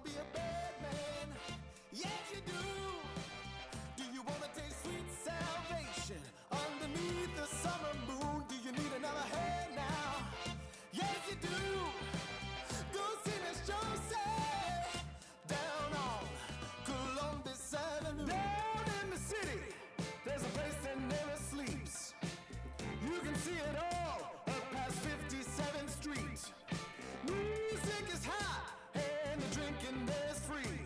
be a bad man? Yes, you do. Do you wanna taste sweet salvation underneath the summer moon? Do you need another hand now? Yes, you do. Go see Miss Josie down on Columbus Avenue. Down in the city, there's a place that never sleeps. You can see it all up past 57th Street. Music is hot and the drinking there's free.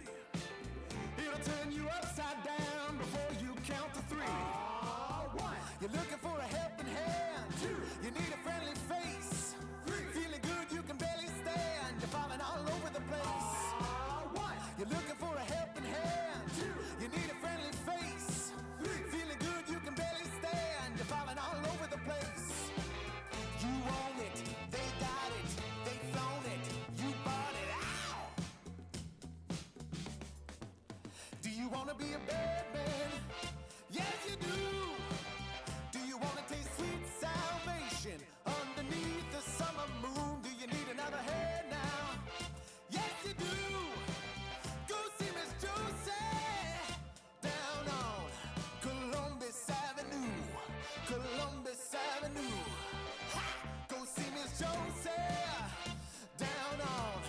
It'll turn you upside down before you count to three. One, you're looking for a helping hand. Two, you need a friendly face. Three, feeling good you can barely stand. You're falling all over the place. One, you're looking for a helping hand. Two, you need a friendly face. Three, feeling good you can barely stand. You're falling all over the place. You own it, they got it, they flown it, you bought it. Ow! Do you wanna be a bad man? Yes, you do. Do you wanna taste sweet salvation underneath the summer moon? Do you need another hand now? Yes, you do. Go see Miss Josie down on Columbus Avenue. Columbus Avenue. Ha! Go see Miss Josie down on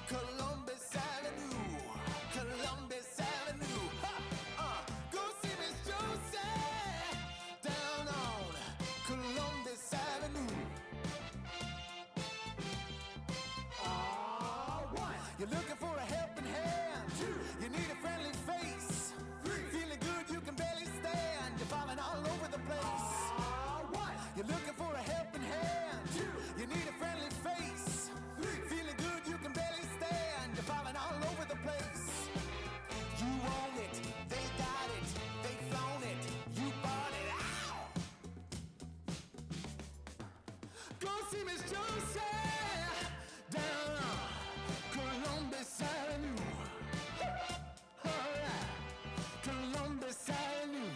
Columbus Avenue. Columbus Avenue. Ha! Go see Miss Josie down on Columbus Avenue. One, you're looking for a helping hand. Two, you need a friendly face. Three, feeling good you can barely stand. You're falling all over the place. One, you're looking for a helping hand. Two, you need a friendly face. Three, feeling good you can barely stand. You're falling all over the place. You own it, they got it, they flown it, you bought it. Ow! Go see Miss Josie down on Columbus Avenue. All right, Columbus Avenue.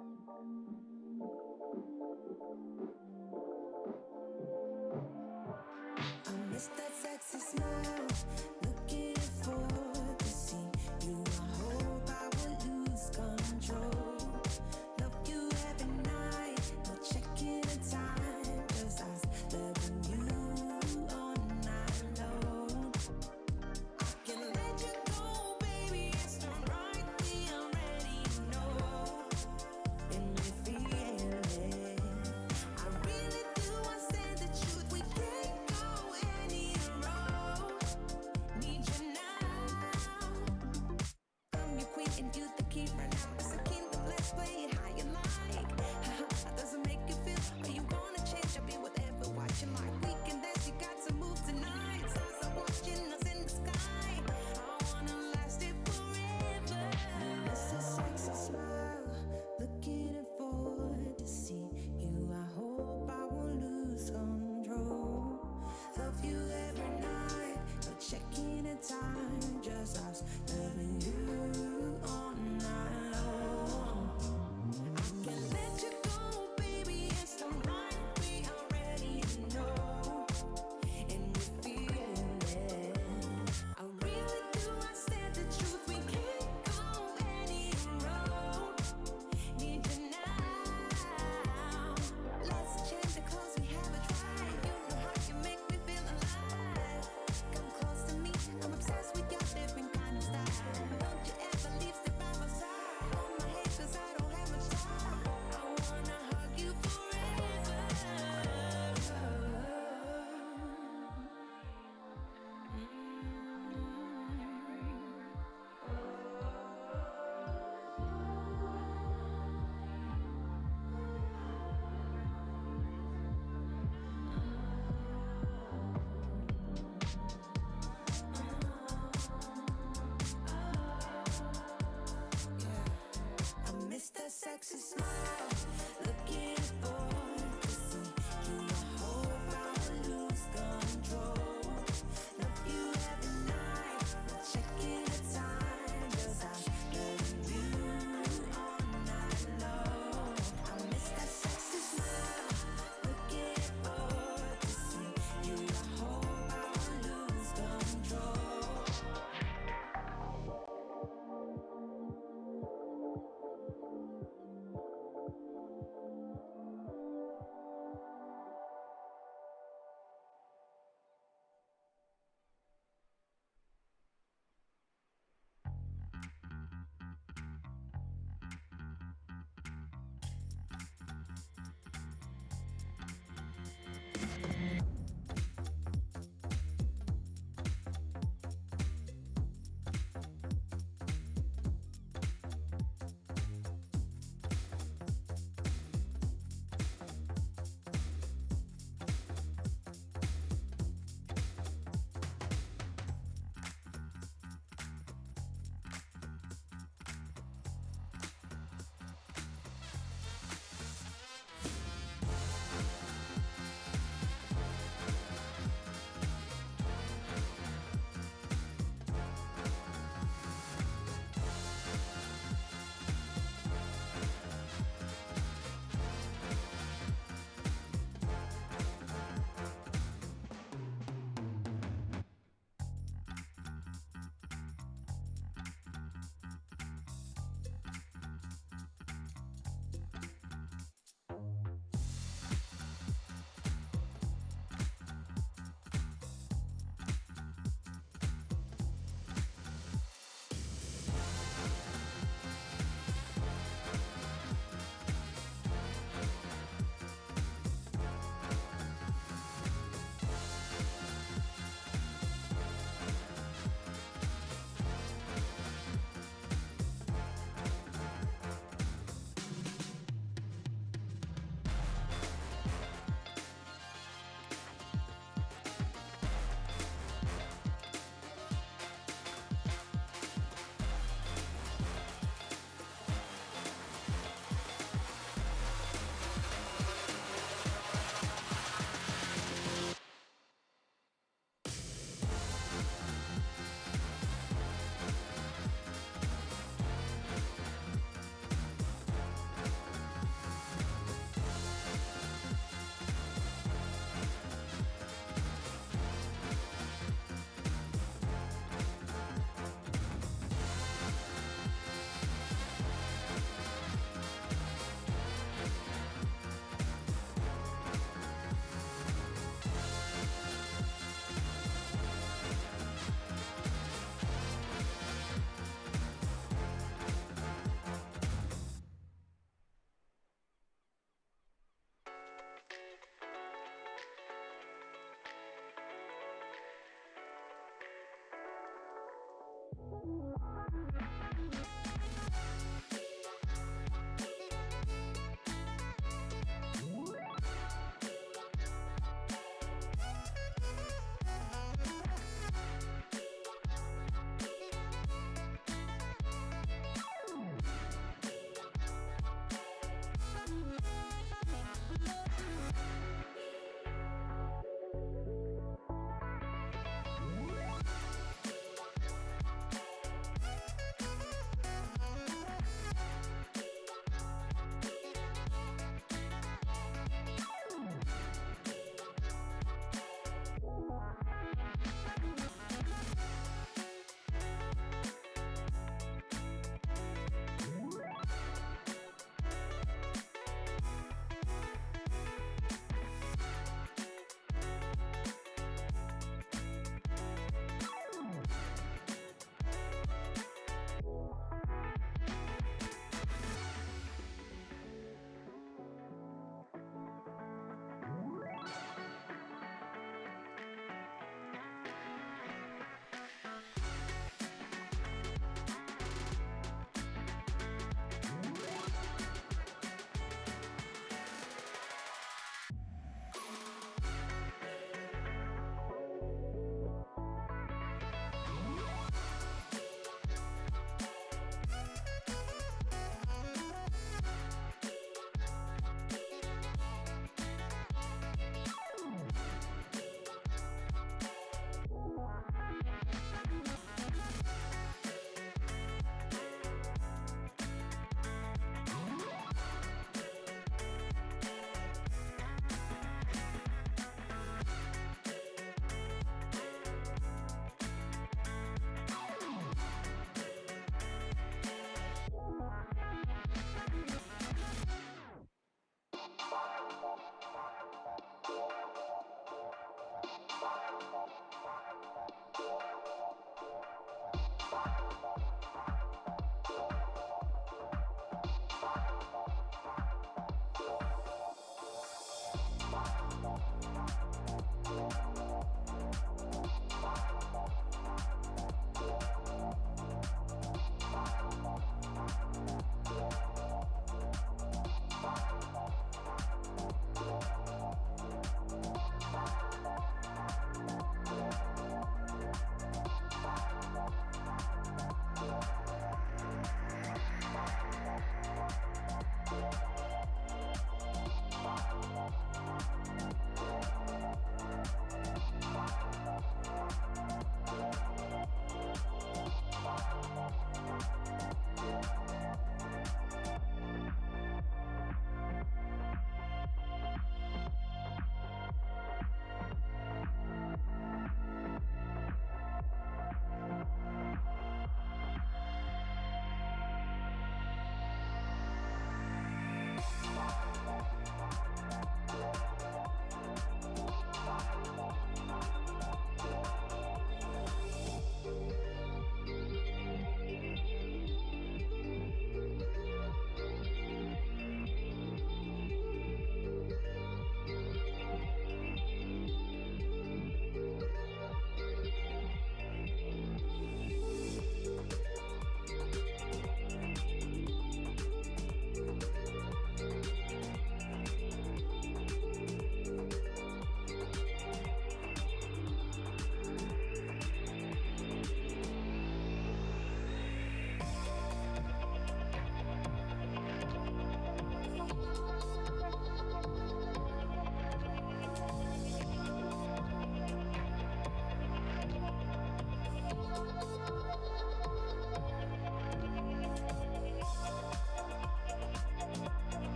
I miss that sexy smile, looking forward to see you. I hope I will lose control. Love you every night, no checking the time, just us loving you all night long. I can let you go, baby, it's the right thing, I already know. And we feel it, I really do, I said the truth, we can't go any road. Need you now. I'm your queen and you the king right now. It's a kingdom, let's play it how you like. How does it make you feel? Are you gonna change? I'll be whatever, what you like. We can dance, you got to move tonight. Stars are watching us in the sky. I wanna last it forever. It's a sexy smile, looking forward to see you. I hope I won't lose control. Love you every night, no checking the time, just us loving you all night long. I can let you go, baby, it's the right we already know. And we feel it, I really do, I said the truth, we can't go any road. Need you now. Let's change the clothes, we haven't tried. You know how you make me feel alive. Come close to me, I'm obsessed with your different kind of style. Don't you ever leave, step by my side. Hold my hand, cause I don't have much time. I wanna hug you forever. I miss that sexy smile, looking forward to see you. I hope I will lose control. Love you every night, not checking the time, just us loving you all night long. I miss that sexy smile, looking forward to see you. I hope I will lose control.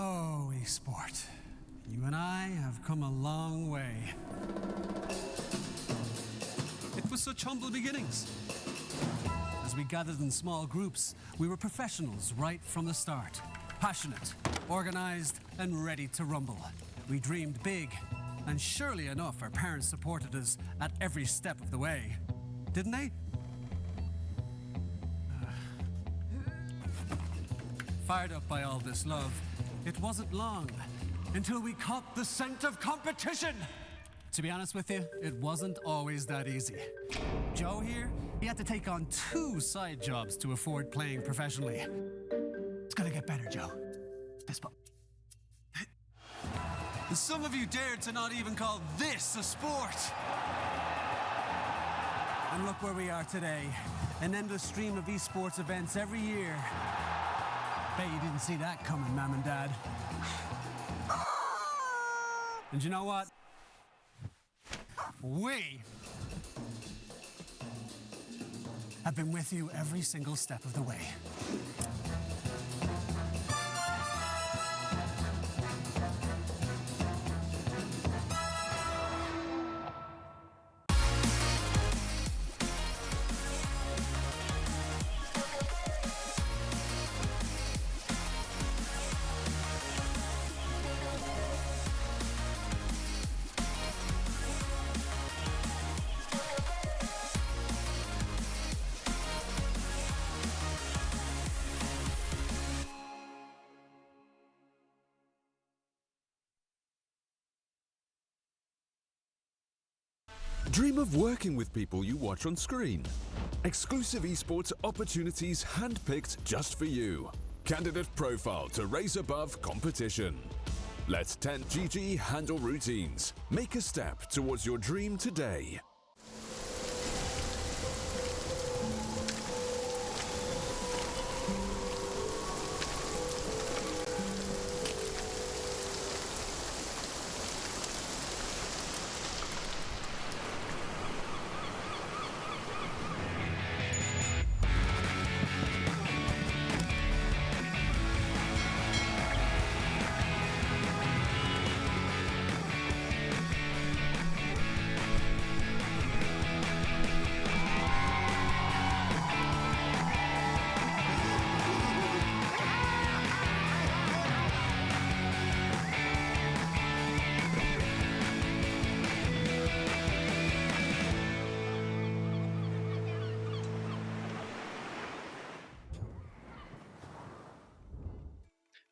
Oh, esport. You and I have come a long way. It was such humble beginnings. As we gathered in small groups, we were professionals right from the start. Passionate, organized, and ready to rumble. We dreamed big, and surely enough, our parents supported us at every step of the way. Didn't they? Fired up by all this love, it wasn't long until we caught the scent of competition. To be honest with you, it wasn't always that easy. Joe here, he had to take on 2 side jobs to afford playing professionally. It's gonna get better, Joe. Some of you dared to not even call this a sport. And look where we are today. An endless stream of esports events every year. Bet you didn't see that coming, Mom and Dad. And you know what? We have been with you every single step of the way. Dream of working with people you watch on screen. Exclusive esports opportunities handpicked just for you. Candidate profile to raise above competition. Let 10GG handle routines. Make a step towards your dream today.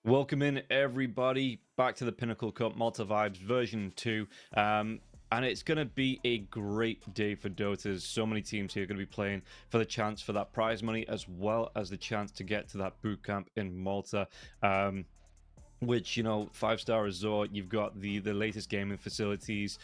Welcome in, everybody, back to the Pinnacle Cup Malta Vibes version 2. And it's going to be a great day for Dota. There's so many teams here going to be playing for the chance for that prize money, as well as the chance to get to that boot camp in Malta. Which, you know, 5-star resort, you've got the latest gaming facilities,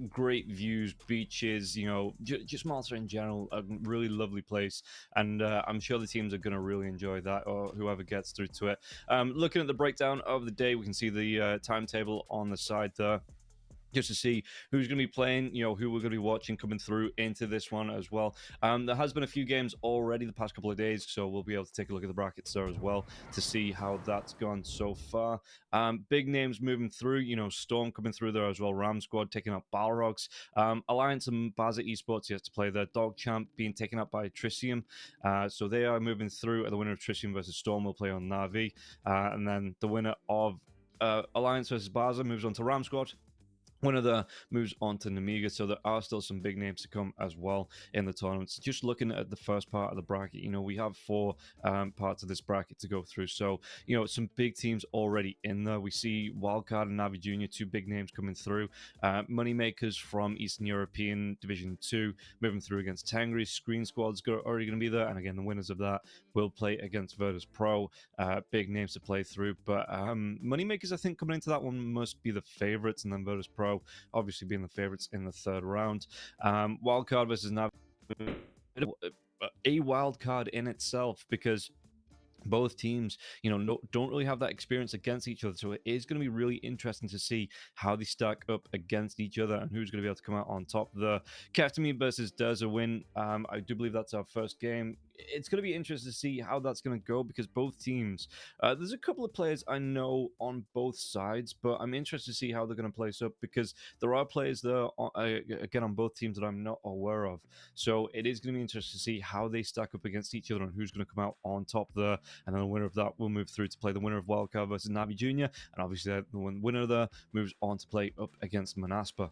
great views, beaches, you know, just Malta in general, a really lovely place. And I'm sure the teams are going to really enjoy that, or whoever gets through to it. Looking at the breakdown of the day, we can see the timetable on the side there, just to see who's going to be playing, you know, who we're going to be watching coming through into this one as well. There has been a few games already the past couple of days, so we'll be able to take a look at the brackets there as well to see how that's gone so far. Big names moving through, you know, Storm coming through there as well, Ram Squad taking up Balrogs, Alliance and Baza Esports yet to play their Dog Champ being taken up by Tritium, so they are moving through, and the winner of Tritium versus Storm will play on Navi, and then the winner of Alliance versus Baza moves on to Ram Squad. One of the moves on to Namiga, so there are still some big names to come as well in the tournaments. Just looking at the first part of the bracket, you know, we have 4 parts of this bracket to go through. So, you know, some big teams already in there. We see Wildcard and Navi Junior, 2 big names coming through. Moneymakers from Eastern European Division 2 moving through against Tangri. Screen Squad's already going to be there, and again, the winners of that will play against Virtus Pro. Big names to play through, but Moneymakers, I think, coming into that one must be the favorites, and then Virtus Pro obviously being the favorites in the 3rd round. Wildcard versus Navi, a wild card in itself, because both teams, you know, don't really have that experience against each other, so it is going to be really interesting to see how they stack up against each other and who's going to be able to come out on top. The Keftamine versus Derza win, I do believe that's our first game. it's going to be interesting to see how that's going to go, because both teams, there's a couple of players I know on both sides, but I'm interested to see how they're going to place up, because there are players there, again, on both teams that I'm not aware of. So it is going to be interesting to see how they stack up against each other and who's going to come out on top there. And then the winner of that will move through to play the winner of Wildcard versus Navi Junior. And obviously, the winner there moves on to play up against Manaspa.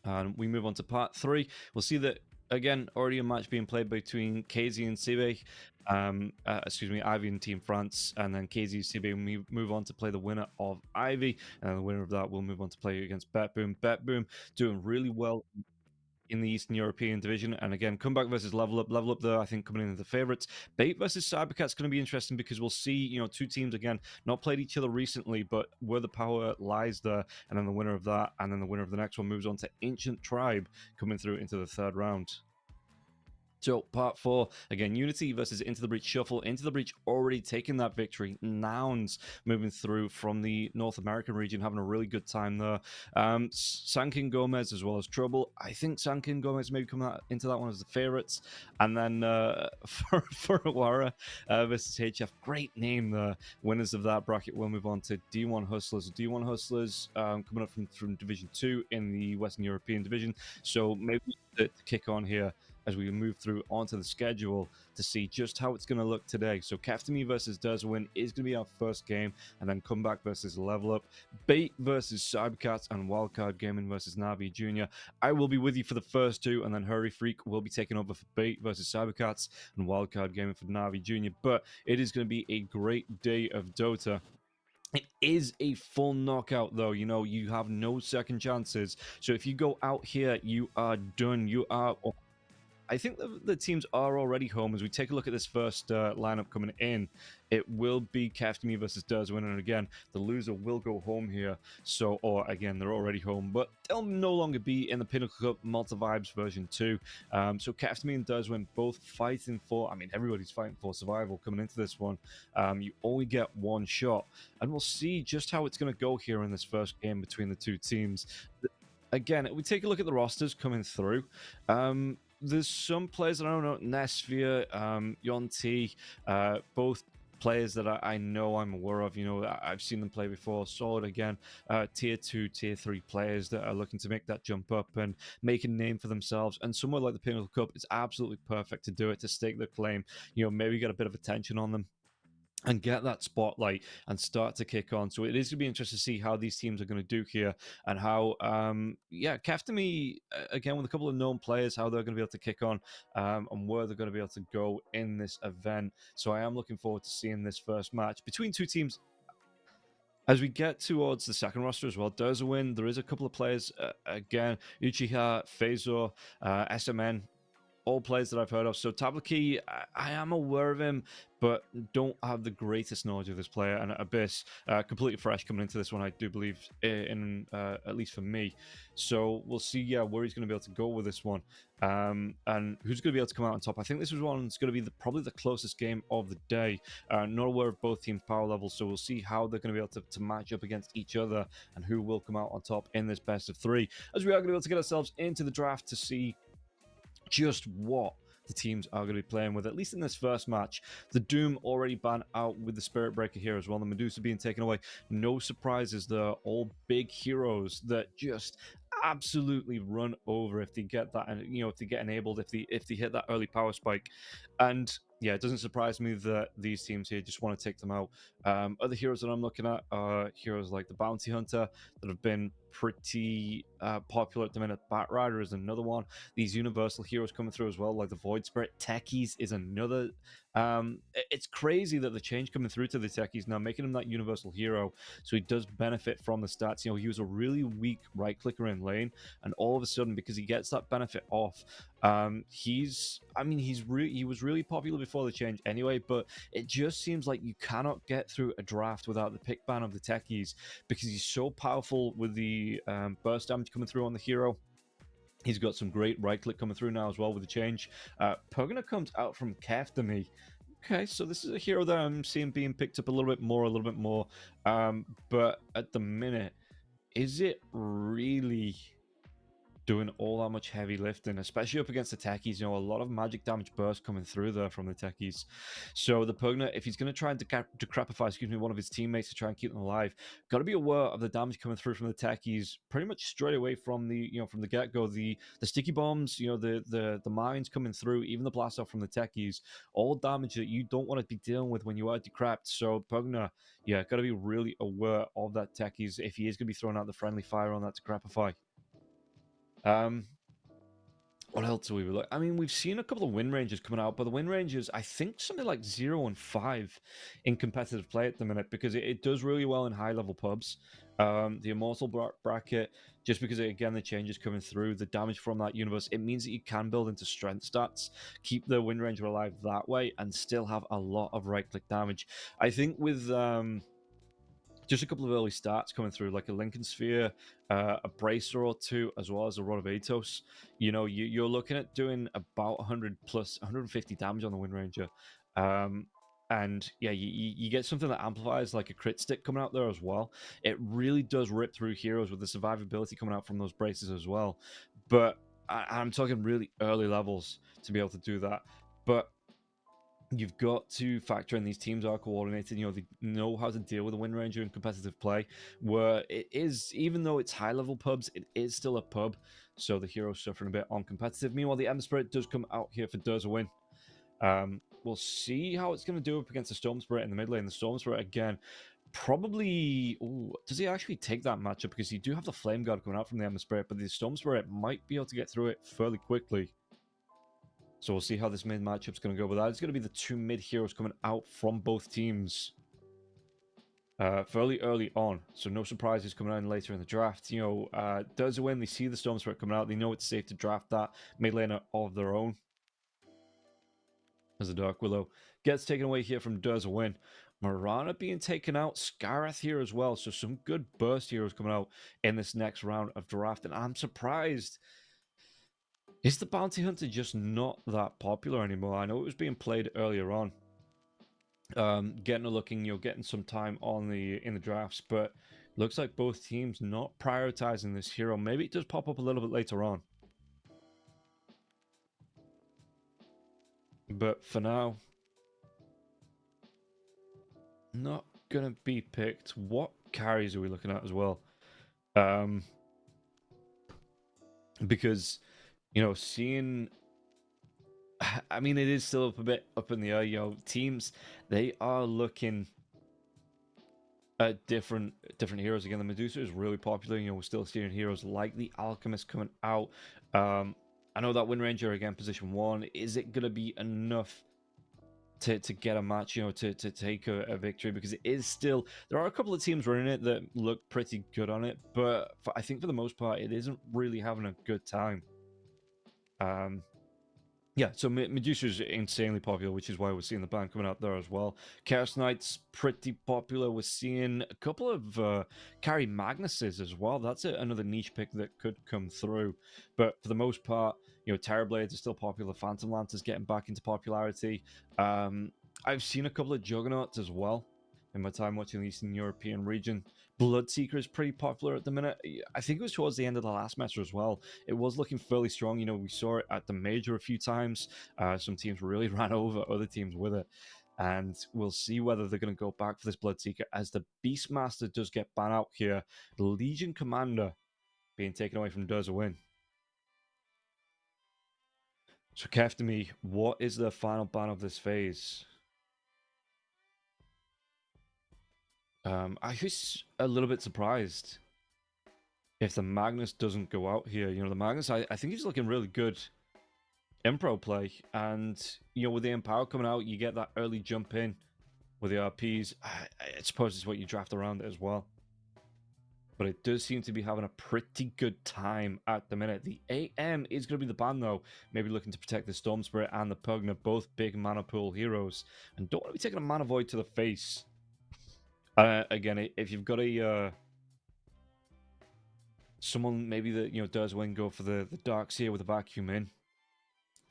And we move on to part 3. We'll see that, again, already a match being played between KZ and Sibe. Excuse me, Ivy and Team France, and then KZ and Sibe move on to play the winner of Ivy, and the winner of that will move on to play against Betboom. Betboom doing really well in the Eastern European division, and again, Comeback versus Level Up. Level Up there, I think, coming in as the favourites. Bait versus Cybercat's going to be interesting, because we'll see, two teams, again, not played each other recently, but where the power lies there, and then the winner of that, and then the winner of the next one moves on to Ancient Tribe, coming through into the third round. So, part 4, again, Unity versus Into the Breach Shuffle. Into the Breach already taking that victory. Nouns moving through from the North American region, having a really good time there. Sankin Gomez as well as Trouble. I think Sankin Gomez maybe coming into that one as the favourites. And then for Awara versus HF, great name there. Winners of that bracket will move on to D1 Hustlers. D1 Hustlers coming up from Division 2 in the Western European Division. So maybe to kick on here as we move through onto the schedule to see just how it's going to look today. So Kaftami versus Derswin is going to be our first game, and then Comeback versus Level Up, Bait versus Cybercats, and Wildcard Gaming versus Navi Junior. I will be with you for the first 2, and then Hurry Freak will be taking over for Bait versus Cybercats and Wildcard Gaming for Navi Junior. But it is going to be a great day of Dota. It is a full knockout, though. You have no second chances. So if you go out here, you are done. I think the teams are already home. As we take a look at this first lineup coming in, it will be Kaftami versus Derswin, and again, the loser will go home here. Or again, they're already home, but they'll no longer be in the Pinnacle Cup Malta Vibes version 2. So Kaftami and Derswin both fighting for, everybody's fighting for survival coming into this one. You only get one shot, and we'll see just how it's going to go here in this first game between the two teams. Again, we take a look at the rosters coming through. There's some players that I don't know, Nesphia, Yonti, both players that I know, I'm aware of. I've seen them play before. Solid, again, tier 2, tier 3 players that are looking to make that jump up and make a name for themselves. And somewhere like the Pinnacle Cup is absolutely perfect to do it, to stake their claim. Maybe get a bit of attention on them and get that spotlight and start to kick on. So it is going to be interesting to see how these teams are going to do here, and how, Kaftami, again, with a couple of known players, how they're going to be able to kick on, and where they're going to be able to go in this event. So I am looking forward to seeing this first match between two teams. As we get towards the second roster as well, Derswin, there is a couple of players, again, Uchiha, Phasor, SMN, all players that I've heard of. So Tablaki, I am aware of him, but don't have the greatest knowledge of this player. And Abyss, completely fresh coming into this one, I do believe, in at least for me. So we'll see, where he's going to be able to go with this one, and who's going to be able to come out on top. I think this is one that's going to be probably the closest game of the day. Not aware of both teams' power levels, so we'll see how they're going to be able to match up against each other, and who will come out on top in this best of 3. As we are going to be able to get ourselves into the draft to see just what the teams are going to be playing with, at least in this first match. The Doom already banned out with the Spirit Breaker here as well. The Medusa being taken away. No surprises there. All big heroes that just absolutely run over if they get that, and if they get enabled, if they hit that early power spike. And yeah, it doesn't surprise me that these teams here just want to take them out. Other heroes that I'm looking at are heroes like the Bounty Hunter that have been pretty popular at the minute. Bat Rider is another one. These universal heroes coming through as well, like the Void Spirit. Techies is another. It's crazy that the change coming through to the Techies now, making him that universal hero, so he does benefit from the stats. He was a really weak right clicker in lane, and all of a sudden, because he gets that benefit off, he was really popular before the change anyway, but it just seems like you cannot get through a draft without the pick ban of the Techies, because he's so powerful with the burst damage coming through on the hero. He's got some great right click coming through now as well with the change. Pugna comes out from Kaftami. Okay, so this is a hero that I'm seeing being picked up a little bit more. But at the minute, is it really doing all that much heavy lifting, especially up against the techies. You know, a lot of magic damage burst coming through there from the techies. So the Pugna, if he's going to try and decrepify, one of his teammates to try and keep them alive, got to be aware of the damage coming through from the techies pretty much straight away from the, from the get-go. The sticky bombs, the mines coming through, even the blast off from the techies, all damage that you don't want to be dealing with when you are decrept. So Pugna, yeah, got to be really aware of that techies if he is going to be throwing out the friendly fire on that decrepify. What else do we look? I mean, we've seen a couple of win ranges coming out, but the win ranges, I think something like 0 and 5 in competitive play at the minute, because it does really well in high level pubs. The immortal bracket, just because again the changes coming through, the damage from that universe, it means that you can build into strength stats, keep the win range alive that way, and still have a lot of right click damage. I think with just a couple of early stats coming through, like a Lincoln Sphere, a Bracer or two, as well as a Rod of Atos. You're looking at doing about 100 plus 150 damage on the Wind Ranger. And yeah, you get something that amplifies, like a crit stick coming out there as well. It really does rip through heroes with the survivability coming out from those braces as well. But I'm talking really early levels to be able to do that. But you've got to factor in these teams are coordinated. They know how to deal with a Wind Ranger in competitive play, where it is, even though it's high level pubs, it is still a pub, so the hero's suffering a bit on competitive. Meanwhile, the Ember Spirit does come out here for does a win. We'll see how it's going to do up against the Storm Spirit in the mid lane. The Storm Spirit, again, probably... Ooh, does he actually take that matchup? Because you do have the Flame Guard coming out from the Ember Spirit, but the Storm Spirit might be able to get through it fairly quickly. So we'll see how this mid matchup's going to go. But that's going to be the two mid heroes coming out from both teams fairly early on. So no surprises coming out later in the draft. Does a win. They see the Storm Spirit coming out. They know it's safe to draft that mid laner of their own. As the Dark Willow gets taken away here from Does a win. Mirana being taken out. Scareth here as well. So some good burst heroes coming out in this next round of draft. And I'm surprised. Is the Bounty Hunter just not that popular anymore? I know it was being played earlier on. Getting a looking, getting some time on in the drafts, but looks like both teams not prioritizing this hero. Maybe it does pop up a little bit later on. But for now, not gonna be picked. What carries are we looking at as well? Because seeing, I mean, it is still a bit up in the air. Teams, they are looking at different heroes. Again, the Medusa is really popular. We're still seeing heroes like the Alchemist coming out. I know that Wind Ranger, again, position 1. Is it going to be enough to get a match, to take a victory? Because it is still, there are a couple of teams running it that look pretty good on it, but I think for the most part, it isn't really having a good time. Yeah, so Medusa is insanely popular, which is why we're seeing the band coming out there as well. Chaos Knight's pretty popular. We're seeing a couple of Carry Magnuses as well. That's another niche pick that could come through. But for the most part, Terrorblades are still popular. Phantom Lance is getting back into popularity. I've seen a couple of Juggernauts as well in my time watching the Eastern European region. Bloodseeker is pretty popular at the minute. I think it was towards the end of the last Meta as well. It was looking fairly strong. We saw it at the Major a few times. Some teams really ran over other teams with it. And we'll see whether they're going to go back for this Bloodseeker, as the Beastmaster does get banned out here. The Legion Commander being taken away from Does a win. So, Keftami, what is the final ban of this phase? I was a little bit surprised if the Magnus doesn't go out here. The Magnus, I think he's looking really good in pro play. And, with the Empower coming out, you get that early jump in with the RPs. I suppose it's what you draft around it as well. But it does seem to be having a pretty good time at the minute. The AM is going to be the ban, though. Maybe looking to protect the Storm Spirit and the Pugna, both big mana pool heroes. And don't want to be taking a Mana Void to the face. Again, if you've got a someone maybe that does win, go for the Dark Seer with a Vacuum in,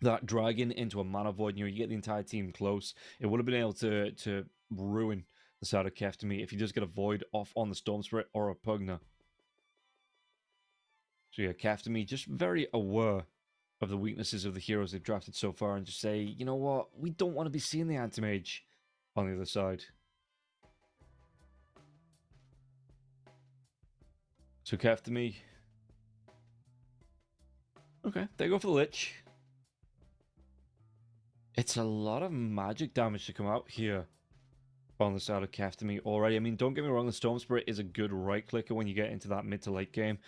that dragon into a Mana Void, you get the entire team close. It would have been able to ruin the side of Keftami if he does get a Void off on the Storm Spirit or a Pugna. So yeah, Kaftami just very aware of the weaknesses of the heroes they've drafted so far and just say, you know what, we don't want to be seeing the anti-mage on the other side. So Kaftami. Okay, they go for the Lich. It's a lot of magic damage to come out here on the side of Kaftami already. I mean, don't get me wrong, the Storm Spirit is a good right-clicker when you get into that mid to late game.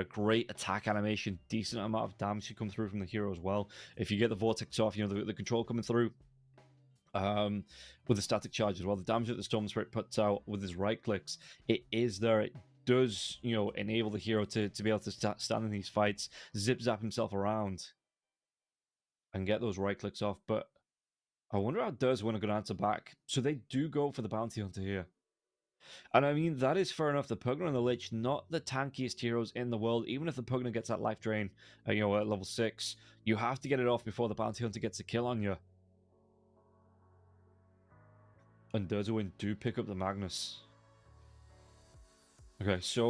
Great attack animation, decent amount of damage to come through from the hero as well. If you get the Vortex off, you know, the control coming through with the static charge as well. The damage that the Storm Spirit puts out with his right-clicks, it is there. It does, you know, enable the hero to be able to stand in these fights, zip-zap himself around, and get those right-clicks off, but I wonder how Durs-Win are going to answer back. So they do go for the Bounty Hunter here. And I mean, that is fair enough. The Pugna and the Lich, not the tankiest heroes in the world. Even if the Pugna gets that life drain, you know, at level 6, you have to get it off before the Bounty Hunter gets a kill on you. And Durs-Win do pick up the Magnus. Okay, so...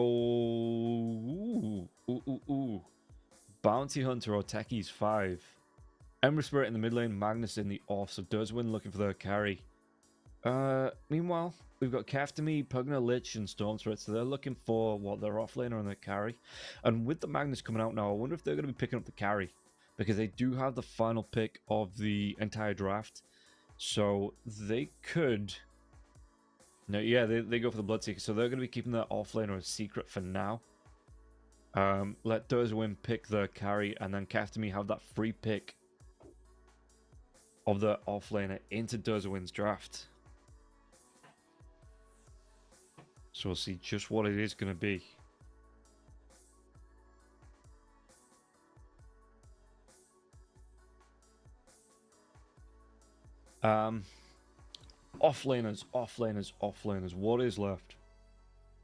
Bounty Hunter or Techies 5. Ember Spirit in the mid lane, Magnus in the off, so Durs-Win looking for the carry. Meanwhile, we've got Kaftami, Pugna, Lich, and Storm Spirit, so they're looking for what their offlaner and their carry. And with the Magnus coming out now, I wonder if they're going to be picking up the carry, because they do have the final pick of the entire draft, so they could... No, yeah, they go for the Bloodseeker, so they're going to be keeping their offlaner a secret for now. Let Durs-Win pick the carry, and then Kaftami have that free pick of the offlaner into Durs-Win's draft. So we'll see just what it is going to be. Offlaners. What is left?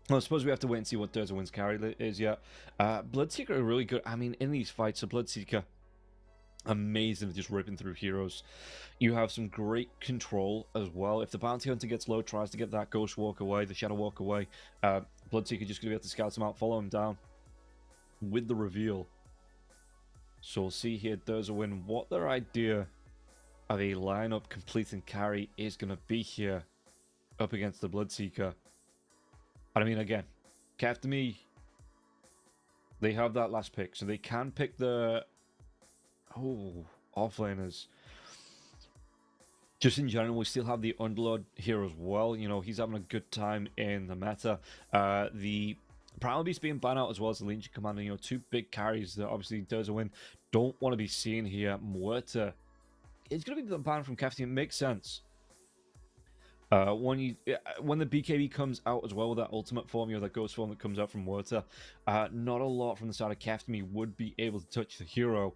Well, I suppose we have to wait and see what Durs-Win's carry is yet. Bloodseeker are really good. I mean, in these fights, a Bloodseeker, amazing at just ripping through heroes. You have some great control as well. If the Bounty Hunter gets low, tries to get that Ghost Walk away, the Shadow Walk away, Bloodseeker just going to be able to scout him out, follow him down with the reveal. So we'll see here, Durs-Win, what their idea of a lineup completing carry is going to be here up against the Bloodseeker. And I mean, again, Kaftami, they have that last pick, so they can pick the offlaners. Just in general, we still have the Underlord here as well. You know, he's having a good time in the meta. The Primal Beast being banned out as well as the Legion Commander. You know, two big carries that obviously Durs-Win don't want to be seen here. Muerta, it's going to be the ban from Kaftami. It makes sense. When the BKB comes out as well with that ultimate form, you know, that ghost form that comes out from Muerta, not a lot from the side of Kaftami would be able to touch the hero.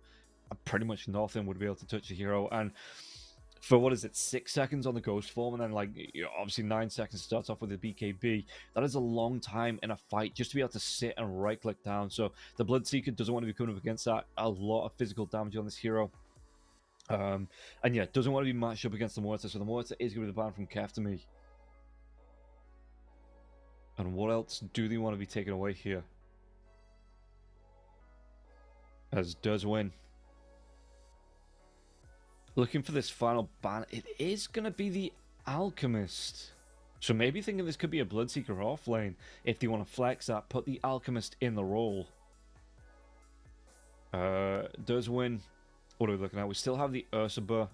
Pretty much nothing would be able to touch the hero. And for, what is it, 6 seconds on the ghost form, and then, like, you know, obviously 9 seconds starts off with the BKB. That is a long time in a fight just to be able to sit and right click down. So the Bloodseeker doesn't want to be coming up against that. A lot of physical damage on this hero. And yeah, doesn't want to be matched up against the Muerta, so the Muerta is going to be the ban from Kaftami. And what else do they want to be taken away here? As Durs-Win looking for this final ban. It is going to be the Alchemist. So maybe thinking this could be a Bloodseeker off lane. If they want to flex that, put the Alchemist in the role. Durs-Win. What are we looking at? We still have the Ursaba.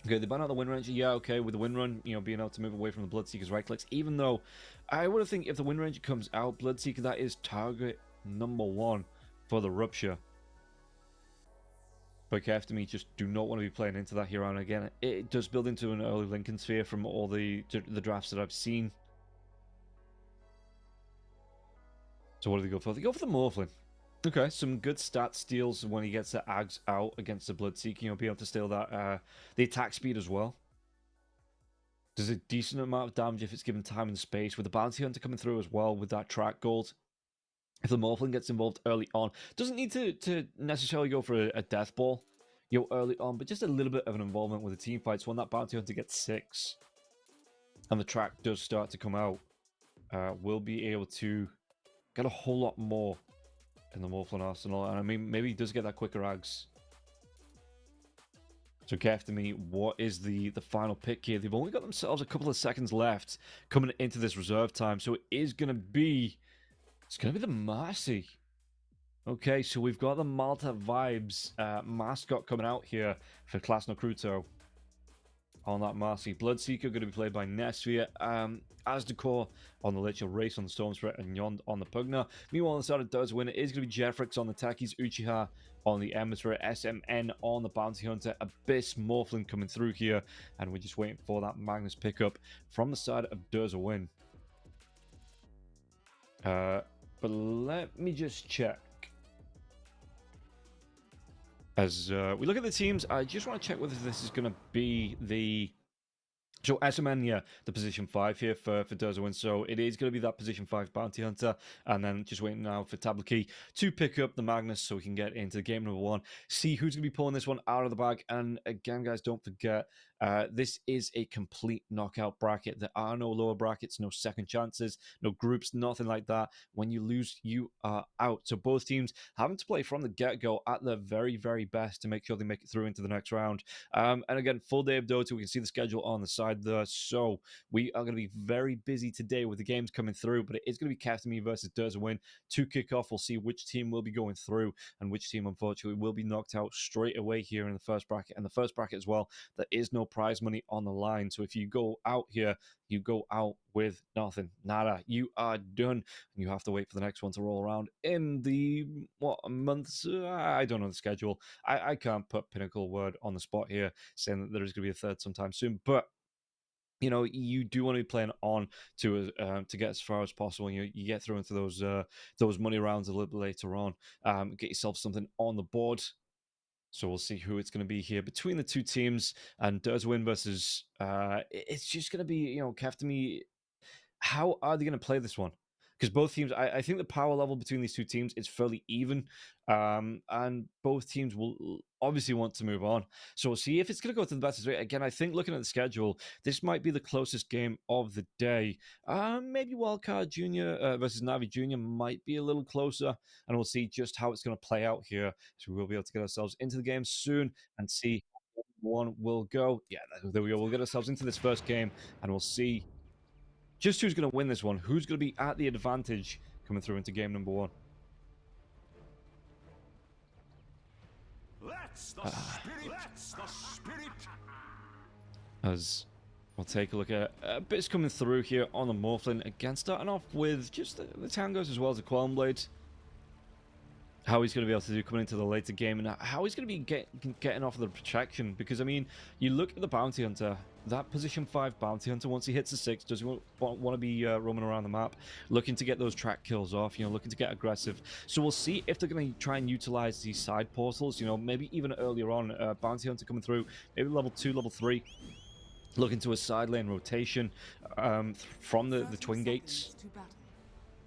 Okay, they ban out the Wind Ranger. Yeah, okay, with the Wind Run, you know, being able to move away from the Bloodseeker's right clicks. Even though, I would have think if the Wind Ranger comes out, Bloodseeker, that is target number 1 for the Rupture. But Kaftami just do not want to be playing into that hero. And again, it does build into an early Lincoln Sphere from all the drafts that I've seen. So what do they go for? They go for the Morphling. Okay, some good stat steals when he gets the Ags out against the Bloodseeker. You know, be able to steal that the attack speed as well. Does a decent amount of damage if it's given time and space. With the Bounty Hunter coming through as well with that track gold. If the Morphling gets involved early on, doesn't need to necessarily go for a death ball, you know, early on, but just a little bit of an involvement with the team fights. When that Bounty Hunter gets 6 and the track does start to come out, we'll be able to get a whole lot more in the Morphling arsenal. And I mean, maybe he does get that quicker Ags. So after me, what is the final pick here? They've only got themselves a couple of seconds left coming into this reserve time. So it is going to be... It's going to be the Marcy. Okay, so we've got the Malta Vibes mascot coming out here for Class Nokruto on that Marcy. Bloodseeker going to be played by Nesvia. Asdecor on the Lich, Race on the Storm Spirit, and Yond on the Pugna. Meanwhile, on the side of Does Win, it is going to be Jeffrix on the Takis, Uchiha on the Emissary, SMN on the Bounty Hunter, Abyss Morphling coming through here, and we're just waiting for that Magnus pickup from the side of Does Win. But let me just check. As we look at the teams, I just want to check whether this is going to be the... So SMN, yeah, the position 5 here for Doza. So it is going to be that position 5 Bounty Hunter. And then just waiting now for Tablakey to pick up the Magnus so we can get into game number 1. See who's going to be pulling this one out of the bag. And again, guys, don't forget, this is a complete knockout bracket. There are no lower brackets, no second chances, no groups, nothing like that. When you lose, you are out. So both teams having to play from the get-go at their very, very best to make sure they make it through into the next round. And again, full day of Dota. We can see the schedule on the side there. So we are going to be very busy today with the games coming through, but it is going to be Castamy versus Durza Win to kick off. We'll see which team will be going through and which team, unfortunately, will be knocked out straight away here in the first bracket. And the first bracket as well, there is no prize money on the line. So if you go out here, you go out with nothing. Nada. You are done. And you have to wait for the next one to roll around in the, a month? I don't know the schedule. I can't put Pinnacle word on the spot here saying that there is going to be a third sometime soon. But you know, you do want to be playing on to get as far as possible. You get through into those money rounds a little bit later on. Get yourself something on the board. So we'll see who it's going to be here between the two teams. And Win versus it's just going to be, you know, Keftamy. How are they going to play this one? Because both teams, I think the power level between these two teams is fairly even. And both teams will obviously want to move on. So we'll see if it's going to go to the best of 3. Again, I think looking at the schedule, this might be the closest game of the day. Maybe Wildcard Junior versus Navi Junior might be a little closer. And we'll see just how it's going to play out here. So we'll be able to get ourselves into the game soon and see how one will go. Yeah, there we go. We'll get ourselves into this first game and we'll see just who's going to win this one. Who's going to be at the advantage coming through into game number 1. That's the spirit. That's the spirit. As we'll take a look at bits coming through here on the Morphling. Again, starting off with just the Tangos as well as the Qualmblade. How he's going to be able to do coming into the later game and how he's going to be getting off of the protection. Because, I mean, you look at the Bounty Hunter, that position 5 Bounty Hunter, once he hits the 6, does he want to be roaming around the map, looking to get those track kills off, you know, looking to get aggressive. So we'll see if they're going to try and utilize these side portals, you know, maybe even earlier on, Bounty Hunter coming through, maybe level 2, level 3, looking to a side lane rotation from the twin gates,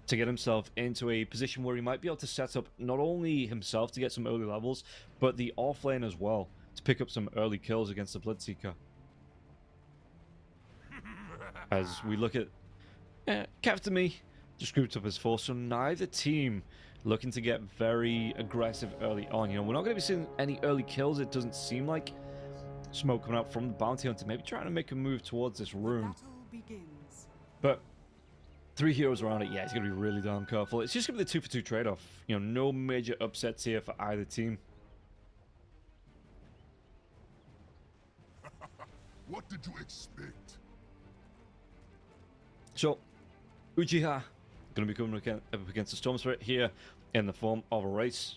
to get himself into a position where he might be able to set up not only himself to get some early levels, but the off lane as well, to pick up some early kills against the Bloodseeker. As we look at Keftamy, just grouped up as 4, so neither team looking to get very aggressive early on. You know, we're not going to be seeing any early kills, it doesn't seem like. Smoke coming out from the Bounty Hunter, maybe trying to make a move towards this room. But 3 heroes around it, yeah, it's going to be really damn careful. It's just going to be the 2-for-2 trade-off. You know, no major upsets here for either team. What did you expect? So, Uchiha going to be coming up against the Storm Spirit here in the form of a race.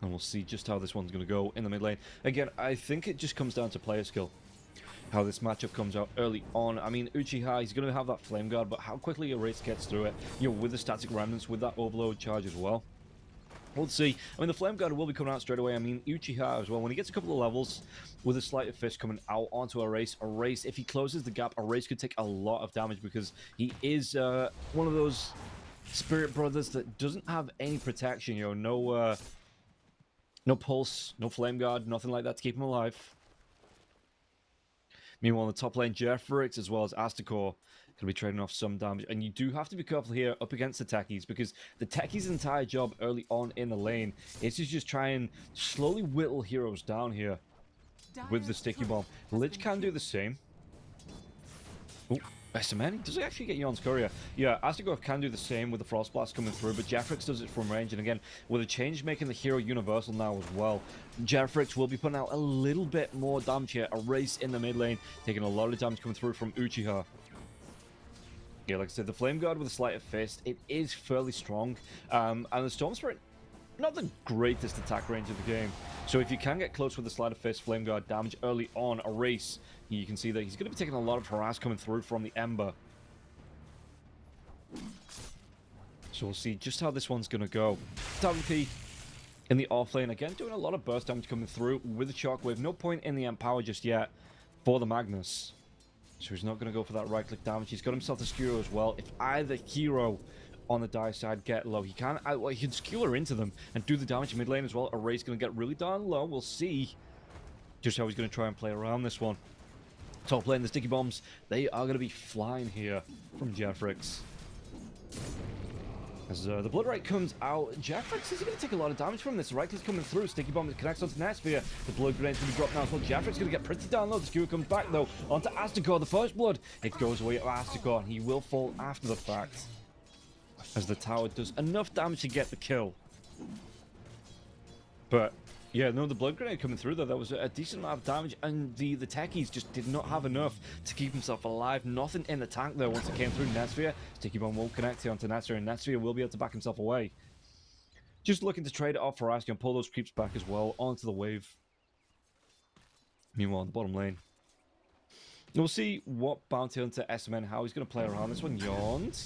And we'll see just how this one's going to go in the mid lane. Again, I think it just comes down to player skill. How this matchup comes out early on. I mean, Uchiha, he's going to have that Flame Guard, but how quickly a race gets through it, you know, with the static remnants, with that overload charge as well. We'll see. I mean, the Flame Guard will be coming out straight away. I mean, Uchiha as well, when he gets a couple of levels, with a Sleight of Fist coming out onto a race, if he closes the gap, a race could take a lot of damage because he is one of those Spirit Brothers that doesn't have any protection, you know, no pulse, no Flame Guard, nothing like that to keep him alive. Meanwhile, on the top lane, Jeffrix as well as Asdecor Gonna be trading off some damage, and you do have to be careful here up against the techies, because the techies' entire job early on in the lane is to just try and slowly whittle heroes down here with the sticky bomb. Lich can do the same. Oh, SMN, does it actually get Yon's courier? Yeah, Astigore can do the same with the Frost Blast coming through, but Jeffrix does it from range, and again, with a change making the hero universal now as well, Jeffrix will be putting out a little bit more damage here. A race in the mid lane, taking a lot of damage coming through from Uchiha. Yeah, like I said, the Flame Guard with a Sleight of Fist, it is fairly strong. And the Storm Spirit, not the greatest attack range of the game. So if you can get close with the Sleight of Fist, Flame Guard damage early on a race, you can see that he's going to be taking a lot of harass coming through from the Ember. So we'll see just how this one's going to go. WP in the off lane, again, doing a lot of burst damage coming through with the Shockwave. No point in the Empower just yet for the Magnus. So he's not going to go for that right-click damage. He's got himself the skewer as well. If either hero on the die side get low, he can skewer into them and do the damage in mid lane as well. Array's going to get really darn low. We'll see just how he's going to try and play around this one. Top lane, the sticky bombs, they are going to be flying here from Jeffrix. As the Blood Right comes out, Jeffrix is going to take a lot of damage from this. Right click's coming through, sticky bomb connects onto Nesphere. The Blood Grenade's going to be dropped now as well. Jeffrix going to get pretty down low. The skewer comes back though onto Astigore. The first blood, it goes away to Astigore, and he will fall after the fact, as the tower does enough damage to get the kill. But yeah, no, the Blood Grenade coming through though, that was a decent amount of damage, and the techies just did not have enough to keep himself alive. Nothing in the tank though once it came through Nesphere. Sticky Bomb won't connect here onto Nesphere, and Nesphere will be able to back himself away. Just looking to trade it off for Asking and pull those creeps back as well onto the wave. Meanwhile, on the bottom lane, we'll see what Bounty Hunter SMN, how he's going to play around this one. Yawned.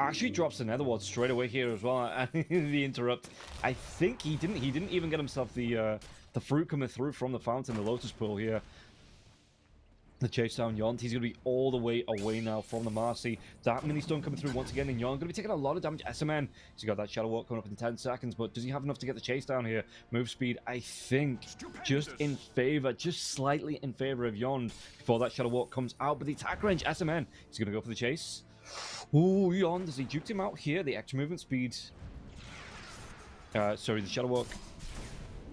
Actually drops the Nether Ward straight away here as well, and the interrupt. I think he didn't even get himself the fruit coming through from the fountain, the Lotus Pool here. The chase down Yont. He's going to be all the way away now from the Marcy. That mini stone coming through once again, and Yont going to be taking a lot of damage. SMN, he's got that Shadow Walk coming up in 10 seconds, but does he have enough to get the chase down here? Move speed, I think, just in favor, just slightly in favor of Yont before that Shadow Walk comes out. But the attack range, SMN, he's going to go for the chase. Oh, Yon, does he juked him out here? The extra movement speed. Sorry, the Shadow Walk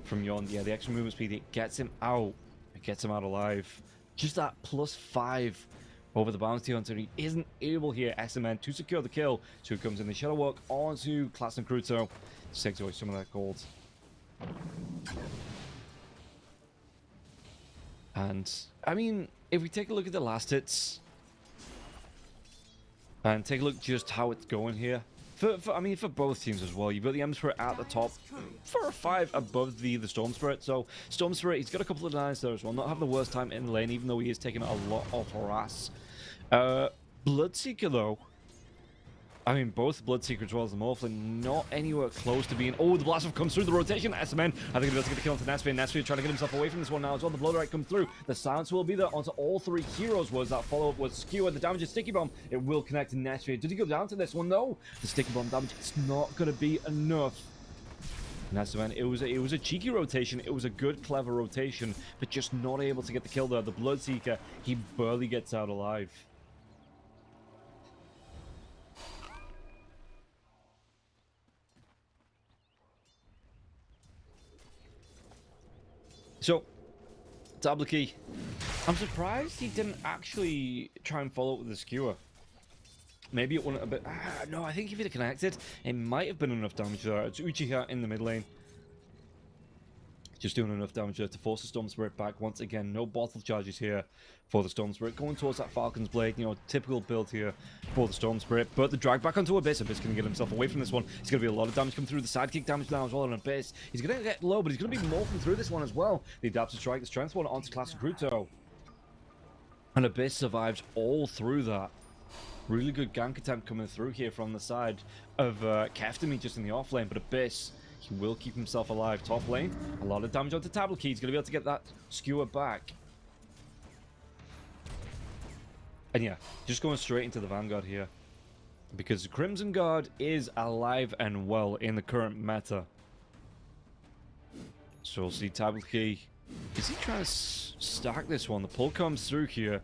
from Yon. Yeah, the extra movement speed, it gets him out. It gets him out alive. Just that +5 over the Bounty Hunter. He isn't able here, SMN, to secure the kill. So he comes in the Shadow Walk onto Class and Cruto. Takes away some of that gold. And, I mean, if we take a look at the last hits, and take a look just how it's going here. I mean, for both teams as well. You've got the Em Spirit at the top, 4 or 5 above the Storm Spirit. So Storm Spirit, he's got a couple of denies there as well. Not having the worst time in the lane, even though he is taking a lot of harass. Bloodseeker though, I mean, both Bloodseeker as well as the Morphling, not anywhere close to being... Oh, the Blast Off comes through the rotation. SMN, I think he'll be able to get the kill onto Nesphere. Nesphere trying to get himself away from this one now as well. The Blood Right comes through. The silence will be there onto all 3 heroes. Was that follow-up was skewered. The damage is Sticky Bomb. It will connect to Nesphere. Did he go down to this one? No. The Sticky Bomb damage, it's not going to be enough. SMN, it was a cheeky rotation. It was a good, clever rotation, but just not able to get the kill there. The Bloodseeker, he barely gets out alive. So, Tablaki, I'm surprised he didn't actually try and follow up with the skewer. Maybe it wouldn't have been... no, I think if he'd have connected, it might have been enough damage there. It's Uchiha in the mid lane. Just doing enough damage there to force the Storm Spirit back. Once again, no bottle charges here for the Storm Spirit. Going towards that Falcon's Blade, you know, typical build here for the Storm Spirit. But the drag back onto Abyss. Abyss going to get himself away from this one. He's going to be a lot of damage coming through. The sidekick damage now as well on Abyss. He's going to get low, but he's going to be morphing through this one as well. The Adaptive Strike, the Strength one onto Classic Cruto. And Abyss survives all through that. Really good gank attempt coming through here from the side of Keftami just in the off lane. But Abyss, he will keep himself alive. Top lane, a lot of damage onto Tablaki. He's going to be able to get that skewer back. And yeah, just going straight into the Vanguard here. Because Crimson Guard is alive and well in the current meta. So we'll see Tablaki. Is he trying to stack this one? The pull comes through here.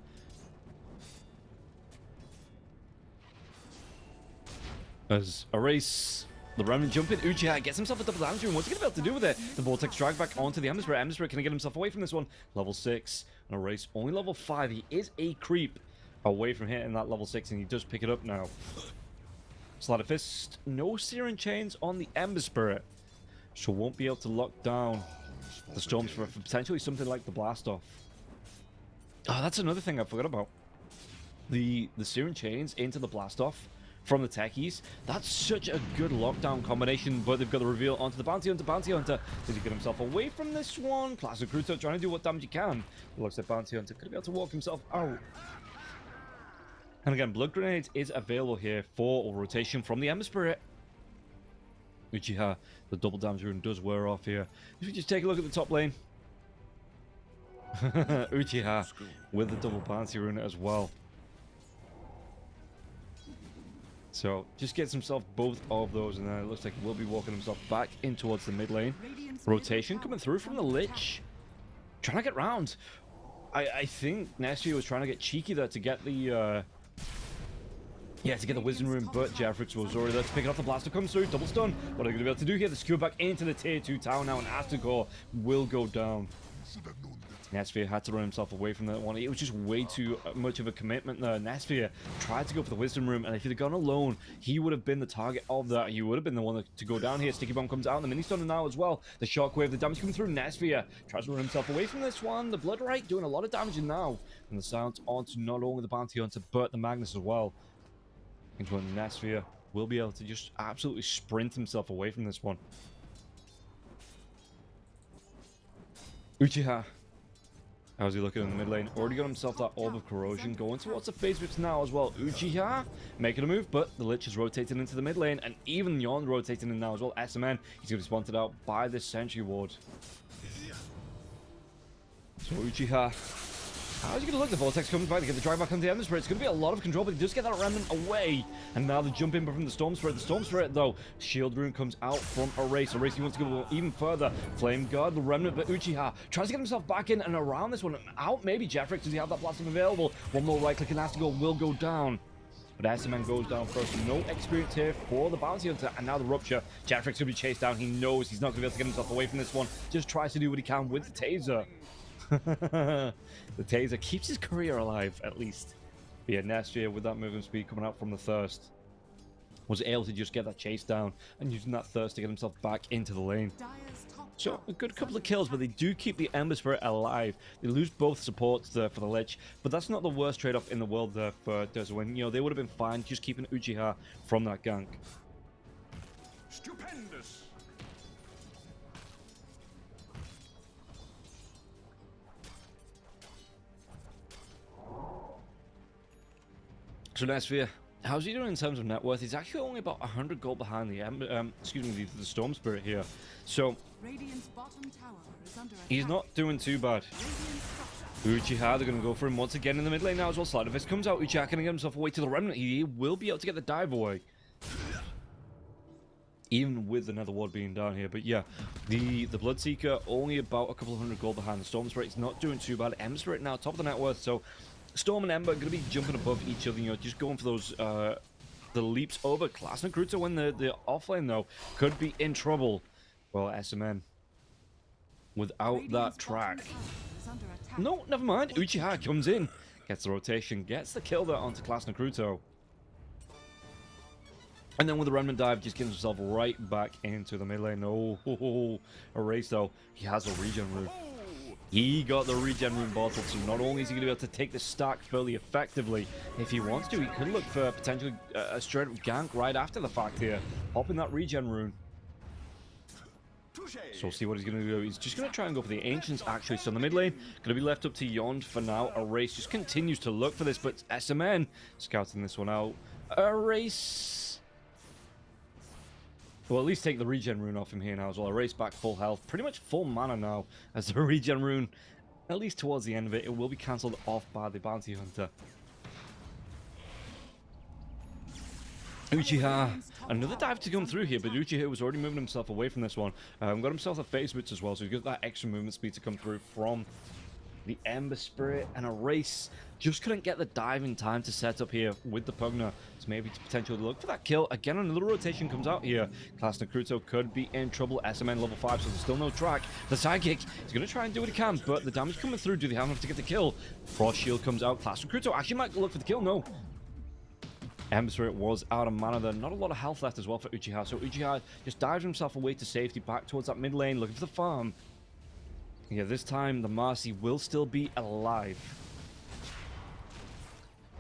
As a race, the Remnant jump in. Uchiha gets himself a double damage room. What's he going to be able to do with it? The Vortex drag back onto the Ember Spirit. Ember Spirit can get himself away from this one. Level 6. And a race only level 5. He is a creep away from hitting that level 6, and he does pick it up now. Sleight of Fist. No Searing Chains on the Ember Spirit. So won't be able to lock down the Storm Spirit for potentially something like the Blast Off. Oh, that's another thing I forgot about. The Searing Chains into the Blast Off from the techies. That's such a good lockdown combination, but they've got the reveal onto the Bounty Hunter. Bounty Hunter, does he get himself away from this one? Classic Cruto trying to do what damage he can. It looks like Bounty Hunter could be able to walk himself out. And again, Blood Grenade is available here for rotation from the Ember Spirit. Uchiha, the double damage rune does wear off here. If we just take a look at the top lane. Uchiha with the double bounty rune as well. So just gets himself both of those, and then it looks like he will be walking himself back in towards the mid lane. Rotation coming through from the Lich. Trying to get round. I think Nessia was trying to get cheeky there to get the to get the Wisdom Rune, but Jeffrix was already there to pick it up. The Blaster comes through, double stun. What are they going to be able to do here? The skewer back into the tier 2 tower now, and Astagor will go down. Netsphere had to run himself away from that one. It was just way too much of a commitment there. Netsphere tried to go for the Wisdom Room, and if he'd have gone alone, he would have been the target of that. He would have been the one to go down here. Sticky Bomb comes out, and the Mini Stun now as well. The Shockwave, the damage coming through. Netsphere tries to run himself away from this one. The Blood Right doing a lot of damage now. And the Silence onto not only the Bounty Hunter, but the Magnus as well. Into a Netsphere will be able to just absolutely sprint himself away from this one. Uchiha. How's he looking in the mid lane? Already got himself that Orb of Corrosion. Going towards the phase whips now as well. Uchiha making a move, but the Lich is rotating into the mid lane, and even Yon rotating in now as well. SMN, he's going to be spotted out by this Sentry Ward. So Uchiha, how's he going to look? The Vortex comes back to get the drag back on the Ember Spirit. It's going to be a lot of control, but he does get that Remnant away. And now the jump in from the Storm Spirit. The Storm Spirit, though, Shield Rune comes out from Erase. Erase, he wants to go even further. Flame Guard, the Remnant, but Uchiha tries to get himself back in and around this one. Out, maybe Jeffrix, does he have that Blast available? One more right click and Astagor will go down. But SMN goes down first. No experience here for the Bounty Hunter. And now the Rupture. Jeffrix going to be chased down. He knows he's not going to be able to get himself away from this one. Just tries to do what he can with the Taser. The Taser keeps his career alive, at least. But yeah, Nestia with that movement speed coming out from the Thirst was able to just get that chase down and using that Thirst to get himself back into the lane. So a good couple of kills, but they do keep the Ember Spirit alive. They lose both supports there for the Lich, but that's not the worst trade-off in the world there for Deswin. You know, they would have been fine just keeping Uchiha from that gank. Stupendous. So Nesvia, how's he doing in terms of net worth? He's actually only about 100 gold behind the the Storm Spirit here. So he's not doing too bad. Uchiha, they're going to go for him once again in the mid lane now as well. Sleight of Fist comes out. Uchiha can get himself away to the Remnant. He will be able to get the dive away, even with the Nether Ward being down here. But yeah, the Bloodseeker only about a couple of hundred gold behind the Storm Spirit. It's not doing too bad. Ember Spirit now top of the net worth. So Storm and Ember are going to be jumping above each other, you know, just going for those, the leaps over. Class and Kruta when the offlane, though, could be in trouble. Well, SMN, without that track. No, never mind. Uchiha comes in, gets the rotation, gets the kill there onto Class and Kruto. And then with the Remnant dive, just gets himself right back into the mid lane. Oh, Erase, though. He has a regen rune. He got the regen rune bottle, so not only is he going to be able to take the stack fairly effectively, if he wants to, he could look for potentially a straight up gank right after the fact here. Popping that regen rune. So we'll see what he's going to do. He's just going to try and go for the Ancients, actually. So in the mid lane, going to be left up to Yond for now. Erase just continues to look for this, but SMN scouting this one out. Erase will at least take the regen rune off him here now as well. Erase back full health, pretty much full mana now, as the regen rune, at least towards the end of it, it will be cancelled off by the Bounty Hunter. Uchiha, another dive to come through here, but Uchiha was already moving himself away from this one. Got himself a phase boots as well, so he's got that extra movement speed to come through from the Ember Spirit, and a Race. Just couldn't get the dive in time to set up here with the Pugner. So maybe to potentially look for that kill. Again, another rotation comes out here. Class Nakruto could be in trouble. SMN level 5, so there's still no track. The sidekick is going to try and do what he can, but the damage coming through. Do they have enough to get the kill? Frost Shield comes out. Class Nakruto actually might look for the kill. No. Ember Spirit was out of mana there. Not a lot of health left as well for Uchiha. So Uchiha just dives himself away to safety, back towards that mid lane, looking for the farm. Yeah, this time the Marcy will still be alive.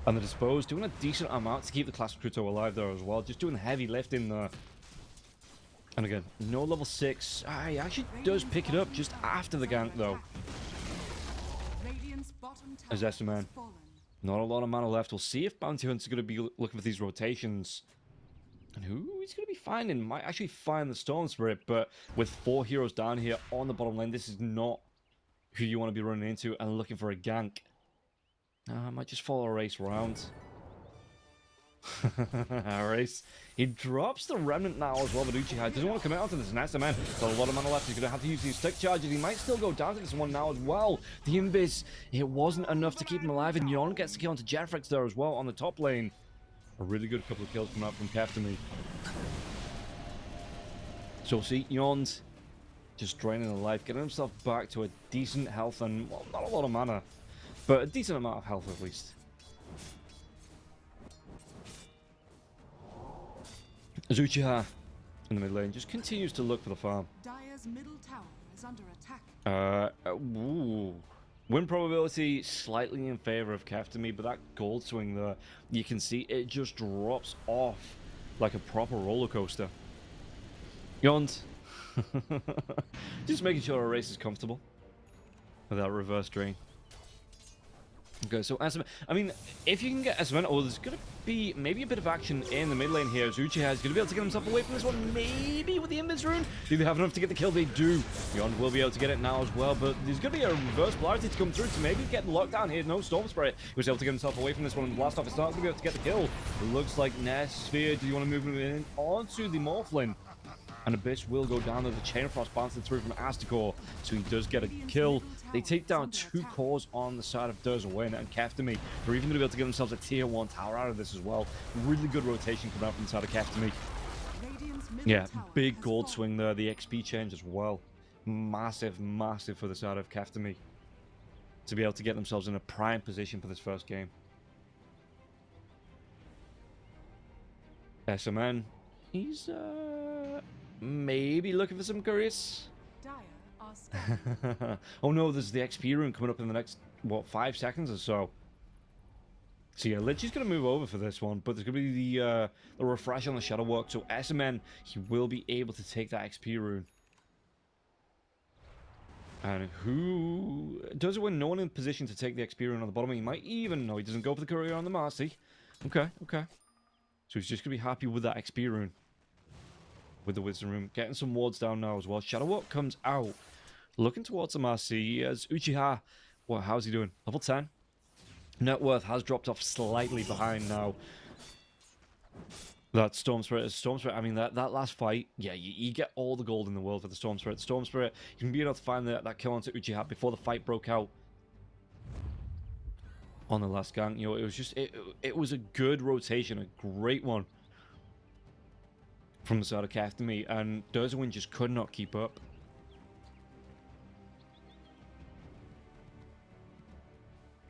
And the Disposed doing a decent amount to keep the Class Nakruto alive there as well. Just doing heavy lifting there. And again, no level 6. He actually does pick it up just after the gank though. As SMN. Not a lot of mana left. We'll see if Bounty Hunt's going to be looking for these rotations. And who he's going to be finding might actually find the Storm Spirit, but with 4 heroes down here on the bottom lane, this is not who you want to be running into and looking for a gank. I might just follow a Race around. Race. He drops the Remnant now as well, but Uchiha doesn't want to come out to this. An SMN. Got a lot of mana left. He's going to have to use these stick charges. He might still go down to this one now as well. The Invis, it wasn't enough to keep him alive, and Yon gets the kill onto Jetfrex there as well on the top lane. A really good couple of kills coming out from Keftami. So see, Yon's just draining the life, getting himself back to a decent health and, well, not a lot of mana, but a decent amount of health at least. Uchiha in the mid lane just continues to look for the farm. Dire's middle tower is under attack. Win probability slightly in favor of Keftami, but that gold swing there, you can see it just drops off like a proper roller coaster. Yond. Just making sure our race is comfortable with that reverse drain. Okay, so SMN, I mean, if you can get SMN, oh, there's going to be maybe a bit of action in the mid lane here. Uchiha is going to be able to get himself away from this one, maybe with the Invis rune. Do they have enough to get the kill? They do. Yon will be able to get it now as well, but there's going to be a reverse polarity to come through to maybe get the lockdown here. No Storm Spirit. He was able to get himself away from this one, and blast off. It's not going to be able to get the kill. It looks like Nest Sphere. Do you want to move him in onto the Morphlin? And Abyss will go down there. The Chain of Frost bouncing through from Astakor, so he does get a kill. They take down 2 cores on the side of Durzawen and Keftami. They're even going to be able to get themselves a tier 1 tower out of this as well. Really good rotation coming out from the side of Keftami. Yeah, big gold swing there. The XP change as well. Massive, massive for the side of Keftami to be able to get themselves in a prime position for this first game. SMN, he's maybe looking for some curious. Oh no, there's the XP rune coming up in the next, what, 5 seconds or so. So yeah, Lich is going to move over for this one, but there's going to be the refresh on the Shadow Walk. So SMN, he will be able to take that XP rune. And who does it when no one in position to take the XP rune on the bottom? He might even, no, he doesn't go for the courier on the Marcy. Okay, okay. So he's just going to be happy with that XP rune. With the Wisdom Rune. Getting some wards down now as well. Shadow Walk comes out. Looking towards the Marcy as Uchiha. Well, how's he doing? Level 10. Net worth has dropped off slightly behind now. That Storm Spirit is Storm Spirit. I mean, that last fight, yeah, you get all the gold in the world for the Storm Spirit. Storm Spirit, you can be able to find that kill onto Uchiha before the fight broke out. On the last gank, you know, it was just, it was a good rotation, a great one. From the side of Keftami, and Durzawen just could not keep up.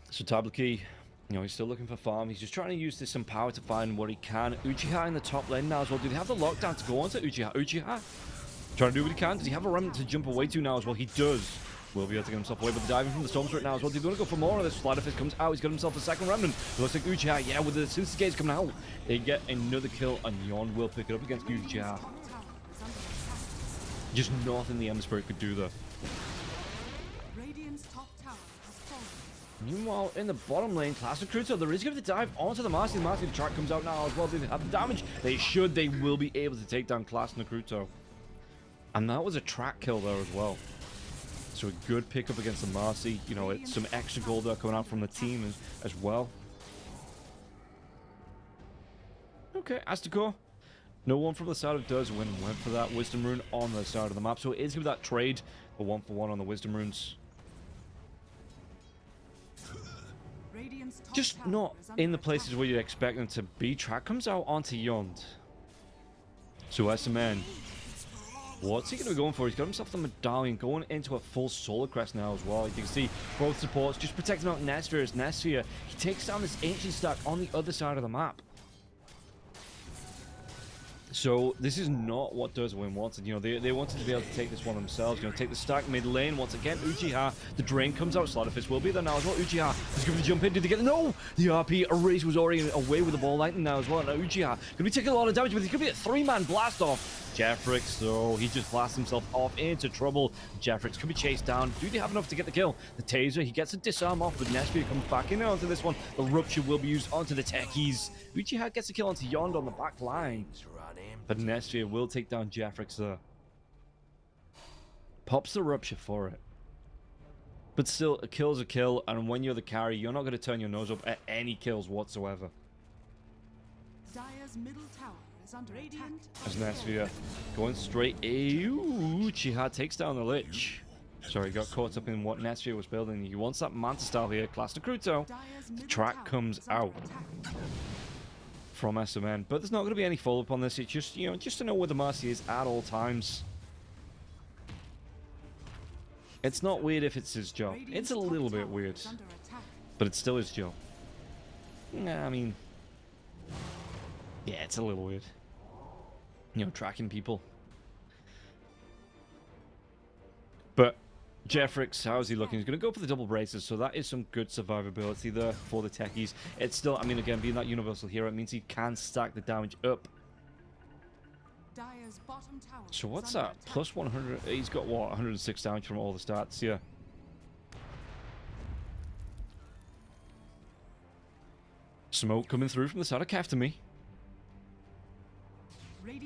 So Tablaki, you know, he's still looking for farm. He's just trying to use some power to find what he can. Uchiha in the top lane now as well. Do they have the lockdown to go on to Uchiha? Uchiha trying to do what he can. Does he have a remnant to jump away to now as well? He does. Will be able to get himself away, but the diving from the Storm Spirit now as well. Do you want to go for more of this? Slider Fist comes out. He's got himself a second remnant. It looks like Uchiha, yeah, with the Synthesis Gaze coming out. They get another kill, and Yon will pick it up against Uchiha. Just nothing the Ember Spirit could do there. Meanwhile, in the bottom lane, Class Nakruto, there is going to be the dive onto the Marcy. The Marcy track comes out now as well. They have the damage. They will be able to take down Class Nakruto. And that was a track kill there as well. So a good pickup against the Marcy. You know, it's some extra gold there coming out from the team as well. Okay, Astakor. No one from the side of Durzawen went for that Wisdom Rune on the side of the map. So it is going to be that trade for 1-for-1 on the Wisdom Runes. just not in the places where you'd expect them to be. Track comes out onto Yond. So SMN, what's he going to be going for? He's got himself the medallion, going into a full solar crest now as well. You can see both supports just protecting out Nesphere. As Nesphere, he takes down this ancient stack on the other side of the map. So this is not what Does Win wanted. You know, they wanted to be able to take this one themselves. You know, take the stack mid lane once again. Uchiha, the drain comes out. Slaughterfist will be there now as well. Uchiha is going to jump in. Did they get no? The RP Erase was already away with the ball lightning now as well. Now Uchiha going to be taking a lot of damage, but he's going to be a 3-man blast off. Jeffrix, though, he just blasts himself off into trouble. Jeffrix could be chased down. Do they have enough to get the kill? The taser, he gets a disarm off, but Nesphere comes back in onto this one. The rupture will be used onto the techies. Uchiha gets a kill onto Yond on the back line. But Nesphere will take down Jeffrix there. Pops the rupture for it. But still, a kill's a kill, and when you're the carry, you're not going to turn your nose up at any kills whatsoever. Dire's middle tower is under attack. As Nesphere going straight. Uchiha takes down the Lich. Sorry, got caught up in what Nesphere was building. He wants that Manta style here. Class Nakruto. The track comes out from SMN, but there's not going to be any follow-up on this. It's just, you know, just to know where the Mercy is at all times. It's not weird if it's his job. It's a little bit weird, but it's still his job. Nah, I mean, yeah, it's a little weird. You know, tracking people. But Jeffrix, how's he looking? He's going to go for the double braces, so that is some good survivability there for the techies. It's still, I mean, again, being that universal hero, it means he can stack the damage up. So what's that? Plus 100. He's got what? 106 damage from all the stats, yeah. Smoke coming through from the side of Kaftami.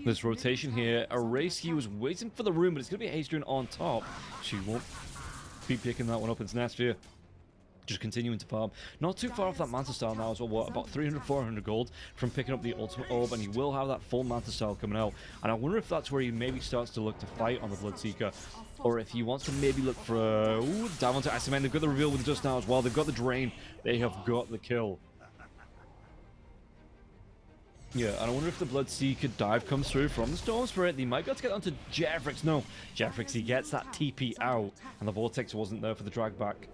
This rotation here. Erase, he was waiting for the room, but it's going to be Adrian on top. She won't be picking that one up. It's Nesphere just continuing to farm. Not too far off that Manta style now as well. What, about 300, 400 gold from picking up the ultimate orb, and he will have that full Manta style coming out. And I wonder if that's where he maybe starts to look to fight on the Bloodseeker, or if he wants to maybe look for a down onto SMN. They've got the reveal with the dust now as well. They've got the drain. They have got the kill. Yeah, and I wonder if the Bloodseeker dive comes through from the Storm Spirit. They might be able to get onto Jeffrix. No, Jeffrix, he gets that TP out, and the Vortex wasn't there for the drag back.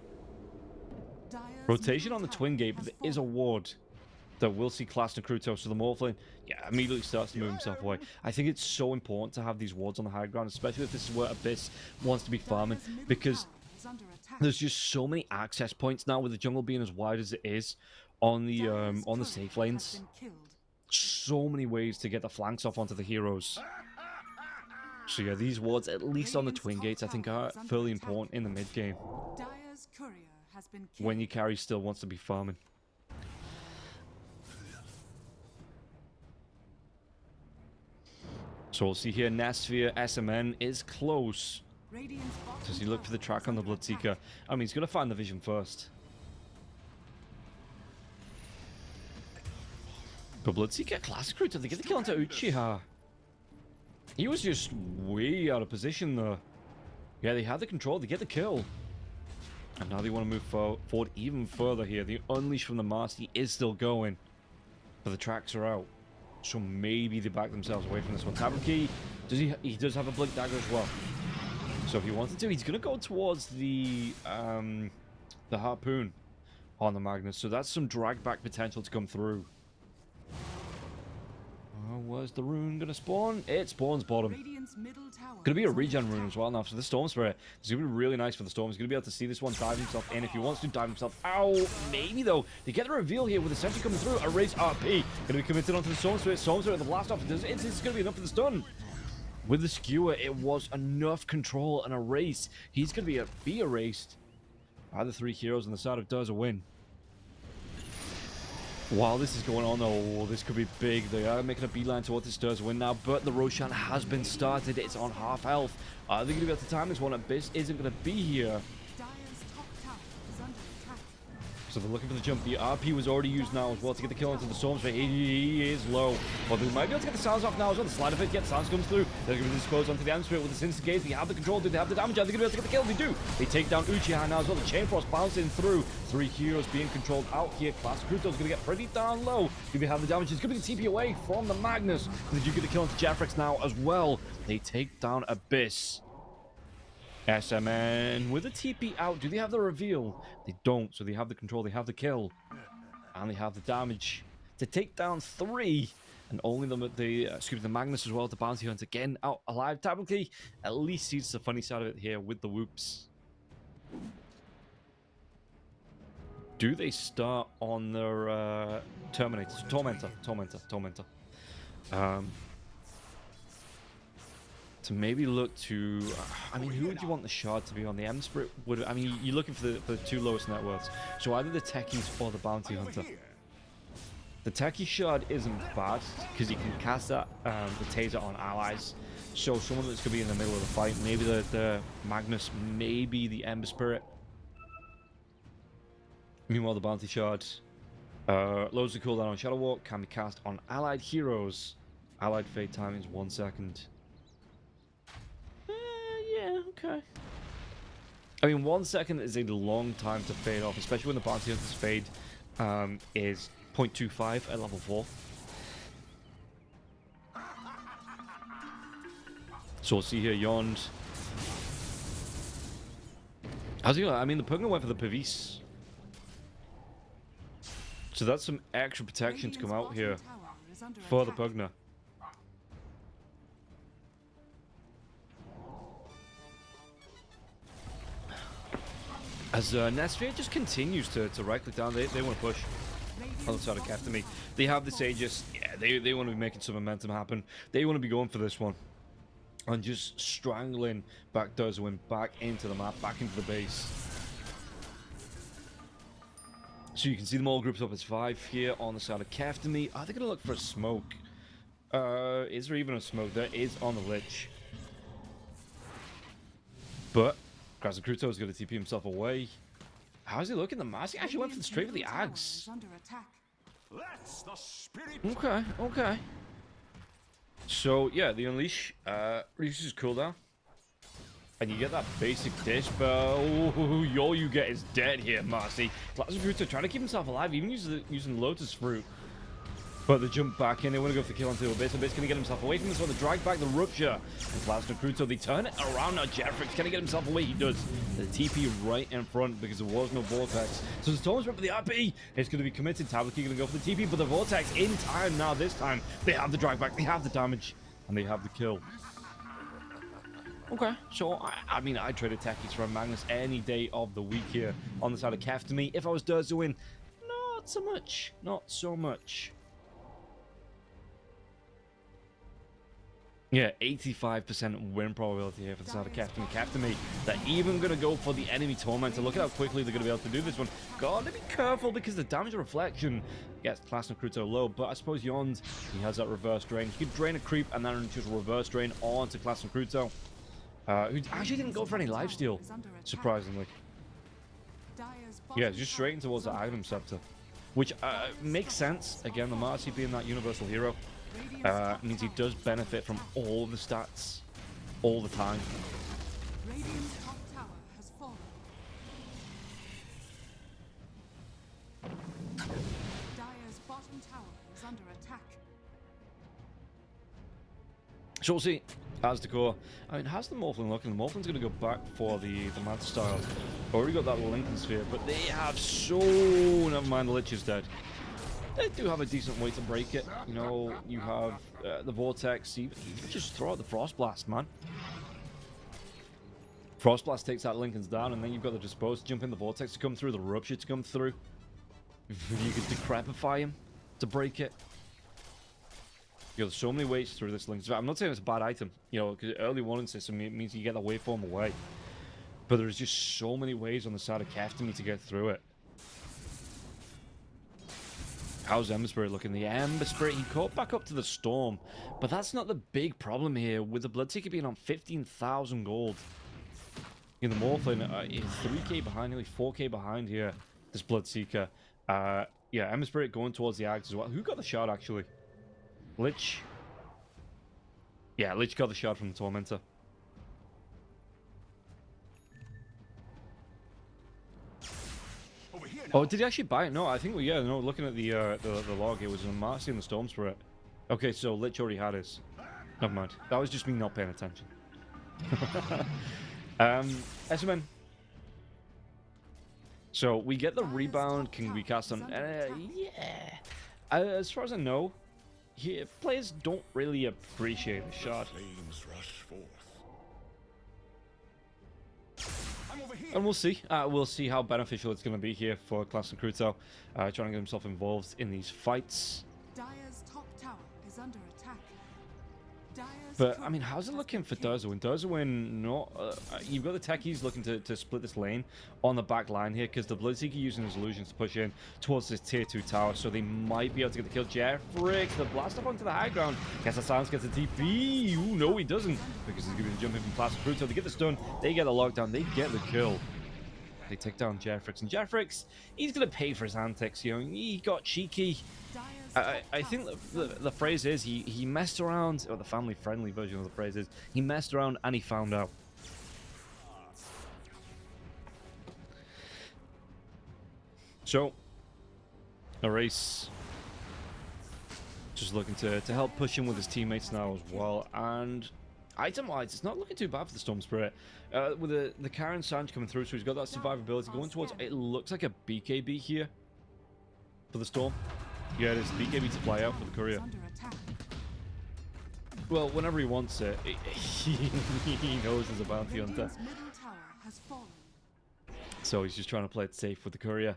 Rotation on the Twin Gate, but there is a ward that will see Class Nakruto, so the Morphling, yeah, immediately starts to move himself away. I think it's so important to have these wards on the high ground, especially if this is where Abyss wants to be farming, because there's just so many access points now with the jungle being as wide as it is on the safe lanes. So many ways to get the flanks off onto the heroes. So yeah, these wards, at least on the Twin Gates, I think are fairly important in the mid game when your carry still wants to be farming. So we'll see here, Nesphere SMN is close. Does he look for the track on the Bloodseeker? I mean, he's going to find the vision first. But Bloodseeker Classic Route, did they get the kill onto Uchiha? He was just way out of position though. Yeah, they had the control, they get the kill. And now they want to move forward even further here. The Unleash from the Master is still going, but the tracks are out. So maybe they back themselves away from this one. Tabuki, he does have a Blink Dagger as well. So if he wanted to, he's going to go towards the Harpoon on the Magnus. So that's some drag back potential to come through. Where's the rune gonna spawn? It spawns bottom. Gonna be a regen rune as well now. So the Storm Spirit is gonna be really nice for the Storm. He's gonna be able to see this one dive himself in if he wants to dive himself. Ow! Maybe though. They get the reveal here with the sentry coming through. Erase RP. Gonna be committed onto the Storm Spirit. Storm Spirit, the blast off. It's gonna be enough for the stun. With the skewer, it was enough control and erase. He's gonna be erased by the 3 heroes on the side of Does a Win. While this is going on, though, this could be big. They are making a beeline towards this Does Win now, but the Roshan has been started. It's on half health. Are they going to be able to time this one? Abyss isn't going to be here. So they're looking for the jump. The RP was already used now as well to get the kill into the Storms, but he is low. But they might be able to get the sounds off now as well. The slide of it, yet sounds comes through. They're going to be disposed onto the End Spirit with this instant gaze. They have the control, do they have the damage? Are they going to be able to get the kill? They do. They take down Uchiha now as well. The Chain Frost bouncing through. 3 heroes being controlled out here. Class Kruto's going to get pretty darn low. Do they have the damage? It's going to be the TP away from the Magnus. They do get the kill into Jeffrix now as well. They take down Abyss. SMN with a TP out. Do they have the reveal? They don't, so they have the control, they have the kill, and they have the damage to take down 3. And only the Magnus as well, the bounty hunter again out alive. Tabuki at least sees the funny side of it here with the whoops. Do they start on their Terminator? Tormentor. To maybe look to, I mean, who would you want the shard to be on? The M Spirit would, I mean, you're looking for the 2 lowest net worths. So either the techies or the bounty hunter. The techie shard isn't bad because you can cast that the taser on allies. So someone that's gonna be in the middle of the fight, maybe the Magnus, maybe the Ember Spirit. Meanwhile, the bounty shard loads the cooldown on Shadow Walk, can be cast on allied heroes. Allied fade time is 1 second. Yeah, okay. I mean, 1 second is a long time to fade off, especially when the bounty hunter's fade is 0.25 at level 4. So we'll see here, Yond. How's he going? I mean, the Pugna went for the Pavis. So that's some extra protection to come out here for the Pugna. As Nesphere just continues to right click down, they want to push on the side of Captain. They have this Aegis, yeah, they want to be making some momentum happen. They want to be going for this one. And just strangling back Dozwin back into the map, back into the base. So you can see them all grouped up as 5 here on the side of Captain. Are they going to look for a smoke? Is there even a smoke? There is on the Lich. But Kruto is going to TP himself away. How's he looking? The Mask actually went for straight for the Ags. Okay. So yeah, the Unleash reduces cooldown. And you get that basic dish, but all you get is dead here, Marcy. Kruto trying to keep himself alive, even using Lotus Fruit. But they jump back in, they want to go for the kill onto Abyss. Abyss can he get himself away from this one? They drag back the Rupture. And Plasma Kruto, they turn it around now. Jeffrix, can he get himself away? He does. The TP right in front because there was no Vortex. So the Storm's rep for the RP. It's going to be committed. Tabuki going to go for the TP, but the Vortex in time now. This time, they have the drag back, they have the damage, and they have the kill. Okay, so I mean, I traded techies from Magnus any day of the week here on the side of Kef. To me, if I was Durzuin, not so much. Not so much. Yeah, 85% win probability here for the side of Captain. Captain, they're even going to go for the enemy Tormentor. Look at how quickly they're going to be able to do this one. Gotta be careful because the damage reflection gets Plasma Kruto low. But I suppose Yond, he has that reverse drain. He could drain a creep and then just reverse drain onto Plasma Kruto. Who actually didn't go for any lifesteal, surprisingly. Yeah, just straight in towards the Item Scepter. Which makes sense. Again, the Marcy being that universal hero. Means he does benefit from all the stats all the time. Radiant's top tower has fallen. Dire's bottom tower is under attack. So we'll see. As the core, I mean, how's the Morphling looking? The Morphling's going to go back for the Manta style. Already got that Lincoln Sphere, but they have so... Never mind, the Lich is dead. They do have a decent way to break it. You know, you have the Vortex. You just throw out the Frost Blast, man. Frost Blast takes that Lincoln's down, and then you've got the Dispose to jump in, the Vortex to come through, the Rupture to come through. You could Decrepify him to break it. You know, there's so many ways through this Lincoln. I'm not saying it's a bad item, you know, because early warning system means you get that waveform away. But there's just so many ways on the side of Keftomy to get through it. How's Ember Spirit looking? The Ember Spirit, he caught back up to the Storm. But that's not the big problem here, with the Bloodseeker being on 15,000 gold. You know, the Morphling is 3k behind, nearly 4k behind here this Bloodseeker. Yeah, Ember Spirit going towards the Ags as well. Who got the shard, actually? Lich? Yeah, Lich got the shard from the Tormentor. Oh, did he actually buy it? No, I think yeah, no, looking at the log, it was a Marcy and the Storm Spirit. Okay, so Lich already had his. Never mind. That was just me not paying attention. SMN. So we get the rebound. Can we cast on? Yeah. As far as I know, players don't really appreciate the shot. And we'll see. We'll see how beneficial it's going to be here for Class and Cruto, trying to get himself involved in these fights. Dire's top tower is under attack. But, I mean, how's it looking for Dozoin? Dozoin, not... you've got the techies looking to split this lane on the back line here, because the Bloodseeker using his illusions to push in towards this tier 2 tower, so they might be able to get the kill. Jeffrix, the blast up onto the high ground. Gets a silence, gets a TP. Ooh, no, he doesn't, because he's going to jump in from Class Fruit. So they get this done, they get the lockdown, they get the kill. They take down Jeffrix, and Jeffrix, he's going to pay for his antics, you know, he got cheeky. I think the phrase is he messed around, or the family-friendly version of the phrase is he messed around and he found out. So, Erase just looking to help push him with his teammates now as well, and item-wise, it's not looking too bad for the Storm Spirit. With the Karen Sanj coming through, so he's got that survivability going towards, it looks like a BKB here for the Storm. Yeah, it is BKB to fly out for the courier. Well, whenever he wants it, he knows there's a bounty hunter. So he's just trying to play it safe with the courier.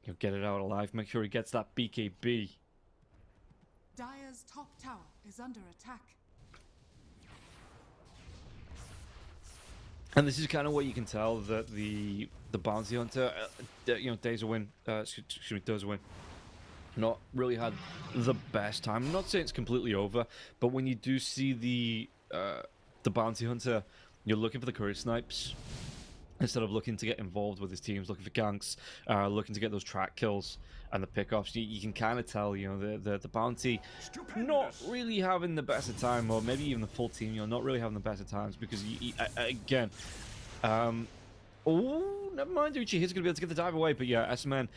He'll get it out alive, make sure he gets that BKB. Dire's top tower is under attack. And this is kind of what you can tell that the bounty hunter, you know, Dozoin, not really had the best time. I'm not saying it's completely over, but when you do see the bounty hunter, you're looking for the courier snipes instead of looking to get involved with his teams, looking for ganks, looking to get those track kills and the pickoffs. You can kind of tell, you know, the bounty not really having the best of time, or maybe even the full team, you know, not really having the best of times, because again, oh, never mind, Uchi, he's gonna be able to get the dive away. But yeah, SMN,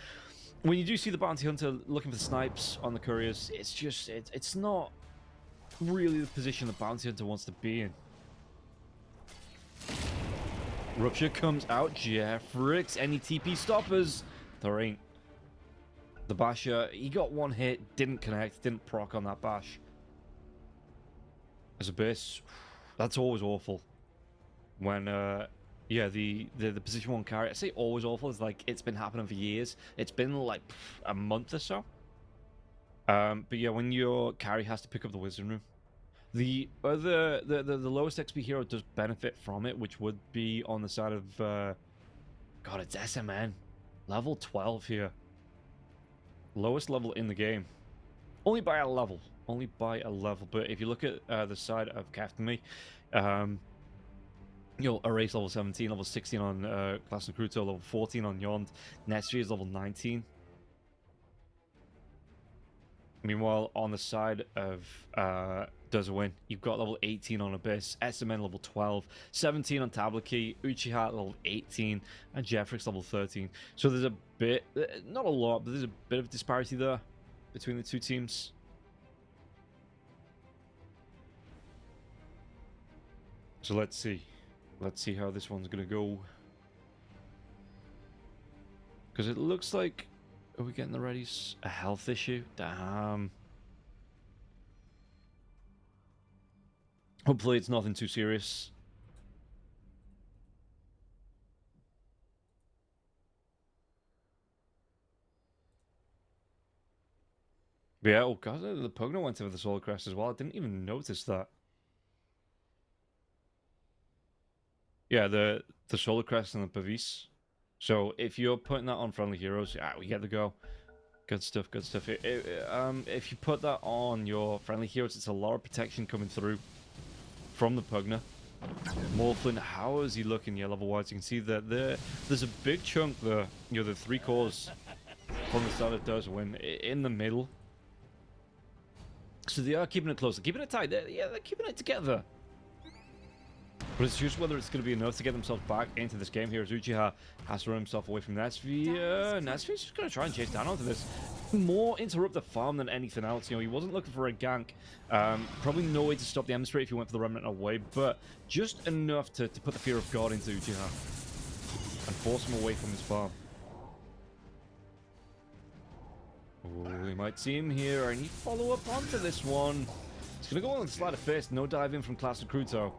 when you do see the bounty hunter looking for the snipes on the couriers, it's just it's not really the position the bounty hunter wants to be in. Rupture comes out. Jeffrix, any TP stoppers? There ain't. The Basher, he got one hit, didn't connect, didn't proc on that bash. As a base, that's always awful. When yeah, the position 1 carry, I say always awful, it's like it's been happening for years. It's been like a month or so. But yeah, when your carry has to pick up the wisdom room, the lowest XP hero does benefit from it, which would be on the side of God, it's SMN, level 12 here, lowest level in the game, only by a level. But if you look at the side of Captain Me, you know, Erase level 17, level 16 on Class and Cruto, level 14 on Yond, Nestry is level 19. Meanwhile, on the side of Dozoin, you've got level 18 on Abyss, SMN level 12, 17 on Tablaki, Uchiha level 18, and Jeffrix level 13. So there's a bit, not a lot, but there's a bit of disparity there between the two teams. So let's see. Let's see how this one's going to go. Because it looks like... Are we getting the readies? A health issue? Damn. Hopefully it's nothing too serious. But yeah, oh god, the Pugna went over the Solar Crest as well. I didn't even notice that. Yeah, the Solar Crest and the Pavis. So if you're putting that on friendly heroes, we get the go. Good stuff, good stuff. If you put that on your friendly heroes, it's a lot of protection coming through from the Pugna. Morphlin, how is he looking? Yeah, level-wise, you can see that there's a big chunk there. You know, the 3 cores from the start of Dota win in the middle. So they are keeping it close. They're keeping it tight. They're keeping it together. But it's just whether it's going to be enough to get themselves back into this game here as Uchiha has to run himself away from Nesvia. Nesvia's just going to try and chase down onto this. More interrupt the farm than anything else. You know, he wasn't looking for a gank. Probably no way to stop the Emissary if he went for the Remnant away, but just enough to put the fear of God into Uchiha and force him away from his farm. Oh, we might see him here. I need follow up onto this one. He's going to go on with the sleight of fist. No dive in from Classic Kruto.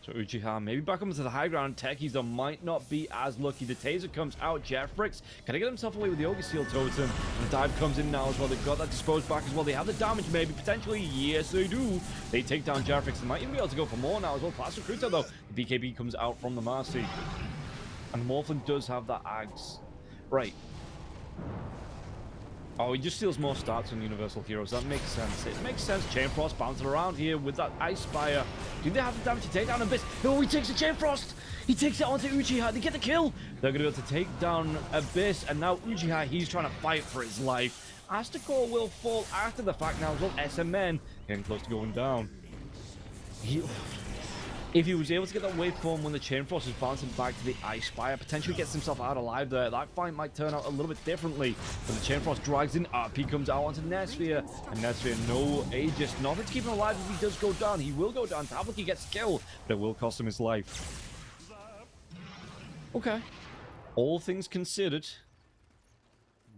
So Uchiha maybe back up to the high ground. Techies though might not be as lucky. The taser comes out. Jeffrix can he get himself away with the Ogre Seal Totem? And the dive comes in now as well. They've got that disposed back as well. They have the damage maybe, potentially. Yes, they do. They take down Jeffrix. They might even be able to go for more now as well. Classic Kruto though. The BKB comes out from the Marcy. And Morphin does have that Ags. Right. Oh, he just steals more stats on Universal Heroes. That makes sense. It makes sense. Chain Frost bouncing around here with that Ice Spire. Do they have the damage to take down Abyss? Oh, he takes the Chain Frost! He takes it onto Uchiha. They get the kill. They're going to be able to take down Abyss. And now Uchiha, he's trying to fight for his life. Astacore will fall after the fact now as well. SMN getting close to going down. If he was able to get that waveform when the Chain Frost is bouncing back to the Ice Spire, potentially gets himself out alive there. That fight might turn out a little bit differently. But the Chain Frost drags in, RP comes out onto Nesvia. And Nesvia, no Aegis. Nothing to keep him alive if he does go down. He will go down. Tabuki gets killed, but it will cost him his life. Okay. All things considered,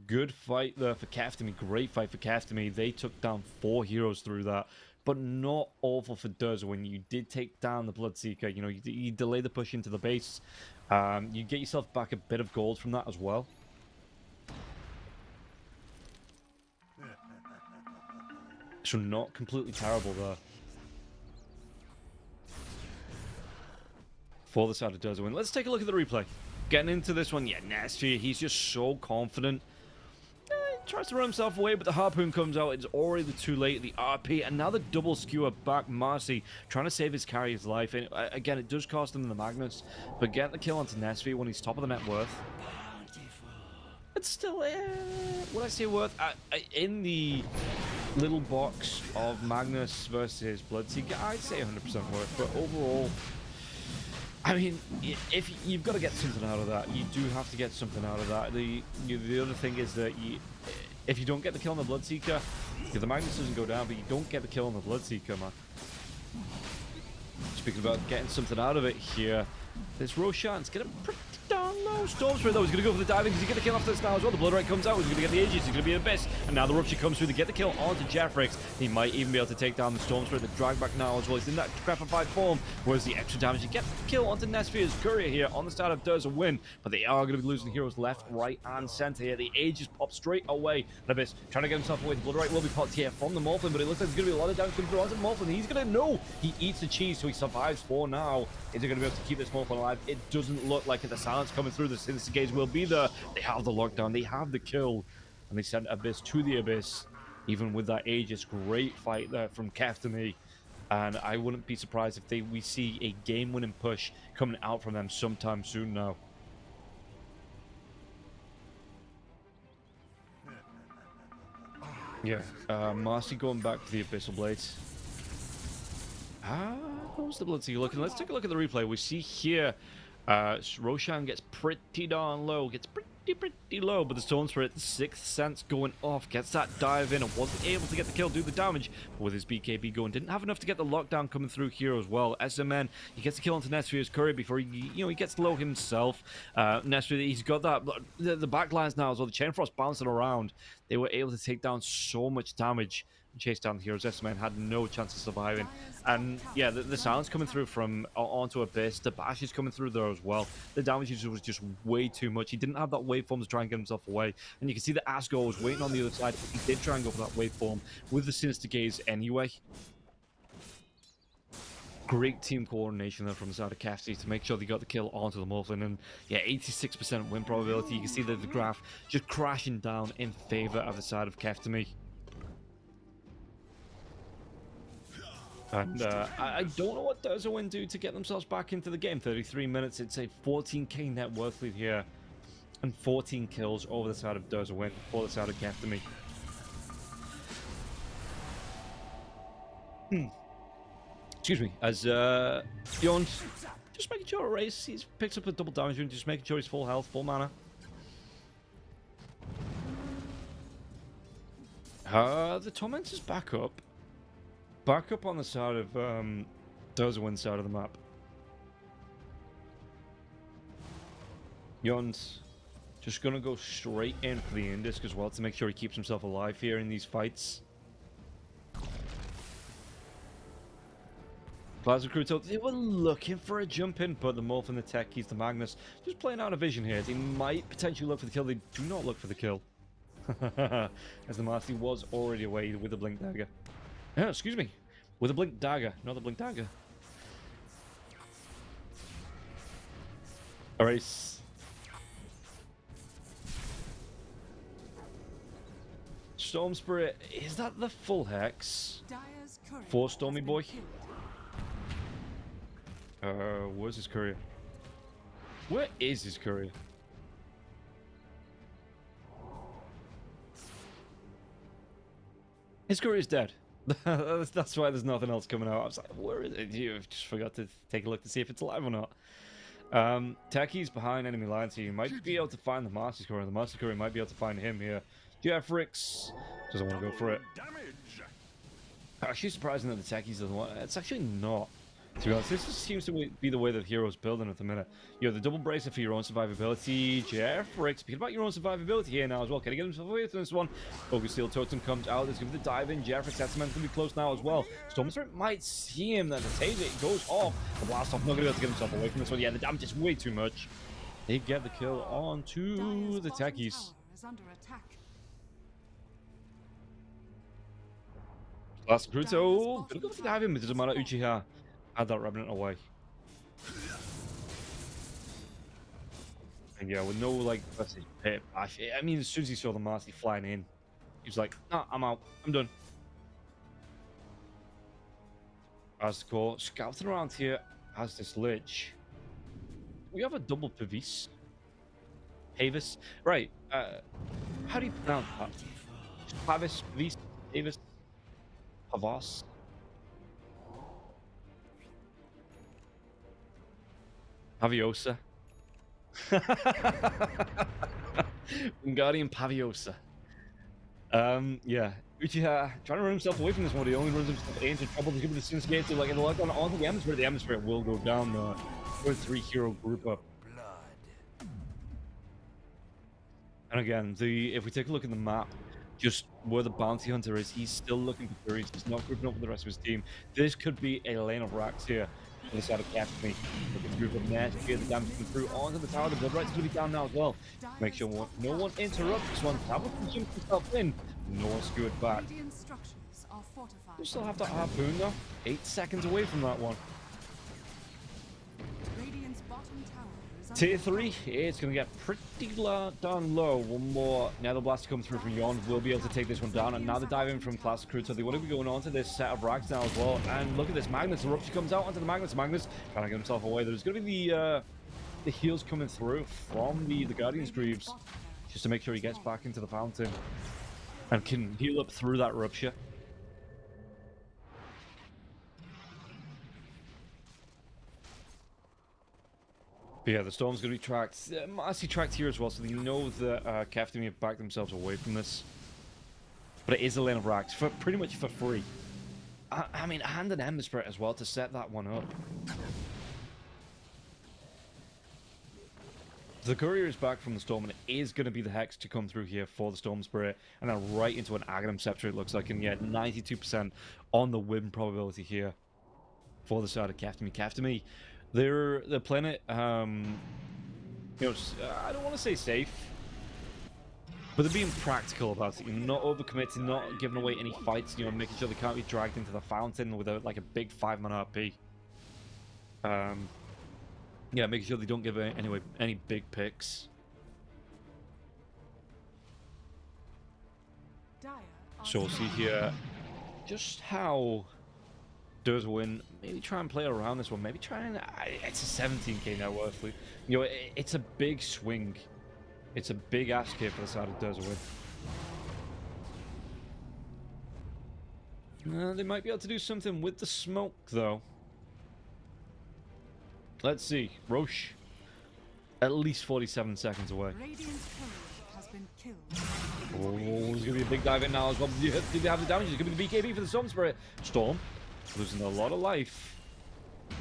good fight there for Kaftami. Great fight for Kaftami. They took down 4 heroes through that. But not awful for Duz when you did take down the Bloodseeker. You know, you delay the push into the base. You get yourself back a bit of gold from that as well. So not completely terrible there. For the side of Duz win. Let's take a look at the replay. Getting into this one, yeah, Nesvia, he's just so confident. Tries to run himself away, but the harpoon comes out. It's already too late. The RP, and now the double skewer back. Marcy trying to save his carrier's life. And again, it does cost him the Magnus, but get the kill onto Nesvia when he's top of the net worth. It's still, would I say worth? In the little box of Magnus versus Bloodseeker, I'd say 100% worth, but overall, I mean, if you've got to get something out of that, you do have to get something out of that. The other thing is that if you don't get the kill on the Bloodseeker, the Magnus doesn't go down, but you don't get the kill on the Bloodseeker, man. Speaking about getting something out of it here, this Roshan's getting pretty darn low. Storm Spirit though, he's going to go for the diving because he's going to kill off this now as well. The Blood Right comes out, he's going to get the Aegis, he's going to be Abyss, and now the Rupture comes through to get the kill onto Jeffrix. He might even be able to take down the Storm Spirit, the drag back now as well. He's in that Crappified form, whereas the extra damage, you get the kill onto Nesvia's Courier here on the start of Does a win, but they are going to be losing heroes left, right, and center here. The Aegis pop straight away. Abyss trying to get himself away. The Blood Right will be popped here from the Morphin, but it looks like there's going to be a lot of damage coming through onto the Morphin. He's going to know he eats the cheese, so he survives for now. Is he going to be able to keep this Morphin alive? It doesn't look like it. The silence coming through. The Sinister Gaze will be there. They have the lockdown. They have the kill. And they send Abyss to the Abyss. Even with that Aegis. Great fight there from Kaftami. And I wouldn't be surprised if we see a game-winning push coming out from them sometime soon now. Yeah. Marcy going back for the Abyssal Blades. How's the Bloodseeker looking? Let's take a look at the replay. We see here Roshan gets pretty darn low, gets pretty low, but the Storm Spirit, 6th Sense going off, gets that dive in and wasn't able to get the kill, do the damage, but with his BKB going, didn't have enough to get the lockdown coming through here as well. SMN, he gets the kill onto Nesvia's Courier before he gets low himself. Nesvia, he's got that, the backlines now as well, the Chain Frost bouncing around. They were able to take down so much damage. Chase down the heroes. S-Man had no chance of surviving, and yeah, the silence coming through from onto Abyss. The bash is coming through there as well. The damage was just way too much. He didn't have that waveform to try and get himself away, and you can see that Asgore was waiting on the other side. He did try and go for that waveform with the Sinister Gaze anyway. Great team coordination there from the side of Kaftami to make sure they got the kill onto the Morphin, and yeah, 86% win probability. You can see that the graph just crashing down in favor of the side of Kaftami. And I don't know what Dota do to get themselves back into the game. 33 minutes, it's a 14k net worth lead here. And 14 kills over the side of Dota for the side of Captain. Excuse me. As Yawns just making sure Race, he's picked up a double damage and just making sure he's full health, full mana. The Tormentor's back up. Back up on the side of Dota side of the map. Yawns just gonna go straight in for the Indisc as well to make sure he keeps himself alive here in these fights. Plaza Cruto, they were looking for a jump in, but the Morph and the Techies, the Magnus, just playing out of vision here. They might potentially look for the kill. They do not look for the kill. As the Marcy was already away with the Blink Dagger. Excuse me. With a Blink Dagger, not the Blink Dagger. Alright. Storm Spirit, is that the full hex? For Stormy Boy? Where's his courier? Where is his courier? His courier's dead. That's why there's nothing else coming out. I was like, where is it? You just forgot to take a look to see if it's alive or not. Techie's behind enemy lines, so you might be able to find the Master's courier. The Master's courier might be able to find him here. Jeffrix doesn't want to go for it. Actually surprising that the Techies doesn't want it. It's actually not. To be honest, this seems to be the way that Hero's building at the minute. You have the double bracer for your own survivability. Jeffrix, speaking about your own survivability here now as well. Can he get himself away from this one? Focus Steel Totem comes out. Let's give it the dive in. Jeffrix, that's meant to be close now as well. Stormster might see him. That the taser goes off. The blast off, not going to be able to get himself away from this one. Yeah, the damage is way too much. They get the kill on to the Techies. Last Cruto. Gonna go for the dive in, but it doesn't matter. Uchiha had that Revenant away. And yeah, with no, like, let's say, pit bash. I mean, as soon as he saw the Marcy flying in, he was like, nah, I'm out. I'm done. As the core, scouting around here has this Lich. We have a double Pavis. Pavis. Right. How do you pronounce that? Pavis, Pavis, Pavis, Pavas. Paviosa. Wingardium Paviosa. Yeah. Uchiha trying to run himself away from this one. He only runs himself into trouble. He's going to be the like in the lockdown onto the Atmosphere. The Atmosphere will go down for a 3-hero group up. And again, if we take a look at the map, just where the bounty hunter is, he's still looking for Furies. He's not grouping up with the rest of his team. This could be a lane of racks here. On the side of Captain, looking through the net, here the damage coming through onto the tower. The Blood Right's going to be down now as well. Make sure no one interrupts this one. Tablet can jump himself in. No one skewered back. We still have that harpoon though. 8 seconds away from that one. Tier 3, it's going to get pretty down low. One more Nether Blast to come through from Yon. We'll be able to take this one down. And now they're diving from Classic Crew. So they want to be going on to this set of racks now as well. And look at this Magnus. The Rupture comes out onto the Magnus. Magnus trying to get himself away. There's going to be the heals coming through from the Guardian's Greaves. Just to make sure he gets back into the fountain. And can heal up through that Rupture. But yeah, the Storm's going to be tracked. Marcy tracked here as well, so they know that Keftim have backed themselves away from this. But it is a lane of racks, for pretty much for free. I mean, and an Ember Spirit as well to set that one up. The Courier is back from the Storm, and it is going to be the Hex to come through here for the Storm Spirit. And then right into an Aghanim Scepter, it looks like. And yeah, 92% on the win probability here for the side of Keftim. Keftim, they're playing it, you know, I don't want to say safe, but they're being practical about it. You're not overcommitting, not giving away any fights, you know, making sure they can't be dragged into the fountain with like a big 5-man RP. Yeah, making sure they don't give any big picks. So we'll see here just how does win, maybe try and play around this one. Maybe try and... it's a 17k net worth. You know, it's a big swing. It's a big ask here for the side of does win. They might be able to do something with the smoke, though. Let's see. Roche. At least 47 seconds away. Radiant's courier has been killed. Oh, there's going to be a big dive in now as well. Did they have the damage? It's going to be the BKB for the Storm Spirit. Storm losing a lot of life.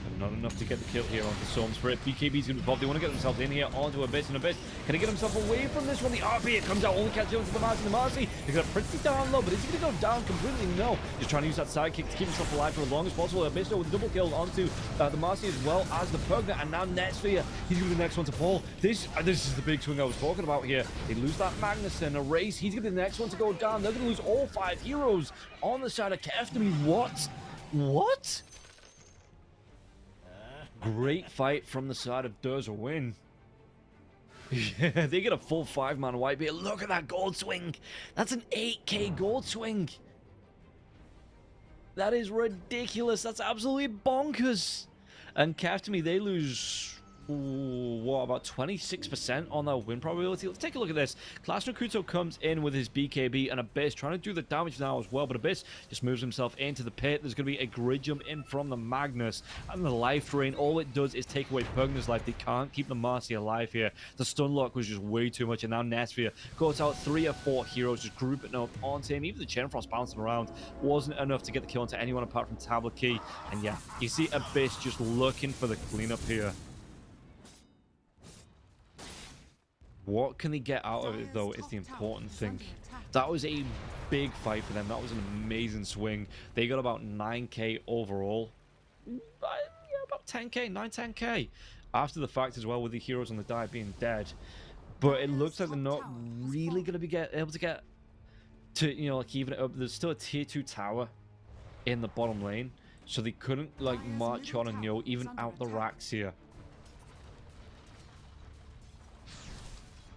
And not enough to get the kill here on the Storm Spirit. BKB's going to be popped. They want to get themselves in here onto Abyss and Abyss. Can he get himself away from this one? The RP, it comes out. Only catches onto the Marcy. The Marcy is going to pretty down low, but is he going to go down completely? No. Just trying to use that sidekick to keep himself alive for as long as possible. Abyss with a double kill onto the Marcy as well as the Pugner. And now Netsphere, he's going to be the next one to fall. This is the big swing I was talking about here. They lose that Magnuson, a race. He's going to be the next one to go down. They're going to lose all 5 heroes on the side of Keftomy. What? What? Great fight from the side of Durza win. Yeah, they get a full 5-man wipe here. Look at that gold swing. That's an 8k gold swing. That is ridiculous. That's absolutely bonkers. And Keftomy, they lose... what, about 26% on their win probability? Let's take a look at this. Class Nakuto comes in with his BKB and Abyss trying to do the damage now as well, but Abyss just moves himself into the pit. There's going to be a grid jump in from the Magnus and the life drain. All it does is take away Pugner's life. They can't keep the Marcy alive here. The stun lock was just way too much, and now Netsphere goes out 3 or 4 heroes just grouping up onto him. Even the Genfrost bouncing around wasn't enough to get the kill onto anyone apart from Tablet Key. And yeah, you see Abyss just looking for the cleanup here. What can they get out of it, though, is the important thing. That was a big fight for them. That was an amazing swing. They got about 9k overall. Yeah, about 10k, 9-10k. After the fact as well, with the heroes on the dive being dead. But it looks like they're not really going to be able to get to, you know, like even it up. There's still a tier 2 tower in the bottom lane. So they couldn't, like, march on and, you know, even out the racks here.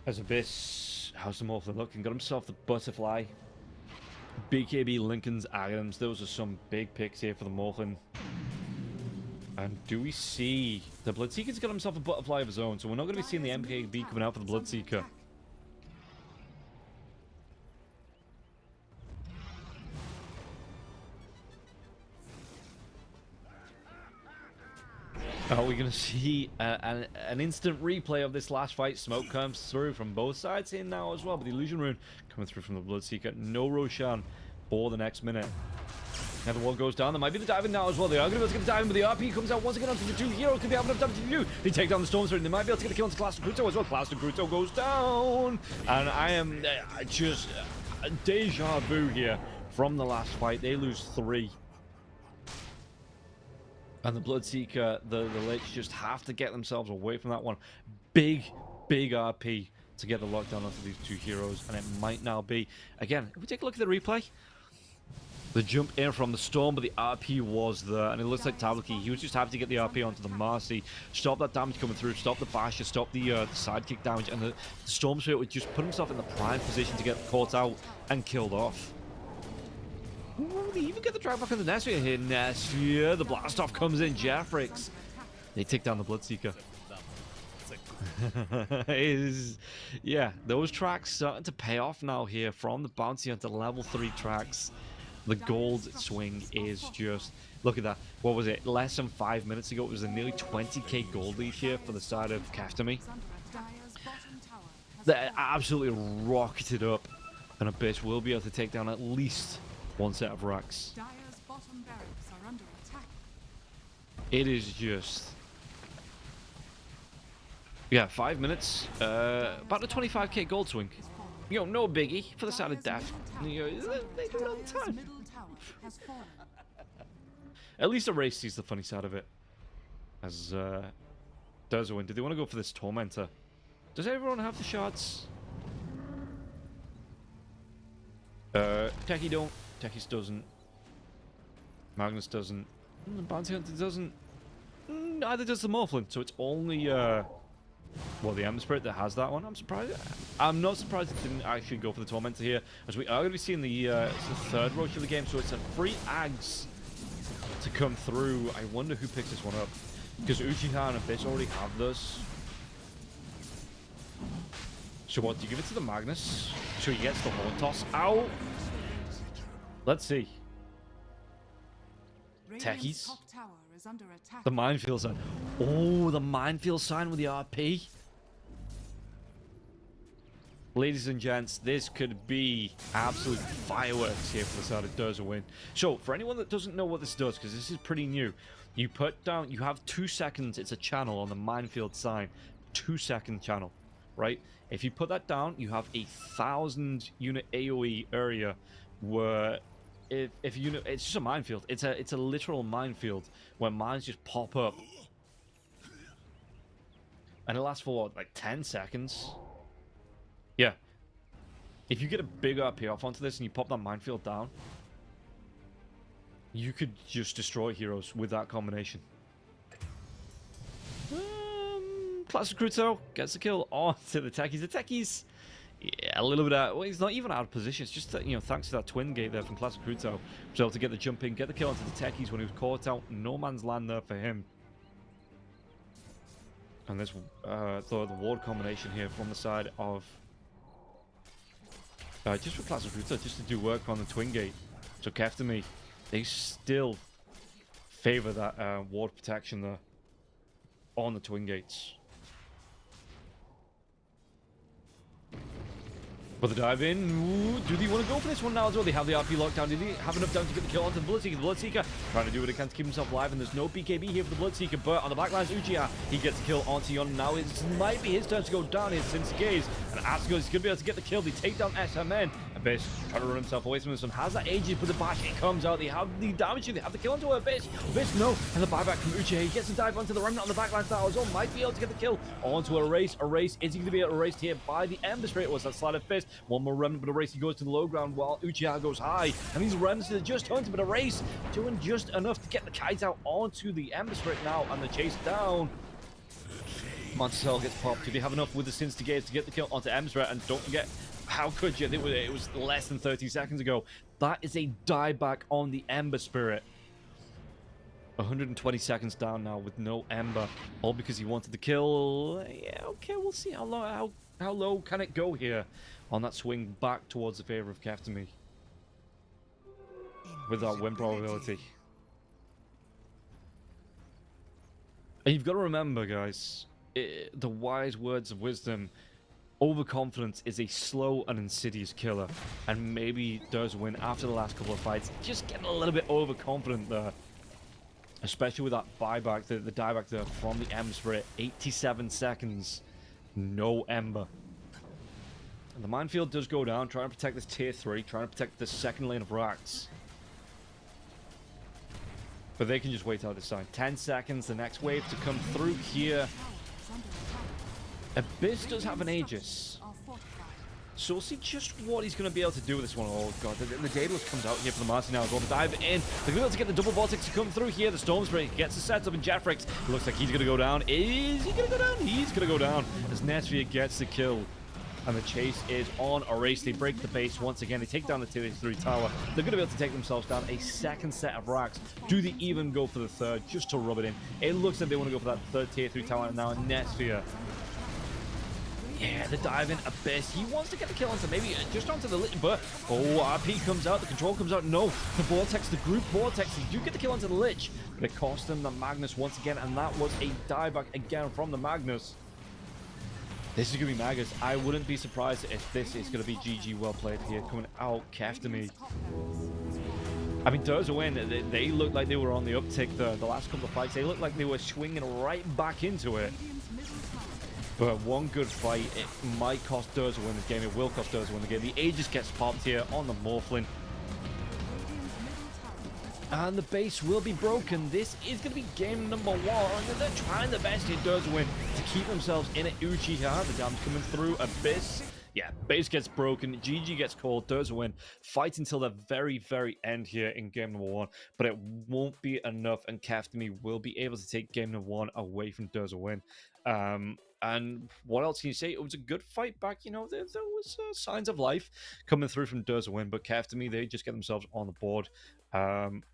As Abyss, how's the Morphin looking? Got himself the Butterfly. BKB, Lincoln's, Adams. Those are some big picks here for the Morphin. And do we see... The Bloodseeker's got himself a Butterfly of his own, so we're not going to be seeing the MKB coming out for the Bloodseeker. Are we going to see an instant replay of this last fight? Smoke comes through from both sides here now as well, but the Illusion Rune coming through from the Bloodseeker. No Roshan for the next minute. Now the wall goes down. There might be the diving now as well. They are going to be able to get the diving, but the RP comes out once again onto the 2 heroes. Could be having enough damage to do. They take down the Storm Spirit, and they might be able to get the kill onto Class Nakuto as well. Class Nakuto goes down. And I am just deja vu here from the last fight. They lose 3. And the Bloodseeker, the Lich just have to get themselves away from that one. Big RP to get the lockdown onto these 2 heroes. And it might now be... Again, if we take a look at the replay, the jump in from the Storm, but the RP was there. And it looks like Tablaki, he was just happy to get the RP onto the Marcy, stop that damage coming through, stop the Basher, stop the sidekick damage. And the Storm Spirit would just put himself in the prime position to get caught out and killed off. Ooh, they even get the drag back on the Netsphere here. Netsphere, the blast off comes in. Jeffrix. They take down the Bloodseeker. Yeah, those tracks starting to pay off now here from the bounty onto level 3 tracks. The gold swing is just... Look at that. What was it? Less than 5 minutes ago, it was a nearly 20k gold lead here for the side of Keftomy. They absolutely rocketed up. And Abyss will be able to take down at least 1 set of racks. Dire's bottom barracks are under attack. It is just... Yeah, 5 minutes. About a 25k gold swing. You know, no biggie for the side of death. You know, they do it all the time. At least the race sees the funny side of it. As Durza win. Do they want to go for this Tormentor? Does everyone have the shards? Techie don't. Techie doesn't. Magnus doesn't. Bounty Hunter doesn't. Neither does the Morphlin. So it's only well, the Ember Spirit that has that one. I'm surprised. I'm not surprised it didn't actually go for the Tormentor here, as we are going to be seeing the, it's the 3rd Roach of the game. So it's a free Ags to come through. I wonder who picks this one up. Because Uchiha and Abyss already have this. So what, do you give it to the Magnus? So he gets the Horn Toss out. Let's see. Techies. Top tower is under attack. The minefield sign. Oh, the minefield sign with the RP. Ladies and gents, this could be absolute fireworks here for the side of Does a Win. So, for anyone that doesn't know what this does, because this is pretty new, you put down, you have 2 seconds, it's a channel on the minefield sign. 2-second channel, right? If you put that down, you have a 1,000 unit AoE area where if you know, it's just a minefield. It's a literal minefield where mines just pop up. And it lasts for what, like 10 seconds? Yeah. If you get a big RP off onto this and you pop that minefield down, you could just destroy heroes with that combination. Classic Cruto gets the kill onto the techies. The techies, yeah, a little bit out. Well, he's not even out of position. It's just that, you know, thanks to that twin gate there from Classic Cruto, was able to get the jump in, get the kill onto the techies when he was caught out. No man's land there for him. And this, the ward combination here from the side of just for Classic Cruto, just to do work on the twin gate. So Keftami, they still favor that ward protection there on the twin gates. But the dive in, ooh, do they want to go for this one now as well? They have the RP lockdown. Do they have enough time to get the kill onto the Bloodseeker? The Bloodseeker trying to do what he can to keep himself alive, and there's no BKB here for the Bloodseeker, but on the backlines, Uchiha, he gets the kill onto Yon. Now it might be his turn to go down here since Gaze, and Asgos is going to be able to get the kill. They take down SMN. Abyss trying to run himself away from this one. Has that Aegis, but the bash, it comes out. They have the damage, they have the kill onto Abyss. Abyss, no, and the buyback from Uchiha. He gets the dive onto the remnant on the backline style as well. Might be able to get the kill onto Erase. Erase, is he going to be erased here by the Ember Spirit? Was that Sleight of Fist? One more remnant, but Erase, he goes to the low ground while Uchiha goes high. And these remnants are just hunting, but Erase doing just enough to get the kite out onto the Ember Spirit now, and the chase down. Monticello gets popped. Do they have enough with the Sinstigates to get the kill onto Ember Spirit? And don't forget, how could you? It was less than 30 seconds ago. That is a dieback on the Ember Spirit. 120 seconds down now with no Ember. All because he wanted the kill. Yeah, okay, we'll see how low can it go here on that swing back towards the favor of Keftami. With that win probability. And you've got to remember, guys, the wise words of wisdom. Overconfidence is a slow and insidious killer, and maybe does win after the last couple of fights. Just getting a little bit overconfident there, especially with that buyback, the dieback there from the Ember Spirit. 87 seconds, no Ember. And the minefield does go down, trying to protect this tier 3, trying to protect the second lane of racks. But they can just wait out this time. 10 seconds, the next wave to come through here. Abyss does have an Aegis, so we'll see just what he's going to be able to do with this one. Oh god, the Daedalus comes out here for the Marcy now as well. The dive in, they're going to be able to get the double Vortex to come through here. The Storm Spray gets the setup, and Jeffrix looks like he's going to go down. Is he going to go down? He's going to go down as Nesvia gets the kill. And the chase is on Erase. They break the base once again. They take down the tier 3 tower. They're going to be able to take themselves down a second set of racks. Do they even go for the third just to rub it in? It looks like they want to go for that third tier 3 tower. And now Nesvia. Yeah, the dive in Abyss. He wants to get the kill onto maybe just onto the Lich, but RP comes out, the control comes out. No, the Vortex, the group Vortex. They do get the kill onto the Lich, but it cost them the Magnus once again, and that was a dieback again from the Magnus. This is going to be Magus. I wouldn't be surprised if this is going to be GG well played here, coming out Keftami. I mean, does a win. They looked like they were on the uptick the last couple of fights. They looked like they were swinging right back into it. But one good fight, it might cost Durz a win this game. It will cost Durz a win the game. The Aegis gets popped here on the Morphlin. And the base will be broken. This is going to be game number 1. And they're trying their best here, Durz a win, to keep themselves in it. Uchiha, the damage coming through. Abyss. Yeah, base gets broken. GG gets called. Durz a win. Fight until the very, very end here in game number 1. But it won't be enough. And Keftami will be able to take game number 1 away from Durz a win. And what else can you say? It was a good fight back. You know, there was signs of life coming through from Durz a win. But Keftami, they just get themselves on the board.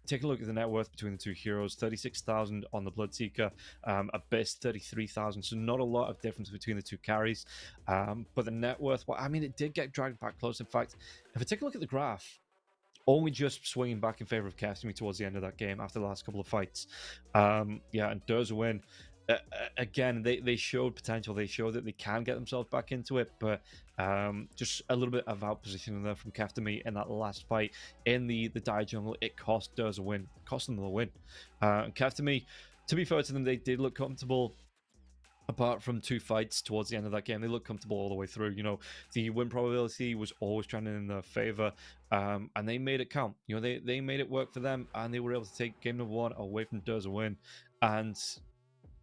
Take a look at the net worth between the two heroes: 36,000 on the Bloodseeker, Abyss 33,000. So not a lot of difference between the two carries. But the net worth, well, I mean, it did get dragged back close. In fact, if I take a look at the graph, only just swinging back in favor of Kestami towards the end of that game after the last couple of fights. Yeah, and does win. Again, they showed potential. They showed that they can get themselves back into it, but just a little bit of outpositioning there from Kestami in that last fight in the dire jungle. It cost Durs a win, cost them the win. Kestami, to be fair to them, they did look comfortable. Apart from 2 fights towards the end of that game, they looked comfortable all the way through. You know, the win probability was always trending in their favor, and they made it count. You know, they made it work for them, and they were able to take game number 1 away from Durs a win. And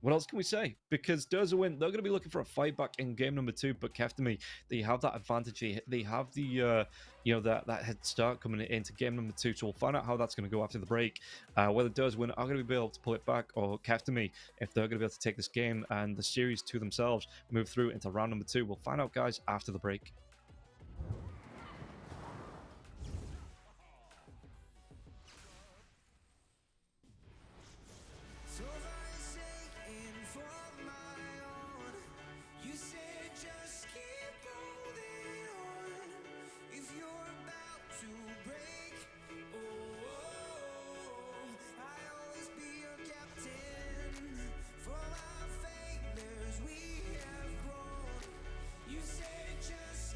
what else can we say? Because Durs a win, they're going to be looking for a fight back in game number 2. But Kefdemi, they have that advantage. They have the you know, that head start coming into game number 2. So we'll find out how that's going to go after the break. Whether Durs win are going to be able to pull it back, or Kefdemi, if they're going to be able to take this game and the series to themselves, move through into round number 2. We'll find out, guys, after the break. You said just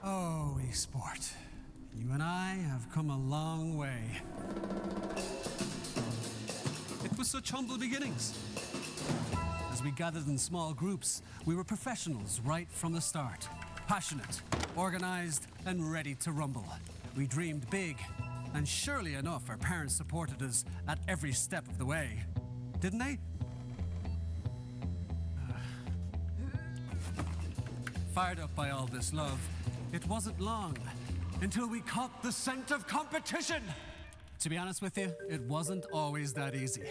Oh, esport. You and I have come a long way. It was such humble beginnings. As we gathered in small groups, we were professionals right from the start. Passionate, organized, and ready to rumble. We dreamed big, and surely enough, our parents supported us at every step of the way. Didn't they? Fired up by all this love, it wasn't long until we caught the scent of competition. To be honest with you, it wasn't always that easy.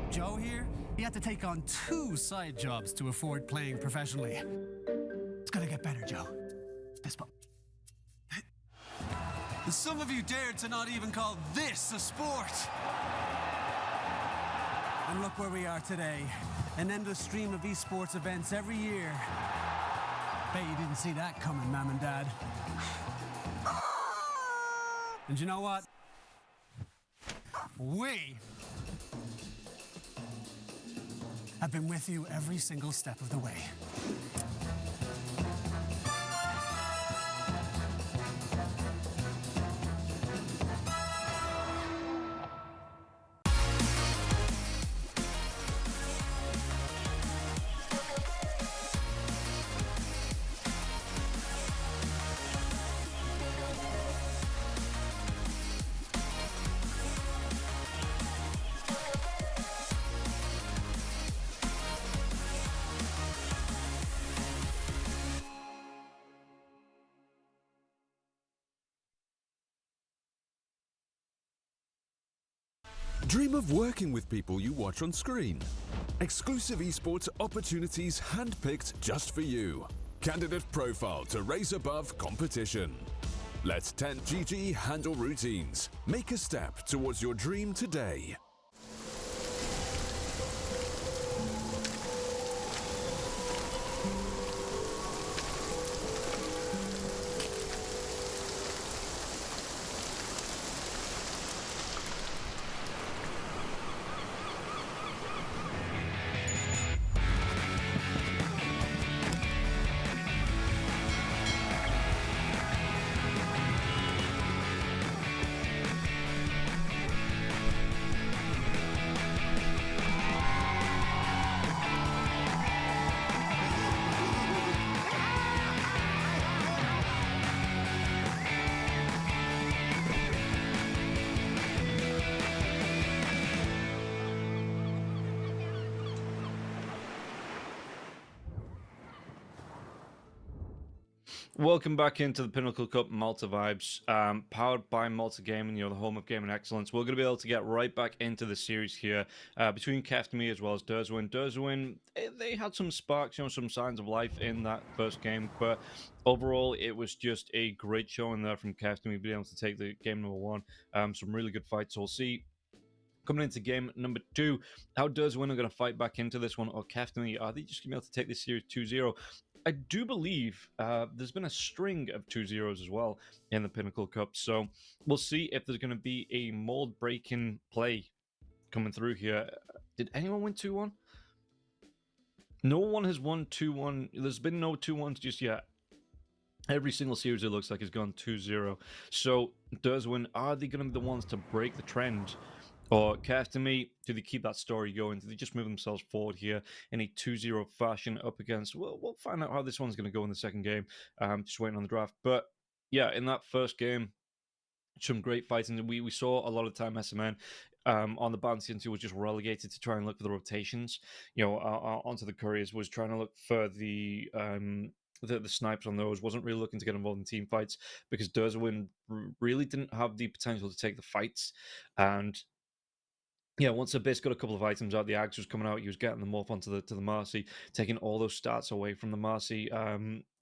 Joe here, he had to take on 2 side jobs to afford playing professionally. It's gonna get better, Joe. Fist bump. Some of you dared to not even call this a sport. And look where we are today. An endless stream of esports events every year. Bet you didn't see that coming, Mom and Dad. And you know what? We have been with you every single step of the way. Dream of working with people you watch on screen. Exclusive esports opportunities handpicked just for you. Candidate profile to raise above competition. Let 10GG handle routines. Make a step towards your dream today. Welcome back into the Pinnacle Cup Malta Vibes, powered by Malta Gaming, the home of gaming excellence. We're going to be able to get right back into the series here between Keft and me as well as Derzwin. Derzwin, they had some sparks, some signs of life in that first game, but overall, it was just a great showing there from Keft and me being able to take the game number 1. Some really good fights. So we'll see. Coming into game number 2, how does Winner going to fight back into this one, or Keft and me, are they just going to be able to take this series 2-0? I do believe there's been a string of 2-0s as well in the Pinnacle Cup, so we'll see if there's going to be a mold-breaking play coming through here. Did anyone win 2-1? No one has won 2-1. There's been no 2-1s just yet. Every single series, it looks like, has gone 2-0. So, Derzwin, are they going to be the ones to break the trend? Or, Keft and me, do they keep that story going? Do they just move themselves forward here in a 2-0 fashion up against... Well, we'll find out how this one's going to go in the second game. Just waiting on the draft. But, yeah, in that first game, some great fighting. We saw a lot of the time SMN on the bounty until was just relegated to try and look for the rotations. Onto the couriers, was trying to look for the snipes on those, wasn't really looking to get involved in team fights because Derzwin really didn't have the potential to take the fights. And yeah, once the base got a couple of items out, the Ags was coming out, he was getting them off onto the Marcy, taking all those stats away from the Marcy.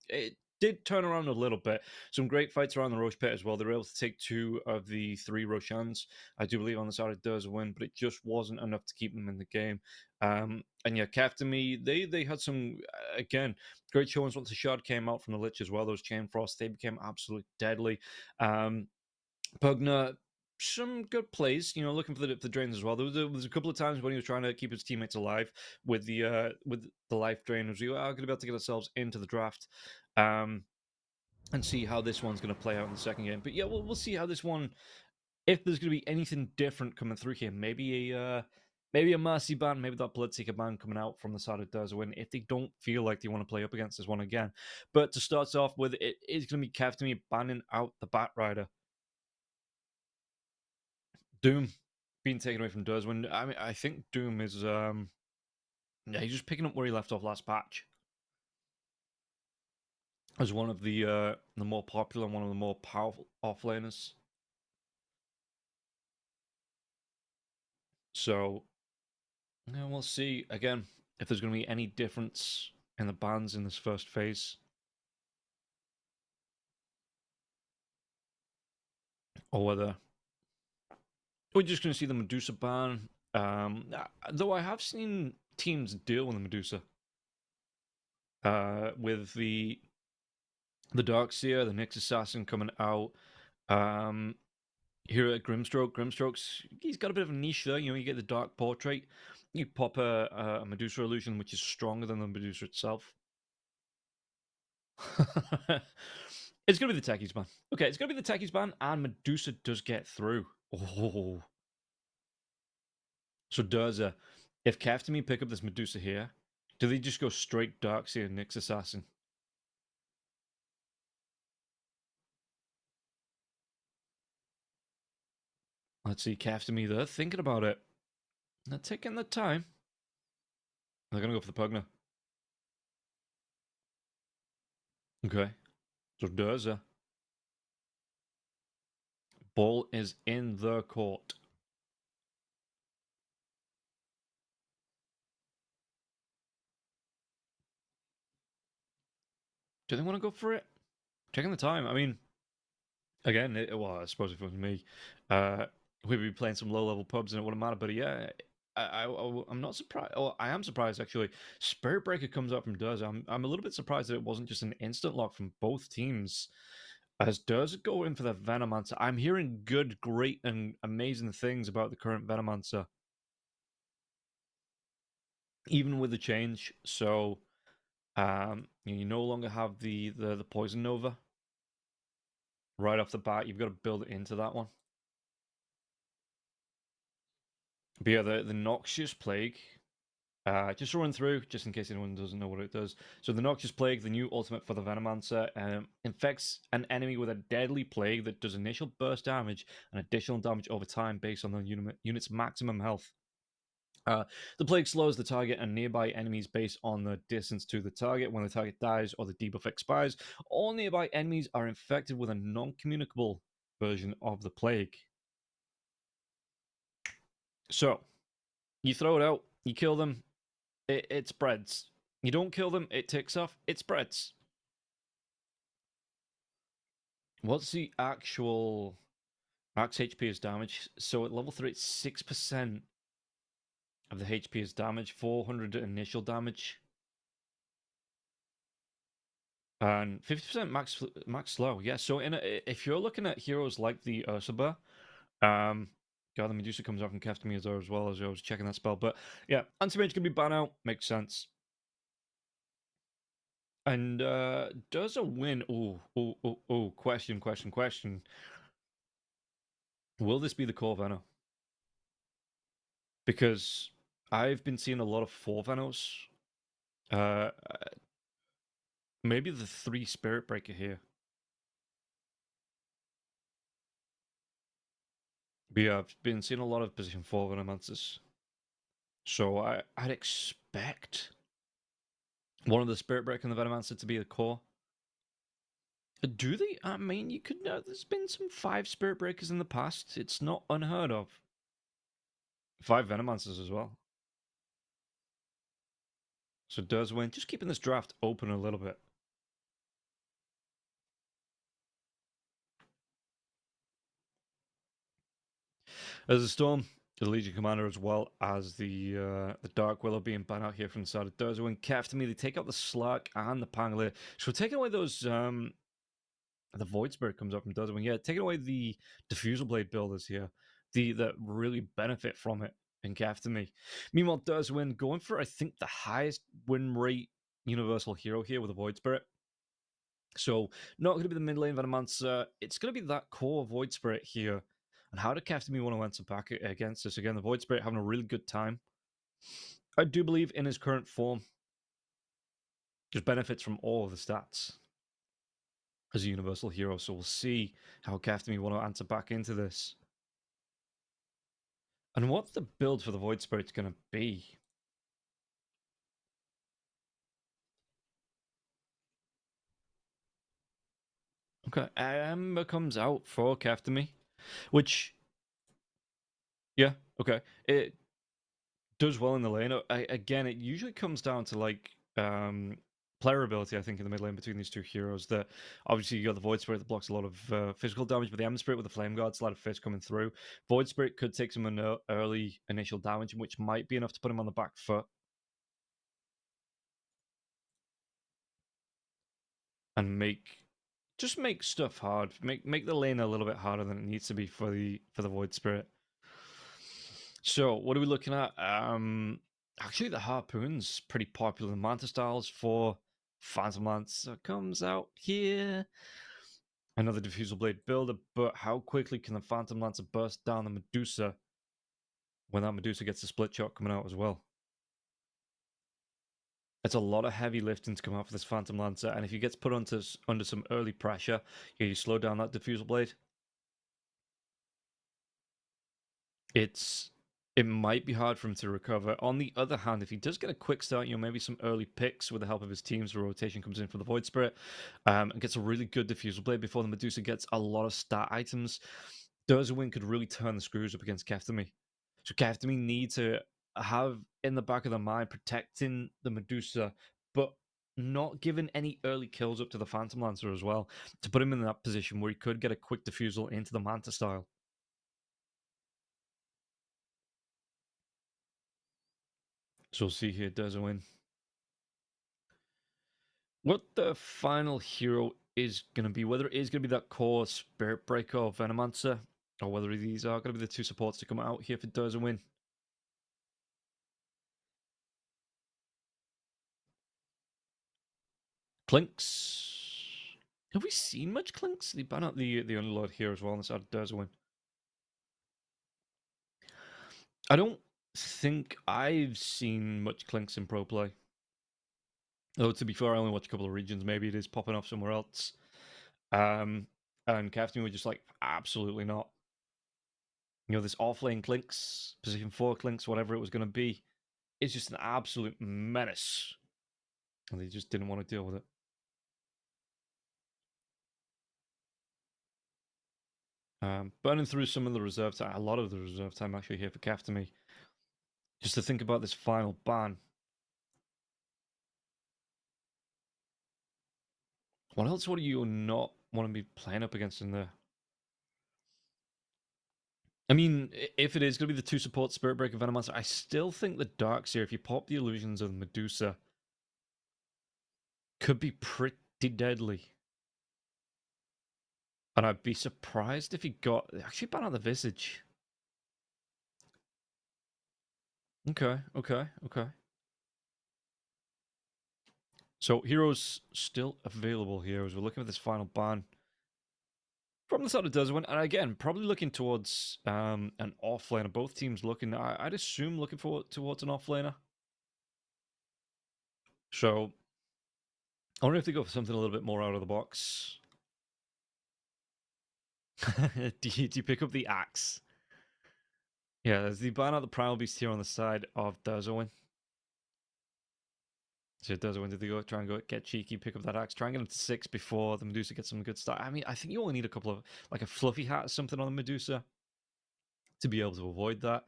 It did turn around a little bit. Some great fights around the Roche pit as well. They were able to take 2 of the 3 Roshans, I do believe, on the side of Derzwin, but it just wasn't enough to keep them in the game. And yeah, Keft and me, they had some, again, great showings once the shard came out from the Lich as well. Those Chain Frosts, they became absolutely deadly. Pugner, some good plays, looking for the drains as well. There was a couple of times when he was trying to keep his teammates alive with the life drain. We are going to be able to get ourselves into the draft. and see how this one's going to play out in the second game. But yeah, we'll see how this one, if there's going to be anything different coming through here. Maybe a Mercy ban, maybe that Bloodseeker ban coming out from the side of Derwin if they don't feel like they want to play up against this one again. But to start off with, it is going to be Kevtimi banning out the Batrider. Doom being taken away from Derwin. I mean, I think Doom is yeah, he's just picking up where he left off last patch as one of the more popular and one of the more powerful offlaners. So yeah, we'll see again if there's going to be any difference in the bans in this first phase, or whether we're just going to see the Medusa ban. Though I have seen teams deal with the Medusa, with the Darkseer, the Nyx Assassin coming out. Here at Grimstrokes, he's got a bit of a niche there. You know, you get the Dark Portrait, you pop a Medusa illusion, which is stronger than the Medusa itself. It's going to be the Techies ban. Okay, it's going to be the Techies ban, and Medusa does get through. Oh. So Durza, if Keftomy pick up this Medusa here, do they just go straight Darkseer and Nyx Assassin? Let's see, Keftomy, they're thinking about it. They're taking the time. They're going to go for the Pugna. Okay. So Durza. Ball is in the court. Do they want to go for it? Taking the time. I mean, again, well, I suppose if it was me, we'd be playing some low-level pubs and it wouldn't matter. But yeah, I'm not surprised. Oh, I am surprised actually. Spirit Breaker comes up from Durza. I'm a little bit surprised that it wasn't just an instant lock from both teams. As Durza go in for the Venomancer, I'm hearing good, great, and amazing things about the current Venomancer, even with the change. So, you no longer have the Poison Nova right off the bat. You've got to build it into that one. But yeah, the Noxious Plague. Just to run through, just in case anyone doesn't know what it does. So the Noxious Plague, the new ultimate for the Venomancer, infects an enemy with a deadly plague that does initial burst damage and additional damage over time based on the unit's maximum health. The plague slows the target and nearby enemies based on the distance to the target. When the target dies or the debuff expires, all nearby enemies are infected with a non-communicable version of the plague. So, you throw it out, you kill them, it spreads. You don't kill them, it ticks off, it spreads. What's the actual max HP as damage? So at level 3, it's 6% of the HP is damage, 400 initial damage, and 50% max slow. Yeah, so if you're looking at heroes like the Ursaba, God, the Medusa comes out from Keftomy as well as I was checking that spell. But yeah, Anti-Mage can be banned out, makes sense. And does a win? Oh! Question. Will this be the core Veno? Because I've been seeing a lot of 4 Venos. Maybe the 3 Spirit Breaker here. But yeah, I've been seeing a lot of position 4 Venomancers. So I'd expect one of the Spirit Breaker and the Venomancer to be the core. Do they? I mean, you could know there's been some 5 Spirit Breakers in the past. It's not unheard of. 5 Venomancers as well. So does win. Just keeping this draft open a little bit. As a Storm, the Legion Commander, as well as the Dark Willow being banned out here from the side of Derwin. Keftomy, they take out the Slark and the Pangolier. So taking away those the Void Spirit comes up from Derwin. Yeah, taking away the Diffusal Blade builders here. That really benefit from it in Keftomy. Meanwhile, Derwin going for I think the highest win rate universal hero here with a Void Spirit. So not going to be the mid lane Venomancer. It's going to be that core Void Spirit here. And how do Kefdemi want to answer back against this? Again, the Void Spirit having a really good time. I do believe in his current form, just benefits from all of the stats as a universal hero. So we'll see how Kefdemi want to answer back into this. And what the build for the Void Spirit's going to be? Okay, Ember comes out for Kefdemi, which, yeah, okay. It does well in the lane. Again, it usually comes down to like player ability, I think, in the mid lane between these two heroes. That obviously you got the Void Spirit that blocks a lot of physical damage, but the Ember Spirit with the Flame Guard's a lot of fist coming through. Void Spirit could take some early initial damage, which might be enough to put him on the back foot. And make stuff hard. Make the lane a little bit harder than it needs to be for the Void Spirit. So what are we looking at? Actually, the Harpoon's pretty popular. The Manta styles for Phantom Lance comes out here. Another Diffusal Blade builder, but how quickly can the Phantom Lancer burst down the Medusa when that Medusa gets a split shot coming out as well? It's a lot of heavy lifting to come out for this Phantom Lancer, and if he gets put under some early pressure, you slow down that Diffusal Blade. It might be hard for him to recover. On the other hand, if he does get a quick start, maybe some early picks with the help of his teams, the rotation comes in for the Void Spirit, and gets a really good Diffusal Blade before the Medusa gets a lot of stat items, Dorzawin could really turn the screws up against Kefdemi. So Kefdemi need to have in the back of their mind protecting the Medusa, but not giving any early kills up to the Phantom Lancer as well, to put him in that position where he could get a quick Diffusal into the Manta style. So we'll see here, Dorzawin. What the final hero is going to be, whether it is going to be that core Spirit Breaker or Venomancer, or whether these are going to be the two supports to come out here for Dorzawin. Clinks. Have we seen much Clinks? They ban out the Underlord here as well on the side of Dorzawin. I don't think I've seen much Clinks in pro play. Though, to be fair, I only watch a couple of regions. Maybe it is popping off somewhere else. And Captain were just like, absolutely not. This off-lane Clinks, position 4 Clinks, whatever it was going to be, it's just an absolute menace. And they just didn't want to deal with it. Burning through some of the reserve time, a lot of the reserve time actually here for Kefdemi. Just to think about this final ban. What else would you not want to be playing up against in there? I mean, if it is going to be the two support Spirit Breaker Venomancer, I still think the Darkseer, if you pop the illusions of Medusa, could be pretty deadly. And I'd be surprised if he got... Actually, ban out the Visage. Okay. So, heroes still available here as we're looking at this final ban. From the side of Dorzawin, and again, probably looking towards an offlaner. Both teams looking, I'd assume, looking towards an offlaner. So, I wonder if they go for something a little bit more out of the box. do you pick up the axe? Yeah, there's the ban out the Primal Beast here on the side of Dorzawin. So Dorzawin, did they go try and go get cheeky, pick up that axe, try and get him to 6 before the Medusa gets some good start? I mean, I think you only need a couple of, like a fluffy hat or something on the Medusa to be able to avoid that.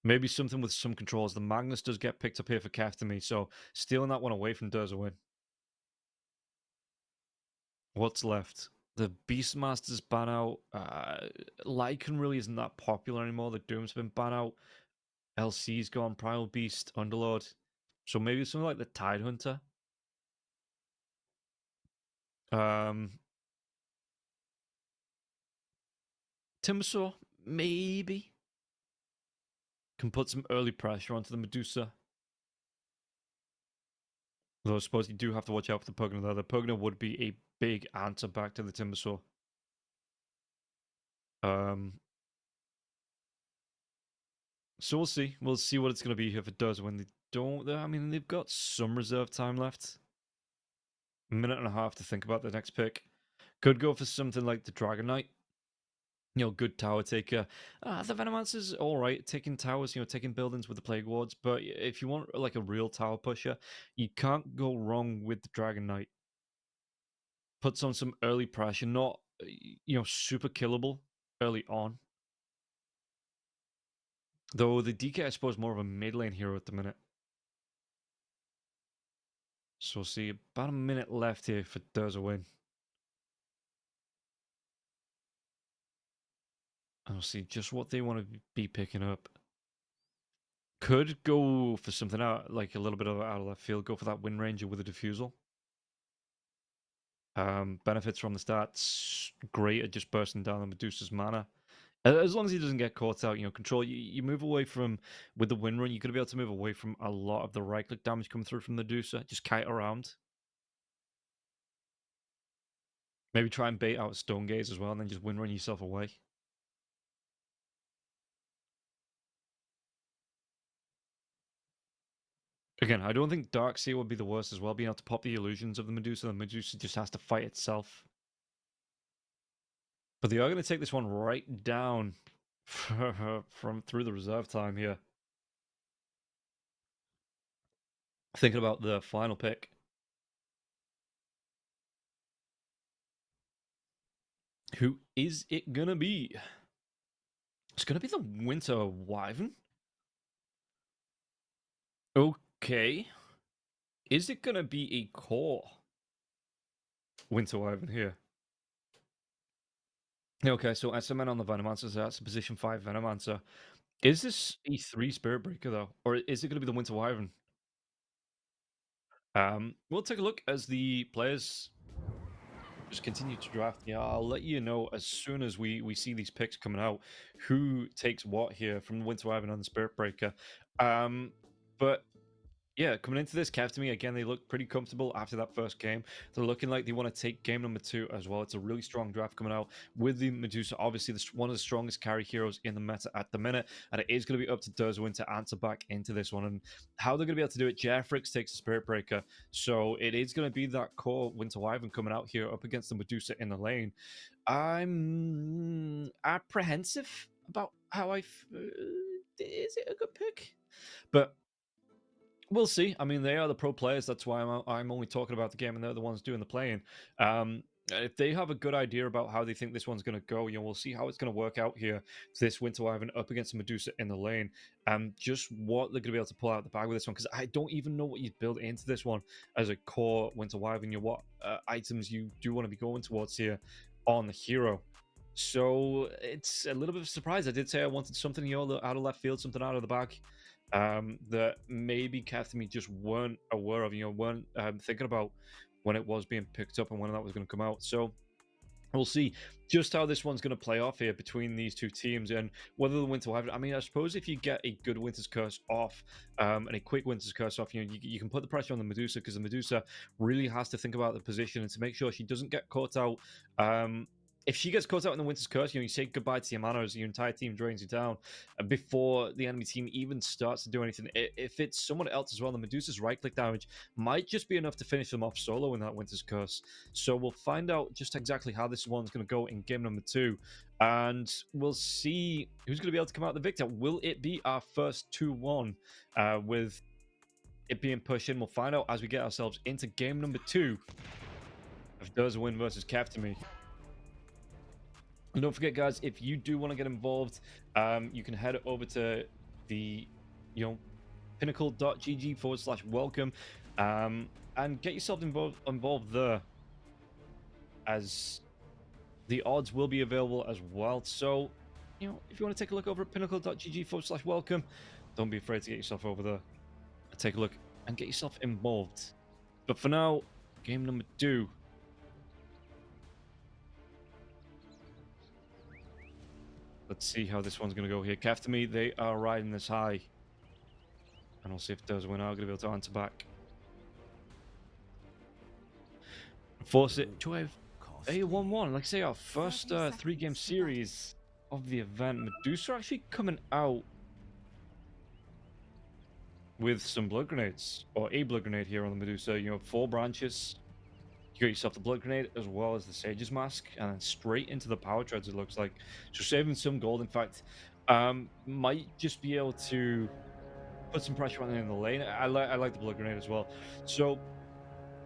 Maybe something with some controls. The Magnus does get picked up here for Kefdemi, so stealing that one away from Dorzawin. What's left? The Beastmaster's ban out. Lycan really isn't that popular anymore. The Doom's been ban out. LC's gone. Primal Beast, Underlord. So maybe something like the Tidehunter. Timbersaw, maybe. Can put some early pressure onto the Medusa. Though I suppose you do have to watch out for the Pugna there. The Pugna would be a big answer back to the Timbersaw. So we'll see. We'll see what it's going to be if it does. When they don't, I mean, they've got some reserve time left. A minute and a half to think about the next pick. Could go for something like the Dragon Knight. You know, good tower taker. The Venomancer's all right, taking towers, you know, taking buildings with the Plague Wards. But if you want like a real tower pusher, you can't go wrong with the Dragon Knight. Puts on some early pressure, not, you know, super killable early on. Though the DK, I suppose, more of a mid lane hero at the minute. So we'll see. About a minute left here for Durza win. And we'll see just what they want to be picking up. Could go for something out, like a little bit of out of left field. Go for that Wind Ranger with a Diffusal. Benefits from the stats. Great at just bursting down the Medusa's mana. As long as he doesn't get caught out, you know, control. You move away from, with the Wind Run, you're going to be able to move away from a lot of the right-click damage coming through from the Medusa. Just kite around. Maybe try and bait out Stone Gaze as well, and then just Wind Run yourself away. Again, I don't think Darkseer would be the worst as well, being able to pop the illusions of the Medusa. The Medusa just has to fight itself. But they are going to take this one right down from through the reserve time here. Thinking about the final pick. Who is it going to be? It's going to be the Winter Wyvern. Okay. Is it going to be a core Winter Wyvern here? Okay, so SMN on the Venomancer, so that's a position 5 Venomancer. Is this a 3 Spirit Breaker, though? Or is it going to be the Winter Wyvern? We'll take a look as the players just continue to draft. Yeah, I'll let you know as soon as we see these picks coming out, who takes what here from the Winter Wyvern and the Spirit Breaker. But yeah, coming into this, Kev, to me, again, they look pretty comfortable after that first game. They're looking like they want to take game number 2 as well. It's a really strong draft coming out with the Medusa, obviously one of the strongest carry heroes in the meta at the minute, and it is going to be up to Durzwin to answer back into this one. And how they're going to be able to do it, Jeffrix takes the Spirit Breaker, so it is going to be that core Winter Wyvern coming out here up against the Medusa in the lane. I'm apprehensive about how is it a good pick? But we'll see. I mean, they are the pro players. That's why I'm only talking about the game, and they're the ones doing the playing. If they have a good idea about how they think this one's going to go, you know, we'll see how it's going to work out here. This Winter Wyvern up against Medusa in the lane. Just what they're going to be able to pull out the bag with this one, because I don't even know what you'd build into this one as a core Winter Wyvern. You know, what items you do want to be going towards here on the hero. So it's a little bit of a surprise. I did say I wanted something, you know, out of left field, something out of the bag. That maybe Kathami just weren't aware of, you know, weren't thinking about when it was being picked up and when that was going to come out. So we'll see just how this one's going to play off here between these two teams and whether the Winter Wyvern. I mean, I suppose if you get a good Winter's Curse off and a quick Winter's Curse off, you know, you can put the pressure on the Medusa, because the Medusa really has to think about the position and to make sure she doesn't get caught out. If she gets caught out in the Winter's Curse, you know, you say goodbye to your mana as your entire team drains you down before the enemy team even starts to do anything. If it's someone else as well, the Medusa's right-click damage might just be enough to finish them off solo in that Winter's Curse. So we'll find out just exactly how this one's going to go in game number 2. And we'll see who's going to be able to come out the victor. Will it be our first 2-1 with it being pushed in? We'll find out as we get ourselves into game number 2 of Durza Win versus Captain. And don't forget, guys, if you do want to get involved, you can head over to the, you know, pinnacle.gg/welcome and get yourself involved there, as the odds will be available as well. So, you know, if you want to take a look over at pinnacle.gg/welcome, don't be afraid to get yourself over there and take a look and get yourself involved. But for now, game number 2. Let's see how this one's going to go here. Kaftami, they are riding this high. And we'll see if Durzwin are going to be able to answer back. force it to a 1-1. Like I say, our first 3-game series of the event. Medusa actually coming out with some blood grenades, or a blood grenade here on the Medusa. You know, 4 branches. You got yourself the blood grenade as well as the Sage's Mask, and then straight into the power treads, it looks like. So saving some gold, in fact. Might just be able to put some pressure on it in the lane. I like the blood grenade as well. So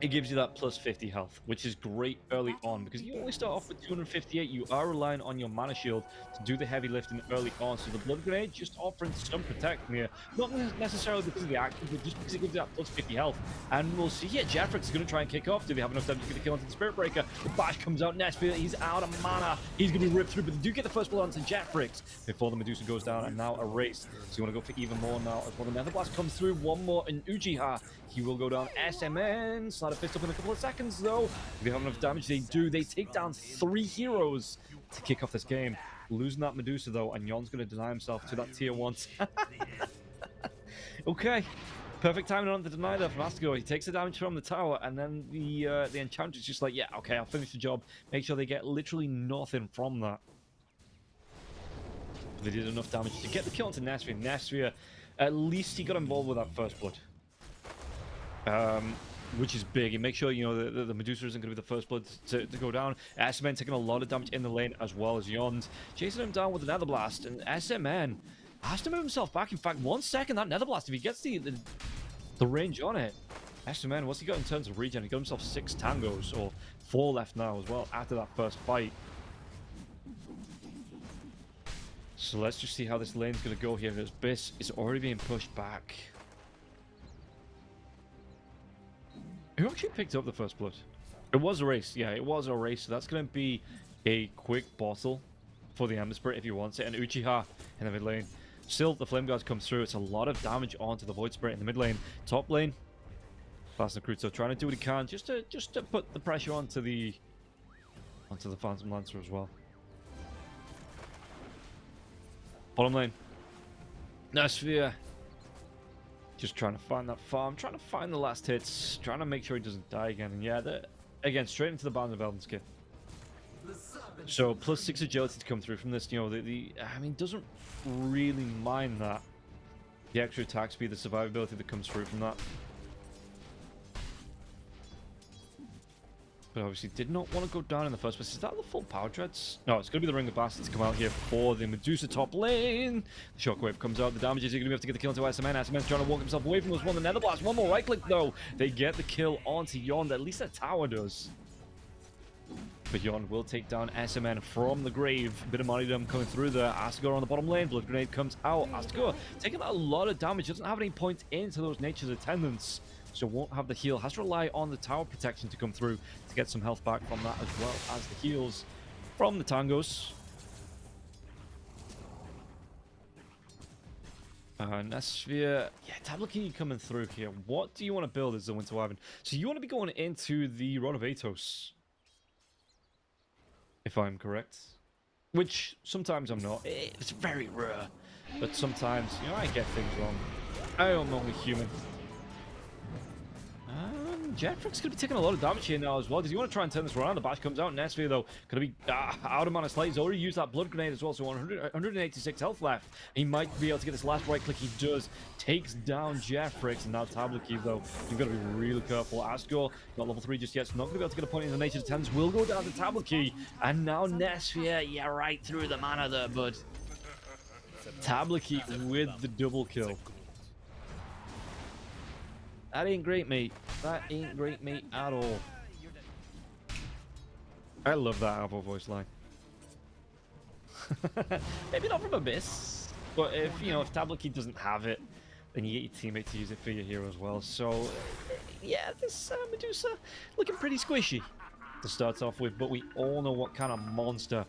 it gives you that plus 50 health, which is great early on because you only start off with 258. You are relying on your mana shield to do the heavy lifting early on. So the blood grenade just offering some protection here, not necessarily because of the action, but just because it gives you that plus 50 health. And we'll see here, Jeffrix is going to try and kick off. Do they have enough time to get the kill onto the Spirit Breaker? The bash comes out. Nesphia, he's out of mana. He's going to be ripped through, but they do get the first blow onto Jeffrix before the Medusa goes down, and now erased. So you want to go for even more now as well. The Nether Blast comes through. One more in Uchiha. He will go down. SMN slide a fist up in a couple of seconds though. If they have enough damage, they do. They take down 3 heroes to kick off this game. Losing that Medusa though, and Yon's going to deny himself to that tier 1. Okay, perfect timing on the deny there from Astigo. He takes the damage from the tower, and then the Enchantress just like, yeah, okay, I'll finish the job. Make sure they get literally nothing from that. But they did enough damage to get the kill onto Nesphia. Nesphia, at least he got involved with that first blood. Which is big. And make sure, you know, the Medusa isn't going to be the first blood to go down. SMN taking a lot of damage in the lane as well as Yond. Chasing him down with the Nether Blast. And SMN has to move himself back. In fact, 1 second, that Nether Blast, if he gets the range on it. SMN, what's he got in terms of regen? He got himself 6 tangos, or 4 left now as well, after that first fight. So let's just see how this lane's going to go here. As Biss is already being pushed back. Who actually picked up the first blood? It was a race. Yeah, it was a race. So that's going to be a quick bottle for the Ember Spirit if he wants it. And Uchiha in the mid lane. Still, the Flame Guards comes through. It's a lot of damage onto the Void Spirit in the mid lane. Top lane, Fast and Cruto trying to do what he can just to put the pressure onto the Phantom Lancer as well. Bottom lane, Nesphia. Just trying to find that farm, trying to find the last hits, trying to make sure he doesn't die again. And yeah, again, straight into the Bound of Elden's kit. So plus 6 agility to come through from this. You know, I mean, doesn't really mind that. The extra attack speed, the survivability that comes through from that. But obviously did not want to go down in the first place. Is that the full power treads? No, it's going to be the Ring of Bastards to come out here for the Medusa top lane. The Shockwave comes out. The damage is going to be able to get the kill onto SMN. SMN's trying to walk himself away from us. One, the Nether Blast. One more right click though. They get the kill onto Yond. At least the tower does. But Yond will take down SMN from the grave. Bit of martyrdom coming through there. Astigor on the bottom lane. Blood Grenade comes out. Astigor taking a lot of damage. Doesn't have any points into those Nature's Attendants. So won't have the heal. Has to rely on the tower protection to come through to get some health back from that, as well as the heals from the Tangos. Nesphia, yeah, Tablet coming through here. What do you want to build as the Winter Wyvern? So you want to be going into the Rod of Atos, if I'm correct. Which sometimes I'm not. It's very rare. But sometimes, you know, I get things wrong. I am only human. Jetfrick's going to be taking a lot of damage here now as well. Does he want to try and turn this around? The bash comes out. Nesphia, though, going to be out of mana slight. He's already used that blood grenade as well, so 186 health left. He might be able to get this last right click. He does. Takes down Jetfrick, and now Tablet Key, though. You've got to be really careful. Asgore, not level 3 just yet, so not going to be able to get a point in the Nature's Attendants. Will go down to Tablet Key, and now Nesphia, yeah, right through the mana there, bud. Tablet Key with the double kill. That ain't great, mate. That ain't great, mate, at all. I love that Alvo voice line. Maybe not from Abyss, but if, you know, if Tablet Key doesn't have it, then you get your teammate to use it for your hero as well. So, yeah, this Medusa looking pretty squishy to start off with, but we all know what kind of monster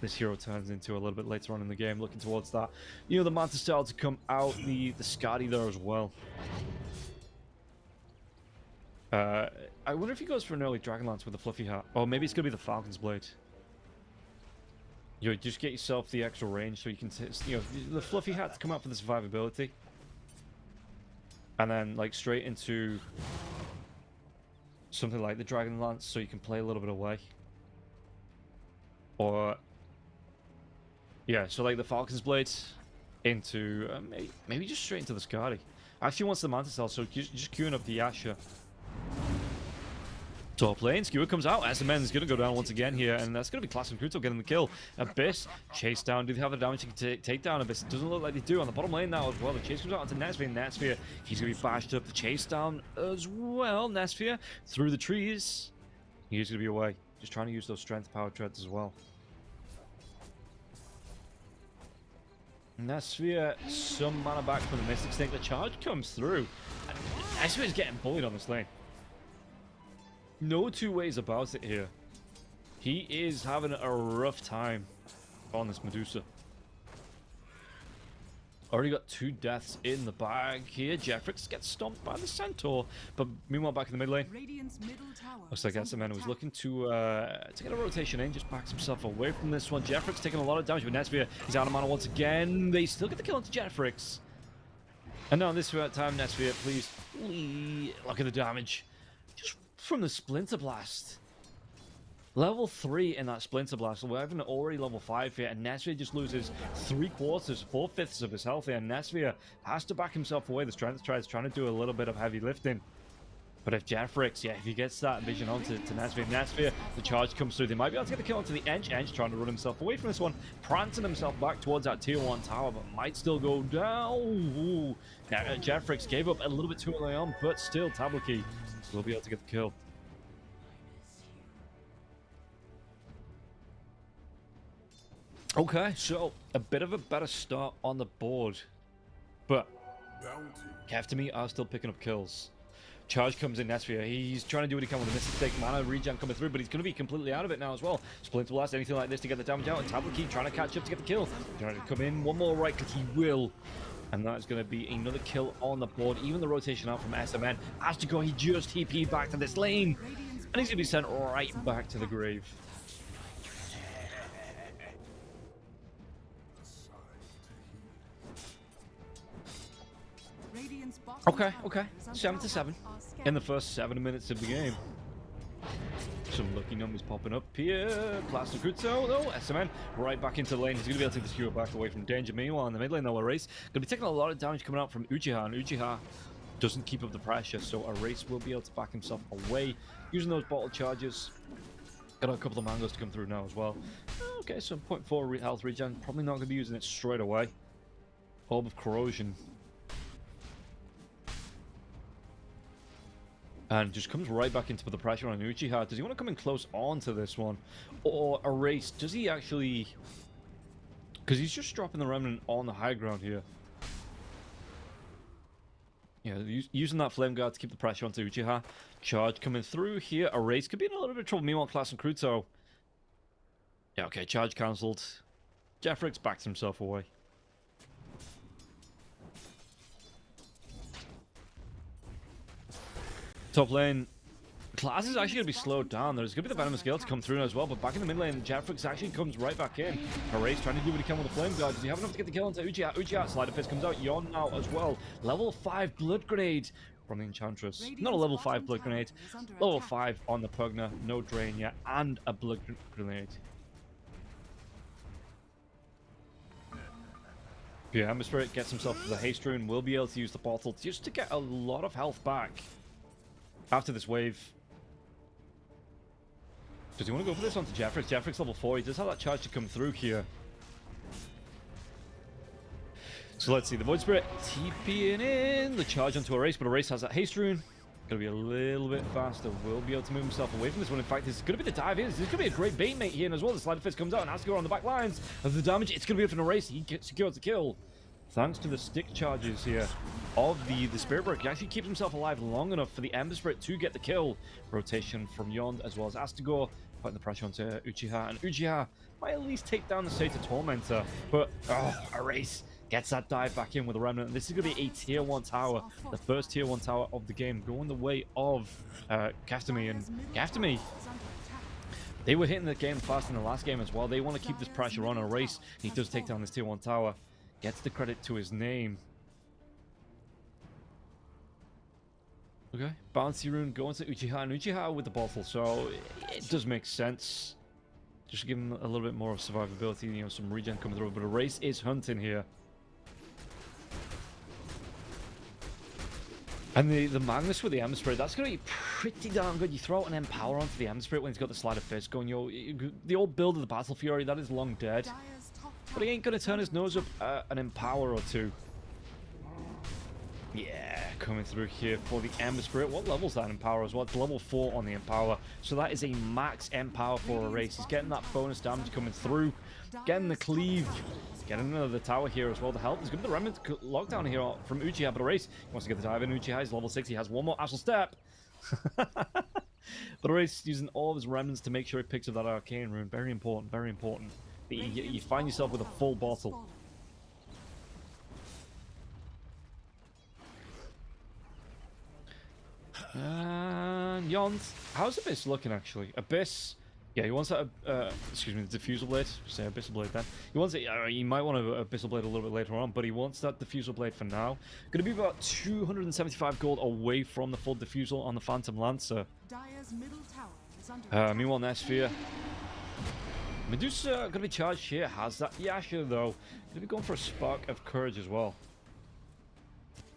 this hero turns into a little bit later on in the game. Looking towards that, you know, the Manta style to come out, the Skadi there as well. I wonder if he goes for an early Dragonlance with a Fluffy Hat. Or maybe it's going to be the Falcon's Blade. You know, just get yourself the extra range so you can, you know, the Fluffy Hat to come out for the survivability. And then, like, straight into something like the Dragon Lance so you can play a little bit away. Or, yeah, so like the Falcon's Blades into, maybe just straight into the Skadi. Actually wants the Manta Cell, so just queuing up the Asher. Top lane, Skewer comes out. SMN is going to go down once again here, and that's going to be Class and Kruto getting the kill. Abyss, chase down. Do they have the damage to take down Abyss? It doesn't look like they do. On the bottom lane now as well. The chase comes out onto Netsphere. Netsphere, he's going to be bashed up. The chase down as well. Netsphere through the trees. He's going to be away. Just trying to use those strength power treads as well. Netsphere, some mana back from the Mystic Stink. The charge comes through. And Netsphere is getting bullied on this lane. No two ways about it here. He is having a rough time on this Medusa. Already got 2 deaths in the bag here. Jeffrix gets stomped by the Centaur. But meanwhile, back in the mid lane, looks like SMN was looking to get a rotation in. Just backs himself away from this one. Jeffrix taking a lot of damage with Netsphere. He's out of mana once again. They still get the kill onto Jeffrix. And now this time, Netsphere, please. Look at the damage. Just from the Splinter Blast. Level 3 in that Splinter Blast. We're having already level 5 here, and Netsphere just loses 3/4, 4/5 of his health here. And Netsphere has to back himself away. The Strength tries trying to do a little bit of heavy lifting. But if Jeffrix, yeah, if he gets that vision onto Netsphere, the charge comes through. They might be able to get the kill onto the Ench. Ench trying to run himself away from this one, prancing himself back towards that tier 1 tower, but might still go down. Ooh. Now, Jeffrix gave up a little bit too early on, but still, Tablaki will be able to get the kill. Okay, so a bit of a better start on the board, but Keftami are still picking up kills. Charge comes in Netsphere. He's trying to do what he can with the Mystic Stake. Mana regen coming through, but he's going to be completely out of it now as well. Splinter Blast, anything like this to get the damage out. And Tablaki trying to catch up to get the kill. Trying to come in one more right click, he will. And that's going to be another kill on the board. Even the rotation out from SMN. Astagor, he just TP'd back to this lane. And he's going to be sent right back to the grave. Okay. 7-7 in the first 7 minutes of the game. Some lucky numbers popping up here. Class of Kruto, though. SMN right back into the lane. He's going to be able to take the skewer back away from danger. Meanwhile, in the mid lane, though, Erase going to be taking a lot of damage coming out from Uchiha. And Uchiha doesn't keep up the pressure, so Erase will be able to back himself away using those bottle charges. Got a couple of mangoes to come through now as well. Okay, so 0.4 health regen. Probably not going to be using it straight away. Orb of Corrosion. And just comes right back into the pressure on Uchiha. Does he want to come in close on to this one? Or Erase? Does he actually... Because he's just dropping the Remnant on the high ground here. Yeah, using that Flame Guard to keep the pressure onto Uchiha. Charge coming through here. Erase could be in a little bit of trouble. Meanwhile, Class and Kruto. Yeah, okay, charge cancelled. Jeffrix backs himself away. Top lane, Class is actually going to be slowed down. There's going to be the Venomous Gale to come through as well, but back in the mid lane, Jeffrix actually comes right back in. Erase trying to do what he can with the Flame Guard. Does he have enough to get the kill onto Uchiha? Uchiha, Slider Fist comes out. Yon now as well. Level 5 Blood Grenade from the Enchantress. Not a level 5 Blood Grenade. Level 5 on the Pugna. No Drain yet, and a Blood Grenade. Yeah, Ember Spirit gets himself to the Haste Rune. Will be able to use the portal just to get a lot of health back. After this wave. Does he want to go for this onto Jeffrix? Jeffrix level 4. He does have that charge to come through here. So let's see. The Void Spirit TPing in. The charge onto Erase, but Erase has that Haste Rune. Going to be a little bit faster. Will be able to move himself away from this one. In fact, this is going to be the dive in. This is going to be a great bait mate here as well. The Slider Fist comes out and has to go on the back lines of the damage. It's going to be up an Erase. He secures the kill. Thanks to the stick charges here of the Spirit Break. He actually keeps himself alive long enough for the Ember Spirit to get the kill. Rotation from Yond as well as Astagor, putting the pressure onto Uchiha. And Uchiha might at least take down the State of Tormentor. But, Erase gets that dive back in with a Remnant. And this is going to be a tier 1 tower. The first tier 1 tower of the game, going the way of Keftami. And Keftami, they were hitting the game fast in the last game as well. They want to keep this pressure on Erase. He does take down this tier 1 tower. Gets the credit to his name. Okay, Bouncy Rune going to Uchiha, and Uchiha with the bottle, so it does make sense. Just to give him a little bit more of survivability, you know, some regen coming through, but a race is hunting here. And the Magnus with the Ember Spirit, that's going to be pretty darn good. You throw out an Empower onto the Ember Spirit when he's got the Sleight of Fist going, yo, the old build of the Battle Fury, that is long dead. Dire's top But he tower ain't going to is turn his under nose up attack. an Empower or two. Yeah, coming through here for the Ember Spirit. What level's that Empower as well? It's level 4 on the Empower. So that is a max Empower for a race. He's getting that bonus damage coming through. Getting the cleave. Getting another tower here as well to help. There's going to be the Remnant lockdown here from Uchiha, but a race. He wants to get the dive in. Uchiha is level 6. He has one more Astral Step. But a race using all of his remnants to make sure he picks up that Arcane Rune. Very important, very important. You find yourself with a full bottle. And Yons, how's Abyss looking actually? Abyss, yeah, he wants that. Excuse me, the Diffusal Blade. Say Abyssal Blade then. He wants it. He might want a Abyssal Blade a little bit later on, but he wants that Diffusal Blade for now. Going to be about 275 gold away from the full Diffusal on the Phantom Lancer. Dire's middle tower is under attack. Meanwhile, Nesphere. Medusa going to be charged here. Has that Yasha though? Going to be going for a Spark of Courage as well.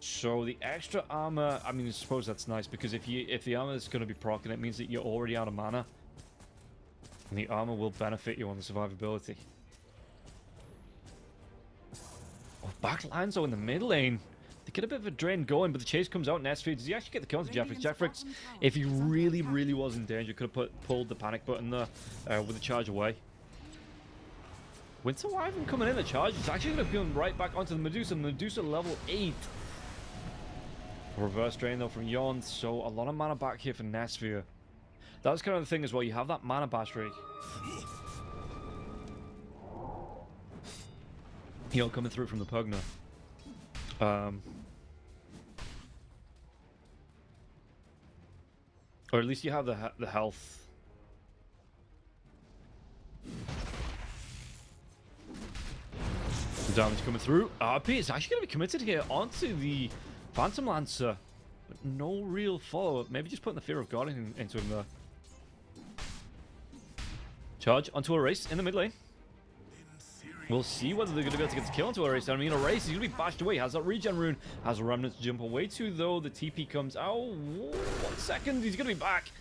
So the extra armor, I mean, I suppose that's nice because if the armor is going to be proccing, it means that you're already out of mana, and the armor will benefit you on the survivability. Oh, back Lanzo in the mid lane. They get a bit of a drain going, but the chase comes out. Nesphere, does he actually get the kill onto Jeffrix? Jeffrix, if he really was in danger, could have pulled the panic button there with the charge away. Winter Wyvern coming in, the charge is actually going to be right back onto the Medusa. Medusa level 8. Reverse drain though from Yon, so a lot of mana back here for Nesphere. That's kind of the thing as well, you have that mana battery. You know, coming through from the Pugna. Or at least you have the health. The damage coming through. RP is actually going to be committed here onto the Phantom Lancer, but no real follow-up. Maybe just putting the Fear of God into him there. Charge onto a race in the mid lane. We'll see whether they're going to be able to get the kill onto a race. I mean, a race, he's going to be bashed away. Has that regen rune. Has a remnant to jump away to, though. The TP comes. Oh, 1 second. He's going to be back.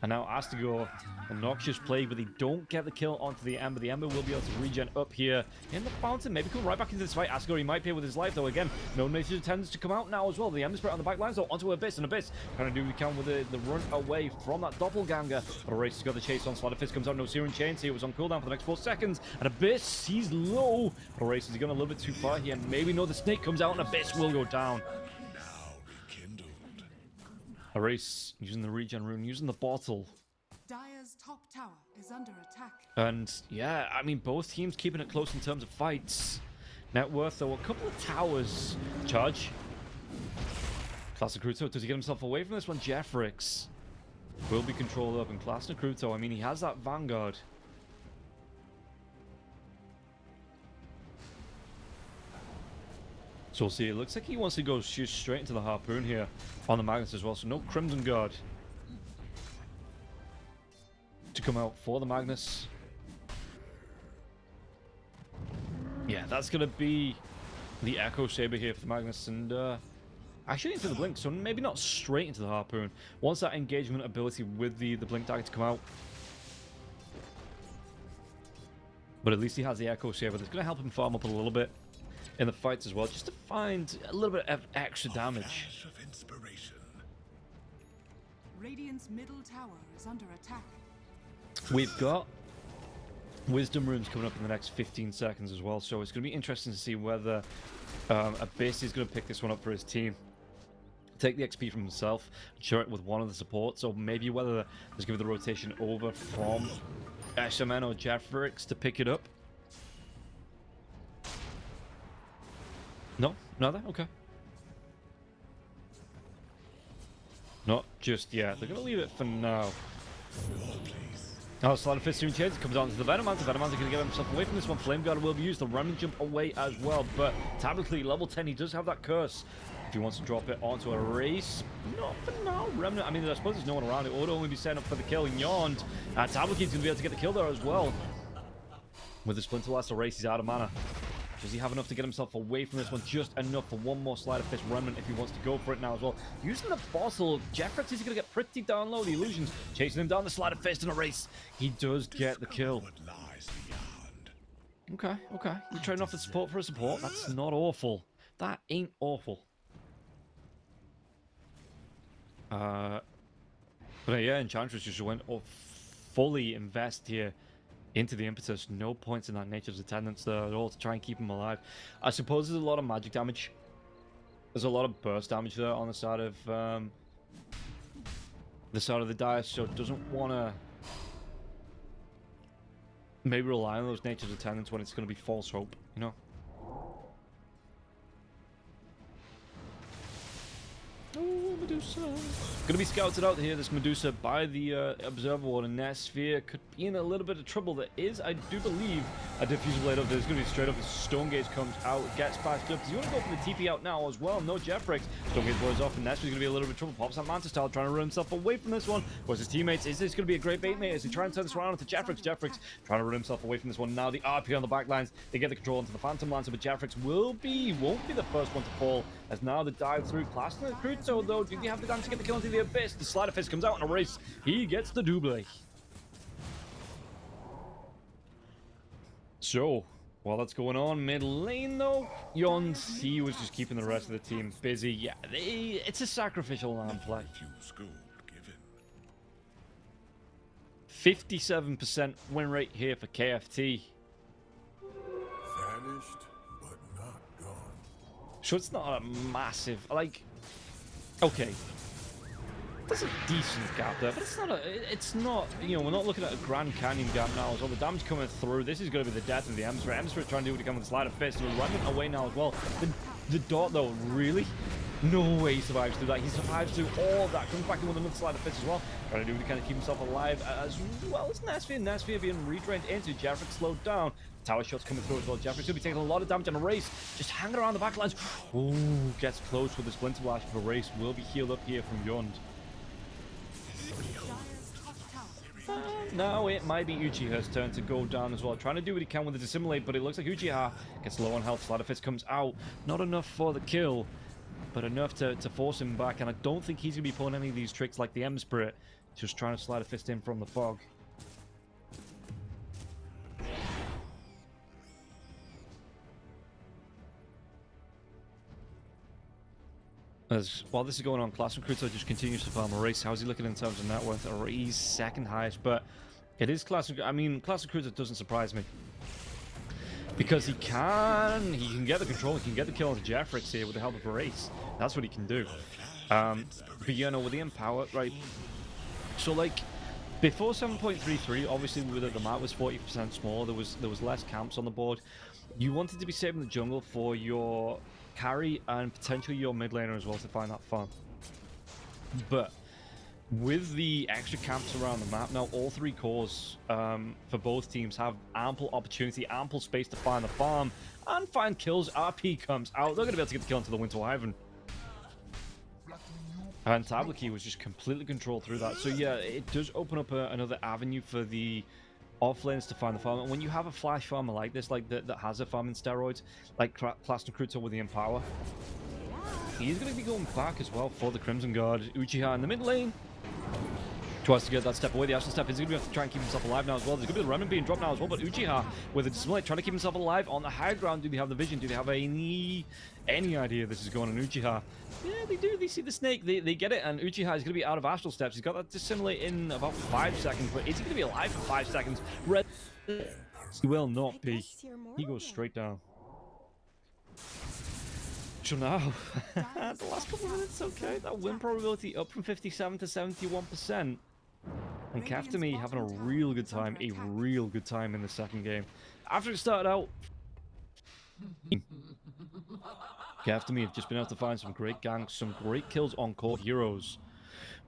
And now Astigo, a Noxious Plague, but they don't get the kill onto the Ember. The Ember will be able to regen up here in the fountain. Maybe come right back into this fight. Astigo, he might pay with his life, though. Again, no nature tends to come out now as well. The Ember Spirit on the back line, so onto Abyss. And Abyss kind of do what we can with the run away from that Doppelganger. But a race has got the chase on. Sleight of Fist comes out. No Searing Chains here. It was on cooldown for the next 4 seconds. And Abyss, he's low. But a race is going a little bit too far here. And maybe no, the snake comes out and Abyss will go down. A race using the regen rune, using the bottle. Dire's top tower is under attack. And yeah, I mean, both teams keeping it close in terms of fights. Net worth, though, a couple of towers. Charge. Class Nakruto, does he get himself away from this one? Jeffrix will be controlled up. And Class Nakruto, I mean, he has that Vanguard. So we'll see. It looks like he wants to go shoot straight into the Harpoon here on the Magnus as well. So no Crimson Guard to come out for the Magnus. Yeah, that's going to be the Echo Saber here for the Magnus, and actually into the Blink, so maybe not straight into the Harpoon. Wants that engagement ability with the Blink Dagger to come out. But at least he has the Echo Saber that's going to help him farm up a little bit in the fights as well, just to find a little bit of extra damage. Radiant's middle tower is under attack. We've got Wisdom Runes coming up in the next 15 seconds as well, so it's going to be interesting to see whether Abyss is going to pick this one up for his team. Take the XP from himself, share it with one of the supports, or maybe whether there's going to be the rotation over from SMN or Jeffrix to pick it up. No? Nada? Okay. Not just yet. They're going to leave it for now. Now, Sleight of Fist soon changes. Comes on to the Venomancer. Venomancer going to get himself away from this one. Flame Guard will be used. The Remnant jump away as well. But Tabitha, level 10, he does have that curse. If he wants to drop it onto a race, not for now. Remnant, I mean, I suppose there's no one around. It would only be set up for the kill. Yond. Tableke's going to be able to get the kill there as well. With the Splinter Blast, the race, he's out of mana. Does he have enough to get himself away from this one? Just enough for one more Sleight of Fist Remnant if he wants to go for it now as well. Using the Fossil, Jeffrix is going to get pretty down low. The Illusions chasing him down, the Sleight of Fist in a race. He does get the kill. Okay, okay. You're trading off the support for a support. That's not awful. That ain't awful. But yeah, Enchantress just went fully invest here into the Impetus. No points in that Nature's Attendance there at all to try and keep him alive. I suppose there's a lot of magic damage. There's a lot of burst damage there on the side of the dice, so it doesn't want to maybe rely on those Nature's Attendants when it's going to be false hope, you know? Oh, Medusa. Going to be scouted out here, this Medusa, by the Observer Ward, and that Sphere could be in a little bit of trouble. There is, I do believe, a Diffuser Blade up there. It's going to be straight up as Stonegaze comes out, gets patched up. Does he want to go for the TP out now as well? No Jeffrix. Stonegaze blows off, and Nesphere's going to be a little bit of trouble. Pops that Manta Style, trying to run himself away from this one. Where's his teammates? Is this going to be a great bait, mate? As he tries to turn this around into Jeffrix. Jeffrix trying to run himself away from this one. Now the RP on the back lines. They get the control into the Phantom Lancer, but Jeffrix won't be the first one to fall. As now the dive through Classner Cruto, though, do they have the damage to get the kill into the Abyss? The Sleight of Fist comes out in a race. He gets the double. So, while that's going on, mid lane though, Yond, he was just keeping the rest of the team busy. Yeah, it's a sacrificial lamb play. 57% win rate here for KFT. Vanished, but not gone. So it's not a massive, like, okay. There's a decent gap there, but it's not, you know, we're not looking at a Grand Canyon gap now as well. The damage coming through, this is going to be the death of the Emsra. Emsra trying to do what he can with the Sleight of Fist, and we're running away now as well. The Dot though, really? No way he survives through that. He survives through all of that. Comes back in with another Sleight of Fist as well. Trying to do what he can to keep himself alive, as well as Nesphere. Nesphere being redrained into Jeffrix, slowed down. Tower shots coming through as well. Jeffrix will be taking a lot of damage in a race. Just hanging around the back lines. Ooh, gets close with the Splinter Blast, but race will be healed up here from Yond. Now it might be Uchiha's turn to go down as well. Trying to do what he can with the Dissimulate, but it looks like Uchiha gets low on health. Sleight of Fist comes out. Not enough for the kill, but enough to force him back. And I don't think he's going to be pulling any of these tricks like the M Spirit. Just trying to Sleight of Fist in from the fog. As while this is going on, Class Recruiter just continues to farm a race. How's he looking in terms of net worth? He's second highest, but it is Class. I mean, Class Recruiter doesn't surprise me because he can get the control, he can get the kill onto Jeffrix here with the help of a race. That's what he can do. But you know, with the Empower, right? So like before 7.33, obviously the map was 40% smaller. There was less camps on the board. You wanted to be saving the jungle for your carry and potentially your mid laner as well to find that farm. But with the extra camps around the map now, all three cores for both teams have ample opportunity, ample space to find the farm and find kills. RP comes out. They're going to be able to get the kill into the Winter Wyvern. And Tablaki was just completely controlled through that. So yeah, it does open up another avenue for the offlanes to find the farm. And when you have a flash farmer like this, like that has a farm in steroids, like Class Recruiter with the Empower, he's going to be going back as well for the Crimson Guard. Uchiha in the mid lane tries to get that step away. The Astral Step is going to have to try and keep himself alive now as well. There's going to be the Remnant being dropped now as well, but Uchiha with a Dissimulate trying to keep himself alive on the high ground. Do they have the vision? Do they have any idea this is going on? Uchiha, yeah, they do. They see the snake. They get it, and Uchiha is going to be out of Astral Steps. He's got that Dissimulate in about 5 seconds, but is he going to be alive for 5 seconds? Red, he will not be. He goes straight down. So now, the last couple of minutes, okay, that win probability up from 57 to 71%. And Kaftami having a real good time in the second game. After it started out, Kaftami have just been able to find some great ganks, some great kills on core heroes.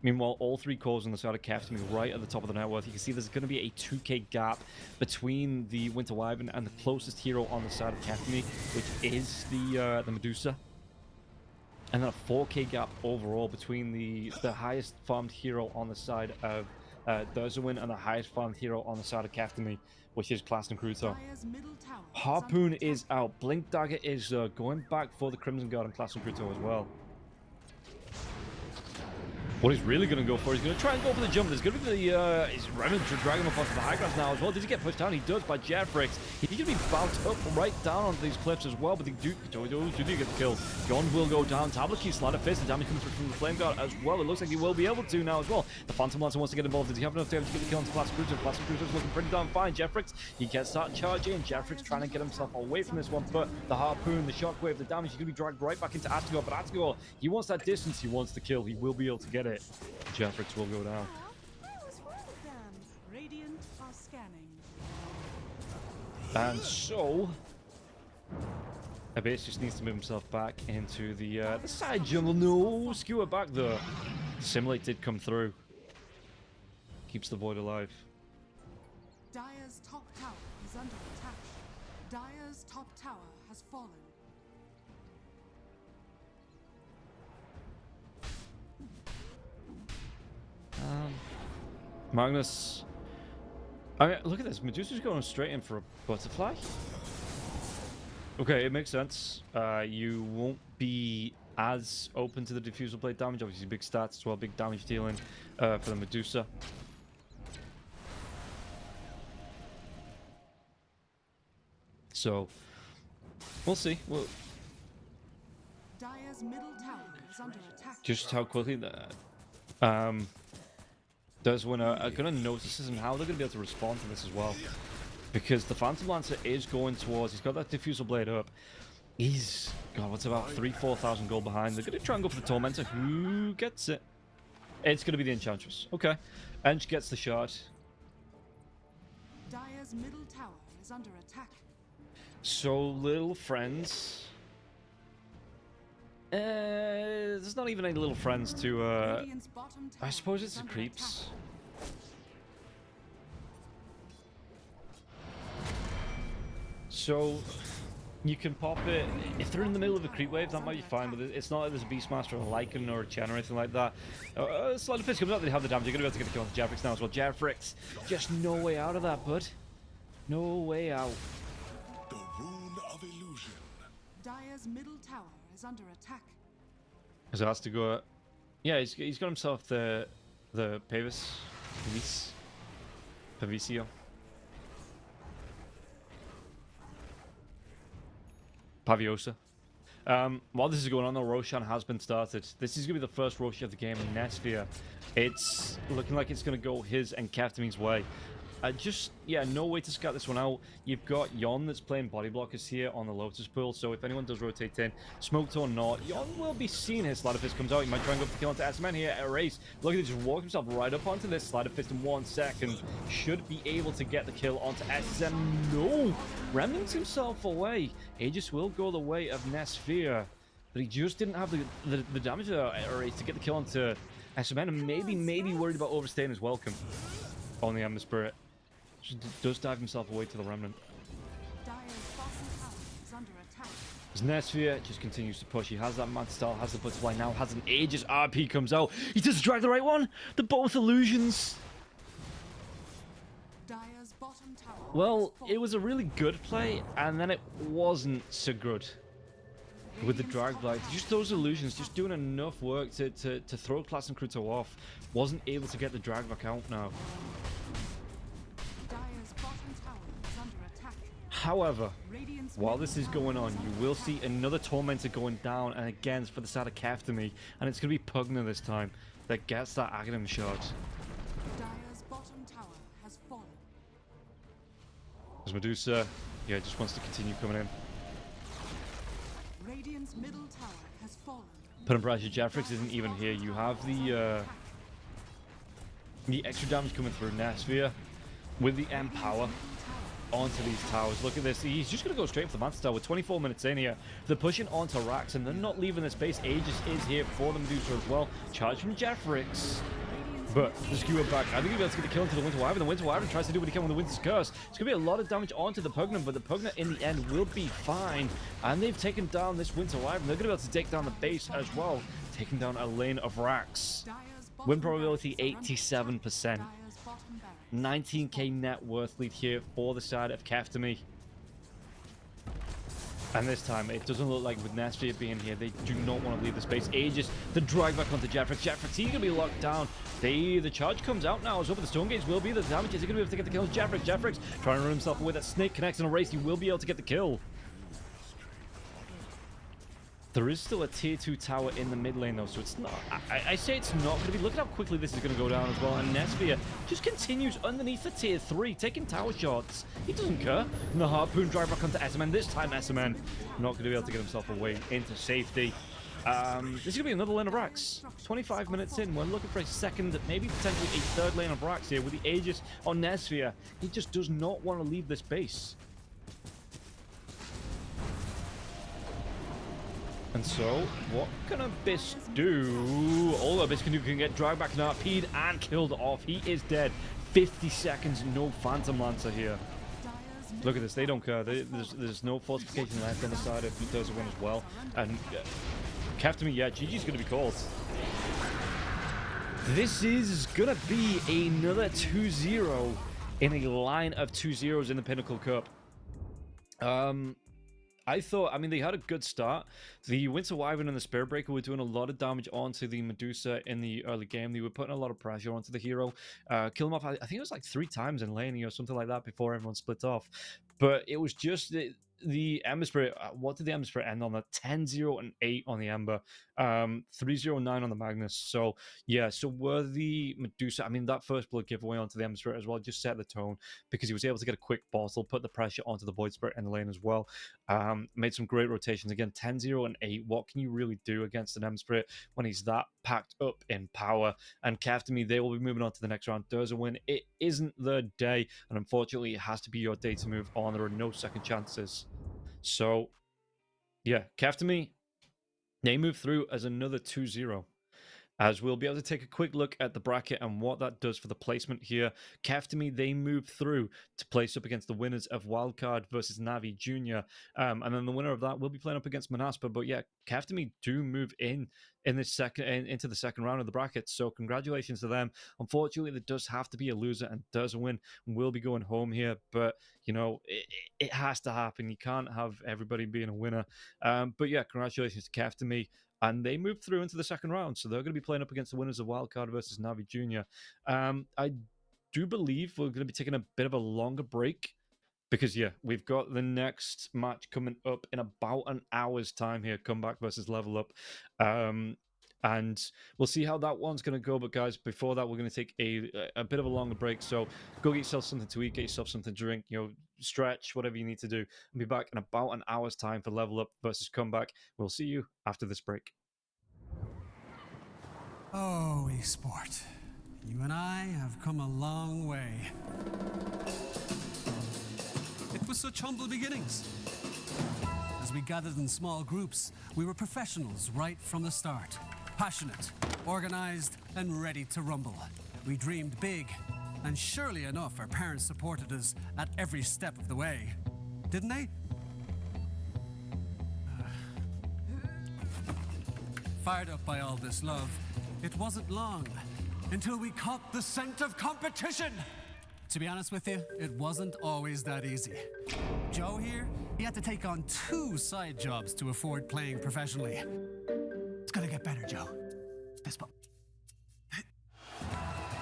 Meanwhile, all three cores on the side of Kaftami right at the top of the net worth. You can see there's going to be a 2k gap between the Winter Wyvern and the closest hero on the side of Kaftami, which is the Medusa. and then a 4k gap overall between the highest farmed hero on the side of Dozawin and the highest farmed hero on the side of Kaftami, which is Class and Cruto. Dire's middle tower Harpoon under is out. Blink Dagger is going back for the Crimson Guard and Class and Cruto as well. What he's really going to go for, he's going to try and go for the jump. There's going to be the, he's running to drag him up onto the high ground now as well. Does he get pushed down? He does by Jeffrix. He's going to be bounced up right down onto these cliffs as well, but the Duke get the kill. Gon will go down. Tablet Key, Slider Fist, the damage coming through from the Flame Guard as well. It looks like he will be able to now as well. The Phantom Lancer wants to get involved. Does he have enough damage to get the kill onto Classic Cruiser? Classic Cruiser's looking pretty darn fine. Jeffrix, he gets that charge in. Jeffrix trying to get himself away from this one, but the Harpoon, the Shockwave, the damage, he's going to be dragged right back into Attigor, but Attigor, he wants that distance, he wants the kill. He will be able to get it. Jeffrix will go down. Radiant are scanning. And so, Abyss just needs to move himself back into the side jungle. No, skewer back though. Simulate did come through. Keeps the void alive. Dire's top tower is under attack. Dire's top tower has fallen. Magnus. I mean, look at this. Medusa's going straight in for a butterfly. Okay, it makes sense. You won't be as open to the diffusal blade damage. Obviously, big stats as well, big damage dealing for the Medusa. So, we'll see. Dire's middle tower is under attack. Just how quickly that does when are going to notice this and how they're going to be able to respond to this as well, because the Phantom Lancer is going towards, he's got that diffusal blade up, he's god, what's about 3,000-4,000 gold behind. They're going to try and go for the Tormentor. Who gets it? It's going to be the Enchantress. Okay, Ench gets the shot. Dire's middle tower is under attack. So little friends, there's not even any little friends to Radiant's bottom tower I suppose is it's the under creeps. So you can pop it if they're in the middle of a creep wave. That might be fine, but it's not like there's a Beastmaster or a Lycan or a Chen or anything like that. Slider Fist comes out. They have the damage. You're gonna be able to get the kill on Jeffrix now as well. Jeffrix, just no way out of that, bud. No way out. The rune of illusion. Dire's middle tower is under attack. So has to go. Yeah, he's got himself the Pavisio. Paviosa. While this is going on, though, Roshan has been started. This is going to be the first Roshan of the game in Nesphere. It's looking like it's going to go his and Kaftami's way. Yeah, no way to scout this one out. You've got Yon that's playing body blockers here on the Lotus Pool, so if anyone does rotate in, smoked or not, Yon will be seen. His Slider Fist comes out. He might try and go for the kill onto S-Man here at Race. Look at this, just walk himself right up onto this Slider Fist in 1 second. Should be able to get the kill onto SM. No! Remnants himself away. Aegis will go the way of Nesphere, but he just didn't have the damage at Race to get the kill onto SMN, and maybe worried about overstaying his welcome on the Ember Spirit. Does dive himself away to the Remnant. Dire's bottom tower is under attack. As Nesphere just continues to push, he has that Manta Style, has the Butterfly now, has an Aegis. RP comes out. He does drag the right one. The both illusions. Dire's bottom tower. Well, it was a really good play, and then it wasn't so good with the drag blight. Just those illusions, just doing enough work to throw Class and Cruto off. Wasn't able to get the drag back out now. Dire's bottom tower is under attack. However, Radiant's while middle this is tower going on, is you under will attack. see another Tormentor going down, and again, it's for the side of Kaftami, and it's going to be Pugna this time that gets that Aghanim shot. Dire's bottom tower has fallen. As Medusa, yeah, just wants to continue coming in. Radiant's middle tower has fallen. Put in pressure, Jeffrix isn't even here. You have the extra damage coming through Nesphere with the Empower onto these towers. Look at this. He's just going to go straight for the Manta Tower with 24 minutes in here. They're pushing onto Rax, and they're not leaving the space. Aegis is here for the Medusa as well. Charge from Jeffrix. But the skewer back, I think he'll be able to get the kill into the Winter Wyvern. The Winter Wyvern tries to do what he can with the Winter's Curse. It's going to be a lot of damage onto the Pugna, but the Pugna in the end will be fine. And they've taken down this Winter Wyvern. They're going to be able to take down the base as well, taking down a lane of Rax. Win probability 87%. 19k net worth lead here for the side of Keftami. And this time, it doesn't look like with Nestia being here, they do not want to leave the space. Aegis, the drag back onto Jeffrix. Jeffrix, he's going to be locked down. The charge comes out now as well, but the Stone Gates will be the damage. Is he going to be able to get the kill? Jeffrix trying to run himself away. That Snake connects in a race. He will be able to get the kill. There is still a tier 2 tower in the mid lane though, so it's not... I say it's not going to be... Look at how quickly this is going to go down as well, and Nesvia just continues underneath the tier 3, taking tower shots. He doesn't care. And the Harpoon drive back onto SMN. This time SMN not going to be able to get himself away into safety. This is going to be another lane of Rax. 25 minutes in, we're looking for a second, maybe potentially a third lane of Rax here with the Aegis on Nesvia. He just does not want to leave this base. And so, what can Abyss do? All Abyss can do can get dragged back and RP'd and killed off. He is dead. 50 seconds, no Phantom Lancer here. Look at this, they don't care. There's no fortification left on the side of Dota 1 as well. And Keftami, yeah, GG's going to be called. This is going to be another 2-0 in a line of 2-0s in the Pinnacle Cup. I thought, I mean, they had a good start. The Winter Wyvern and the Spirit Breaker were doing a lot of damage onto the Medusa in the early game. They were putting a lot of pressure onto the hero. Kill him off, I think it was like 3 times in lane or something like that before everyone split off. But it was just the Ember Spirit. What did the Ember Spirit end on? A 10-0 and 8 on the Ember. 3-0-9 on the Magnus. So, yeah, so were the Medusa... I mean, that first blood giveaway onto the Ember Spirit as well just set the tone because he was able to get a quick bottle, put the pressure onto the Void Spirit in the lane as well. Made some great rotations. Again, 10-0 and 8. What can you really do against an Ember Spirit when he's that packed up in power? And Keftami, they will be moving on to the next round. There's a win. It isn't the day, and unfortunately, it has to be your day to move on. There are no second chances. So, yeah, Keftami, they move through as another 2-0. As we'll be able to take a quick look at the bracket and what that does for the placement here. Keftami, they move through to place up against the winners of Wildcard versus Navi Jr. And then the winner of that will be playing up against Manaspa. But yeah, Keftami do move into the second round of the bracket. So congratulations to them. Unfortunately, there does have to be a loser and does win. We'll be going home here. But, you know, it has to happen. You can't have everybody being a winner. But yeah, congratulations to Keftami. And they moved through into the second round. So they're going to be playing up against the winners of Wildcard versus Navi Jr. I do believe we're going to be taking a bit of a longer break. Because, yeah, we've got the next match coming up in about an hour's time here. Comeback versus Level Up. And we'll see how that one's going to go. But, guys, before that, we're going to take a bit of a longer break. So go get yourself something to eat, get yourself something to drink, you know, stretch, whatever you need to do. And be back in about an hour's time for Level Up versus Comeback. We'll see you after this break. Oh, esport. You and I have come a long way. It was such humble beginnings. As we gathered in small groups, we were professionals right from the start. Passionate, organized, and ready to rumble. We dreamed big, and surely enough, our parents supported us at every step of the way. Didn't they? Fired up by all this love, it wasn't long until we caught the scent of competition. To be honest with you, it wasn't always that easy. Joe here, he had to take on 2 side jobs to afford playing professionally. It's gonna get better, Joe. Fist bump.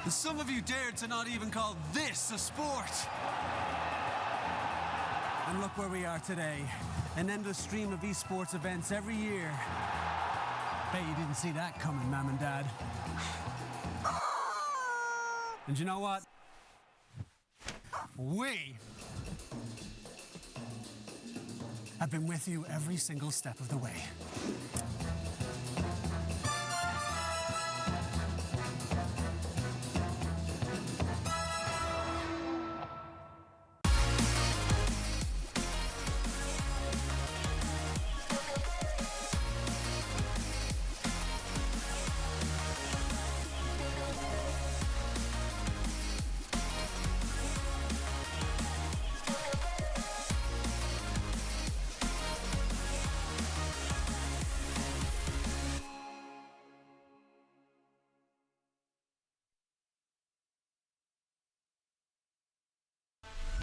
Some of you dared to not even call this a sport. And look where we are today. An endless stream of esports events every year. Bet you didn't see that coming, Mom and Dad. And you know what? We have been with you every single step of the way.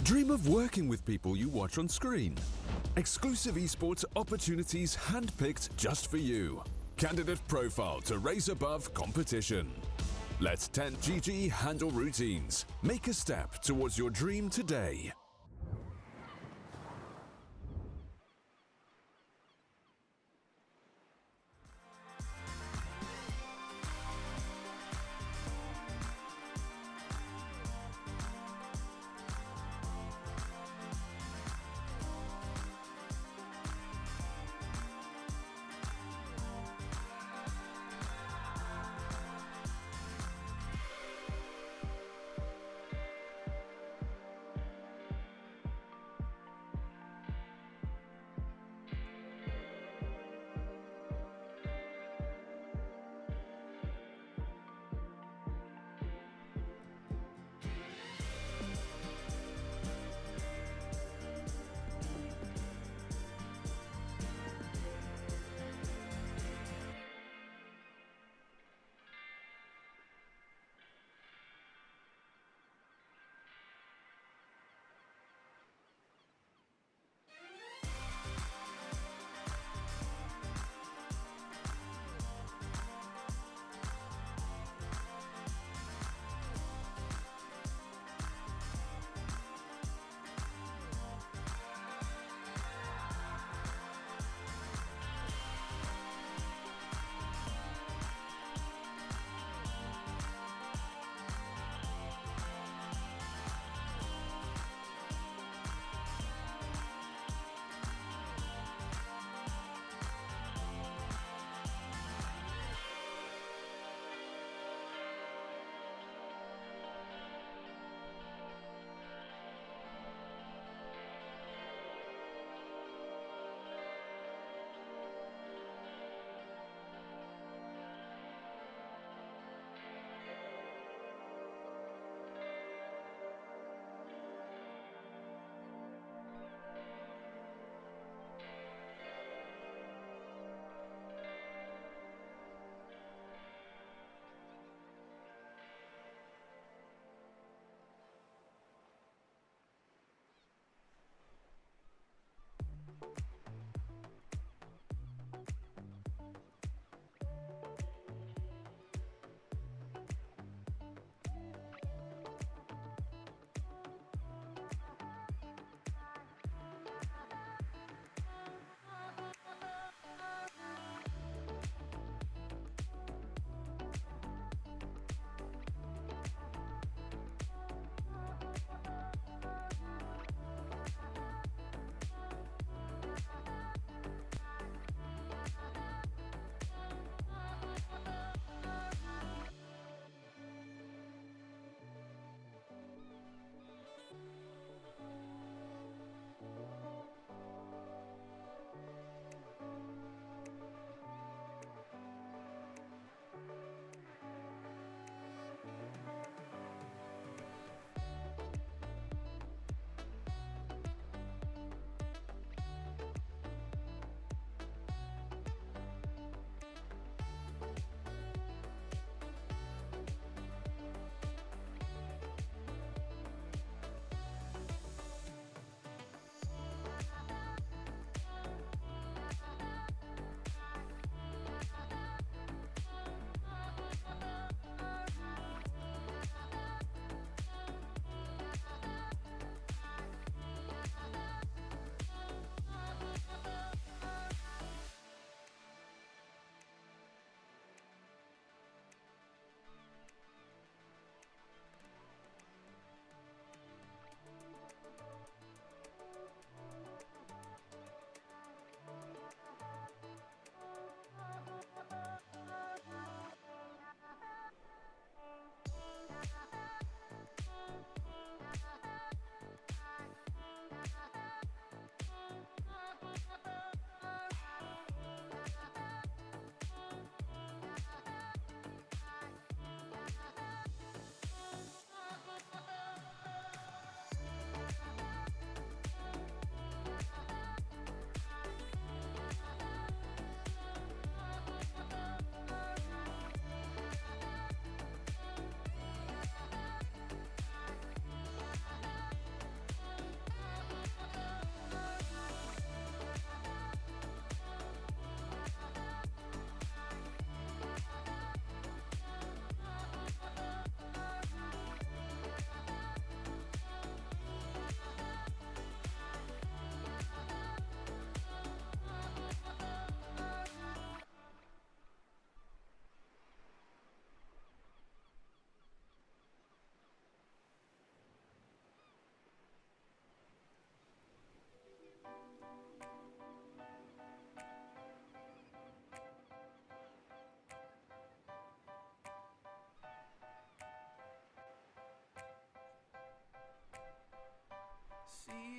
Dream of working with people you watch on screen. Exclusive esports opportunities handpicked just for you. Candidate profile to raise above competition. Let 10GG handle routines. Make a step towards your dream today.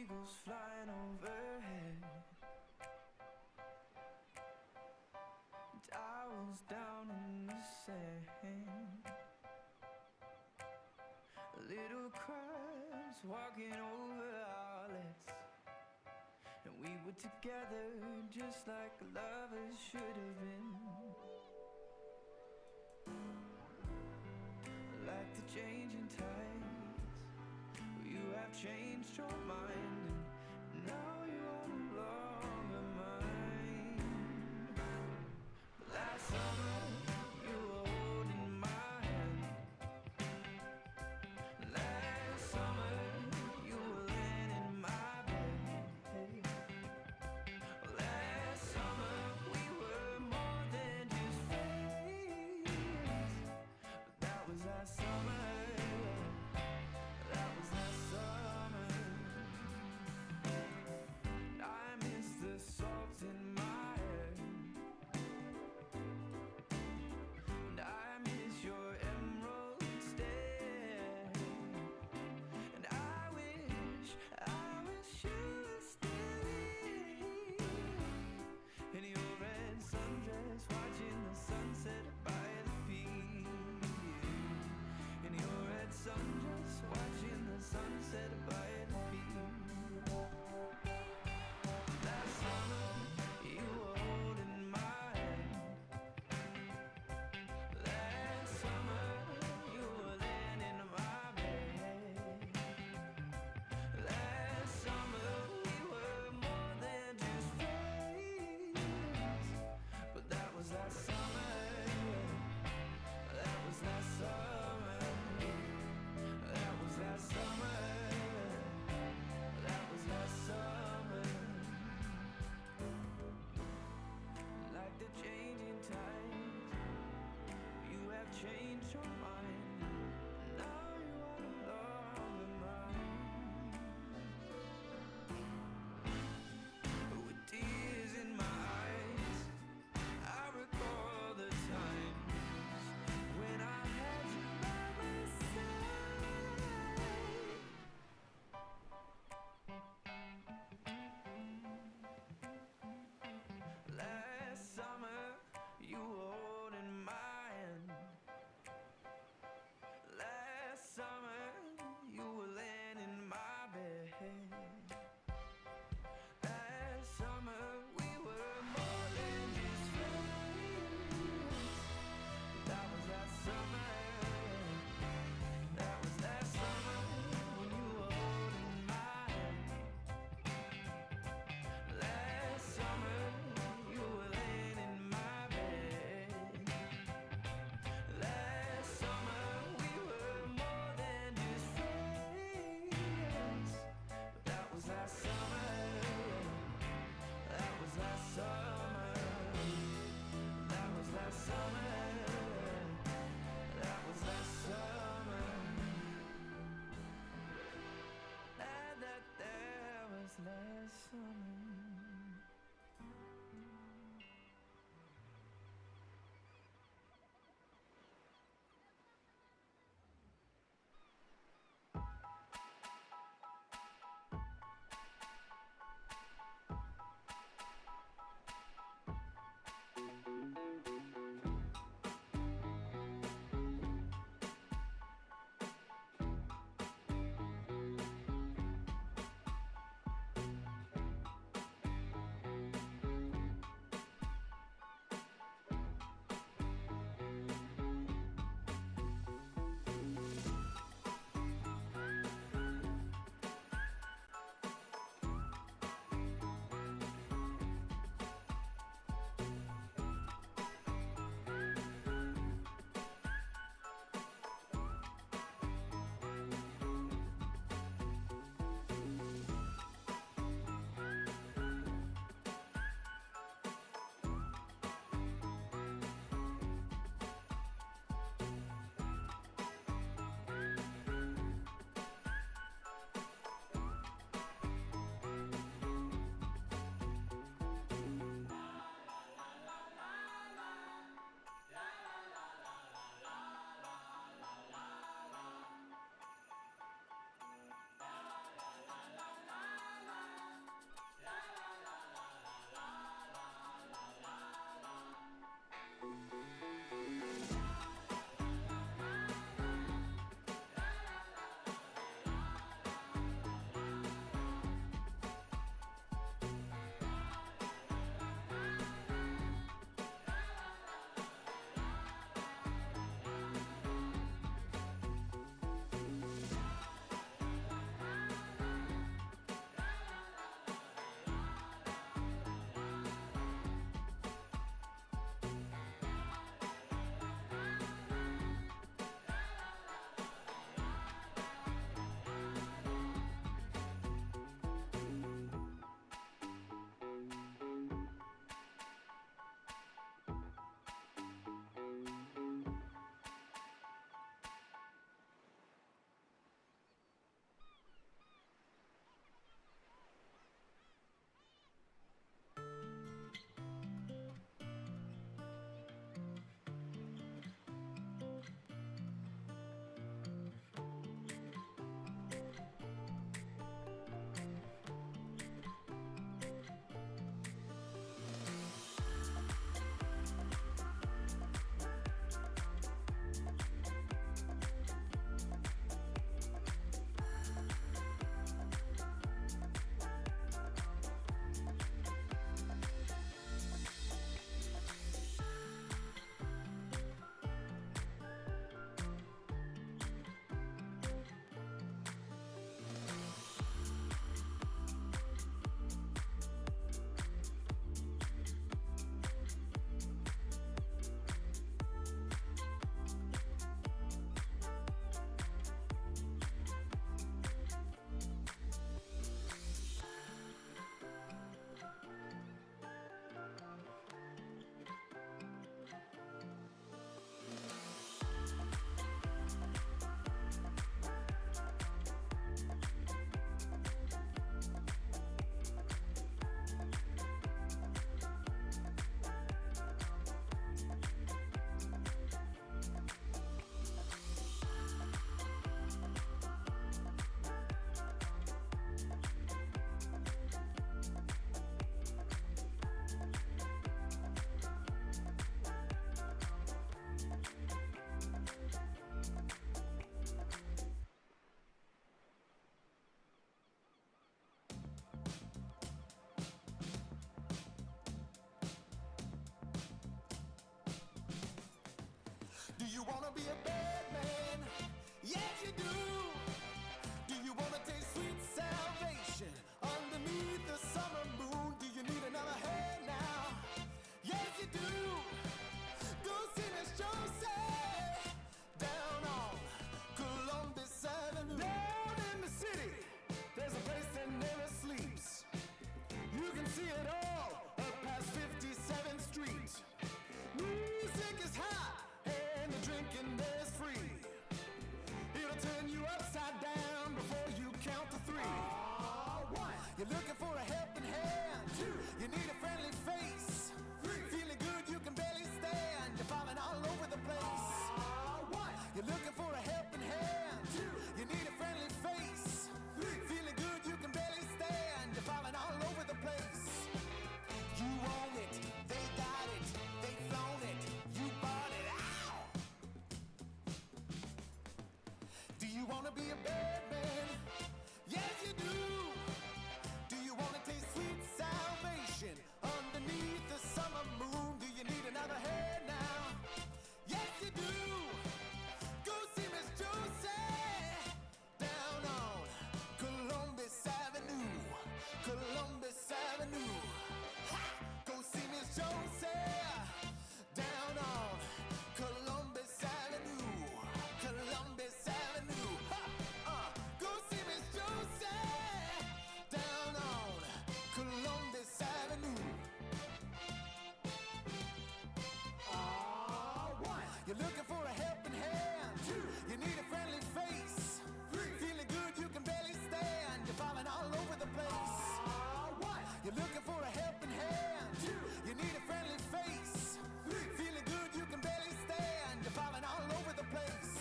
eagles flying overhead. And I was down in the sand. Little crabs walking over our legs. And we were together just like lovers should have been. Like the changing tides, you have changed your mind, and now you are no longer mine. Last summer, you were holding my hand. Last summer, you were laying in my bed. Last summer, we were more than just friends. But that was last summer. That was last summer. you wanna be a bad man? Yes, you do. Do you wanna taste sweet salvation underneath the summer moon? Do you need another hand now? Yes, you do. Go see Miss Josie down on Columbus Avenue. Down in the city, there's a place that never sleeps. You can see it all up past 57th Street. Music is hot and the drinking there's free. It'll turn you upside down before you count to three. One, you're looking for a helping hand. Two, you need a friendly face. Three, feeling good you can barely stand. You're falling all over the place. One, you're looking for a helping hand. Two, you need a friendly face. Three, feeling good you can barely stand. You're falling all over the place. You own it, they got it, they flown it, you bought it. Ow! Do you wanna be a bad man? Yes, you do. Do you wanna taste sweet salvation underneath the summer moon? Do you need another hand now? Yes, you do. Go see Miss Josie down on Columbus Avenue. Columbus Avenue. Ha! Go see Miss Josie down on Columbus Avenue. Columbus Avenue. Ha! Go see Miss Josie down on Columbus Avenue. One, you're looking for a helping hand. Two, you need a friendly face. Three, feeling good you can barely stand. You're falling all over the place. One, you're looking for a helping hand. Two, you need a friendly face. Three, feeling good you can barely stand. You're falling all over the place.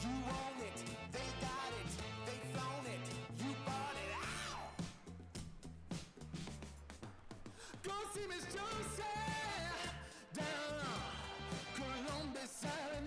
You own it, they got it, they flown it, you bought it. Ow! Go see Miss Josie down on Columbus Avenue.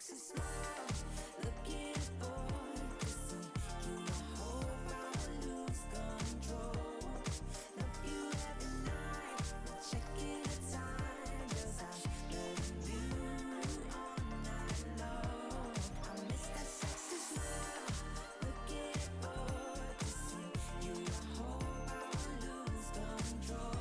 sexy smile. Looking forward to see you. I hope I lose control. Love you every night, not checking the time. 'Cause I'm loving you all night long. I miss that sexy smile. Looking forward to see you. I hope I lose control.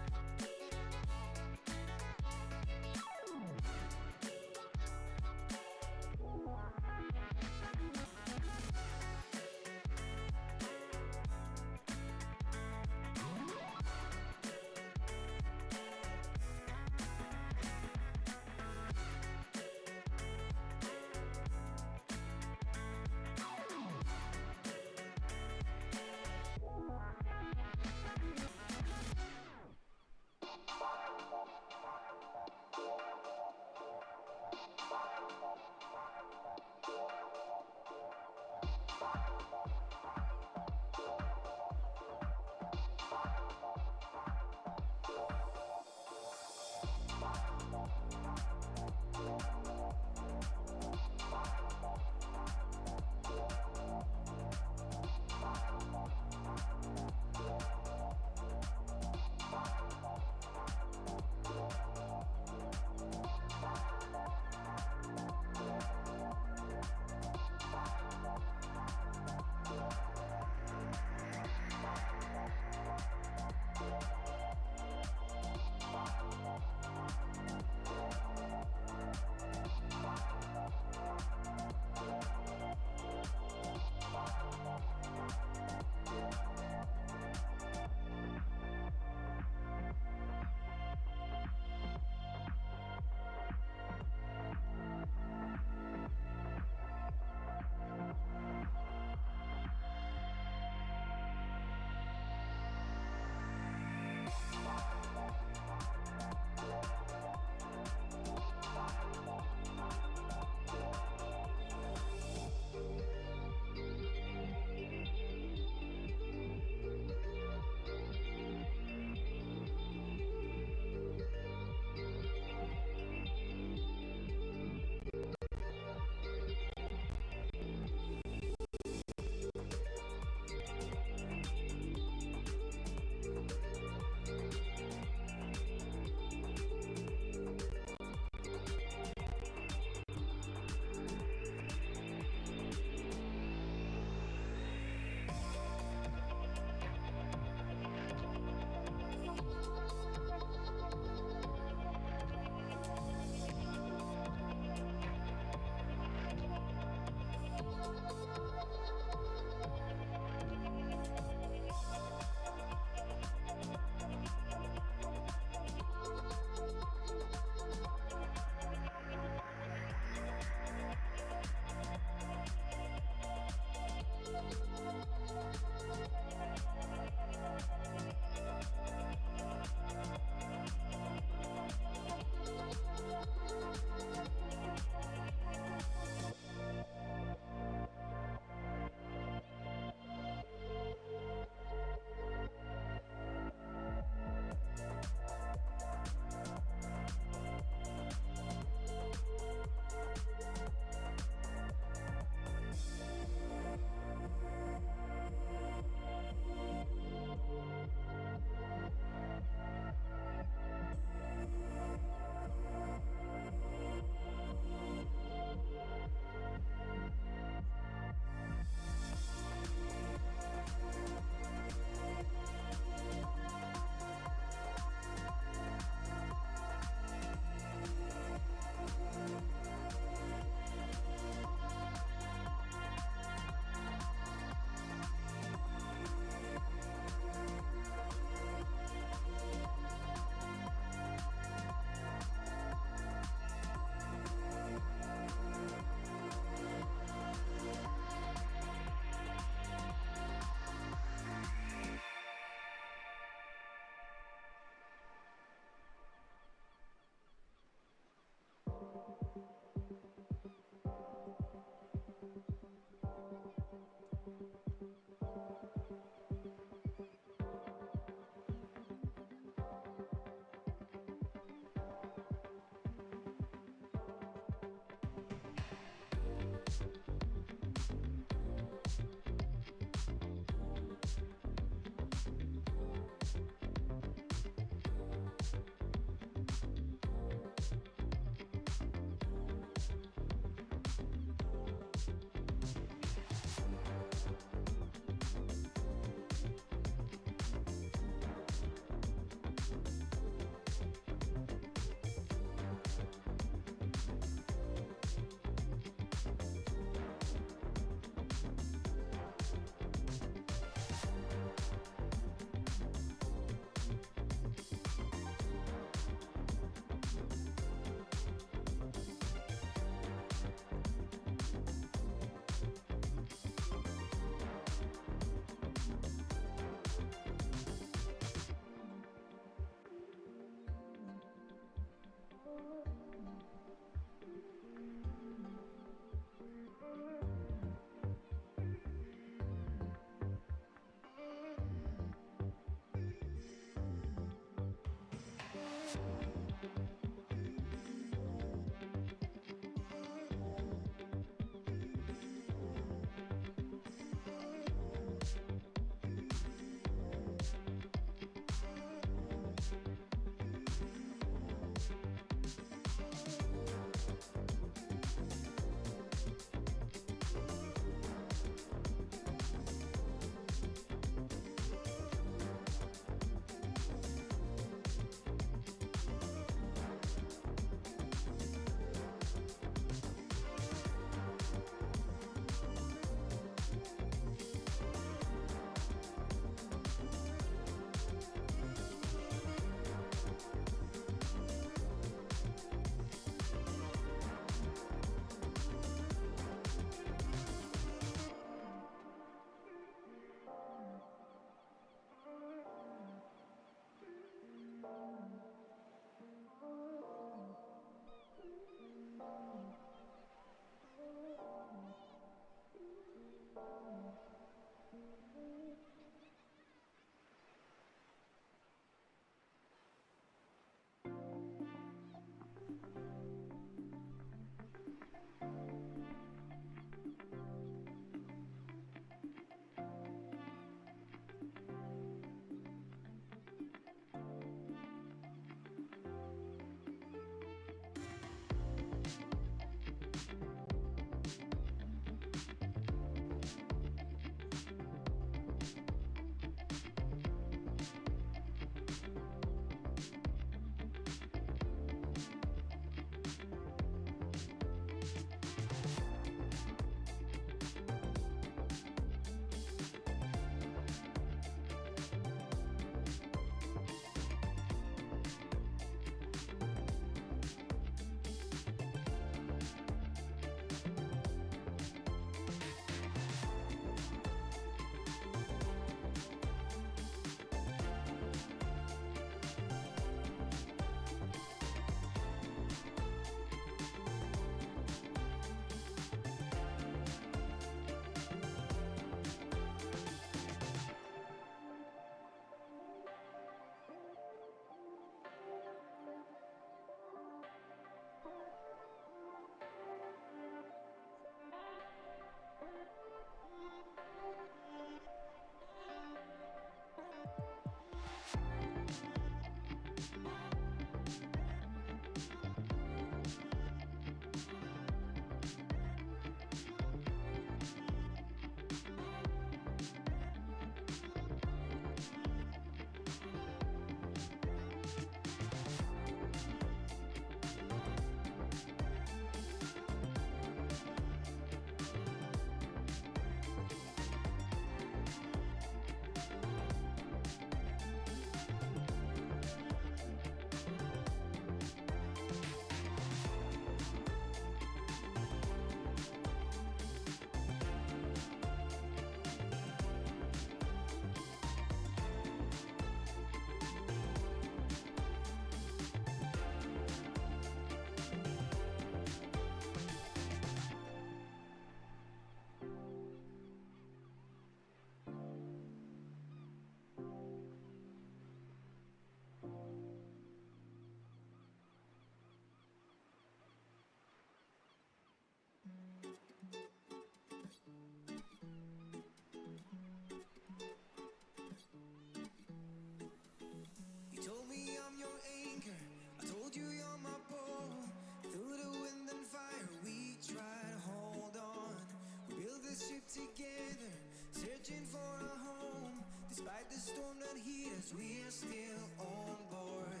still on board.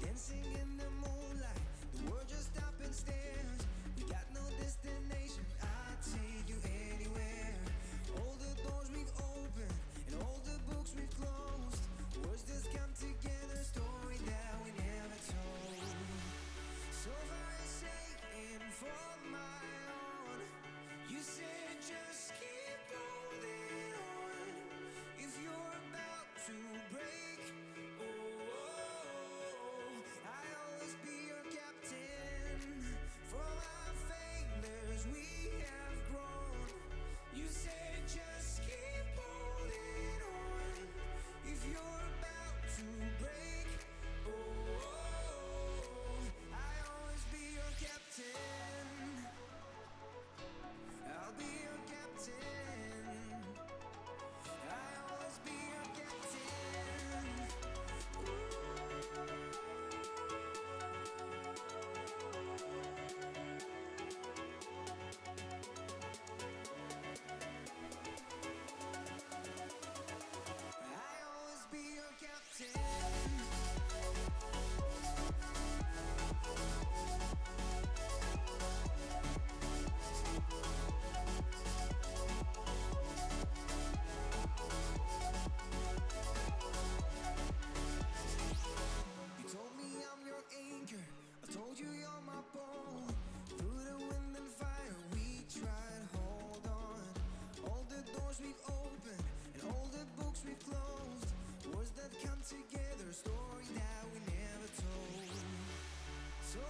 Dancing in the moonlight, the world just stops and stares. We got no destination, I'll take you anywhere. All the doors we've opened and all the books we've closed. Words just come together, story that we never told. So far saying for my own, you said just keep holding on. If you're about to break, I'll always be your captain. From our failures we have grown. You said just keep holding on. If you're about to break, I'll always be your captain. I'll be your captain. I'll always be your captain. I'll always be your captain. You told me I'm your anchor. I told you you're my pole. Through the wind and fire, we tried. Hold on. All the doors we've opened and all the books we've closed. Words that come together, story that we never told. So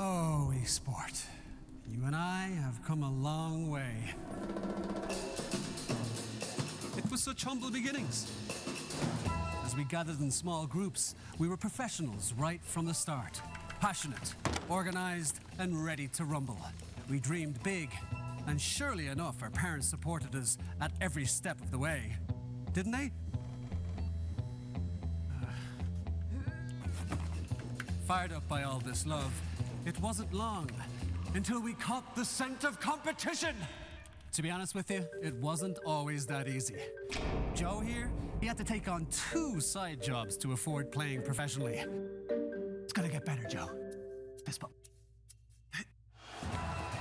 Oh, esport. You and I have come a long way. It was such humble beginnings. As we gathered in small groups, we were professionals right from the start. Passionate, organized, and ready to rumble. We dreamed big, and surely enough, our parents supported us at every step of the way. Didn't they? Fired up by all this love, it wasn't long until we caught the scent of competition. To be honest with you, it wasn't always that easy. Joe here, he had to take on 2 side jobs to afford playing professionally. It's gonna get better, Joe. Fist bump.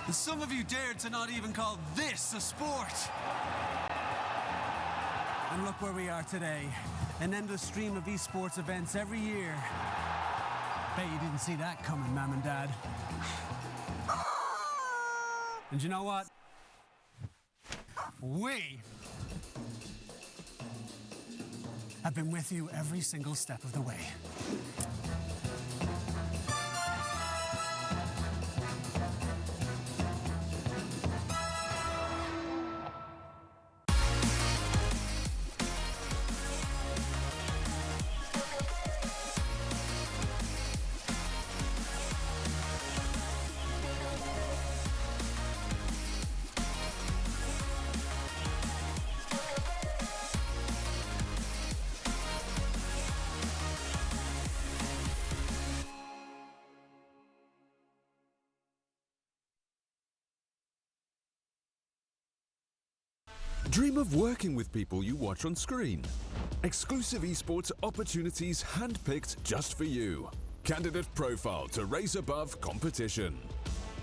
And some of you dared to not even call this a sport. And look where we are today. An endless stream of esports events every year. Bet you didn't see that coming, Mom and Dad. And you know what? We have been with you every single step of the way. Dream of working with people you watch on screen. Exclusive esports opportunities handpicked just for you. Candidate profile to raise above competition.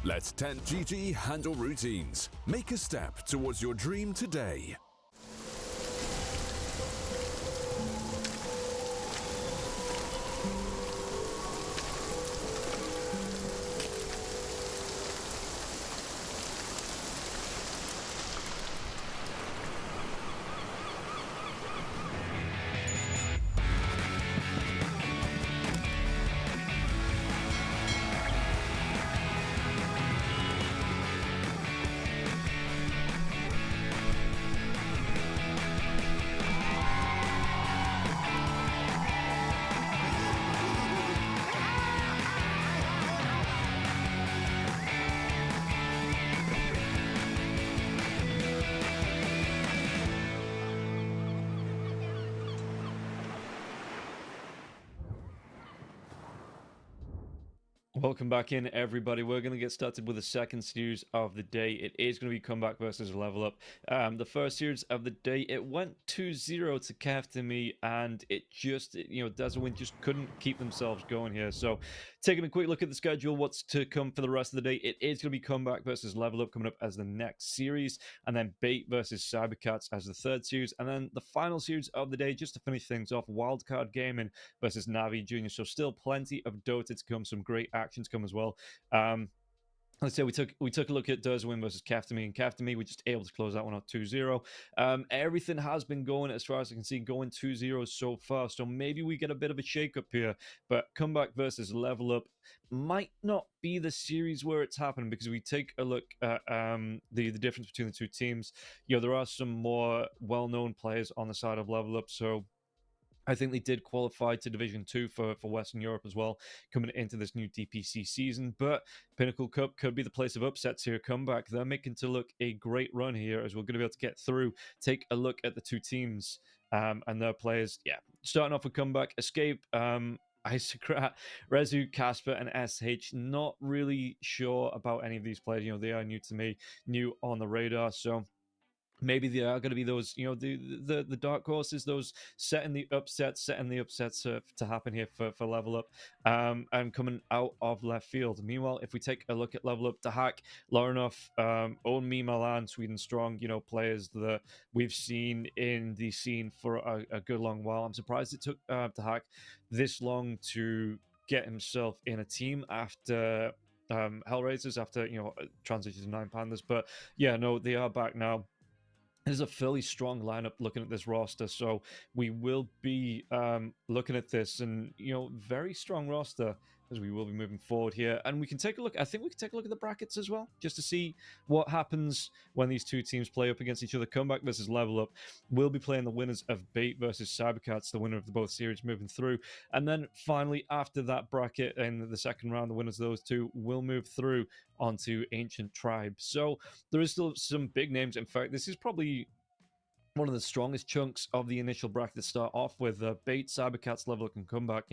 Let 10GG handle routines. Make a step towards your dream today. Welcome back in, everybody. We're going to get started with the second series of the day. It is going to be Comeback versus Level Up. The first series of the day, it went 2-0 to Kaftami, and it just, Deswin just couldn't keep themselves going here. So, taking a quick look at the schedule, what's to come for the rest of the day, it is going to be Comeback versus Level Up coming up as the next series, and then Bait versus Cybercats as the third series, and then the final series of the day, just to finish things off, Wildcard Gaming versus Navi Junior. So, still plenty of Dota to come, some great action to come as well. Let's say we took a look at Derzwin versus Kaftami, and Kaftami, we just able to close that one out 2-0. Everything has been going, as far as I can see, going 2-0 so far. So maybe we get a bit of a shake-up here. But Comeback versus Level Up might not be the series where it's happening, because we take a look at the difference between the two teams. There are some more well-known players on the side of Level Up, so I think they did qualify to Division 2 for Western Europe as well, coming into this new DPC season. But Pinnacle Cup could be the place of upsets here. Comeback, they're making to look a great run here, as we're going to be able to get through. Take a look at the two teams and their players. Yeah, starting off with Comeback, Escape, Isocrat, Rezu, Casper, and SH. Not really sure about any of these players. They are new to me, new on the radar. So maybe they are going to be those, the dark horses, those setting the upsets to happen here for Level Up, and coming out of left field. Meanwhile, if we take a look at Level Up, Dahak, Laranov, Own Me Milan, Sweden Strong, players that we've seen in the scene for a good long while. I'm surprised it took Dahak this long to get himself in a team after Hellraisers, after transition to Nine Pandas. But yeah, no, they are back now. There's a fairly strong lineup looking at this roster, so we will be looking at this, and very strong roster. as we will be moving forward here. And we can take a look, I think we can take a look at the brackets as well, just to see what happens when these two teams play up against each other. Comeback versus Level Up. We'll be playing the winners of Bait versus Cybercats, the winner of the both series moving through. And then finally, after that bracket in the second round, the winners of those two will move through onto Ancient Tribe. So there is still some big names. In fact, this is probably one of the strongest chunks of the initial bracket to start off with. Bait, Cybercats, Level Up, and Comeback,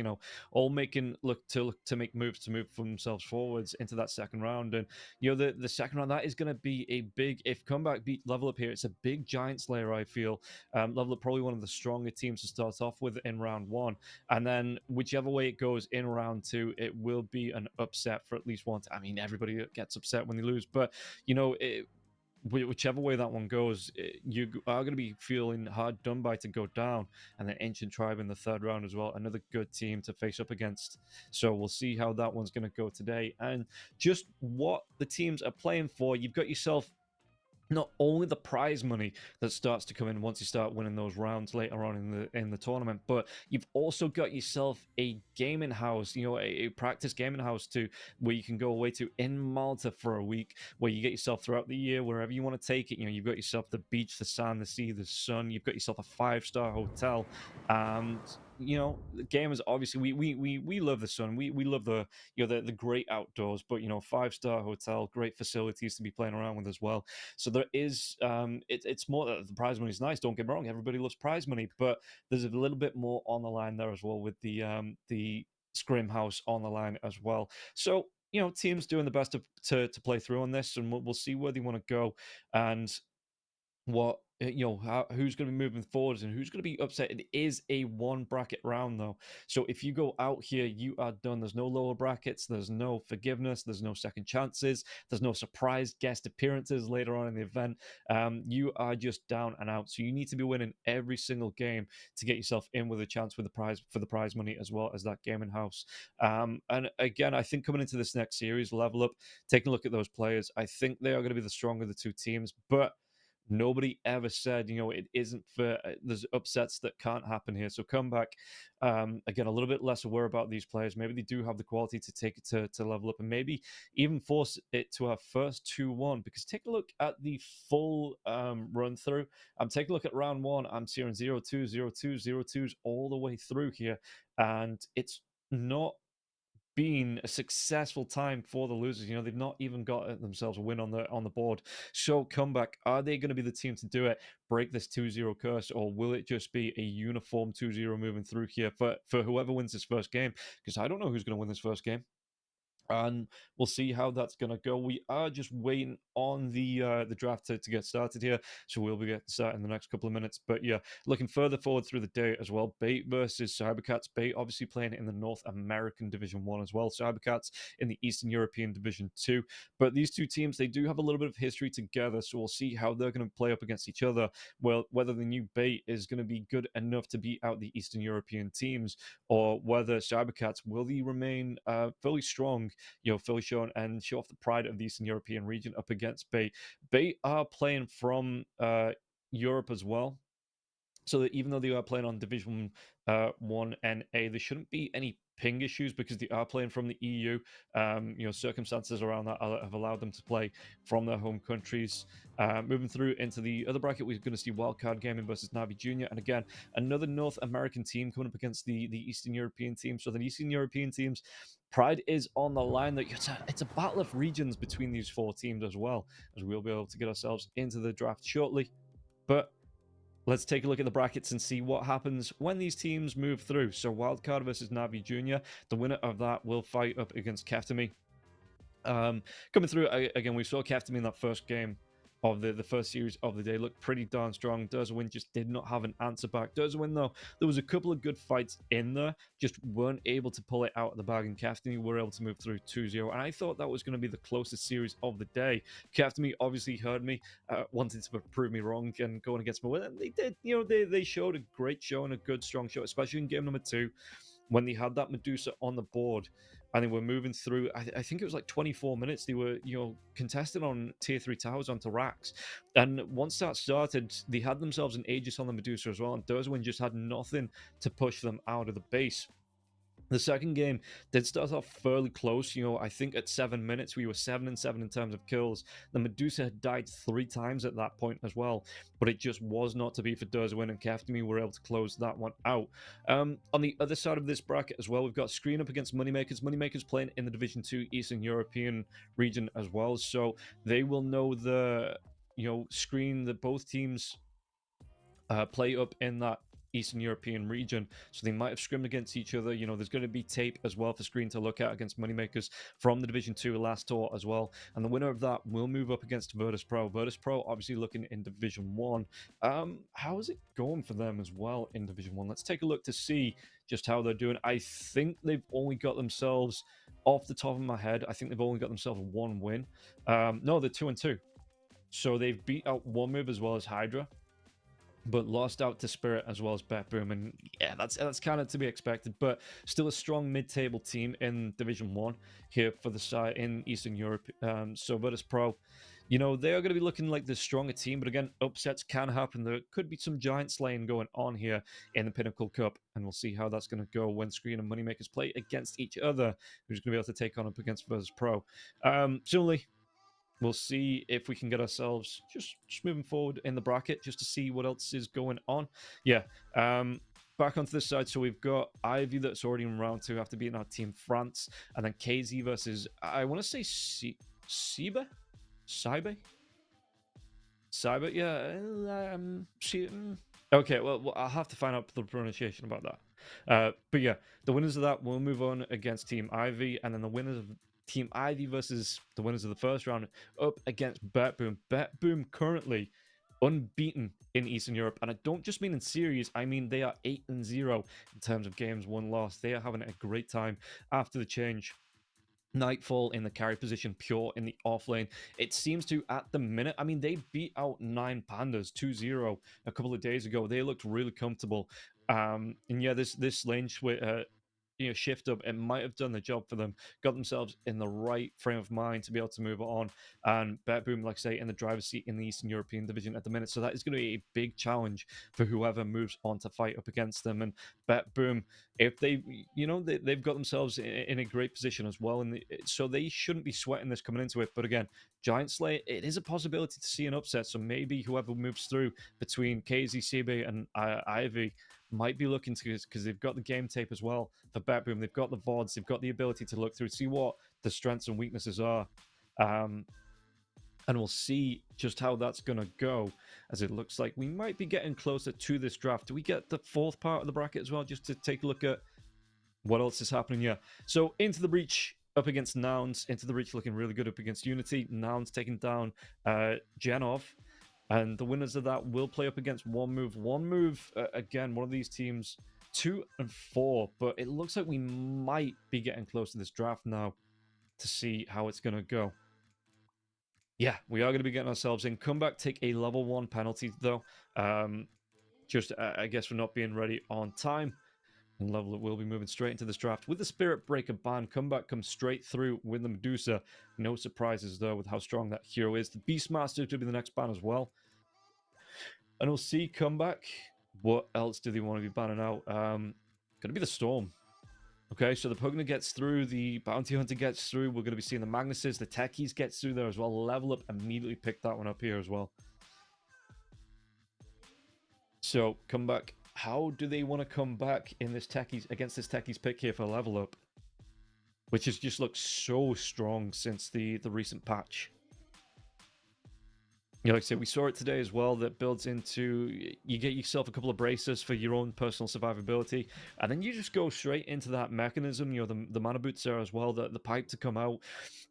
all making look to make moves to move for themselves forwards into that second round. And the second round, that is going to be a big, if Comeback beat Level Up here, it's a big giant slayer, I feel. Level Up probably one of the stronger teams to start off with in round one, and then whichever way it goes in round two, it will be an upset for at least one. I mean, everybody gets upset when they lose, but whichever way that one goes, you are going to be feeling hard done by to go down. And then Ancient Tribe in the third round as well, another good team to face up against. So we'll see how that one's going to go today, and just what the teams are playing for. You've got yourself not only the prize money that starts to come in once you start winning those rounds later on in the tournament, but you've also got yourself a gaming house, a practice gaming house too, where you can go away to in Malta for a week, where you get yourself throughout the year wherever you want to take it. You've got yourself the beach, the sand, the sea, the sun. You've got yourself a 5-star hotel, and the gamers, obviously we love the sun, we love the great outdoors, but 5-star hotel, great facilities to be playing around with as well. So there is it's more that the prize money is nice, don't get me wrong, everybody loves prize money, but there's a little bit more on the line there as well, with the scrim house on the line as well. So teams doing the best to play through on this, and we'll see where they want to go, and what who's going to be moving forwards and who's going to be upset. It is a one bracket round though, so if you go out here, you are done. There's no lower brackets, there's no forgiveness, there's no second chances, there's no surprise guest appearances later on in the event. You are just down and out, so you need to be winning every single game to get yourself in with a chance with the prize money, as well as that gaming house. And again, I think coming into this next series, Level Up, taking a look at those players, I think they are going to be the stronger of the two teams, but nobody ever said, it isn't fair. There's upsets that can't happen here. So Comeback, again, a little bit less aware about these players. Maybe they do have the quality to take it to Level Up, and maybe even force it to our first 2-1. Because take a look at the full run through. Take a look at round one. I'm seeing 0-2, 0-2, 0-2s all the way through here, and it's not been a successful time for the losers. They've not even got themselves a win on the board. So Comeback, are they going to be the team to do it, break this 2-0 curse, or will it just be a uniform 2-0 moving through here for whoever wins this first game? Because I don't know who's going to win this first game, and we'll see how that's going to go. We are just waiting on the draft to get started here, so we'll be getting started in the next couple of minutes. But yeah, looking further forward through the day as well, Bait versus Cybercats. Bait obviously playing in the North American Division 1 as well, Cybercats in the Eastern European Division 2. But these two teams, they do have a little bit of history together, so we'll see how they're going to play up against each other. Well, whether the new Bait is going to be good enough to beat out the Eastern European teams, or whether Cybercats will remain fairly strong, fairly shown, and show off the pride of the Eastern European region up against Bait. Bait are playing from Europe as well, so that even though they are playing on Division 1 NA, there shouldn't be any ping issues because they are playing from the EU. Circumstances around that have allowed them to play from their home countries. Moving through into the other bracket, we're going to see Wildcard Gaming versus Navi Junior, and again, another North American team coming up against the Eastern European team. So the Eastern European teams, pride is on the line. That it's a battle of regions between these four teams as well, as we'll be able to get ourselves into the draft shortly. But let's take a look at the brackets and see what happens when these teams move through. So Wildcard versus Navi Junior, the winner of that will fight up against Keftami. Coming through, again, we saw Keftami in that first game of the first series of the day looked pretty darn strong. Derzawin just did not have an answer back. Derzawin, though, there was a couple of good fights in there, just weren't able to pull it out of the bag, and Keftami were able to move through 2-0, and I thought that was going to be the closest series of the day. Keftami obviously heard me, wanted to prove me wrong and going against my win, and they did. They showed a great show and a good, strong show, especially in game number 2, when they had that Medusa on the board and they were moving through. I think it was like 24 minutes. They were, contesting on tier 3 towers onto racks. And once that started, they had themselves an Aegis on the Medusa as well. And Derzawin just had nothing to push them out of the base. The second game did start off fairly close. I think at 7 minutes we were 7-7 in terms of kills. The Medusa had died 3 times at that point as well, but it just was not to be for Derwin, and Keftami were able to close that one out. On the other side of this bracket as well, we've got Screen up against Moneymakers. Moneymakers playing in the Division 2 Eastern European region as well, so they will know the Screen that both teams play up in that Eastern European region, so they might have scrimmed against each other. There's going to be tape as well for Screen to look at against Moneymakers from the Division 2 last tour as well, and the winner of that will move up against Virtus Pro. Virtus Pro obviously looking in Division 1. How is it going for them as well in Division 1? Let's take a look to see just how they're doing. I think they've only got themselves, off the top of my head, I think they've only got themselves 1 win. No, they're 2-2. So they've beat out One Move as well as Hydra, but lost out to Spirit as well as Bet Boom, and yeah, that's kind of to be expected, but still a strong mid-table team in Division 1 here for the side in Eastern Europe. So Virtus Pro, they are going to be looking like the stronger team, but again, upsets can happen. There could be some giant slaying going on here in the Pinnacle Cup, and we'll see how that's going to go when Screen and Moneymakers play against each other, who's going to be able to take on up against Virtus Pro. Similarly, we'll see if we can get ourselves just moving forward in the bracket just to see what else is going on. Yeah, back onto this side. So we've got Ivy that's already in round 2 after beating our team France, and then KZ versus, I want to say Sibe? Cyber, yeah. Okay, well, I'll have to find out the pronunciation about that. But yeah, the winners of that will move on against Team Ivy, and then the winners of Team Ivy versus the winners of the first round up against Bet Boom. Bet Boom currently unbeaten in Eastern Europe, and I don't just mean in series, I mean they are 8-0 in terms of games won lost. They are having a great time after the change. Nightfall in the carry position, Pure in the off lane. It seems to, at the minute, I mean, they beat out 9 Pandas 2-0 a couple of days ago. They looked really comfortable. And yeah, this lane shift up, it might have done the job for them, got themselves in the right frame of mind to be able to move on, and Bet Boom, like I say, in the driver's seat in the Eastern European division at the minute, so that is going to be a big challenge for whoever moves on to fight up against them. And Bet Boom, if they've got themselves in a great position as well, and so they shouldn't be sweating this coming into it. But again, Giant Slay, it is a possibility to see an upset, so maybe whoever moves through between KZ, CB, and Ivy might be looking to, because they've got the game tape as well for Bet Boom, they've got the VODs, they've got the ability to look through, see what the strengths and weaknesses are. And we'll see just how that's going to go, as it looks like we might be getting closer to this draft. Do we get the 4th part of the bracket as well, just to take a look at what else is happening here? So Into the Breach up against Nouns. Into the Breach looking really good up against Unity. Nouns taking down Genov. And the winners of that will play up against One Move. One Move, again, one of these teams, 2 and 4. But it looks like we might be getting close to this draft now to see how it's going to go. Yeah, we are going to be getting ourselves in. Comeback take a level 1 penalty, though. Just, I guess, for not being ready on time. And Level will be moving straight into this draft with the Spirit Breaker ban. Comeback comes straight through with the Medusa. No surprises, though, with how strong that hero is. The Beastmaster to be the next ban as well. And we'll see Comeback. What else do they want to be banning out? Going to be the Storm. Okay, so the Pugna gets through, the Bounty Hunter gets through. We're going to be seeing the Magnuses, the Techies gets through there as well. Level Up immediately picked that one up here as well. So, Comeback. How do they want to come back in this Techies, against this Techies pick here for Level Up? Which has just looked so strong since the recent patch. Like I said, we saw it today as well, that builds into, you get yourself a couple of braces for your own personal survivability, and then you just go straight into that mechanism, the mana boots there as well, the pipe to come out,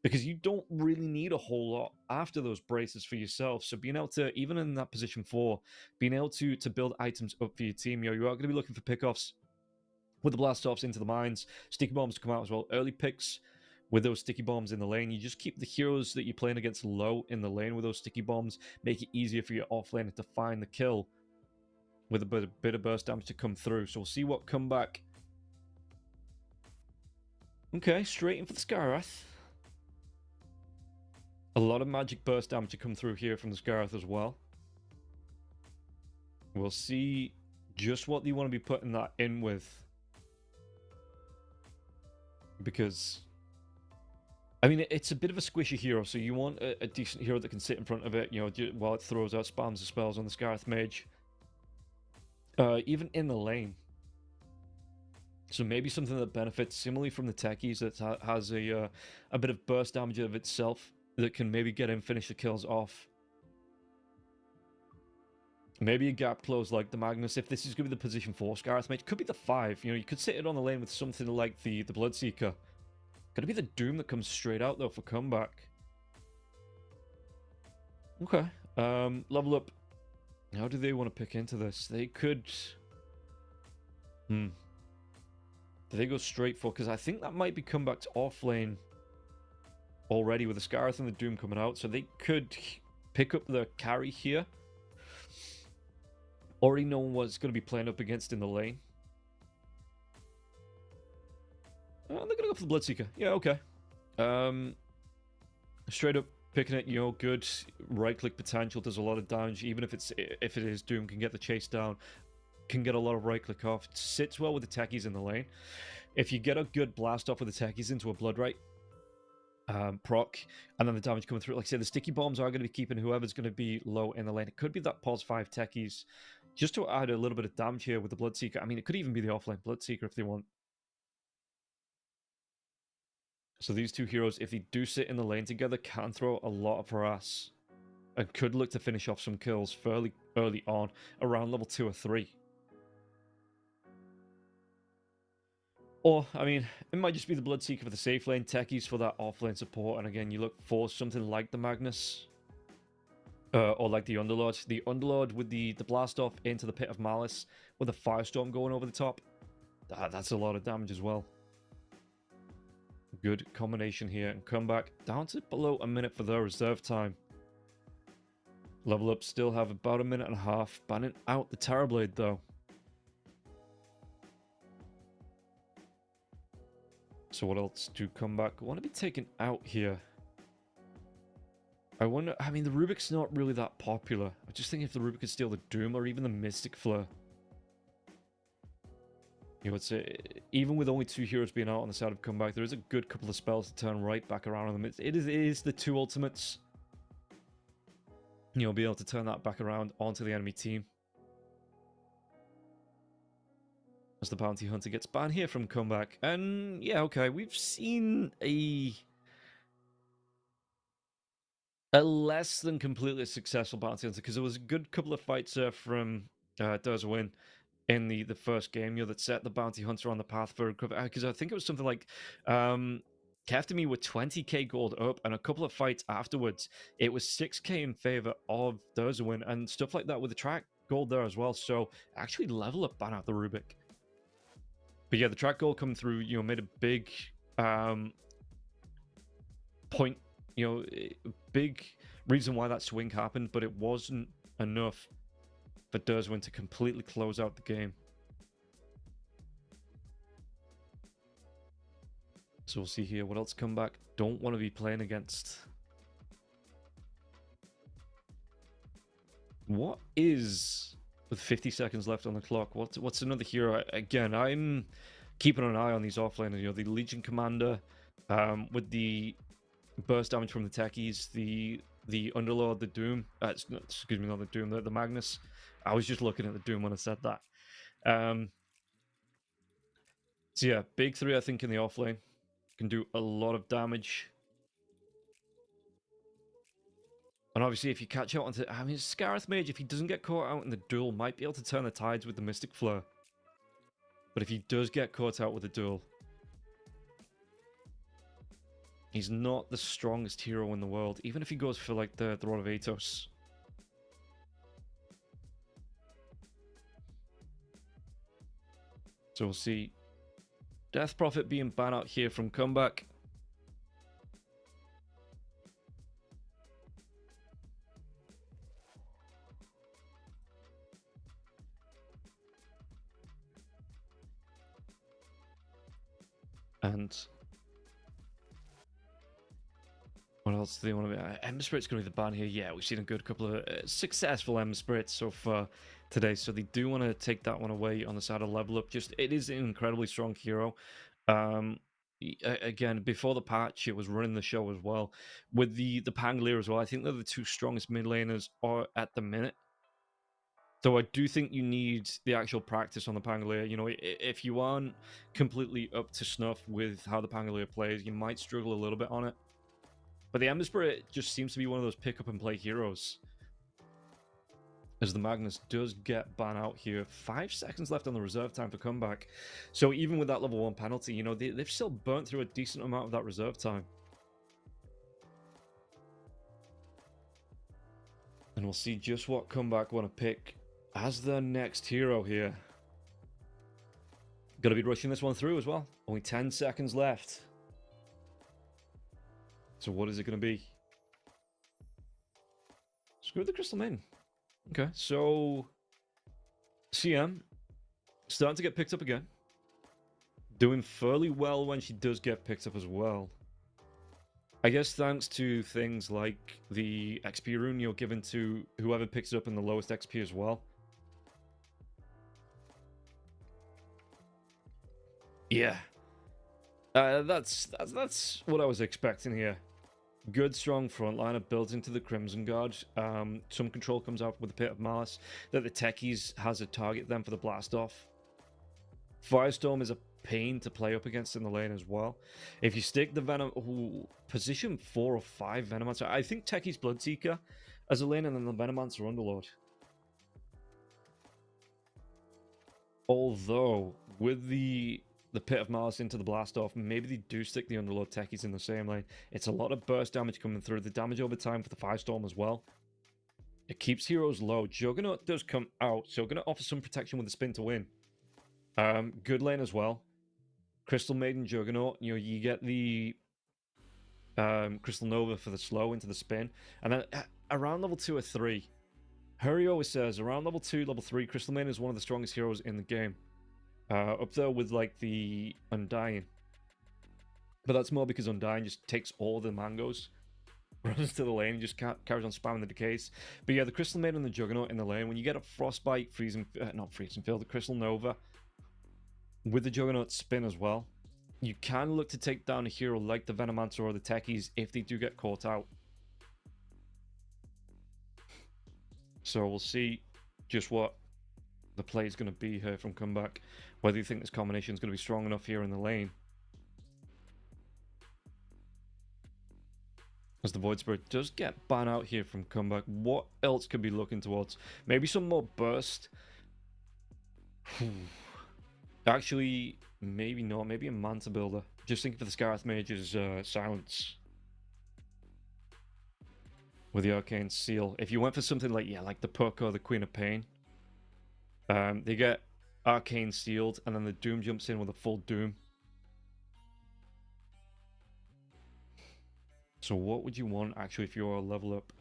because you don't really need a whole lot after those braces for yourself. So being able to, even in that position 4, being able to build items up for your team, you are going to be looking for pickoffs with the blast offs into the mines, sticky bombs to come out as well, early picks with those sticky bombs in the lane. You just keep the heroes that you're playing against low in the lane with those sticky bombs, make it easier for your offlaner to find the kill with a bit of burst damage to come through. So we'll see what Comeback. Okay, straight in for the Skarath. A lot of magic burst damage to come through here from the Skarath as well. We'll see just what you want to be putting that in with. because I mean, it's a bit of a squishy hero, so you want a decent hero that can sit in front of it, you know, while it throws out spams of spells on the Scarith Mage. Even in the lane. So maybe something that benefits similarly from the techies that has a bit of burst damage of itself that can maybe get in, finish the kills off. Maybe a gap close like the Magnus, if this is going to be the position 4 Scarith Mage. Could be the 5, you know, you could sit it on the lane with something like the Bloodseeker. Could it be the Doom that comes straight out, though, for comeback? Okay. Level up. How do they want to pick into this? They could... Do they go straight for... Because I think that might be comeback to off lane already with the Scarith and the Doom coming out. So they could pick up the carry here. Already knowing what it's going to be playing up against in the lane. They're going to go for the Bloodseeker. Yeah, okay. Straight up picking it, you know, good right-click potential, does a lot of damage, even if it is Doom, can get the chase down, can get a lot of right-click off, sits well with the techies in the lane. If you get a good blast off with the techies into a Bloodright proc, and then the damage coming through, like I say, the sticky bombs are going to be keeping whoever's going to be low in the lane. It could be that pos 5 techies, just to add a little bit of damage here with the Bloodseeker. I mean, it could even be the offlane Bloodseeker if they want. So these two heroes, if they do sit in the lane together, can throw a lot of harass. And could look to finish off some kills fairly early on, around level 2 or 3. Or, I mean, it might just be the Bloodseeker for the safe lane, techies for that offlane support, and again, you look for something like the Magnus. Or like the Underlord. The Underlord with the blast off into the Pit of Malice, with a Firestorm going over the top. That's a lot of damage as well. Good combination here, and come back down to below a minute for their reserve time. Level up still have about a minute and a half. Banning out the Terrorblade though. So what else do come back? I want to be taken out here. I wonder, I mean, the Rubik's not really that popular. I just think if the Rubik could steal the Doom or even the Mystic Flare. You know, it's even with only 2 heroes being out on the side of comeback, there is a good couple of spells to turn right back around on them. It is the 2 ultimates. You'll be able to turn that back around onto the enemy team. As the Bounty Hunter gets banned here from comeback. And yeah, okay, we've seen a less than completely successful Bounty Hunter, because there was a good couple of fights from Win in the first game, you know, that set the Bounty Hunter on the path for... Because I think it was something like... Keftami with 20k gold up, and a couple of fights afterwards, it was 6k in favor of Win, and stuff like that with the track gold there as well. So actually level up ban out the Rubik. But yeah, the track gold coming through, you know, made a big point, you know, big reason why that swing happened, but it wasn't enough for Win to completely close out the game. So we'll see here what else come back. Don't want to be playing against. What is, with 50 seconds left on the clock, what's another hero? Again, I'm keeping an eye on these offlaners. You know, the Legion Commander with the burst damage from the techies, the Underlord, the Doom. Excuse me, not the Doom, the Magnus. I was just looking at the Doom when I said that. So yeah, big 3 I think in the offlane. Can do a lot of damage. And obviously if you catch out onto... I mean, Scarith Mage, if he doesn't get caught out in the duel, might be able to turn the tides with the Mystic Flare. But if he does get caught out with the duel, he's not the strongest hero in the world, even if he goes for like the Rod of Atos. So we'll see Death Prophet being banned out here from comeback. And what else do they want to be? Ember Spirit's going to be the ban here. Yeah, we've seen a good couple of successful Ember Spirits so far today. So they do want to take that one away on the side of level up. Just, it is an incredibly strong hero. again, before the patch, it was running the show as well. With the Pangolier as well, I think they're the two strongest mid laners are at the minute. Though I do think you need the actual practice on the Pangolier. You know, if you aren't completely up to snuff with how the Pangolier plays, you might struggle a little bit on it. But the Ember Spirit just seems to be one of those pick up and play heroes. As the Magnus does get ban out here. 5 seconds left on the reserve time for comeback. So even with that level 1 penalty, you know, they've still burnt through a decent amount of that reserve time. And we'll see just what comeback want to pick as their next hero here. Gonna be rushing this one through as well. Only 10 seconds left. So what is it gonna be? Screw the Crystal Maiden. Okay, so CM starting to get picked up again. Doing fairly well when she does get picked up as well. I guess thanks to things like the XP rune you're given to whoever picks it up in the lowest XP as well. Yeah. That's what I was expecting here. Good, strong frontliner built into the Crimson Guard. Some control comes out with the Pit of Malice that the Techies has a target them for the blast off. Firestorm is a pain to play up against in the lane as well. If you stick the Venom... Ooh, position 4 or 5 Venomancer. I think Techies Bloodseeker as a lane and then the Venomancer Underlord. Although, with the Pit of Malice into the blast off, maybe they do stick the Underlord Techies in the same lane. It's a lot of burst damage coming through. The damage over time for the Firestorm as well. It keeps heroes low. Juggernaut does come out, so going to offer some protection with the spin to win. Good lane as well. Crystal Maiden Juggernaut, you know, you get the Crystal Nova for the slow into the spin. And then around level 2 or 3, Hurry always says, around level 2, level 3, Crystal Maiden is one of the strongest heroes in the game. Up there with like the Undying. But that's more because Undying just takes all the mangoes, runs to the lane, and just carries on spamming the decays. But yeah, the Crystal Maiden and the Juggernaut in the lane, when you get a Frostbite, not Freezing Field, the Crystal Nova, with the Juggernaut spin as well, you can look to take down a hero like the Venomancer or the Techies if they do get caught out. So we'll see just what the play is going to be here from comeback. Whether you think this combination is going to be strong enough here in the lane. As the Void Spirit does get banned out here from comeback, what else could be looking towards? Maybe some more burst. Actually, maybe not. Maybe a Manta Builder. Just thinking for the Scarth Mage's Silence. With the Arcane Seal. If you went for something like, yeah, like the Puck or the Queen of Pain, they get Arcane Sealed, and then the Doom jumps in with a full Doom. So what would you want, actually, if you're a level up?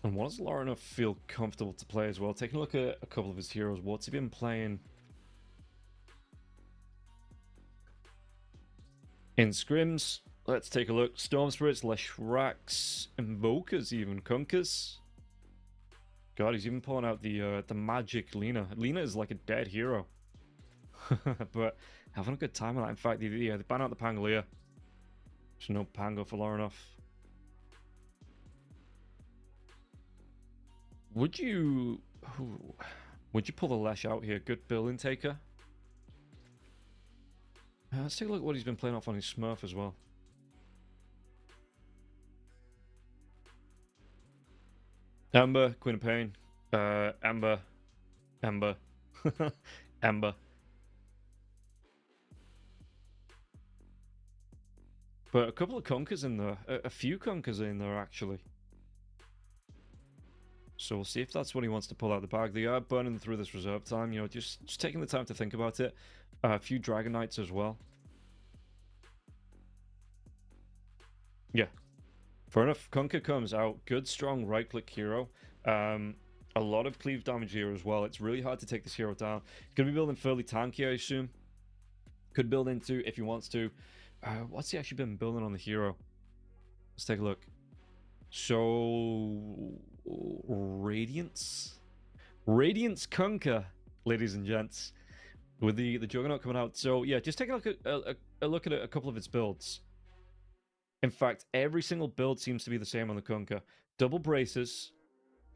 And what does Lorna feel comfortable to play as well? Taking a look at a couple of his heroes, what's he been playing? In scrims, let's take a look. Storm Spirits, Leshraks, Invokers, even Kunkers. God, he's even pulling out the magic Lena. Lena is like a dead hero. But having a good time with that. In fact, they ban out the Pangolier. There's no Pango for Lornoff. Would you pull the Lesh out here? Good building taker. Let's take a look at what he's been playing off on his Smurf as well. Ember, Queen of Pain. Ember. Ember. Ember. But a couple of Conkers in there. A few Conkers in there, actually. So we'll see if that's what he wants to pull out the bag. They are burning through this reserve time, you know, just taking the time to think about it. A few Dragon Knights as well. Yeah. Fair enough. Conker comes out. Good, strong right-click hero. A lot of cleave damage here as well. It's really hard to take this hero down. He's going to be building fairly tanky, I assume. Could build into, if he wants to. What's he actually been building on the hero? Let's take a look. So, Radiance Kunkka, ladies and gents, with the Juggernaut coming out. So yeah, just take a look at a look at a couple of its builds. In fact, every single build seems to be the same on the Kunkka. Double braces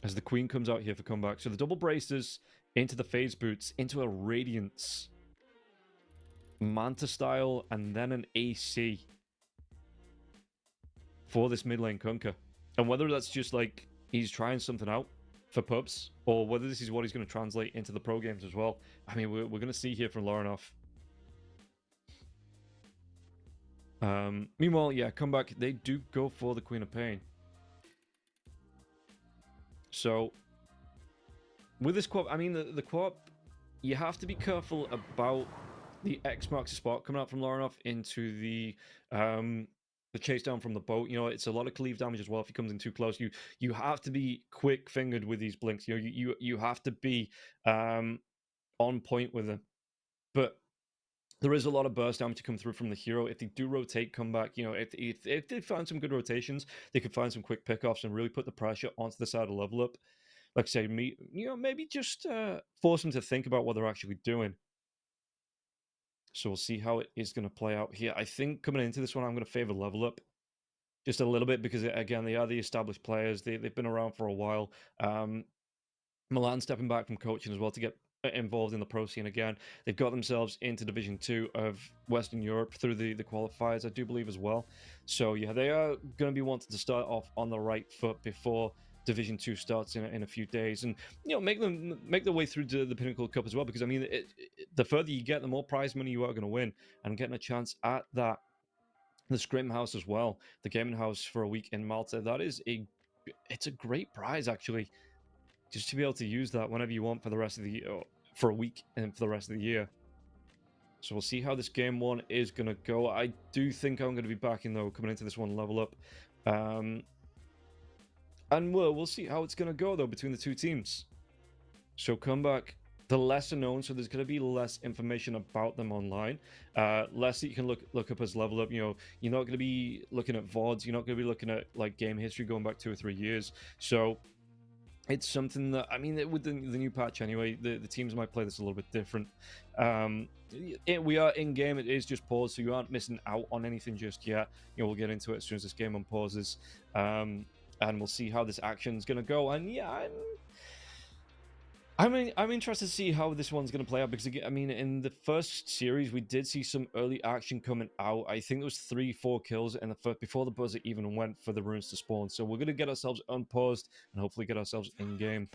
as the Queen comes out here for comeback. So the double braces into the phase boots, into a Radiance Manta style, and then an AC for this mid lane Kunkka. And whether that's just like he's trying something out for pubs, or whether this is what he's going to translate into the pro games as well. I mean, we're going to see here from Laurenoff. Meanwhile, yeah, comeback, they do go for the Queen of Pain. So, with this co-op, I mean, the co-op, you have to be careful about the X marks the spot coming out from Laurenoff into the chase down from the boat. You know, it's a lot of cleave damage as well if he comes in too close. You have to be quick fingered with these blinks. You know, you have to be on point with them. But there is a lot of burst damage to come through from the hero. If they do rotate, come back, you know, if they find some good rotations, they could find some quick pickoffs and really put the pressure onto the side of level up. Like I say, maybe just force them to think about what they're actually doing. So we'll see how it is going to play out here. I think coming into this one, I'm going to favor level up just a little bit because, again, they are the established players. They've been around for a while. Milan stepping back from coaching as well to get involved in the pro scene again. They've got themselves into Division 2 of Western Europe through the qualifiers, I do believe, as well. So, yeah, they are going to be wanting to start off on the right foot before Division 2 starts in a few days, and you know, make their way through to the Pinnacle Cup as well, because I mean, the further you get, the more prize money you are going to win, and getting a chance at the Scrim House as well, the gaming house for a week in Malta, it's a great prize actually, just to be able to use that whenever you want for the rest of the year, for a week and for the rest of the year. So we'll see how this game one is going to go. I do think I'm going to be backing though coming into this one level up. And we'll see how it's going to go, though, between the two teams. So comeback, the lesser known, so there's going to be less information about them online. Less that you can look up as level up. You know, you're not going to be looking at VODs. You're not going to be looking at, like, game history going back 2 or 3 years. So it's something that, I mean, with the new patch anyway, the teams might play this a little bit different. We are in-game. It is just paused, so you aren't missing out on anything just yet. You know, we'll get into it as soon as this game unpauses. And we'll see how this action is going to go. And yeah, I'm interested to see how this one's going to play out, because I mean, in the first series we did see some early action coming out. I think it was 3-4 kills in the first, before the buzzer even went for the runes to spawn. So we're going to get ourselves unpaused and hopefully get ourselves in game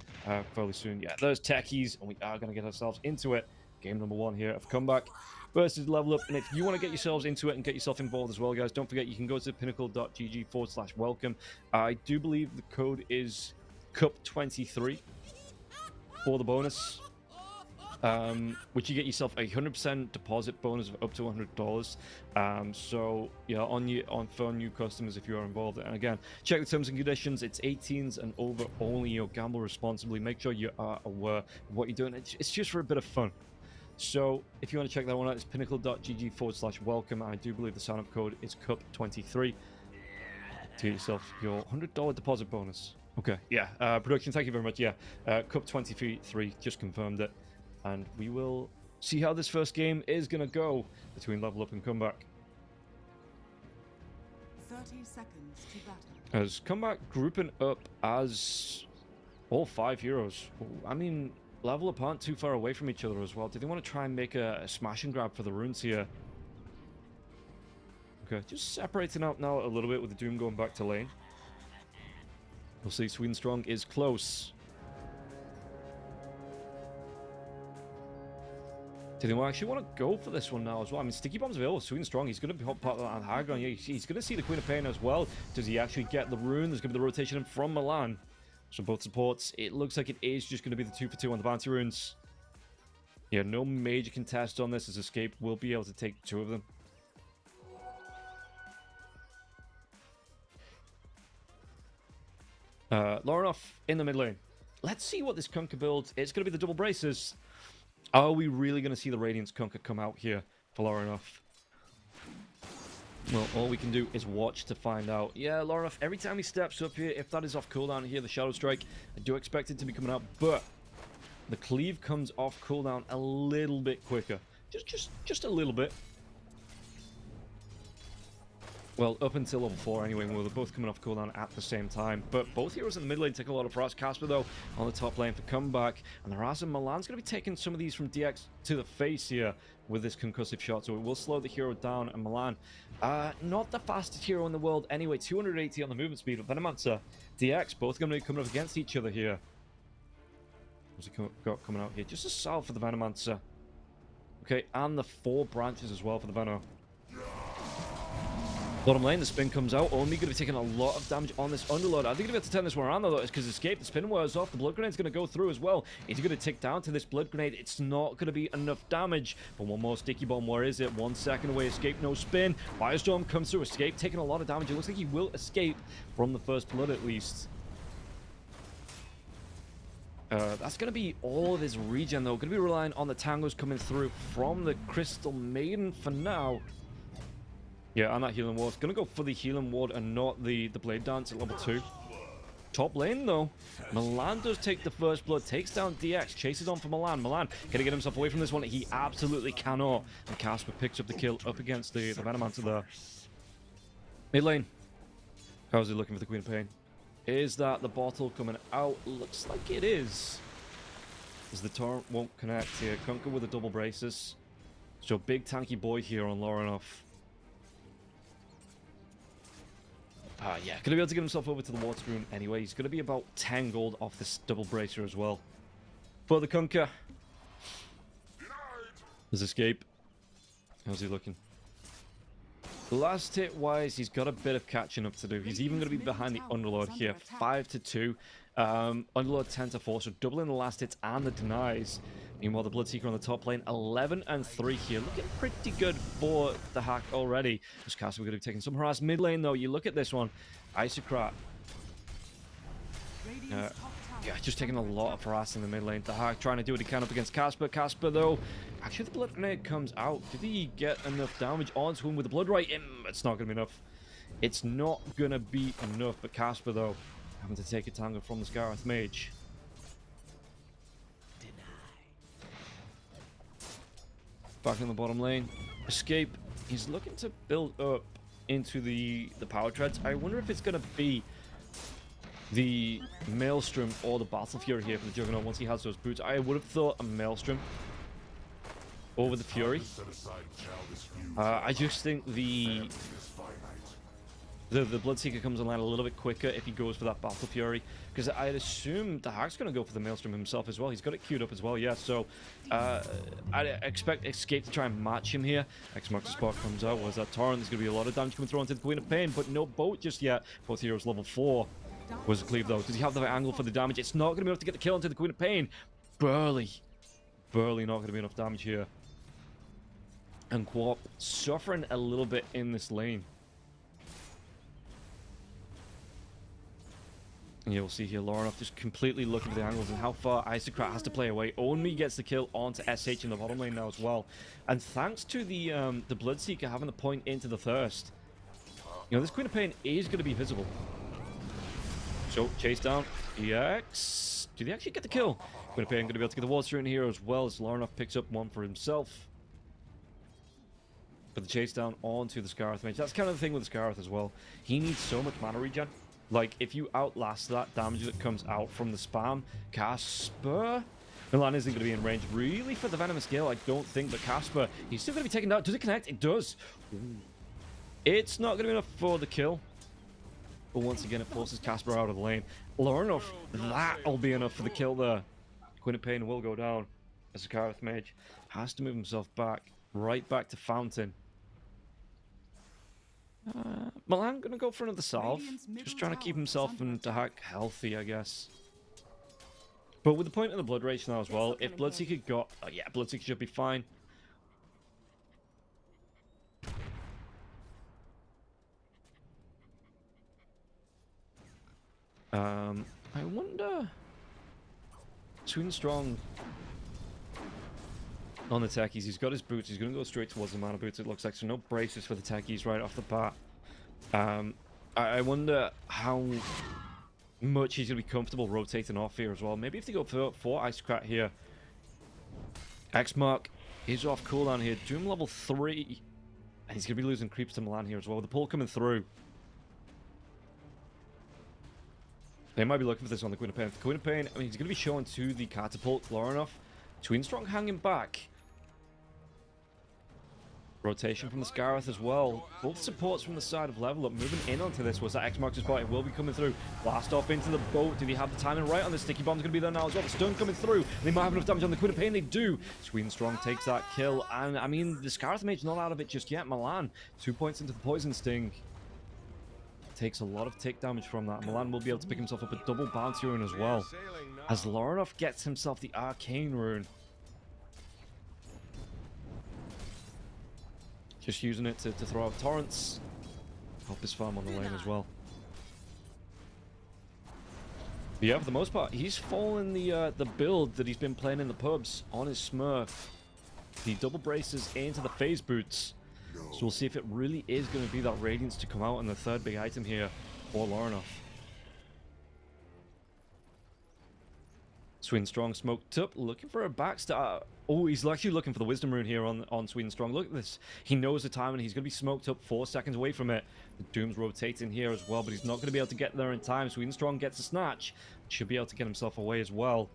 fairly soon. Yeah, there's techies, and we are going to get ourselves into it. Game number 1 here of comeback versus level up. And if you want to get yourselves into it and get yourself involved as well, guys, don't forget you can go to pinnacle.gg/welcome. I do believe the code is cup23 for the bonus, which you get yourself a 100% deposit bonus of up to $100. So yeah, for new customers if you are involved. And again, check the terms and conditions. It's 18s and over only. You know, gamble responsibly. Make sure you are aware of what you're doing. It's just for a bit of fun. So if you want to check that one out, it's pinnacle.gg/welcome. I do believe the sign-up code is cup23 to get yourself your $100 deposit bonus. Okay, yeah, production, thank you very much. Yeah, cup23 just confirmed it, and we will see how this first game is going to go between level up and comeback. 30 seconds to batter. As comeback grouping up as all 5 heroes. I mean, level up aren't too far away from each other as well. Do they want to try and make a smash and grab for the runes here? Okay, just separating out now a little bit with the Doom going back to lane. We'll see. Sweden Strong is close. Do they actually want to go for this one now as well? I mean, Sticky Bomb's available. Sweden Strong, he's going to be part of that on high ground. Yeah, he's going to see the Queen of Pain as well. Does he actually get the rune? There's going to be the rotation in from Milan. So both supports, it looks like it is just going to be the 2-for-2 on the bounty runes. Yeah, no major contest on this, as Escape will be able to take 2 of them. Laurenoff in the mid lane. Let's see what this Kunkka build. It's going to be the double braces. Are we really going to see the Radiance Kunkka come out here for Laurenoff? Well, all we can do is watch to find out. Yeah, Lornoff, every time he steps up here, if that is off cooldown here, the Shadow Strike, I do expect it to be coming out, but the cleave comes off cooldown a little bit quicker. Just a little bit. Well, up until level 4 anyway, when we were both coming off cooldown at the same time. But both heroes in the mid lane take a lot of frost. Casper, though, on the top lane for comeback. And there are some Milan's going to be taking some of these from DX to the face here with this concussive shot. So it will slow the hero down. And Milan, not the fastest hero in the world anyway. 280 on the movement speed. But Venomancer, DX, both going to be coming up against each other here. What's he got coming out here? Just a salve for the Venomancer. Okay, and the 4 branches as well for the Veno. Bottom lane, the spin comes out. Only going to be taking a lot of damage on this Underlord. I think going to be able to turn this one around, though, is because Escape, the spin wears off. The Blood Grenade's going to go through as well. He's going to tick down to this Blood Grenade. It's not going to be enough damage. But one more Sticky Bomb. Where is it? 1 second away. Escape, no spin. Firestorm comes through. Escape taking a lot of damage. It looks like he will escape from the first blood, at least. That's going to be all of his regen, though. Going to be relying on the tangos coming through from the Crystal Maiden for now. Yeah, and that healing ward. Gonna go for the healing ward and not the blade dance at level 2. Top lane, though. Milan does take the first blood, takes down DX, chases on for Milan. Milan, can he get himself away from this one? He absolutely cannot. And Casper picks up the kill up against the Venomancer there. Mid lane. How's he looking for the Queen of Pain? Is that the bottle coming out? Looks like it is. As the torrent won't connect here. Kunkka with the double braces. So big tanky boy here on Lornoff. Yeah, going to be able to get himself over to the water room anyway. He's going to be about 10 gold off this double bracer as well. For the Kunkka. His escape. How's he looking? Last hit wise, he's got a bit of catching up to do. He's even going to be behind the Underlord here. 5-2. Underlord 10-4, so doubling the last hits and the denies. Meanwhile, the Bloodseeker on the top lane, 11-3 here. Looking pretty good for the hack already. This Castle we're going to be taking some harass. Mid lane, though, you look at this one. Isocrat. Yeah, just taking a lot of harass in the mid lane. The hack trying to do what he can up against Casper. Casper, though, actually the Blood Grenade comes out. Did he get enough damage onto him with the Blood Right? It's not going to be enough. It's not going to be enough. But Casper, though, having to take a tango from the Scarith Mage. Back in the bottom lane. Escape. He's looking to build up into the power treads. I wonder if it's going to be the Maelstrom or the Battle Fury here for the Juggernaut once he has those boots. I would have thought a Maelstrom over the Fury. I just think the Bloodseeker comes online a little bit quicker if he goes for that Battle Fury, because I'd assume the Hack's going to go for the Maelstrom himself as well. He's got it queued up as well, yeah, so I'd expect Escape to try and match him here. X-Mark spot comes out. Was that Torrent? There's going to be a lot of damage coming through onto the Queen of Pain, but no boat just yet. Both heroes level 4. Was a cleave, though. Does he have the right angle for the damage? It's not going to be enough to get the kill onto the Queen of Pain. Barely not going to be enough damage here. And Quap suffering a little bit in this lane. And you'll see here Lornoff just completely looking for the angles and how far Isocrat has to play away. Only gets the kill onto SH in the bottom lane now as well. And thanks to the Bloodseeker having the point into the Thirst, you know, this Queen of Pain is going to be visible. So, chase down. EX. Did he actually get the kill? Queen of Pain going to be able to get the water in here as well as Lornoff picks up one for himself. But the chase down onto the Scarith Mage. That's kind of the thing with the Scarith as well. He needs so much mana regen. Like, if you outlast that damage that comes out from the spam, Casper... Milan isn't going to be in range really for the Venomous Gale, I don't think, but Casper, he's still going to be taken down. Does it connect? It does. Ooh. It's not going to be enough for the kill. But once again, it forces Casper out of the lane. Lornoff, that'll be enough for the kill there. Queen of Pain will go down as a Scarith Mage. Has to move himself back, right back to Fountain. Milan gonna go for another salve. Just trying to keep himself and Dahak healthy, I guess. But with the point of the Blood Rage now as well, if Bloodseeker got... Oh yeah, Bloodseeker should be fine. I wonder... Twin Strong... on the techies. He's got his boots. He's going to go straight towards the mana boots, it looks like. So no braces for the techies right off the bat. I wonder how much he's going to be comfortable rotating off here as well. Maybe if they go for Icecrat here. X-Mark is off cooldown here. Doom level 3. And he's going to be losing creeps to Milan here as well. The pull coming through. They might be looking for this on the Queen of Pain. The Queen of Pain, I mean, he's going to be showing to the Catapult. Lorinoff. Twinstrong hanging back. Rotation from the Scarith as well. Both supports from the side of Level Up. Moving in onto this was that X-Mark's spot. It will be coming through. Blast off into the boat. Do they have the timing right on this? Sticky Bomb's going to be there now as well. The stun coming through. They might have enough damage on the Queen of Pain. They do. Twinstrong takes that kill. And, I mean, the Scarith Mage's not out of it just yet. Milan, 2 points into the Poison Sting. Takes a lot of tick damage from that. Milan will be able to pick himself up a double bounty rune as well. As Lorinoff gets himself the Arcane rune. Just using it to throw out torrents. Help his farm on the lane as well. But yeah, for the most part, he's following the build that he's been playing in the pubs on his Smurf. The double braces into the phase boots. So we'll see if it really is going to be that Radiance to come out in the third big item here for Lorinoff. Swinstrong smoked up, looking for a backstab. Oh, he's actually looking for the Wisdom Rune here on Swinstrong. Look at this. He knows the time and he's going to be smoked up 4 seconds away from it. The Doom's rotating here as well, but he's not going to be able to get there in time. Swinstrong gets a snatch. Should be able to get himself away as well.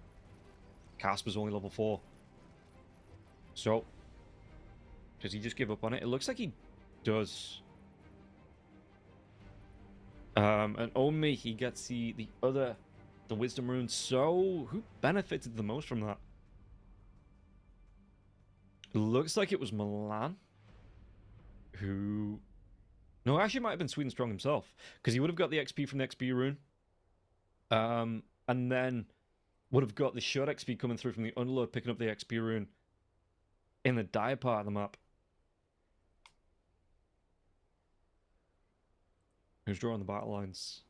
Casper's only level 4. So, does he just give up on it? It looks like he does. And only he gets the Wisdom Rune. So, who benefited the most from that? Looks like it was Milan. Who... No, actually it might have been Swinstrong himself. Because he would have got the XP from the XP rune. And then would have got the short XP coming through from the Unload, picking up the XP rune in the dire part of the map. Who's drawing the battle lines?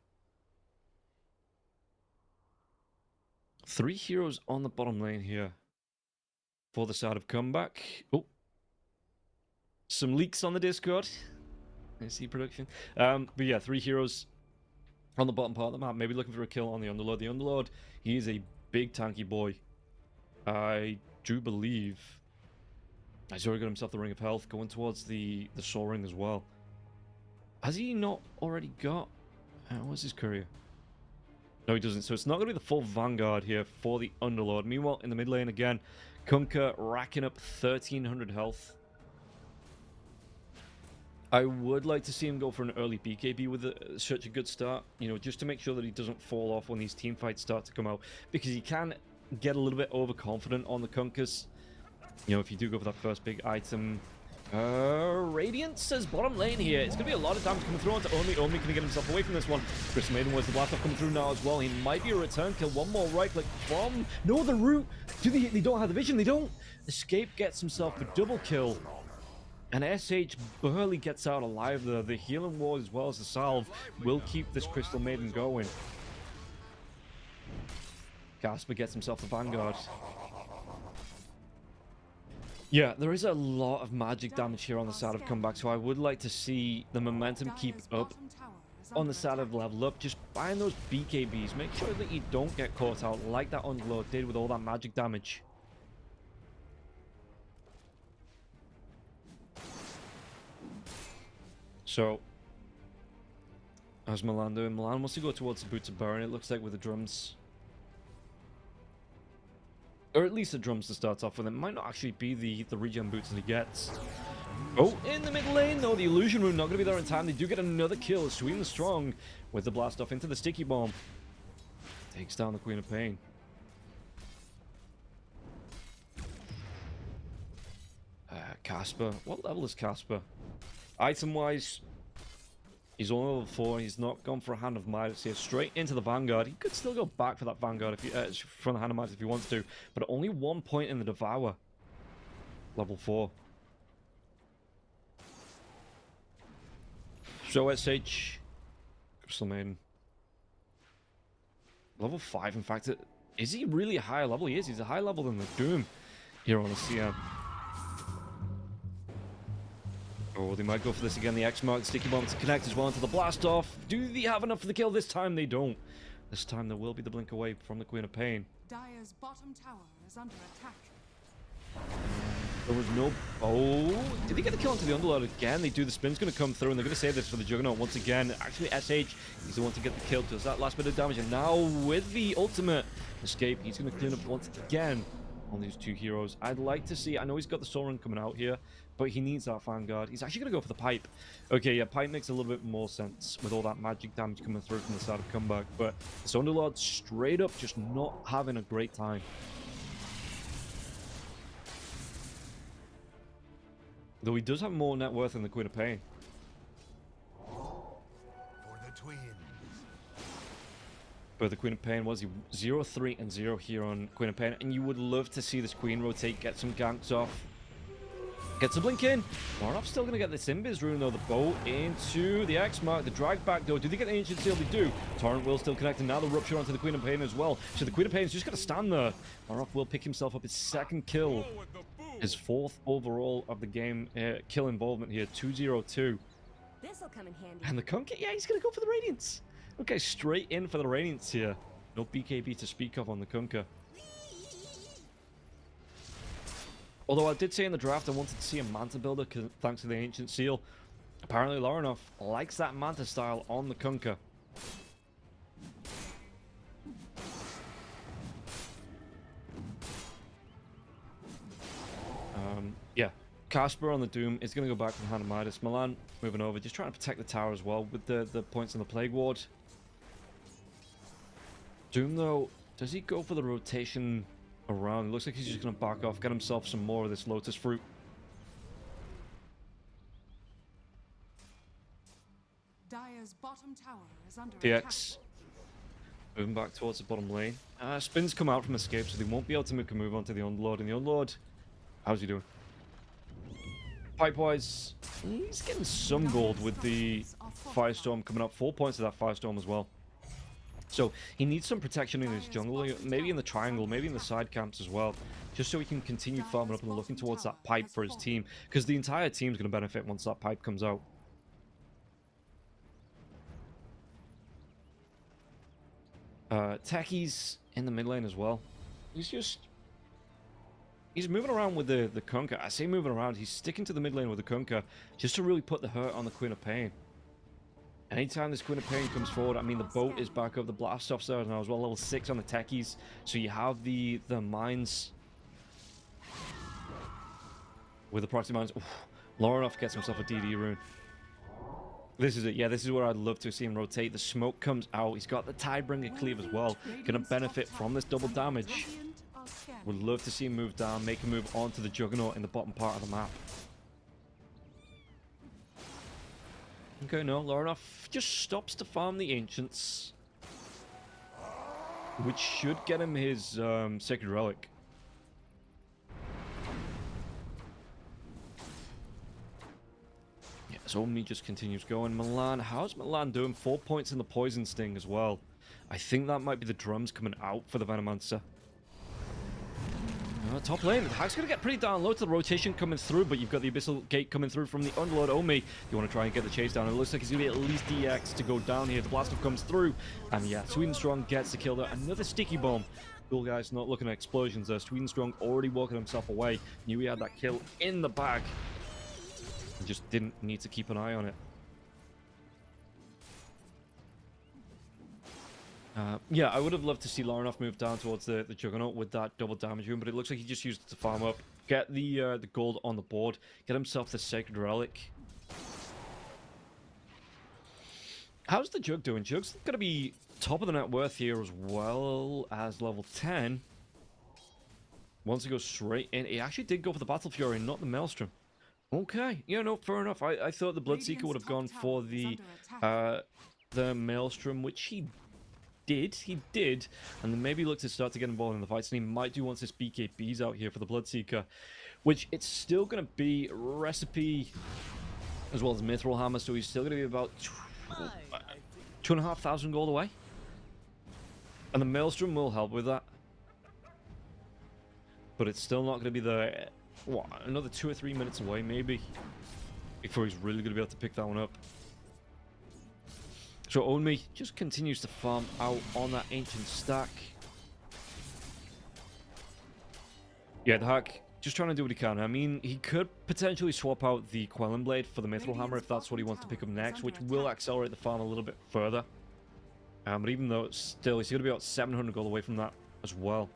3 heroes on the bottom lane here for the side of comeback. Oh, some leaks on the Discord. I see production. But yeah, 3 heroes on the bottom part of the map. Maybe looking for a kill on the Underlord. The Underlord, he is a big tanky boy. I do believe he's already got himself the Ring of Health, going towards the Soul Ring as well. Has he not already got... what's his courier? No, he doesn't. So it's not going to be the full Vanguard here for the Underlord. Meanwhile, in the mid lane again, Kunkka racking up 1300 health. I would like to see him go for an early BKB with such a good start. You know, just to make sure that he doesn't fall off when these team fights start to come out. Because he can get a little bit overconfident on the Kunkkas. You know, if you do go for that first big item. Radiance says bottom lane here. It's going to be a lot of damage coming through onto Omi. Omi can get himself away from this one. Crystal Maiden was the blast off coming through now as well. He might be a return kill. One more right click from... No, the root. Do they don't have the vision. They don't. Escape gets himself a double kill. And SH barely gets out alive there. The healing ward as well as the salve will keep this Crystal Maiden going. Casper gets himself the Vanguard. Yeah, there is a lot of magic damage here on the side of comeback, so I would like to see the momentum keep up on the side of level up. Just buying those BKBs. Make sure that you don't get caught out like that Unload did with all that magic damage. So, how's Milan doing? Milan wants to go towards the Boots of Baron, it looks like, with the drums. Or at least the drums to start off with. It might not actually be the regen boots that he gets. Oh, in the mid lane, though, the Illusion Rune not going to be there in time. They do get another kill. Swinstrong with the blast off into the Sticky Bomb. Takes down the Queen of Pain. Casper. What level is Casper? Item-wise, he's only level 4. He's not gone for a Hand of Midas here. Straight into the Vanguard. He could still go back for that Vanguard if he, from the Hand of Midas if he wants to. But only 1 point in the Devour. Level 4. So SH. Crystal Maiden. Level 5, in fact. Is he really a higher level? He is. He's a higher level than the Doom here on the CM. Oh, they might go for this again. The X mark, the sticky bomb to connect as well into the blast off. Do they have enough for the kill? This time they don't. This time there will be the blink away from the Queen of Pain. Dire's bottom tower is under attack. There was no... Oh, did they get the kill onto the Underlord again? They do. The spin's going to come through, and they're going to save this for the Juggernaut once again. Actually, SH, he's the one to get the kill. Does that last bit of damage, and now with the ultimate escape, he's going to clean up once again on these two heroes. I'd like to see... I know he's got the Soul Run coming out here, but he needs that Vanguard. He's actually going to go for the Pipe. Okay, yeah, Pipe makes a little bit more sense with all that magic damage coming through from the side of Comeback, but this Underlord straight up just not having a great time. Though he does have more net worth than the Queen of Pain. For the twins. But the Queen of Pain was 0-3 and 0 here on Queen of Pain. And you would love to see this Queen rotate, get some ganks off. Gets a blink in. Morov's still going to get this Invis rune though. The bow into the X mark. The drag back though. Do they get the Ancient Seal? They do. Torrent will still connect. And now the Rupture onto the Queen of Pain as well. So the Queen of Pain is just going to stand there. Morov will pick himself up his second kill. His fourth overall of the game kill involvement here. 2-0-2. This'll come in handy. And the Kunkka, yeah, he's going to go for the Radiance. Okay, straight in for the Radiance here. No BKB to speak of on the Kunkka. Although I did say in the draft I wanted to see a Manta builder thanks to the Ancient Seal. Apparently Larinov likes that Manta style on the Kunkka. Yeah, Casper on the Doom is going to go back to the Hand of Midas. Milan moving over, just trying to protect the tower as well with the points on the Plague Ward. Doom though, does he go for the rotation around? It looks like he's just going to back off, get himself some more of this Lotus Fruit. Dire's bottom tower is under DX moving back towards the bottom lane. Spins come out from escape, so they won't be able to make a move onto the Underlord. And the Underlord, how's he doing? Pipe-wise, he's getting some gold with the Firestorm coming up. 4 points of that Firestorm as well. So he needs some protection in his jungle, maybe in the triangle, maybe in the side camps as well, just so he can continue farming up and looking towards that pipe for his team, because the entire team's going to benefit once that pipe comes out. Techie's in the mid lane as well. He's moving around with the Kunkka. I say moving around, he's sticking to the mid lane with the Kunkka just to really put the hurt on the Queen of Pain. Anytime this Queen of Pain comes forward, I mean, the boat is back up, the blast off's there now as well, level 6 on the techies. So you have the mines with the proxy mines. Larinov gets himself a DD rune. This is it. Yeah, this is where I'd love to see him rotate. The smoke comes out. He's got the Tidebringer cleave as well. Gonna benefit from this double damage. Would love to see him move down, make a move onto the Juggernaut in the bottom part of the map. Okay, no, Larinov just stops to farm the Ancients, which should get him his Sacred Relic. Yeah, so Omni just continues going. Milan, how's Milan doing? 4 points in the Poison Sting as well. I think that might be the drums coming out for the Venomancer. Top lane, the Hack's going to get pretty down low to the rotation coming through, but you've got the Abyssal Gate coming through from the Underlord Omi. You want to try and get the chase down. It looks like he's going to be at least DX to go down here. The blast off comes through, and yeah, Swedenstrong gets the kill there. Another sticky bomb. Cool guys not looking at explosions there. Swedenstrong already walking himself away. Knew he had that kill in the bag. He just didn't need to keep an eye on it. Yeah, I would have loved to see Larinov move down towards the Juggernaut with that double damage rune, but it looks like he just used it to farm up, get the gold on the board, get himself the Sacred Relic. How's the Jug doing? Jug's going to be top of the net worth here as well as level 10. Once he goes straight in, he actually did go for the Battle Fury, not the Maelstrom. Okay, yeah, no, fair enough. I thought the Bloodseeker would have gone for the Maelstrom, which he did, and then maybe look to start to get involved in the fights, and he might do once this BKB's out here for the Bloodseeker, which it's still going to be Recipe as well as Mithril Hammer, so he's still going to be about 2,500 gold away, and the Maelstrom will help with that, but it's still not going to be the, what, another 2 or 3 minutes away maybe. before he's really going to be able to pick that one up. So Onmi just continues to farm out on that ancient stack. Yeah, the hack just trying to do what he can. I mean, he could potentially swap out the Quelling Blade for the Mithril Hammer if that's what he wants to pick up next, which will accelerate the farm a little bit further. But even though it's still, he's going to be about 700 gold away from that as well.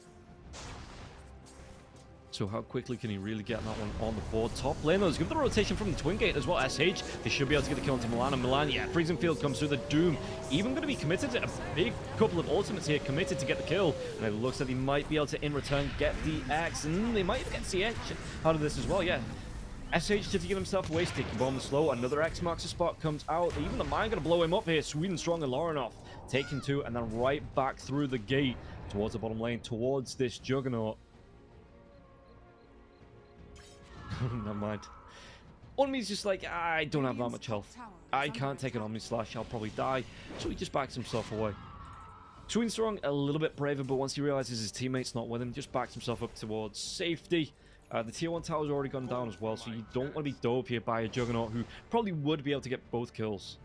So how quickly can he really get that one on the board? Top lane, though, give the rotation from the Twin Gate as well. SH, they should be able to get the kill into Milan. And Milan, yeah, Freezing Field comes through the Doom. Even going to be committed to a big couple of ultimates here, committed to get the kill. And it looks like he might be able to, in return, get the X. And they might even get CH out of this as well, yeah. SH to get himself away, Sticky Bomb slow. Another X marks the spot, comes out. Even the mine going to blow him up here. Sweden Strong and Laurenov taking two, and then right back through the gate towards the bottom lane, towards this Juggernaut. Never mind. Onmi's just like, I don't have that much health. I can't take an Omni Slash, I'll probably die. So he just backs himself away. Sweden Strong, a little bit braver, but once he realizes his teammate's not with him, just backs himself up towards safety. The tier 1 tower's already gone down as well, so you don't want to be dove here by a Juggernaut who probably would be able to get both kills.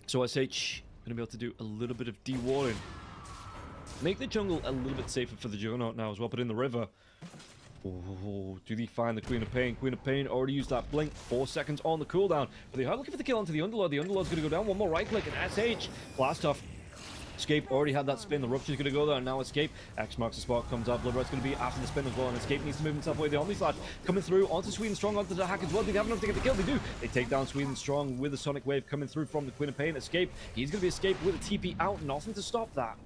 So SH going to be able to do a little bit of de-watering. Make the jungle a little bit safer for the Juggernaut now as well, but in the river. Oh, do they find the Queen of Pain? Queen of Pain already used that blink. 4 seconds on the cooldown. But they are looking for the kill onto the Underlord. The Underlord's going to go down. One more right click and SH. Blast off. Escape already had that spin. The Rupture's going to go there, and now Escape. X marks the spot, comes out. Blood Red's going to be after the spin as well, and Escape needs to move himself away. The Omni Slash coming through onto Sweden Strong, onto the hack as well. Do they have enough to get the kill? They do. They take down Sweden Strong with the Sonic Wave coming through from the Queen of Pain. Escape. He's going to be Escape with a TP out. Nothing to stop that.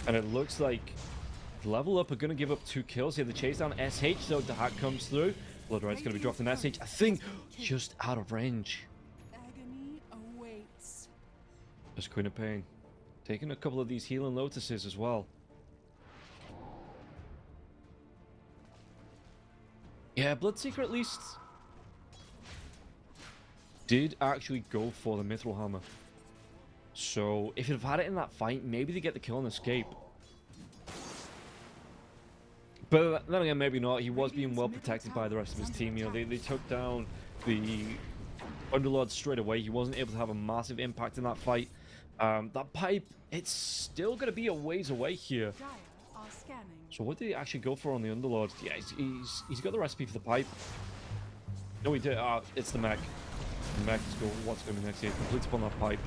And it looks like Level Up are going to give up 2 kills here. The chase down SH, so the hack comes through. Blood Red's going to be dropped in SH. I think just out of range. Agony awaits. There's Queen of Pain. Taking a couple of these healing lotuses as well. Yeah, Bloodseeker at least did actually go for the Mithril Hammer. So, if you'd have had it in that fight, maybe they get the kill and escape. But then again, maybe not. He was being well protected by the rest of his team. You know, they took down the Underlord straight away. He wasn't able to have a massive impact in that fight. That pipe, it's still going to be a ways away here. Dire are scanning. So what did he actually go for on the Underlord? Yeah, he's got the recipe for the pipe. No, he did. It's the mech. The mech is going. What's going to be next here? Completes upon that pipe.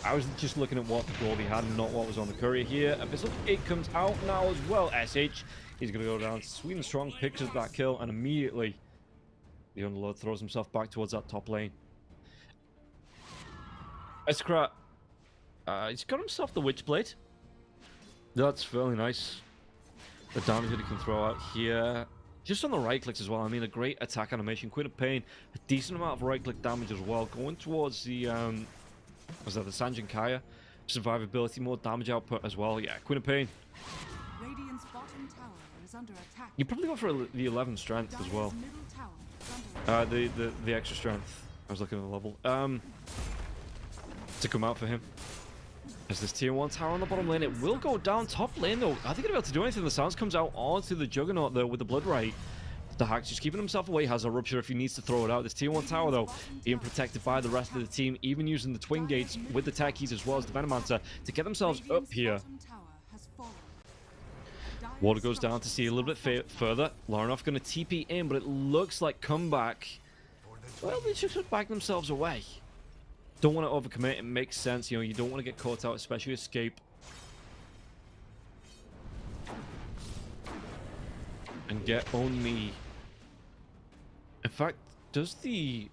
I was just looking at what gold he had and not what was on the courier here. Abyssal Gate comes out now as well. SH, he's going to go down. Sweden Strong picks up that kill, and immediately the Underlord throws himself back towards that top lane. Escrat, he's got himself the Witchblade. That's fairly nice. The damage that he can throw out here. Just on the right clicks as well. I mean, a great attack animation. Queen of Pain, a decent amount of right click damage as well. Going towards the was that the Sanjin Kaya? Survivability, more damage output as well. Yeah, Queen of Pain. Radiant's bottom tower is under attack. You probably go for the 11 strength as well. Dire's middle tower is under attack. The extra strength. I was looking at the level. To come out for him. As this tier 1 tower on the bottom lane, it will go down top lane though. Are they going to be able to do anything? The Sounds comes out onto the Juggernaut though with the Blood Right. The Hack's just keeping himself away, has a Rupture if he needs to throw it out. This tier 1 tower though, being protected by the rest of the team, even using the Twin Gates with the Techies as well as the Venomancer to get themselves up here. Bottom tower has fallen. Water goes down to see a little bit further. Laurenov going to TP in, but it looks like comeback. Well, they just back themselves away. Don't want to overcommit. It makes sense. You know, you don't want to get caught out, especially escape. And get only. In fact, does the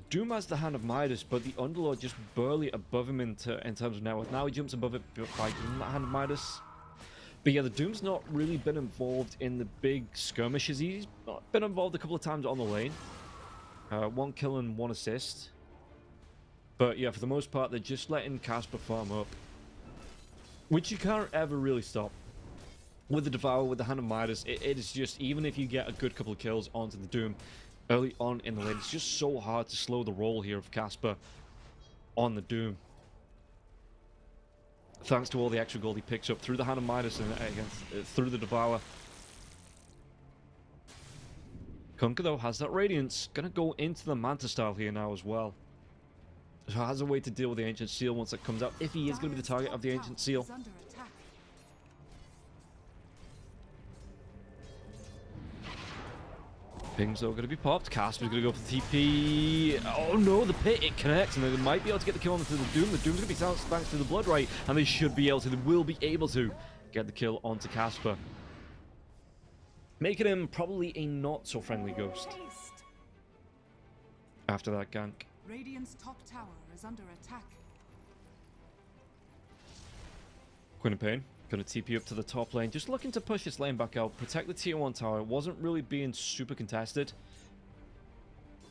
Doom has the Hand of Midas, but the Underlord just barely above him in terms of net worth. Now he jumps above it by giving that Hand of Midas. But yeah, the Doom's not really been involved in the big skirmishes. He's been involved a couple of times on the lane. 1 kill and 1 assist. But yeah, for the most part, they're just letting Casper farm up. Which you can't ever really stop. With the Devour, with the Hand of Midas, it is just, even if you get a good couple of kills onto the Doom early on in the lane, it's just so hard to slow the roll here of Casper on the Doom. thanks to all the extra gold he picks up through the Hand of Midas and through the Devour. Kunkka, though, has that Radiance. Gonna go into the Manta style here now as well. So has a way to deal with the Ancient Seal once it comes out, if he is going to be the target of the Ancient Seal. Is under attack. Pings, though, going to be popped. Casper's going to go for the TP. Oh, no, the pit, it connects, and they might be able to get the kill onto the Doom. The Doom's going to be silenced thanks to the Blood Right, and they should be able to, they will be able to get the kill onto Casper. Making him probably a not-so-friendly ghost Haste. after that gank. Radiant's top tower is under attack. Queen of Pain, going to TP up to the top lane, just looking to push this lane back out, protect the tier 1 tower. It wasn't really being super contested.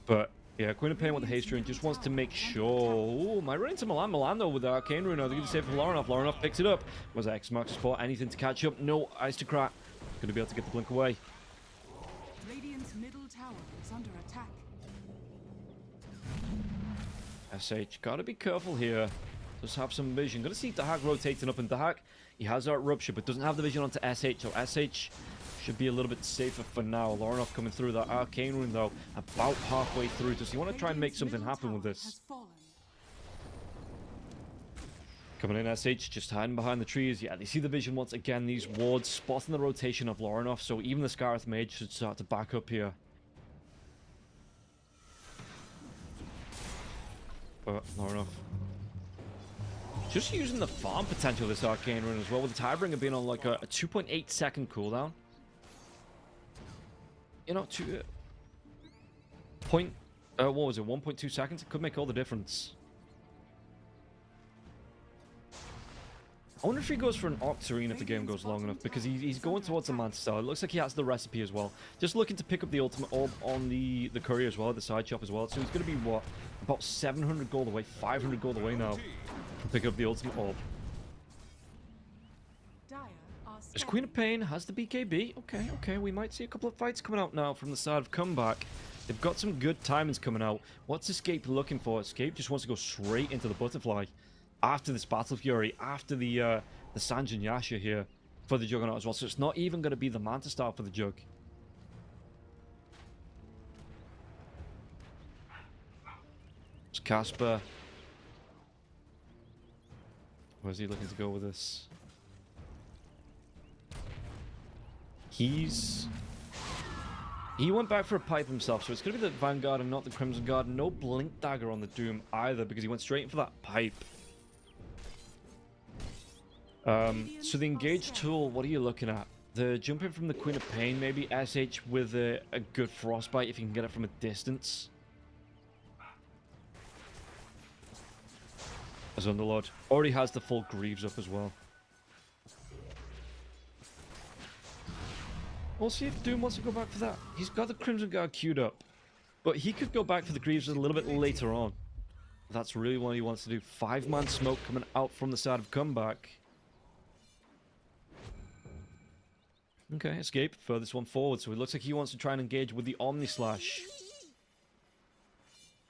But, yeah, Queen of Pain with the haste rune just wants to make sure. Oh, my run into Milan. Milan, though, with the Arcane rune. They're going to save for Laurenoff. Laurenoff picks it up. Was X marks support? Anything to catch up? No, Aristocrat. Going to be able to get the blink away. Radiant's middle tower is under attack. SH, gotta be careful here. Does have some vision. Gonna see Dahak rotating up, and Dahak, he has that rupture, but doesn't have the vision onto SH, so SH should be a little bit safer for now. Laurenoff coming through that Arcane rune, though, about halfway through. Does he want to try and make Radiant's something middle happen with tower this? has fallen. Coming in, SH, just hiding behind the trees. Yeah, they see the vision once again. These wards spotting the rotation of Laurenoff, so even the Scarith Mage should start to back up here. But Laurenoff just using the farm potential of this Arcane rune as well, with the Tidebringer being on like a 2.8 second cooldown. You know, what was it, 1.2 seconds? It could make all the difference. I wonder if he goes for an Octarine if the game goes long enough, because he's going towards the Manta style. It looks like he has the recipe as well. Just looking to pick up the ultimate orb on the courier as well, the side shop as well. So he's going to be, what, about 700 gold away, 500 gold away now from picking up the ultimate orb. Dire are As Queen of Pain has the BKB. Okay, we might see a couple of fights coming out now from the side of Comeback. They've got some good timings coming out. What's Escape looking for? Escape just wants to go straight into the Butterfly. After this Battle Fury, after the Sanjin Yasha here for the Juggernaut as well. So it's not even going to be the Manta style for the Jug. It's Casper. Where's he looking to go with this? He went back for a pipe himself, so it's going to be the Vanguard and not the Crimson Guard. No Blink Dagger on the Doom either, because he went straight in for that pipe. So the engage tool, what are you looking at? The jumping from the Queen of Pain, maybe SH with a good Frostbite if you can get it from a distance. As Underlord. Already has the full Greaves up as well. We'll see if Doom wants to go back for that. He's got the Crimson Guard queued up. But he could go back for the Greaves a little bit later on. That's really what he wants to do. 5-man smoke coming out from the side of Comeback. Okay, Escape. Furthest one forward. So it looks like he wants to try and engage with the Omni Slash.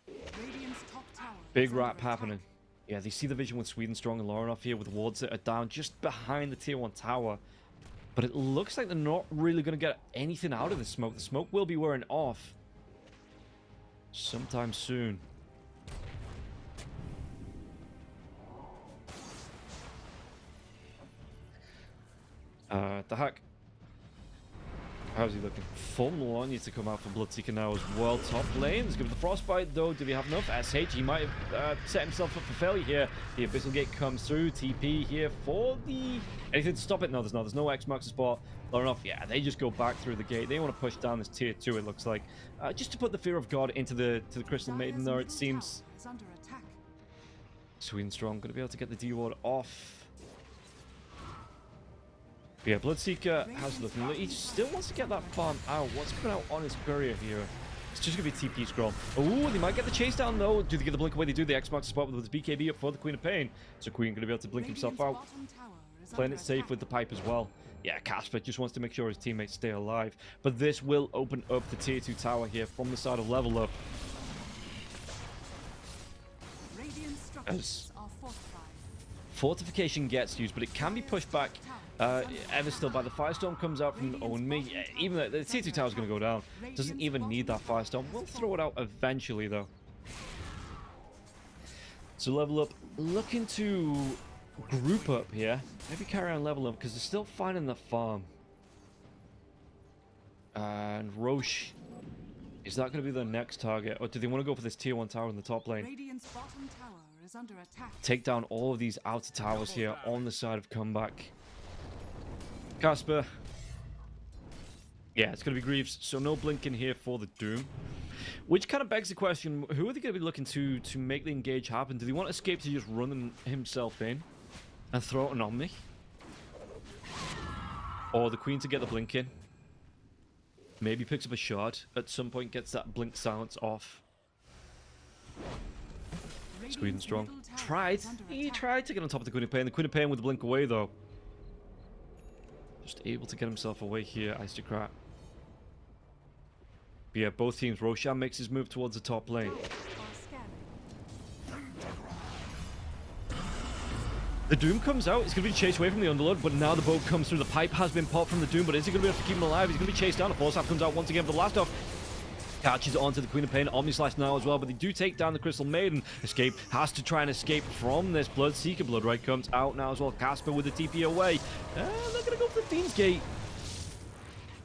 Radiant's top tower Big is under rap attack. happening. Yeah, they see the vision with Sweden Strong and Laurenoff here with wards that are down just behind the tier 1 tower. But it looks like they're not really going to get anything out of the smoke. The smoke will be wearing off sometime soon. The hack. How's he looking? Full Milan needs to come out for Bloodseeker now as well. Top lane. Let's give it the Frostbite though. Do we have enough? SH, he might have set himself up for failure here. The Abyssal Gate comes through. TP here for the... Anything to stop it? No, there's not. There's no X marks the spot. Laurenoff, yeah, they just go back through the gate. They want to push down this tier 2, it looks like. Just to put the Fear of God into the Crystal Maiden there, it seems. Is under attack. Sweden Strong going to be able to get the D-Ward off. Yeah, Bloodseeker has looking. He still wants to get that farm out. What's coming out on his courier here? It's just going to be TP scroll. Oh, they might get the chase down though. Do they get the blink away? They do. The X marks the spot with his BKB up for the Queen of Pain. So Queen going to be able to blink himself Radiant's out. bottom tower is Playing under it safe attack. with the pipe as well. Yeah, Casper just wants to make sure his teammates stay alive. But this will open up the tier 2 tower here from the side of Level Up. Radiant structures are fortified. Fortification gets used, but it can be pushed back ever still by the Firestorm comes out from Own Me. Even though the tier 2 tower is going to go down, doesn't even need that Firestorm. We'll throw it out eventually, though. So level up, looking to group up here. Maybe carry on level up because they're still finding the farm. And Roche, is that going to be the next target, or do they want to go for this tier 1 tower in the top lane? Radiant's bottom tower is under attack. Take down all of these outer towers here on the side of comeback. Casper. Yeah, it's going to be Greaves, so no blinking here for the Doom. Which kind of begs the question, who are they going to be looking to make the engage happen? Do they want Escape to just run himself in and throw it on me? Or the Queen to get the blink in? Maybe picks up a shard at some point, gets that blink silence off. Sweden strong. He tried to get on top of the Queen of Pain. The Queen of Pain with the blink away, though. Just able to get himself away here, Aristocrat. But yeah, both teams. Roshan makes his move towards the top lane. The Doom comes out. It's going to be chased away from the Underlord, but now the boat comes through. The pipe has been popped from the Doom, but is he going to be able to keep him alive? He's going to be chased down. The Force Staff comes out once again for the last off. Catches it onto the Queen of Pain. Omni Slash now as well, but they do take down the Crystal Maiden. Escape has to try and escape from this Blood Seeker. Blood Right comes out now as well. Casper with the TP away. They're going to go for the Fiend's Gate.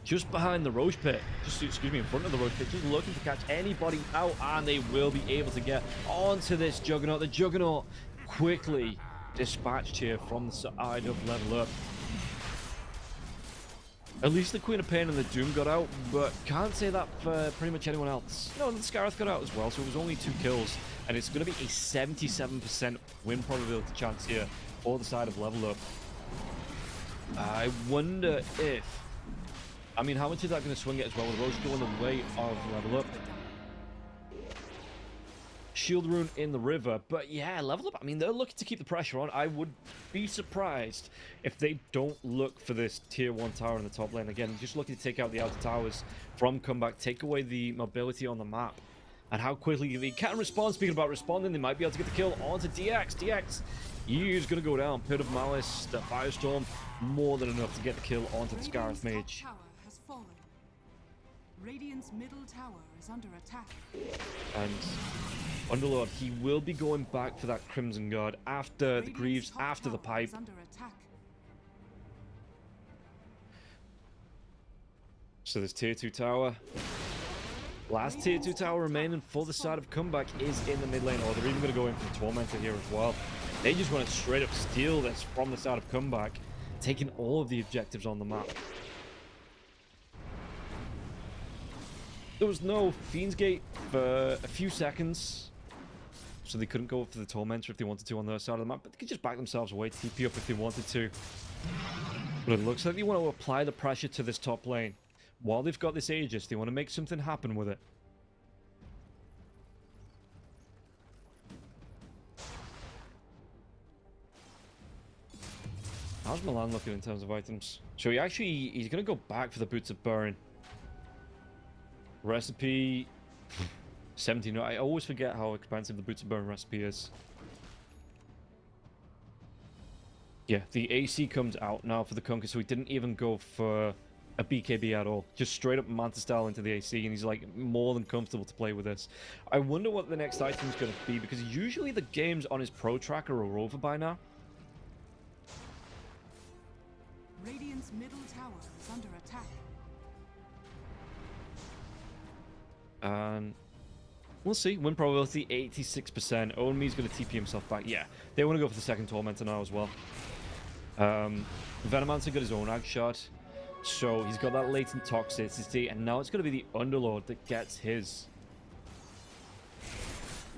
Just behind the Roche Pit. Excuse me, in front of the Roche Pit. Just looking to catch anybody out, and they will be able to get onto this Juggernaut. The Juggernaut quickly dispatched here from the side of level up. At least the Queen of Pain and the Doom got out, but can't say that for pretty much anyone else. No, the Scarith got out as well, so it was only 2 kills, and it's going to be a 77% win probability chance here for the side of level up. I wonder if... I mean, how much is that going to swing it as well? With Rose going the way of level up. Shield Rune in the river, but yeah, level up. I mean, they're looking to keep the pressure on. I would be surprised if they don't look for this tier 1 tower in the top lane. Again, just looking to take out the outer towers from comeback, take away the mobility on the map, and how quickly they can respond. Speaking about responding, they might be able to get the kill onto DX. DX, he is going to go down. Pit of Malice, the Firestorm, more than enough to get the kill onto the Scarith Mage. Radiant's middle tower is under attack. And Underlord, he will be going back for that Crimson Guard after the Greaves, after the pipe. So this tier 2 tower. Last tier 2 tower remaining for the side of comeback is in the mid lane. Or they're even going to go in for the Tormentor here as well. They just want to straight up steal this from the side of comeback, taking all of the objectives on the map. There was no Fiend's Gate for a few seconds, so they couldn't go for the Tormentor if they wanted to on their side of the map, but they could just back themselves away, TP up if they wanted to. But it looks like they want to apply the pressure to this top lane. While they've got this Aegis, they want to make something happen with it. How's Milan looking in terms of items? So he's going to go back for the Boots of Burn. Recipe 17. I always forget how expensive the Boots of Burn recipe is. Yeah, the AC comes out now for the Conquer, so he didn't even go for a BKB at all. Just straight up Manta style into the AC, and he's like more than comfortable to play with this. I wonder what the next item is going to be, because usually the games on his Pro Tracker are over by now. Radiant's middle tower is under attack. And we'll see. Win probability 86%. Onmi's going to TP himself back. Yeah, they want to go for the second Tormentor now as well. Venomancer got his own Ag Shard, so he's got that latent toxicity, and now it's going to be the Underlord that gets his.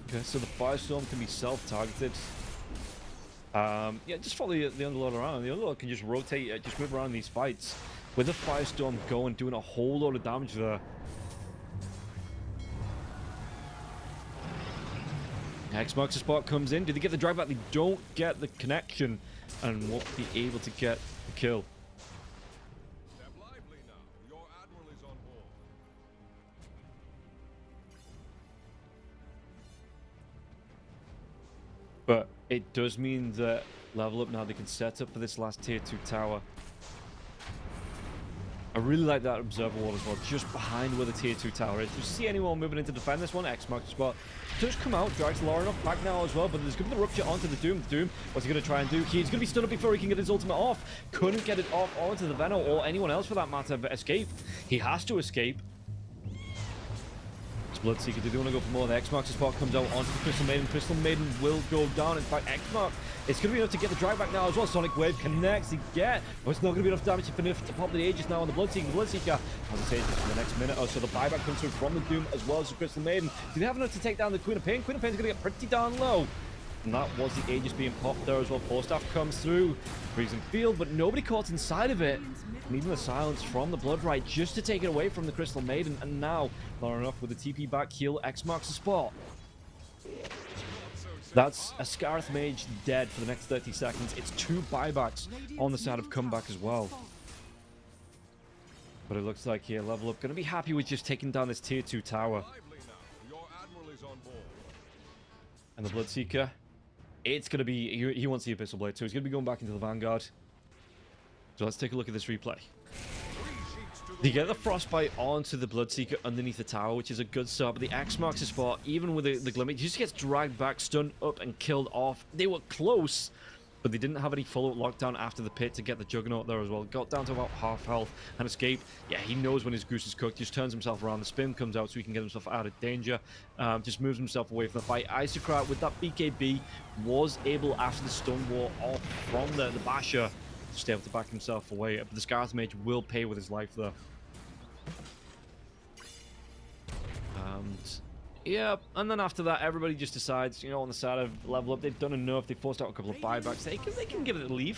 Okay, so the Firestorm can be self-targeted. Yeah, just follow the Underlord around. The Underlord can just rotate, just move around these fights with the Firestorm going, doing a whole lot of damage there. X marks the spot, comes in. Do they get the drive back? They don't get the connection and won't be able to get the kill. Step lively now. Your admiral is on board. But it does mean that level up now they can set up for this last tier 2 tower. I really like that observer wall as well, just behind where the tier 2 tower is. Do you see anyone moving in to defend this one? X marks the spot. Does come out, drags Lauren off back now as well, but there's going to be the rupture onto the Doom. The Doom, what's he going to try and do? He's going to be stood up before he can get his ultimate off. Couldn't get it off onto the Venom or anyone else for that matter, but escape. He has to escape. Bloodseeker, do they want to go for more? The X-Mark spot comes out onto the Crystal Maiden. Crystal Maiden will go down. In fact, X-Mark, it's going to be enough to get the drag back now as well. Sonic Wave connects again, but it's not going to be enough damage to finish to pop the Aegis now on the Bloodseeker. The Bloodseeker has its Aegis for the next minute or so. The buyback comes through from the Doom as well as the Crystal Maiden. Do they have enough to take down the Queen of Pain? Queen of Pain's going to get pretty darn low. And that was the Aegis being popped there as well. Forstaff comes through, freezing field, but nobody caught inside of it. And even the silence from the Blood Rite just to take it away from the Crystal Maiden. And now, Lauren off with the TP back heal. X marks the spot. That's a Scarth Mage dead for the next 30 seconds. It's 2 buybacks on the side of comeback as well. But it looks like here, level up, going to be happy with just taking down this tier 2 tower. Lively now. Your admiral is on board. And the Bloodseeker, it's going to be, he wants the Abyssal Blade, so he's going to be going back into the Vanguard. So let's take a look at this replay. They get the Frostbite onto the Bloodseeker underneath the tower, which is a good start, but the X marks the spot, even with the Glimmer, he just gets dragged back, stunned up, and killed off. They were close, but they didn't have any follow-up lockdown after the pit to get the Juggernaut there as well. Got down to about half health and escape. Yeah, he knows when his goose is cooked, just turns himself around, the spin comes out so he can get himself out of danger, just moves himself away from the fight. Isocrat with that BKB was able, after the stun war off from the Basher, to stay able to back himself away, but the Scarth Mage will pay with his life there. Yeah, and then after that, everybody just decides, you know, on the side of level up, they've done enough, they forced out a couple of buybacks, they can give it a leave.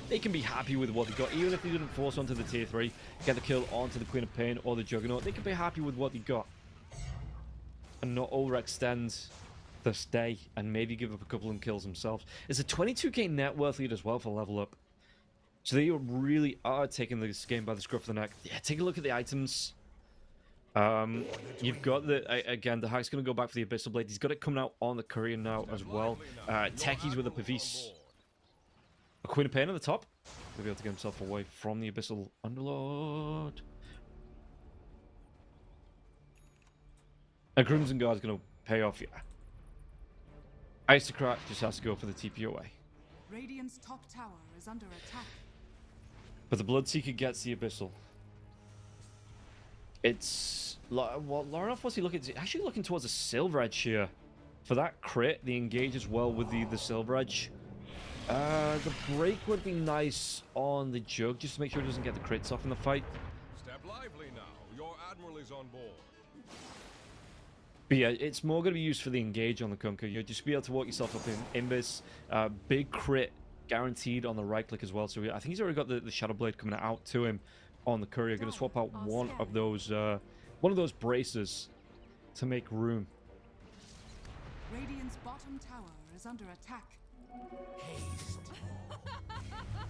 They can be happy with what they got, even if they didn't force onto the tier 3, get the kill onto the Queen of Pain or the Juggernaut, they can be happy with what they got. And not overextend the stay, and maybe give up a couple of kills themselves. It's a 22k net worth lead as well for level up. So they really are taking this game by the scruff of the neck. Yeah, take a look at the items. You've got the, again, the Hack's going to go back for the Abyssal Blade. He's got it coming out on the Courier now as well. Techies with a Pavis. A Queen of Pain on the top. He'll be able to get himself away from the Abyssal Underlord. A Crimson Guard's going to pay off, yeah. Isocrat just has to go for the TP away. Radiant's top tower is under attack. But the Bloodseeker gets the Abyssal. It's... Well, Lauren, what's he looking at? Actually looking towards a Silver Edge here. For that crit, the engage as well with the Silver Edge. The break would be nice on the Jug, just to make sure he doesn't get the crits off in the fight. Step lively now. Your admiral is on board. But yeah, it's more going to be used for the engage on the Kunkka. You'll just be able to walk yourself up in Imbis. Big crit guaranteed on the right click as well. So I think he's already got the Shadow Blade coming out to him on the Courier. Going to swap out one of those braces to make room. Radiant's bottom tower is under attack.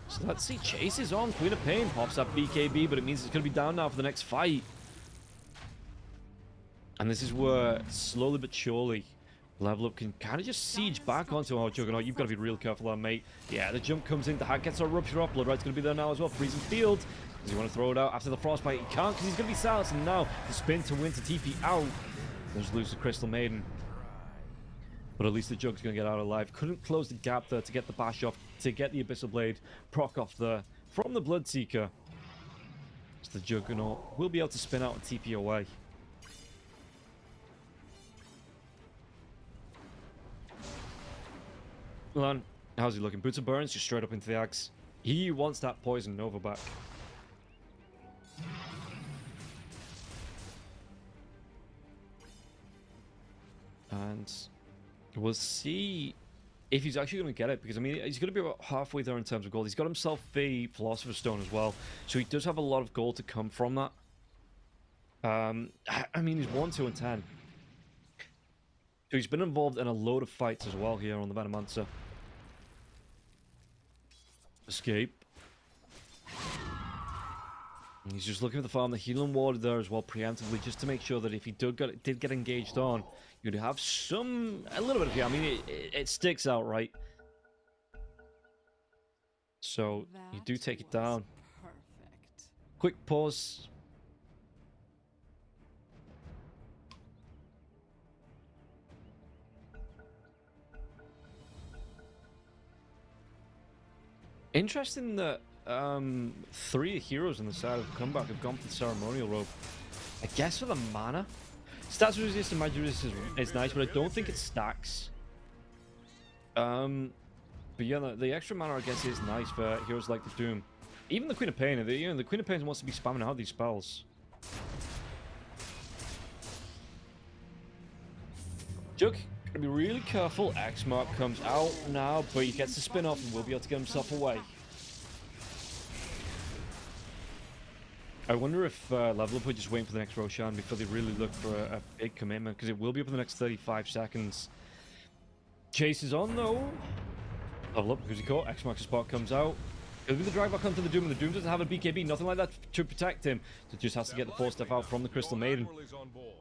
So let's see, Chase is on. Queen of Pain pops up BKB, but it means it's going to be down now for the next fight. And this is where, slowly but surely, level up can kind of just siege back onto our Juggernaut. You've got to be real careful there, mate. Yeah, the jump comes in. The Hack gets a rupture up. Blood Right's going to be there now as well. Freezing field. Does he want to throw it out after the Frostbite? He can't because he's going to be silenced. And now the spin to win to TP out. There's lose the Crystal Maiden. But at least the Jug's going to get out alive. Couldn't close the gap there to get the bash off, to get the Abyssal Blade proc off there from the Bloodseeker. So the Juggernaut will be able to spin out and TP away. Milan, how's he looking? Boots of Burns just straight up into the axe. He wants that Poison Nova back. And we'll see if he's actually going to get it, because I mean, he's going to be about halfway there in terms of gold. He's got himself the Philosopher's Stone as well, so he does have a lot of gold to come from that. I mean, he's 1, 2, and 10. So he's been involved in a load of fights as well here on the Venomancer. Escape. And he's just looking for the farm, the healing ward there as well, preemptively, just to make sure that if he did get engaged on, you'd have a little bit of heal. I mean, it sticks out, right? So you do take it was down. Perfect. Quick pause. Interesting that 3 heroes on the side of the comeback have gone for the ceremonial robe. I guess for the mana. Stats resist and magic resist is nice, but I don't think it stacks. But yeah, the extra mana I guess is nice for heroes like the Doom. Even the Queen of Pain, the Queen of Pain wants to be spamming out these spells. Jug, gotta be really careful. X mark comes out now, but he gets the spin off and will be able to get himself away. I wonder if Level Up would just waiting for the next Roshan before they really look for a big commitment, because it will be up in the next 35 seconds. Chase is on though. Level Up, who's he caught? X marks the spot, comes out. It'll be the drive back onto the Doom, and the Doom doesn't have a BKB, nothing like that to protect him. So just has to get the 4-step out from the Crystal Maiden. Admiral is on board.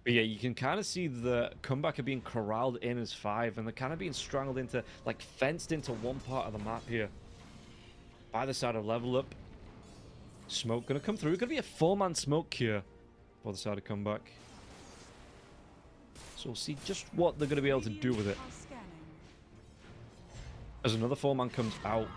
But yeah, you can kind of see the comeback are being corralled in as 5, and they're kind of being strangled into, like, fenced into one part of the map here. By the side of Level Up. Smoke gonna come through. Gonna be a 4-man smoke here for the side of comeback. So we'll see just what they're gonna be able to do with it. Are scanning. As another 4-man comes out.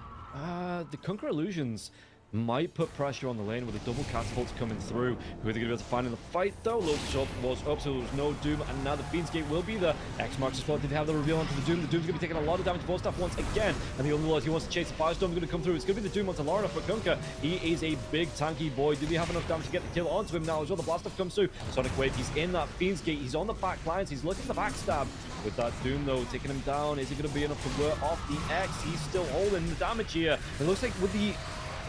The Conquer Illusions might put pressure on the lane with a double catapult coming through. Who are they going to be able to find in the fight, though? Lotus was up, so there was no Doom, and now the Fiend's Gate will be there. X marks the spot. Did they have the reveal onto the Doom? The Doom's going to be taking a lot of damage. 4-staff once again, and the Underlord, he wants to chase the Firestorm, going to come through. It's going to be the Doom onto Laura for Kunkka. He is a big tanky boy. Do they have enough damage to get the kill onto him now as well? The Blast Off comes through. Sonic Wave, he's in that Fiend's Gate. He's on the back lines. He's looking for the backstab with that Doom, though, taking him down. Is it going to be enough to work off the X? He's still holding the damage here. It looks like with the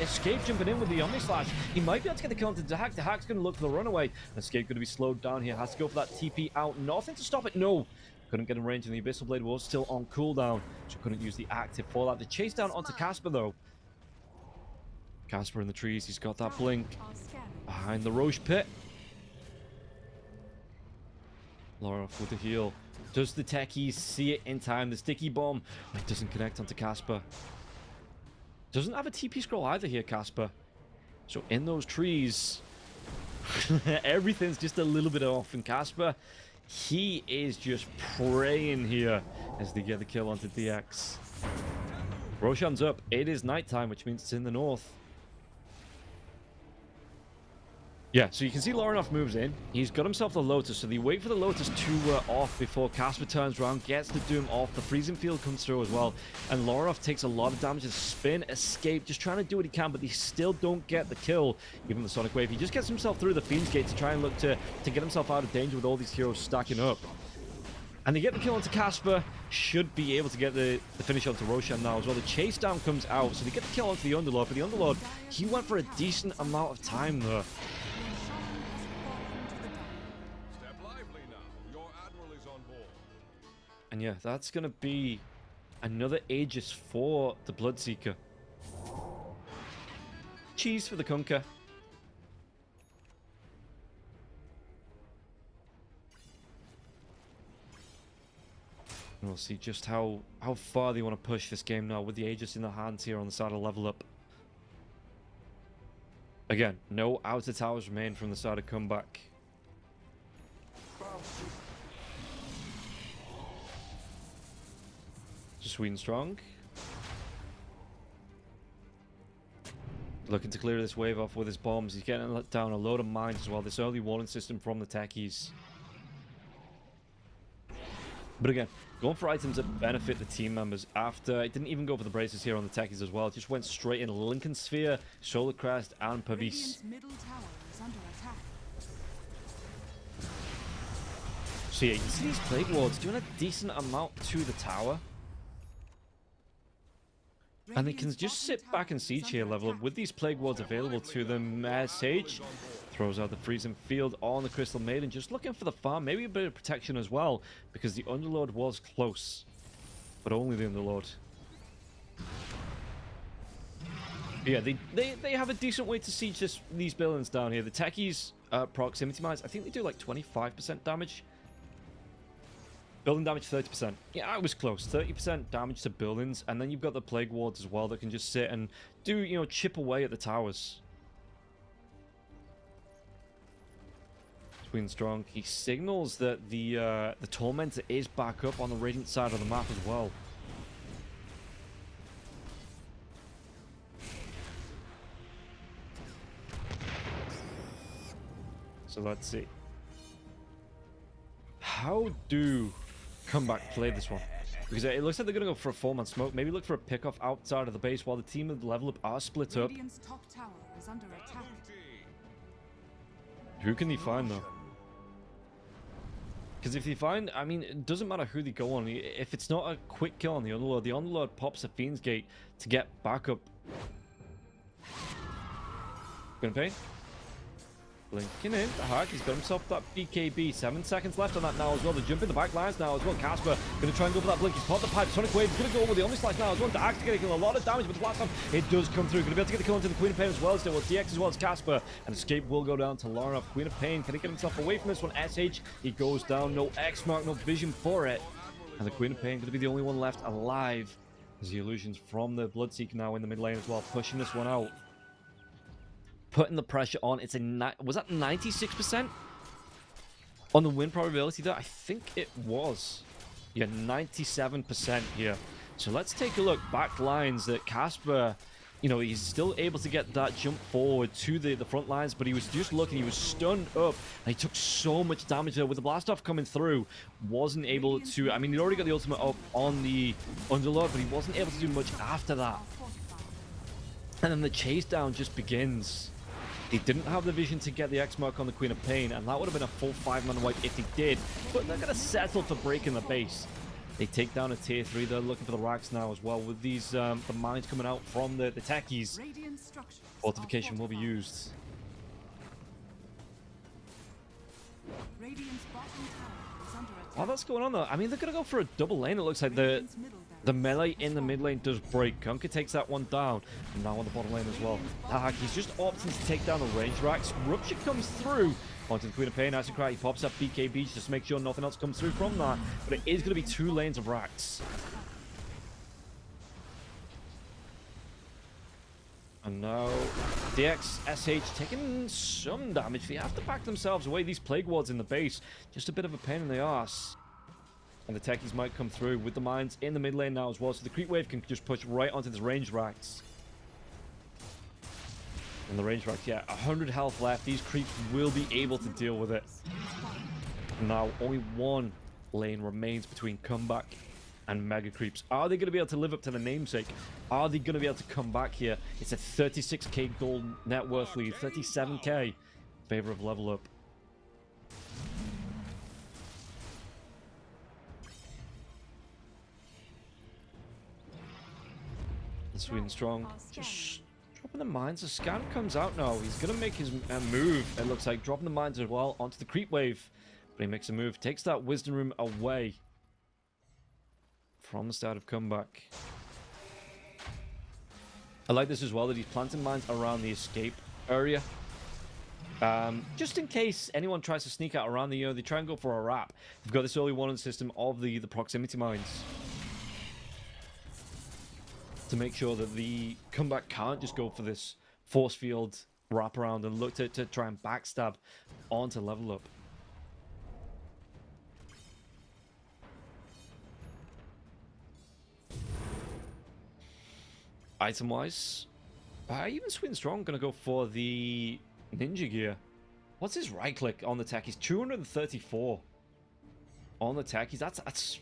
Escape jumping in with the Omni Slash, he might be able to get the kill onto Dahak. Dahak's going to look for the runaway. Escape going to be slowed down here. Has to go for that TP out. Nothing to stop it. No. Couldn't get in range, and the Abyssal Blade was still on cooldown, so couldn't use the active for that. The chase down onto Casper, though. Casper in the trees. He's got that blink Are scanning. behind the Roche pit. Laura off with the heal. Does the techies see it in time? The sticky bomb. It doesn't connect onto Casper. Doesn't have a TP scroll either here, Casper. So in those trees, everything's just a little bit off. And Casper, he is just praying here as they get the kill onto DX. Roshan's up. It is nighttime, which means it's in the north. Yeah, so you can see Laurenov moves in. He's got himself the Lotus, so they wait for the Lotus to off before Casper turns around, gets the Doom off. The Freezing Field comes through as well. And Laurenov takes a lot of damage. Spin, escape, just trying to do what he can, but they still don't get the kill. Even the Sonic Wave, he just gets himself through the Fiend's Gate to try and look to get himself out of danger with all these heroes stacking up. And they get the kill onto Casper. Should be able to get the finish onto Roshan now as well. The chase down comes out, so they get the kill onto the Underlord. But the Underlord, he went for a decent amount of time there. Step lively now. Your Admiral is on board. And yeah, that's going to be another Aegis for the Bloodseeker. Cheese for the Kunkka. And we'll see just how far they want to push this game now with the Aegis in their hands here on the side of Level Up. Again, no outer towers remain from the side of Comeback. Sweet and strong. Looking to clear this wave off with his bombs. He's getting down a load of mines as well. This early warning system from the techies. But again, going for items that benefit the team members after. It didn't even go for the braces here on the techies as well. It just went straight in Lincoln Sphere, Solar Crest, and Pavis. Radiant's middle tower is under attack. So yeah, you can see these Plague Wards doing a decent amount to the tower. And they can just sit back and siege here, Level Up with these Plague Wards available to them. Sage throws out the Freezing Field on the Crystal Maiden, just looking for the farm, maybe a bit of protection as well, because the Underlord was close, but only the Underlord. Yeah, they have a decent way to siege these buildings down here. The techies proximity mines, I think they do like 25% damage. Building damage 30%. Yeah, I was close. 30% damage to buildings, and then you've got the Plague Wards as well that can just sit and do, you know, chip away at the towers. Twin Strong. He signals that the Tormentor is back up on the Radiant side of the map as well. So let's see. How do Comeback play this one? Because it looks like they're going to go for a 4-man smoke. Maybe look for a pickoff outside of the base while the team of Level Up are split up. Radiant's top tower is under attack. Who can they find though? Because if they find, I mean, it doesn't matter who they go on. If it's not a quick kill on the Underlord pops a Fiend's Gate to get back up. Gonna pay? Blinking in. The Hack, he's got himself that BKB. 7 seconds left on that now as well. They're jumping the back lines now as well. Casper gonna try and go for that blink. He's popped the pipe. Sonic Wave is gonna go over the Omni Slice now as well. The Axe is gonna kill a lot of damage, but the last time it does come through. Gonna be able to get the kill into the Queen of Pain as well. Still with DX as well as Casper. And Escape will go down to Laura. Queen of Pain. Can he get himself away from this one? SH, he goes down. No X mark, no vision for it. And the Queen of Pain gonna be the only one left alive. As the illusions from the Bloodseeker now in the mid lane as well, pushing this one out. Putting the pressure on. It's a was that 96% on the win probability there? I think it was. Yeah, 97% here. So let's take a look. Back lines that Casper, you know, he's still able to get that jump forward to the front lines, but he was just looking, he was stunned up, and he took so much damage there with the blast off coming through. Wasn't able to, I mean, he'd already got the ultimate up on the Underlord, but he wasn't able to do much after that. And then the chase down just begins. He didn't have the vision to get the X mark on the Queen of Pain, and that would have been a full 5-man wipe if he did. But they're going to settle for breaking the base. They take down a tier 3. They're looking for the racks now as well. With these the mines coming out from the techies, fortification will be used. Radiant's bottom tower is under attack. While that's going on though, I mean, they're going to go for a double lane. It looks like the melee in the mid lane does break. Kunkka takes that one down. And now on the bottom lane as well. Tahak, he's just opting to take down the range racks. Rupture comes through onto the Queen of Pain. Icy Cry, he pops up BKB just to make sure nothing else comes through from that. But it is going to be 2 lanes of racks. And now DX, SH taking some damage. They have to back themselves away. These Plague Wards in the base, just a bit of a pain in the arse. And the techies might come through with the mines in the mid lane now as well. So the creep wave can just push right onto this range racks. And the range racks, yeah, 100 health left. These creeps will be able to deal with it. Now only 1 lane remains between Comeback and Mega Creeps. Are they going to be able to live up to the namesake? Are they going to be able to come back here? It's a 36k gold net worth lead, 37k in favor of Level Up. Sweden Strong just dropping the mines. The scan comes out now. He's going to make his move. It looks like dropping the mines as well onto the creep wave. But he makes a move. Takes that wisdom room away from the start of Comeback. I like this as well, that he's planting mines around the escape area. Just in case anyone tries to sneak out around the, they try and go for a wrap. We've got this early warning system of the proximity mines. To make sure that the Comeback can't just go for this force field wraparound and look to try and backstab onto Level Up. Item wise, even Sweden Strong gonna go for the ninja gear. What's his right click on the tech? He's 234 on the tech. That's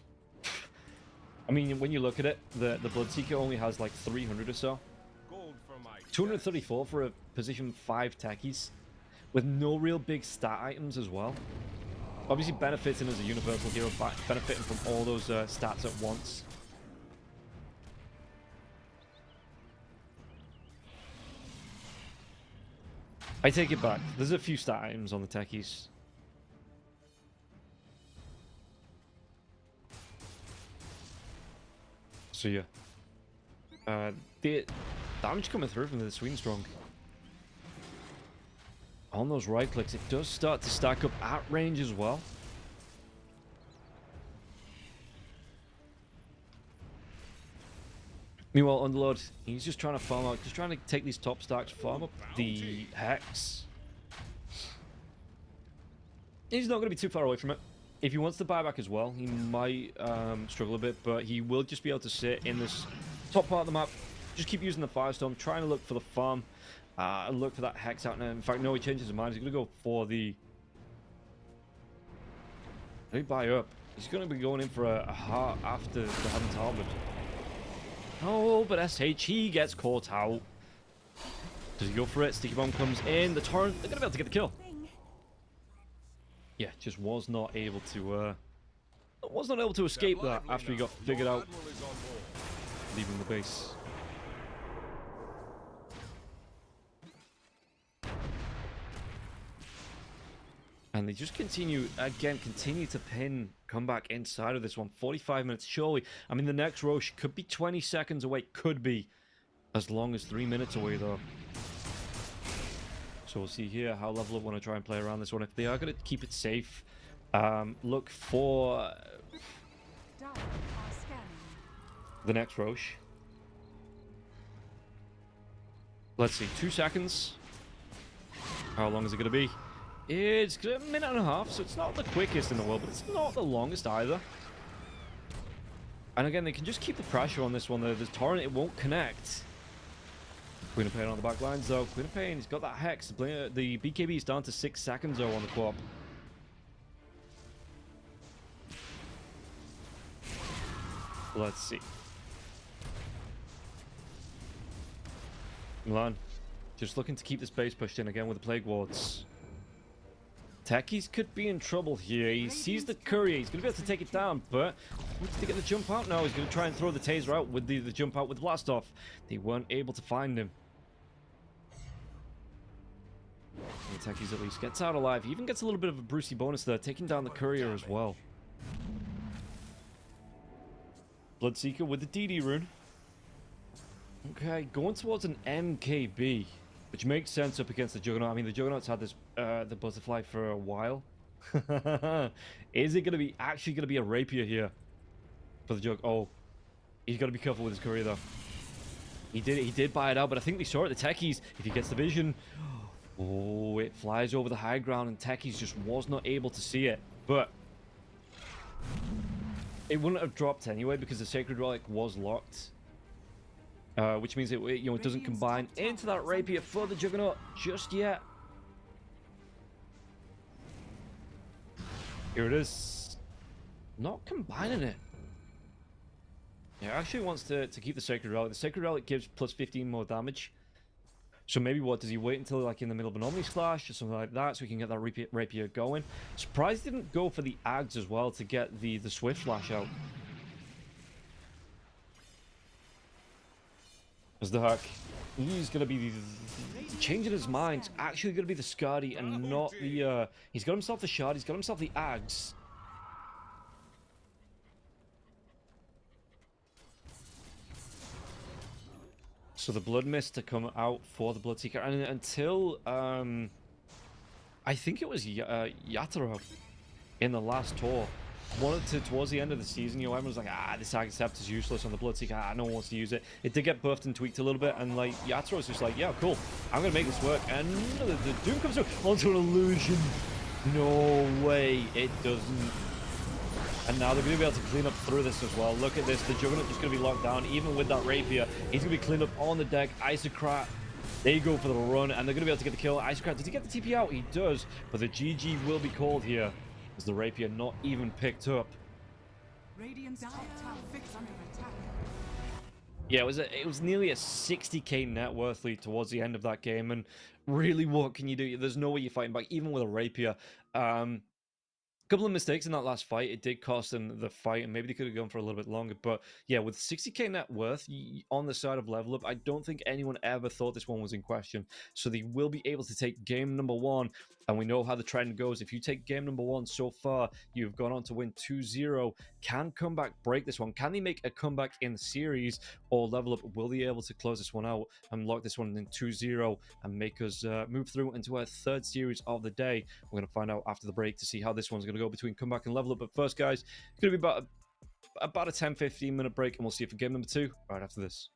I mean, when you look at it, the Bloodseeker only has like 300 or so. 234 for a position 5 techies, with no real big stat items as well. Obviously benefiting as a universal hero, benefiting from all those stats at once. I take it back. There's a few stat items on the techies. So yeah, the damage coming through from the Sweden Strong on those right clicks, it does start to stack up at range as well. Meanwhile, Underlord, he's just trying to farm out, just trying to take these top stacks, farm up the Hex. He's not going to be too far away from it. If he wants to buy back as well, he might struggle a bit, but he will just be able to sit in this top part of the map, just keep using the Firestorm, trying to look for the farm, look for that Hex out. And in fact, no, he changes his mind. He's going to go for the... Let me buy up. He's going to be going in for a heart after the Heaven's Halberd. Oh, but SH, he gets caught out. Does he go for it? Sticky Bomb comes in. The Torrent, they're going to be able to get the kill. Yeah, just was not able to escape that after he got figured out, leaving the base. And they just continue to pin, come back inside of this one. 45 minutes, surely. I mean, the next Roche could be 20 seconds away, could be as long as 3 minutes away, though. So we'll see here how Level Up want to try and play around this one. If they are going to keep it safe, look for the next Roche. Let's see, 2 seconds. How long is it going to be? It's a minute and a half, so it's not the quickest in the world, but it's not the longest either. And again, they can just keep the pressure on this one. The Torrent, it won't connect. Queen of Pain on the back lines, though. Queen of Pain, he's got that Hex. The BKB is down to 6 seconds, though, on the co-op. Let's see. Milan, just looking to keep this base pushed in again with the Plague Wards. Techies could be in trouble here. He sees the courier. He's going to be able to take it down, but needs to get the jump out now. He's going to try and throw the taser out with the jump out with blast off. They weren't able to find him. The Techies at least gets out alive. He even gets a little bit of a Brucey bonus there, taking down the courier as well. Bloodseeker with the DD rune. Okay, going towards an MKB, which makes sense up against the Juggernaut. I mean, the Juggernaut's had this the butterfly for a while. Is it going to be actually going to be a rapier here for the Jug? Oh, he's got to be careful with his courier though. He did buy it out, but I think they saw it. The Techies, if he gets the vision, oh, it flies over the high ground, and Techies just was not able to see it. But it wouldn't have dropped anyway because the Sacred Relic was locked. Which means it it doesn't combine into that rapier for the Juggernaut just yet. Here it is. Not combining it. Yeah, actually wants to keep the Sacred Relic. The Sacred Relic gives plus 15 more damage. So maybe what, does he wait until like in the middle of an Omni Slash or something like that so he can get that rapier going? Surprised he didn't go for the Ags as well to get the Swift Flash out. As the Hack, he's going to be changing his mind. It's actually going to be the Skadi and not the... he's got himself the Shard, he's got himself the Ags. So the Blood Mist to come out for the Bloodseeker. And until... I think it was Yatoro in the last tour. Towards the end of the season, everyone was like, this Accept is useless on the Bloodseeker, no one wants to use it. It did get buffed and tweaked a little bit, and like Yatoro was just like, yeah, cool, I'm gonna make this work. And the Doom comes through onto an illusion. No way, it doesn't. And now they're gonna be able to clean up through this as well. Look at this, the Juggernaut just gonna be locked down, even with that rapier. He's gonna be cleaned up on the deck. Isocrat, they go for the run, and they're gonna be able to get the kill. Isocrat, does he get the TP out? He does, but the GG will be called here. As the rapier not even picked up. Radiant's top tower fixed under attack. Yeah, it was nearly a 60k net worth lead towards the end of that game, and really, what can you do? There's no way you're fighting back, even with a rapier. Couple of mistakes in that last fight. It did cost them the fight, and maybe they could have gone for a little bit longer. But yeah, with 60k net worth on the side of Level Up, I don't think anyone ever thought this one was in question. So they will be able to take game number 1, and we know how the trend goes. If you take game number 1 so far, you've gone on to win 2-0. Can Comeback break this one? Can they make a comeback in the series, or Level Up, will they be able to close this one out and lock this one in 2-0 and make us move through into our 3rd series of the day? We're going to find out after the break to see how this one's going to go between Comeback and Level Up. But first, guys, it's going to be about a 10-15 minute break, and we'll see you for game number 2 right after this.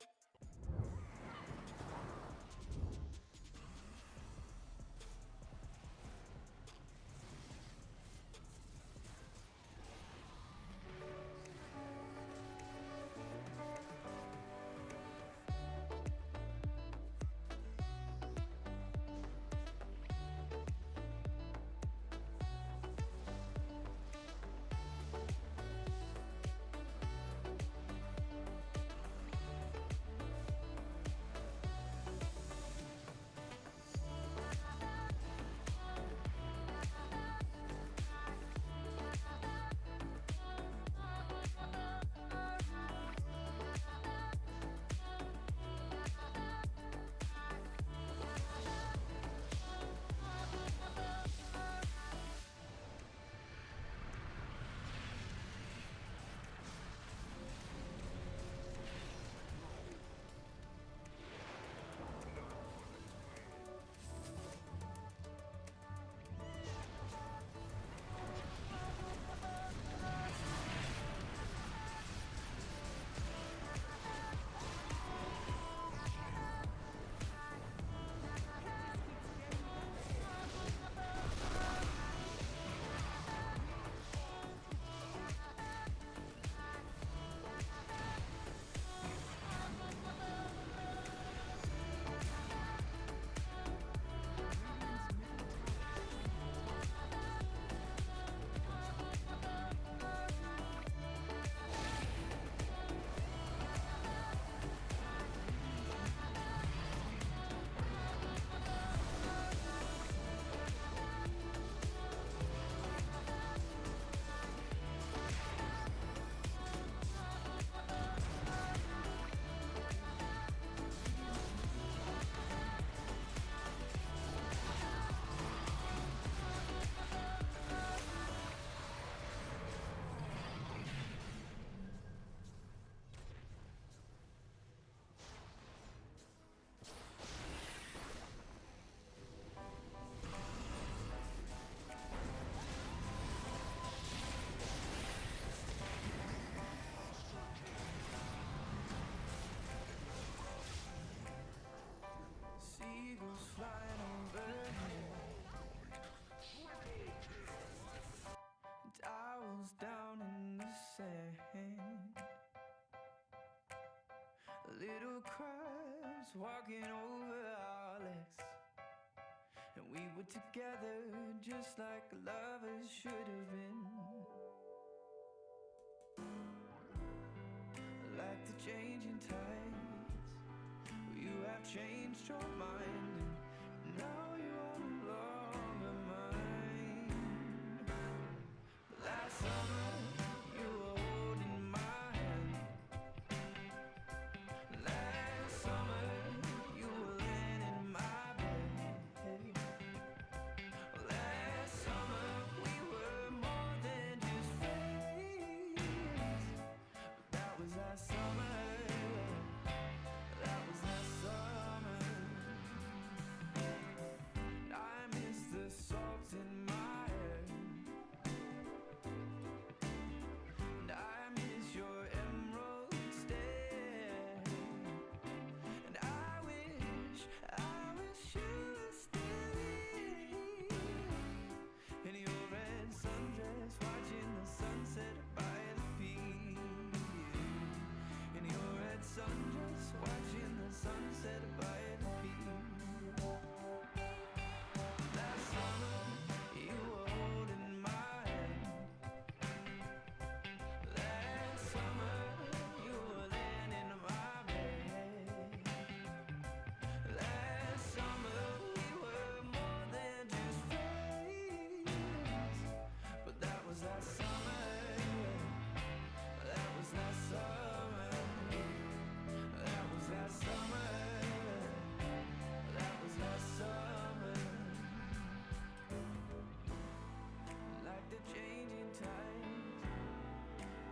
little crabs walking over our legs. And we were together just like lovers should have been. Like the changing tides, you have changed your mind, and now you are no longer mine. Last summer, you were holding my hand. Last summer, you were laying in my bed. Last summer, we were more than just friends. That was last summer. That was last summer. I miss the salt in my hair. And I miss your emerald stare. And I wish you were still here. In your red sundress, watching the sunset by the pier. In your red sundress, watching the sunset by the pier. Last summer, you were holding my hand. Last summer, you were laying in my bed. Last summer, we were more than just friends. But that was last summer. That was last summer. That was last summer. That was last summer. Like the changing tides,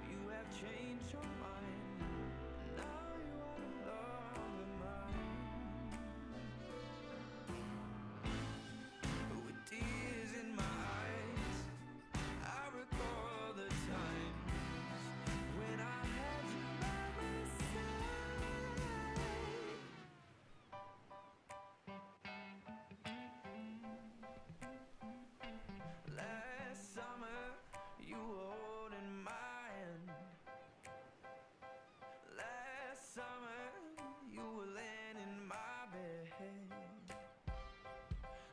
you have changed your mind. Now you are no longer mine. With tears in my eyes, I recall the times when I had you by my side. Last summer, you were holding my hand. Last summer, you were laying in my bed.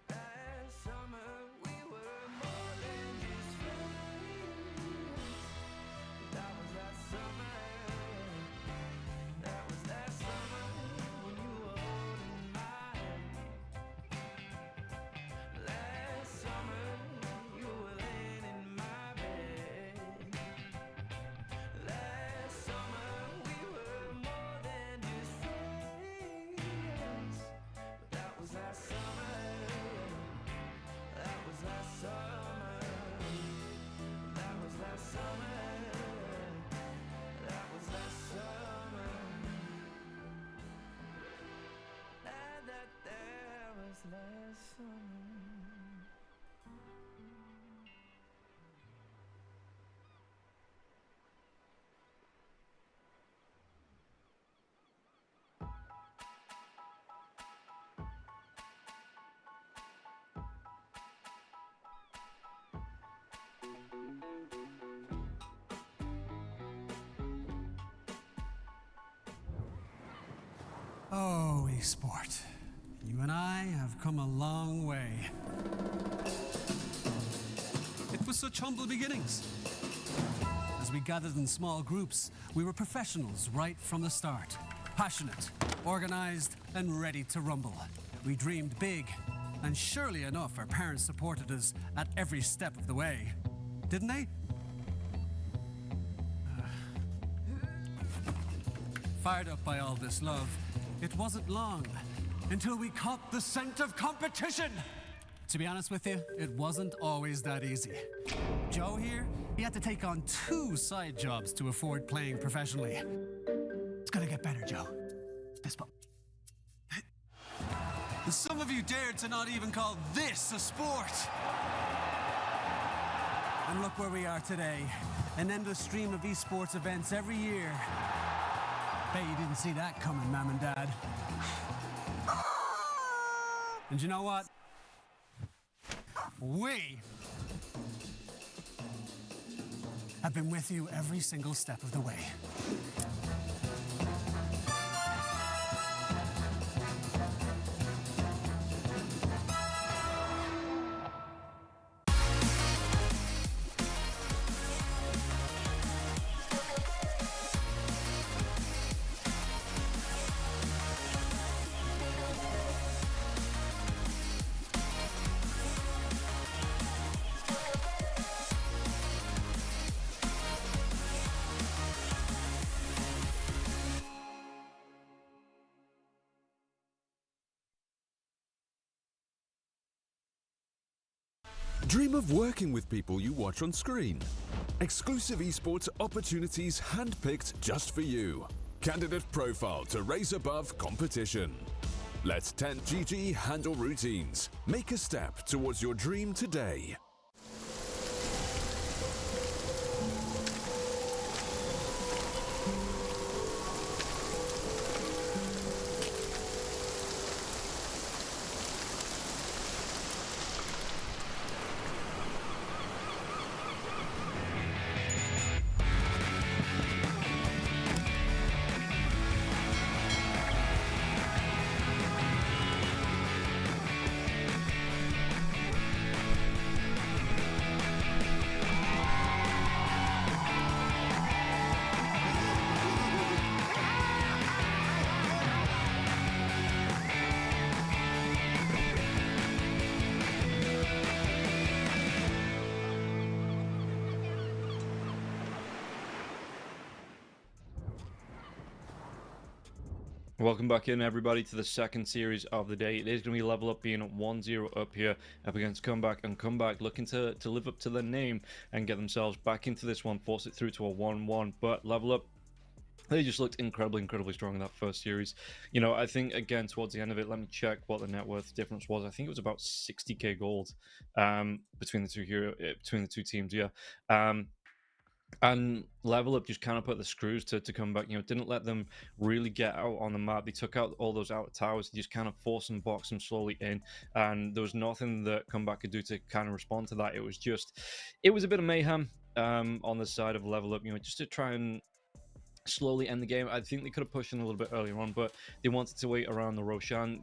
Last summer, we were more than just friends. That was last summer. That was last summer when you were holding my hand. Last summer, you were laying in my bed. Last summer, we were more than just friends. But that was last summer. That was last summer. That was last summer. That was last summer. That was last summer. Oh, esport. You and I have come a long way. It was such humble beginnings. As we gathered in small groups, we were professionals right from the start. Passionate, organized, and ready to rumble. We dreamed big, and surely enough, our parents supported us at every step of the way. Didn't they? Fired up by all this love, it wasn't long until we caught the scent of competition. To be honest with you, it wasn't always that easy. Joe here, he had to take on 2 side jobs to afford playing professionally. It's gonna get better, Joe. Some of you dared to not even call this a sport. And look where we are today. An endless stream of esports events every year. Bet you didn't see that coming, Mom and Dad. And you know what? We have been with you every single step of the way. Dream of working with people you watch on screen. Exclusive esports opportunities handpicked just for you. Candidate profile to raise above competition. Let 10GG handle routines. Make a step towards your dream today. Welcome back in, everybody, to the second series of the day. It is going to be level up, being 1-0 up here up against Comeback, and Comeback looking to live up to their name and get themselves back into this one, force it through to a 1-1. But level up, they just looked incredibly strong in that first series. You know, I think, again, towards the end of it, let me check what the net worth difference was. I think it was about 60k gold between the two teams, yeah. And level up just kind of put the screws to Comeback. You know, didn't let them really get out on the map. They took out all those outer towers. They just kind of forced and boxed them slowly in, and there was nothing that Comeback could do to kind of respond to that. It was a bit of mayhem on the side of level up. You know, just to try and slowly end the game. I think they could have pushed in a little bit earlier on, but they wanted to wait around the Roshan.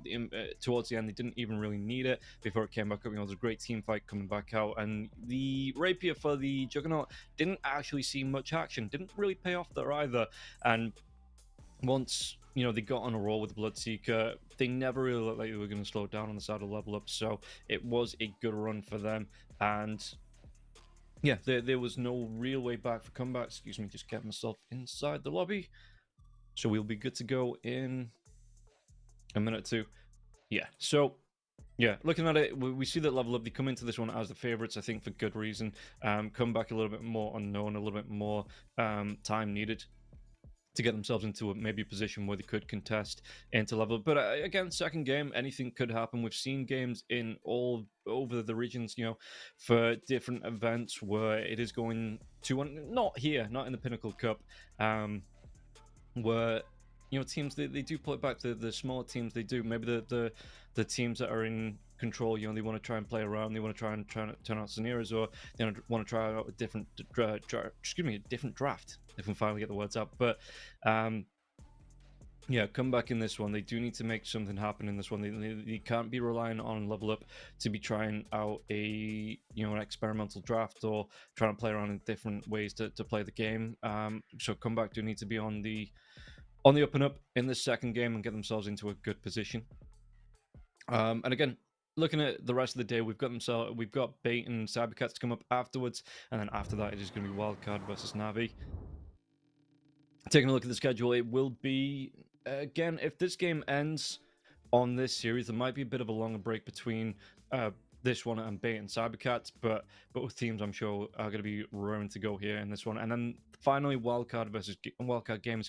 Towards the end, they didn't even really need it before it came back up. You know, there's a great team fight coming back out, and the Rapier for the Juggernaut didn't actually see much action. Didn't really pay off there either. And once, you know, they got on a roll with Bloodseeker, they never really looked like they were going to slow down on the side of level up. So it was a good run for them. And yeah, there was no real way back for Comeback. Excuse me, just get myself inside the lobby. So we'll be good to go in a minute or two. Yeah, so yeah, looking at it, we see that level up, they come into this one as the favorites, I think for good reason. Comeback a little bit more unknown, a little bit more time needed to get themselves into maybe a position where they could contest into level. But again, second game, anything could happen. We've seen games in all over the regions, you know, for different events where it is going to, not here, not in the Pinnacle Cup, where, you know, teams, they do pull it back to the smaller teams. They do, maybe the teams that are in control, you know, they want to try and play around, they want to try and turn out scenarios, or they want to try out a different different draft, if we finally get the words out. But yeah, Comeback in this one, they do need to make something happen in this one. They can't be relying on level up to be trying out an experimental draft, or trying to play around in different ways to play the game. So Comeback do need to be on the up and up in the second game and get themselves into a good position. And again, looking at the rest of the day, we've got Bait and Cybercats to come up afterwards, and then after that it is going to be Wildcard versus Navi. Taking a look at the schedule, it will be, again, if this game ends on this series, there might be a bit of a longer break between this one and Bait and Cybercats, but both teams, I'm sure, are going to be raring to go here in this one. And then finally, Wildcard Game,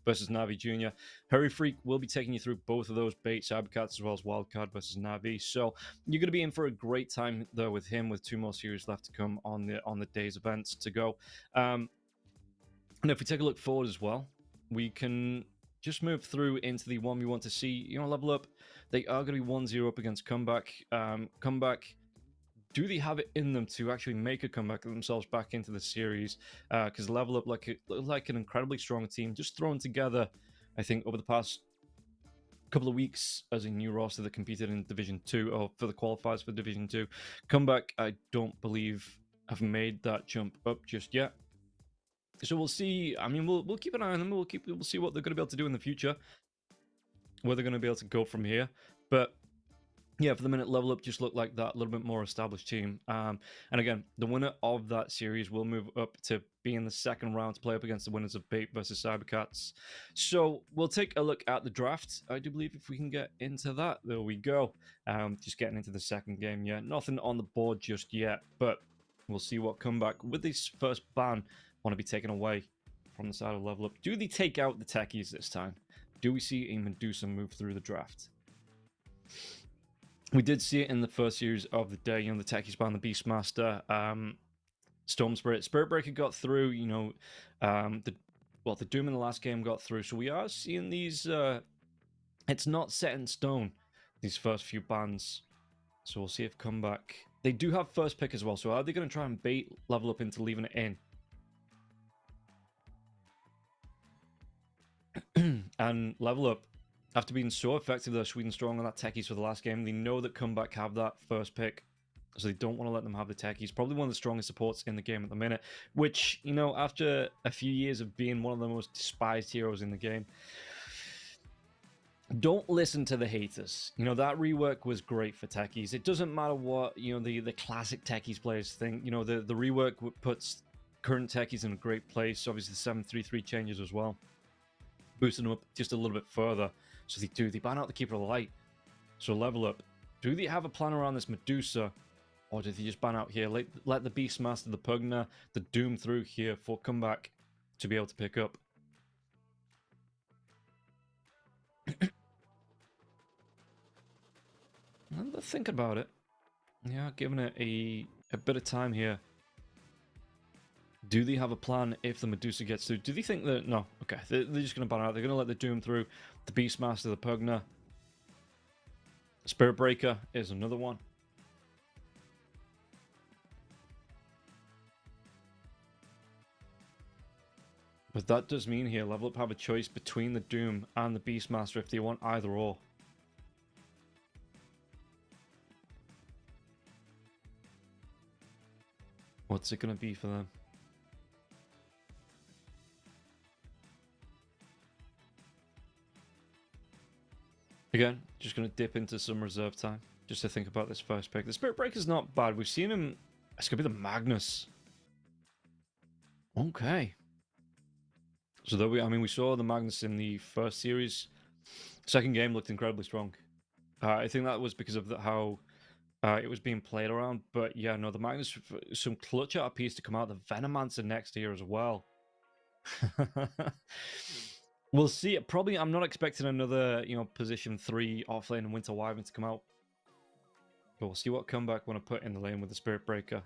versus Navi Junior. Hurry Freak will be taking you through both of those, Bait, Cybercats, as well as Wildcard versus Navi. So you're going to be in for a great time there with him, with two more series left to come on the day's events to go. And if we take a look forward as well, we can just move through into the one we want to see, you know, level up. They are going to be 1-0 up against Comeback. Comeback, do they have it in them to actually make a comeback themselves back into the series? Because level up, like an incredibly strong team, just thrown together, I think, over the past couple of weeks as a new roster that competed in Division 2, or for the qualifiers for Division 2. Comeback, I don't believe, have made that jump up just yet. So we'll see. I mean, we'll keep an eye on them. We'll see what they're going to be able to do in the future, where they're going to be able to go from here. But yeah, for the minute, Level Up just looked like that little bit more established team. And again, the winner of that series will move up to be in the second round to play up against the winners of Bait versus Cybercats. So we'll take a look at the draft. I do believe if we can get into that, there we go. Just getting into the second game. Yeah, nothing on the board just yet, but we'll see what comeback with this first ban want to be taken away from the side of Level Up. Do they take out the techies this time? Do we see a Medusa move through the draft? We did see it in the first series of the day, the techies ban the Beastmaster, Storm Spirit. Spirit Breaker got through, the Doom in the last game got through. So we are seeing these, it's not set in stone, these first few bans. So we'll see if comeback. They do have first pick as well, so are they going to try and bait Level Up into leaving it in? And Level Up, after being so effective, they're Sweden strong on that techies for the last game. They know that comeback have that first pick, so they don't want to let them have the techies. Probably one of the strongest supports in the game at the minute, which, after a few years of being one of the most despised heroes in the game, don't listen to the haters. That rework was great for techies. It doesn't matter what, the classic techies players think. The rework puts current techies in a great place. Obviously, the 733 changes as well, boosting them up just a little bit further. So they ban out the Keeper of the Light. So Level Up, do they have a plan around this Medusa? Or did they just ban out here? Let the Beastmaster, the Pugna, the Doom through here for comeback to be able to pick up. I'm thinking about it. Yeah, giving it a bit of time here. Do they have a plan if the Medusa gets through? Do they think that... No, okay. They're just going to ban out. They're going to let the Doom through. The Beastmaster, the Pugna. Spirit Breaker is another one. But that does mean here, Level Up have a choice between the Doom and the Beastmaster if they want either or. What's it going to be for them? Again, just going to dip into some reserve time just to think about this first pick. The Spirit Breaker's not bad. We've seen him. It's going to be the Magnus. Okay. So though we saw the Magnus in the first series. Second game looked incredibly strong. I think that was because of how it was being played around. But yeah, no, the Magnus, some clutch out piece to come out. The Venomancer next year as well. We'll see. Probably, I'm not expecting another, position 3 offlane and Winter Wyvern to come out. But we'll see what comeback want to put in the lane with the Spirit Breaker.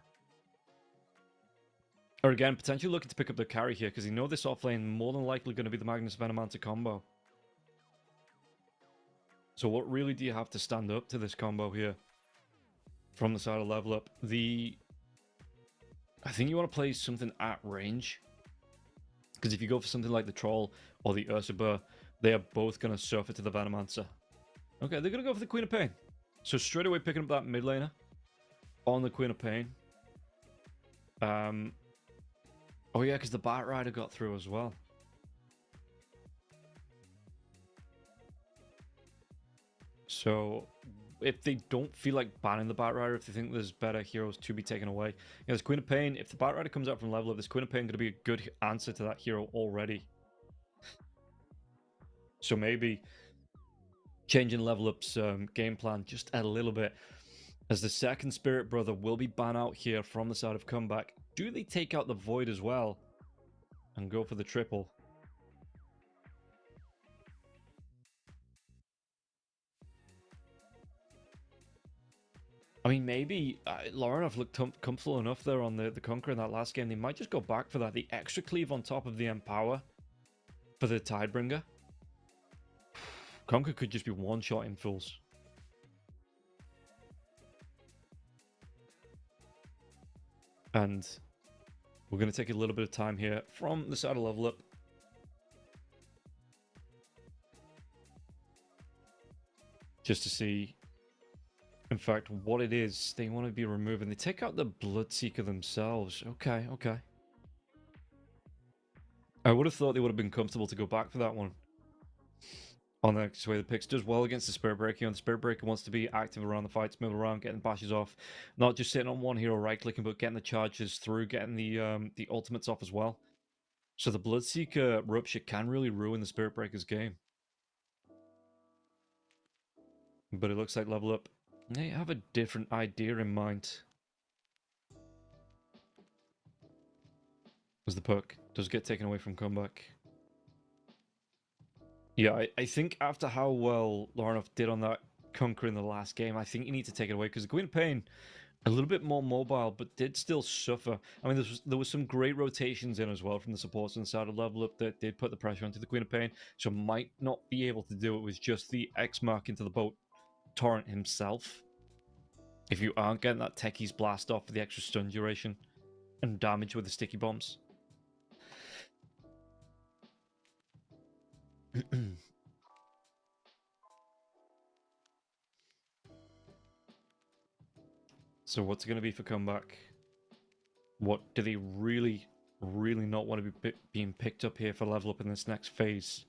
Or again, potentially looking to pick up the carry here, because you know this offlane more than likely going to be the Magnus Venomancer combo. So what really do you have to stand up to this combo here? From the side of Level Up. I think you want to play something at range. Because if you go for something like the Troll or the Ursubur, they are both going to surf it to the Venomancer. Okay, they're going to go for the Queen of Pain. So straight away picking up that mid laner on the Queen of Pain. Oh yeah, because the Bat Rider got through as well. So if they don't feel like banning the Bat Rider, if they think there's better heroes to be taken away, this Queen of Pain, if the Bat Rider comes out from Level Up, this Queen of Pain going to be a good answer to that hero already. So maybe changing Level Up's game plan just a little bit, as the second Spirit Brother will be banned out here from the side of comeback. Do they take out the Void as well and go for the triple? I mean, maybe Lauren looked comfortable enough there on the Conqueror in that last game. They might just go back for that. The extra cleave on top of the Empower for the Tidebringer. Conqueror could just be one-shot in fools. And we're going to take a little bit of time here from the side of Level Up. Just to see, in fact, what it is they want to be removing. They take out the Bloodseeker themselves. Okay, okay. I would have thought they would have been comfortable to go back for that one. on the way the picks. Does well against the Spirit Breaker. The Spirit Breaker wants to be active around the fights, moving around, getting bashes off, not just sitting on one hero right clicking, but getting the charges through, getting the ultimates off as well. So the Bloodseeker Rupture can really ruin the Spirit Breaker's game. But it looks like Level Up, they have a different idea in mind. As the puck does get taken away from Comeback. Yeah, I think after how well Lorinov did on that Conquer in the last game, I think you need to take it away, because the Queen of Pain, a little bit more mobile, but did still suffer. I mean, there was some great rotations in as well from the supports inside of Level Up that did put the pressure onto the Queen of Pain, so might not be able to do it with just the X mark into the boat Torrent himself. If you aren't getting that Techie's blast off for the extra stun duration and damage with the sticky bombs. So what's it going to be for Comeback? What do they really, really not want to be being picked up here for Level Up in this next phase?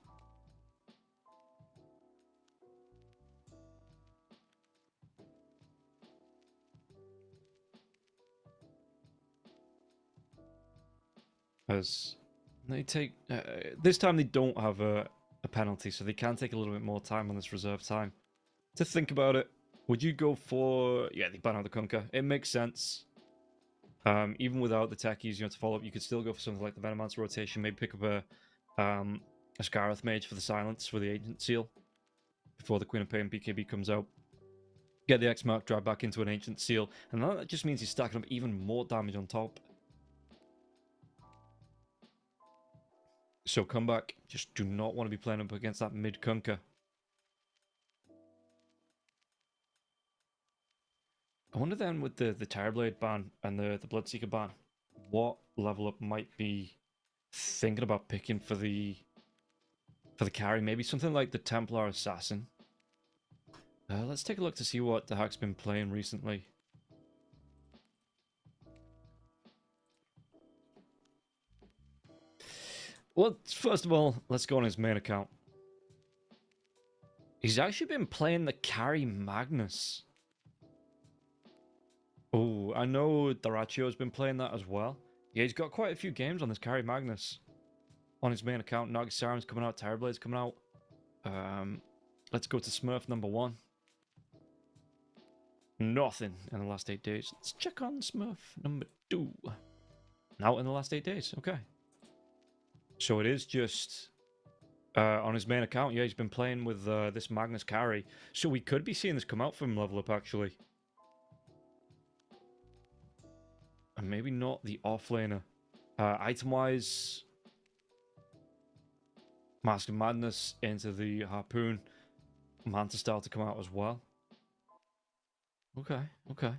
As they take... this time they don't have a penalty, so they can take a little bit more time on this reserve time. To think about it, would you go for... Yeah, they ban out the Conquer. It makes sense. Even without the techies, to follow up, you could still go for something like the Venomancer rotation, maybe pick up a Scarith Mage for the silence for the Ancient Seal before the Queen of Pain BKB comes out. Get the X Mark, drive back into an Ancient Seal, and that just means he's stacking up even more damage on top. So Comeback, just do not want to be playing up against that mid Conquer. I wonder then with the Terrorblade ban and the Bloodseeker ban, what Level Up might be thinking about picking for the carry. Maybe something like the Templar Assassin. Let's take a look to see what the heck's been playing recently. Well, first of all, let's go on his main account. He's actually been playing the carry Magnus. Oh, I know Daracio's been playing that as well. Yeah, he's got quite a few games on this carry Magnus. On his main account, Nagisarim's coming out, Terrorblade's coming out. Let's go to Smurf number 1. Nothing in the last 8 days. Let's check on Smurf number 2. Now in the last 8 days, okay. So it is just on his main account. Yeah, he's been playing with this Magnus carry. So we could be seeing this come out from Level Up, actually. And maybe not the offlaner. Item-wise, Mask of Madness into the Harpoon. Manta style to come out as well. Okay, okay.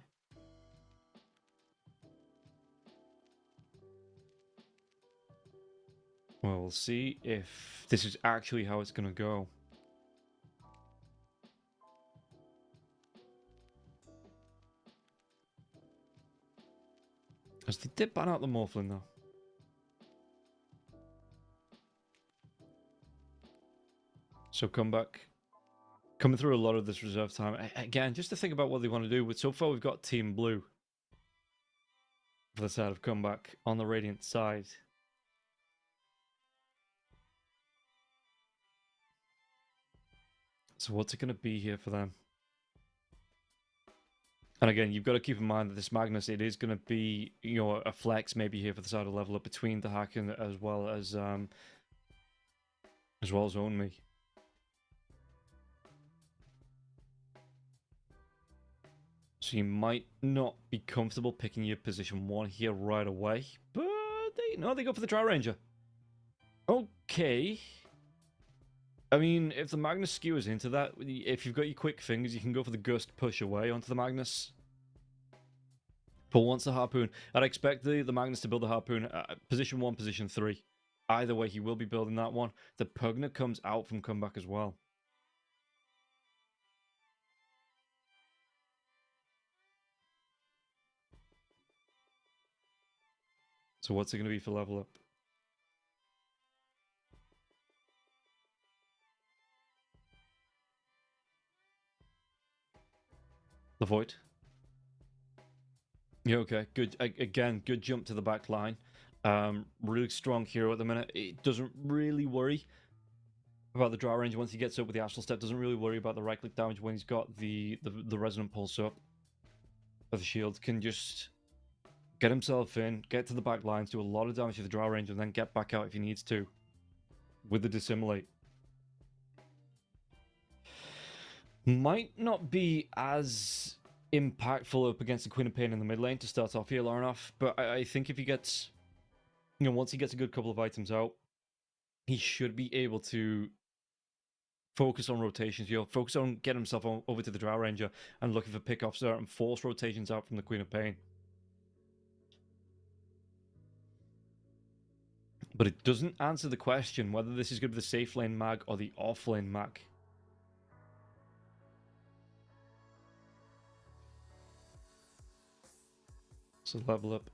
Well, we'll see if this is actually how it's going to go. As they did ban out the Morphlin, though. So Comeback. Coming through a lot of this reserve time. Again, just to think about what they want to do. So far, we've got Team Blue. For the side of Comeback. On the Radiant side. So what's it going to be here for them? And again, you've got to keep in mind that this Magnus, it is going to be, a flex maybe here for the side of Level Up between the hack and as well as Own Me. So you might not be comfortable picking your position 1 here right away, but they go for the Dry Ranger. Okay. I mean, if the Magnus skewers into that, if you've got your quick fingers, you can go for the Gust push away onto the Magnus. But once the Harpoon, I'd expect the Magnus to build the Harpoon position 1, position 3. Either way, he will be building that one. The Pugna comes out from Comeback as well. So what's it going to be for Level Up? The Void. Yeah, okay. Good. Again, good jump to the back line. Really strong hero at the minute. It doesn't really worry about the draw range once he gets up with the astral step. Doesn't really worry about the right click damage when he's got the resonant pulse up. But the shield can just get himself in, get to the back lines, do a lot of damage to the draw range, and then get back out if he needs to with the dissimulate. Might not be as impactful up against the Queen of Pain in the mid lane to start off here, Larnoff, but I think if he gets, once he gets a good couple of items out, he should be able to focus on rotations, focus on getting himself over to the Drow Ranger and looking for pickoffs there and force rotations out from the Queen of Pain. But it doesn't answer the question whether this is going to be the safe lane mag or the off lane mag. So level up.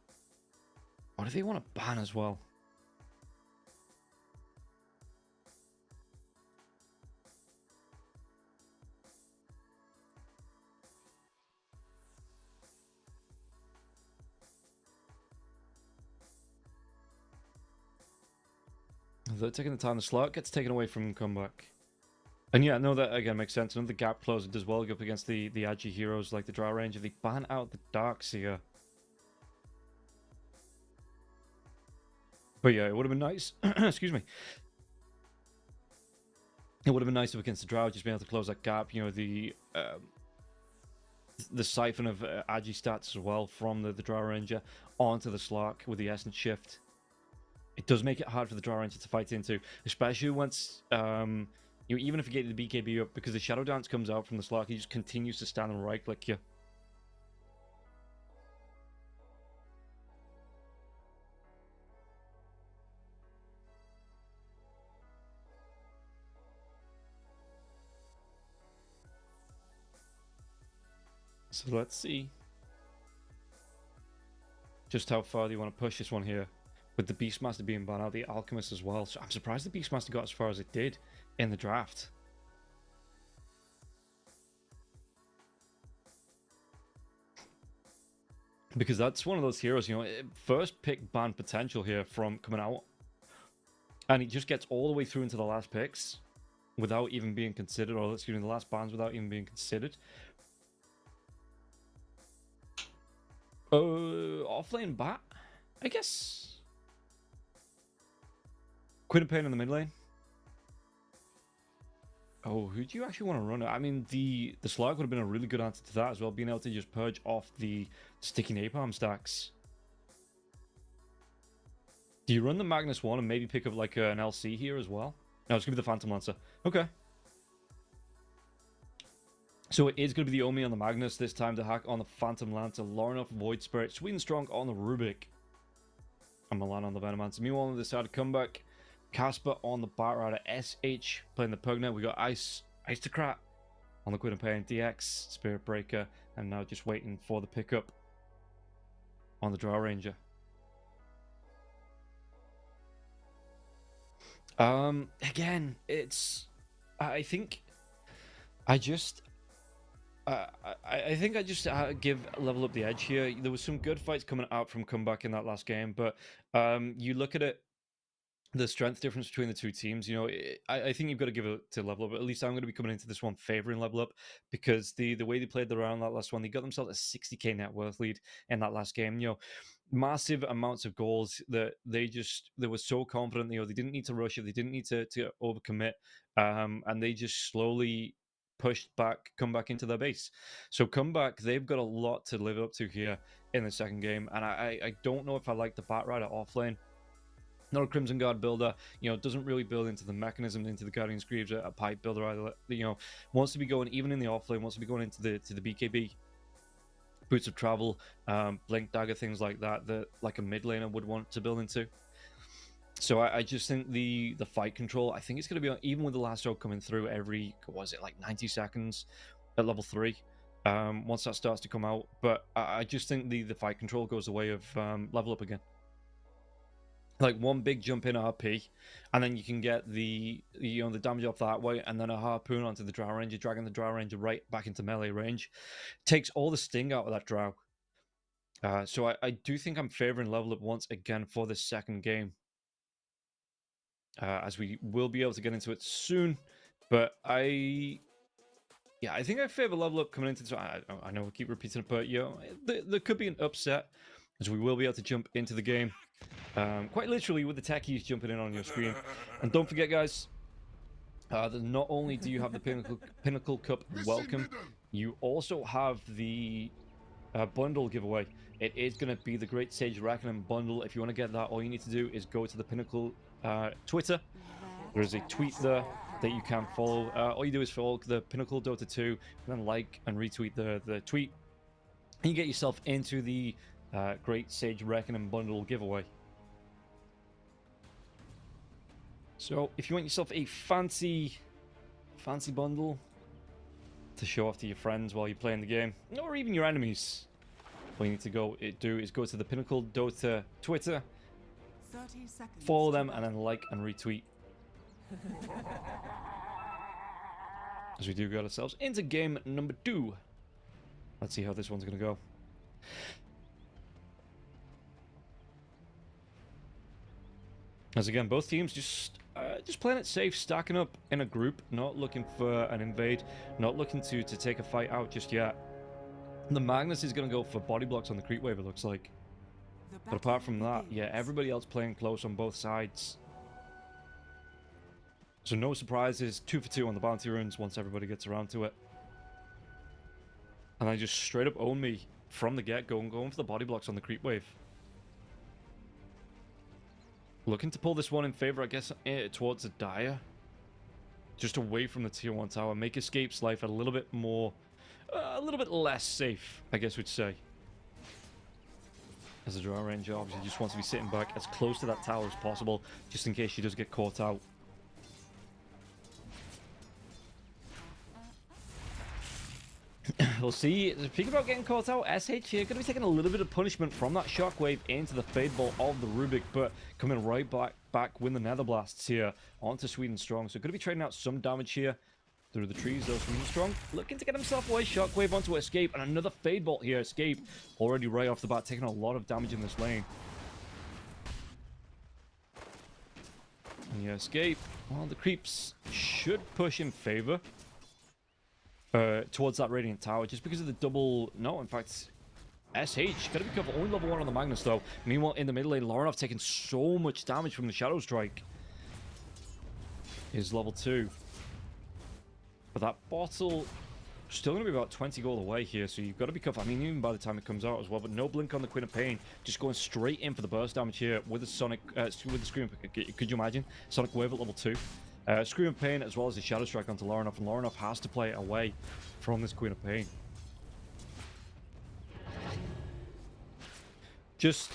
Or do they want to ban as well? They're taking the time. The slot gets taken away from comeback. And yeah, no, that again makes sense. Another gap closer does well up against the agi heroes like the Drow Ranger. They ban out the Darkseer. But yeah, it would have been nice. Excuse me. It would have been nice if against the Drow just being able to close that gap. The siphon of agi stats as well from the Drow Ranger onto the Slark with the Essence shift. It does make it hard for the Drow Ranger to fight into, especially once even if you get the BKB up, because the Shadow Dance comes out from the Slark, he just continues to stand and right click you. So let's see just how far do you want to push this one here, with the Beastmaster being banned out, the Alchemist as well. So I'm surprised the Beastmaster got as far as it did in the draft. Because that's one of those heroes, first pick ban potential here from coming out. And he just gets all the way through into the last picks without even being considered, or excuse me, the last bans without even being considered. Offlane bat, I guess. Queen of Pain in the mid lane. Oh, who do you actually want to run it? I mean, the Slug would have been a really good answer to that as well, being able to just purge off the sticky napalm stacks. Do you run the Magnus one and maybe pick up like an LC here as well? No, it's going to be the Phantom Lancer. Okay. So it is going to be the Omi on the Magnus this time to hack on the Phantom Lancer. Lornoff, Void Spirit, Sweet and Strong on the Rubik. And Milan on the Venomancer. Meanwhile, on the side of comeback, Casper on the Batrider, SH playing the Pugna. We got Aristocrat on the Queen of Pain, DX, Spirit Breaker, and now just waiting for the pickup on the Drow Ranger. Again, it's... I think I just give level up the edge here. There was some good fights coming out from comeback in that last game, but you look at it, the strength difference between the two teams, I think you've got to give it to level up. At least I'm going to be coming into this one favoring level up, because the way they played the round that last one, they got themselves a 60k net worth lead in that last game. Massive amounts of goals that they were so confident. They didn't need to rush it, they didn't need to overcommit, and they just slowly come back into their base. So comeback, they've got a lot to live up to here in the second game, and I don't know if I like the Batrider offlane. Not a Crimson Guard builder, doesn't really build into the mechanism, into the Guardian's Greaves, a pipe builder either. Wants to be going, even in the offlane, wants to be going into the BKB. Boots of Travel, Blink Dagger, things like that like a mid laner would want to build into. So I just think the fight control, I think it's going to be, even with the last stroke coming through every, 90 seconds at level 3, once that starts to come out. But I just think the fight control goes the way of level up again. like one big jump in RP, and then you can get the the damage off that way, and then a harpoon onto the Drow Ranger, dragging the Drow Ranger right back into melee range. Takes all the sting out of that Drow. So I do think I'm favoring level up once again for this second game, as we will be able to get into it soon. But I think I favor level up coming into this. I know I keep repeating it, but there could be an upset, as we will be able to jump into the game. Quite literally with the techies jumping in on your screen. And don't forget, guys, that not only do you have the Pinnacle Cup welcome, you also have the bundle giveaway. It is going to be the Great Sage Reckoning bundle. If you want to get that, all you need to do is go to the Pinnacle Twitter. There is a tweet there that you can follow. All you do is follow the Pinnacle Dota 2, and then like and retweet the tweet. And you get yourself into the Great Sage Reckoning bundle giveaway. So if you want yourself a fancy bundle to show off to your friends while you're playing the game, or even your enemies, all you need to do is go to the Pinnacle Dota Twitter, 30 seconds. follow them, and then like and retweet. As we do get ourselves into game number 2. Let's see how this one's going to go. As again, both teams just playing it safe, stacking up in a group, not looking for an invade, not looking to take a fight out just yet. The Magnus is going to go for body blocks on the creep wave, it looks like. But apart from that, yeah, everybody else playing close on both sides. So no surprises, 2 for 2 on the bounty runes once everybody gets around to it. And I just straight up own me from the get-go and going for the body blocks on the creep wave. Looking to pull this one in favor, I guess, towards the Dire. Just away from the tier 1 tower. Make Escape's life a little bit more... a little bit less safe, I guess we'd say. As a Drow Ranger, obviously just wants to be sitting back as close to that tower as possible, just in case she does get caught out. We'll see. Speaking about getting caught out, SH here going to be taking a little bit of punishment from that shockwave into the Fade Ball of the Rubik, but coming right back with the Nether Blasts here onto Sweden Strong. So going to be trading out some damage here through the trees, though. Sweden Strong looking to get himself away. Shockwave onto Escape, and another Fade Bolt here. Escape already right off the bat taking a lot of damage in this lane. And yeah, Escape, well, the creeps should push in favor towards that Radiant Tower, just because of the double... No, in fact, SH gotta be careful. Only level 1 on the Magnus, though. Meanwhile, in the mid lane, Laurenov taking so much damage from the Shadow Strike. Is level 2. But that bottle still going to be about 20 gold away here, so you've got to be careful. I mean, even by the time it comes out as well, but no blink on the Queen of Pain. Just going straight in for the burst damage here with the Sonic, with the Scream. Could you imagine? Sonic Wave at level 2. Scream of Pain as well as the Shadow Strike onto Laurenov, and Laurenov has to play away from this Queen of Pain. Just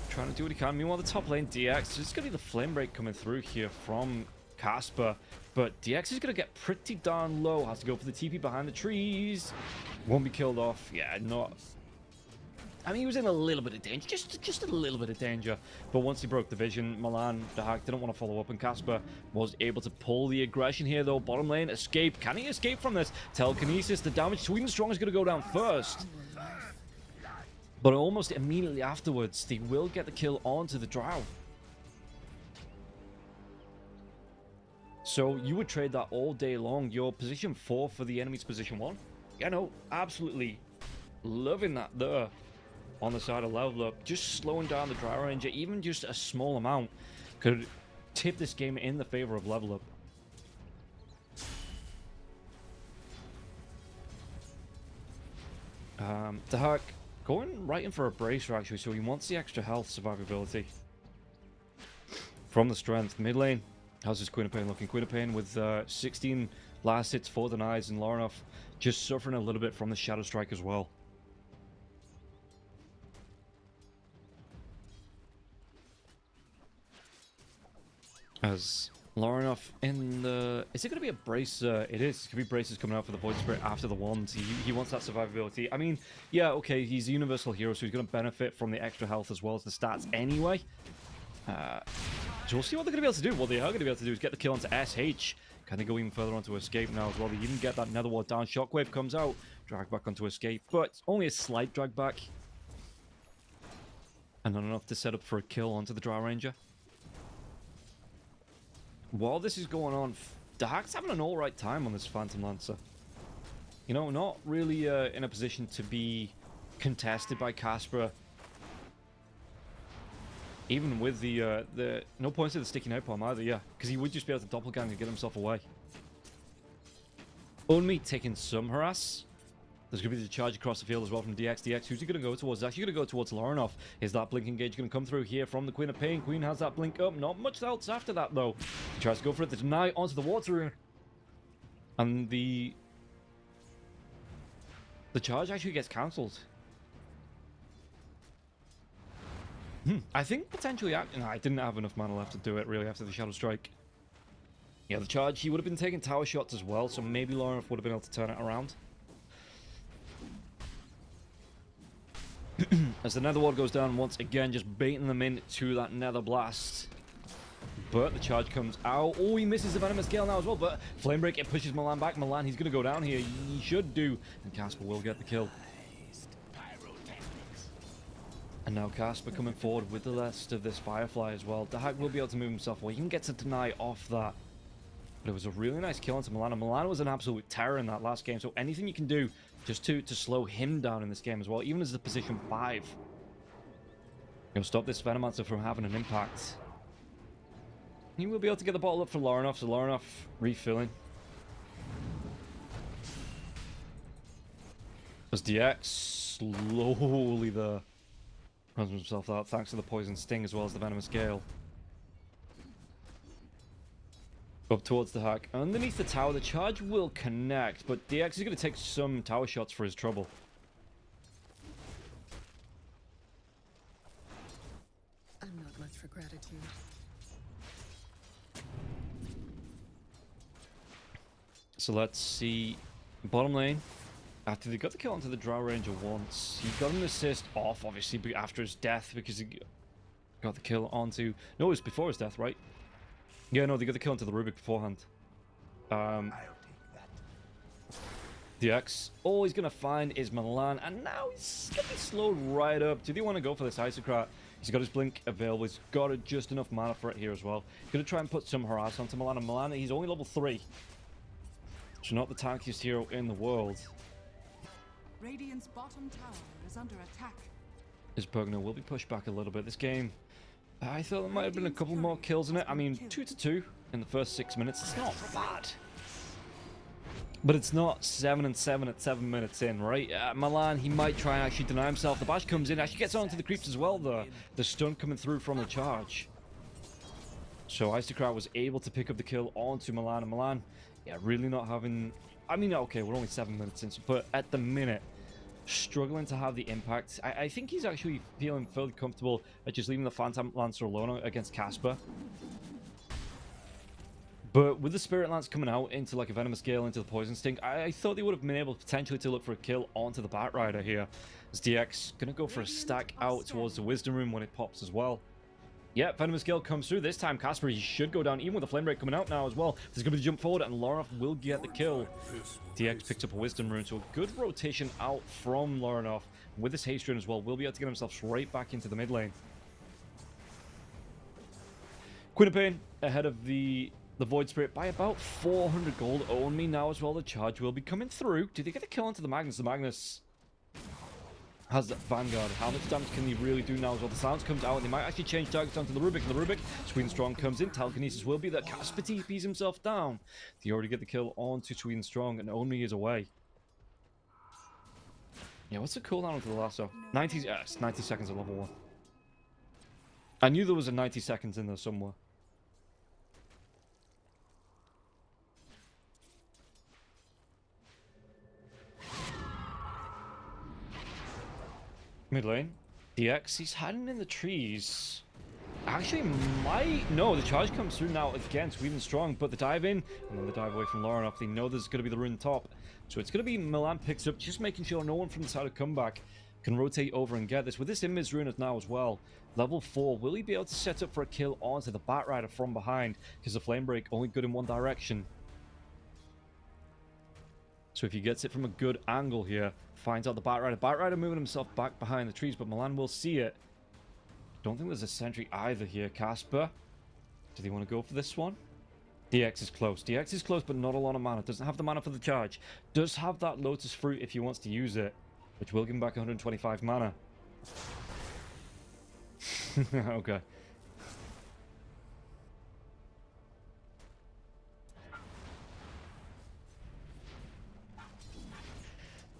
trying to do what he can. Meanwhile, the top lane, DX, it's going to be the Flame Break coming through here from Casper, but DX is going to get pretty darn low. Has to go for the TP behind the trees. Won't be killed off. Yeah, not... I mean, he was in a little bit of danger, just a little bit of danger. But once he broke the vision, Milan, the hack, didn't want to follow up, and Casper was able to pull the aggression here, though. Bottom lane, escape. Can he escape from this? Telekinesis, the damage. Sweden Strong is going to go down first. But almost immediately afterwards, they will get the kill onto the Drow. So you would trade that all day long. Your position 4 for the enemy's position 1. Yeah, no, absolutely loving that there. On the side of level up, just slowing down the Drow Ranger, even just a small amount, could tip this game in the favor of level up. The Hack going right in for a bracer, actually, so he wants the extra health survivability from the strength. Mid lane, how's this Queen of Pain looking? Queen of Pain with 16 last hits for the knives, and Laurenov just suffering a little bit from the Shadow Strike as well. As Laurenov in the... Is it going to be a bracer? It is. It's going to be bracers coming out for the Void Spirit after the wands. He wants that survivability. I mean, yeah, okay, he's a universal hero, so he's going to benefit from the extra health as well as the stats anyway. So we'll see what they're going to be able to do. What they are going to be able to do is get the kill onto SH. Can they go even further onto Escape now as well? They even get that Nether Ward down. Shockwave comes out. Drag back onto Escape. But only a slight drag back. And not enough to set up for a kill onto the Drow Ranger. While this is going on, the Hack's having an alright time on this Phantom Lancer. You know, not really in a position to be contested by Casper. Even with the no points to the sticky napalm either, yeah. Because he would just be able to doppelganger and get himself away. Only taking some harass. There's going to be the charge across the field as well from DX. DX, who's he going to go towards? He's actually going to go towards Lorinov. Is that blink engage going to come through here from the Queen of Pain? Queen has that blink up. Not much else after that, though. He tries to go for it. The deny onto the water. And the charge actually gets cancelled. I think potentially... No, I didn't have enough mana left to do it, really, after the Shadow Strike. Yeah, the charge, he would have been taking tower shots as well, so maybe Lorinov would have been able to turn it around. As the Nether Ward goes down once again, just baiting them into that Nether Blast. But the charge comes out. Oh, he misses the Venomous Gale now as well, but Flame Break, it pushes Milan back. Milan, he's going to go down here. He should do. And Casper will get the kill. And now Casper coming forward with the rest of this Firefly as well. The Hack will be able to move himself away. He can get to deny off that. But it was a really nice kill onto Milan. And Milan was an absolute terror in that last game. So anything you can do just to slow him down in this game as well, even as the position 5. You'll stop this Venomancer from having an impact. He will be able to get the bottle up for Lorinov. So Lorinov refilling. As DX slowly there runs himself out thanks to the Poison Sting as well as the Venomous Gale. Up towards the Hack. Underneath the tower, the charge will connect, but DX is going to take some tower shots for his trouble. I'm not much for gratitude. So let's see. Bottom lane. After they got the kill onto the Drow Ranger once, he got an assist off, obviously, after his death, because he got the kill onto... No, it was before his death, right? Yeah, no, they got the kill onto the Rubik beforehand. DX, all he's going to find is Milan, and now he's going to be slowed right up. Do they want to go for this Isocrat? He's got his blink available. He's got just enough mana for it here as well. He's going to try and put some harass onto Milan, and Milan, he's only level 3. So not the tankiest hero in the world. Radiant's bottom tower is under attack. His Pugner will be pushed back a little bit. This game, I thought there might have been a couple more kills in it. I mean, 2-2 in the first 6 minutes. It's not bad. But it's not 7-7 at 7 minutes in, right? Milan, he might try and actually deny himself. The bash comes in, actually gets onto the creeps as well, though. The stun coming through from the charge. So Isocrat was able to pick up the kill onto Milan. And Milan, yeah, really not having... I mean, okay, we're only 7 minutes in, but at the minute, struggling to have the impact. I think he's actually feeling fairly comfortable at just leaving the Phantom Lancer alone against Casper. But with the Spirit Lance coming out into like a Venomous Gale, into the Poison Sting, I thought they would have been able potentially to look for a kill onto the Bat Rider here. As DX going to go for a stack out towards the Wisdom Room when it pops as well. Yeah, Venomous Gale comes through. This time, Casper, he should go down, even with the Flame Break coming out now as well. There's going to be a jump forward, and Lorinov will get the kill. DX picks up a Wisdom Rune, so a good rotation out from Lorinov. With this Haste Rune as well, will be able to get himself straight back into the mid lane. Queen of Pain ahead of the Void Spirit by about 400 gold. Only now as well, the charge will be coming through. Do they get the kill onto the Magnus? The Magnus has that Vanguard. How much damage can they really do now as well? The silence comes out, and they might actually change targets onto the Rubik. And the Rubik, Sweden Strong comes in. Telekinesis will be there. Casper TPs himself down. They already get the kill onto Sweden Strong, and Only is away. Yeah, what's the cooldown onto the lasso? 90, yes, 90 seconds at level 1. I knew there was a 90 seconds in there somewhere. Mid lane. DX, he's hiding in the trees. Actually, might... No, the charge comes through now against Sweden Strong, but the dive in, and then the dive away from Lorinov. They know there's going to be the rune top. So it's going to be Milan picks up, just making sure no one from the side of comeback Can rotate over and get this. With this Invis Ruiners now as well, level 4, will he be able to set up for a kill onto the Batrider from behind? Because the Flame Break only good in one direction. So if he gets it from a good angle here, finds out the Batrider. Batrider moving himself back behind the trees, but Milan will see it. Don't think there's a sentry either here. Casper, do they want to go for this one? DX is close. DX is close, but not a lot of mana. Doesn't have the mana for the charge. Does have that Lotus Fruit if he wants to use it, which will give him back 125 mana. Okay.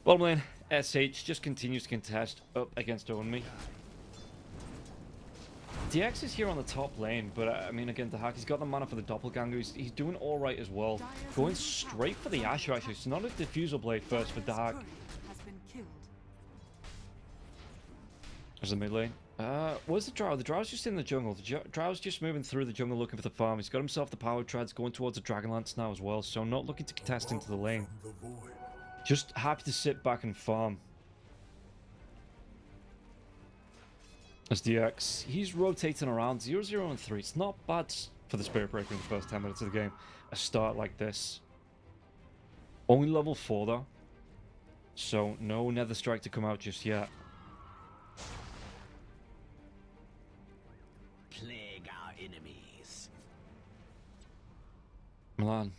Bottom lane, SH just continues to contest up against Onmi. DX is here on the top lane, but I mean, again, the hack, he's got the mana for the Doppelganger. He's doing all right as well. Going straight for the Asher, actually. It's not a Diffusal Blade first for Dark. There's the mid lane. Where's the Drow? The Drow's just in the jungle. The Drow's just moving through the jungle looking for the farm. He's got himself the Power Treads, going towards the Dragonlance now as well, so not looking to contest into the lane. Just happy to sit back and farm. As DX, he's rotating around 0-0 and 3. It's not bad for the Spirit Breaker in the first 10 minutes of the game. A start like this. Only level 4 though. So no Nether Strike to come out just yet. Plague our enemies. Milan.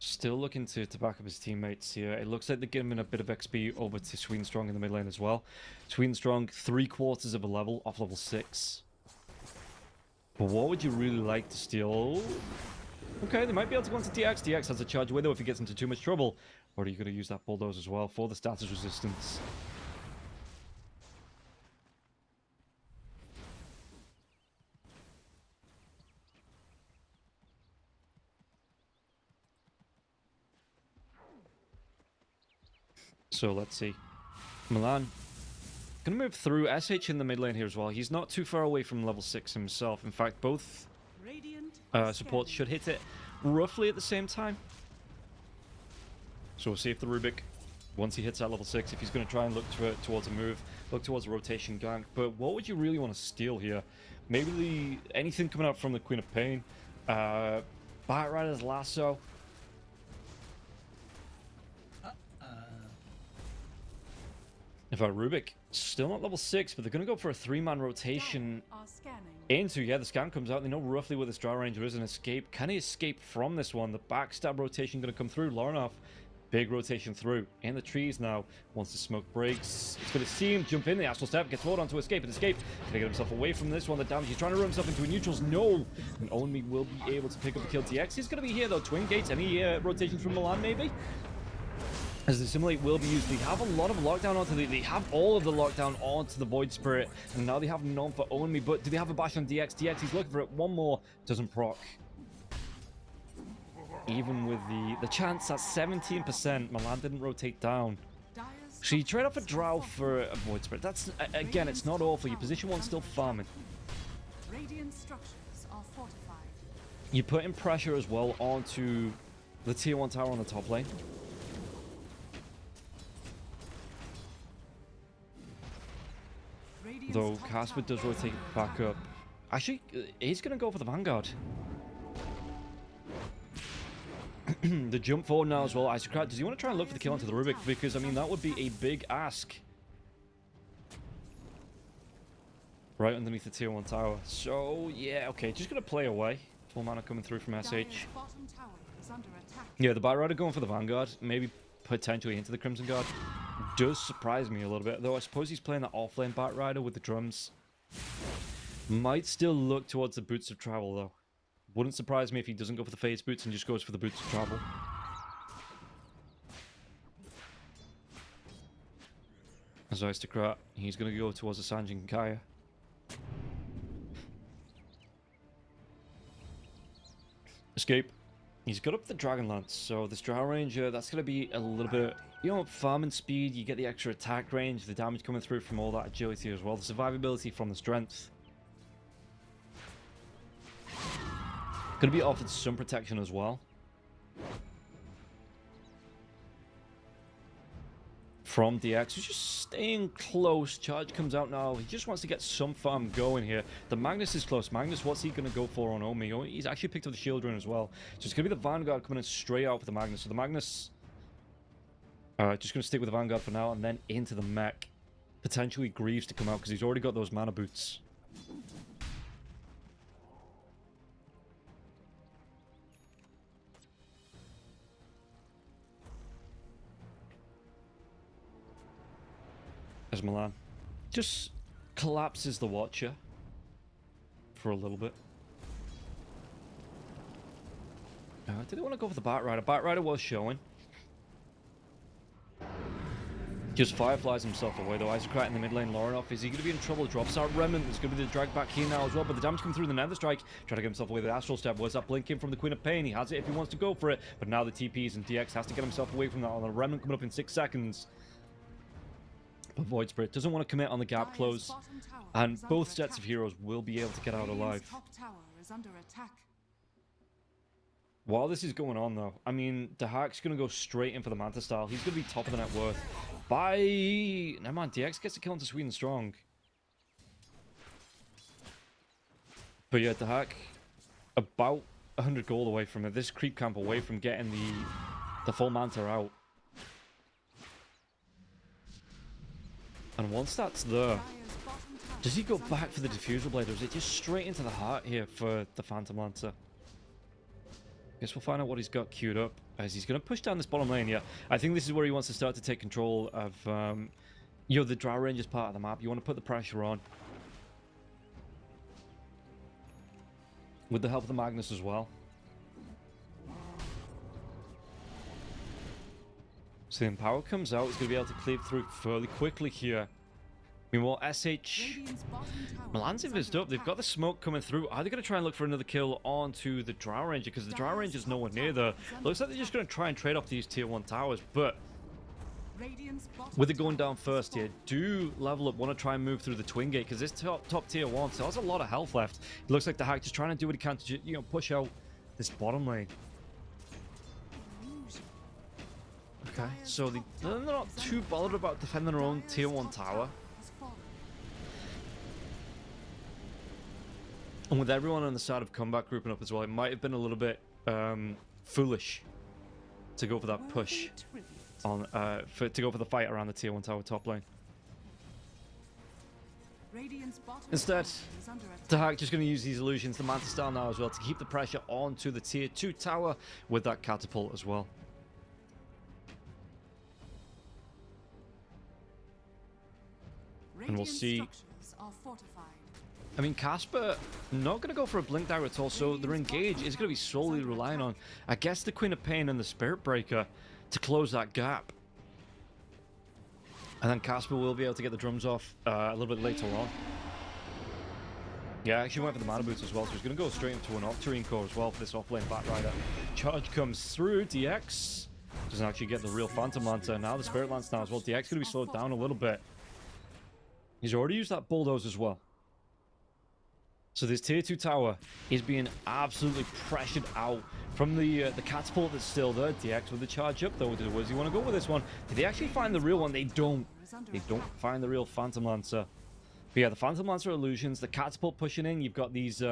Still looking to back up his teammates here. It looks like they're giving a bit of XP over to Sweet and Strong in the mid lane as well. Sweet and Strong, 3/4 of a level off level 6. But what would you really like to steal? Okay, they might be able to go into DX. DX has a charge widow if he gets into too much trouble. Or are you going to use that bulldoze as well for the status resistance? So let's see. Milan gonna move through. SH in the mid lane here as well. He's not too far away from level 6 himself. In fact, both supports should hit it roughly at the same time. So we'll see if the Rubik, once he hits that level 6, if he's going to try and look towards a move, look towards a rotation gank. But what would you really want to steal here? Maybe anything coming out from the Queen of Pain. Batrider's Lasso. In fact, Rubik, still not level 6, but they're going to go for a 3-man rotation into, the scan comes out. They know roughly where this Drow Ranger is and escape. Can he escape from this one? The backstab rotation going to come through. Lornoff, big rotation through. In the trees now. Once the smoke breaks, it's going to see him jump in. The Astral Step gets forward onto escape and escape. Can he get himself away from this one? The damage, he's trying to run himself into a neutrals. No! And Onmi will be able to pick up the kill. DX is going to be here though. Twin Gates, any rotations from Milan maybe? As the Assimilate will be used. They have a lot of lockdown onto they have all of the lockdown onto the Void Spirit, and now they have none for Onmi. But do they have a bash on DX? DX, he's looking for it. One more, doesn't proc. Even with the chance at 17%, Milan didn't rotate down. So you trade off a Drow for a Void Spirit. That's, again, it's not awful. Your position 1's still farming. Radiant structures are fortified. You're putting pressure as well onto the tier 1 tower on the top lane. Though Casper does rotate back up. Actually, he's going to go for the Vanguard. The jump forward now as well. Isocrat, does he want to try and look for the kill onto the Rubik? Because, I mean, that would be a big ask. Right underneath the tier 1 tower. So, yeah, okay. Just going to play away. Full mana coming through from SH. Yeah, the Batrider going for the Vanguard. Maybe potentially into the Crimson Guard. Does surprise me a little bit, though. I suppose he's playing that offlane Batrider with the drums. Might still look towards the Boots of Travel, though. Wouldn't surprise me if he doesn't go for the Phase Boots and just goes for the Boots of Travel. As Aristocrat, he's going to go towards the Sanjin Kaya. Escape. He's got up the Dragonlance, so this Drow Ranger, that's going to be a little bit, you know, farming speed. You get the extra attack range, the damage coming through from all that agility as well, the survivability from the strength. Going to be offered some protection as well. from DX, who's just staying close. Charge comes out now. He just wants to get some farm going here. The Magnus is close. Magnus, what's he going to go for on Omi? Oh, he's actually picked up the shield rune as well. So it's going to be the Vanguard coming in straight out for the Magnus. So the Magnus, just going to stick with the Vanguard for now and then into the mech. Potentially Greaves to come out because he's already got those mana boots. As Milan just collapses the Watcher for a little bit. Did they want to go for the Batrider? Batrider was showing. Just Fireflies himself away though. Isocrat in the mid lane. Lauren is he going to be in trouble? Drops out Remnant. There's going to be the drag back here now as well. But the damage coming through the Nether Strike. Trying to get himself away with the Astral Step. Where's that blink in from the Queen of Pain? He has it if he wants to go for it. But now the TPs and DX has to get himself away from that. On the Remnant coming up in 6 seconds. But Void Spirit doesn't want to commit on the gap close. And both sets of heroes will be able to get out alive. Top tower is under attack. While this is going on though, I mean, Dahak's going to go straight in for the Manta style. He's going to be top of the net worth. Never mind, DX gets a kill into Sweden Strong. But yeah, Dahak, about 100 gold away from it. This creep camp away from getting the full Manta out. And once that's there, does he go back for the Diffusal Blade or is it just straight into the heart here for the Phantom Lancer? Guess we'll find out what he's got queued up as he's going to push down this bottom lane. Yeah, I think this is where he wants to start to take control of, the Drow Rangers part of the map. You want to put the pressure on. With the help of the Magnus as well. So then power comes out. He's going to be able to cleave through fairly quickly here. Meanwhile, SH... Milan's invised up. They've got the smoke coming through. Are they going to try and look for another kill onto the Drow Ranger? Because the Drow Ranger's nowhere near there. Looks like they're just going to try and trade off these tier 1 towers. But with it going down first here, do level up. Want to try and move through the Twin Gate. Because this top tier 1 still has a lot of health left. It looks like the Hack just trying to do what he can to push out this bottom lane. Okay, so they're not too bothered about defending their own tier 1 tower. And with everyone on the side of Comeback grouping up as well, it might have been a little bit foolish to go for that push on to go for the fight around the tier 1 tower top lane. Instead, Dahak just going to use these illusions, the Manta style now as well, to keep the pressure onto the tier 2 tower with that catapult as well. And we'll see. I mean, Casper not going to go for a blink there at all, so their engage is going to be solely relying on, I guess, the Queen of Pain and the Spirit Breaker to close that gap. And then Casper will be able to get the drums off a little bit later on. Yeah, actually went for the mana boots as well, so he's going to go straight into an Octarine core as well for this offlane Batrider. Charge comes through, DX doesn't actually get the real Phantom Lancer, now the Spirit Lance now as well. DX going to be slowed down a little bit. He's already used that Bulldoze as well. So this tier 2 tower is being absolutely pressured out from the catapult that's still there. DX with the charge up though. Where does he want to go with this one? Did they actually find the real one? They don't. They don't find the real Phantom Lancer. But yeah, the Phantom Lancer illusions, the catapult pushing in. You've got these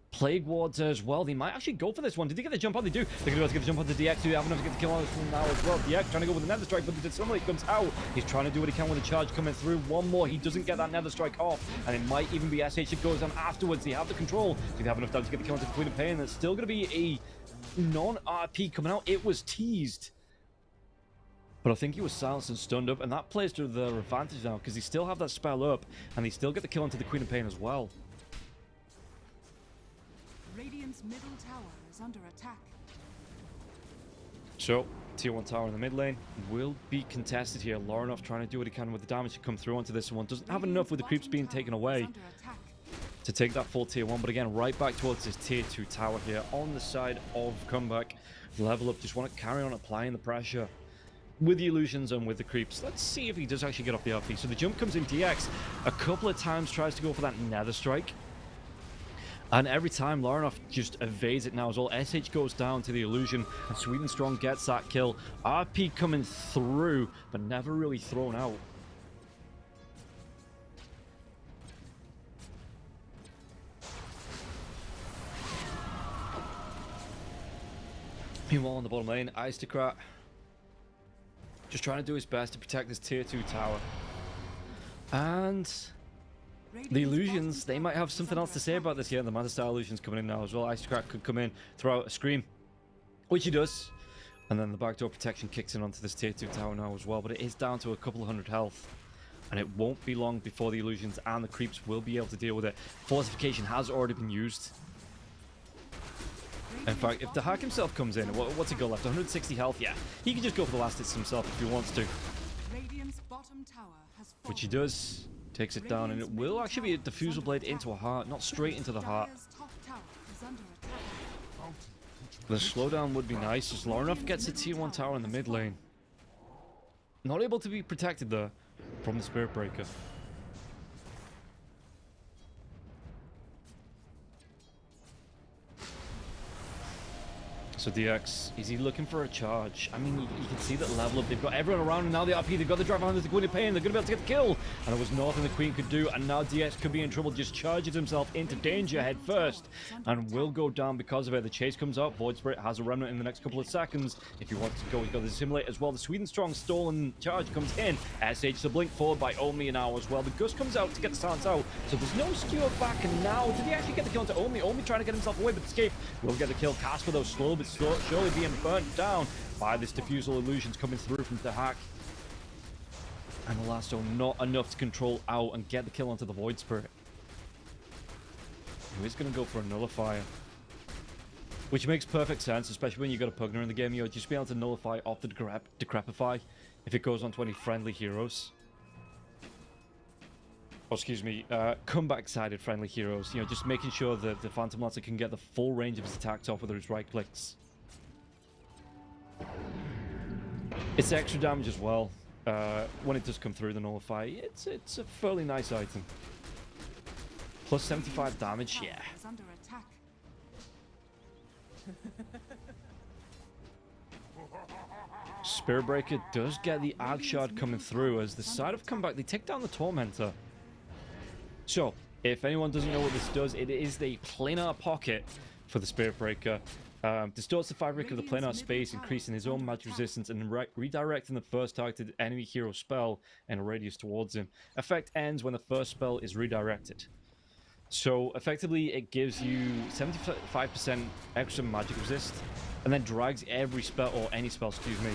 Plague Wards as well. They might actually go for this one. Did they get the jump on? They do. They're going to be able to get the jump on the DX. They have enough to get the kill on this one now as well. DX trying to go with the Nether Strike, but the Sunlight comes out. He's trying to do what he can with the charge coming through. One more. He doesn't get that Nether Strike off. And it might even be SH that goes down afterwards. They have the control. Do they have enough time to get the kill onto the Queen of Pain? There's still going to be a non-RP coming out. It was teased. But I think he was silenced and stunned up. And that plays to their advantage now because they still have that spell up. And they still get the kill onto the Queen of Pain as well. Radiant's middle tower is under attack. So, tier 1 tower in the mid lane will be contested here. Laurenov trying to do what he can with the damage to come through onto this one. Doesn't have enough with the creeps being taken away to take that full tier 1. But again, right back towards this tier 2 tower here on the side of Comeback. Level up, just want to carry on applying the pressure with the illusions and with the creeps. Let's see if he does actually get off the RP. So the jump comes in. DX a couple of times tries to go for that Nether Strike. And every time Laranov just evades it now as well. SH goes down to the illusion, and Sweden Strong gets that kill. RP coming through, but never really thrown out. Meanwhile, on the bottom lane, Aristocrat just trying to do his best to protect this tier 2 tower. And the illusions, they might have something else to say about this here. The Master Star illusions coming in now as well. Aristocrat could come in, throw out a scream, which he does. And then the backdoor protection kicks in onto this tier 2 tower now as well. But it is down to a couple of hundred health. And it won't be long before the illusions and the creeps will be able to deal with it. Fortification has already been used. In fact, if the hack himself comes in, what's he got left? 160 health? Yeah, he can just go for the last hits himself if he wants to. Which he does. Takes it down, and it will actually be a diffusal blade into a heart, not straight into the heart. The slowdown would be nice, as Laranov gets a tier 1 tower in the mid lane. Not able to be protected though from the Spirit Breaker. So DX, is he looking for a charge? I mean, you can see that level up. They've got everyone around, and now the RP, they've got the drive behind the Queen of Pain. They're going to be able to get the kill. And there was nothing the Queen could do, and now DX could be in trouble. Just charges himself into danger head first, and will go down because of it. The chase comes out. Void Spirit has a remnant in the next couple of seconds. If he wants to go, he's got the Assimilate as well. The Sweden Strong stolen charge comes in. SH the blink forward by Omi now as well. The Gust comes out to get the silence out, so there's no skewer back. And now, did he actually get the kill onto Omi? Omi trying to get himself away, but escape will get the kill. Casper though, slow but surely being burnt down by this diffusal illusions coming through from the hack. And the lasso not enough to control out and get the kill onto the Void Spirit. Who is going to go for a nullifier, which makes perfect sense, especially when you got a Pugner in the game. You'll just be able to nullify off the Decrepify if it goes onto any friendly heroes. Oh, excuse me, comeback-sided friendly heroes. You know, just making sure that the Phantom Lancer can get the full range of his attacks off with his right clicks. It's extra damage as well. When it does come through the nullify, it's a fairly nice item. Plus 75 damage, yeah. Spirit Breaker does get the Arc Shard coming through as the side of comeback, they take down the Tormentor. So, if anyone doesn't know what this does, it is the planar pocket for the Spirit Breaker. Distorts the fabric of the planar space, increasing his own magic resistance and redirecting the first targeted enemy hero spell and a radius towards him. Effect ends when the first spell is redirected. So effectively it gives you 75% extra magic resist and then drags every spell, or any spell, excuse me,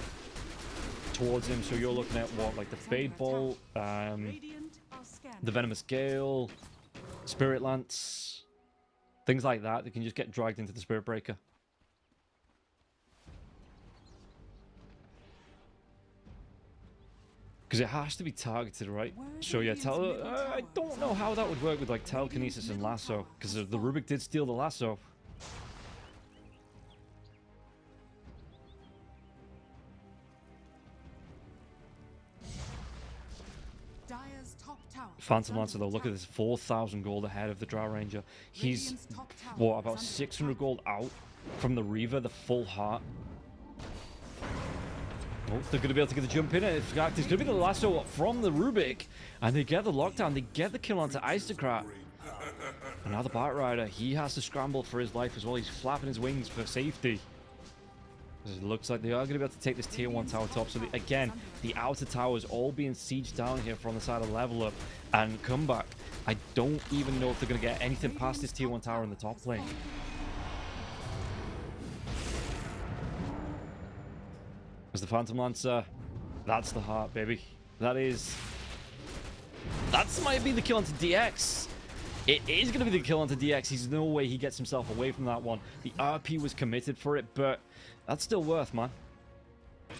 towards him. So you're looking at what, like the Fade Ball, the Venomous Gale, Spirit Lance, things like that that can just get dragged into the Spirit Breaker. Because it has to be targeted, right? So yeah, I don't know how that would work with like Telekinesis and Lasso, because the Rubik did steal the Lasso. Phantom Lancer though, look at this, 4,000 gold ahead of the Drow Ranger. He's, what, about 600 gold out from the Reaver, the full heart. Oh, they're going to be able to get the jump in. In fact, it's going to be the lasso from the Rubik. And they get the lockdown. They get the kill onto Aristocrat. And now the Bat Rider, he has to scramble for his life as well. He's flapping his wings for safety. It looks like they are going to be able to take this tier 1 tower top. So again, the outer towers all being sieged down here from the side of level up and comeback. I don't even know if they're going to get anything past this tier 1 tower in the top lane. As the Phantom Lancer, that's the heart, baby. That might be the kill onto DX. It is going to be the kill onto DX. There's no way he gets himself away from that one. The RP was committed for it, but that's still worth, man.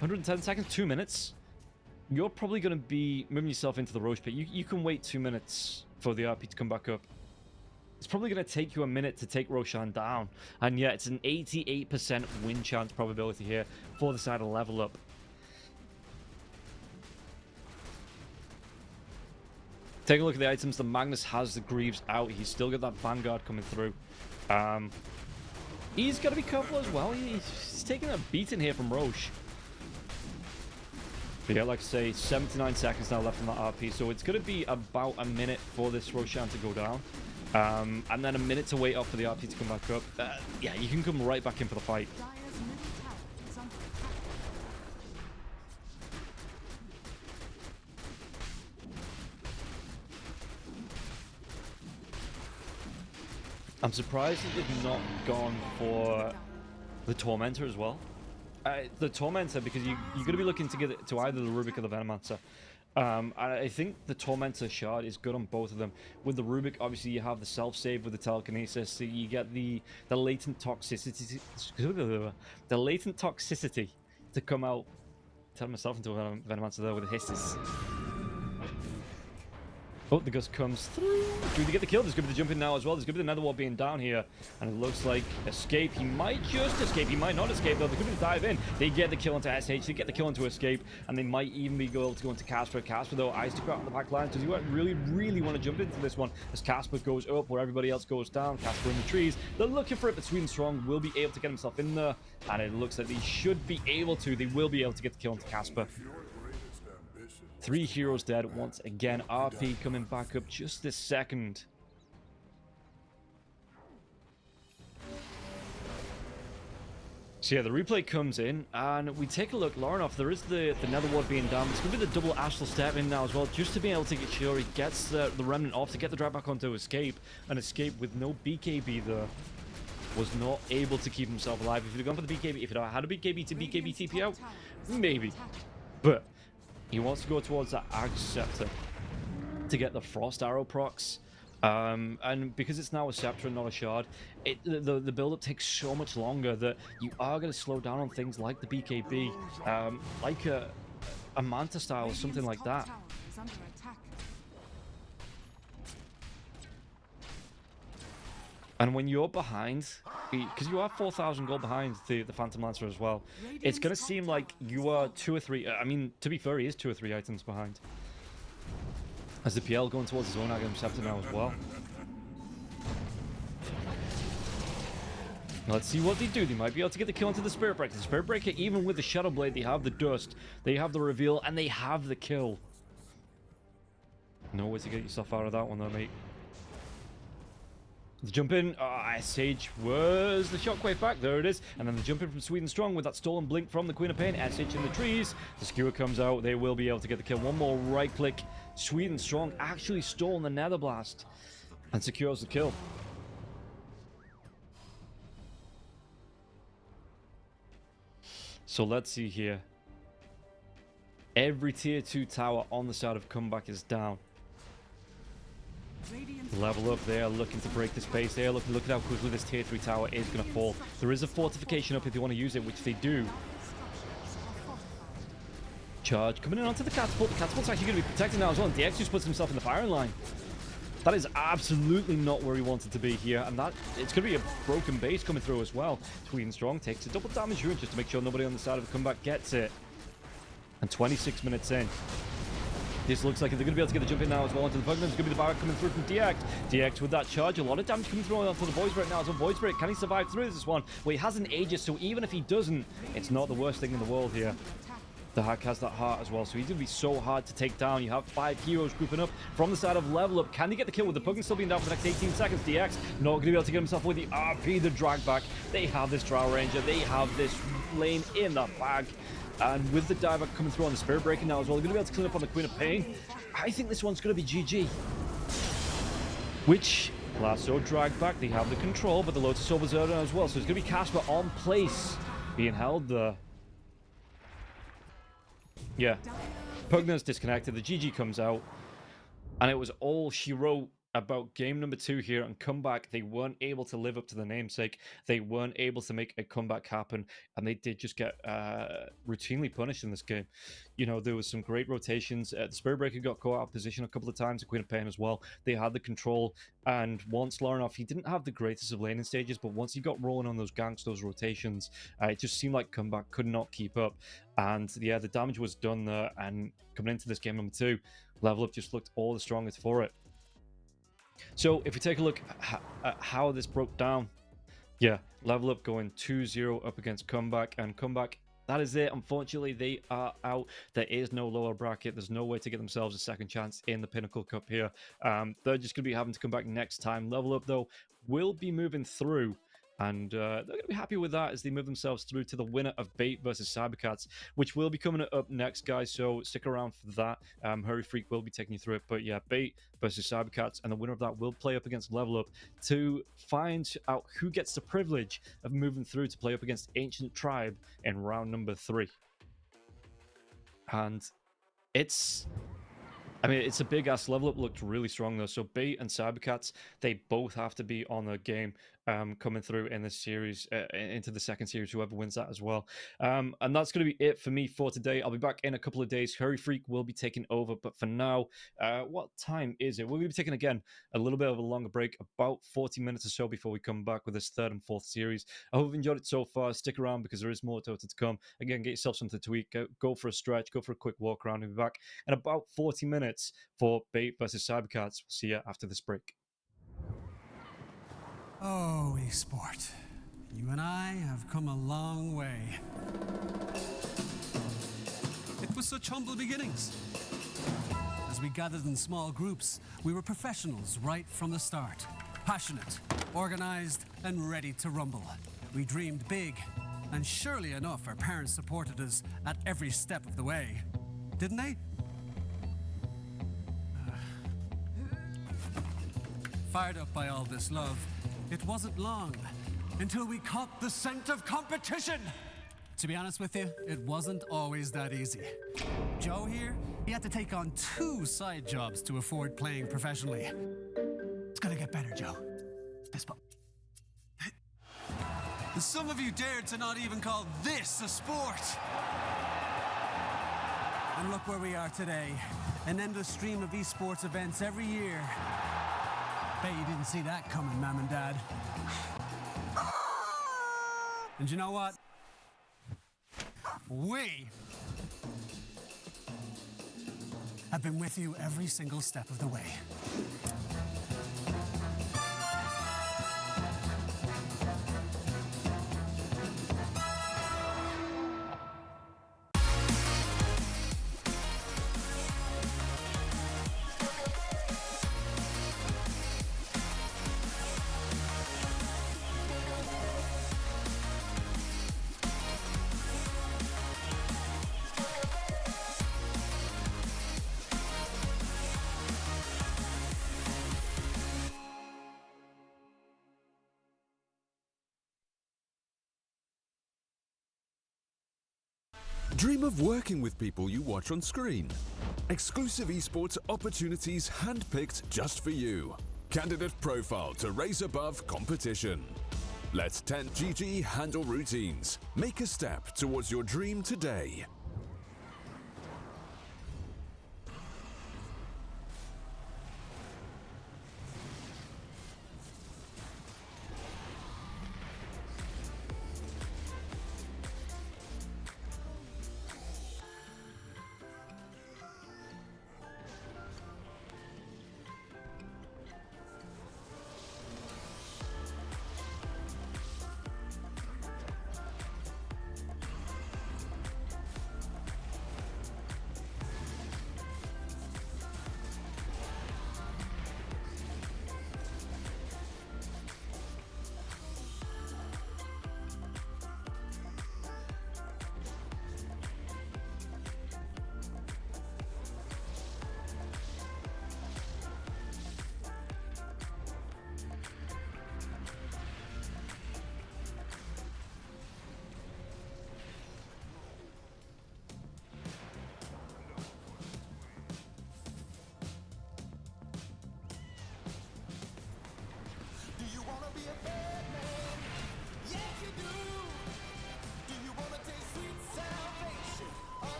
110 seconds, 2 minutes. You're probably going to be moving yourself into the Roche pit. You can wait 2 minutes for the RP to come back up. It's probably going to take you a minute to take Roshan down. And yeah, it's an 88% win chance probability here for the side of level up. Take a look at the items. The Magnus has the Greaves out. He's still got that Vanguard coming through. He's got to be careful as well. He's taking a beating here from Roche. But yeah, like I say, 79 seconds now left on that RP. So it's going to be about a minute for this Roshan to go down. And then a minute to wait up for the RP to come back up. Yeah, you can come right back in for the fight. Dire's middle tower is under attack. I'm surprised that they've not gone for the Tormentor as well. The Tormentor, because you're going to be looking to get it to either the Rubik or the Venomancer. I think the Tormentor shard is good on both of them. With the Rubik, obviously you have the self-save with the telekinesis, so you get the latent toxicity, the latent toxicity to come out. Turn myself into a Venomancer there with the hisses. Oh, the Gust comes through. Do they get the kill? There's going to be the jump in now as well. There's going to be the Nether Wall being down here. And it looks like escape. He might just escape. He might not escape, though. They're going to dive in. They get the kill into SH. They get the kill into escape. And they might even be able to go into Casper. Casper, though, eyes to go out on the back line. Does he really want to jump into this one? As Casper goes up where everybody else goes down. Casper in the trees. They're looking for it, but Sweden Strong will be able to get himself in there. And it looks like they should be able to. They will be able to get the kill into Casper. 3 heroes dead once again. RP coming back up just this second. So yeah, the replay comes in, and we take a look. Laurenov, there is the Nether Ward being down. It's going to be the double Astral Step in now as well, just to be able to get sure he gets the Remnant off to get the drag back onto escape. And escape with no BKB there. Was not able to keep himself alive. If he'd have gone for the BKB, if it had a BKB to BKB TP out, maybe. But he wants to go towards that Ag Scepter to get the Frost Arrow procs. And because it's now a Scepter and not a Shard, the build-up takes so much longer that you are going to slow down on things like the BKB, like a Manta style or something like that. Tower is under attack. And when you're behind, because you are 4,000 gold behind the Phantom Lancer as well, it's going to seem like you are 2 or 3. I mean, to be fair, he is 2 or 3 items behind. As the PL going towards his own Aghanim Scepter now as well. Let's see what they do. They might be able to get the kill into the Spirit Breaker. The Spirit Breaker, even with the Shadow Blade, they have the Dust, they have the Reveal, and they have the kill. No way to get yourself out of that one though, mate. The jump in, SH was the shockwave back, there it is. And then the jump in from Sweden Strong with that stolen blink from the Queen of Pain. SH in the trees, the skewer comes out, they will be able to get the kill. One more right click, Sweden Strong actually stole the Nether Blast and secures the kill. So let's see here. Every tier 2 tower on the side of comeback is down. Level up there, looking to break the space there. Look at how quickly this tier 3 tower is going to fall. There is a fortification up if they want to use it, which they do. Charge coming in onto the catapult. The catapult's actually going to be protected now as well. And DX just puts himself in the firing line. That is absolutely not where he wanted to be here. And that it's going to be a broken base coming through as well. Sweden Strong takes a double damage rune just to make sure nobody on the side of the comeback gets it. And 26 minutes in. This looks like they're going to be able to get the jump in now as well onto the Pugman. There's going to be the barrack coming through from DX. DX with that charge. A lot of damage coming through onto the Void Spirit now. So Void Spirit, can he survive through this one? Well, he hasn't Aegis, so even if he doesn't, it's not the worst thing in the world here. The Hack has that heart as well, so he's going to be so hard to take down. You have 5 heroes grouping up from the side of Level Up. Can they get the kill with the Pugman still being down for the next 18 seconds? DX not going to be able to get himself with the RP, the drag back. They have this Drow Ranger. They have this lane in the bag. And with the dive coming through on the Spirit Breaker now as well, they're going to be able to clean up on the Queen of Pain. I think this one's going to be GG. Which, Lasso drag back, they have the control, but the Lotus Soul Berserker as well. So it's going to be Casper on place, being held there. Yeah, Pugna's disconnected, the GG comes out. And it was all she wrote about game number 2 here and comeback. They weren't able to live up to the namesake. They weren't able to make a comeback happen, and they did just get routinely punished in this game. You know, there was some great rotations. The Spirit Breaker got caught out of position a couple of times, the Queen of Pain as well. They had the control, and once Laurenoff, he didn't have the greatest of laning stages, but once he got rolling on those ganks, those rotations, it just seemed like comeback could not keep up. And yeah, the damage was done there, and coming into this game number 2, Level Up just looked all the strongest for it. So if we take a look at how this broke down, yeah, Level Up going 2-0 up against Comeback, and Comeback, that is it. Unfortunately, they are out. There is no lower bracket. There's no way to get themselves a second chance in the Pinnacle Cup here. They're just going to be having to come back next time. Level Up, though, will be moving through, and they're going to be happy with that as they move themselves through to the winner of Bait versus Cybercats, which will be coming up next, guys, so stick around for that. Hurry Freak will be taking you through it, but yeah, Bait versus Cybercats, and the winner of that will play up against Level Up to find out who gets the privilege of moving through to play up against Ancient Tribe in round number 3. And it's a big ass. Level Up looked really strong though. So Bait and Cybercats, they both have to be on their game coming through in this series, into the second series, whoever wins that as well. And that's going to be it for me for today. I'll be back in a couple of days. Hurry Freak will be taking over, but for now, what time is it? We're going to be taking again a little bit of a longer break, about 40 minutes or so before we come back with this 3rd and 4th series. I hope you've enjoyed it so far. Stick around because there is more Dota to come. Again, get yourself something to eat, go for a stretch, go for a quick walk around, and be back in about 40 minutes for Bait versus Cybercats. We'll see you after this break. Oh, esport. You and I have come a long way. It was such humble beginnings. As we gathered in small groups, we were professionals right from the start. Passionate, organized, and ready to rumble. We dreamed big, and surely enough, our parents supported us at every step of the way. Didn't they? Fired up by all this love, it wasn't long until we caught the scent of competition. To be honest with you, it wasn't always that easy. Joe here, he had to take on 2 side jobs to afford playing professionally. It's gonna get better, Joe. Some of you dared to not even call this a sport. And look where we are today. An endless stream of esports events every year. Bet you didn't see that coming, Mom and Dad. And you know what? We have been with you every single step of the way. Dream of working with people you watch on screen. Exclusive esports opportunities handpicked just for you. Candidate profile to raise above competition. Let 10GG handle routines. Make a step towards your dream today.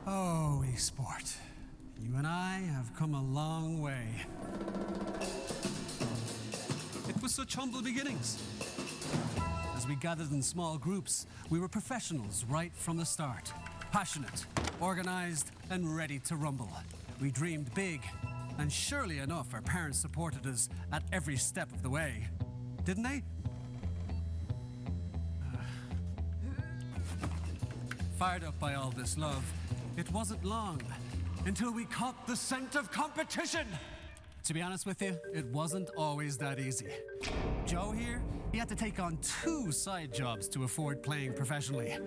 Oh, esport. You and I have come a long way. It was such humble beginnings. As we gathered in small groups, we were professionals right from the start. Passionate, organized, and ready to rumble. We dreamed big, and surely enough, our parents supported us at every step of the way. Didn't they? Fired up by all this love, it wasn't long until we caught the scent of competition. To be honest with you, it wasn't always that easy. Joe here, he had to take on 2 side jobs to afford playing professionally.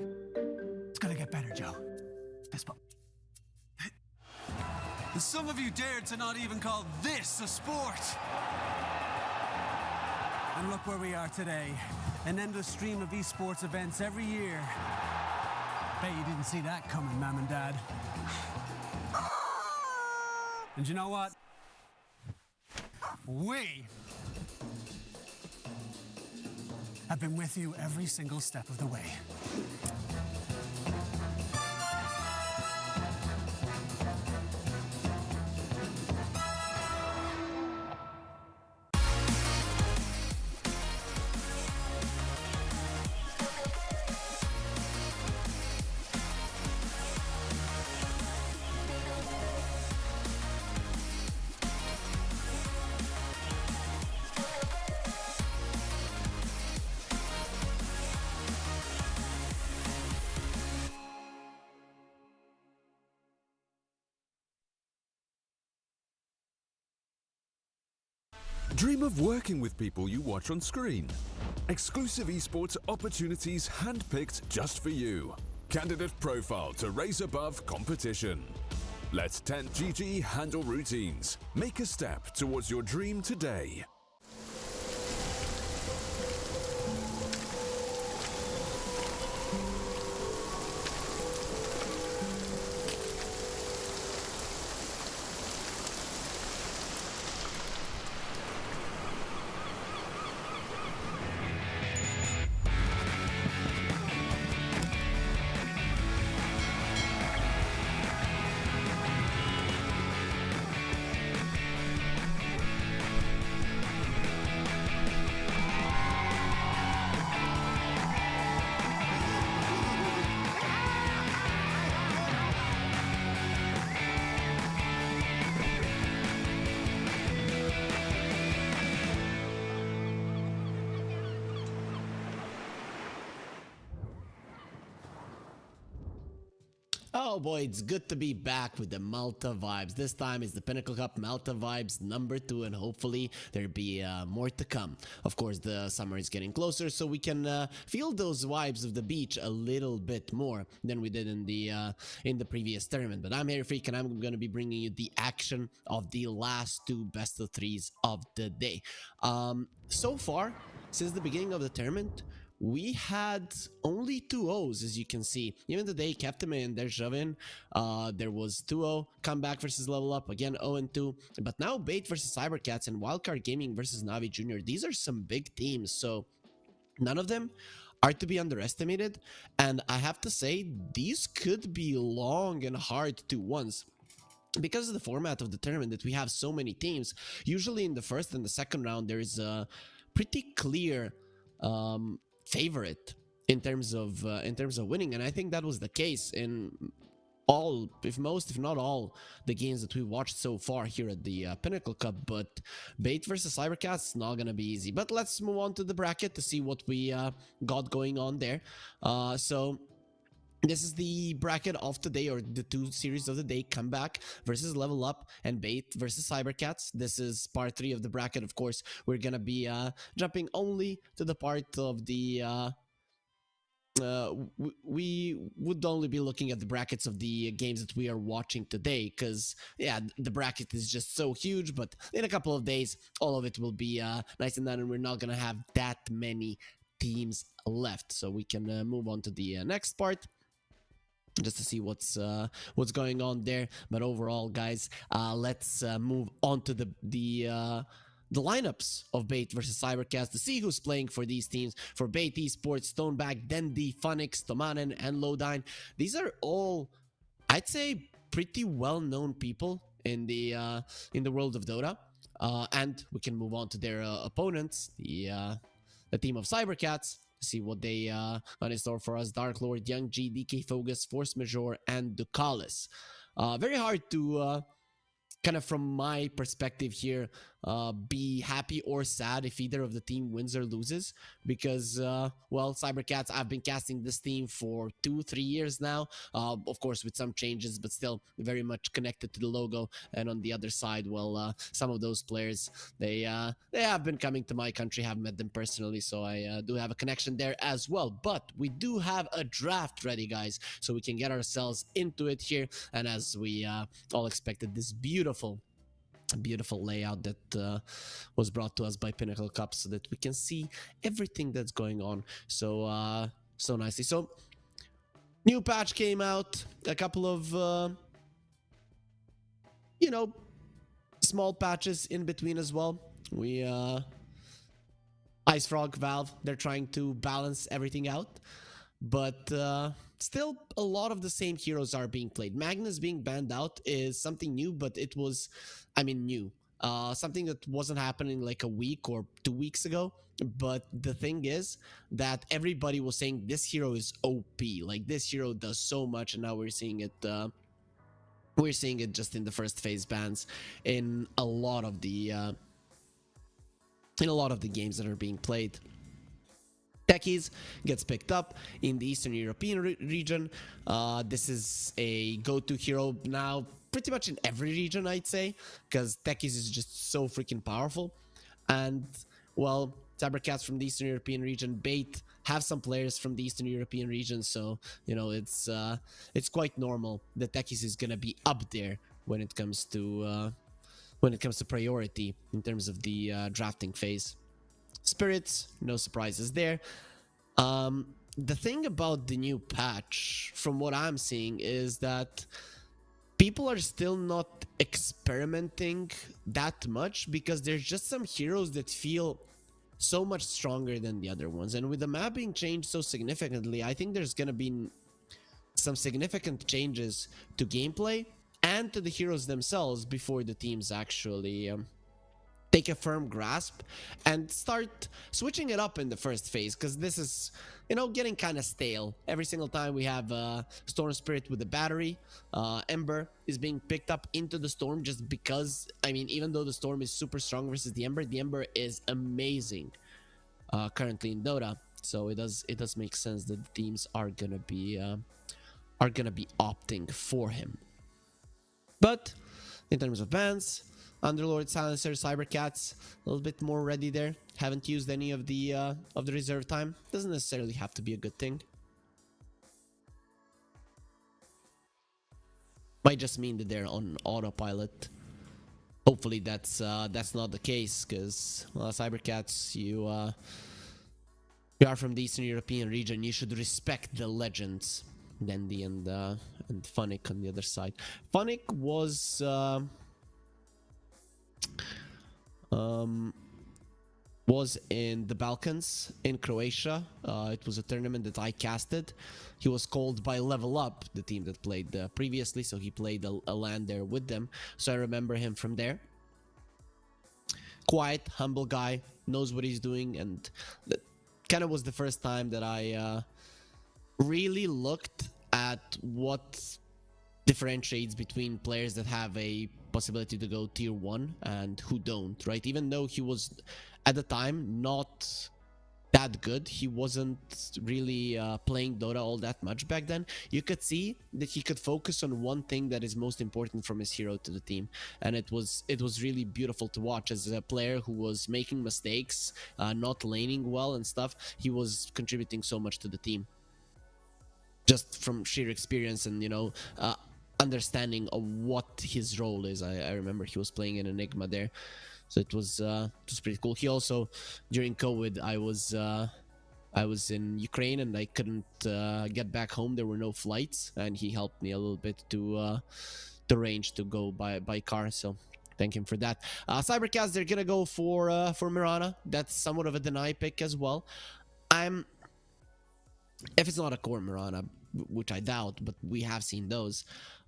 It's gonna get better, Joe. Fist bump. Some of you dared to not even call this a sport. And look where we are today. An endless stream of esports events every year. Bet you didn't see that coming, Mom and Dad. And you know what? We have been with you every single step of the way. Dream of working with people you watch on screen. Exclusive esports opportunities handpicked just for you. Candidate profile to raise above competition. Let 10GG handle routines. Make a step towards your dream today. Oh boy, it's good to be back with the Malta Vibes. This time is the Pinnacle Cup Malta Vibes number 2, and hopefully there'll be more to come. Of course, the summer is getting closer, so we can feel those vibes of the beach a little bit more than we did in the previous tournament. But I'm here, Freak, and I'm going to be bringing you the action of the last 2 best of 3s of the day. So far, since the beginning of the tournament, we had only 2-0s, as you can see. Even today, Captain and Dershavin, there was 2-0, Comeback versus Level Up, again 0-2. But now Bait versus Cybercats and Wildcard Gaming versus Navi Jr. These are some big teams, so none of them are to be underestimated. And I have to say, these could be long and hard 2-1s. Because of the format of the tournament, that we have so many teams, usually in the first and the second round, there is a pretty clear favorite in terms of winning, and I think that was the case in all, if not all, the games that we watched so far here at the Pinnacle Cup. But Bait versus Cybercats is not gonna be easy. But let's move on to the bracket to see what we got going on there. So this is the bracket of today, or the 2 series of the day: Comeback versus Level Up and Bait versus Cybercats. This is part 3 of the bracket. Of course, we're gonna be jumping only to the part of the we would only be looking at the brackets of the games that we are watching today, because yeah, the bracket is just so huge. But in a couple of days, all of it will be nice and done, and we're not gonna have that many teams left, so we can move on to the next part just to see what's going on there. But overall, guys, let's move on to the lineups of Bait versus Cybercast to see who's playing for these teams. For Bait Esports, Stoneback, Dendi, Funix, Tomanen, and Lodine. These are all I'd say pretty well-known people in the world of Dota. And we can move on to their opponents, the team of Cybercats, to see what they got in store for us. Dark Lord, Young G, DK Focus, Force Majeure, and Ducalis. Very hard to kind of from my perspective here, be happy or sad if either of the team wins or loses, because well, Cybercats, I've been casting this team for 2-3 years now, of course with some changes, but still very much connected to the logo. And on the other side, well, some of those players, they have been coming to my country, have met them personally, so I do have a connection there as well. But we do have a draft ready, guys, so we can get ourselves into it here. And as we all expected, this beautiful layout that was brought to us by Pinnacle Cup, so that we can see everything that's going on so so nicely. So new patch came out, a couple of you know, small patches in between as well. We Ice Frog, Valve, they're trying to balance everything out, but still a lot of the same heroes are being played. Magnus being banned out is something new, but it was, I mean, new. Something that wasn't happening like a week or 2 weeks ago. But the thing is that everybody was saying this hero is OP. Like, this hero does so much, and now we're seeing it. We're seeing it just in the first phase bans in a lot of the games that are being played. Techies gets picked up in the Eastern European region. This is a go-to hero now pretty much in every region, I'd say, because Techies is just so freaking powerful. And, well, Cybercats from the Eastern European region, Bait, have some players from the Eastern European region, so, you know, it's quite normal that Techies is going to be up there when it comes to priority in terms of the drafting phase. Spirits, no surprises there. The thing about the new patch, from what I'm seeing, is that people are still not experimenting that much, because there's just some heroes that feel so much stronger than the other ones. And with the map being changed so significantly, I think there's gonna be some significant changes to gameplay and to the heroes themselves before the teams actually take a firm grasp and start switching it up in the first phase, because this is, you know, getting kind of stale. Every single time we have Storm Spirit with the battery, Ember is being picked up into the Storm just because, I mean, even though the Storm is super strong versus the Ember is amazing currently in Dota. So it does make sense that the teams are gonna be opting for him. But in terms of bans, Underlord, Silencer, Cybercats, a little bit more ready there. Haven't used any of the reserve time. Doesn't necessarily have to be a good thing. Might just mean that they're on autopilot. Hopefully that's not the case, because Cybercats, you are from the Eastern European region. You should respect the legends. Dandy and Funnick on the other side. Funnick was in the Balkans in Croatia. It was a tournament that I casted. He was called by Level Up, the team that played previously, so he played a LAN there with them. So I remember him from there. Quiet, humble guy, knows what he's doing, and that kind of was the first time that I really looked at what differentiates between players that have a possibility to go tier 1 and who don't, right? Even though he was at the time not that good, he wasn't really playing Dota all that much back then. You could see that he could focus on one thing that is most important from his hero to the team, and it was really beautiful to watch. As a player who was making mistakes, not laning well and stuff, he was contributing so much to the team just from sheer experience and, you know, understanding of what his role is. I remember he was playing in Enigma there, so it was pretty cool. He also, during COVID, I was in Ukraine and I couldn't get back home. There were no flights, and he helped me a little bit to arrange to go by car. So thank him for that. Cybercast, they're gonna go for Mirana. That's somewhat of a deny pick as well. If it's not a core Mirana, which I doubt, but we have seen those,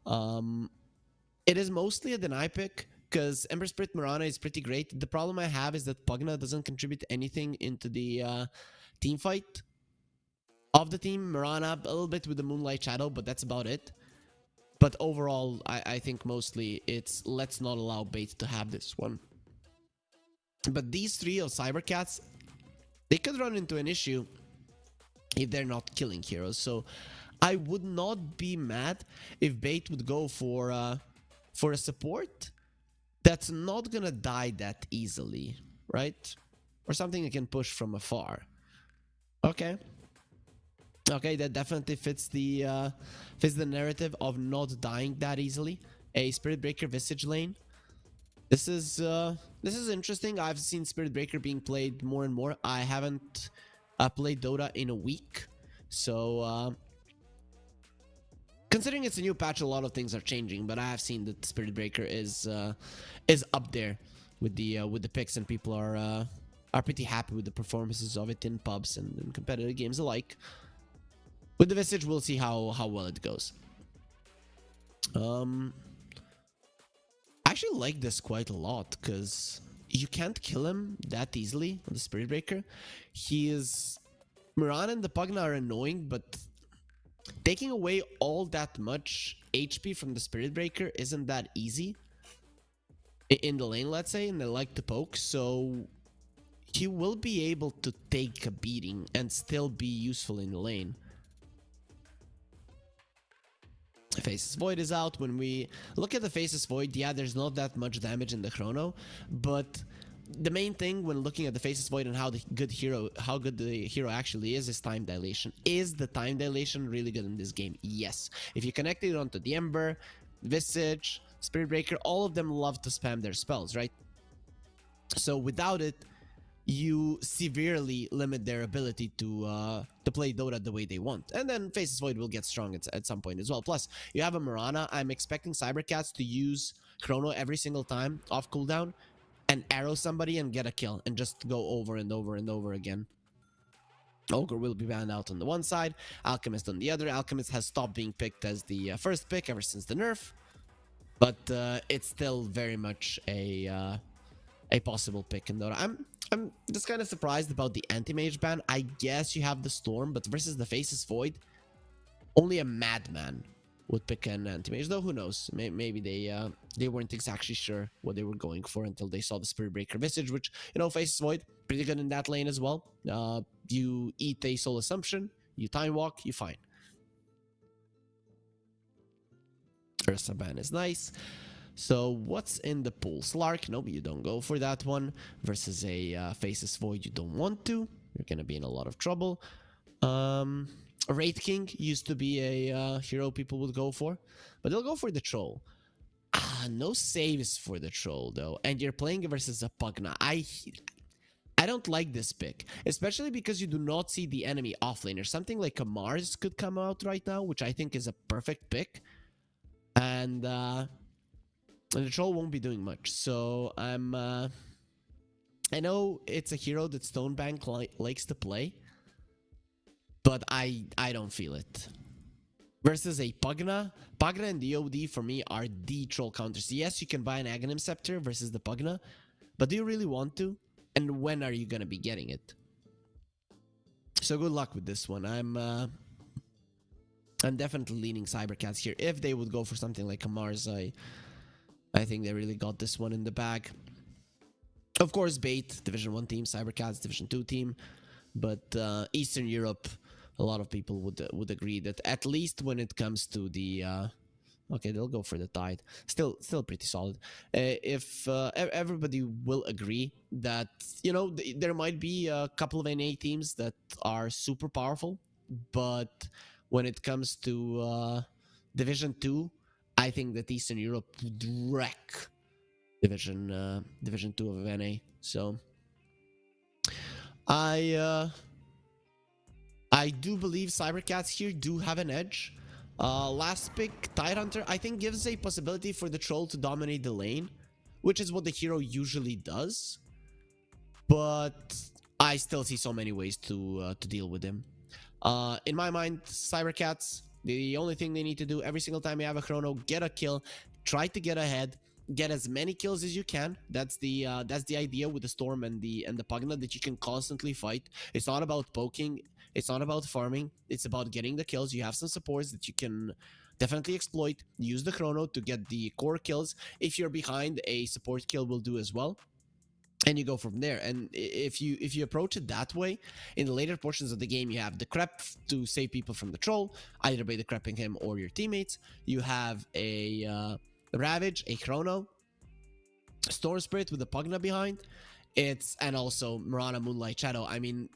It is mostly a deny pick because Ember Spirit Mirana is pretty great. The problem I have is that Pugna doesn't contribute anything into the team fight of the team. Mirana a little bit with the Moonlight Shadow, but that's about it. But overall, I think mostly it's let's not allow Bait to have this one. But these three of Cybercats, they could run into an issue if they're not killing heroes. So I would not be mad if Bait would go for a support that's not gonna die that easily, right? Or something that can push from afar. Okay. Okay, that definitely fits the narrative of not dying that easily. A Spirit Breaker Visage lane. This is interesting. I've seen Spirit Breaker being played more and more. I haven't played Dota in a week, so considering it's a new patch, a lot of things are changing. But I have seen that Spirit Breaker is up there with the picks, and people are pretty happy with the performances of it in pubs and in competitive games alike. With the Visage, we'll see how well it goes. I actually like this quite a lot because you can't kill him that easily on the Spirit Breaker. Miran and the Pugna are annoying, but taking away all that much HP from the Spirit Breaker isn't that easy in the lane, let's say, and they like to poke, so he will be able to take a beating and still be useful in the lane. Faceless Void is out. When we look at the Faceless Void, yeah, there's not that much damage in the chrono, but the main thing when looking at the Faceless Void and how good the hero actually is time dilation. Is the time dilation really good in this game? Yes. If you connect it onto the Ember, Visage, Spirit Breaker, all of them love to spam their spells, right? So without it, you severely limit their ability to play Dota the way they want. And then Faceless Void will get strong at some point as well. Plus, you have a Mirana. I'm expecting Cybercats to use Chrono every single time off cooldown and arrow somebody and get a kill and just go over and over and over again. Ogre will be banned out on the one side, Alchemist on the other. Alchemist has stopped being picked as the first pick ever since the nerf, but it's still very much a possible pick in Dota. I'm just kind of surprised about the anti-mage ban. I guess you have the Storm, but versus the Faceless Void, only a madman would pick an anti-mage, though who knows? Maybe they weren't exactly sure what they were going for until they saw the Spirit Breaker Visage, which, you know, Faceless Void, pretty good in that lane as well. You eat a Soul Assumption, you Time Walk, you fine. Ursa ban is nice. So what's in the pool? Slark, nope, you don't go for that one. Versus a Faceless Void, you don't want to. You're gonna be in a lot of trouble. Wraith King used to be a hero people would go for, but they'll go for the Troll. No saves for the Troll though, and you're playing versus a Pugna. I don't like this pick, especially because you do not see the enemy offlaner. Something like a Mars could come out right now, which I think is a perfect pick, and the Troll won't be doing much. So I know it's a hero that Stonebank likes to play, but I don't feel it. Versus a Pugna and the OD for me are the Troll counters. Yes, you can buy an Aghanim Scepter versus the Pugna, but do you really want to? And when are you gonna be getting it? So good luck with this one. I'm definitely leaning Cybercats here. If they would go for something like a Mars, I think they really got this one in the bag. Of course, Bait, Division 1 team, Cybercats, Division 2 team. But Eastern Europe, a lot of people would agree that at least when it comes to the... okay, they'll go for the Tide. Still pretty solid. If everybody will agree that, you know, there might be a couple of NA teams that are super powerful. But when it comes to Division 2, I think that Eastern Europe would wreck Division 2 of NA. So I do believe Cybercats here do have an edge. Last pick, Tidehunter, I think gives a possibility for the Troll to dominate the lane, which is what the hero usually does. But I still see so many ways to deal with him. In my mind, Cybercats, The only thing they need to do every single time you have a chrono, get a kill, try to get ahead, get as many kills as you can. That's the idea with the Storm and the Pugna, that you can constantly fight. It's not about poking, it's not about farming, it's about getting the kills. You have some supports that you can definitely exploit. Use the chrono to get the core kills. If you're behind, a support kill will do as well, and you go from there. And if you approach it that way, in the later portions of the game, you have the Crep to save people from the troll, either by the crepping him or your teammates. You have a Ravage, a Chrono, Storm Spirit with the Pugna behind. And also Mirana, Moonlight Shadow. I mean,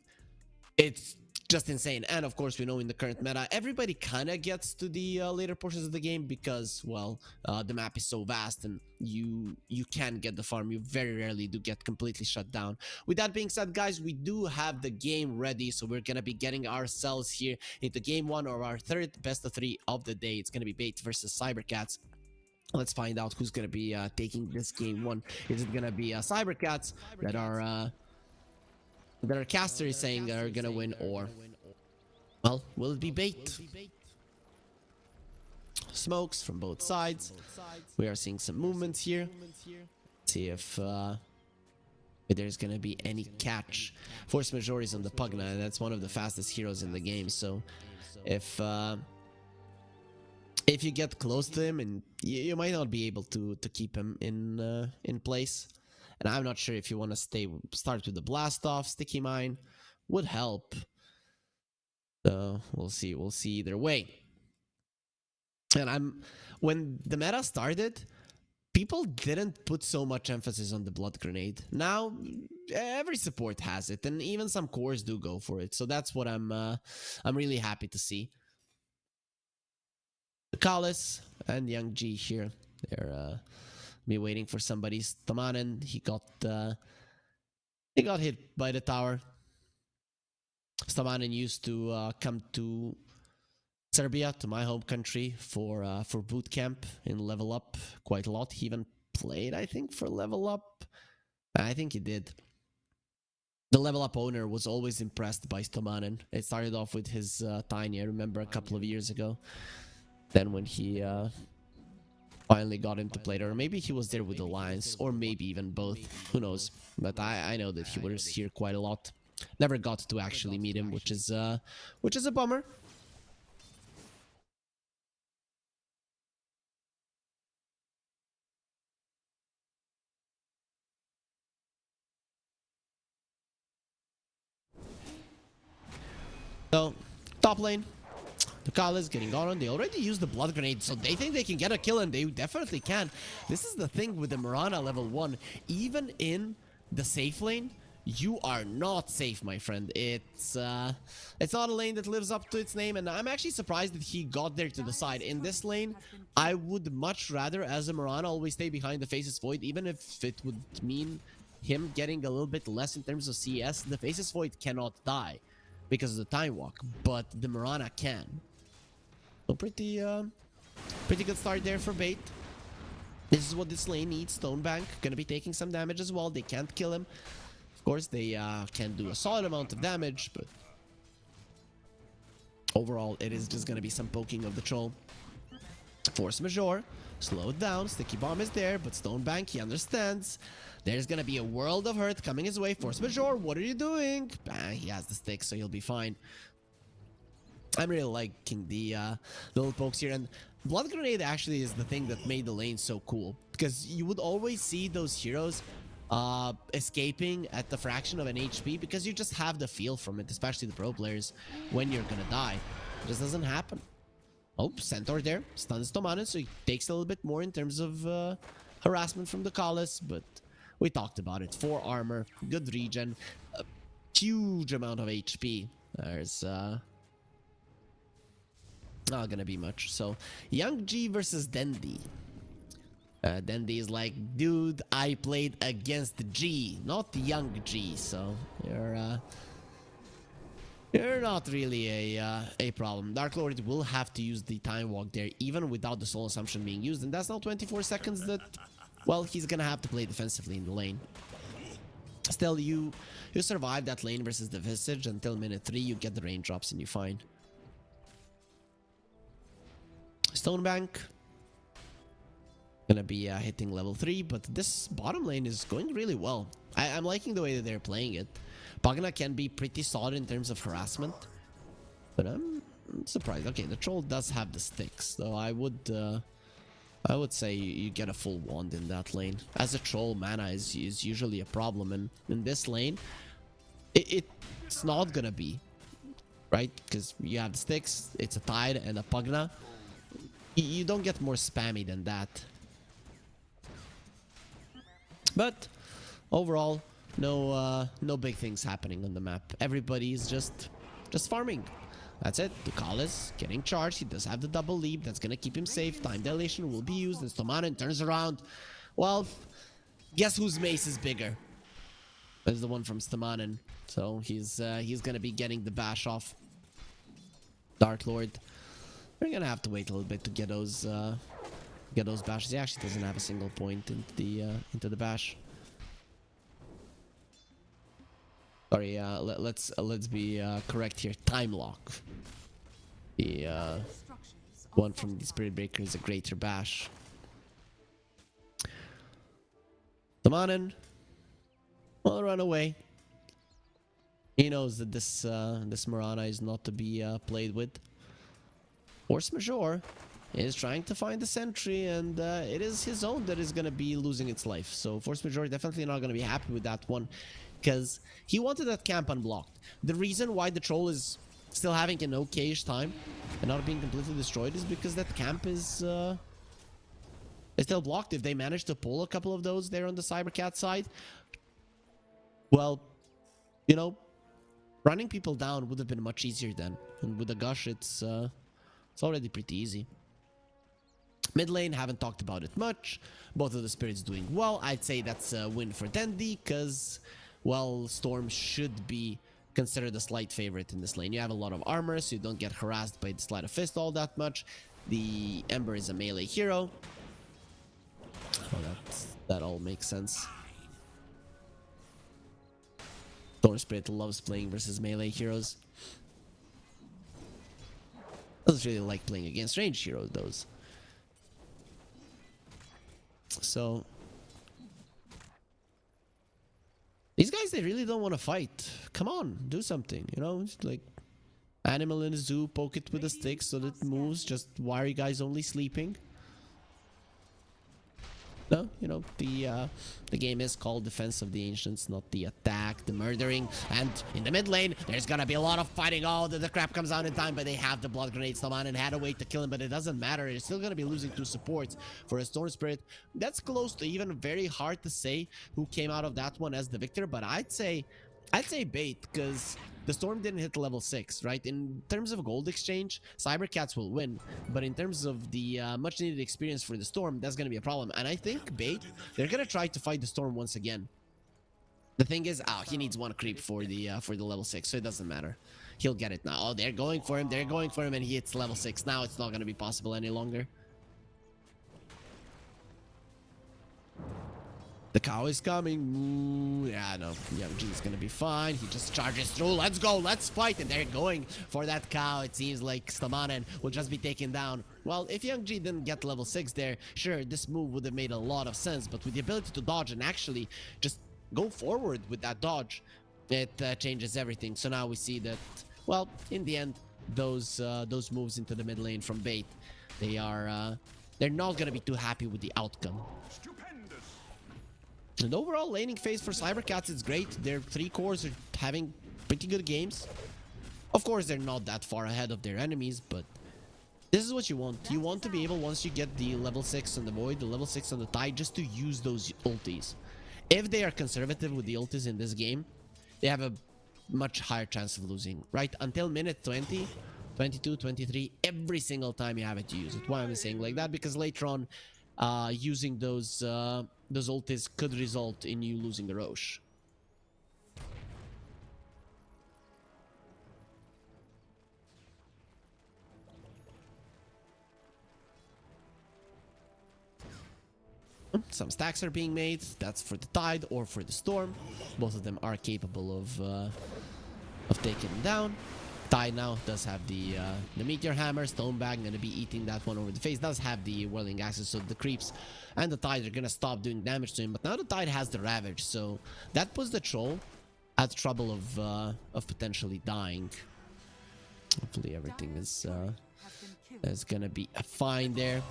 it's just insane. And of course, we know in the current meta, everybody kind of gets to the later portions of the game because, well, the map is so vast and you can get the farm. You very rarely do get completely shut down. With that being said, guys, we do have the game ready, so we're gonna be getting ourselves here into game one of our third best of 3 of the day. It's gonna be Bait versus Cybercats. Let's find out who's gonna be taking this game one. Is it gonna be Cybercats that our caster is saying are gonna win, or, well, will it be Bait? Smokes from both sides. We are seeing some movements here. See if there's gonna be any catch. Force Majeure is on the Pugna, and that's one of the fastest heroes in the game. So if you get close to him, and you might not be able to keep him in place. And I'm not sure if you want to start with the blast off. Sticky mine would help. So we'll see either way. And when the meta started, people didn't put so much emphasis on the blood grenade. Now every support has it, and even some cores do go for it. So that's what I'm really happy to see. Kalis and Young G here. They're be waiting for somebody's Tamanen. He got hit by the tower. Stamanen used to come to Serbia, to my home country, for boot camp in Level Up quite a lot. He even played, I think, for Level Up. I think he did. The Level Up owner was always impressed by Stamanen. It started off with his Tiny, I remember, a couple of years ago. Then when he finally got him to play there, or maybe he was there with the Lions, or maybe even both, who knows. But I know that he was here quite a lot. Never got to actually meet him, which is a bummer. So top lane, the Kala is getting on. They already used the blood grenade, so they think they can get a kill, and they definitely can. This is the thing with the Mirana level 1. Even in the safe lane, you are not safe, my friend. It's not a lane that lives up to its name, and I'm actually surprised that he got there to the side. In this lane, I would much rather, as a Mirana, always stay behind the Faceless Void, even if it would mean him getting a little bit less in terms of CS. The Faceless Void cannot die because of the Time Walk, but the Mirana can. So pretty good start there for Bait. This is what this lane needs. Stonebank gonna be taking some damage as well. They can't kill him. Of course, they can do a solid amount of damage, but overall, it is just gonna be some poking of the troll. Force Majeure, slow it down. Sticky Bomb is there, but Stonebank, he understands. There's gonna be a world of hurt coming his way. Force Majeure, what are you doing? Bang, he has the stick, so he'll be fine. I'm really liking the little pokes here, and Blood Grenade actually is the thing that made the lane so cool, because you would always see those heroes escaping at the fraction of an HP, because you just have the feel from it, especially the pro players, when you're gonna die. It just doesn't happen. Oh, Centaur there, stuns Tomanen, so he takes a little bit more in terms of harassment from the Kalis, but we talked about it. 4 armor, good regen, a huge amount of HP. There's not gonna be much. So Young G versus Dendi. Dendi is like, dude, I played against G, not Young G, so you're not really a problem. Dark Lord will have to use the Time Walk there, even without the Soul Assumption being used, and that's now 24 seconds that, well, he's gonna have to play defensively in the lane. Still, you survive that lane versus the Visage until minute 3, you get the raindrops and you're fine. Stonebank. Gonna be hitting level 3, but this bottom lane is going really well. I'm liking the way that they're playing it. Pagna can be pretty solid in terms of harassment, but I'm surprised. Okay, the troll does have the sticks, though I would say you get a full wand in that lane. As a troll, mana is usually a problem, and in this lane, it's not gonna be, right? Because you have the sticks, it's a Tide and a Pugna. You don't get more spammy than that. But overall, no big things happening on the map. Everybody's just farming. That's it. Dukal is getting charged. He does have the double leap. That's gonna keep him safe. Time dilation will be used. And Stomanen turns around. Well, guess whose mace is bigger? It's the one from Stomanen. So he's gonna be getting the bash off. Dark Lord. We're gonna have to wait a little bit to get those bashes. He actually doesn't have a single point into the bash. Sorry, let's be correct here. Time lock. The one from the Spirit Breaker is a greater bash. Tamanen will run away. He knows that this Morana is not to be played with. Force Majeure is trying to find the sentry, and it is his own that is going to be losing its life. So Force Majeure definitely not going to be happy with that one, because he wanted that camp unblocked. The reason why the troll is still having an okay-ish time and not being completely destroyed is because that camp is still blocked. If they manage to pull a couple of those there on the Cybercat side, well, you know, running people down would have been much easier then. And with the Gush, it's already pretty easy. Mid lane, haven't talked about it much. Both of the spirits doing well. I'd say that's a win for Dendi, because, well, Storm should be considered a slight favorite in this lane. You have a lot of armor, so you don't get harassed by the Sleight of Fist all that much. The Ember is a melee hero. Oh, that all makes sense. Storm Spirit loves playing versus melee heroes. Doesn't really like playing against ranged heroes, those. So these guys, they really don't want to fight. Come on, do something, you know? It's like animal in a zoo, poke it with a stick so that it moves. Just why are you guys only sleeping? No, you know, the game is called Defense of the Ancients, not the attack, the murdering. And in the mid lane, there's gonna be a lot of fighting. Oh, the crap comes out in time, but they have the blood grenades. Stomanen had a way to kill him, but it doesn't matter. It's still gonna be losing 2 supports for a Storm Spirit. That's close to even very hard to say who came out of that one as the victor, but I'd say Bait, because the Storm didn't hit level 6, right? In terms of gold exchange, Cybercats will win, but in terms of the much needed experience for the Storm, that's going to be a problem. And I think Bait, they're going to try to fight the Storm once again. The thing is, he needs 1 creep for the level 6, so it doesn't matter. He'll get it now. Oh, they're going for him, and he hits level 6. Now it's not going to be possible any longer. The cow is coming. Ooh, yeah, no. Young is gonna be fine. He just charges through. Let's go. Let's fight. And they're going for that cow. It seems like Stomanen will just be taken down. Well, if Young G didn't get level 6 there, sure, this move would have made a lot of sense. But with the ability to dodge and actually just go forward with that dodge, it changes everything. So now we see that, well, in the end, those moves into the mid lane from Bait, they're not gonna be too happy with the outcome. And overall laning phase for Cybercats is great. Their 3 cores are having pretty good games. Of course, they're not that far ahead of their enemies, but this is what you want. You want to be able, once you get the level 6 on the Void, the level 6 on the Tide, just to use those ultis. If they are conservative with the ultis in this game, they have a much higher chance of losing, right? Until minute 20, 22, 23, every single time you have it, you use it. Why am I saying like that? Because later on, using those ultis could result in you losing the Roche. Some stacks are being made. That's for the Tide or for the Storm. Both of them are capable of taking them down. Tide now does have the Meteor Hammer. Stonebag gonna be eating that one over the face. Does have the Whirling Axis, so the creeps and the Tide are gonna stop doing damage to him. But now the Tide has the Ravage, so that puts the Troll at trouble of potentially dying. Hopefully everything is gonna be fine there.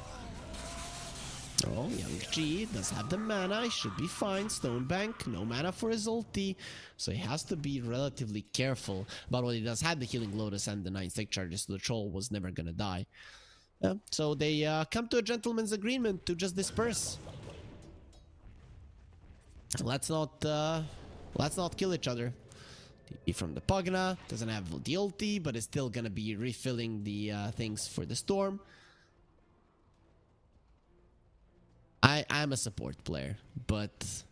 Oh, Young G does have the mana. He should be fine. Stonebank, no mana for his ulti. So he has to be relatively careful about what he does. Had the Healing Lotus and the 9 Stake Charges, so the Troll was never gonna die. So they come to a gentleman's agreement to just disperse. Let's not kill each other. TP from the Pugna. Doesn't have the ulti, but is still gonna be refilling the things for the Storm. I'm a support player, but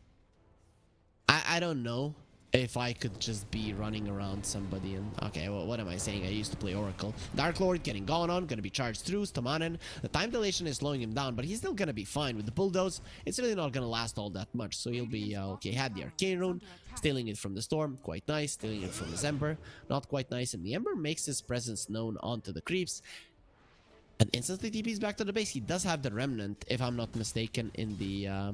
I don't know if I could just be running around somebody and... Okay, well, what am I saying? I used to play Oracle. Dark Lord getting gone on, gonna be charged through. Stamanen, the time dilation is slowing him down, but he's still gonna be fine with the Bulldoze. It's really not gonna last all that much, so he'll be okay. Had the Arcane Rune, stealing it from the Storm, quite nice. Stealing it from his Ember, not quite nice. And the Ember makes his presence known onto the creeps. And instantly TP's back to the base. He does have the Remnant, if I'm not mistaken, in the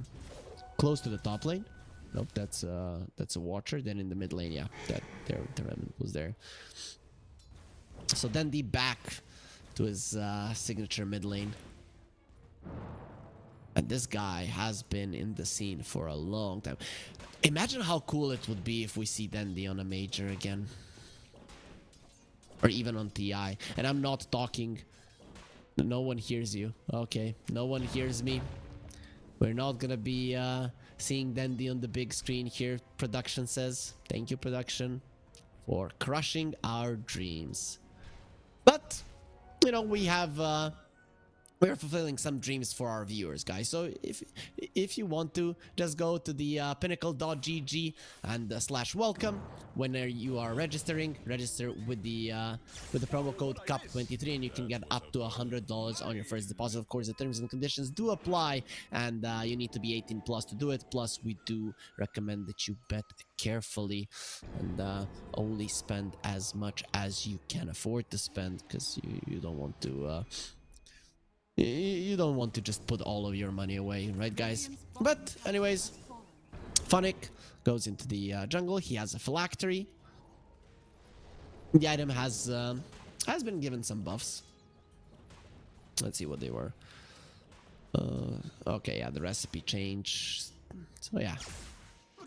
close to the top lane. Nope, that's a Watcher. Then in the mid lane, yeah, the Remnant was there. So then the back to his signature mid lane. And this guy has been in the scene for a long time. Imagine how cool it would be if we see Dendi on a major again. Or even on TI. And I'm not talking... No one hears you. Okay, no one hears me. We're not gonna be seeing Dendi on the big screen here, production says. Thank you, production, for crushing our dreams. But, you know, we're fulfilling some dreams for our viewers, guys. So if you want to, just go to the pinnacle.gg and /welcome. When you are registering, register with the promo code CUP23 and you can get up to $100 on your first deposit. Of course, the terms and conditions do apply, and you need to be 18 plus to do it. Plus, we do recommend that you bet carefully and only spend as much as you can afford to spend, because you don't want to... You don't want to just put all of your money away, right, guys? But anyways, Funnick goes into the jungle. He has a phylactery. The item has been given some buffs. Let's see what they were. Okay, yeah, the recipe change. So yeah,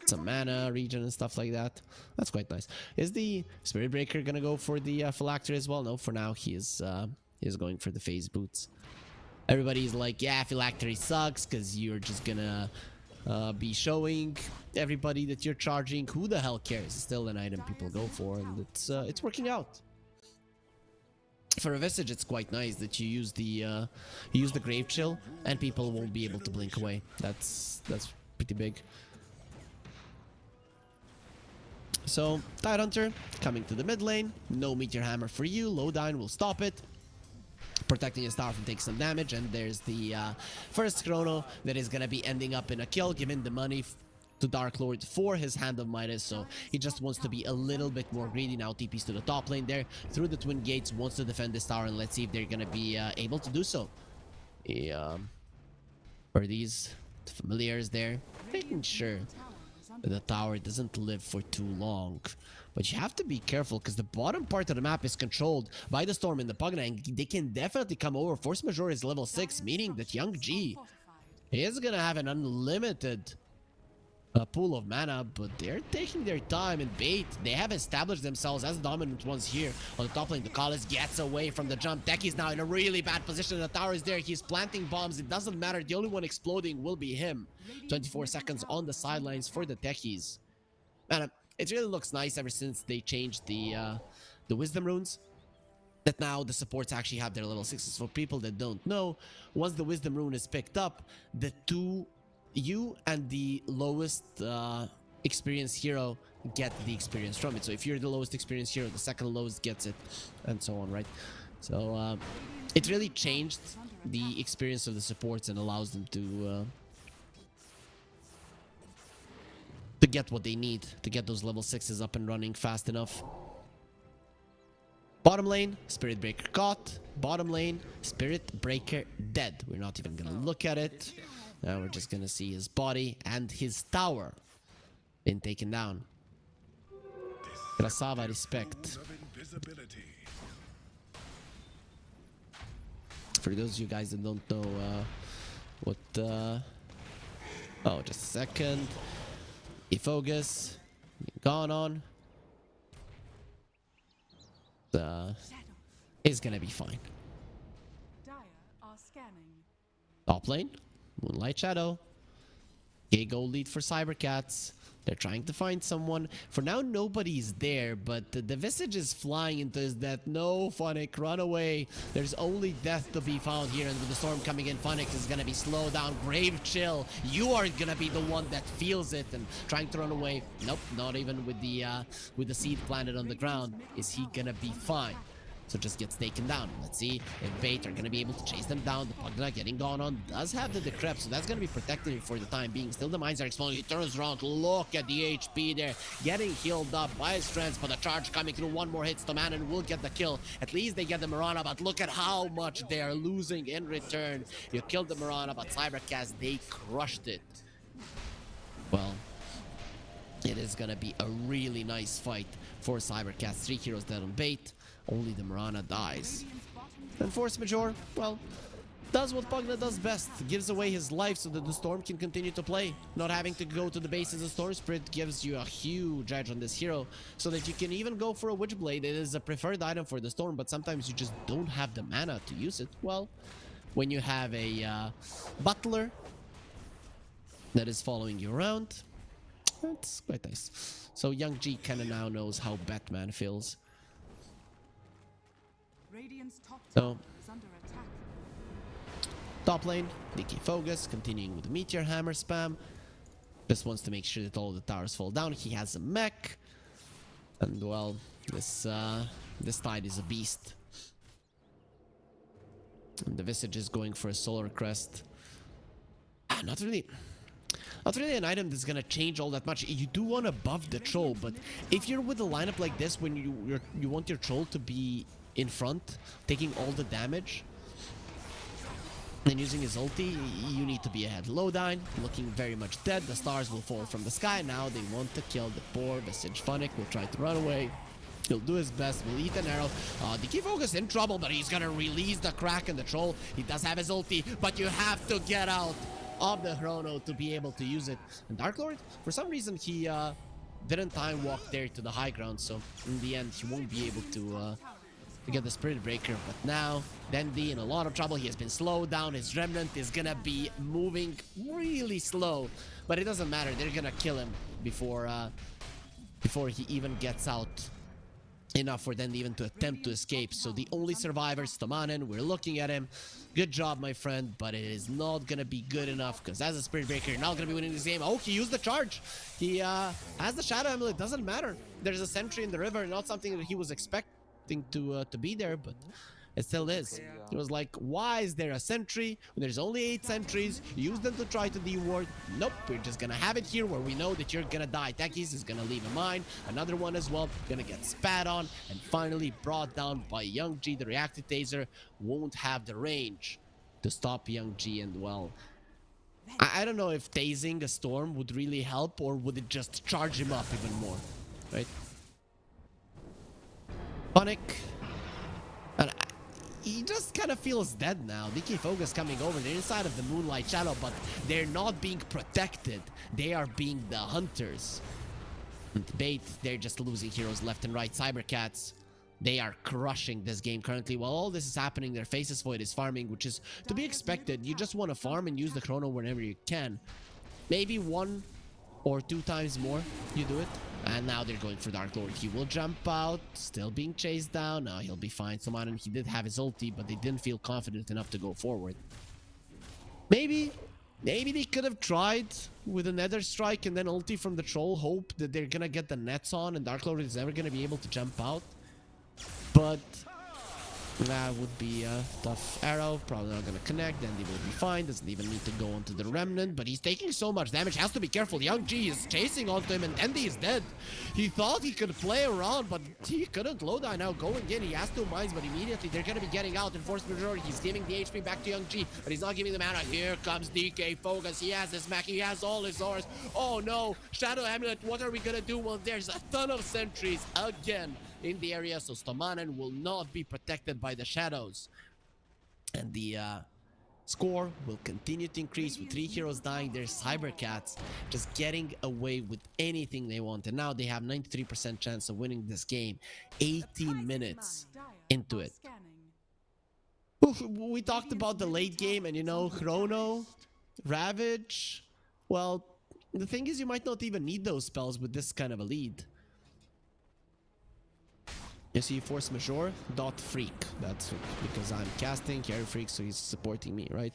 some mana, regen, and stuff like that. That's quite nice. Is the Spirit Breaker gonna go for the phylactery as well? No, for now he is going for the phase boots. Everybody's like, yeah, phylactery sucks because you're just gonna be showing everybody that you're charging. Who the hell cares? It's still an item people go for, and it's working out. For a Visage, it's quite nice that you use the Grave Chill, and people won't be able to blink away. That's pretty big. So, Tidehunter coming to the mid lane. No Meteor Hammer for you. Lowdown will stop it, protecting his tower from taking some damage. And there's the first Chrono that is gonna be ending up in a kill, giving the money to Dark Lord for his Hand of Midas. So he just wants to be a little bit more greedy now. TPs to the top lane there through the Twin Gates, wants to defend this tower, and let's see if they're gonna be able to do so. For these familiars there, making sure that the tower doesn't live for too long. But you have to be careful because the bottom part of the map is controlled by the Storm and the Pugna, and they can definitely come over. Force Majeure is level 6, meaning that Young G is gonna have an unlimited pool of mana, but they're taking their time and bait. They have established themselves as the dominant ones here on the top lane. The Callis gets away from the jump. Techi's now in a really bad position. The tower is there. He's planting bombs. It doesn't matter. The only one exploding will be him. 24 seconds on the sidelines for the Techies. Man, it really looks nice ever since they changed the Wisdom runes, that now the supports actually have their level 6s. For people that don't know, once the Wisdom rune is picked up, you and the lowest experienced hero get the experience from it. So if you're the lowest experienced hero, the second lowest gets it, and so on, right? So it really changed the experience of the supports and allows them to get what they need to get those level 6s up and running fast enough. Bottom lane, Spirit Breaker caught. Bottom lane, Spirit Breaker dead. We're not even gonna look at it. Now we're just gonna see his body and his tower being taken down. Krasava, respect. For those of you guys that don't know what... Oh, just a second. Efocus. Gone on. Is gonna be fine. Dire are scanning. Top lane, Moonlight Shadow. Okay, go lead for Cybercats. They're trying to find someone. For now, nobody's there, but the Visage is flying into his death. No, Funnick, run away. There's only death to be found here, and with the storm coming in, Funnick is gonna be slowed down. Grave Chill, you are gonna be the one that feels it and trying to run away. Nope, not even with the seed planted on the ground. Is he gonna be fine? So just gets taken down. Let's see if Bait are going to be able to chase them down. The Pugna getting gone on does have the Decrep, so that's going to be protecting him for the time being. Still, the mines are exploding. He turns around. Look at the HP there. Getting healed up by his strength, but the charge coming through. One more hit. Stomanen will get the kill. At least they get the Mirana, but look at how much they are losing in return. You killed the Mirana, but Cybercast, they crushed it. Well, it is going to be a really nice fight for Cybercast. 3 heroes dead on Bait. Only the Mirana dies. And Force Major, well, does what Pugna does best. Gives away his life so that the Storm can continue to play. Not having to go to the base as a Storm Spirit gives you a huge edge on this hero. So that you can even go for a Witchblade. It is a preferred item for the Storm, but sometimes you just don't have the mana to use it. Well, when you have a Butler that is following you around, that's quite nice. So Young G kind of now knows how Batman feels. Radiant's top So, tower is under attack. top lane, DK Focus, continuing with the Meteor Hammer spam. Just wants to make sure that all the towers fall down. He has a mech. And well, this Tide is a beast. And the Visage is going for a Solar Crest. Not really an item that's gonna change all that much. You do want to buff the Troll, but if you're with a lineup like this, when you want your Troll to be in front, taking all the damage, and using his ulti, you need to be ahead. Lowdyne, looking very much dead. The stars will fall from the sky. Now they want to kill the poor Visage. Funnick will try to run away. He'll do his best. Will eat an arrow. DK Focus in trouble, but he's gonna release the Crack and the Troll. He does have his ulti, but you have to get out of the Chrono to be able to use it. And Dark Lord, for some reason, he didn't time walk there to the high ground, so in the end, he won't be able to get the Spirit Breaker. But now, Dendi in a lot of trouble. He has been slowed down. His Remnant is gonna be moving really slow, but it doesn't matter. They're gonna kill him before he even gets out enough for them even to attempt to escape. So the only survivor, Stomanen, we're looking at him. Good job, my friend, but it is not gonna be good enough, because as a Spirit Breaker, you're not gonna be winning this game. Oh, he used the charge. He has the Shadow Amulet. Doesn't matter. There's a sentry in the river, not something that he was expecting to be there, but it still is. It was like, why is there a sentry when there's only 8 sentries? Use them to try to de-ward. Nope, we're just gonna have it here where we know that you're gonna die. Tekis is gonna leave a mine, another one as well, gonna get spat on, and finally brought down by Young G. The reactive taser won't have the range to stop Young G, and well, I don't know if tasing a Storm would really help, or would it just charge him up even more, right? Funnick, and he just kind of feels dead now. DK Focus coming over. They're inside of the Moonlight Shadow, but they're not being protected. They are being the hunters. And Bait, they're just losing heroes left and right. Cybercats, they are crushing this game currently. While all this is happening, their Faceless Void is farming, which is to be expected. You just want to farm and use the Chrono whenever you can. Maybe 1 or 2 times more you do it. And now they're going for Dark Lord. He will jump out, still being chased down. Now he'll be fine. Stomanen, he did have his ulti, but they didn't feel confident enough to go forward. Maybe they could have tried with a Nether Strike and then ulti from the Troll. Hope that they're gonna get the nets on and Dark Lord is never gonna be able to jump out. But That would be a tough arrow. Probably not going to connect. Then he will be fine. Doesn't even need to go onto the remnant. But he's taking so much damage. Has to be careful. Young G is chasing onto him and Andy is dead. He thought he could play around, but he couldn't. Lodi now going in. He has 2 mines, but immediately they're going to be getting out in force majority. He's giving the HP back to Young G, but he's not giving the mana. Here comes DK Focus. He has his mech. He has all his ores. Oh no. Shadow Amulet. What are we going to do? Well, there's a ton of sentries again in the area, so Stomanen will not be protected by the shadows. And the score will continue to increase with 3 heroes dying. There's Cybercats just getting away with anything they want. And now they have 93% chance of winning this game. 18 minutes into it. We talked about the late game and, you know, Chrono, Ravage. Well, the thing is, you might not even need those spells with this kind of a lead. You see, Force Majeure, Dot Freak. That's because I'm casting Carry Freak, so he's supporting me, right?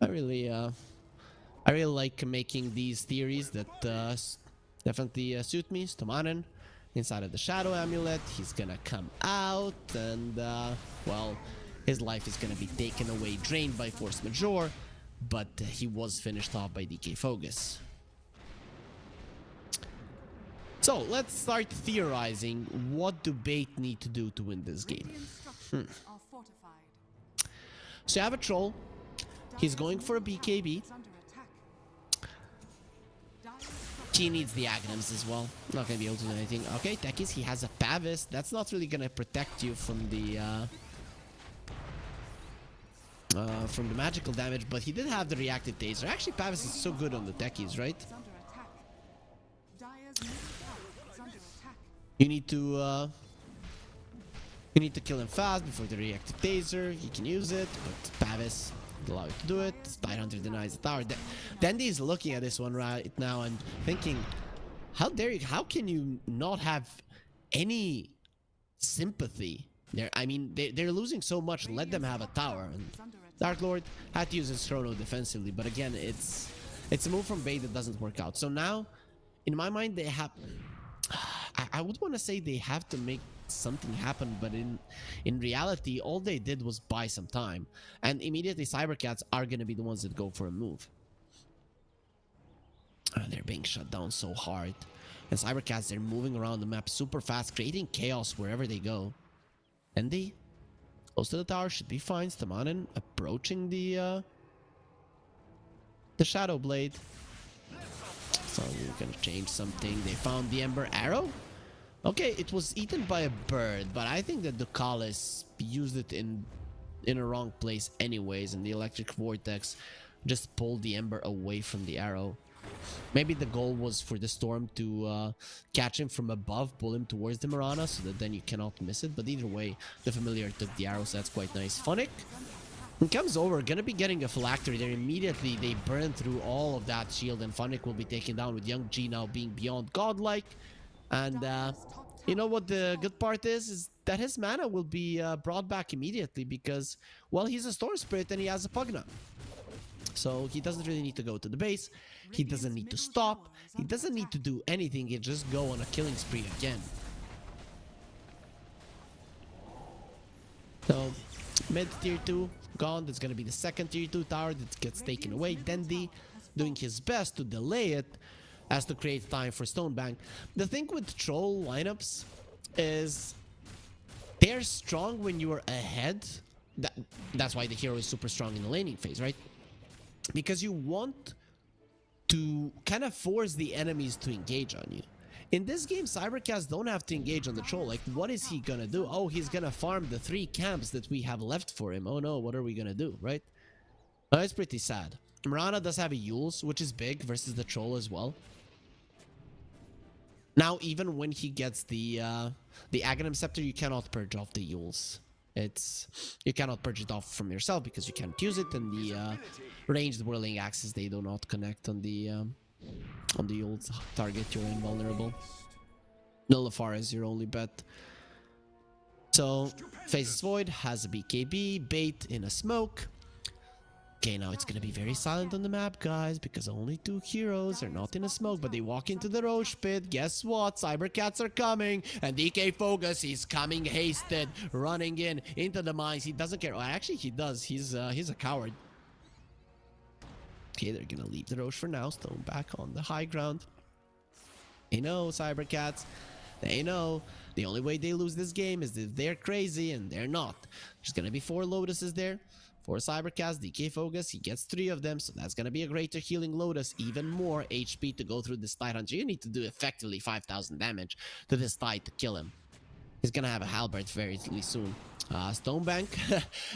I really like making these theories that definitely suit me. Stomanen inside of the Shadow Amulet. He's gonna come out, and well, his life is gonna be taken away, drained by Force Majeure, but he was finished off by DK Fogus. So let's start theorizing. What do Bait need to do to win this game? So you have a troll. He's going for a BKB. He needs the Aghanims as well. Not gonna be able to do anything. Okay, Tekis, he has a Pavis. That's not really gonna protect you from the magical damage, but he did have the reactive taser. Actually, Pavis is so good on the Tekis, right? You need to kill him fast before the reactive taser. He can use it, but Pavis will allow you to do it. Tidehunter denies the tower. Dandy is looking at this one right now and thinking, how dare you? How can you not have any sympathy there? I mean, they're losing so much. Let them have a tower. And Dark Lord had to use his Chrono defensively, but again, it's a move from Bait that doesn't work out. So now, in my mind, they have. I would want to say they have to make something happen, but in reality, all they did was buy some time, and immediately Cybercats are going to be the ones that go for a move. They're being shut down so hard, and Cybercats, they're moving around the map super fast, creating chaos wherever they go. And they close to the tower, should be fine. Stomanen approaching the Shadow Blade. So we're gonna change something. They found the Ember Arrow. Okay, it was eaten by a bird, but I think that Ducalis used it in a wrong place anyways, and the Electric Vortex just pulled the Ember away from the arrow. Maybe the goal was for the Storm to catch him from above, pull him towards the Mirana, so that then you cannot miss it. But either way, the Familiar took the arrow, so that's quite nice. Funnick, he comes over, gonna be getting a phylactery there. Immediately, they burn through all of that shield, and Funnick will be taken down with Young G now being beyond godlike. And you know what the good part is that his mana will be brought back immediately because, well, he's a Storm Spirit and he has a Pugna. So he doesn't really need to go to the base. He doesn't need to stop. He doesn't need to do anything. He just go on a killing spree again. So mid tier 2 gone. That's going to be the second tier 2 tower that gets taken away. Dendi doing his best to delay it as to create time for Stonebank. The thing with troll lineups is they're strong when you are ahead. That's why the hero is super strong in the laning phase, right? Because you want to kind of force the enemies to engage on you. In this game, Cybercats don't have to engage on the troll. Like, what is he gonna do? Oh, he's gonna farm the 3 camps that we have left for him. Oh no, what are we gonna do, right? It's pretty sad. Mirana does have a Yules, which is big versus the troll as well. Now, even when he gets the Aghanim Scepter, you cannot purge off the Yules. You cannot purge it off from yourself because you can't use it, and the ranged whirling axes, they do not connect on the Yules target. You're invulnerable. Nullifar is your only bet. So Faceless Void has a BKB, Bait in a smoke. Okay, now it's gonna be very silent on the map, guys, because only 2 heroes are not in a smoke, but they walk into the Roche pit. Guess what? Cybercats are coming, and DK Focus, he's coming hasted, running into the mines. He doesn't care. Well, actually, he does. He's a coward. Okay, they're gonna leave the Roche for now. Stone back on the high ground. They know, Cybercats. They know the only way they lose this game is if they're crazy, and they're not. There's gonna be 4 Lotuses there. 4 Cybercats, DK Focus, he gets 3 of them, so that's gonna be a greater healing Lotus, even more HP to go through this Tidehunter. You need to do effectively 5,000 damage to this Tide to kill him. He's gonna have a halberd very soon. Stonebank,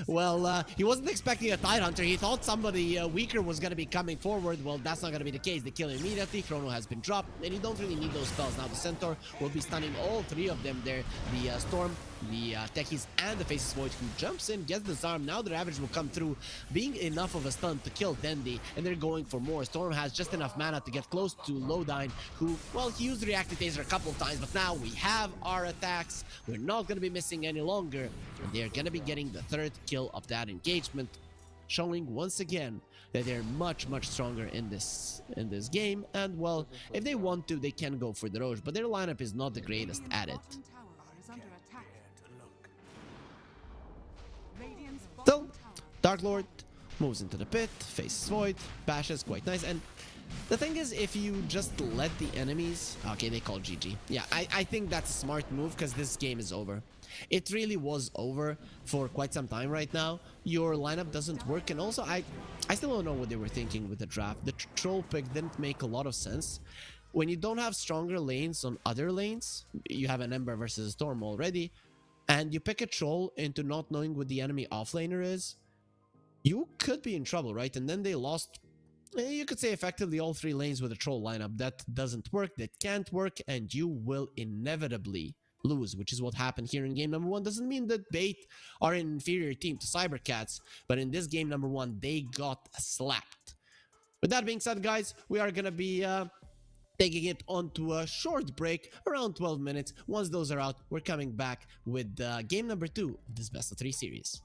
well, he wasn't expecting a Tidehunter. He thought somebody weaker was gonna be coming forward. Well, that's not gonna be the case. They kill him immediately. Chrono has been dropped, and you don't really need those spells. Now the Centaur will be stunning all 3 of them there. The Storm, the Techies, and the Faceless Void, who jumps in, gets the Zarm. Now the Ravage will come through, being enough of a stun to kill Dendi, and they're going for more. Storm has just enough mana to get close to Lodine, who, well, he used Reactive Taser a couple of times, but now we have our attacks. We're not going to be missing any longer, and they're going to be getting the 3rd kill of that engagement, showing once again that they're much stronger in this game. And well, if they want to, they can go for the Roche, but their lineup is not the greatest at it. Still, Dark Lord moves into the pit, faces Void, bashes, quite nice. And the thing is, if you just let the enemies... Okay, they call GG. Yeah, I think that's a smart move, because this game is over. It really was over for quite some time right now. Your lineup doesn't work, and also I still don't know what they were thinking with the draft. The troll pick didn't make a lot of sense. When you don't have stronger lanes on other lanes, you have an Ember versus a Storm already, and you pick a troll into not knowing what the enemy offlaner is, you could be in trouble, right? And then they lost, you could say, effectively all 3 lanes with a troll lineup. That doesn't work, that can't work, and you will inevitably lose, which is what happened here in game number 1. Doesn't mean that Bait are an inferior team to Cybercats, but in this game number 1, they got slapped. With that being said, guys, we are gonna be taking it onto a short break, around 12 minutes. Once those are out, we're coming back with game number 2 of this best of 3 series.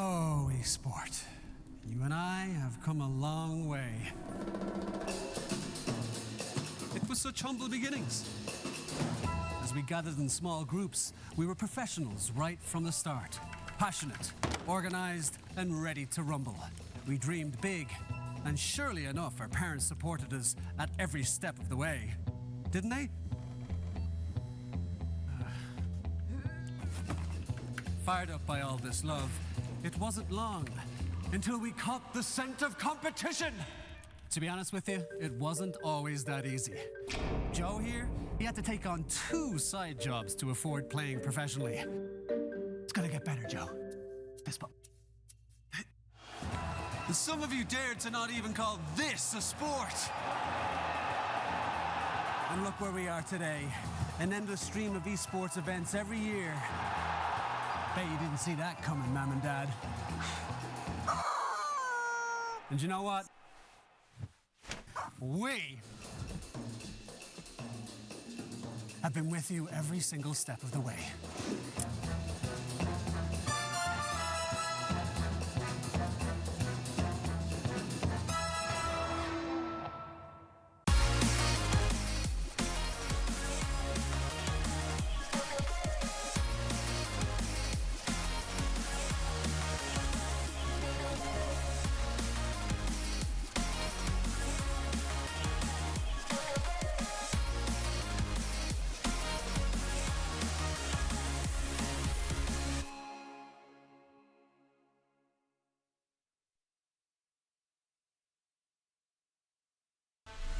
Oh, esport. You and I have come a long way. It was such humble beginnings. As we gathered in small groups, we were professionals right from the start. Passionate, organized, and ready to rumble. We dreamed big, and surely enough, our parents supported us at every step of the way. Didn't they? Fired up by all this love, it wasn't long until we caught the scent of competition. To be honest with you, it wasn't always that easy. Joe here, he had to take on 2 side jobs to afford playing professionally. It's gonna get better, Joe. Fist bump. Some of you dared to not even call this a sport. And look where we are today. An endless stream of esports events every year. Bet you didn't see that coming, Mom and Dad. And you know what? We have been with you every single step of the way.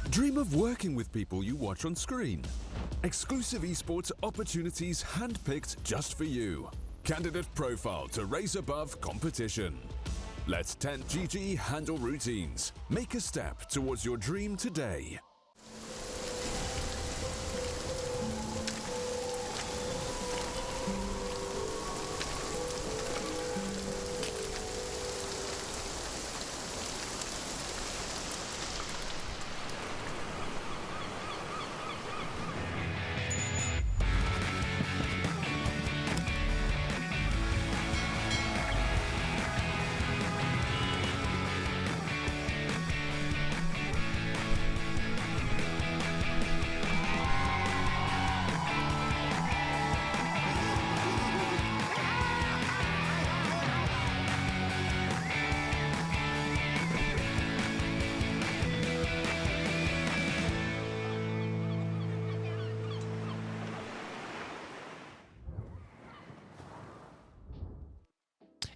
Dream of working with people you watch on screen. Exclusive esports opportunities handpicked just for you. Candidate profile to raise above competition. Let 10GG handle routines. Make a step towards your dream today.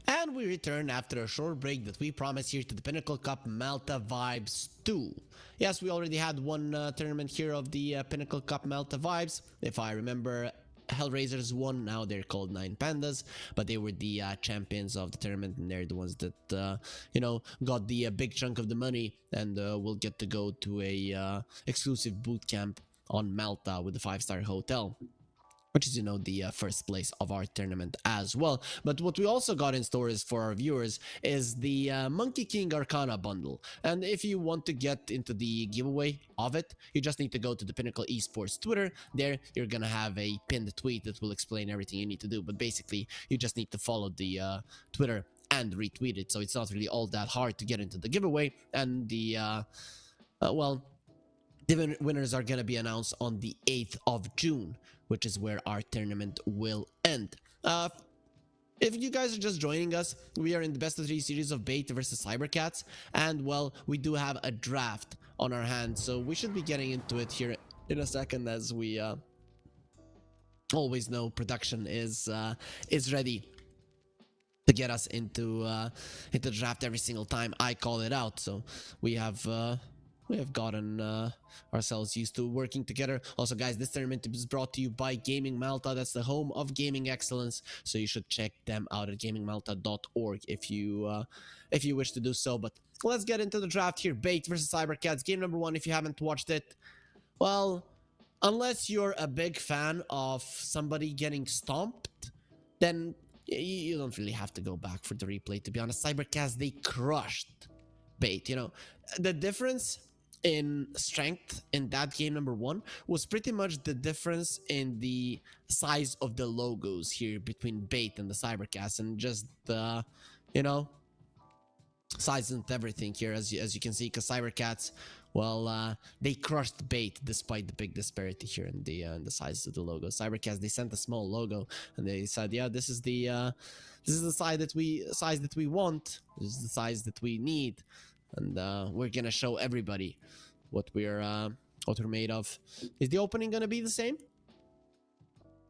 And we return after a short break that we promised here to the Pinnacle Cup Malta Vibes 2. Yes, we already had one tournament here of the Pinnacle Cup Malta Vibes. If I remember, Hellraisers won. Now they're called Nine Pandas, but they were the champions of the tournament, and they're the ones that you know, got the big chunk of the money, and will get to go to a exclusive boot camp on Malta with the 5-star hotel, which is, you know, the first place of our tournament as well. But what we also got in store is for our viewers is the Monkey King Arcana bundle. And if you want to get into the giveaway of it, you just need to go to the Pinnacle Esports Twitter. There, you're gonna have a pinned tweet that will explain everything you need to do. But basically, you just need to follow the Twitter and retweet it. So it's not really all that hard to get into the giveaway. And the, well, the winners are going to be announced on the 8th of June, which is where our tournament will end. If you guys are just joining us, we are in the best of 3 series of Bait versus Cybercats, and well, we do have a draft on our hands, so we should be getting into it here in a second. As we always know, production is ready to get us into the draft every single time I call it out. So we have gotten ourselves used to working together. Also, guys, this tournament is brought to you by Gaming Malta. That's the home of gaming excellence, so you should check them out at gamingmalta.org if you wish to do so. But let's get into the draft here. Bait versus Cybercats, game number 1. If you haven't watched it, well, unless you're a big fan of somebody getting stomped, then you don't really have to go back for the replay, to be honest. Cybercats, they crushed Bait. You know, the difference in strength in that game number 1 was pretty much the difference in the size of the logos here between Bait and the Cybercats, and just the you know, size isn't everything here, as you can see, because Cybercats, well, they crushed bait despite the big disparity here in the size of the logo. Cybercats, they sent a small logo and they said, yeah, this is the size that we want. This is the size that we need, and we're gonna show everybody what we're made of. Is the opening gonna be the same?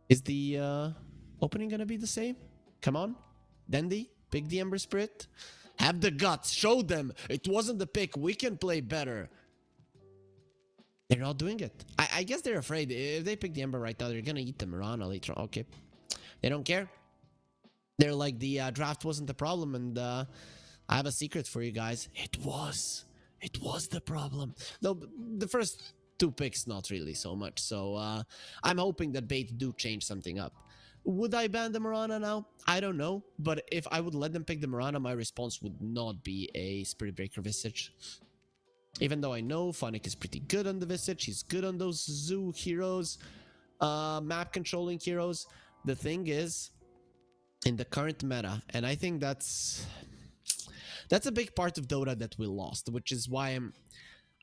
Is the opening gonna be the same? Come on, Dandy, pick the Ember Spirit. Have the guts. Show them. It wasn't the pick. We can play better. They're not doing it. I guess they're afraid. If they pick the Ember right now, they're going to eat the Mirana later on. Okay. They don't care. They're like, the draft wasn't the problem. And I have a secret for you guys. It was. It was the problem. Though the first 2 picks, not really so much. So I'm hoping that Bait do change something up. Would I ban the Mirana now? I don't know. But if I would let them pick the Mirana, my response would not be a Spirit Breaker Visage. Even though I know Phonic is pretty good on the Visage. He's good on those Zoo heroes. Map controlling heroes. The thing is, in the current meta, and I think that's a big part of Dota that we lost, which is why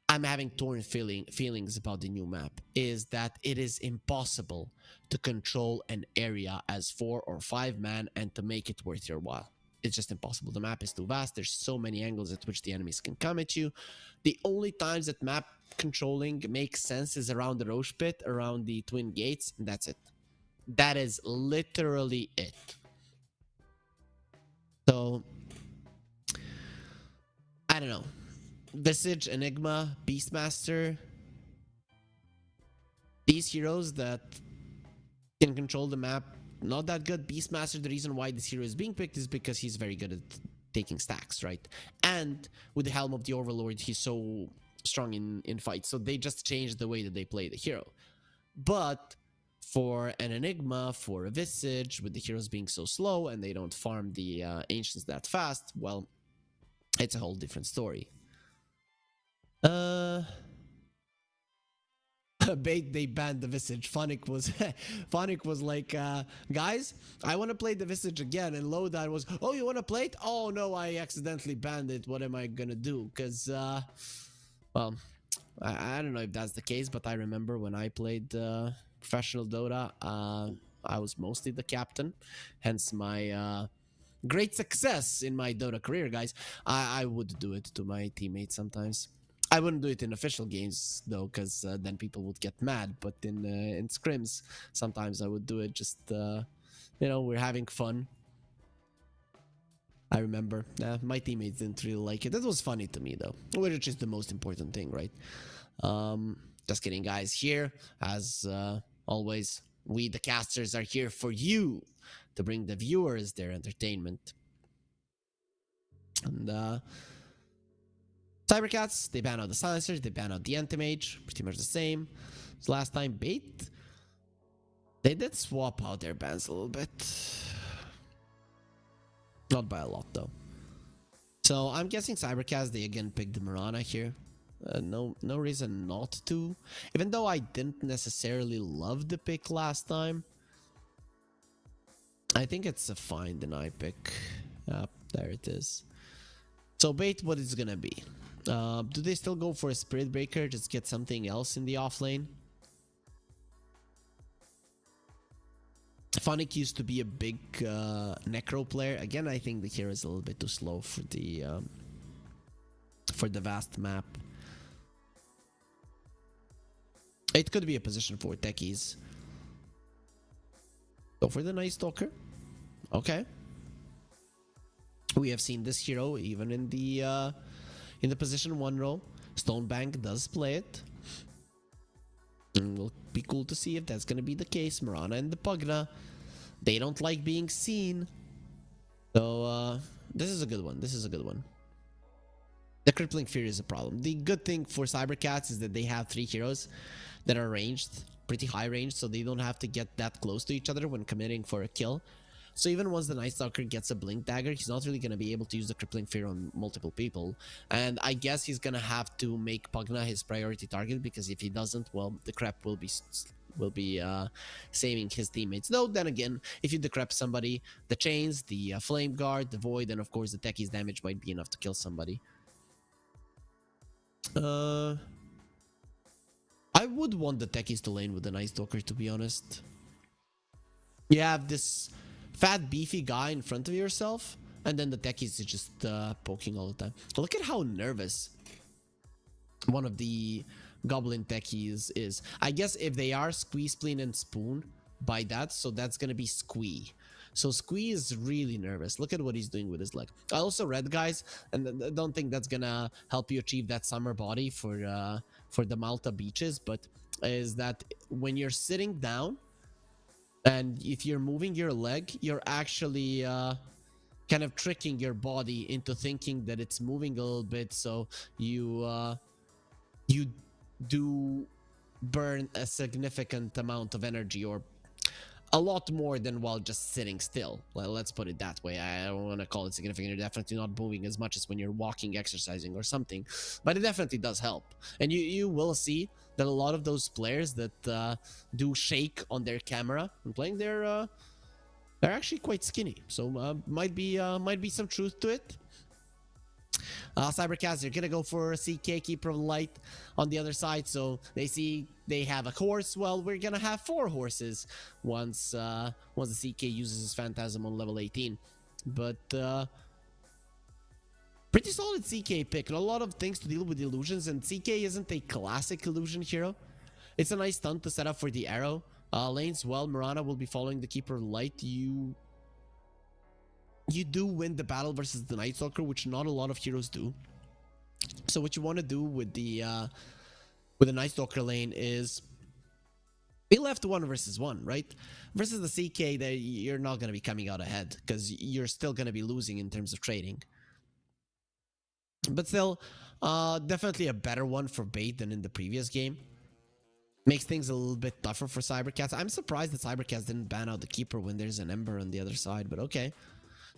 I'm having torn feelings about the new map, is that it is impossible to control an area as 4 or 5 man and to make it worth your while. It's just impossible. The map is too vast. There's so many angles at which the enemies can come at you. The only times that map controlling makes sense is around the Roche Pit, around the Twin Gates, and that's it. That is literally it. So, I don't know. Visage, Enigma, Beastmaster. These heroes that can control the map, not that good. Beastmaster, the reason why this hero is being picked is because he's very good at taking stacks, right? And with the Helm of the Overlord, he's so strong in fights. So they just changed the way that they play the hero. But for an Enigma, for a Visage, with the heroes being so slow and they don't farm the Ancients that fast, well, it's a whole different story. Bait, they banned the Visage. Phonic was like, guys, I want to play the Visage again. And Lowdown was, oh, you want to play it? Oh no, I accidentally banned it. What am I gonna do? Because well, I don't know if that's the case, but I remember when I played professional Dota, I was mostly the captain, hence my great success in my Dota career, guys. I would do it to my teammates sometimes. I wouldn't do it in official games though, because then people would get mad. But in scrims, sometimes I would do it just, you know, we're having fun. I remember my teammates didn't really like it. That was funny to me though, which is the most important thing, right? Just kidding, guys. Here, as always, we the casters are here for you to bring the viewers their entertainment. And Cybercats, they ban out the Silencers, they ban out the Anti-Mage, pretty much the same. So last time, Bait, they did swap out their bans a little bit. Not by a lot, though. So I'm guessing Cybercats, they again picked the Mirana here. No reason not to. Even though I didn't necessarily love the pick last time, I think it's a fine deny pick. There it is. So Bait, what is gonna be? Do they still go for a Spirit Breaker? Just get something else in the offlane? Phonic used to be a big Necro player. Again, I think the hero is a little bit too slow for the vast map. It could be a position for techies. Go for the Night Stalker. Okay. We have seen this hero even in the position 1 role. Stonebank does play it. And it'll be cool to see if that's going to be the case. Mirana and the Pugna, they don't like being seen. So this is a good one. This is a good one. The Crippling Fury is a problem. The good thing for Cybercats is that they have 3 heroes that are ranged, pretty high range, so they don't have to get that close to each other when committing for a kill. So even once the Night Stalker gets a Blink Dagger, he's not really going to be able to use the Crippling Fear on multiple people. And I guess he's going to have to make Pugna his priority target, because if he doesn't, well, the crap will be will be saving his teammates. Though, then again, if you decrep somebody, the chains, the flame guard, the void, and of course the techie's damage might be enough to kill somebody. I would want the techies to lane with the Night Stalker, to be honest. You have this fat, beefy guy in front of yourself, and then the techies is just poking all the time. Look at how nervous one of the goblin techies is. I guess if they are Squee, Spleen, and Spoon by that, so that's gonna be Squee. So Squee is really nervous. Look at what he's doing with his leg. I also read, guys, and I don't think that's gonna help you achieve that summer body for the Malta beaches, but is that when you're sitting down and if you're moving your leg, you're actually kind of tricking your body into thinking that it's moving a little bit, so you do burn a significant amount of energy, or a lot more than while just sitting still. Let's put it that way. I don't want to call it significant. You're definitely not moving as much as when you're walking, exercising, or something, but it definitely does help. And you will see that a lot of those players that do shake on their camera and playing, they're actually quite skinny. So might be some truth to it. Cybercast, they're gonna go for CK, Keeper of Light on the other side. So they see they have a horse. Well, we're gonna have 4 horses once the CK uses his Phantasm on level 18. But pretty solid CK pick. And a lot of things to deal with illusions, and CK isn't a classic illusion hero. It's a nice stunt to set up for the arrow. Lanes, well, Mirana will be following the Keeper of Light. You do win the battle versus the Night Stalker, which not a lot of heroes do. So what you want to do with the Night Stalker lane is be left 1 versus 1, right? Versus the CK, that you're not going to be coming out ahead because you're still going to be losing in terms of trading. But still, definitely a better one for bait than in the previous game. Makes things a little bit tougher for Cybercats. I'm surprised that Cybercats didn't ban out the Keeper when there's an Ember on the other side, but okay.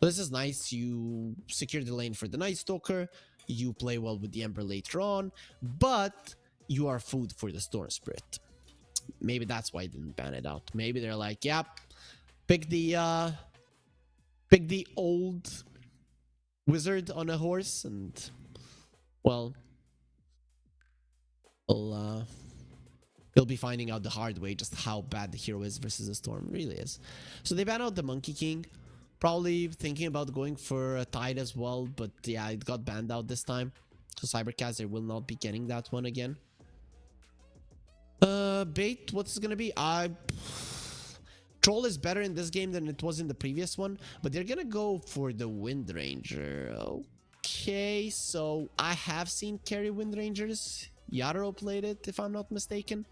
So this is nice. You secure the lane for the Night Stalker. You play well with the Ember later on, but you are food for the Storm Spirit. Maybe that's why I didn't ban it out. Maybe they're like, yep, pick the old wizard on a horse, and well, they'll be finding out the hard way just how bad the hero is versus the Storm really is. So they ban out the Monkey King. Probably thinking about going for a Tide as well, but yeah, it got banned out this time. So Cybercaster will not be getting that one again. Bait, what's it gonna be? Troll is better in this game than it was in the previous one, but they're gonna go for the Wind Ranger. Okay, so I have seen carry Wind Rangers. Yadro played it, if I'm not mistaken.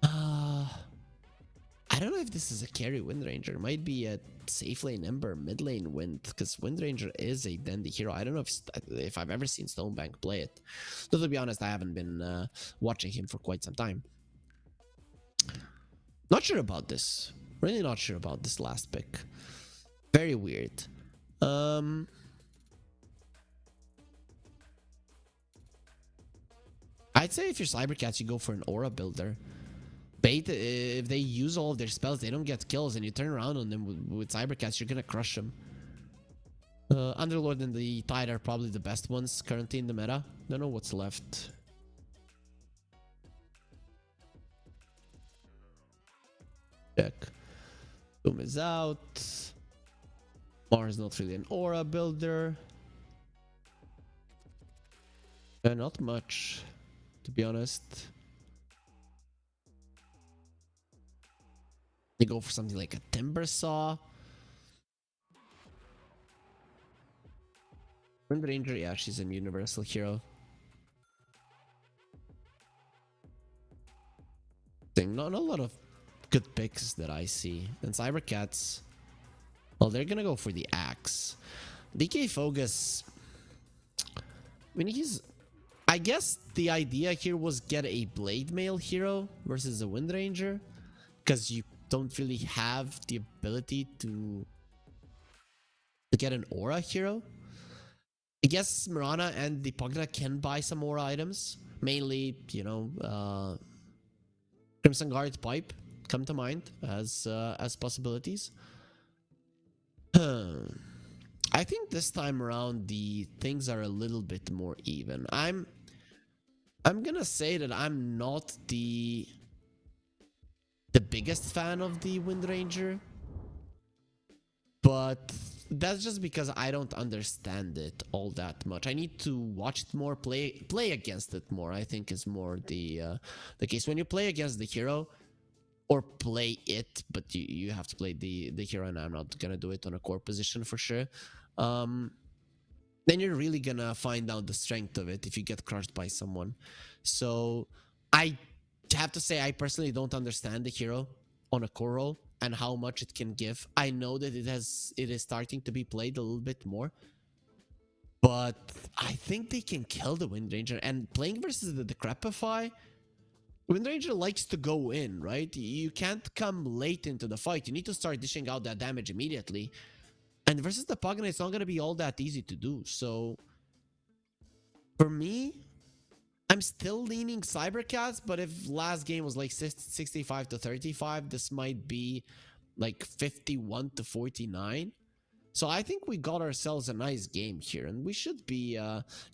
I don't know if this is a carry Wind Ranger. It might be a safe lane Ember, mid lane Wind, because Wind Ranger is a dandy hero. I don't know if I've ever seen Stonebank play it. So to be honest, I haven't been watching him for quite some time. Not sure about this. Really not sure about this last pick. Very weird. I'd say if you're Cybercats, you go for an Aura Builder. Bait, if they use all of their spells, they don't get kills, and you turn around on them with Cybercats, you're gonna crush them. Underlord and the Tide are probably the best ones currently in the meta. Don't know what's left. Check. Boom is out. Mars not really an Aura Builder. Not much, to be honest. You go for something like a Timber Saw. Wind Ranger, yeah, she's a universal hero. Not a lot of good picks that I see. And Cybercats, well, they're gonna go for the Axe. DK Fogus, I mean, I guess the idea here was get a Blade Mail hero versus a Wind Ranger, because you don't really have the ability to get an Aura hero. I guess Mirana and the Pugna can buy some Aura items. Mainly, you know, Crimson Guard Pipe come to mind as possibilities. I think this time around the things are a little bit more even. I'm gonna say that I'm not the biggest fan of the Wind Ranger, but that's just because I don't understand it all that much. I need to watch it more, play against it more. I think is more the case. When you play against the hero, or play it, but you have to play the hero, and I'm not gonna do it on a core position for sure. Then you're really gonna find out the strength of it if you get crushed by someone. So I have to say I personally don't understand the hero on a core role and how much it can give. I know that it is starting to be played a little bit more, but I think they can kill the Wind Ranger. And playing versus the Decrepify, Wind Ranger likes to go in, right? You can't come late into the fight. You need to start dishing out that damage immediately. And versus the Pugna, it's not going to be all that easy to do. So, for me, I'm still leaning Cybercats, but if last game was like 65 to 35, this might be like 51 to 49. So I think we got ourselves a nice game here, and we should be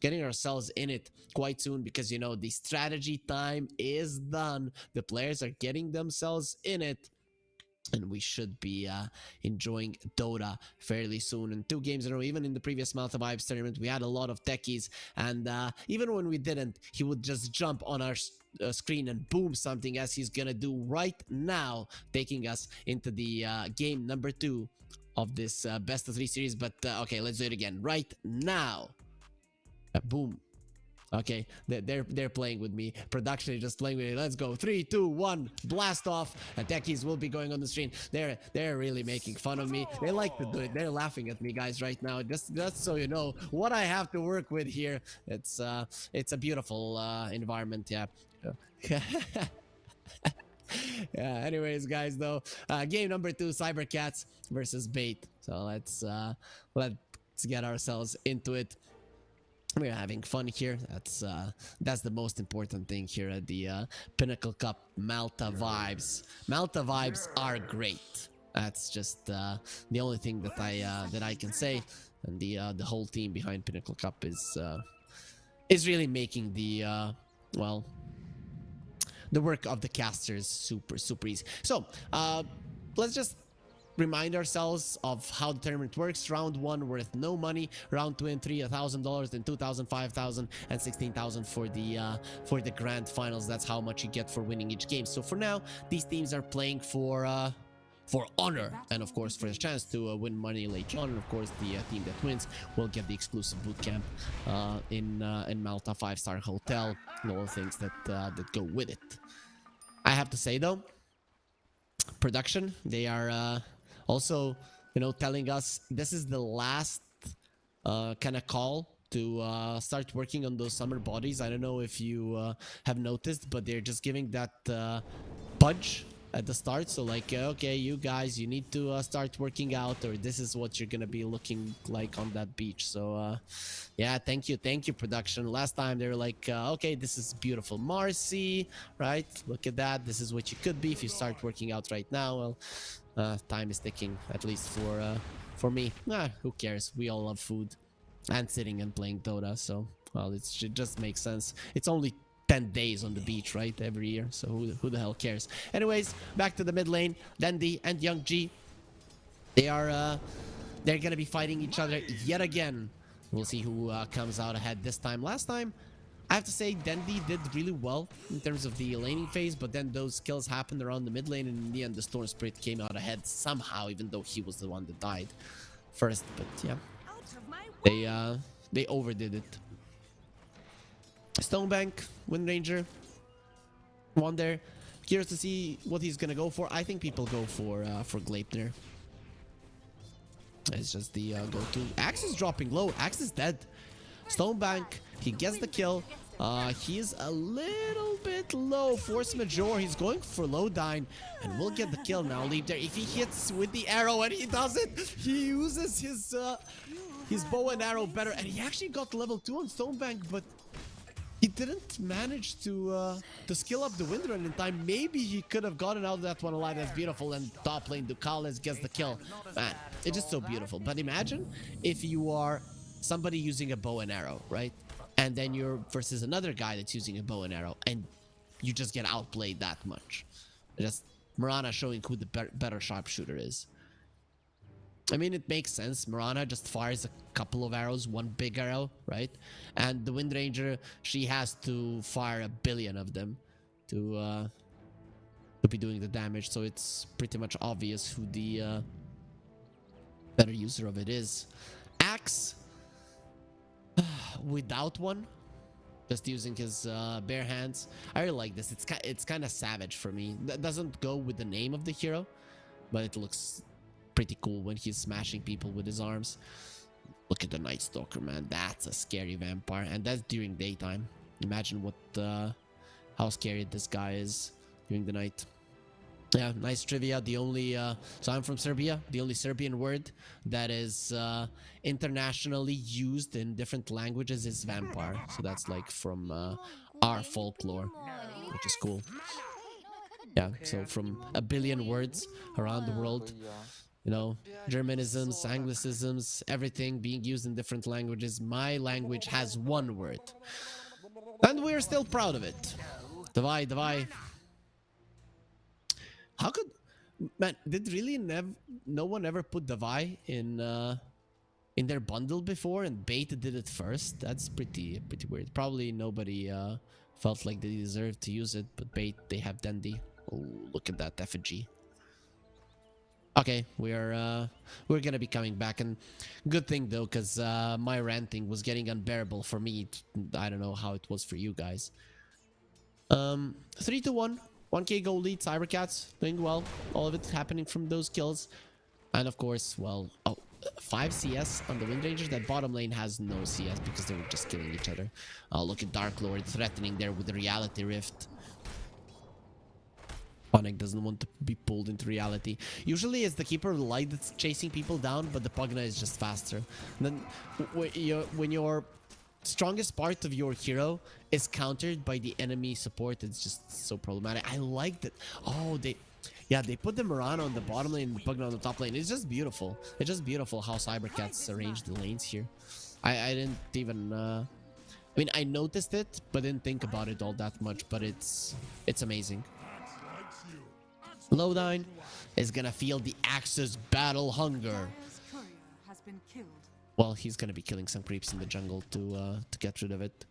getting ourselves in it quite soon, because, you know, the strategy time is done. The players are getting themselves in it, and we should be enjoying Dota fairly soon. And 2 games in a row, even in the previous Malta Vibes tournament, we had a lot of techies, and even when we didn't, he would just jump on our screen and boom something, as he's gonna do right now, taking us into the game number 2 of this best of 3 series. But okay, let's do it again right now. Boom. Okay, they're playing with me. Production is just playing with me. Let's go. 3, 2, 1, blast off. Techies will be going on the stream. They're really making fun of me. They like to do it. They're laughing at me, guys, right now. Just so you know what I have to work with here. It's a beautiful environment. Yeah. Yeah, anyways, guys, though, game number 2, Cybercats versus Bait. So let's get ourselves into it. We're having fun here. That's the most important thing here at the Pinnacle Cup Malta Vibes. Malta Vibes are great. That's just the only thing that I can say. And the whole team behind Pinnacle Cup is really making the well, the work of the casters super easy. So let's just remind ourselves of how the tournament works. Round 1 worth no money. Round 2 and 3 $1,000, then 2,000, 5,000, and 16,000 for the grand finals. That's how much you get for winning each game. So for now, these teams are playing for honor, and of course for a chance to win money later on. And of course, the team that wins will get the exclusive boot camp in Malta 5-star hotel and all the things that go with it. I have to say though, production, they are also, you know, telling us this is the last kind of call to start working on those summer bodies. I don't know if you have noticed, but they're just giving that punch at the start. So like, okay, you guys, you need to start working out, or this is what you're gonna be looking like on that beach. So yeah, thank you production. Last time they were like, okay, this is beautiful Marcy, right? Look at that, this is what you could be if you start working out right now. Well, time is ticking, at least for me. Who cares? We all love food and sitting and playing Dota, so well, it just makes sense. It's only 10 days on the beach, right, every year, so who the hell cares? Anyways, back to the mid lane. Dandy and Young G, they're gonna be fighting each other yet again. We'll see who comes out ahead this time. Last time, I have to say, Dandy did really well in terms of the laning phase, but then those kills happened around the mid lane, and in the end, the Storm Spirit came out ahead somehow, even though he was the one that died first. But yeah, they overdid it. Stonebank, Wind Ranger, one there. Curious to see what he's gonna go for. I think people go for Gleipnir. It's just the go-to. Axe is dropping low. Axe is dead. Stonebank, he gets the kill. He is a little bit low. Force Majeure, he's going for Lowdyne, and we'll get the kill now. Leap there. If he hits with the arrow, and he doesn't, he uses his bow and arrow better, and he actually got level 2 on Stonebank, but He didn't manage to skill up the Windrun in time. Maybe he could have gotten out of that one alive. That's beautiful. And top lane, Ducales gets the kill. Man, it's just so beautiful. But imagine if you are somebody using a bow and arrow, right? And then you're versus another guy that's using a bow and arrow, and you just get outplayed that much. Just Mirana showing who the better sharpshooter is. I mean, it makes sense. Mirana just fires a couple of arrows, one big arrow, right? And the Wind Ranger, she has to fire 1 billion of them to be doing the damage. So it's pretty much obvious who the better user of it is. Axe, without one, just using his bare hands. I really like this. It's kind of savage for me. That doesn't go with the name of the hero, but it looks pretty cool when he's smashing people with his arms. Look at the Night Stalker, man. That's a scary vampire, and that's during daytime. Imagine what how scary this guy is during the night. Yeah, nice trivia. The only so I'm from Serbia. The only Serbian word that is internationally used in different languages is vampire. So that's like from our folklore, which is cool. Yeah, so from 1 billion words around the world, you know, Germanisms, Anglicisms, everything being used in different languages. My language has one word, and we're still proud of it. Davai, Davai. How could, man, did really no one ever put Davai in their bundle before, and Bait did it first? That's pretty weird. Probably nobody felt like they deserved to use it, but Bait, they have Dandy. Oh, look at that effigy. Okay, we're gonna be coming back, and good thing though, because my ranting was getting unbearable for me. I don't know how it was for you guys. 3-1, 1k gold lead. Cybercats doing well. All of it happening from those kills, and of course, well, 5 CS on the Wind Rangers. That bottom lane has no CS because they were just killing each other. Look at Dark Lord threatening there with the Reality Rift. Punic doesn't want to be pulled into reality. Usually it's the Keeper of the Light that's chasing people down, but the Pugna is just faster. And then when your strongest part of your hero is countered by the enemy support, it's just so problematic. I like that. Oh, they put the Mirana on the bottom lane and the Pugna on the top lane. It's just beautiful. It's just beautiful how Cybercats arrange the lanes here. I didn't even... I mean, I noticed it, but didn't think about it all that much, but it's amazing. Lowdown is gonna feel the Axe's battle hunger. Dire's courier has been killed. Well, he's gonna be killing some creeps in the jungle to get rid of it.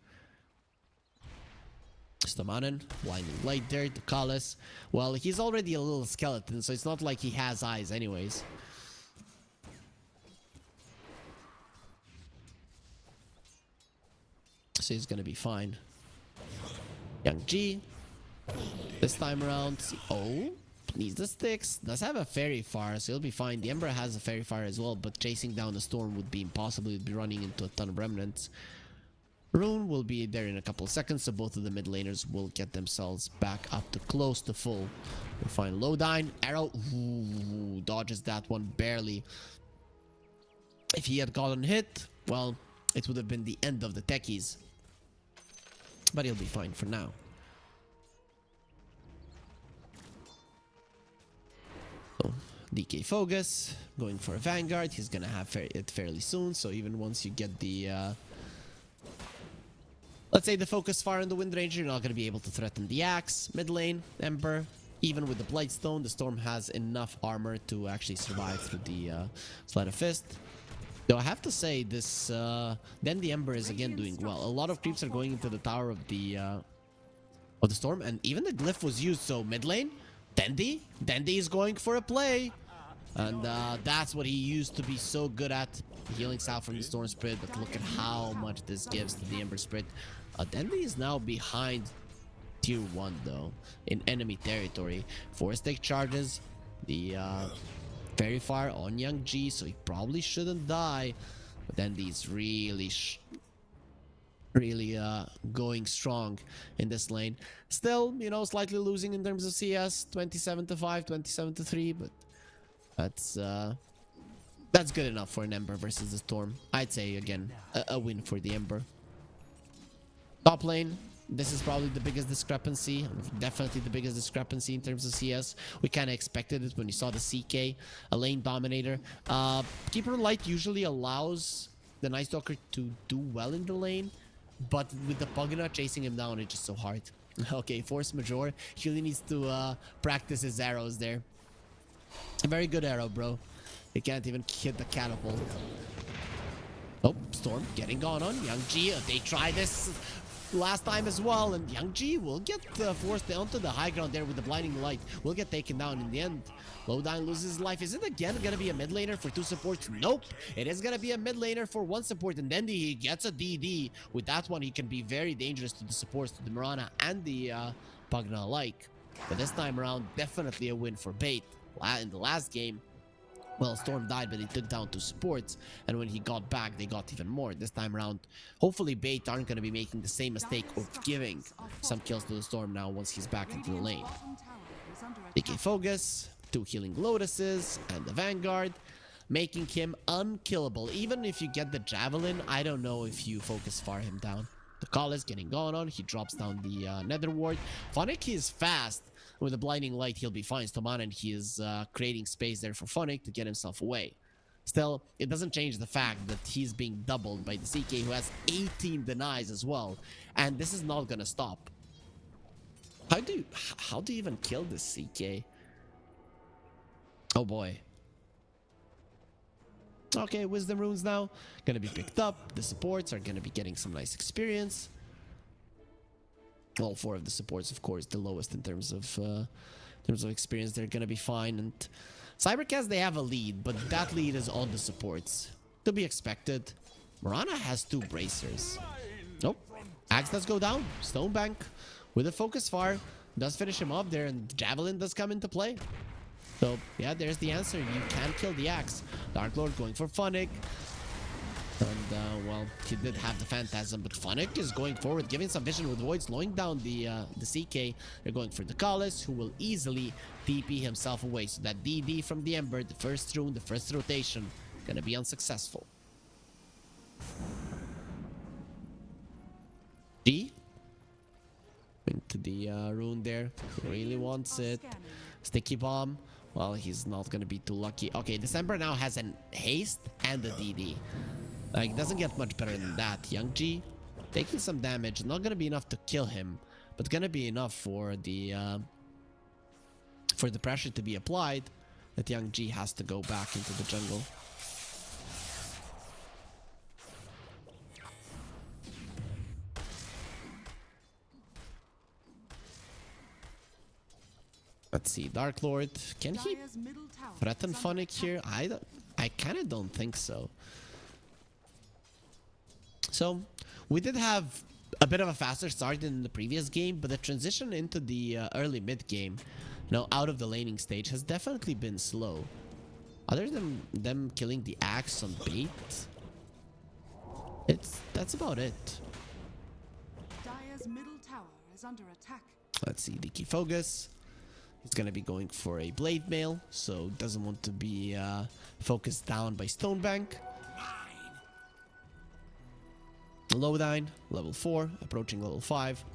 Stamanen, blinding light there to Kalis. Well, he's already a little skeleton, so it's not like he has eyes anyways. So he's gonna be fine. Young G. This time around, oh, needs the sticks. Does have a fairy fire, so he'll be fine. The Ember has a fairy fire as well, but chasing down the storm would be impossible. He'd be running into a ton of remnants. Rune will be there in a couple of seconds, so both of the mid laners will get themselves back up to close to full. We'll find Lowdown. Arrow, ooh, dodges that one barely. If he had gotten hit, well, it would have been the end of the techies. But he'll be fine for now. So, DK Focus, going for a Vanguard. He's gonna have it fairly soon, so even once you get the... let's say the Focus Fire on the Wind Ranger, you're not gonna be able to threaten the Axe. Mid lane, Ember. Even with the Blightstone, the Storm has enough armor to actually survive through the Sleight of Fist. Though I have to say, this... then the Ember is again doing well. A lot of creeps are going into the Tower of the Storm, and even the Glyph was used, so mid lane... Dandy is going for a play, and that's what he used to be so good at, healing South from the Storm Spirit. But look at how much this gives to the Ember Spirit. Dandy is now behind tier 1 though in enemy territory. 4 stick charges, the Fairy Fire on Young G, so he probably shouldn't die. But Dandy's really going strong in this lane. Still, you know, slightly losing in terms of CS, 27-5, 27-3, but that's good enough for an Ember versus the Storm. I'd say again a win for the Ember. Top lane, this is probably the biggest discrepancy. Definitely the biggest discrepancy in terms of CS. We kind of expected it when you saw the CK, a lane dominator. Keeper Light usually allows the Night Stalker to do well in the lane, but with the Pugna chasing him down, it's just so hard. Okay, Force Majeure. He really needs to practice his arrows there. A very good arrow, bro. He can't even hit the catapult. Oh, Storm getting gone on. Young G, they tried this last time as well, and Young G will get forced onto the high ground there with the blinding light. Will get taken down in the end. Lowdown loses his life. Is it again gonna be a mid laner for 2 supports? Nope. It is gonna be a mid laner for 1 support, and then he gets a DD. With that one, he can be very dangerous to the supports, to the Mirana and the Pugna alike. But this time around, definitely a win for Bait. In the last game, well, Storm died, but he took down 2 supports, and when he got back, they got even more. This time around, hopefully Bait aren't going to be making the same mistake of giving some kills to the Storm now once he's back into the lane. DK Focus, 2 healing Lotuses, and the Vanguard, making him unkillable. Even if you get the Javelin, I don't know if you focus far him down. The call is getting gone on. He drops down the Nether Ward. Phonic, he is fast. With a blinding light, he'll be fine. Stoman, and he is creating space there for Phonic to get himself away. Still, it doesn't change the fact that he's being doubled by the CK, who has 18 denies as well. And this is not gonna stop. How do you even kill this CK? Oh boy. Okay, Wisdom Runes now gonna be picked up. The supports are gonna be getting some nice experience. All 4 of the supports, of course, the lowest in terms of experience. They're gonna be fine. And Cybercast, they have a lead, but that lead is on the supports. To be expected. Mirana has 2 bracers. Nope. Axe does go down. Stonebank with a focus fire does finish him off there, and Javelin does come into play. So yeah, there's the answer. You can kill the Axe. Dark Lord going for Phonic. And well, he did have the Phantasm, but Phonic is going forward, giving some vision with Void, slowing down the CK. They're going for the Collis, who will easily TP himself away. So that DD from the Ember, the first rune, the first rotation, gonna be unsuccessful. G into the rune there. Really wants it. Sticky Bomb. Well, he's not gonna be too lucky. Okay, this Ember now has an haste and a DD. Like, doesn't get much better than that. Young G taking some damage. Not gonna be enough to kill him, but gonna be enough for the pressure to be applied that Young G has to go back into the jungle. Let's see, Dark Lord. Can he threaten Phonic here? I kind of don't think so. So, we did have a bit of a faster start than the previous game, but the transition into the early mid game, you know, out of the laning stage, has definitely been slow. Other than them killing the Axe on Bait, that's about it. Dire's middle tower is under attack. Let's see, DK Focus. He's gonna be going for a Blade Mail, so doesn't want to be focused down by Stonebank. Lowdown, level 4, approaching level 5.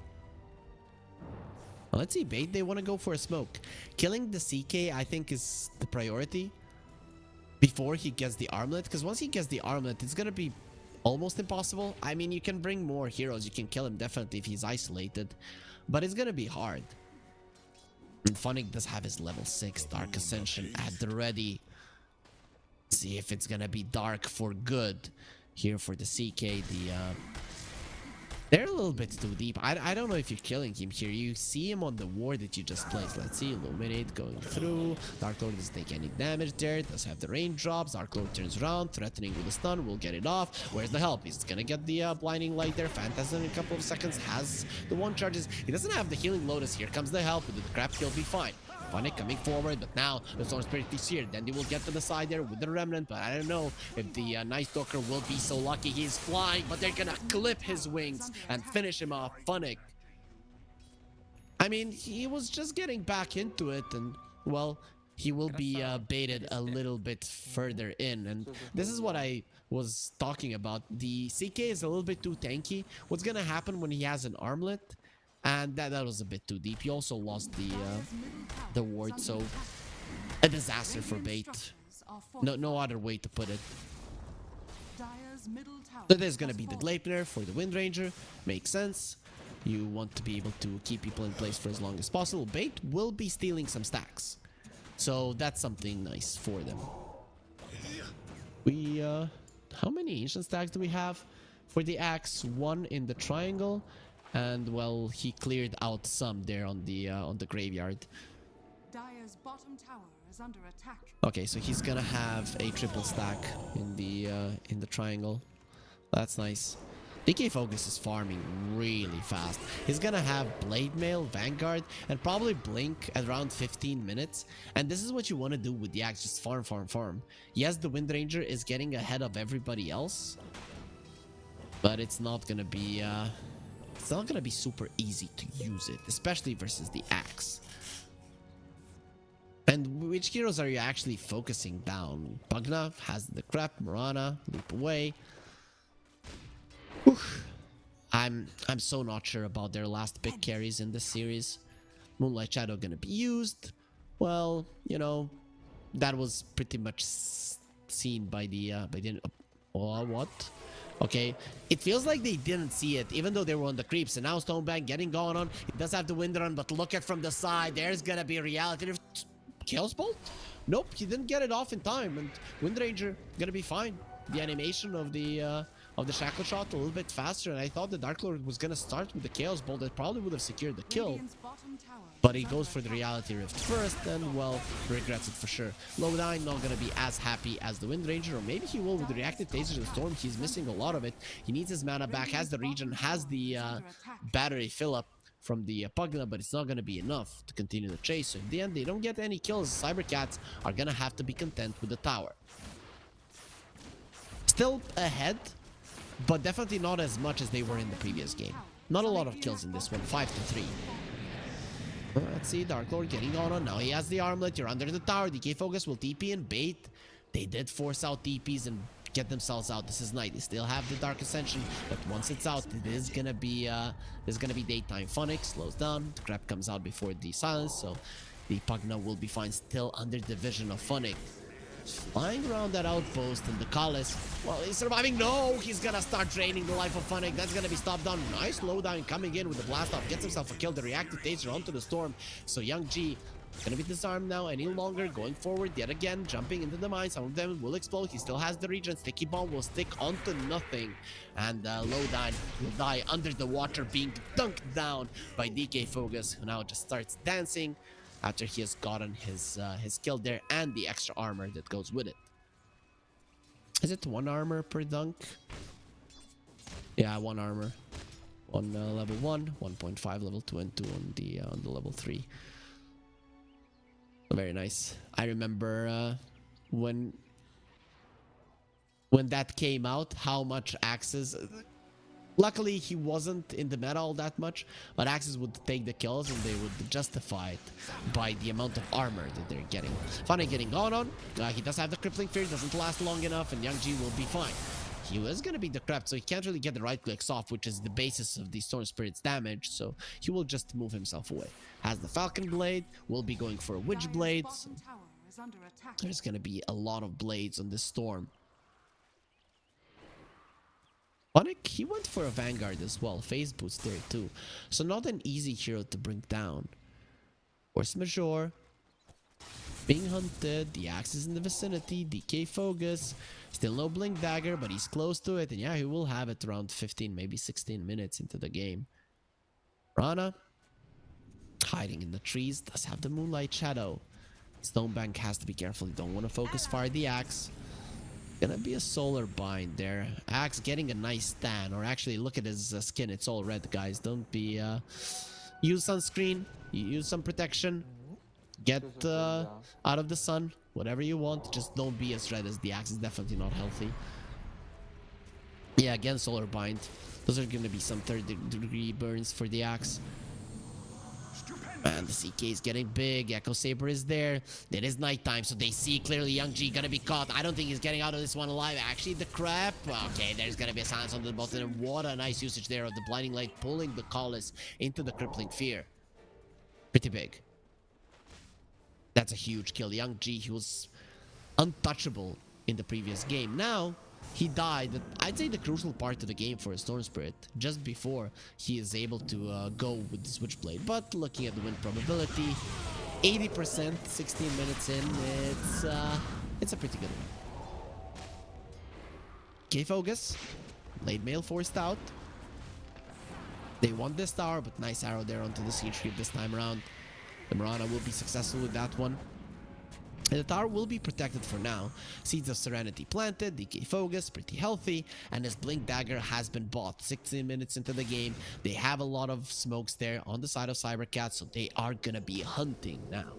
Well, let's see, Bait, they want to go for a smoke. Killing the CK, I think, is the priority before he gets the armlet, because once he gets the armlet, it's going to be almost impossible. I mean, you can bring more heroes, you can kill him definitely if he's isolated, but it's going to be hard. And Phonic does have his level 6 Dark Ascension at the ready. See if it's going to be dark for good. Here for the CK, they're a little bit too deep. I don't know if you're killing him here. You see him on the ward that you just placed. Let's see, Illuminate going through. Dark Lord doesn't take any damage there. Does have the raindrops. Dark Lord turns around, threatening with a stun. We'll get it off. Where's the help? He's gonna get the blinding light there. Phantasm in a couple of seconds has the 1 charges. He doesn't have the healing Lotus. Here comes the help. With the crap kill, be fine. Phonic coming forward, but now the Storm Spirit is here. Then they will get to the side there with the Remnant, but I don't know if the Night Stalker will be so lucky. He's flying, but they're gonna clip his wings and finish him off. Phonic. I mean, he was just getting back into it, and, well, he will be baited a little bit further in. And this is what I was talking about. The CK is a little bit too tanky. What's gonna happen when he has an armlet? And that was a bit too deep. He also lost the ward, so a disaster for bait. No other way to put it. So there's gonna be the Gleipnir for the Wind Ranger. Makes sense. You want to be able to keep people in place for as long as possible. Bait will be stealing some stacks, so that's something nice for them. We how many ancient stacks do we have for the axe? One in the triangle, and well, he cleared out some there on the graveyard. Dire's bottom tower is under attack. Okay, so he's gonna have a triple stack in the triangle. That's nice. DK Focus is farming really fast. He's gonna have Blade Mail, Vanguard, and probably Blink at around 15 minutes. And this is what you want to do with the axe, just farm, farm, farm. Yes, the Wind Ranger is getting ahead of everybody else, but it's not gonna be super easy to use it, especially versus the axe. And which heroes are you actually focusing down? Pugna has the crap, Mirana, loop away. Whew. I'm so not sure about their last pick carries in this series. Moonlight Shadow gonna be used. Well, you know, that was pretty much seen by the oh, what? Okay, it feels like they didn't see it, even though they were on the creeps. And now Stonebank getting going on. It does have the wind run, but look at from the side. There's gonna be a reality. Chaos Bolt? Nope, he didn't get it off in time, and Wind Ranger gonna be fine. The animation of the shackle shot a little bit faster, and I thought the Dark Lord was gonna start with the Chaos Bolt. That probably would have secured the kill, but he goes for the Reality Rift first, and well, regrets it for sure. Lowdown not gonna be as happy as the Wind Ranger, or maybe he will with the Reactive Taser of the Storm. He's missing a lot of it. He needs his mana back, has the regen, has the battery fill up from the Pugna, but it's not going to be enough to continue the chase. So in the end, they don't get any kills. Cybercats are going to have to be content with the tower. Still ahead, but definitely not as much as they were in the previous game. Not a lot of kills in this one, 5-3. Let's see, Dark Lord getting on. Now he has the armlet. You're under the tower. DK Focus will TP and bait. They did force out TPs and get themselves out. This is night. They still have the Dark Ascension, but once it's out, it is gonna be daytime. Phonic slows down. The crap comes out before the silence, so the Pugna will be fine. Still under the vision of Phonic. Flying around that outpost, and the Kalis, well, he's surviving. No, he's gonna start draining the life of Phonic. That's gonna be stopped down. Nice slowdown coming in with the blast off. Gets himself a kill. The Reactive Taser onto the Storm. So Young G gonna be disarmed now any longer, going forward yet again, jumping into the mine. Some of them will explode. He still has the regen. Sticky Bomb will stick onto nothing, and Lowdown will die under the water, being dunked down by DK Focus, who now just starts dancing after he has gotten his kill there and the extra armor that goes with it. Is it 1 armor per dunk? Yeah, 1 armor on level 1, 1.5 level 2, and 2 on the level 3. Very nice. I remember when that came out, how much Axes... Luckily, he wasn't in the meta all that much, but Axes would take the kills and they would justify it by the amount of armor that they're getting. Funny getting gone on. He does have the Crippling Fear, doesn't last long enough, and Young G will be fine. He was going to be decrepit, so he can't really get the right clicks off, which is the basis of the Storm Spirit's damage, so he will just move himself away. Has the Falcon Blade, will be going for a Witch Blade. So there's going to be a lot of blades on this Storm. Phonic, he went for a Vanguard as well. Phase boost there too. So not an easy hero to bring down. Force Majeure. Being hunted. The axe is in the vicinity. DK Focus. Still no Blink Dagger, but he's close to it. And yeah, he will have it around 15, maybe 16 minutes into the game. Rana. Hiding in the trees. Does have the Moonlight Shadow. Stonebank has to be careful. You don't want to focus fire the axe. Gonna be a solar bind there. Axe getting a nice stand, or actually look at his skin, it's all red, guys. Don't be use sunscreen, use some protection, get out of the sun, whatever you want, just don't be as red as the axe. Is definitely not healthy. Yeah, again, solar bind. Those are gonna be some 3rd degree burns for the axe. And the CK is getting big. Echo Saber is there. It is nighttime, so they see clearly Young G gonna be caught. I don't think he's getting out of this one alive. Actually, the crap. Okay, there's gonna be a silence on the bottom. And what a nice usage there of the Blinding Light, pulling the Collis into the Crippling Fear. Pretty big. That's a huge kill. Young G, he was untouchable in the previous game. Now, he died. I'd say the crucial part of the game for a Storm Spirit, just before he is able to go with the Switchblade. But looking at the win probability, 80%, 16 minutes in, it's a pretty good one. K-Focus, late mail forced out. They want this tower, but nice arrow there onto the siege creep this time around. The Mirana will be successful with that one. And the tower will be protected for now. Seeds of Serenity planted, DK Focus, pretty healthy, and his Blink Dagger has been bought. 16 minutes into the game, they have a lot of smokes there on the side of Cybercat, so they are gonna be hunting now.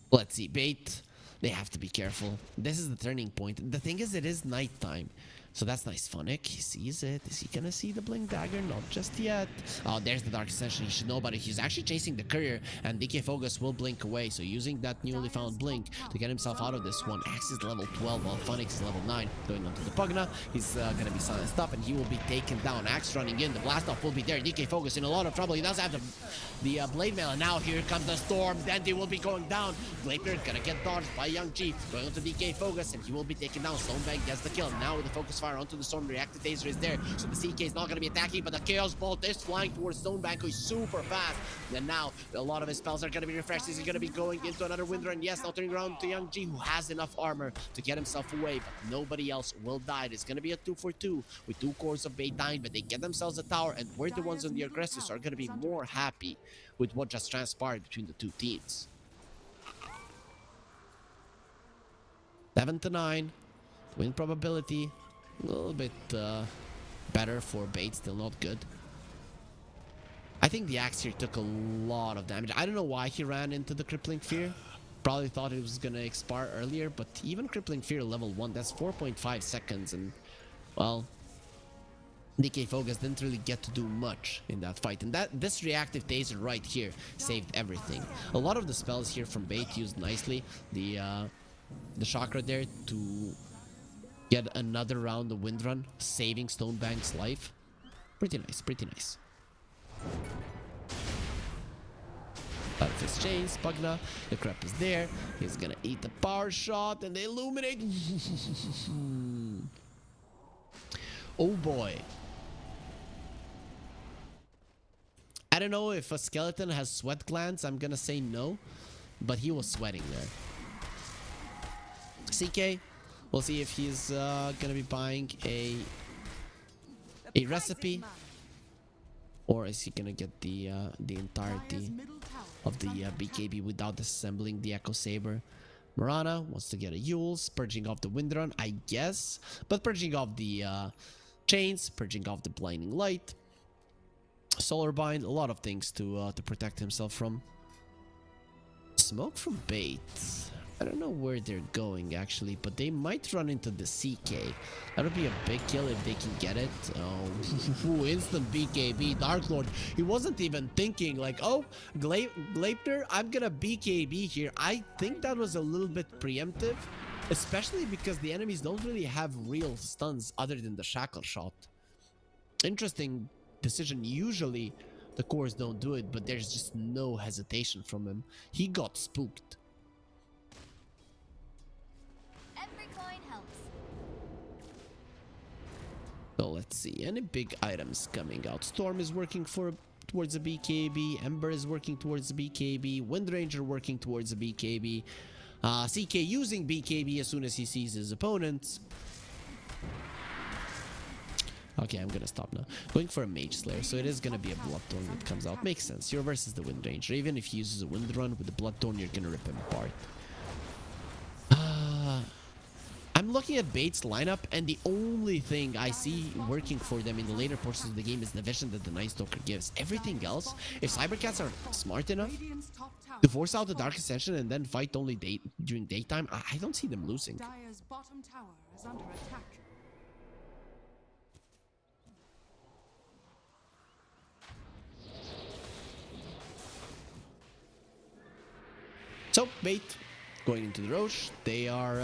Let's see, bait. They have to be careful. This is the turning point. The thing is, it is nighttime. So that's nice. Phonic, he sees it. Is he gonna see the Blink Dagger? Not just yet. Oh, there's the Dark Ascension. He should know about it. He's actually chasing the courier, and DK Focus will blink away. So using that newly found blink to get himself out of this one. Axe is level 12, while Phonic is level 9. Going on to the Pugna. He's gonna be silenced up, and he will be taken down. Axe running in. The blast off will be there. DK Focus in a lot of trouble. He does have the blade mail, and now here comes the storm. Dandy will be going down. Glacier gonna get dodged by Young G. Going on to DK Focus, and he will be taken down. Stonebank gets the kill. Now with the focus fire onto the storm, reactive taser is there, so the CK is not going to be attacking, but the Chaos Bolt is flying towards Stonebank, who is super fast. And now a lot of his spells are going to be refreshed. He's going to be going into another wind run. Yes, now turning around to Young G, who has enough armor to get himself away, but nobody else will die. It's going to be a 2-for-2 with 2 cores of bait dying, but they get themselves a tower, and we're the ones on the aggressors are going to be more happy with what just transpired between the two teams. 7-9. Win probability a little bit better for bait, still not good. I think the axe here took a lot of damage. I don't know why he ran into the Crippling Fear. Probably thought it was gonna expire earlier, but even Crippling Fear level 1, that's 4.5 seconds, and well, DK Focus didn't really get to do much in that fight, and this reactive taser right here saved everything. A lot of the spells here from bait used nicely. The chakra there to get another round of wind run, saving Stonebank's life. Pretty nice, pretty nice. Out of his chains, Pugna, the crap is there. He's gonna eat the power shot, and they illuminate. Oh boy. I don't know if a skeleton has sweat glands. I'm gonna say no, but he was sweating there. CK, we'll see if he's gonna be buying a recipe, or is he gonna get the entirety of the BKB without disassembling the Echo Saber. Mirana wants to get a Yules, purging off the Windrun, I guess, but purging off the chains, purging off the Blinding Light, Solar Bind, a lot of things to protect himself from. Smoke from bait. I don't know where they're going actually, but they might run into the CK. That would be a big kill if they can get it. Oh, instant BKB. Dark Lord, he wasn't even thinking like, oh, Gleipnir, I'm gonna BKB here. I think that was a little bit preemptive, especially because the enemies don't really have real stuns other than the shackle shot. Interesting decision. Usually the cores don't do it, but there's just no hesitation from him. He got spooked. So let's see, any big items coming out. Storm is working towards a BKB. Ember is working towards a BKB. Wind Ranger working towards a BKB. CK using BKB as soon as he sees his opponents. Okay, I'm gonna stop now. Going for a Mage Slayer, so it is gonna be a Bloodthorn that comes out. Makes sense. You're versus the Wind Ranger. Even if he uses a Wind Run with the Bloodthorn, you're gonna rip him apart. I'm looking at Bait's lineup, and the only thing I see working for them in the later portions of the game is the vision that the Night Stalker gives. Everything else, if Cybercats are smart enough to force out the Dark Ascension and then fight only during daytime, I don't see them losing. Dire's bottom tower is under attack. So Bait going into the Roche. They're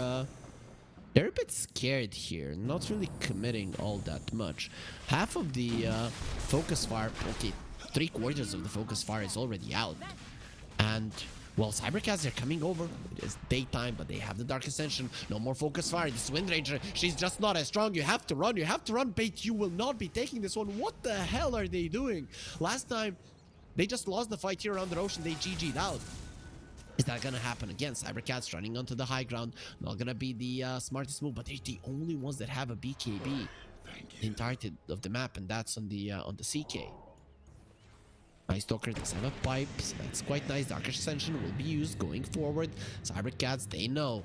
a bit scared here, not really committing all that much. Half of the focus fire, okay, 3/4 of the focus fire is already out. And, well, Cybercats are coming over. It is daytime, but they have the Dark Ascension. No more focus fire. This Wind Ranger, she's just not as strong. You have to run. You have to run, Bait. You will not be taking this one. What the hell are they doing? Last time, they just lost the fight here around the ocean. They GG'd out. Is that gonna happen again? Cybercats running onto the high ground. Not gonna be the smartest move, but they're the only ones that have a BKB. The entirety of the map, and that's on the CK. Nice Stalker does have a pipe, so that's quite nice. Dark Ascension will be used going forward. Cybercats, they know.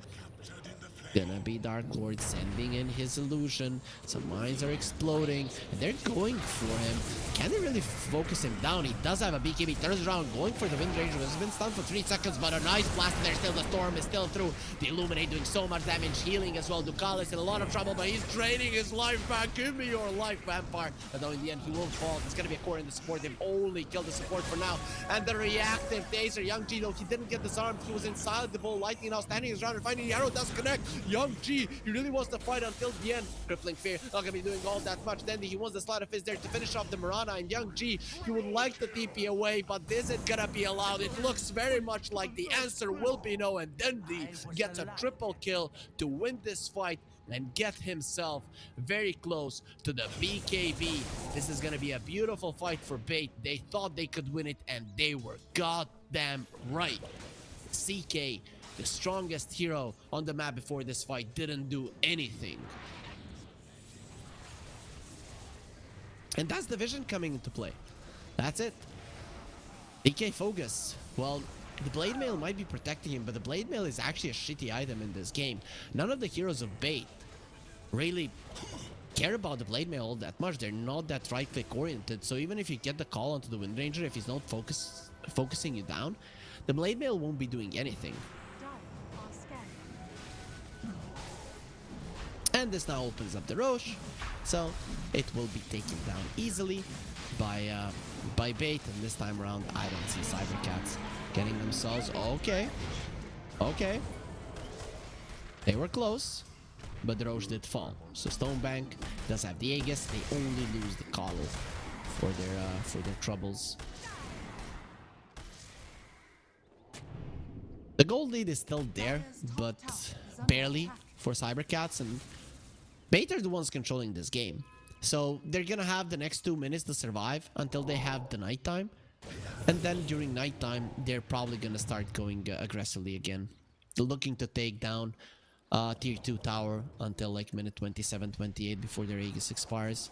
Gonna be Dark Lord sending in his illusion. Some mines are exploding, and they're going for him. Can they really focus him down? He does have a BKB. Turns around, going for the Wind Ranger. Has been stunned for 3 seconds, but a nice blast there. Still, the Storm is still through. The Illuminate doing so much damage, healing as well. Ducalis in a lot of trouble, but he's draining his life back. Give me your life, Vampire. But though in the end, he will fall. It's gonna be a core in the support. They've only killed the support for now. And the reactive Taser, Young G, though he didn't get disarmed. He was inside the bull. Lightning now standing his ground and finding the arrow does connect. Young G, he really wants to fight until the end. Crippling Fear, not gonna be doing all that much. Then he wants the Sleight of Fist there to finish off the Mirana. And Young G, he would like the TP away, but this isn't gonna be allowed. It looks very much like the answer will be no. And Dendi gets a triple kill to win this fight and get himself very close to the BKB. This is gonna be a beautiful fight for Bait. They thought they could win it, and they were goddamn right. CK, the strongest hero on the map before this fight, didn't do anything. And that's the vision coming into play. That's it. DK Focus. Well, the Blade Mail might be protecting him, but the Blade Mail is actually a shitty item in this game. None of the heroes of Bait really care about the Blade Mail all that much. They're not that right-click oriented, so even if you get the call onto the Wind Ranger, if he's not focusing you down, the Blade Mail won't be doing anything. And this now opens up the Roche, so it will be taken down easily by Bait. And this time around, I don't see Cybercats getting themselves. Okay, they were close, but the Roche did fall. So Stonebank does have the Aegis. They only lose the Collar for their troubles. The gold lead is still there, but barely for Cybercats, and Bait are the ones controlling this game. So they're gonna have the next 2 minutes to survive until they have the nighttime. And then during nighttime, they're probably gonna start going aggressively again. They're looking to take down tier 2 tower until like minute 27, 28 before their Aegis expires.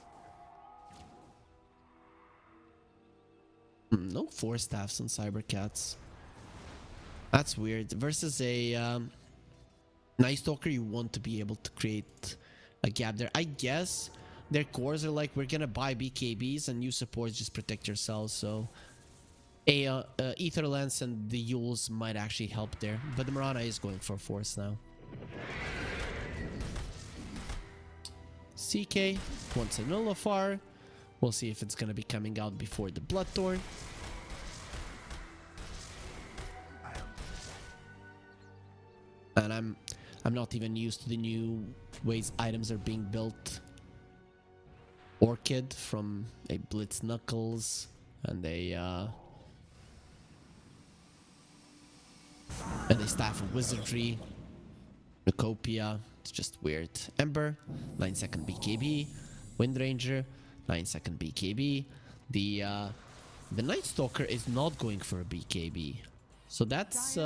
No 4 staffs on Cybercats. That's weird. Versus a Night Stalker, you want to be able to create a gap there. I guess their cores are like, we're gonna buy BKBs and you supports just protect yourselves. So Ether Lance and the Yules might actually help there. But the Mirana is going for force now. CK wants a Nullifier. We'll see if it's gonna be coming out before the Bloodthorn. And I'm not even used to the new ways items are being built. Orchid from a Blitz Knuckles and a Staff of Wizardry. Necopia, it's just weird. Ember, 9-second BKB. Wind Ranger, 9-second BKB. The Night Stalker is not going for a BKB, so that's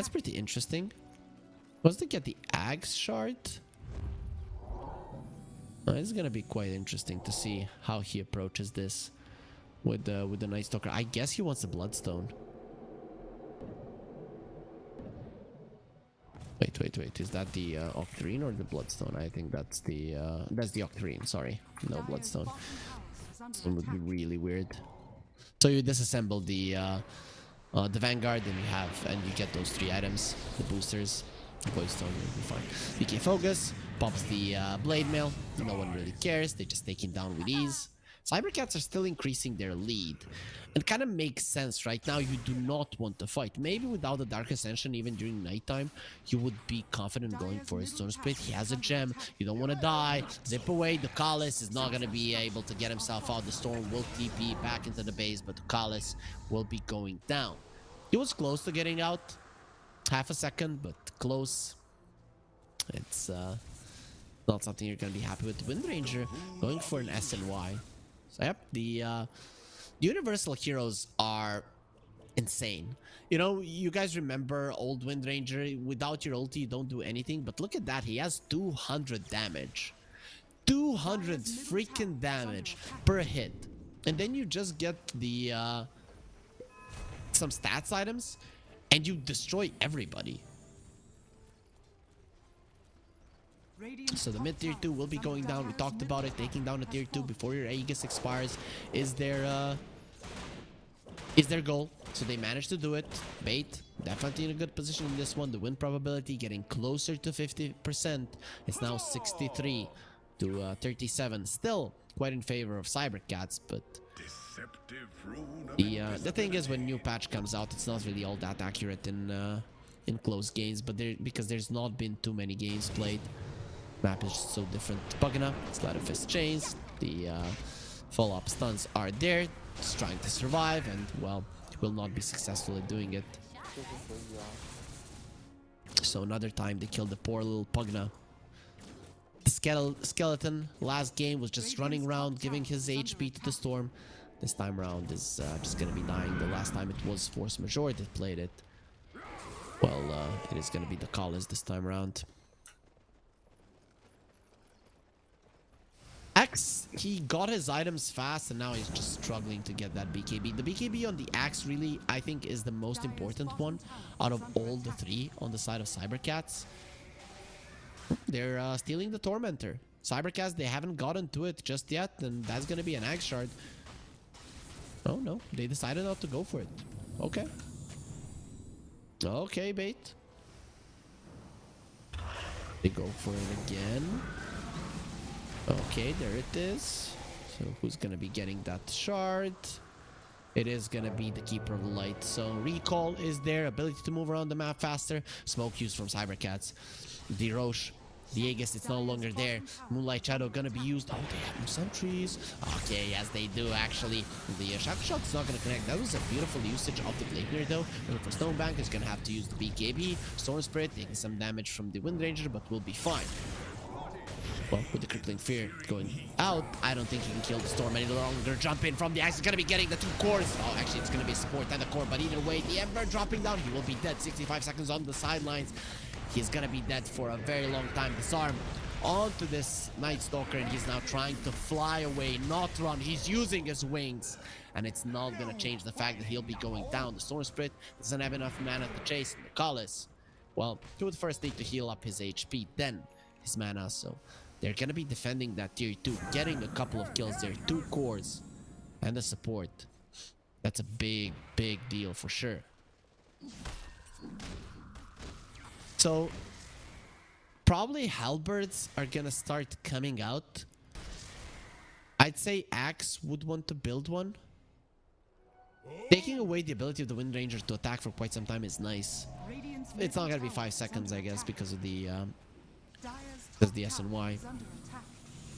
pretty interesting. Was to get the Axe Shard. It's gonna be quite interesting to see how he approaches this with the Night Stalker. I guess he wants the Bloodstone. Wait. Is that the Octarine or the Bloodstone? I think that's the Octarine. Sorry, no Bloodstone. It would be really weird. So you disassemble the Vanguard, and you get those 3 items, the boosters. Voidstone will be fine. DK Focus pops the Blade Mail. No one really cares. They just take him down with ease. Cybercats are still increasing their lead. It kind of makes sense right now. You do not want to fight. Maybe without the Dark Ascension, even during nighttime, you would be confident going for his Storm Spirit. He has a gem. You don't want to die. Zip away. The Ducalis is not going to be able to get himself out. The Storm will TP back into the base, but the Ducalis will be going down. He was close to getting out. Half a second, but close. It's not something you're going to be happy with. Wind Ranger going for an SNY. So, yep, the Universal Heroes are insane. You know, you guys remember old Wind Ranger? Without your ulti, you don't do anything. But look at that. He has 200 damage. 200 freaking damage per hit. And then you just get the some stats items and you destroy everybody. So the mid tier 2 will be going down. We talked about it. Taking down a tier 2 before your Aegis expires is their goal. So they managed to do it. Bait definitely in a good position in this one. The win probability getting closer to 50%. It's now 63 to 37. Still quite in favor of Cybercats, but the thing is, when new patch comes out, it's not really all that accurate in close games. But because there's not been too many games played. Map is just so different. Pugna, Sleight of Fist Chains, the follow-up stuns are there, just trying to survive, and well, will not be successful at doing it. So another time they killed the poor little Pugna. The skeleton last game was just running around, giving his HP to the Storm. This time around is just gonna be dying. The last time it was Force Majeure that played it. Well, it is gonna be the Ducalis this time around. Axe, he got his items fast and now he's just struggling to get that BKB. The BKB on the Axe really, I think, is the most important one out of all the three on the side of Cybercats. They're stealing the Tormentor. Cybercats, they haven't gotten to it just yet, and that's gonna be an Axe Shard. Oh no, they decided not to go for it. Okay. Okay, bait. They go for it again. Okay, there it is. So who's gonna be getting that shard? It is gonna be the Keeper of the Light. So recall is there, ability to move around the map faster. Smoke use from Cybercats. The Roche, the Aegis, it's no longer there. Moonlight Shadow gonna be used. Oh, they have no sentries. Okay, yes, they do actually. The Shadow Shot is not gonna connect. That was a beautiful usage of the Gleipnir though. Looking for Stonebank is gonna have to use the BKB. Storm Spirit taking some damage from the Wind Ranger, but will be fine. Well, with the Crippling Fear going out, I don't think he can kill the Storm any longer. Jump in from the Axe. He's going to be getting the 2 cores. Oh, actually, it's going to be a support and a core. But either way, the Ember dropping down. He will be dead. 65 seconds on the sidelines. He's going to be dead for a very long time. Disarm onto this Night Stalker. And he's now trying to fly away, not run. He's using his wings. And it's not going to change the fact that he'll be going down. The Storm Spirit doesn't have enough mana to chase the Ducalis. Well, he would first need to heal up his HP, then his mana. So they're gonna be defending that tier 2, getting a couple of kills there, 2 cores and a support. That's a big deal for sure. So probably halberds are gonna start coming out. I'd say Axe would want to build one. Taking away the ability of the Wind Ranger to attack for quite some time is nice. It's not gonna be 5 seconds, I guess, because of the SNY.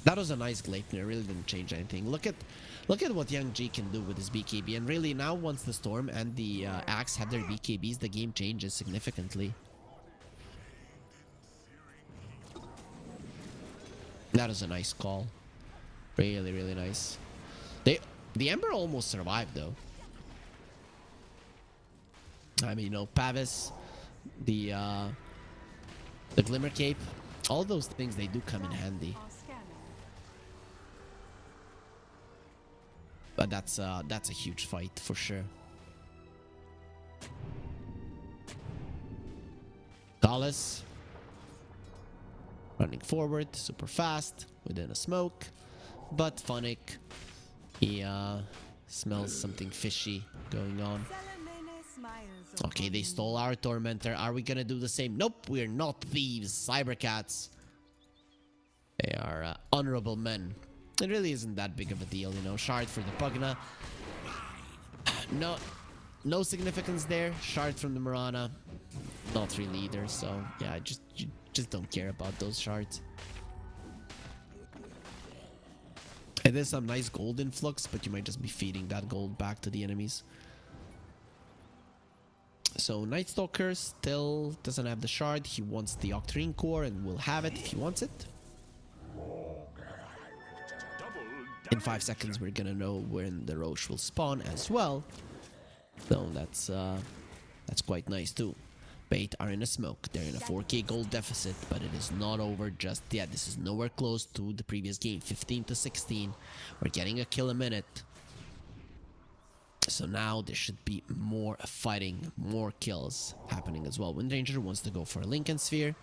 That was a nice Gleipnir. Really didn't change anything. Look at what Young G can do with his BKB. And really now, once the Storm and the Axe have their BKBs, the game changes significantly. That was a nice call. Really nice. The Ember almost survived though. I mean, you know, Pavis, the Glimmer Cape, all those things, they do come in handy. But that's a huge fight for sure. Ducalis running forward super fast within a smoke, but Phonic, he smells something fishy going on. Okay, they stole our Tormentor. Are we gonna do the same? Nope, we're not thieves. Cybercats, they are honorable men. It really isn't that big of a deal, you know. Shard for the Pugna. No significance there. Shard from the Mirana. Not really either. So yeah, you just don't care about those shards. And there's some nice gold influx, but you might just be feeding that gold back to the enemies. So Night Stalker still doesn't have the shard. He wants the Octarine core and will have it if he wants it. In 5 seconds, we're gonna know when the Roche will spawn as well. So that's quite nice too. Bait are in a smoke. They're in a 4k gold deficit, but it is not over just yet. This is nowhere close to the previous game. 15 to 16. We're getting a kill a minute. So now there should be more fighting, more kills happening as well. Windranger wants to go for a Lincoln Sphere.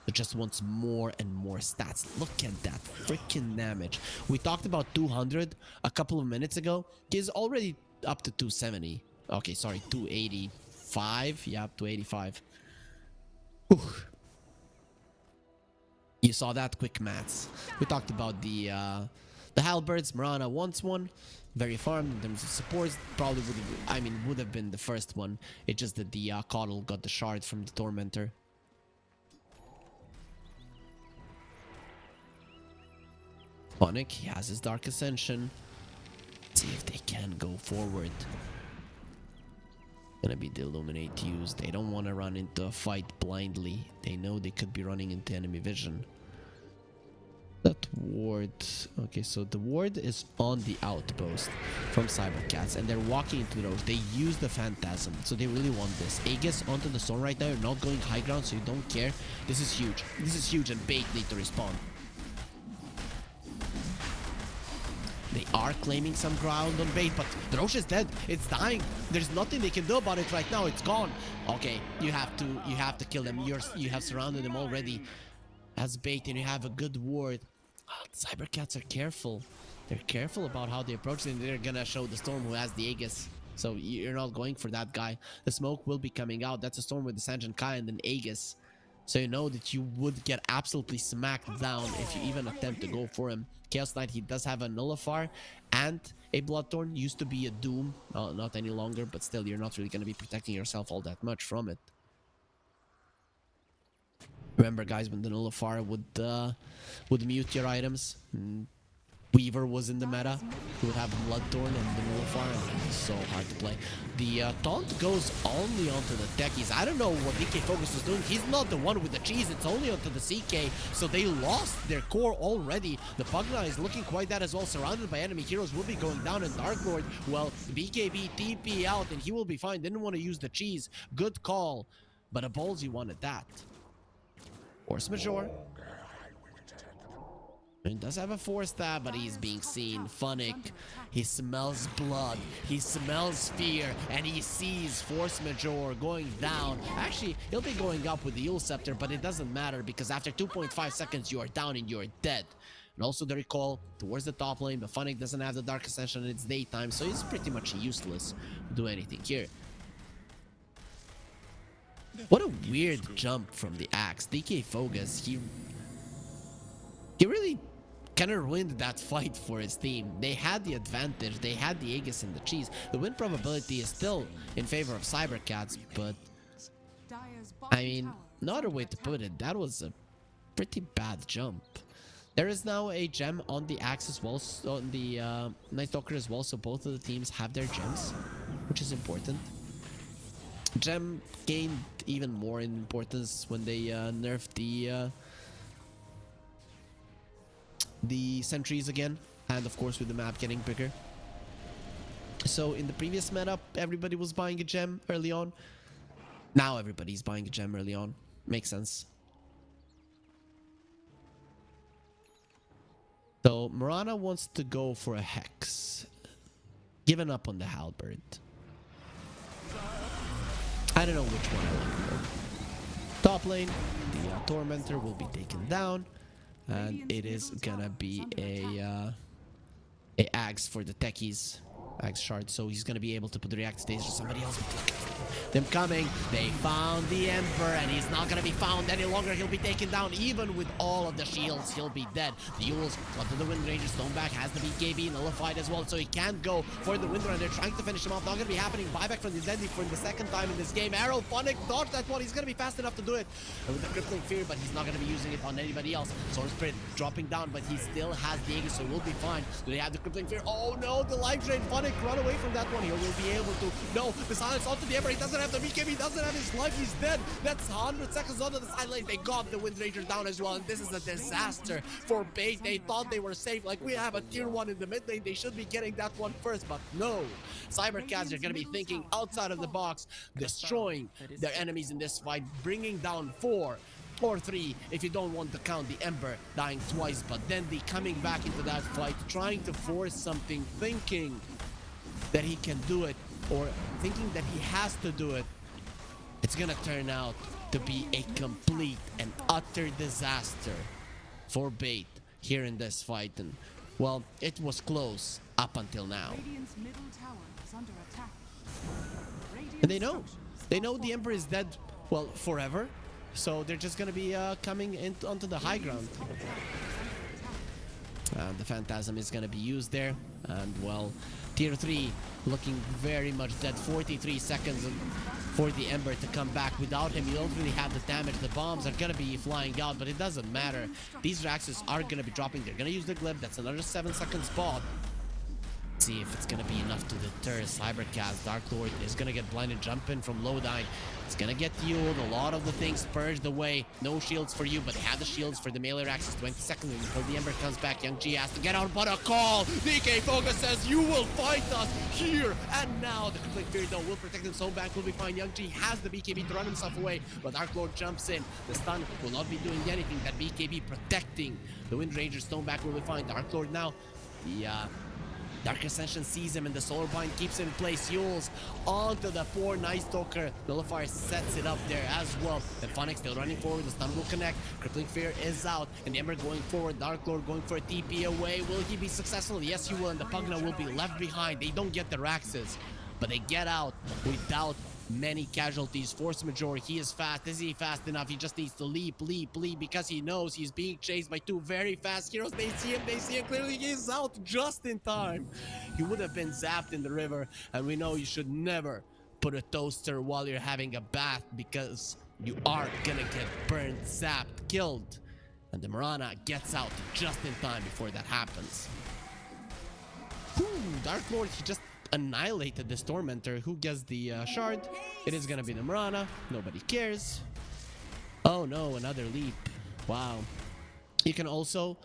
It just wants more and more stats. Look at that freaking damage. We talked about 200 a couple of minutes ago. He's already up to 270. Okay, sorry, 285. Yeah, 285. Whew. You saw that quick maths. We talked about the halberds. Mirana wants one. Very farmed in terms of supports. Probably would have been the first one. It's just that the Coddle got the shard from the Tormentor. Onyx, he has his Dark Ascension. Let's see if they can go forward. Gonna be the Illuminate used. They don't want to run into a fight blindly. They know they could be running into enemy vision. That ward. Okay, so the ward is on the outpost from Cybercats, and they're walking into the road. They use the Phantasm, so they really want this. Aegis onto the storm right now. You're not going high ground, so you don't care. This is huge. This is huge, and Bait need to respawn. They are claiming some ground on Bait, but the Roche is dead. It's dying. There's nothing they can do about it right now. It's gone. Okay, you have to kill them. You have surrounded them already as Bait, and you have a good ward. Cybercats are careful. They're careful about how they approach it. They're gonna show the Storm who has the Aegis. So you're not going for that guy. The smoke will be coming out. That's a Storm with the Sanjin Kai and then Aegis. So you know that you would get absolutely smacked down if you even attempt to go for him. Chaos Knight, he does have a Nullifier and a Bloodthorn. Used to be a Doom. Not any longer, but still you're not really going to be protecting yourself all that much from it. Remember guys, when the Nullifier would mute your items. Weaver was in the meta. He would have Bloodthorn and the Nullifier, and it was so hard to play. The taunt goes only onto the techies. I don't know what DK Focus is doing. He's not the one with the cheese. It's only onto the CK, so they lost their core already. The Pugna is looking quite that as well, surrounded by enemy heroes. Will be going down, and Dark Lord, well, BKB TP out, and he will be fine. Didn't want to use the cheese. Good call, but a ballsy one at that. Force Majeure. He does have a 4-stab, but he's being seen. Funnick, he smells blood, he smells fear, and he sees Force Majeure going down. Actually, he'll be going up with the Yule Scepter, but it doesn't matter because after 2.5 seconds, you are down and you're dead. And also the recall towards the top lane, but Funnick doesn't have the Dark Ascension and it's daytime, so he's pretty much useless to do anything here. What a weird jump from the Axe. DK Fogus, he really kind of ruined that fight for his team. They had the advantage, they had the Aegis and the cheese. The win probability is still in favor of Cybercats, but I mean, another way to put it, that was a pretty bad jump. There is now a gem on the Axe as well, so on the Night Stalker as well, so both of the teams have their gems, which is important. Gem gained even more in importance when they nerfed the sentries again, and of course with the map getting bigger. So in the previous meta, everybody was buying a gem early on. Now everybody's buying a gem early on. Makes sense. So Mirana wants to go for a Hex. Given up on the Halberd. I don't know which one I like more. Top lane, the Tormentor will be taken down. And it is gonna be a Axe for the techies. Axe shard, so he's gonna be able to put the react stage to somebody else. them coming. They found the Emperor, and he's not gonna be found any longer. He'll be taken down. Even with all of the shields, he'll be dead. The Yules onto the Wind Ranger. Stoneback has the BKB nullified as well, so he can't go for the Wind Runner. They're trying to finish him off. Not gonna be happening. Buyback from the Deadly for the second time in this game. Arrow, Phonic, dodge that one. He's gonna be fast enough to do it. And with the Crippling Fear, but he's not gonna be using it on anybody else. Sword Spirit dropping down, but he still has the Aegis, so we'll be fine. Do they have the Crippling Fear? Oh no, the Life Drain. Phonic, run away from that one. He will be able to. No, the silence onto the Emperor. He doesn't have the BKB. He doesn't have his life. He's dead. That's 100 seconds onto the side lane. They got the Wind Ranger down as well, and this is a disaster for Bait. They thought they were safe. Like, we have a tier 1 in the mid lane. They should be getting that one first, but no. Cybercats are going to be thinking outside of the box, destroying their enemies in this fight, bringing down 4 or 3 if you don't want to count the Ember dying twice, but then the coming back into that fight, trying to force something, thinking that he can do it, or thinking that he has to do it. It's gonna turn out to be a complete and utter disaster for Bait here in this fight. And well, it was close up until now. Radiant's middle tower is under attack. And they know the Emperor is dead, well, forever. So they're just gonna be coming onto the high ground. The Phantasm is gonna be used there, and well, tier 3 looking very much dead. 43 seconds for the Ember to come back. Without him, you don't really have the damage. The bombs are gonna be flying out, but it doesn't matter. These Raxes are gonna be dropping. They're gonna use the Glib. That's another 7-second spot. See if it's gonna be enough to deter Cybercast. Dark Lord is gonna get blinded, jump in from Lowdyne. It's gonna get fueled. A lot of the things purged away. No shields for you, but they have the shields for the melee Raxes. 20 seconds until the Ember comes back. Young G has to get out, but a call. DK Focus says, you will fight us here and now. The Complete Fear though will protect him. Back will be fine. Young G has the BKB to run himself away, but Dark Lord jumps in. The stun will not be doing anything. That BKB protecting the Wind Ranger. Stoneback will be fine. Dark Lord now. Yeah. Dark Ascension sees him, and the Solar Bind keeps him in place. Yules onto the poor Night Stalker. Nullifier sets it up there as well. And Phonic still running forward. The stun will connect. Crippling Fear is out. And the Ember going forward. Dark Lord going for a TP away. Will he be successful? Yes, he will. And the Pugna will be left behind. They don't get the Raxes, but they get out without many casualties. Force Majeure, he is fast. Is he fast enough? He just needs to leap because he knows he's being chased by 2 very fast heroes. They see him clearly. He's out just in time. He would have been zapped in the river, and we know you should never put a toaster while you're having a bath, because you are gonna get burned, zapped, killed. And the Mirana gets out just in time before that happens. Dark Lord, he just annihilated the Tormentor. Who gets the shard? It is gonna be the Mirana. Nobody cares. Oh no, another leap. Wow. You can also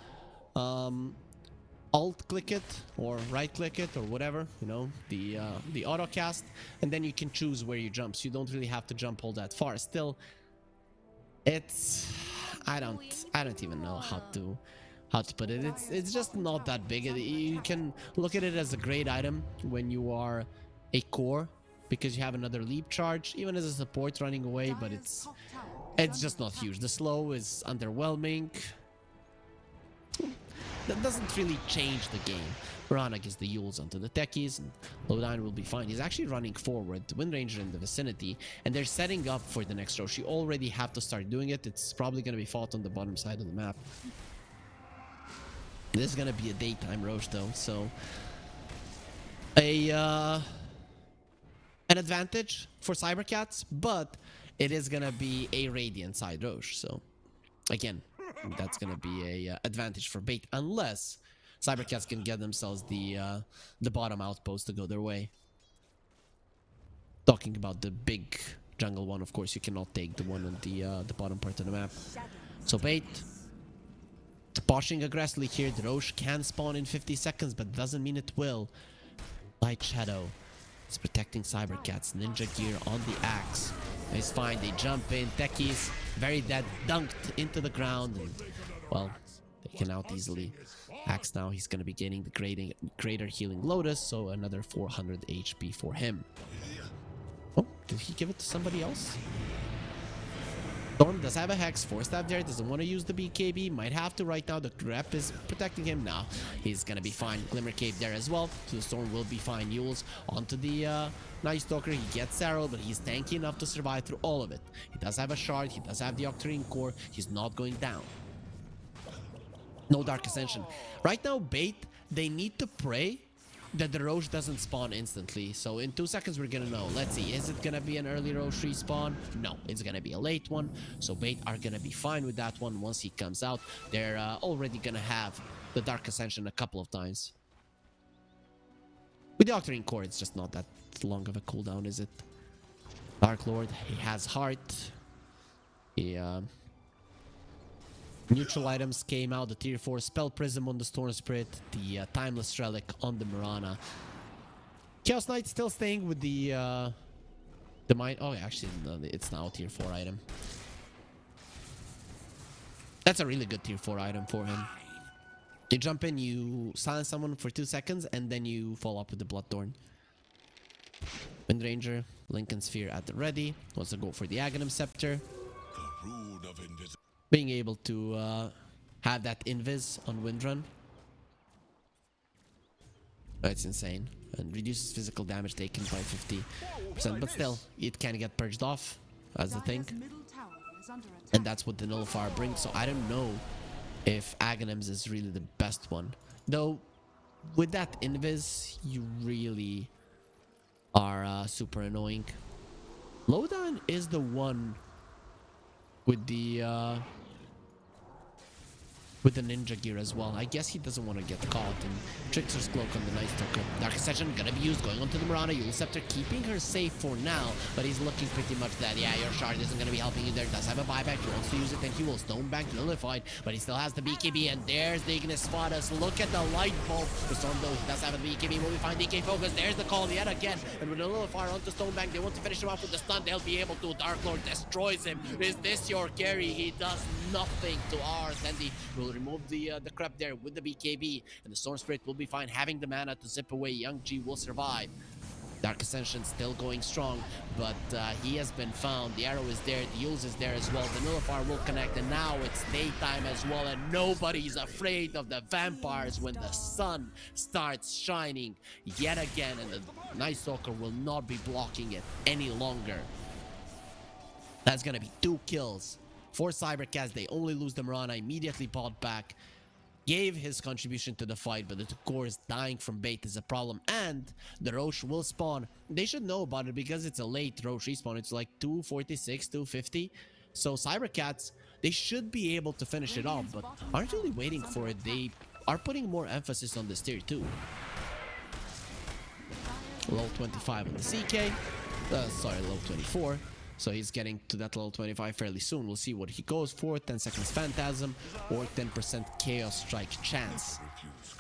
alt click it or right click it or whatever, you know, the auto cast, and then you can choose where you jump. So you don't really have to jump all that far. Still, it's I don't even know how to put it. It's just not that big. You can look at it as a great item when you are a core, because you have another leap charge, even as a support running away, but it's just not huge. The slow is underwhelming. That doesn't really change the game. Mirana gets the Yules onto the techies, and Lowdyne will be fine. He's actually running forward. The Wind Ranger in the vicinity, and they're setting up for the next Rosh. You already have to start doing it. It's probably going to be fought on the bottom side of the map. This is gonna be a daytime Rosh though, so an advantage for Cybercats, but it is gonna be a Radiant side Rosh. So again, that's gonna be a advantage for Bait, unless Cybercats can get themselves the bottom outpost to go their way. Talking about the big jungle one, of course, you cannot take the one on the bottom part of the map. So Bait pushing aggressively here. The Rosh can spawn in 50 seconds, but doesn't mean it will. Light Shadow is protecting Cybercats. Ninja Gear on the axe. It's fine. They jump in. Techies, very dead, dunked into the ground. And, well, they can out easily. Axe now, he's going to be gaining the greater healing Lotus, so another 400 HP for him. Oh, did he give it to somebody else? Storm does have a Hex. Force Staff there. Doesn't want to use the BKB. Might have to right now. The Grep is protecting him now. He's going to be fine. Glimmer Cape there as well. So the Storm will be fine. Yules onto the Night Stalker. He gets Arrow, but he's tanky enough to survive through all of it. He does have a Shard. He does have the Octarine Core. He's not going down. No Dark Ascension. Right now, Bait, they need to pray that the Roche doesn't spawn instantly. So in 2 seconds, we're gonna know. Let's see, is it gonna be an early Roche respawn? No, it's gonna be a late one. So Bait are gonna be fine with that one once he comes out. They're already gonna have the Dark Ascension a couple of times. With the Octarine Core, it's just not that long of a cooldown, is it? Dark Lord, he has Heart. He, neutral items came out, the tier 4 Spell Prism on the Storm Spirit, the Timeless Relic on the Mirana. Chaos Knight still staying with the Mind. Oh, actually, no, it's now a tier 4 item. That's a really good tier 4 item for him. You jump in, you silence someone for 2 seconds, and then you follow up with the Bloodthorn. Wind Ranger, Lincoln Sphere at the ready. Wants to go for the Aghanim Scepter. Being able to have that invis on Windrun. That's insane. And reduces physical damage taken by 50%. But still, it can get purged off as the thing. And that's what the Nullifier brings. So I don't know if Aghanims is really the best one. Though, with that invis, you really are super annoying. Lowdown is the one with the ninja gear as well. I guess he doesn't want to get caught. And Trickster's Cloak on the Night Stalker. Dark Ascension gonna be used, going onto the Mirana. Yule Scepter keeping her safe for now, but he's looking pretty much dead. Yeah, your Shard isn't gonna be helping you there. Does have a buyback. He wants to use it, and he will Stone Bank nullified, but he still has the BKB, and there's the Ignis Fadus. Look at the light bulb. The Storm, though, he does have a BKB. Will we find DK Focus? There's the call yet again, and with the Nullifier onto Stone Bank, they want to finish him off with the stun. They'll be able to. Dark Lord destroys him. Is this your carry? He does nothing to ours, and he will remove the crap there with the BKB, and the Storm Spirit will be fine, having the mana to zip away. Young G will survive. Dark Ascension still going strong, but he has been found. The arrow is there, the Yules is there as well. The Nullifier will connect, and now it's daytime as well, and nobody's afraid of the vampires when the sun starts shining yet again, and the Night Stalker will not be blocking it any longer. That's gonna be 2 kills for Cybercast. They only lose the Mirana, immediately bought back. Gave his contribution to the fight, but the core is dying from Bait is a problem, and the Roche will spawn. They should know about it because it's a late Roche respawn. It's like 246, 250. So Cybercats, they should be able to finish it off, but aren't really waiting for it. They are putting more emphasis on this tier 2. Level 25 on the CK. Sorry, level 24. So he's getting to that level 25 fairly soon. We'll see what he goes for. 10 seconds Phantasm or 10% Chaos Strike chance.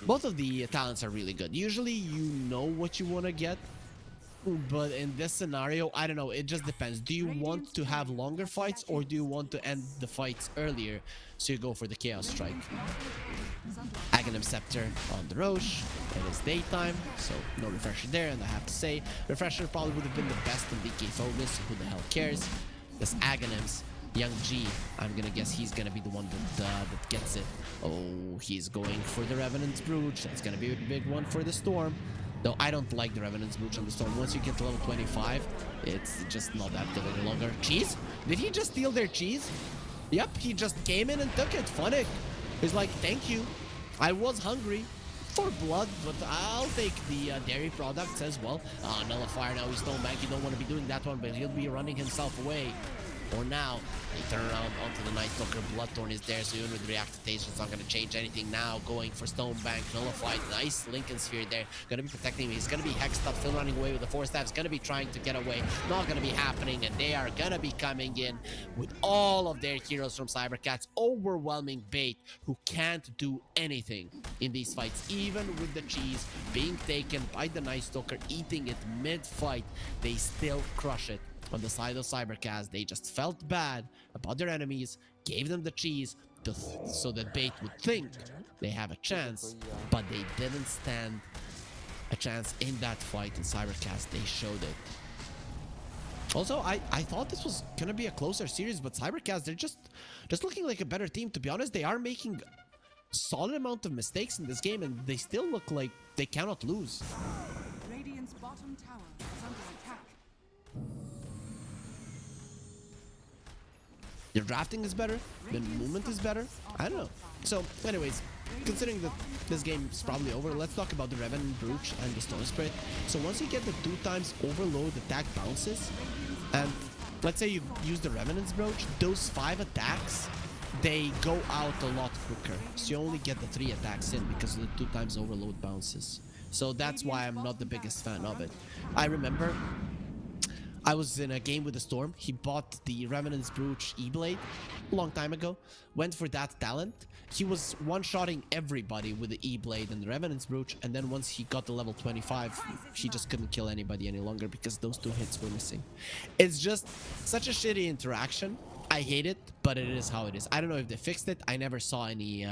Both of the talents are really good. Usually you know what you want to get. But in this scenario, I don't know. It just depends. Do you want to have longer fights, or do you want to end the fights earlier? So you go for the Chaos Strike. Aghanim Scepter on the Roche. It is daytime, so no Refresher there. And I have to say, Refresher probably would have been the best in DK Focus. Who the hell cares? This Aghanims, Young G, I'm gonna guess he's gonna be the one that gets it. Oh, he's going for the Revenant's Brooch. That's gonna be a big one for the Storm. Though I don't like the Revenant's Brooch on the Storm. Once you get to level 25, it's just not that good any longer. Cheese? Did he just steal their cheese? Yep, he just came in and took it. Funnick. He's like, thank you. I was hungry for blood, but I'll take the dairy products as well. Nullifier now, he's Stone Bank. You don't want to be doing that one, but he'll be running himself away. Or now, they turn around onto the Night Stalker. Bloodthorn is there, so even with Reactivation, it's not going to change anything now. Going for Stone Bank, Nullified. Nice Lincoln Sphere there. Going to be protecting him. He's going to be hexed up, still running away with the Force Staff. He's going to be trying to get away. Not going to be happening, and they are going to be coming in with all of their heroes from Cybercats. Overwhelming Bait, who can't do anything in these fights. Even with the cheese being taken by the Night Stalker, eating it mid-fight, they still crush it. On the side of Cybercast, they just felt bad about their enemies, gave them the cheese so that Bait would think they have a chance, but they didn't stand a chance in that fight. In Cybercast, they showed it. Also, I thought this was gonna be a closer series, but Cybercats, they're just looking like a better team. To be honest, they are making solid amount of mistakes in this game, and they still look like they cannot lose. Radiant's bottom tower is under attack. Their drafting is better, the movement is better. I don't know. So, anyways, considering that this game is probably over, let's talk about the Revenant Brooch and the Stone Spirit. So once you get the 2x overload attack bounces, and let's say you use the Revenant's Brooch, those 5 attacks, they go out a lot quicker. So you only get the 3 attacks in because of the 2x overload bounces. So that's why I'm not the biggest fan of it. I remember I was in a game with the Storm. He bought the Revenant's Brooch E-Blade a long time ago. Went for that talent. He was one-shotting everybody with the E-Blade and the Revenant's Brooch. And then once he got to level 25, he just couldn't kill anybody any longer because those 2 hits were missing. It's just such a shitty interaction. I hate it, but it is how it is. I don't know if they fixed it. I never saw any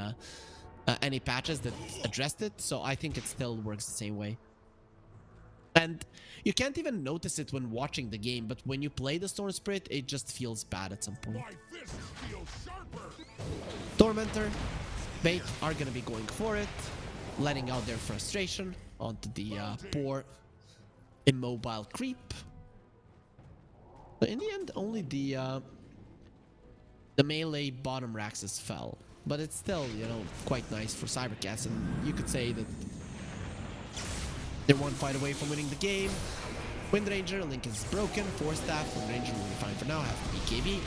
patches that addressed it. So I think it still works the same way. And you can't even notice it when watching the game, but when you play the Storm Spirit, it just feels bad at some point. Tormentor, Bait are gonna be going for it, letting out their frustration onto the poor immobile creep. But in the end, only the melee bottom Raxus fell, but it's still, you know, quite nice for Cybercats, and you could say that they're one fight away from winning the game. Wind Ranger, Link is broken. Force Staff, Wind Ranger will be fine for now. Have the BKB.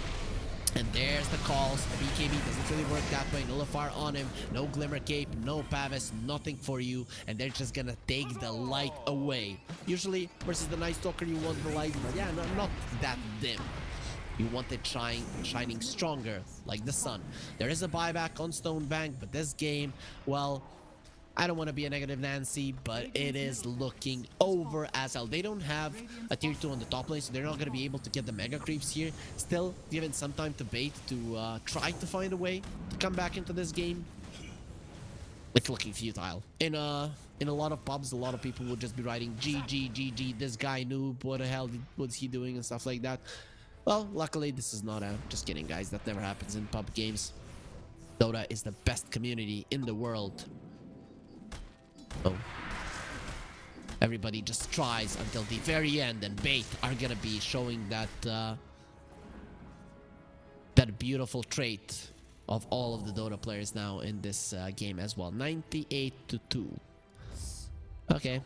And there's the calls. The BKB doesn't really work that way. Nullifier on him. No Glimmer Cape, no Pavis, nothing for you. And they're just gonna take the light away. Usually, versus the Night Stalker, you want the light, but yeah, no, not that dim. You want it shining stronger, like the sun. There is a buyback on Stone Bank, but this game, well, I don't want to be a negative Nancy, but it is looking over as hell. They don't have a tier 2 on the top lane, so they're not going to be able to get the mega creeps here. Still given some time to Bait to try to find a way to come back into this game. It's looking futile. In a lot of pubs, a lot of people would just be writing GG, GG, this guy noob, what the hell was he doing and stuff like that. Well, luckily this is not a... Just kidding, guys. That never happens in pub games. Dota is the best community in the world. Oh. Everybody just tries until the very end, and Bait are gonna be showing that that beautiful trait of all of the Dota players now in this game as well. 98-2. Okay.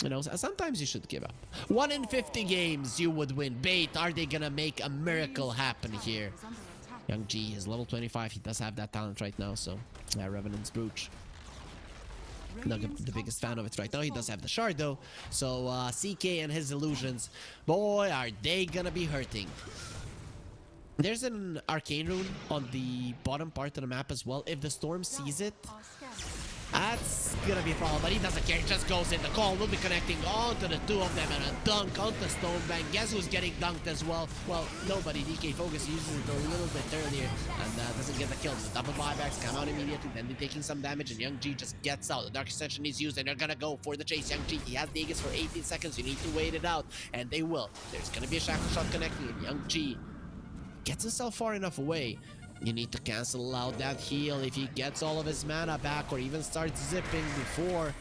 You know, sometimes you should give up. 1 in 50 games you would win. Bait, are they gonna make a miracle happen here? Young G is level 25. He does have that talent right now, so Revenant's Brooch. Not the biggest fan of it right now. He does have the shard though. So CK and his illusions, boy, are they gonna be hurting. There's an arcane rune on the bottom part of the map as well. If the Storm sees it, that's gonna be a problem, but he doesn't care. He just goes in. The call will be connecting onto the 2 of them, and a dunk onto Stone Bank. Guess who's getting dunked as well? Well, nobody. DK Focus uses it a little bit earlier and doesn't get the kill. The double buybacks come out immediately, then they're taking some damage, and Young G just gets out. The Dark Ascension is used, and they're gonna go for the chase. Young G, he has the Aegis for 18 seconds. You need to wait it out, and they will. There's gonna be a Shackle Shot connecting, and Young G gets himself far enough away. You need to cancel out that heal if he gets all of his mana back or even starts zipping before.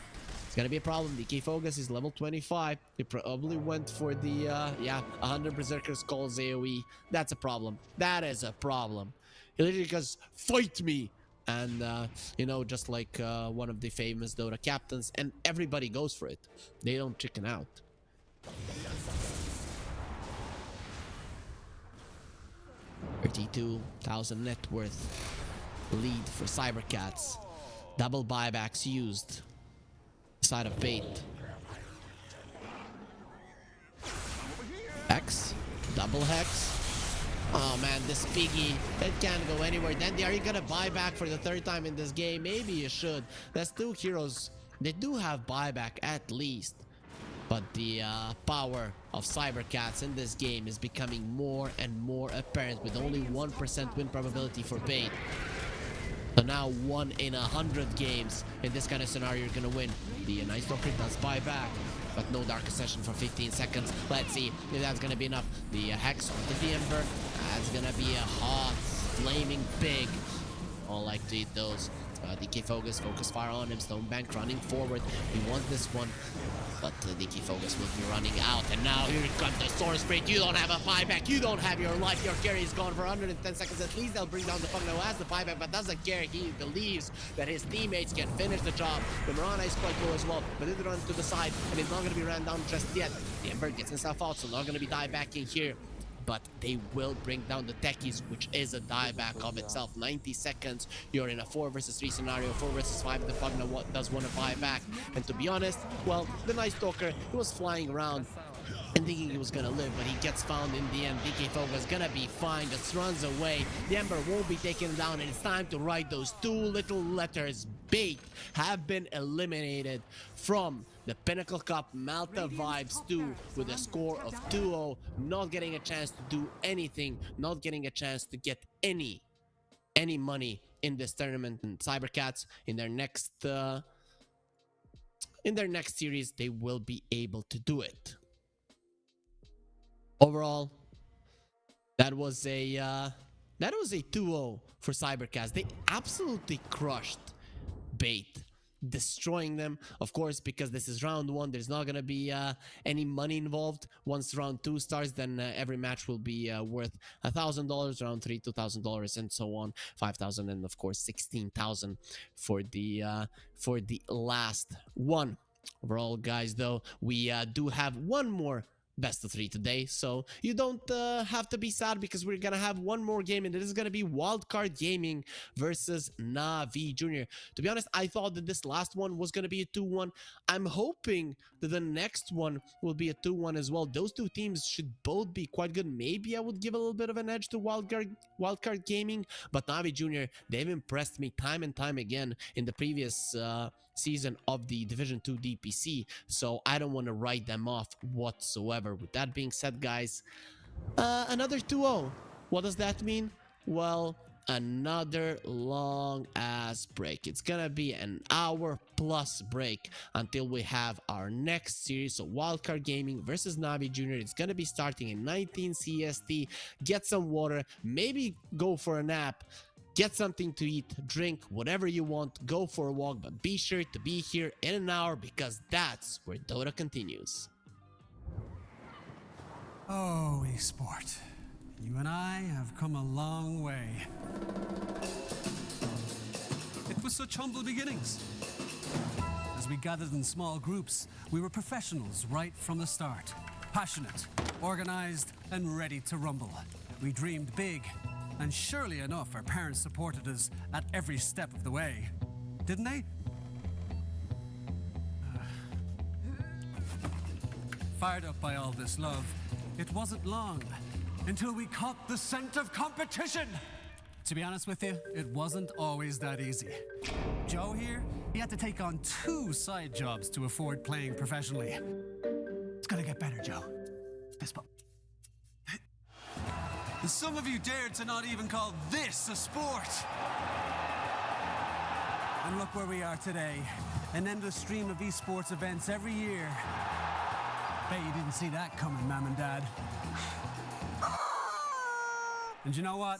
It's gonna be a problem. DK Focus is level 25. He probably went for the, 100 Berserker's Calls AoE. That's a problem. That is a problem. He literally goes, fight me! And, you know, just like one of the famous Dota captains, and everybody goes for it. They don't chicken out. 32,000 net worth lead for Cybercats. Double buybacks used. Side of Bait. Hex. Double Hex. Oh man, this Piggy, it can't go anywhere. Then are you gonna buy back for the 3rd time in this game? Maybe you should. There's 2 heroes. They do have buyback at least. But the power of Cybercats in this game is becoming more and more apparent, with only 1% win probability for Bait. So now 1 in 100 games in this kind of scenario you're gonna win. The Night Stalker does buy back. but no Dark Session for 15 seconds. Let's see if that's gonna be enough. The Hex onto the Ember. That's gonna be a hot, flaming pig. All like to eat those. DK Focus fire on him. Stonebank running forward. He wants this one, but DK Focus will be running out. And now here comes the Sword Spirit. You don't have a buyback. You don't have your life. Your carry is gone for 110 seconds. At least they'll bring down the Pugna who has the buyback, but doesn't care. He believes that his teammates can finish the job. The Mirana is quite low as well, but it runs to the side, and he's not going to be ran down just yet. The Ember gets himself out, so not going to be diebacking here. But they will bring down the techies, which is a dieback of itself. 90 seconds, you're in a 4 versus 3 scenario, 4 versus 5. The Pugna does want to buy back. And to be honest, well, the Night Stalker, he was flying around and thinking he was gonna live, but he gets found in the end. DK Focus gonna be fine, just runs away. The Ember won't be taken down, and it's time to write those 2 little letters. Bait have been eliminated from the Pinnacle Cup Malta Vibes 2 with a score of 2-0, not getting a chance to do anything, not getting a chance to get any money in this tournament. And Cybercats in their next series, they will be able to do it. Overall, that was a 2-0 for Cybercats. They absolutely crushed Bait, destroying them, of course, because this is round 1. There's not gonna be any money involved. Once round 2 starts, then every match will be worth $1,000, round 3 $2,000, and so on, 5,000, and of course 16,000 for the last one. Overall, guys, though, we do have one more best of 3 today, so you don't have to be sad, because we're gonna have one more game, and it is gonna be Wildcard Gaming versus Navi Jr. To be honest, I thought that this last one was gonna be a 2-1. I'm hoping that the next one will be a 2-1 as well. Those two teams should both be quite good. Maybe I would give a little bit of an edge to Wildcard Gaming, but Navi Jr., they've impressed me time and time again in the previous season of the Division 2 DPC, so I don't want to write them off whatsoever. With that being said, guys, another 2-0. What does that mean? Well, another long ass break. It's gonna be an hour plus break until we have our next series. So Wildcard Gaming versus Navi Jr. It's gonna be starting in 19 CST. Get some water, maybe go for a nap, get something to eat, drink, whatever you want, go for a walk, but be sure to be here in an hour, because that's where Dota continues. Oh, esport. You and I have come a long way. It was such humble beginnings. As we gathered in small groups, we were professionals right from the start. Passionate, organized, and ready to rumble. We dreamed big, and surely enough, our parents supported us at every step of the way. Didn't they? Fired up by all this love, it wasn't long until we caught the scent of competition. To be honest with you, it wasn't always that easy. Joe here, he had to take on 2 side jobs to afford playing professionally. It's gonna get better, Joe. And some of you dared to not even call this a sport. And look where we are today. An endless stream of esports events every year. Bet you didn't see that coming, Mom and Dad. And you know what?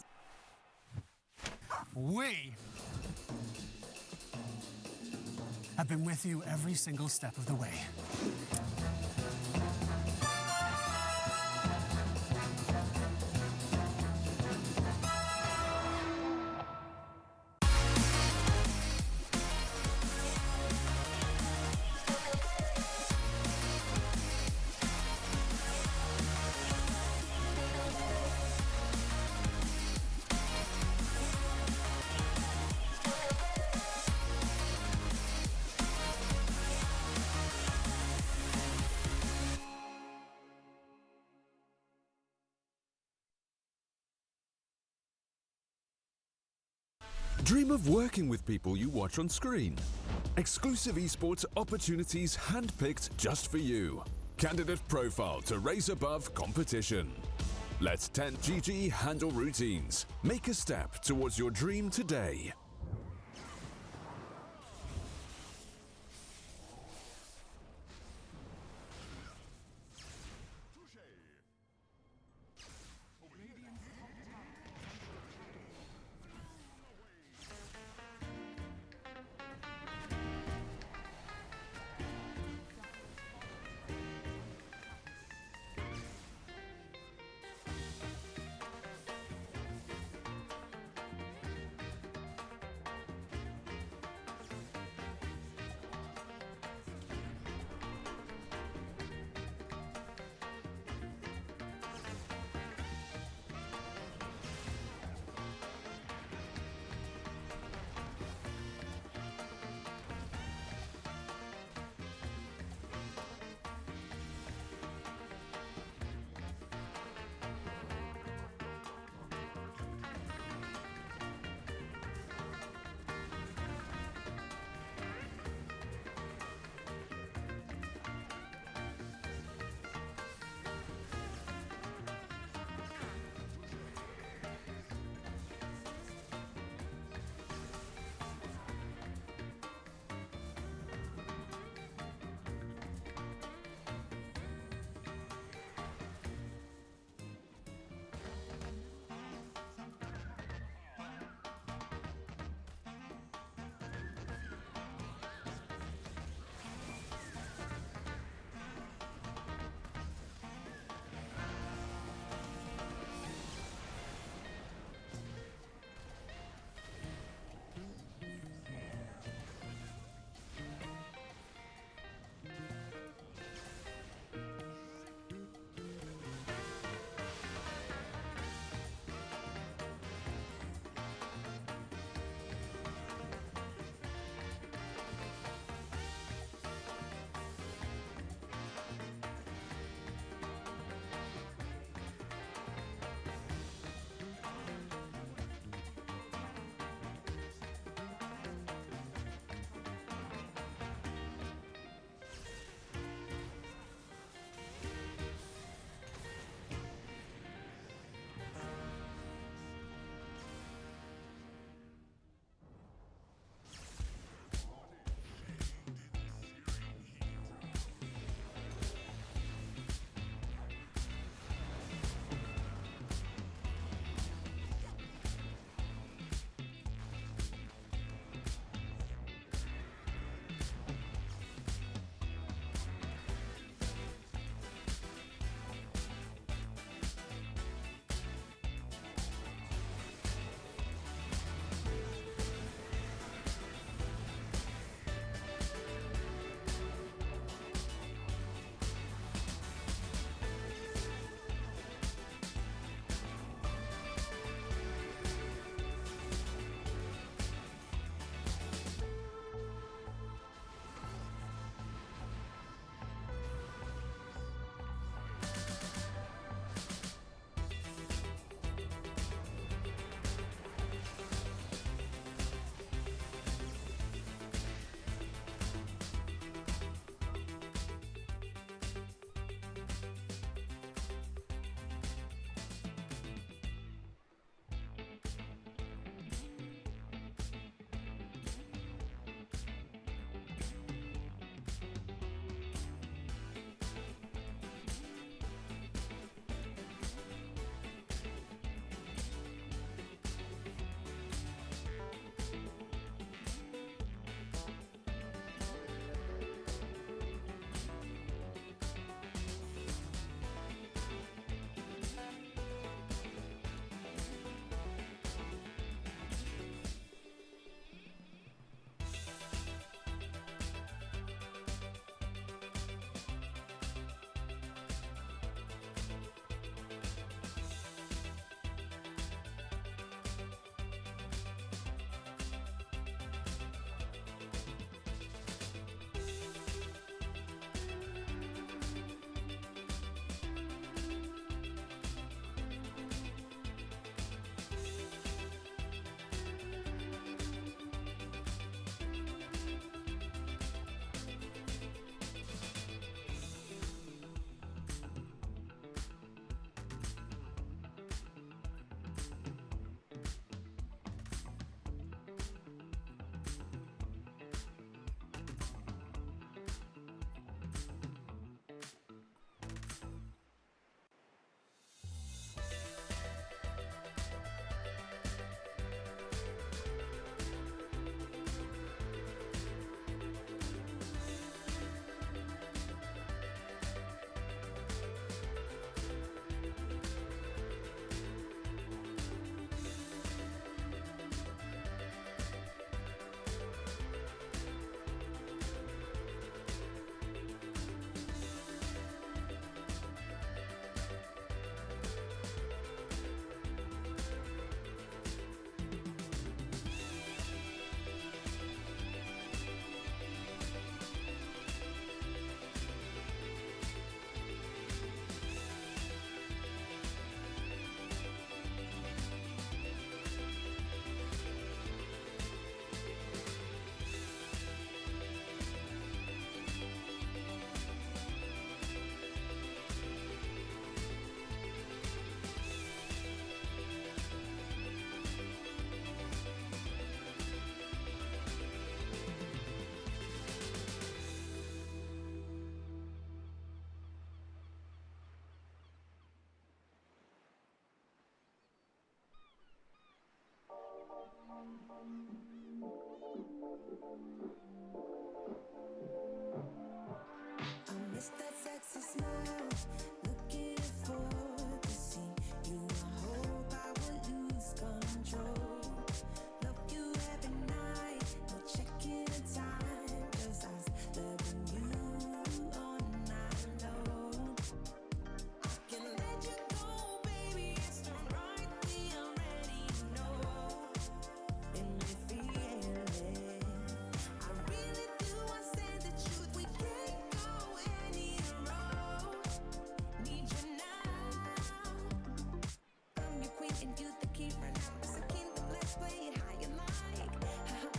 We have been with you every single step of the way. Dream of working with people you watch on screen. Exclusive esports opportunities handpicked just for you. Candidate profile to raise above competition. Let 10GG handle routines. Make a step towards your dream today. I miss that sexy smile, looking forward to see you. I hope I will lose control. Love you every night, no checking the time, just us loving you all night long. I can let you go, baby, it's the right thing, I already know. And we feel it. I really do, I say the truth, we can't go any road. Need you now. I'm your queen and you the keeper now. It's a kingdom, let's play it how you like.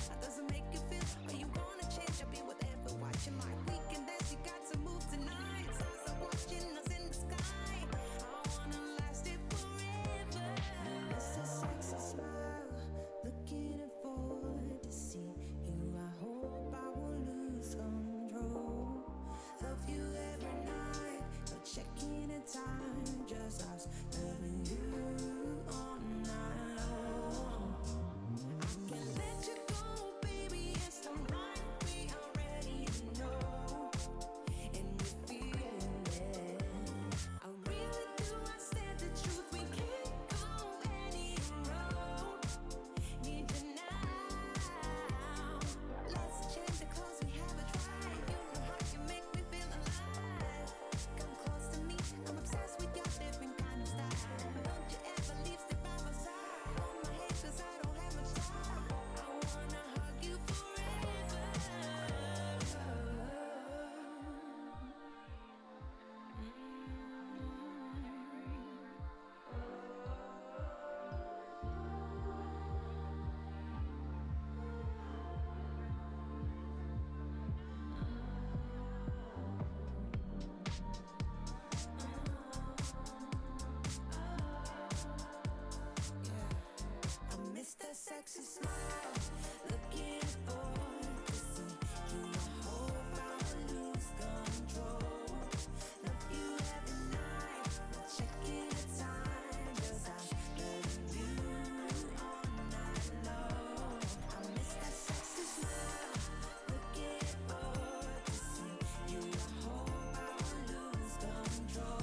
That doesn't make you feel, or you wanna change, I'll be whatever, watch you like. We can dance, you got to move tonight. Stars are watching us in the sky. I wanna last it forever. It's a sexy smile, looking forward to see you. I hope I won't lose control. Love you every night, no checking the time, just us loving you all night long. I can let you go, baby, it's the right we already know. And we feel it. I really do, I said the truth, we can't go any road. Need you now. Let's change the clothes we haven't tried. You know how you make me feel alive. Come close to me, I'm obsessed with your different kind of style. Don't you ever leave, step by my side. Hold my hand, 'cause I don't have much time. I wanna hug you forever. I miss that sexy smile, looking forward to see you. I hope I will lose control. Love you every night, not checking the time, just us loving you all night long. I miss that sexy smile, looking forward to see you. I hope I will lose control.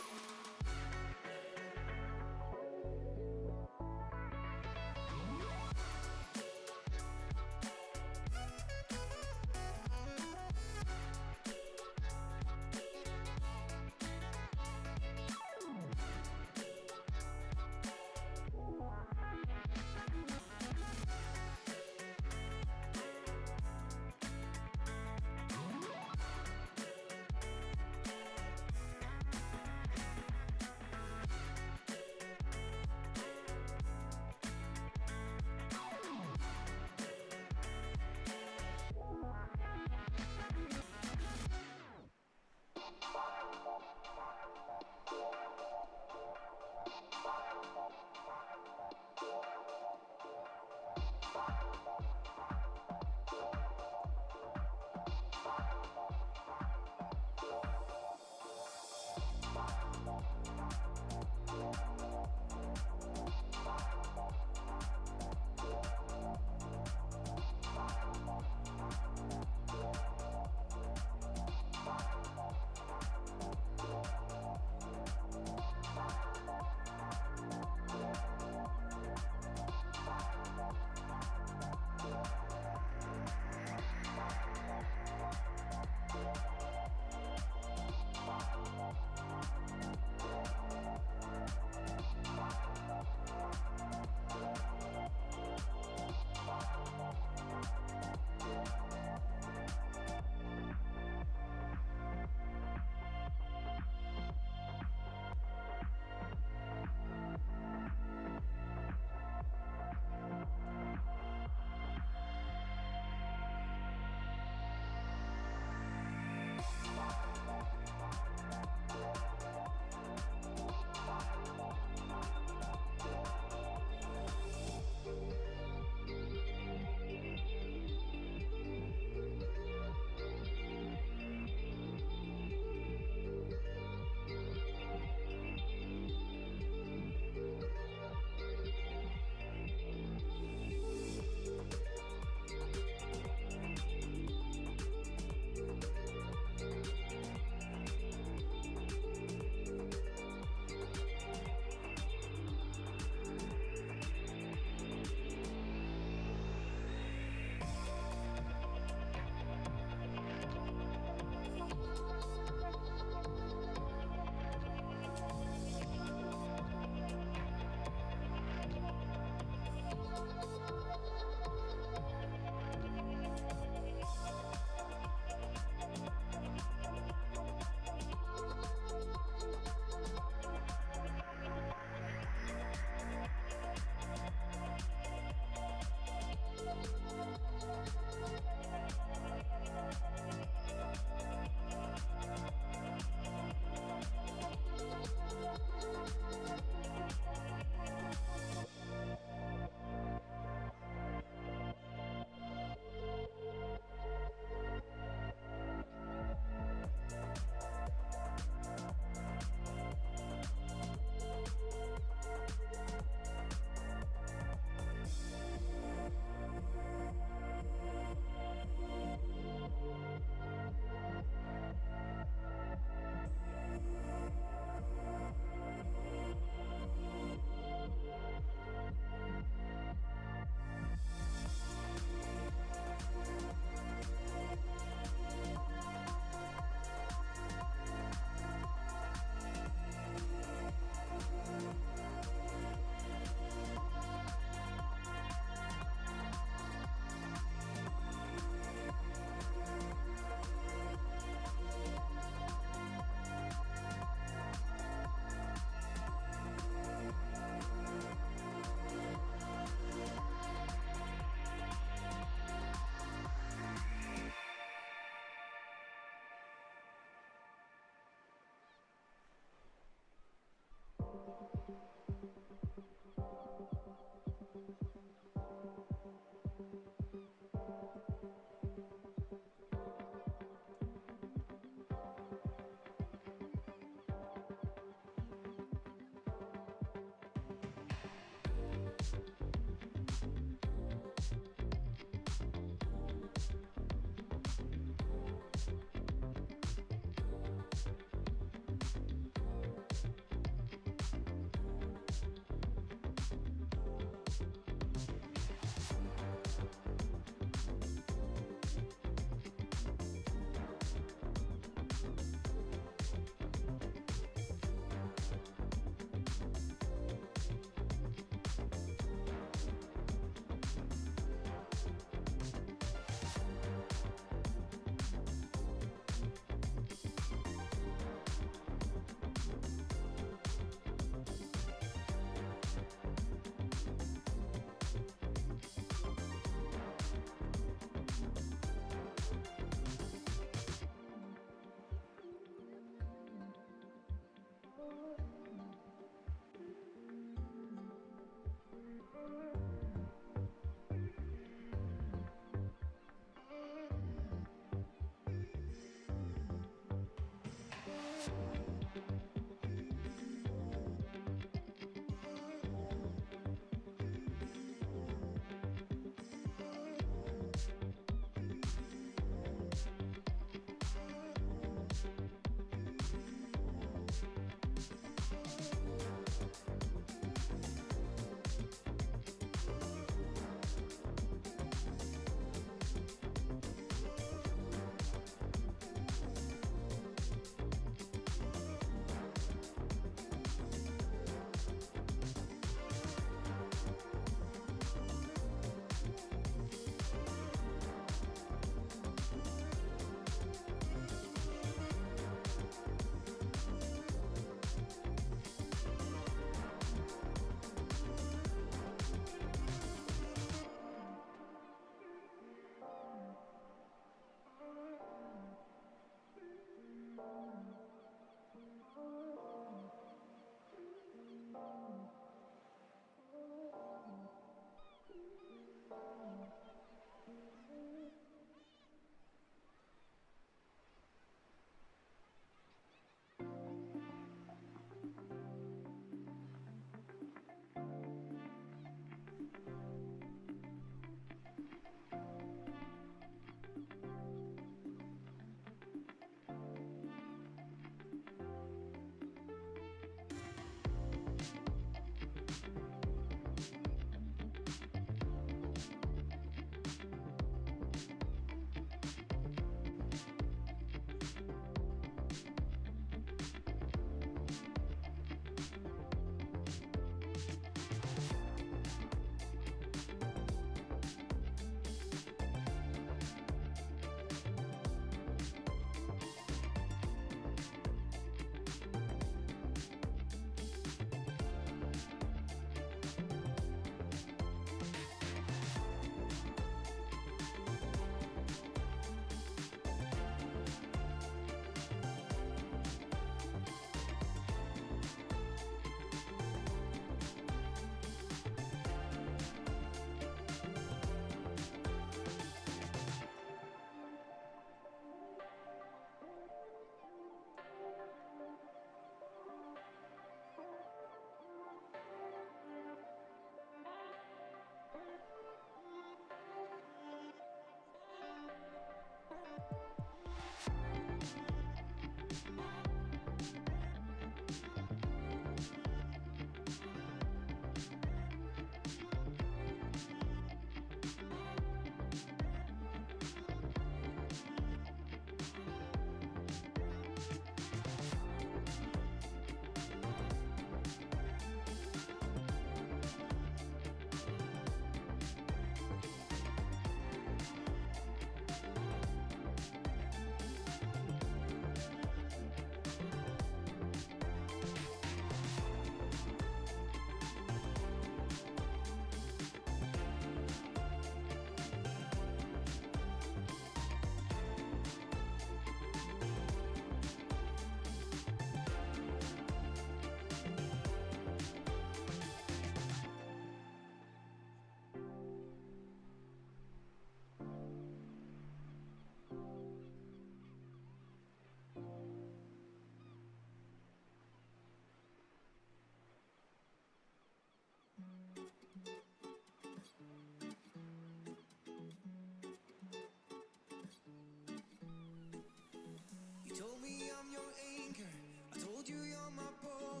told me I'm your anchor. I told you you're my bow.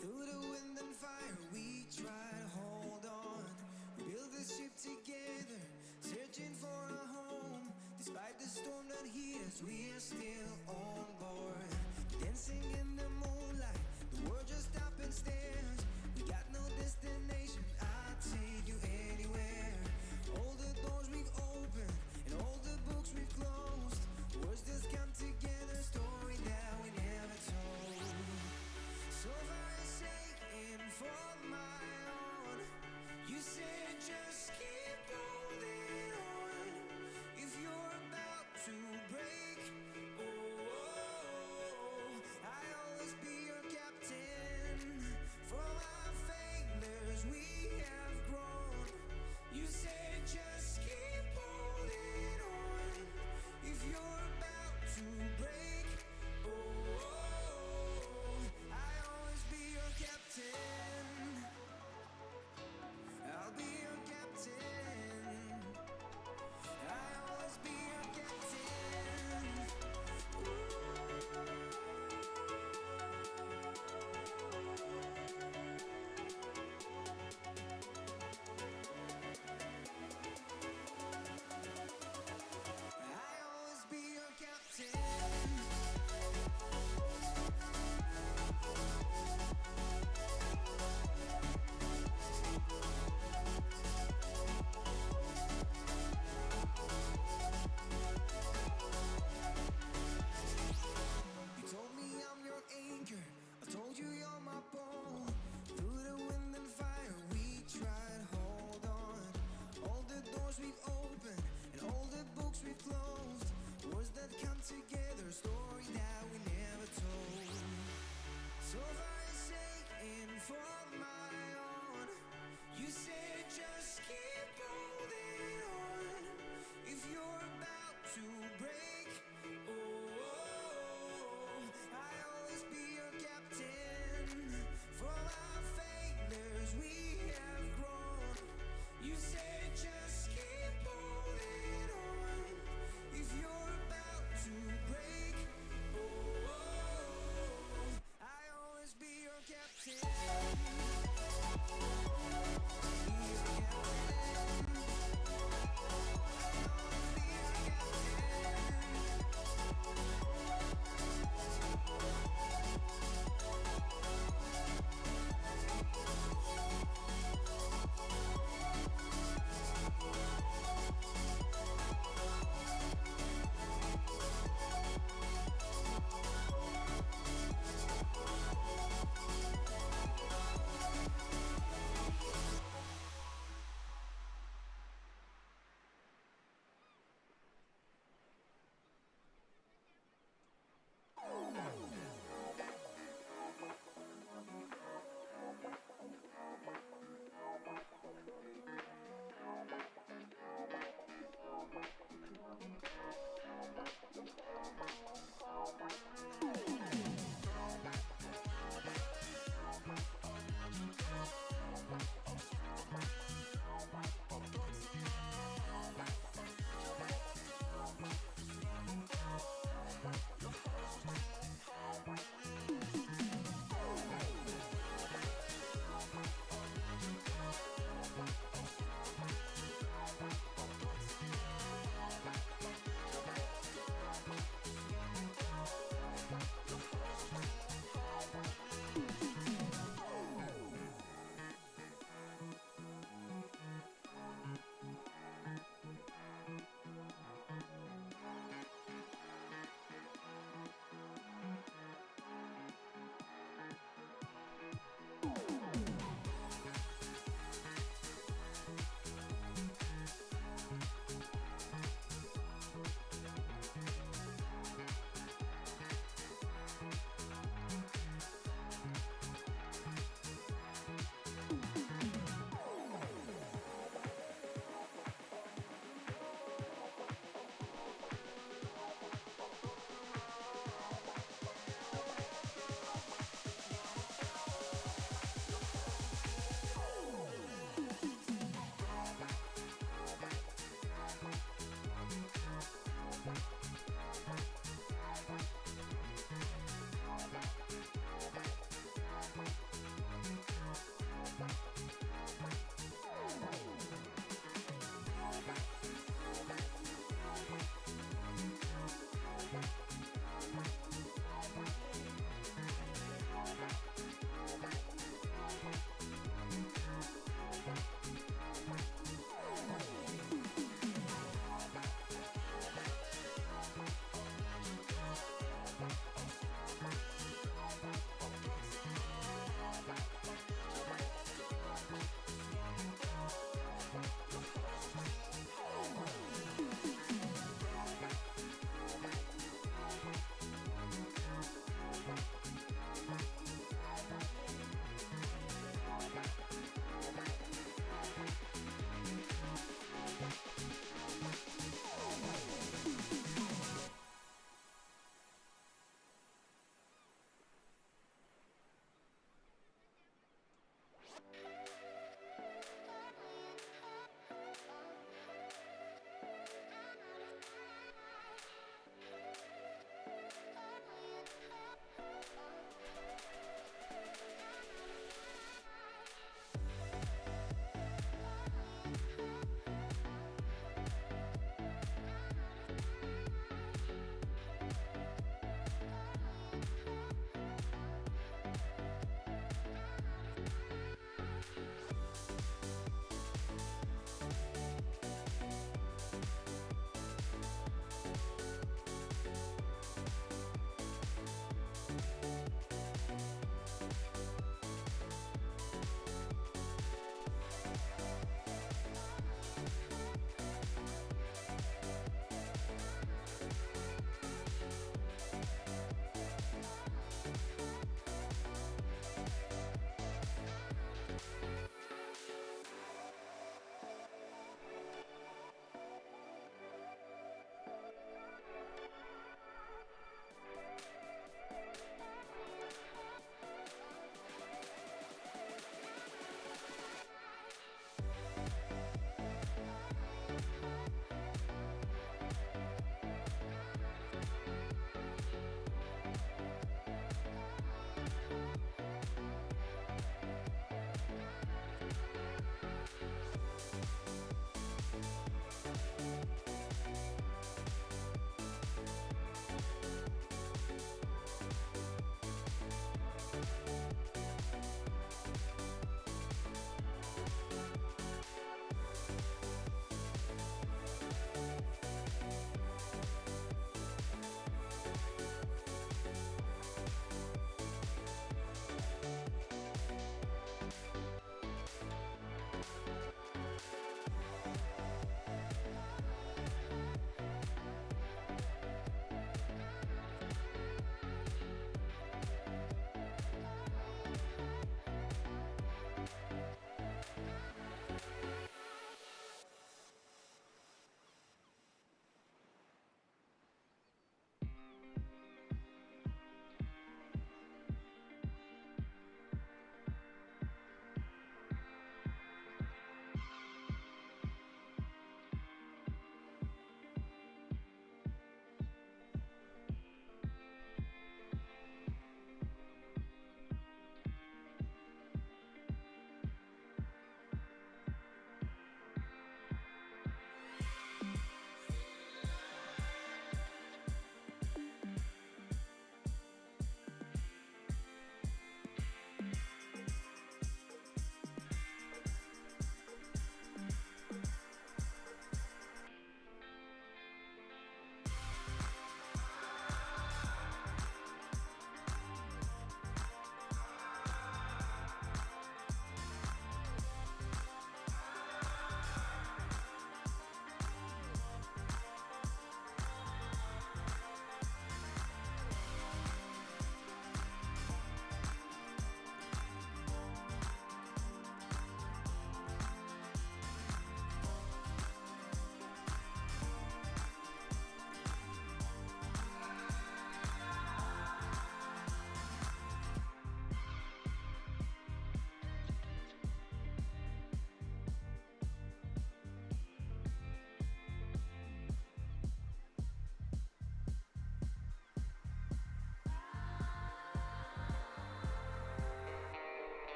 Through the wind and fire, we try to hold on. We build this ship together, searching for a home. Despite the storm that hit us, we are still on board. Dancing in the moonlight, the world just stopped and stares. We got no destination, I'll take you anywhere. All the doors we've opened and all the books we've closed, words just come together, story that we never told. So far forsaken for my own, you said just keep holding on. If you're about to break, I'll always be your captain. From our failures we have grown. You said just keep holding on.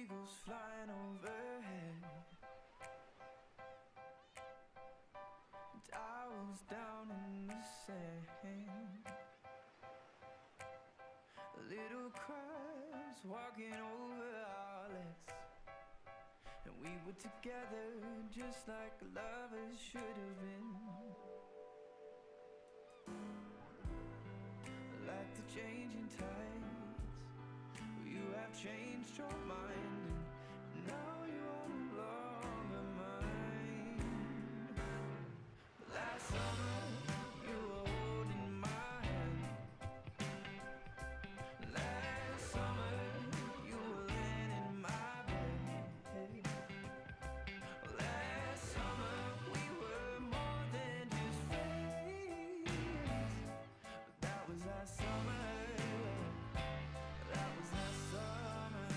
eagles flying overhead. And I was down in the sand. Little crabs walking over our legs. And we were together just like lovers should have been. Like the changing tides, you have changed your mind, and now you are no longer mine. Last summer, you were holding my hand. Last summer, you were laying in my bed. Last summer, we were more than just friends. But that was last summer. That was last summer.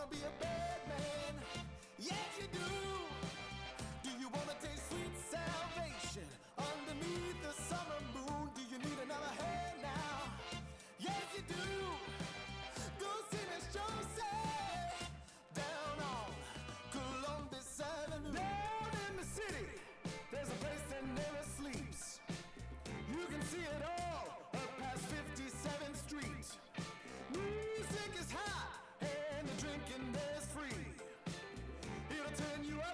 wanna be a bad man? Yes, you do. Do you wanna taste sweet salvation underneath the summer moon? Do you need another hand now? Yes, you do. Go see Miss Josie down on Columbus Avenue. Down in the city, there's a place that never sleeps. You can see it all up past 57th Street. Music is hot and the drinking there's free. It'll turn you up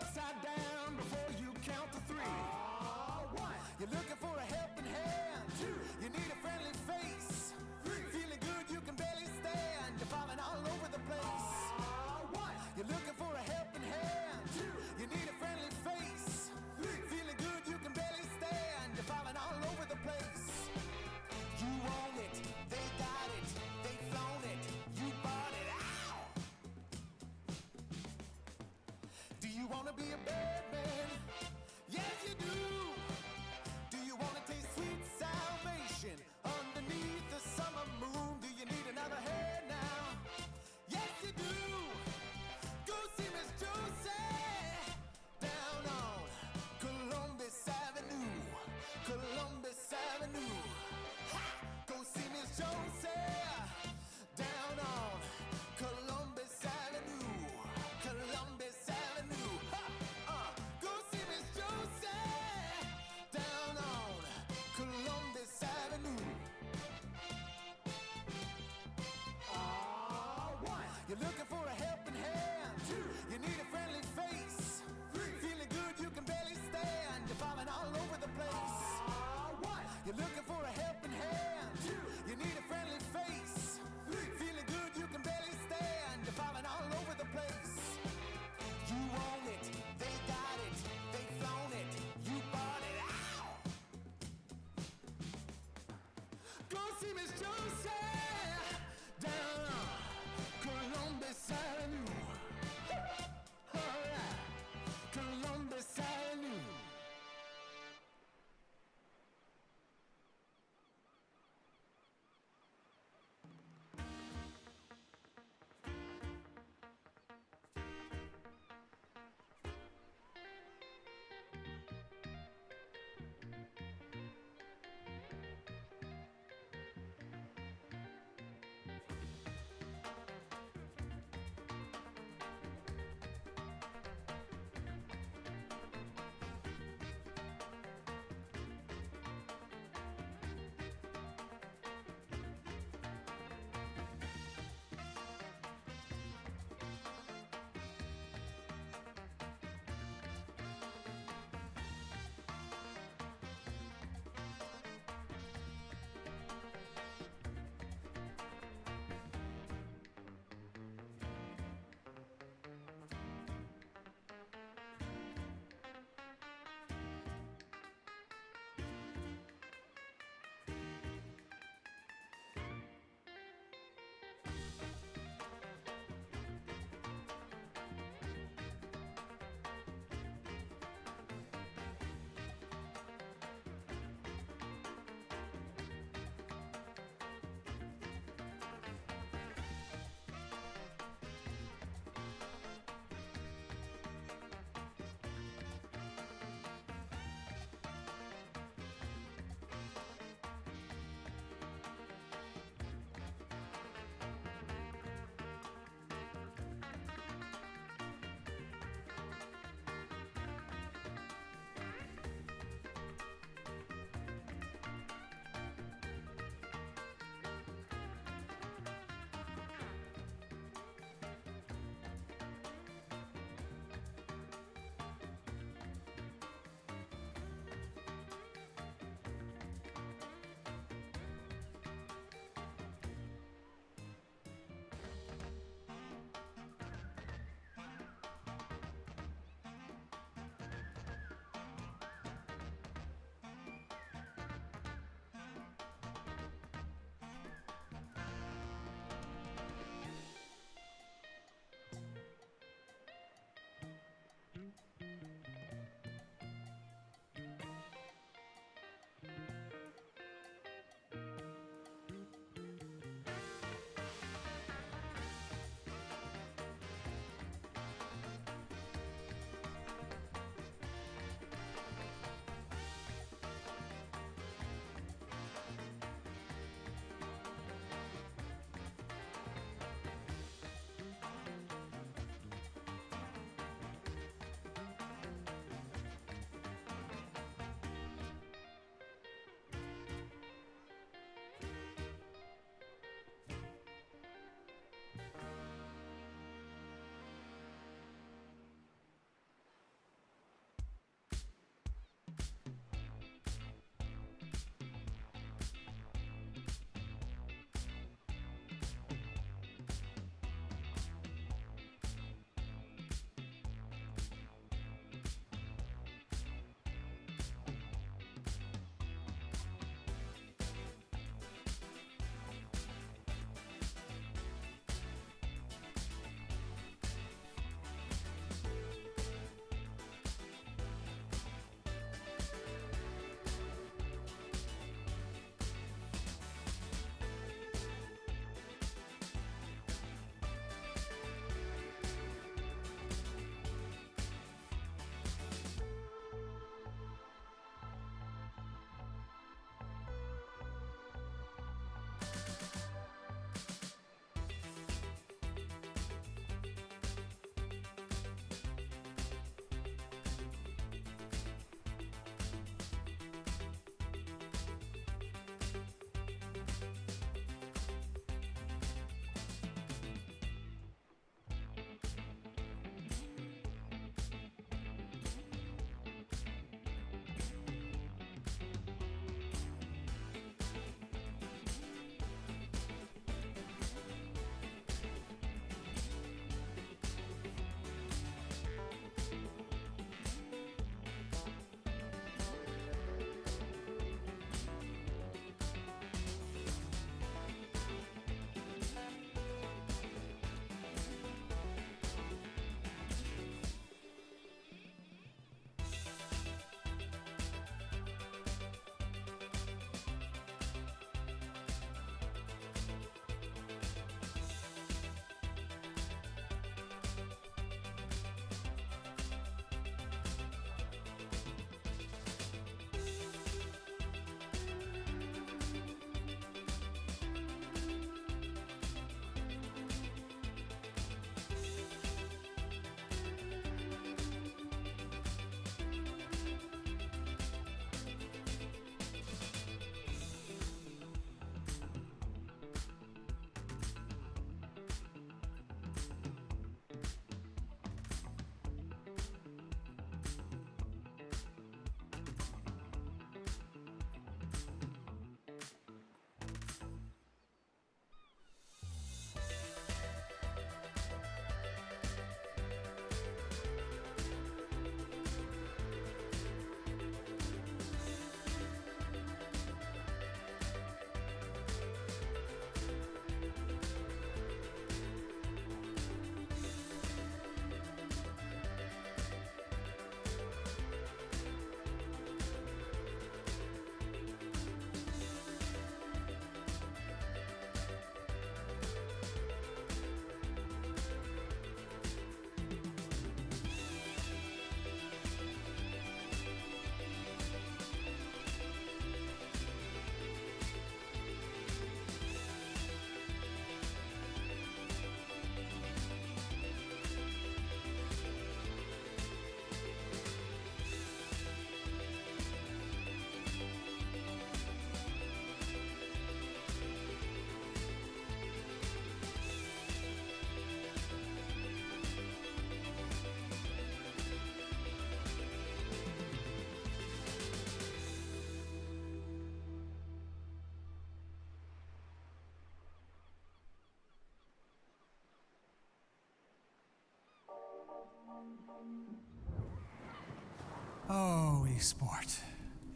Oh, esport.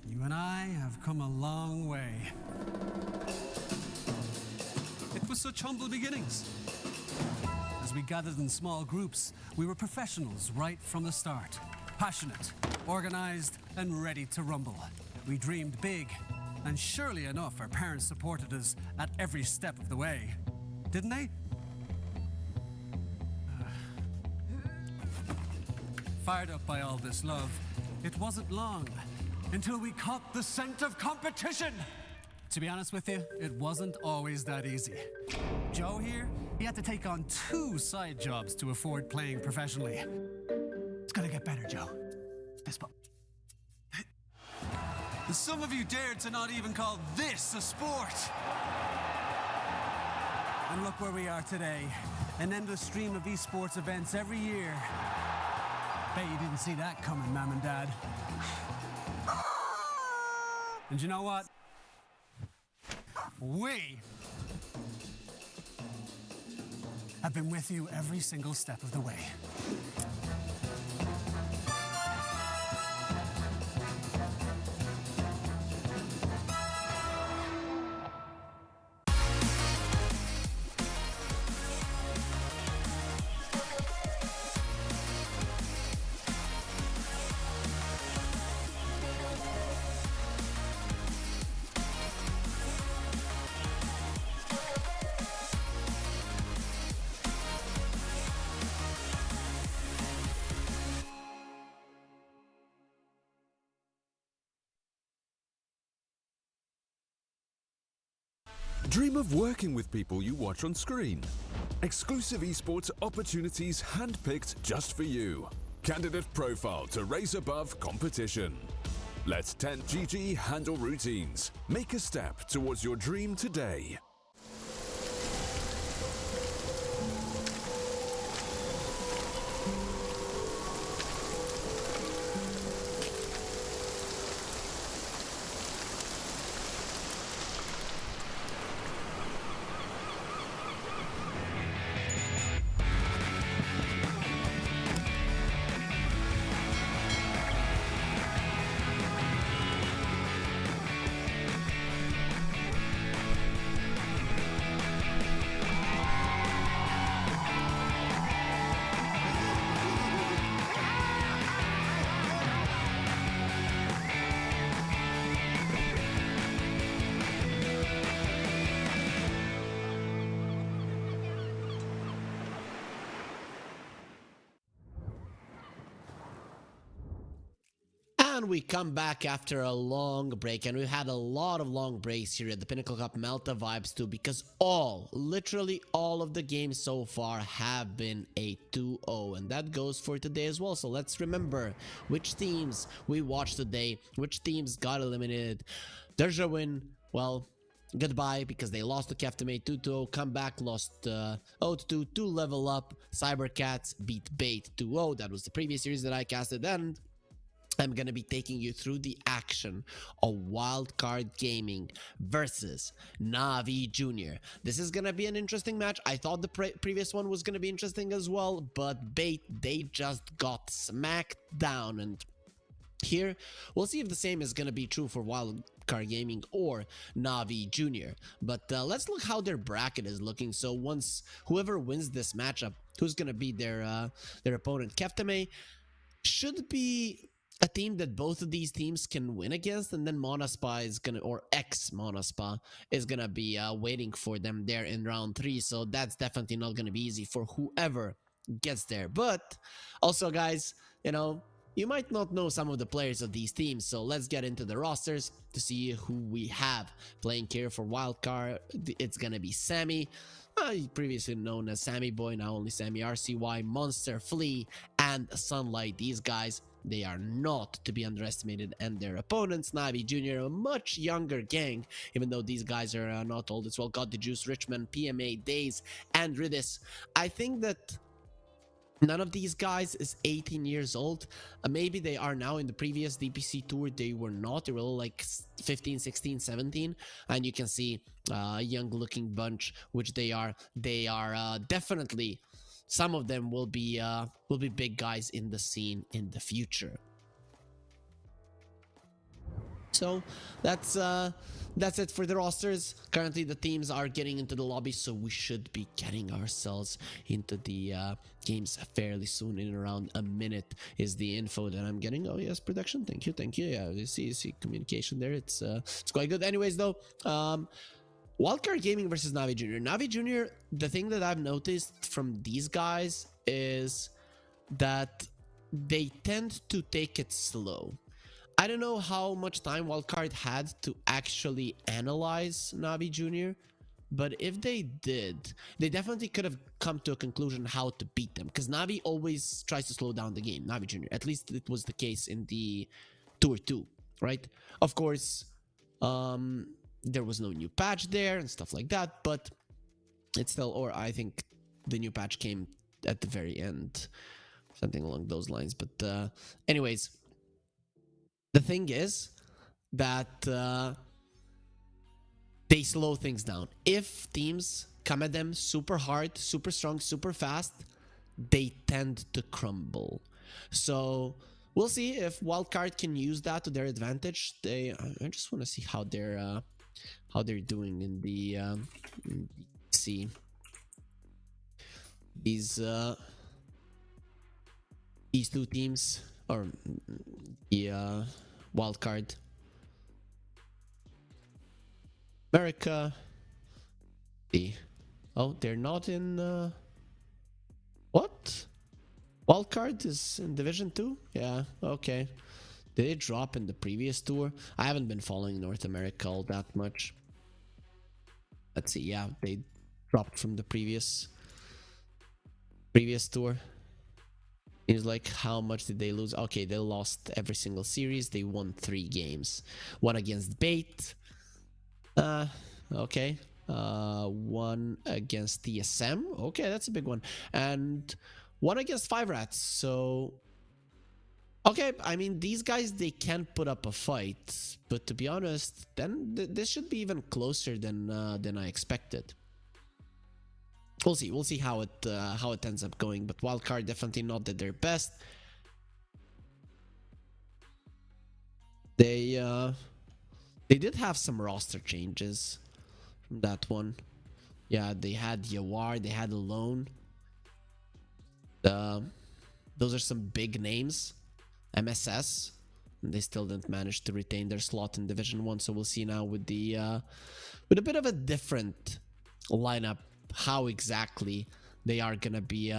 You and I have come a long way. It was such humble beginnings. As we gathered in small groups, we were professionals right from the start. Passionate, organized, and ready to rumble. We dreamed big, and surely enough, our parents supported us at every step of the way. Didn't they? Fired up by all this love, it wasn't long until we caught the scent of competition. To be honest with you, it wasn't always that easy. Joe here, he had to take on 2 side jobs to afford playing professionally. It's gonna get better, Joe. Some of you dared to not even call this a sport. And look where we are today. An endless stream of esports events every year. Bet you didn't see that coming, Mom and Dad. And you know what? We have been with you every single step of the way. Dream of working with people you watch on screen. Exclusive esports opportunities handpicked just for you. Candidate profile to raise above competition. Let 10GG handle routines. Make a step towards your dream today. And we come back after a long break, and we've had a lot of long breaks here at the Pinnacle Cup Malta Vibes too, because literally all of the games so far have been a 2-0, and that goes for today as well. So let's remember which teams we watched today, which teams got eliminated. Derja well, goodbye, because they lost to Keftamate 2-2. Comeback lost 0-2 to Level Up. Cybercats beat Bait 2-0. That was the previous series that I casted, and I'm going to be taking you through the action of Wildcard Gaming versus Navi Jr. This is going to be an interesting match. I thought the previous one was going to be interesting as well, but Bait, they just got smacked down. And here, we'll see if the same is going to be true for Wildcard Gaming or Navi Jr. But let's look how their bracket is looking. So once whoever wins this matchup, who's going to be their opponent? Keftame should be a team that both of these teams can win against, and then Monaspa is gonna, or ex Monaspa is gonna be waiting for them there in round 3. So that's definitely not gonna be easy for whoever gets there. But also, guys, you know, you might not know some of the players of these teams, so let's get into the rosters to see who we have playing here for Wildcard. It's gonna be Sammy, previously known as Sammy Boy, now only Sammy RCY, Monster, Flea, and Sunlight. These guys, they are not to be underestimated, and their opponents, Navi Jr., a much younger gang, even though these guys are not old as well. Got the Juice, Richmond, PMA, Days, and Ridis. I think that none of these guys is 18 years old. Maybe they are now. In the previous DPC tour, they were not. They were like 15, 16, 17. And you can see a young looking bunch, which they are. They are definitely some of them will be big guys in the scene in the future. So that's it for the rosters. Currently the teams are getting into the lobby, so we should be getting ourselves into the games fairly soon. In around a minute is the info that I'm getting. Oh yes, production, thank you. Yeah, you see communication there. It's quite good. Anyways though, Wildcard Gaming versus Navi Jr. Navi Jr., the thing that I've noticed from these guys is that they tend to take it slow. I don't know how much time Wildcard had to actually analyze Navi Jr., but if they did, they definitely could have come to a conclusion how to beat them, because Navi always tries to slow down the game, Navi Jr. At least it was the case in the Tour 2, right? Of course, there was no new patch there and stuff like that, but it's still, or I think the new patch came at the very end, something along those lines. But anyways, the thing is that they slow things down. If teams come at them super hard, super strong, super fast, they tend to crumble. So we'll see if Wildcard can use that to their advantage. I just want to see how they're doing in the see these two teams, or the Wildcard America. Oh, they're not in what? Wildcard is in Division 2? Yeah, okay. Did it drop in the previous tour? I haven't been following North America all that much. Let's see. Yeah, they dropped from the previous tour. It's like, how much did they lose? Okay, they lost every single series. They won 3 games. One against Bait. Okay. One against TSM. Okay, that's a big one. And one against 5 Rats. So okay, I mean, these guys, they can put up a fight, but to be honest, then this should be even closer than I expected. We'll see how it ends up going, but Wildcard definitely not at their best. They did have some roster changes from that one. Yeah, they had Yawar, they had Alone. Those are some big names. MSS, they still didn't manage to retain their slot in Division 1, so we'll see now with a bit of a different lineup how exactly they are gonna be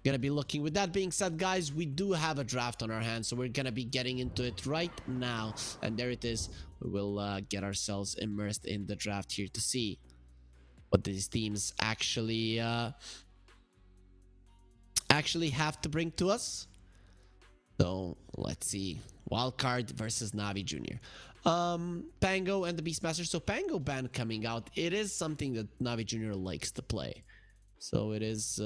looking. With that being said, guys, we do have a draft on our hands, so we're gonna be getting into it right now, and there it is. We will get ourselves immersed in the draft here to see what these teams actually have to bring to us. So let's see. Wildcard versus Navi Jr. Pango and the Beastmaster. So Pango ban coming out. It is something that Navi Jr. likes to play. So it is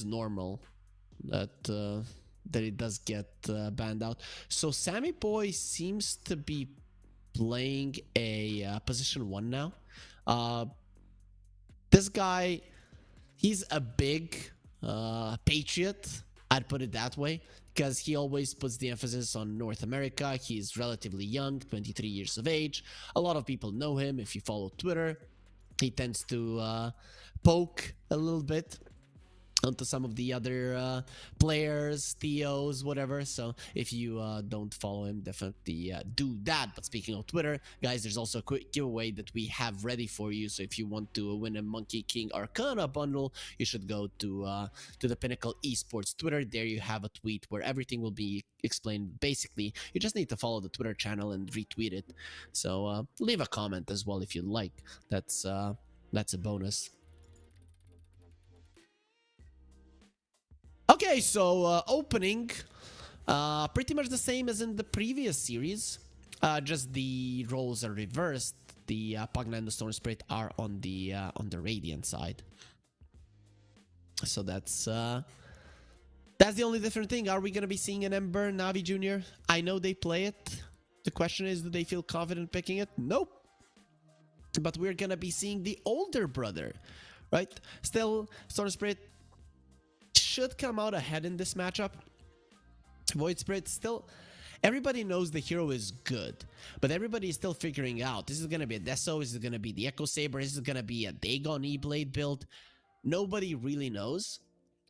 normal that it does get banned out. So Sammy Boy seems to be playing a position 1 now. This guy, he's a big patriot, I'd put it that way, because he always puts the emphasis on North America. He's relatively young, 23 years of age. A lot of people know him if you follow Twitter. He tends to poke a little bit onto some of the other players, Theos, whatever. So if you don't follow him, definitely do that. But speaking of Twitter, guys, there's also a quick giveaway that we have ready for you. So if you want to win a Monkey King Arcana bundle, you should go to the Pinnacle Esports Twitter. There you have a tweet where everything will be explained. Basically, you just need to follow the Twitter channel and retweet it. So leave a comment as well if you'd like. That's a bonus. Okay, so opening, pretty much the same as in the previous series, just the roles are reversed. The Pugna and the Storm Spirit are on the Radiant side. So that's the only different thing. Are we gonna be seeing an Ember Navi Jr.? I know they play it. The question is, do they feel confident picking it? Nope. But we're gonna be seeing the older brother right? Still, Storm Spirit should come out ahead in this matchup. Void Spirit still, everybody knows the hero is good, but everybody is still figuring out, this is going to be a Deso, is it going to be the Echo Saber, is it going to be a Dagon E-Blade build? Nobody really knows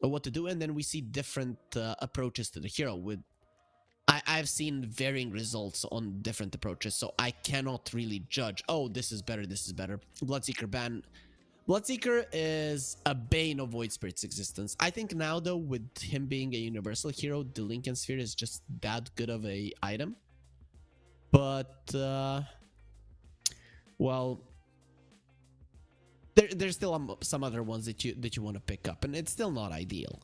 what to do, and then we see different approaches to the hero. With I've seen varying results on different approaches, so I cannot really judge, oh, this is better, this is better. Bloodseeker ban. Bloodseeker is a bane of Void Spirit's existence. I think now, though, with him being a universal hero, the Lincoln Sphere is just that good of a item. But, well, there's still some other ones that you want to pick up, and it's still not ideal.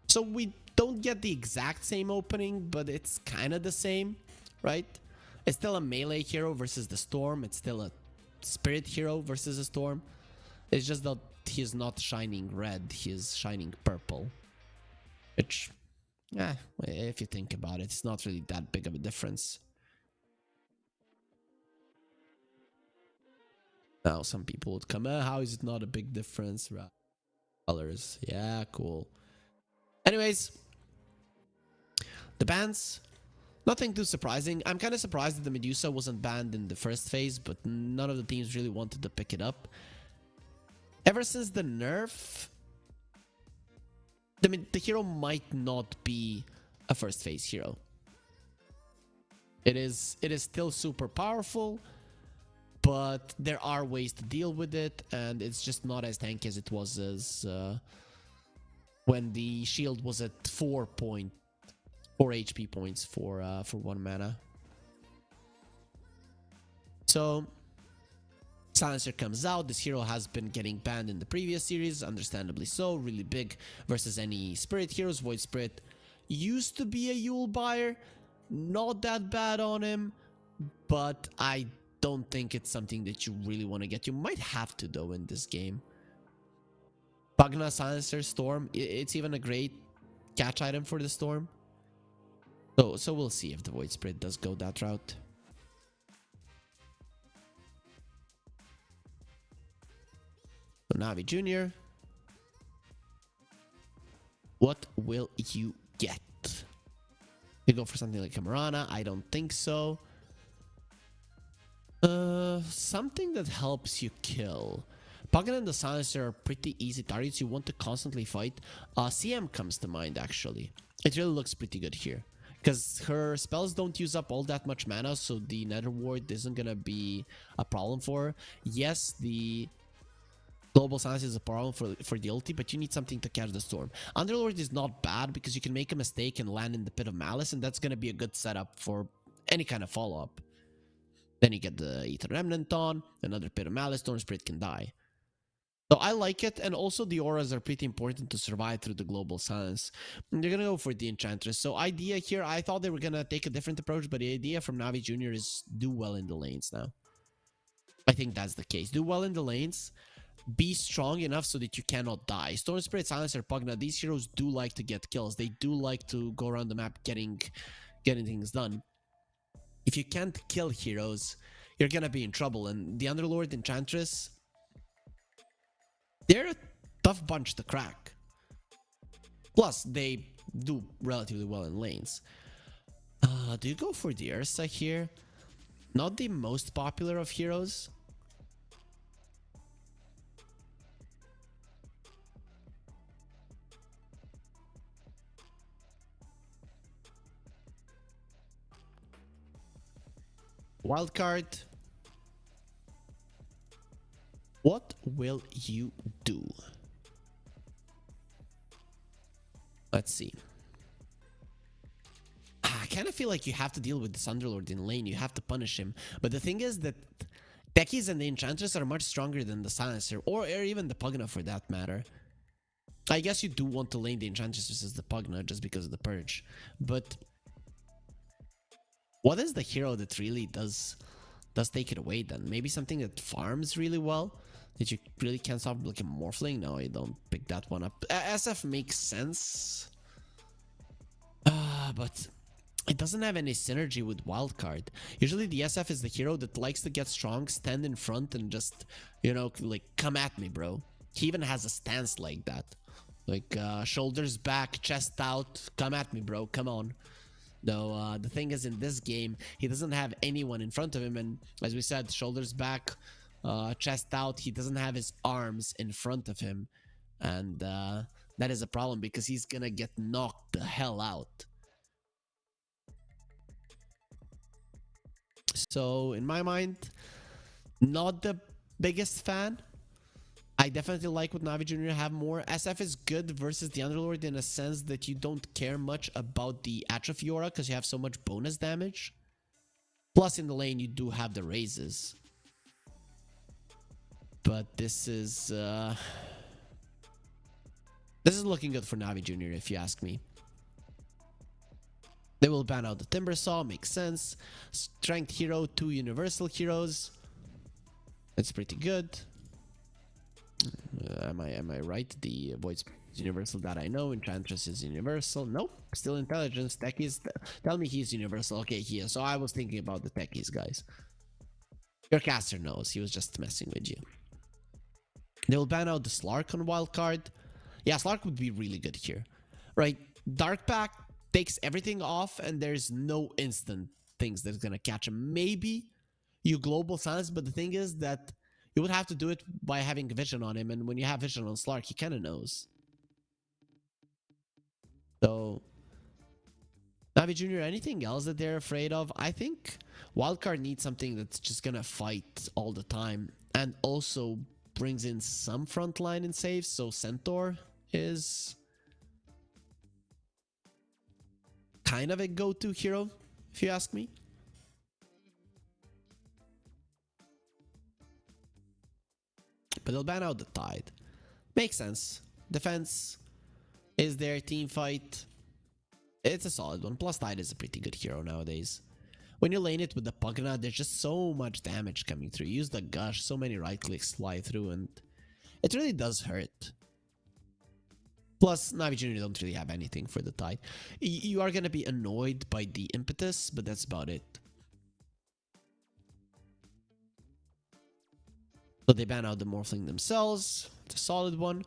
So we don't get the exact same opening, but it's kind of the same, right? It's still a melee hero versus the Storm. It's still a spirit hero versus a Storm. It's just that he's not shining red, he's shining purple. Which, yeah, if you think about it, it's not really that big of a difference. Now some people would come, how is it not a big difference? Colors, yeah, cool. Anyways, the bans, nothing too surprising. I'm kind of surprised that the Medusa wasn't banned in the first phase, but none of the teams really wanted to pick it up. Ever since the nerf, the hero might not be a first phase hero. It is still super powerful, but there are ways to deal with it, and it's just not as tanky as it was as when the shield was at 4 HP points for 1 mana. So Silencer comes out. This hero has been getting banned in the previous series, understandably so. Really big versus any spirit heroes. Void Spirit used to be a Yule buyer, not that bad on him, but I don't think it's something that you really want to get. You might have to, though, in this game. Pugna, Silencer, Storm, it's even a great catch item for the Storm. So we'll see if the Void Spirit does go that route. So Navi Jr., what will you get? You go for something like Camarana? I don't think so. Something that helps you kill. Pugna and the Silencer are pretty easy targets you want to constantly fight. CM comes to mind, actually. It really looks pretty good here, because her spells don't use up all that much mana, so the Nether Ward isn't gonna be a problem for her. Yes, the Global Silence is a problem for the ulti, but you need something to catch the Storm. Underlord is not bad, because you can make a mistake and land in the Pit of Malice, and that's gonna be a good setup for any kind of follow-up. Then you get the Ether Remnant on, another Pit of Malice, Storm Spirit can die. So I like it, and also the auras are pretty important to survive through the Global Silence. And they're gonna go for the Enchantress. So idea here, I thought they were gonna take a different approach, but the idea from Navi Jr. is do well in the lanes now. I think that's the case. Do well in the lanes, be strong enough so that you cannot die. Storm Spirit, Silencer, Pugna, these heroes do like to get kills. They do like to go around the map getting things done. If you can't kill heroes, you're gonna be in trouble. And the Underlord, Enchantress, they're a tough bunch to crack. Plus, they do relatively well in lanes. Do you go for the Ursa here? Not the most popular of heroes. Wildcard. What will you do? Let's see. I kind of feel like you have to deal with this Underlord in lane. You have to punish him. But the thing is that Techies and the Enchantress are much stronger than the Silencer, or even the Pugna for that matter. I guess you do want to lane the Enchantress versus the Pugna just because of the Purge. But what is the hero that really does take it away then? Maybe something that farms really well, that you really can't stop, like a Morphling? No, I don't pick that one up. SF makes sense. But it doesn't have any synergy with Wildcard. Usually the SF is the hero that likes to get strong, stand in front, and just, you know, like, come at me, bro. He even has a stance like that. Like, shoulders back, chest out, come at me, bro, come on. Though, the thing is, in this game, he doesn't have anyone in front of him, and as we said, shoulders back, chest out, he doesn't have his arms in front of him. And that is a problem because he's gonna get knocked the hell out. So, in my mind, not the biggest fan. I definitely like what Navi Jr. have more. SF is good versus the Underlord in a sense that you don't care much about the Atrophy Aura because you have so much bonus damage. Plus, in the lane, you do have the raises. But this is looking good for Navi Jr. if you ask me. They will ban out the Timber Saw, makes sense. Strength Hero, 2 Universal Heroes. That's pretty good. Am I right? The Voice is universal that I know. Enchantress is universal. Nope. Still intelligence. Techies. Tell me he's universal. Okay, he is. So I was thinking about the techies, guys. Your caster knows. He was just messing with you. They'll ban out the Slark on wildcard. Yeah, Slark would be really good here. Right? Dark Pack takes everything off and there's no instant things that's gonna catch him. Maybe you global silence, but the thing is that you would have to do it by having vision on him, and when you have vision on Slark, he kind of knows. So, Navi Jr., anything else that they're afraid of? I think Wildcard needs something that's just gonna fight all the time, and also brings in some frontline and saves, so Centaur is kind of a go-to hero, if you ask me. But they'll ban out the Tide. Makes sense. Defense is their team fight. It's a solid one. Plus Tide is a pretty good hero nowadays. When you lane it with the Pugna, there's just so much damage coming through. Use the Gush, so many right clicks fly through, and it really does hurt. Plus, Navi Jr. don't really have anything for the Tide. You are going to be annoyed by the Impetus, but that's about it. So they ban out the Morphling themselves. It's a solid one.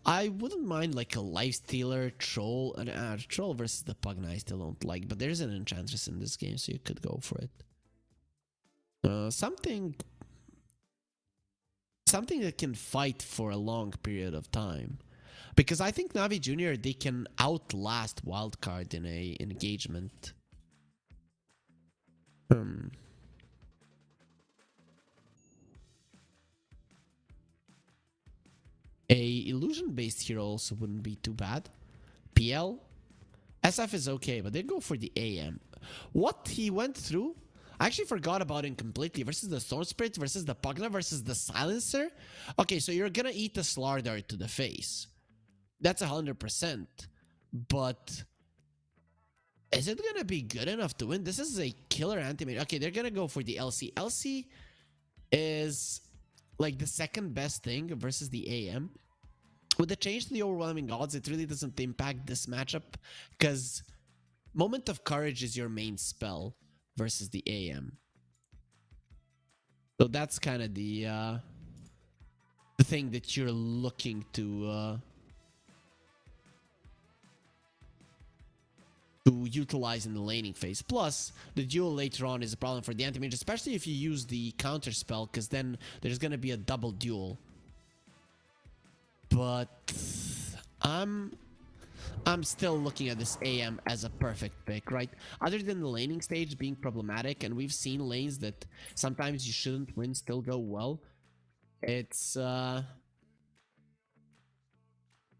I wouldn't mind like a Lifestealer, Troll, and Troll versus the Pugna I still don't like, but there's an Enchantress in this game, so you could go for it. Something that can fight for a long period of time. Because I think Navi Jr., they can outlast Wildcard in a engagement. A illusion-based hero also wouldn't be too bad. PL? SF is okay, but they go for the AM. What he went through? I actually forgot about him completely. Versus the Storm Spirit, versus the Pugna, versus the Silencer. Okay, so you're gonna eat the Slardar to the face. That's 100%. But is it gonna be good enough to win? This is a killer anti-mage. Okay, they're gonna go for the LC. LC is like the second best thing versus the AM. With the change to the overwhelming odds, it really doesn't impact this matchup because Moment of Courage is your main spell versus the AM. So that's kind of the thing that you're looking to utilize in the laning phase. Plus, the duel later on is a problem for the anti-mage, especially if you use the counter spell, because then there's going to be a double duel. But I'm still looking at this AM as a perfect pick, right? Other than the laning stage being problematic, and we've seen lanes that sometimes you shouldn't win still go well, it's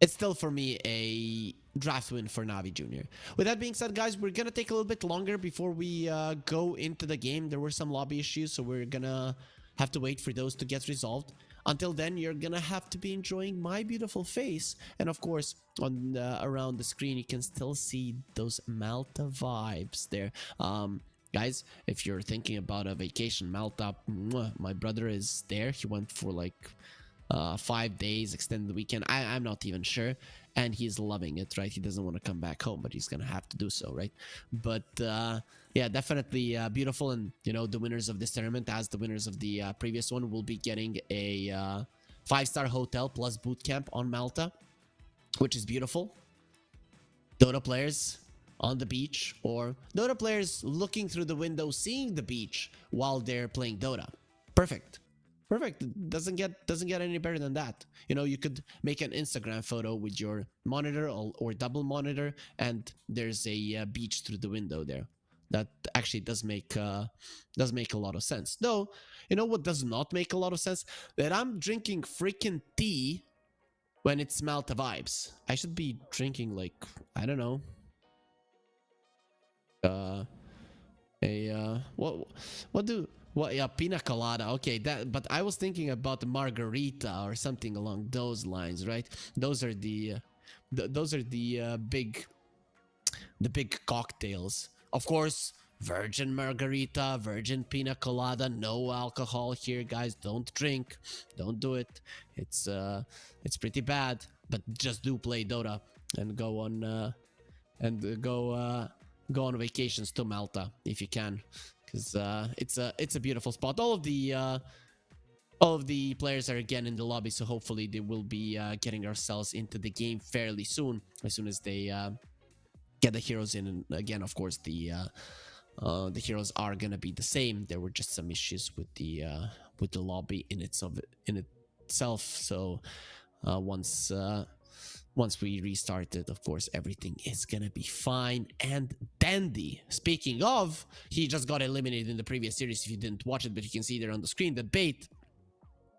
still for me a draft win for Navi Jr. With that being said, guys, we're gonna take a little bit longer before we go into the game. There were some lobby issues, so we're gonna have to wait for those to get resolved. Until then, you're gonna have to be enjoying my beautiful face, and of course, on around the screen, you can still see those Malta vibes there. Guys, if you're thinking about a vacation, Malta, my brother is there. He went for like 5 days extended weekend. I'm not even sure, and he's loving it, right? He doesn't want to come back home, but he's gonna have to do so, right? But yeah, definitely beautiful. And you know, the winners of this tournament, as the winners of the previous one, will be getting a 5-star hotel plus boot camp on Malta, which is beautiful. Dota players on the beach, or Dota players looking through the window seeing the beach while they're playing Dota. Perfect. Doesn't get any better than that. You know, you could make an Instagram photo with your monitor or double monitor, and there's a beach through the window there. That actually does make a lot of sense. Though, you know what does not make a lot of sense? That I'm drinking freaking tea when it's Malta Vibes. I should be drinking, like, I don't know, yeah, pina colada. Okay, that, but I was thinking about the margarita or something along those lines, right? Those are the big cocktails. Of course, virgin margarita, virgin pina colada, no alcohol here, guys. Don't drink. Don't do it. It's pretty bad, but just do play Dota and go on go on vacations to Malta if you can, because it's a beautiful spot. All of the players are again in the lobby, so hopefully they will be getting ourselves into the game fairly soon, as soon as they get the heroes in. And again, of course, the heroes are gonna be the same. There were just some issues with the lobby in itself. So once we restart it, of course, everything is gonna be fine and dandy. Speaking of, he just got eliminated in the previous series. If you didn't watch it, but you can see there on the screen, the bait.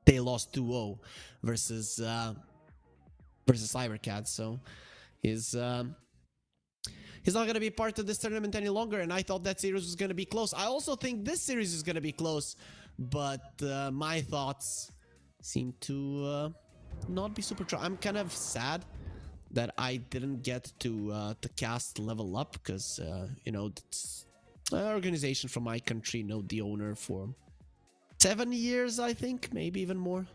They lost 2-0 versus Cybercat. So he's not gonna be part of this tournament any longer. And I thought that series was gonna be close. I also think this series is gonna be close, but my thoughts seem to not be super true. I'm kind of sad that I didn't get to cast level up, because you know, it's an organization from my country, know the owner for 7 years, I think, maybe even more.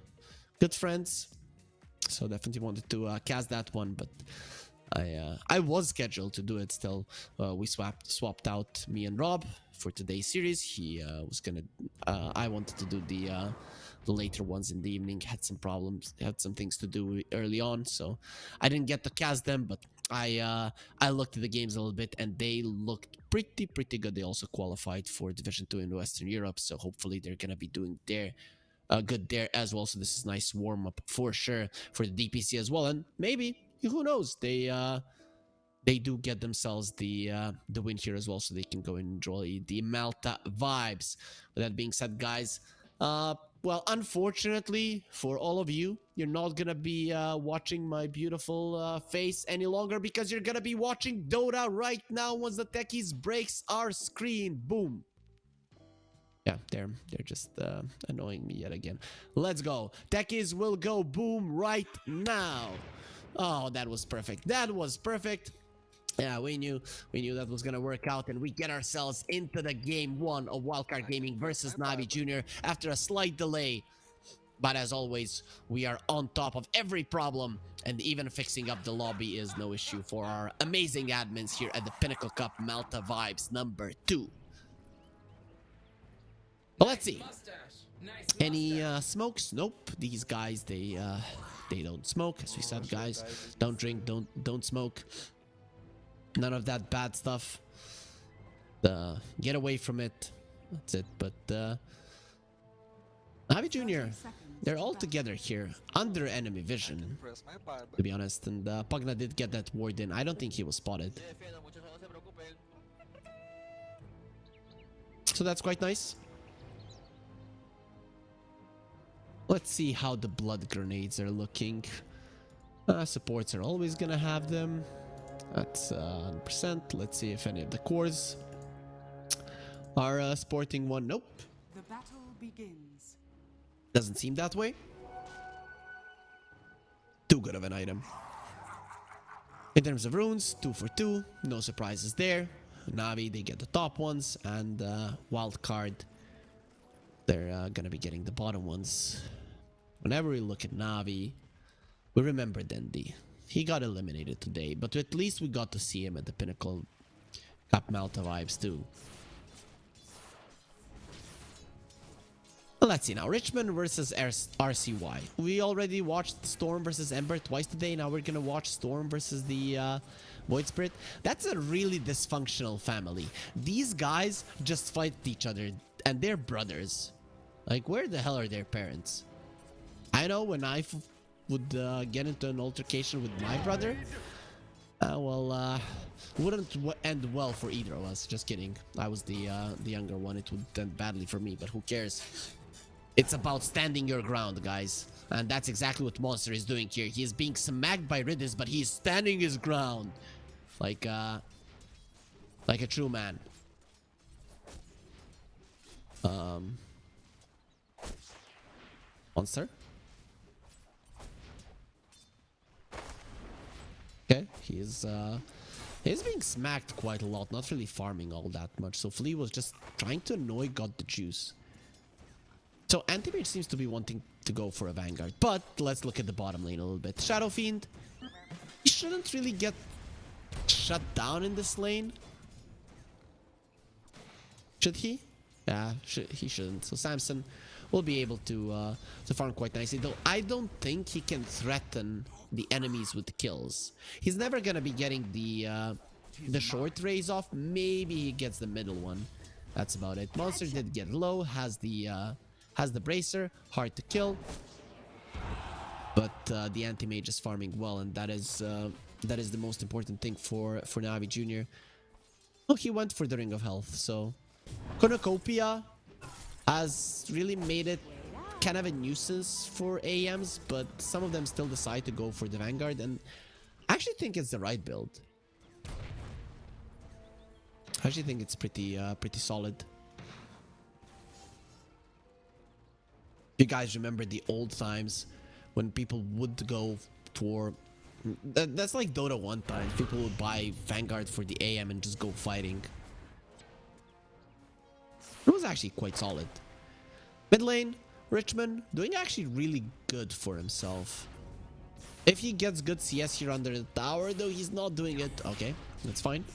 Good friends, so definitely wanted to cast that one, but I was scheduled to do it still. We swapped out me and Rob for today's series. He was gonna I wanted to do the later ones in the evening. Had some problems, had some things to do early on, so I didn't get to cast them. But I looked at the games a little bit, and they looked pretty good. They also qualified for Division 2 in Western Europe, so hopefully they're gonna be doing their good there as well. So this is nice warm up for sure for the DPC as well, and maybe, who knows, they do get themselves the win here as well, so they can go and enjoy the Malta vibes. With that being said, guys, well, unfortunately for all of you, you're not gonna be watching my beautiful face any longer, because you're gonna be watching Dota right now once the techies breaks our screen. Boom. Yeah, they're just annoying me yet again. Let's go. Techies will go boom right now. Oh, that was perfect. That was perfect. Yeah, we knew that was gonna work out, and we get ourselves into the game 1 of Wildcard Gaming versus Navi Jr. after a slight delay. But as always, we are on top of every problem, and even fixing up the lobby is no issue for our amazing admins here at the Pinnacle Cup Malta Vibes number 2. Well, let's see. Any smokes? Nope. These guys, they don't smoke, as we said, guys. Don't drink, don't smoke. None of that bad stuff. Get away from it. That's it. But Navi Jr., they're all together here under enemy vision, to be honest. And Pugna did get that ward in. I don't think he was spotted, so that's quite nice. Let's see how the blood grenades are looking. Supports are always gonna have them. That's 100%. Let's see if any of the cores are sporting one. Nope. The battle begins. Doesn't seem that way. Too good of an item. In terms of runes, 2 for 2. No surprises there. Navi, they get the top ones, and Wildcard, they're gonna be getting the bottom ones. whenever we look at Navi, we remember Dendi. He got eliminated today, but at least we got to see him at the Pinnacle Cup Malta Vibes too. Let's see now. Richmond versus RCY. We already watched Storm versus Ember twice today. Now we're gonna watch Storm versus the Void Spirit. That's a really dysfunctional family. These guys just fight each other, and they're brothers. Like, where the hell are their parents? I know when I would get into an altercation with my brother, wouldn't end well for either of us. Just kidding. I was the younger one. It would end badly for me, but who cares? It's about standing your ground, guys. And that's exactly what Monster is doing here. He is being smacked by Ridis, but he's standing his ground. Like a true man. Monster? Okay, he's being smacked quite a lot, not really farming all that much. So Flea was just trying to annoy God the Juice. So Anti-Mage seems to be wanting to go for a Vanguard, but let's look at the bottom lane a little bit. Shadow Fiend, he shouldn't really get shut down in this lane. Should he? Yeah, he shouldn't. So Samson will be able to farm quite nicely, though I don't think he can threaten the enemies with kills. He's never gonna be getting the short rays off. Maybe he gets the middle one. That's about it. Monster did get low, has the bracer, hard to kill, but the anti-mage is farming well, and that is the most important thing for Navi Jr. Oh, he went for the Ring of Health, so Cornucopia has really made it kind of a nuisance for AMs, but some of them still decide to go for the Vanguard, and I actually think it's the right build. I actually think it's pretty solid. You guys remember the old times when people would go for... That's like Dota 1 times. People would buy Vanguard for the AM and just go fighting. It was actually quite solid. Mid lane, Richmond doing actually really good for himself. If he gets good CS here under the tower, though he's not doing it. Okay, that's fine.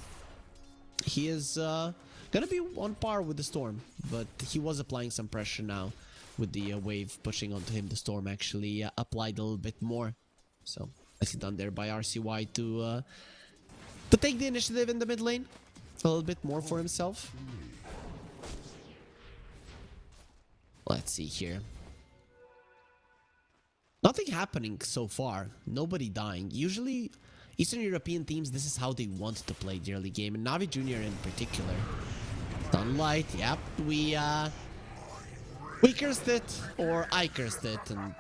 He is gonna be on par with the Storm, but he was applying some pressure now. With the wave pushing onto him, the Storm actually applied a little bit more. So, nicely done there by RCY to take the initiative in the mid lane. A little bit more for himself. Let's see here. Nothing happening so far. Nobody dying. Usually, Eastern European teams, this is how they want to play the early game. And Navi Jr. in particular. Sunlight, yep. We cursed it, or I cursed it, and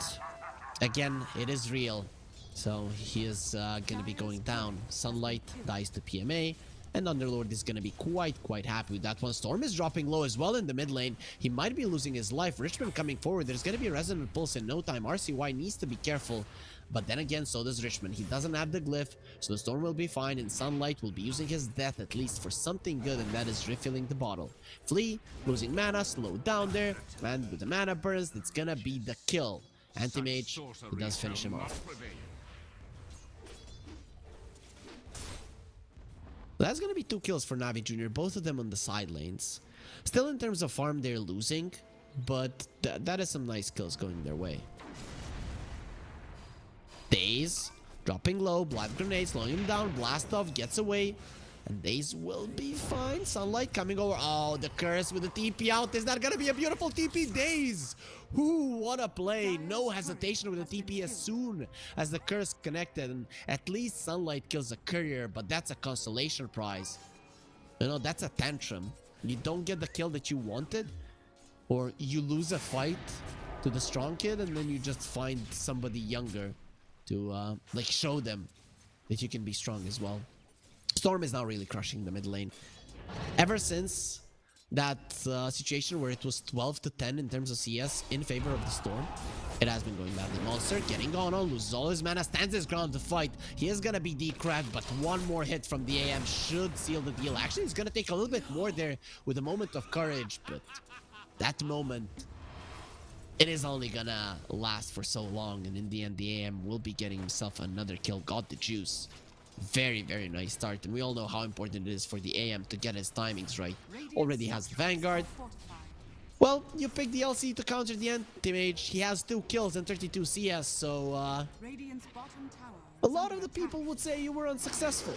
again, it is real. So he is gonna be going down. Sunlight dies to PMA, and Underlord is gonna be quite happy with that one. Storm is dropping low as well in the mid lane. He might be losing his life. Richmond coming forward. There's gonna be a Resonant Pulse in no time. RCY needs to be careful. But then again, so does Richmond. He doesn't have the glyph, so the Storm will be fine, and Sunlight will be using his death at least for something good, and that is refilling the bottle. Flea, losing mana, slowed down there, and with the mana burst, it's gonna be the kill. Anti-Mage, he does finish him off. That's gonna be 2 kills for Navi Jr., both of them on the side lanes. Still, in terms of farm, they're losing, but that is some nice kills going their way. Daze dropping low, blood grenade slowing him down, blast off, gets away, and Daze will be fine. Sunlight coming over. Oh, the curse with the TP out. Is that gonna be a beautiful TP? Daze, what a play. No hesitation with the TP as soon as the curse connected, and at least Sunlight kills a courier, but that's a consolation prize. You know, that's a tantrum. You don't get the kill that you wanted, or you lose a fight to the strong kid, and then you just find somebody younger to like show them that you can be strong as well. Storm is now really crushing the mid lane. Ever since that situation where it was 12 to 10 in terms of CS in favor of the Storm, it has been going badly. Monster getting on, loses all his mana, stands his ground to fight. He is gonna be decracked, but one more hit from the AM should seal the deal. Actually, it's gonna take a little bit more there with a moment of courage, but that moment it is only gonna last for so long, and in the end the AM will be getting himself another kill. Got the juice. Very, very nice start, and we all know how important it is for the AM to get his timings right. Already has the Vanguard. Well, you pick the LC to counter the anti-mage. He has 2 kills and 32 CS, so Radiant's bottom tower a is lot under of the attack. people would say you were unsuccessful.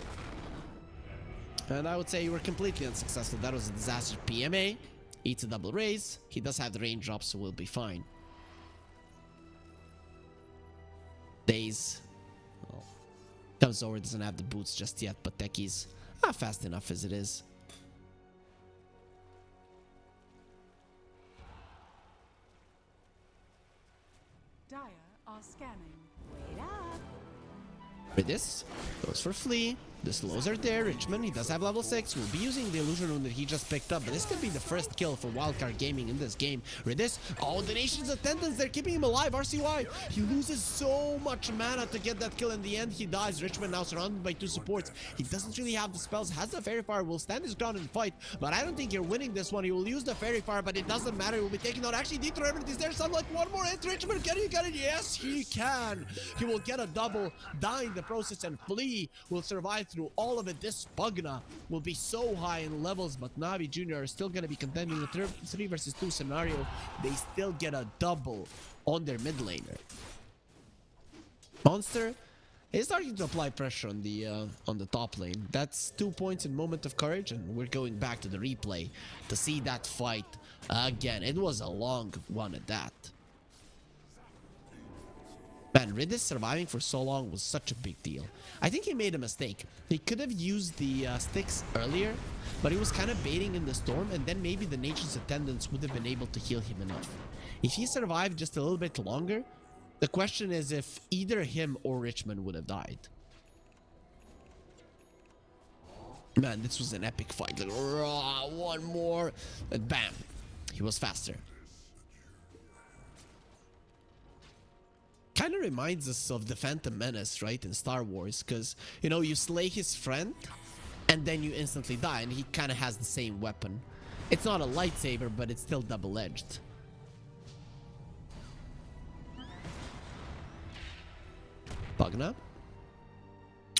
And I would say you were completely unsuccessful. That was a disaster. PMA eats a double raise. He does have the range drop, so we'll be fine. Days. Well, comes over, doesn't have the boots just yet, but Techies not fast enough as it is. Dire are scanning. Wait up. For this, goes for Flea. The slows are there. Richmond, he does have level 6. Will be using the illusion rune that he just picked up, but this could be the first kill for Wildcard Gaming in this game. Redis, oh, the nation's attendance, they're keeping him alive. RCY, he loses so much mana to get that kill. In the end, he dies. Richmond now surrounded by 2 supports. He doesn't really have the spells, has the Fairy Fire, will stand his ground and fight, but I don't think you're winning this one. He will use the Fairy Fire, but it doesn't matter. He will be taken out. Actually, Dieter Everett is there. Some like one more hit. Richmond, can he get it? Yes, he can. He will get a double, die in the process, and Flea will survive through all of it. This Pugna will be so high in levels, but Navi Jr. are still going to be contending with 3 versus 2 scenario. They still get a double on their mid laner. Monster is starting to apply pressure on the top lane. That's 2 points in moment of courage, and we're going back to the replay to see that fight again. It was a long one at that. Man, Ridis surviving for so long was such a big deal. I think he made a mistake. He could have used the sticks earlier, but he was kind of baiting in the storm, and then maybe the nature's attendants would have been able to heal him enough. If he survived just a little bit longer, the question is if either him or Richmond would have died. Man, this was an epic fight. Like, rah, one more, and bam, he was faster. Kind of reminds us of the Phantom Menace, right, in Star Wars, because, you know, you slay his friend and then you instantly die, and he kind of has the same weapon. It's not a lightsaber, but it's still double-edged. Pugna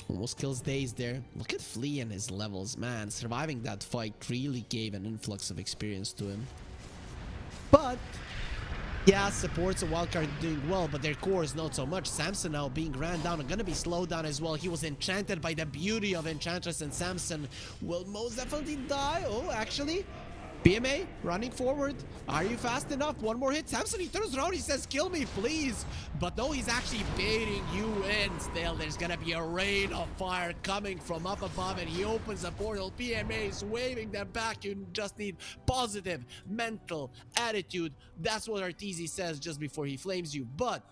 almost kills Daze there. Look at Flea and his levels, man. Surviving that fight really gave an influx of experience to him. But yeah, supports a wildcard doing well, but their core is not so much. Samson now being ran down and gonna be slowed down as well. He was enchanted by the beauty of Enchantress, and Samson will most definitely die. Oh, actually, PMA running forward. Are you fast enough? One more hit. Samson, he turns around, he says, kill me, please. But no, he's actually baiting you in still. There's gonna be a rain of fire coming from up above, and he opens a portal. PMA is waving them back. You just need positive mental attitude. That's what Arteezy says just before he flames you. But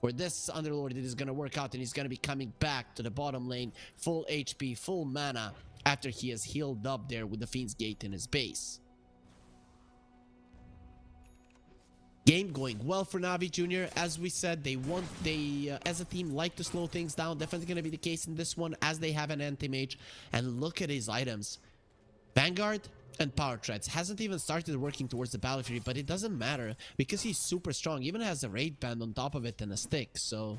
for this Underlord, it is gonna work out, and he's gonna be coming back to the bottom lane, full HP, full mana, after he has healed up there with the Fiend's Gate in his base. Game going well for Navi Jr. As we said, they as a team like to slow things down. Definitely going to be the case in this one, as they have an anti-mage. And look at his items. Vanguard and Power Treads. Hasn't even started working towards the Battle Fury, but it doesn't matter because he's super strong. Even has a raid band on top of it and a stick. So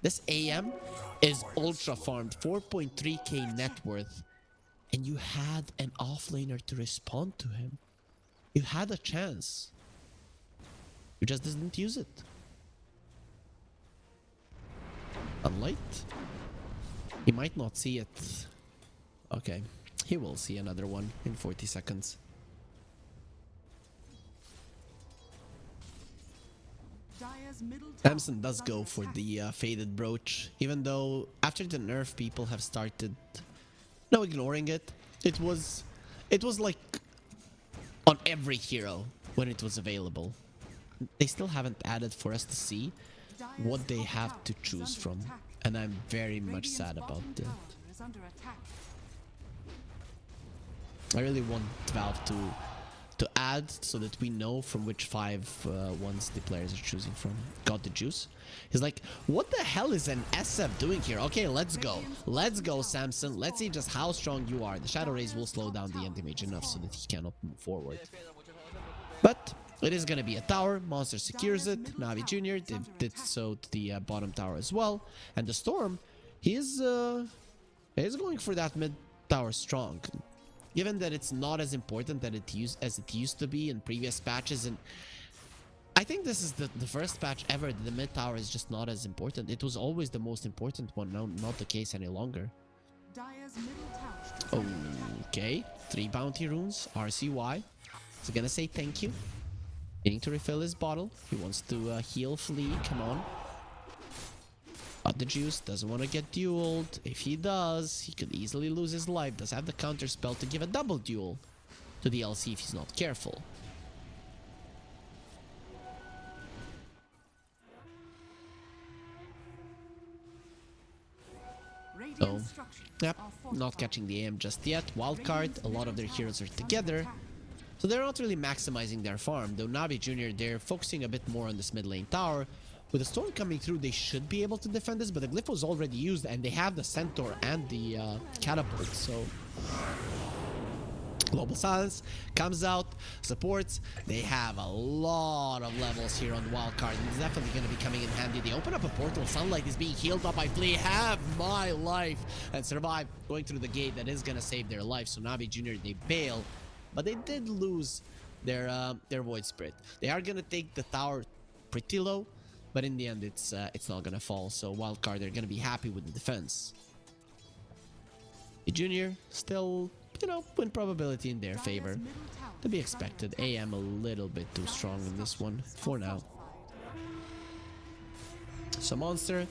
this AM is ultra farmed. 4.3k net worth. And you had an offlaner to respond to him. You had a chance. You just didn't use it. Unlight. He might not see it. Okay. He will see another one in 40 seconds. Dire's middle tower Samson does is go under for attack. the faded brooch. Even though after the nerf, people have started ignoring it. It was like on every hero when it was available. They still haven't added for us to see Dire's what they top have tower to is choose under from, attack. and I'm very much Radiant's sad about bottom that. tower is under attack. I really want Valve to add so that we know from which 5 ones the players are choosing from. Got the juice. He's like, what the hell is an SF doing here? Okay, let's go. Let's go, Samson. Let's see just how strong you are. The Shadow Rays will slow down the anti-mage enough so that he cannot move forward. But It is going to be a tower. Monster secures it. Navi Jr. did so to the bottom tower as well. And the Storm, he's going for that mid tower strong. Given that it's not as important that as it used to be in previous patches, and I think this is the first patch ever that the mid tower is just not as important. It was always the most important one, now not the case any longer. Dire's middle tower is under attack. Okay, 3 bounty runes, RCY. He's gonna say thank you. Needing to refill his bottle. He wants to heal Flea, come on. Got the juice, doesn't want to get dueled. If he does, he could easily lose his life. Does have the counter spell to give a double duel to the LC if he's not careful. Radiant Oh, structures yep, are not fortified. catching the aim just yet. Wildcard, a lot of their heroes are together. So they're not really maximizing their farm. Though Navi Jr., they're focusing a bit more on this mid lane tower. With the storm coming through, they should be able to defend this, but the glyph was already used and they have the centaur and the catapult, so... Global Silence comes out, supports. They have a lot of levels here on the wildcard, and it's definitely going to be coming in handy. They open up a portal. Sunlight is being healed up by Flea. Have my life and survive going through the gate. That is going to save their life. So Navi Jr., they bail, but they did lose their Void Spirit. They are going to take the tower pretty low, but in the end, it's not going to fall. So wildcard, they're going to be happy with the defense. The Junior still, you know, win probability in their favor. To be expected. AM a little bit too strong in this one for now. So Monster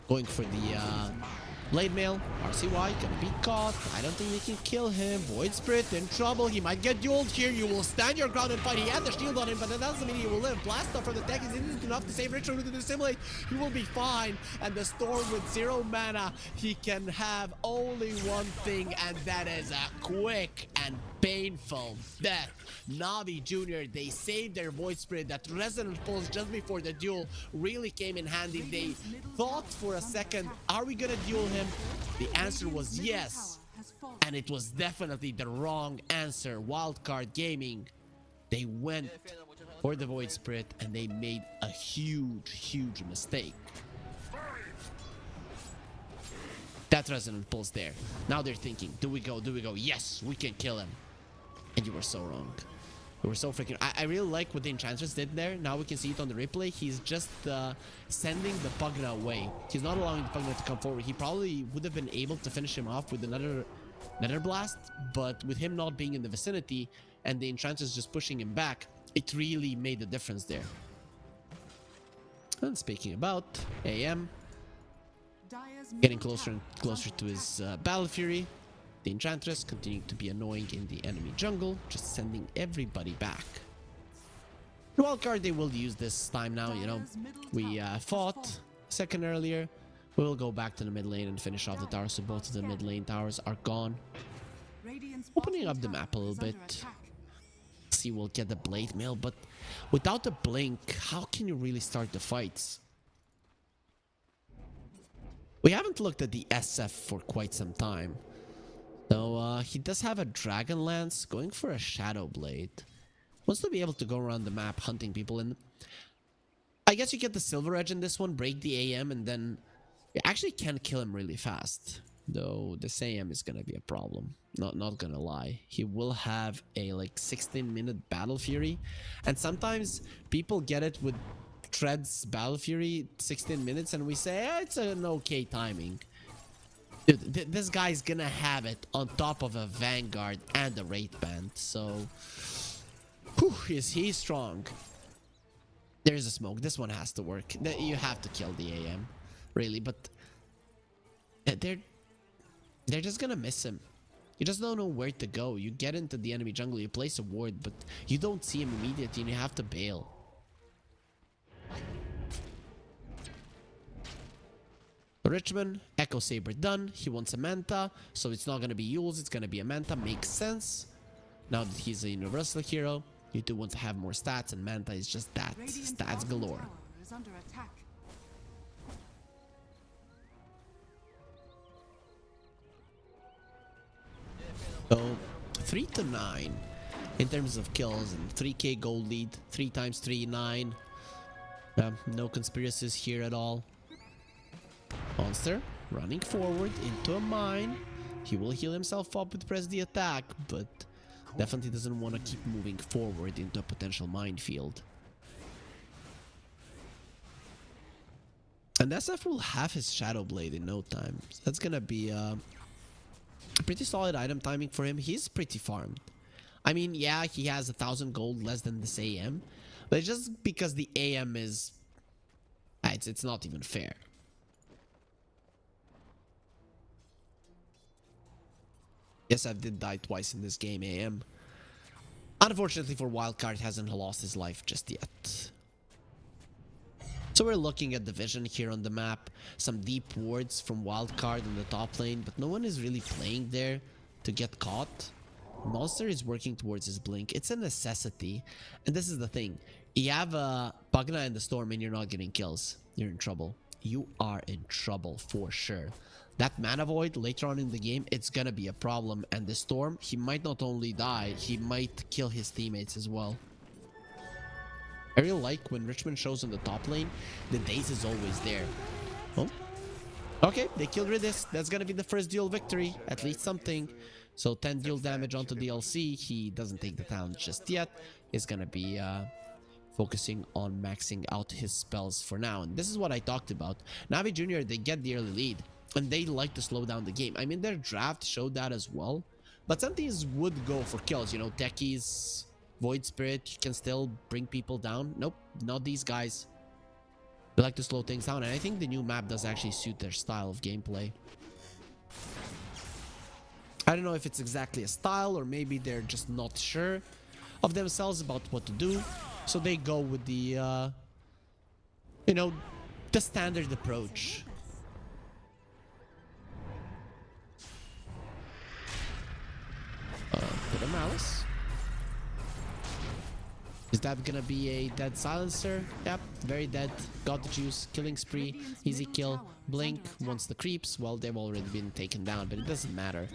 going for the Blade Mail. RCY gonna be caught. I don't think they can kill him. Void Spirit in trouble. He might get dueled here. You will stand your ground and fight. He had the shield on him, but that doesn't mean he will live. Blast off from the deck isn't enough to save Ritual to dissimulate. He will be fine. And the Storm with 0 mana, he can have only one thing, and that is a quick and painful death. Navi Jr., they saved their Void Spirit. That Resonant Pulse just before the duel really came in handy. They thought for a second, are we gonna duel him? The answer was yes, and it was definitely the wrong answer. Wildcard Gaming, they went for the Void Spirit and they made a huge mistake. That Resonant Pulse there. Now they're thinking, do we go? Yes, we can kill him. And you were so wrong. We were so freaking... I really like what the Enchantress did there. Now we can see it on the replay. He's just sending the Pugna away. He's not allowing the Pugna to come forward. He probably would have been able to finish him off with another Nether Blast, but with him not being in the vicinity and the Enchantress just pushing him back, it really made a difference there. And speaking about AM, getting closer and closer to his Battle Fury. The Enchantress continuing to be annoying in the enemy jungle, just sending everybody back. The wildcard, they will use this time now, you know. We fought a second earlier. We will go back to the mid lane and finish off the tower, so both of the mid lane towers are gone. Opening up the map a little bit. See, we'll get the Blade Mail, but without the Blink, how can you really start the fights? We haven't looked at the SF for quite some time. So he does have a Dragon Lance, going for a Shadow Blade. Wants to be able to go around the map hunting people, and I guess you get the Silver Edge in this one, break the AM, and then you actually can kill him really fast. Though this AM is gonna be a problem. Not gonna lie. He will have a like 16-minute Battle Fury, and sometimes people get it with Tread's Battle Fury 16 minutes, and we say it's an okay timing. Dude, this guy's gonna have it on top of a Vanguard and a Wraith Band, so... Whew, is he strong. There's a smoke. This one has to work. You have to kill the AM, really, but... They're just gonna miss him. You just don't know where to go. You get into the enemy jungle, you place a ward, but you don't see him immediately and you have to bail. Richmond, Echo Saber done. He wants a Manta, so it's not going to be Yules, it's going to be a Manta. Makes sense. Now that he's a universal hero, you do want to have more stats, and Manta is just that. Stats galore. So, 3 to 9. in terms of kills and 3k gold lead. 3 times 3, 9. No conspiracies here at all. Monster running forward into a mine. He will heal himself up with press the attack, but definitely doesn't want to keep moving forward into a potential minefield. And SF will have his Shadow Blade in no time. So that's gonna be a pretty solid item timing for him. He's pretty farmed. I mean, yeah, he has 1,000 gold less than this AM, but it's just because the AM is... It's not even fair. Yes, I did die twice in this game, AM. Unfortunately for Wildcard, hasn't lost his life just yet. So we're looking at the vision here on the map. Some deep wards from Wildcard in the top lane, but no one is really playing there to get caught. Monster is working towards his blink. It's a necessity. And this is the thing. You have a Pugna in the Storm and you're not getting kills. You're in trouble. You are in trouble for sure. That Mana Void later on in the game, it's gonna be a problem. And the Storm, he might not only die, he might kill his teammates as well. I really like when Richmond shows on the top lane, the Daze is always there. Oh. Okay, they killed Ridis. That's gonna be the first duel victory. At least something. So 10 duel damage onto DLC. He doesn't take the town just yet. He's gonna be focusing on maxing out his spells for now. And this is what I talked about. Navi Jr., they get the early lead. And they like to slow down the game. I mean, their draft showed that as well. But some teams would go for kills. You know, Techies, Void Spirit can still bring people down. Nope, not these guys. They like to slow things down. And I think the new map does actually suit their style of gameplay. I don't know if it's exactly a style or maybe they're just not sure of themselves about what to do. So they go with the, you know, the standard approach. Bit of Malice. Is that gonna be a dead silencer? Yep, very dead. Got the juice. Killing spree. Easy kill. Blink once the creeps. Well, they've already been taken down, but it doesn't matter.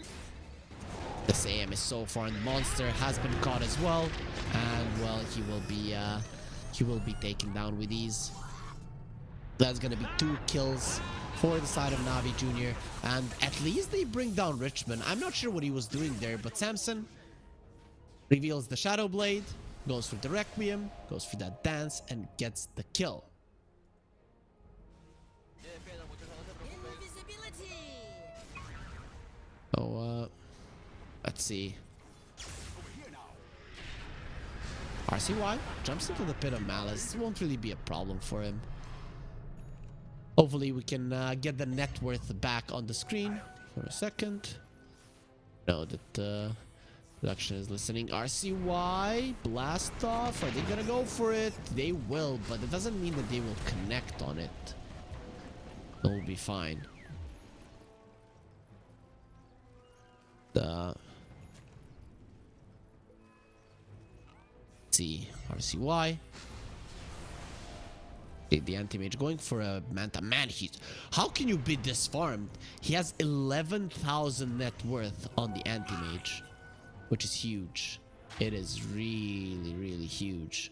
This AM is so far, and Monster has been caught as well. And well, he will be taken down with ease. That's gonna be 2 kills for the side of Navi Jr. And at least they bring down Richmond. I'm not sure what he was doing there, but Samson reveals the Shadow Blade, goes for the Requiem, goes for that dance, and gets the kill. Oh, let's see. RCY jumps into the Pit of Malice. This won't really be a problem for him. Hopefully we can get the net worth back on the screen for a second. No, that production is listening. RCY, blast off. Are they gonna go for it? They will, but it doesn't mean that they will connect on it. They'll be fine. Let's see, RCY. The anti-mage going for a Manta. Man, how can you be this farmed? He has 11,000 net worth on the anti-mage, which is huge. It is really, really huge.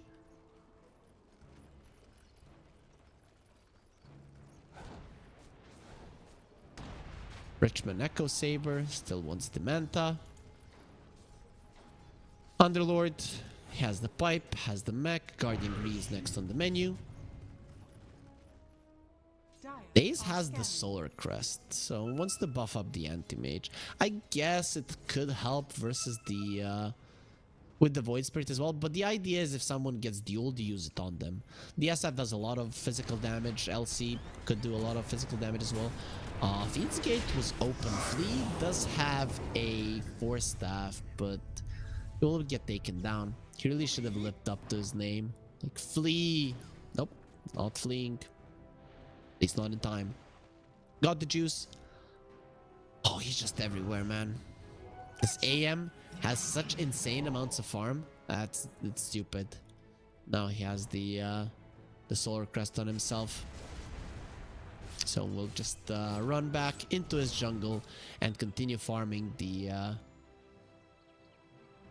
Richmond Echo Saber still wants the Manta. Underlord has the pipe, has the mech. Guardian Grease next on the menu. Daze has the Solar Crest, so wants to buff up the anti-mage. I guess it could help versus the with the Void Spirit as well, but the idea is if someone gets dueled, you use it on them. The SF does a lot of physical damage. LC could do a lot of physical damage as well. Fiend's Gate was open. Flea does have a Force Staff, but he will get taken down. He really should have lived up to his name. Like, flee! Nope, not fleeing. At least not in time. Got the juice. Oh, he's just everywhere, man. This AM has such insane amounts of farm. It's stupid. Now he has the Solar Crest on himself. So we'll just run back into his jungle and continue farming the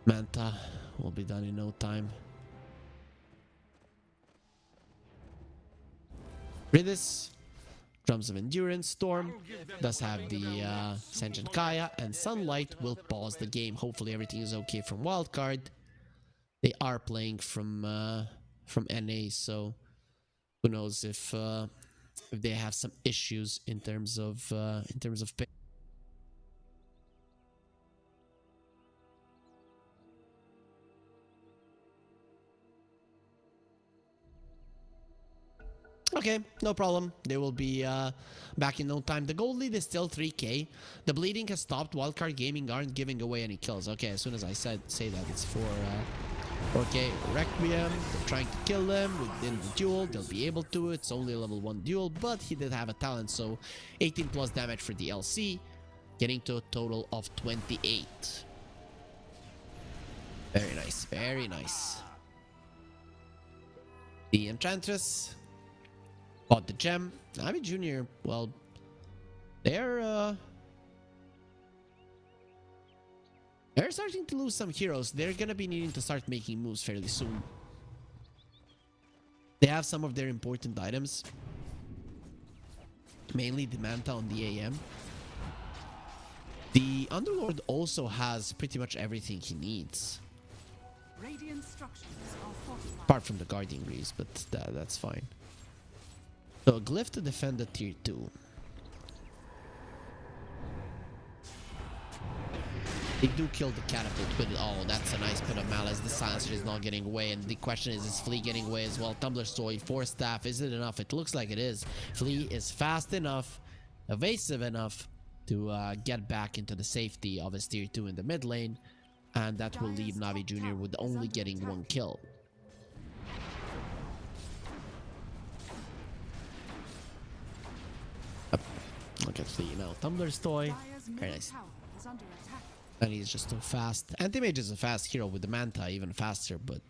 Manta will be done in no time. Ridis, Drums of Endurance, Storm does have the Sentient Kaya, and Sunlight will pause the game. Hopefully everything is okay from Wildcard. They are playing from NA, so who knows if they have some issues in terms of pay. Okay, no problem. They will be back in no time. The gold lead is still 3k. The bleeding has stopped. Wildcard Gaming aren't giving away any kills. Okay, as soon as I say that, it's for 4k Requiem. They're trying to kill them within the duel. They'll be able to. It's only a level 1 duel, but he did have a talent, so 18 plus damage for the LC, getting to a total of 28. Very nice, very nice. The Enchantress got the gem. Navi Jr., well, they're starting to lose some heroes. They're gonna be needing to start making moves fairly soon. They have some of their important items, mainly the Manta on the AM. The Underlord also has pretty much everything he needs, Radiant structures are fortified. apart from the Guardian Greaves, but that's fine. So, Glyph to defend the tier 2. They do kill the catapult with it. Oh, that's a nice bit of malice. The silencer is not getting away, and the question is Flea getting away as well? Tumbler Story, Force Staff, is it enough? It looks like it is. Flea is fast enough, evasive enough to get back into the safety of his tier 2 in the mid lane, and that will leave Navi Jr. with only getting 1 kill. Look at Flea now. Tumbler's toy. Very nice. And he's just too fast. Anti-Mage is a fast hero with the Manta, even faster, but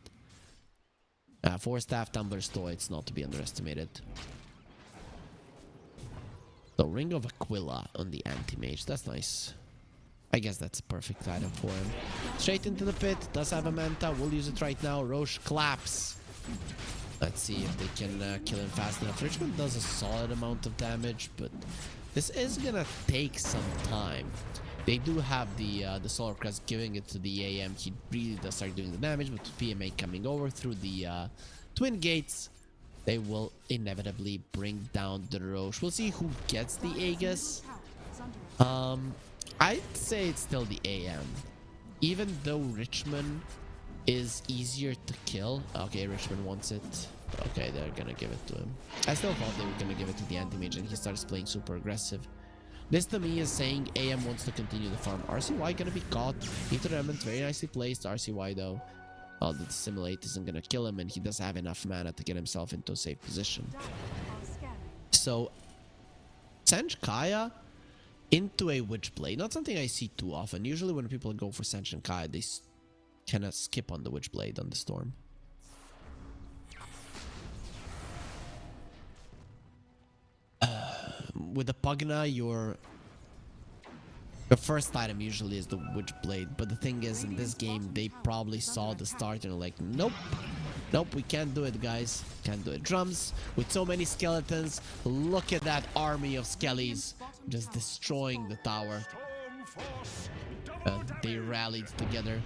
Force Staff, Tumbler's toy, it's not to be underestimated. So Ring of Aquila on the Anti-Mage. That's nice. I guess that's a perfect item for him. Straight into the pit. Does have a Manta. We'll use it right now. Roche claps. Let's see if they can kill him fast enough. Richmond does a solid amount of damage, but this is gonna take some time. They do have the Solar Crest giving it to the AM. He really does start doing the damage, but with PMA coming over through the Twin Gates, they will inevitably bring down the Roche. We'll see who gets the Aegis. I'd say it's still the AM. Even though Richmond is easier to kill. Okay, Richmond wants it. Okay, they're gonna give it to him. I still thought they were gonna give it to the Anti-Mage, and he starts playing super aggressive. This to me is saying AM wants to continue the farm. RCY gonna be caught. Into the element, very nicely placed. RCY though, well, the Dissimulate isn't gonna kill him, and he does have enough mana to get himself into a safe position. So, Senj Kaya into a Witchblade. Not something I see too often. Usually when people go for Senj and Kaya, they kind of skip on the Witchblade on the Storm. With the Pugna, your first item usually is the Witchblade, but the thing is, in this game, they probably saw the start and are like, nope, nope, we can't do it, guys. Can't do it. Drums with so many skeletons. Look at that army of skellies just destroying the tower. They rallied together.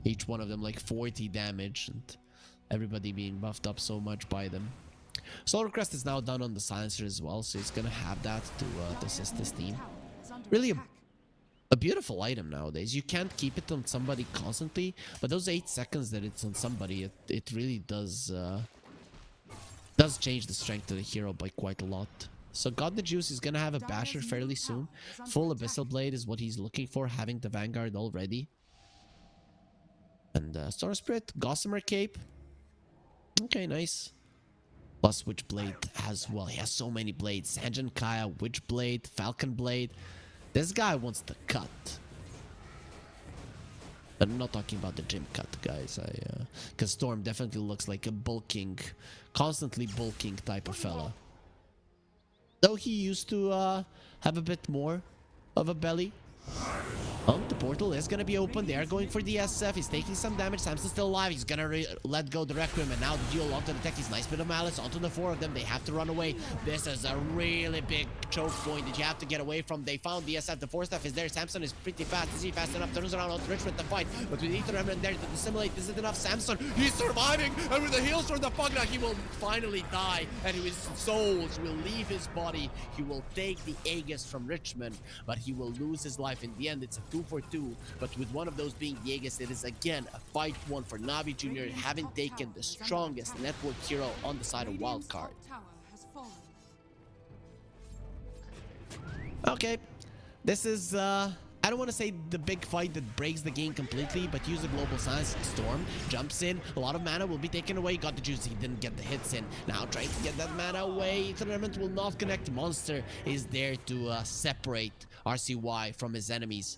Each one of them like 40 damage, and everybody being buffed up so much by them. Solar Crest is now done on the Silencer as well, so he's gonna have that to assist his team. Really a beautiful item nowadays. You can't keep it on somebody constantly, but those 8 seconds that it's on somebody, it really does change the strength of the hero by quite a lot. So God the Juice is gonna have a Basher fairly soon. Full Abyssal Blade is what he's looking for, having the Vanguard already. And Storm Spirit, Gossamer Cape. Okay, nice. Plus Witchblade as well. He has so many blades. Sanjin Kaya, Witchblade, Falcon Blade. This guy wants to cut. I'm not talking about the gym cut, guys. Because Storm definitely looks like a bulking, constantly bulking type of fella. Though he used to have a bit more of a belly. Oh, the portal is going to be open. They are going for the SF. He's taking some damage. Samson's still alive. He's going to let go the Requiem. And now the duel onto the tech. He's nice bit of malice onto the 4 of them. They have to run away. This is a really big choke point that you have to get away from. They found the SF. The 4 stuff is there. Samson is pretty fast. Is he fast enough? Turns around onto Richmond to fight. But we need the Remnant there to dissimulate. Is it enough? Samson, he's surviving. And with the heals from the Pugna, he will finally die. And his souls will leave his body. He will take the Aegis from Richmond. But he will lose his life in the end. It's a 2 for 2. But with one of those being the Aegis, it is again a fight won for Navi Jr. having taken the strongest network hero on the side of Wildcard. Okay, this is I don't want to say the big fight that breaks the game completely, but use a global science. Storm jumps in, a lot of mana will be taken away. Got the juice, he didn't get the hits in. Now trying to get that mana away. Tournament will not connect. Monster is there to separate RCY from his enemies.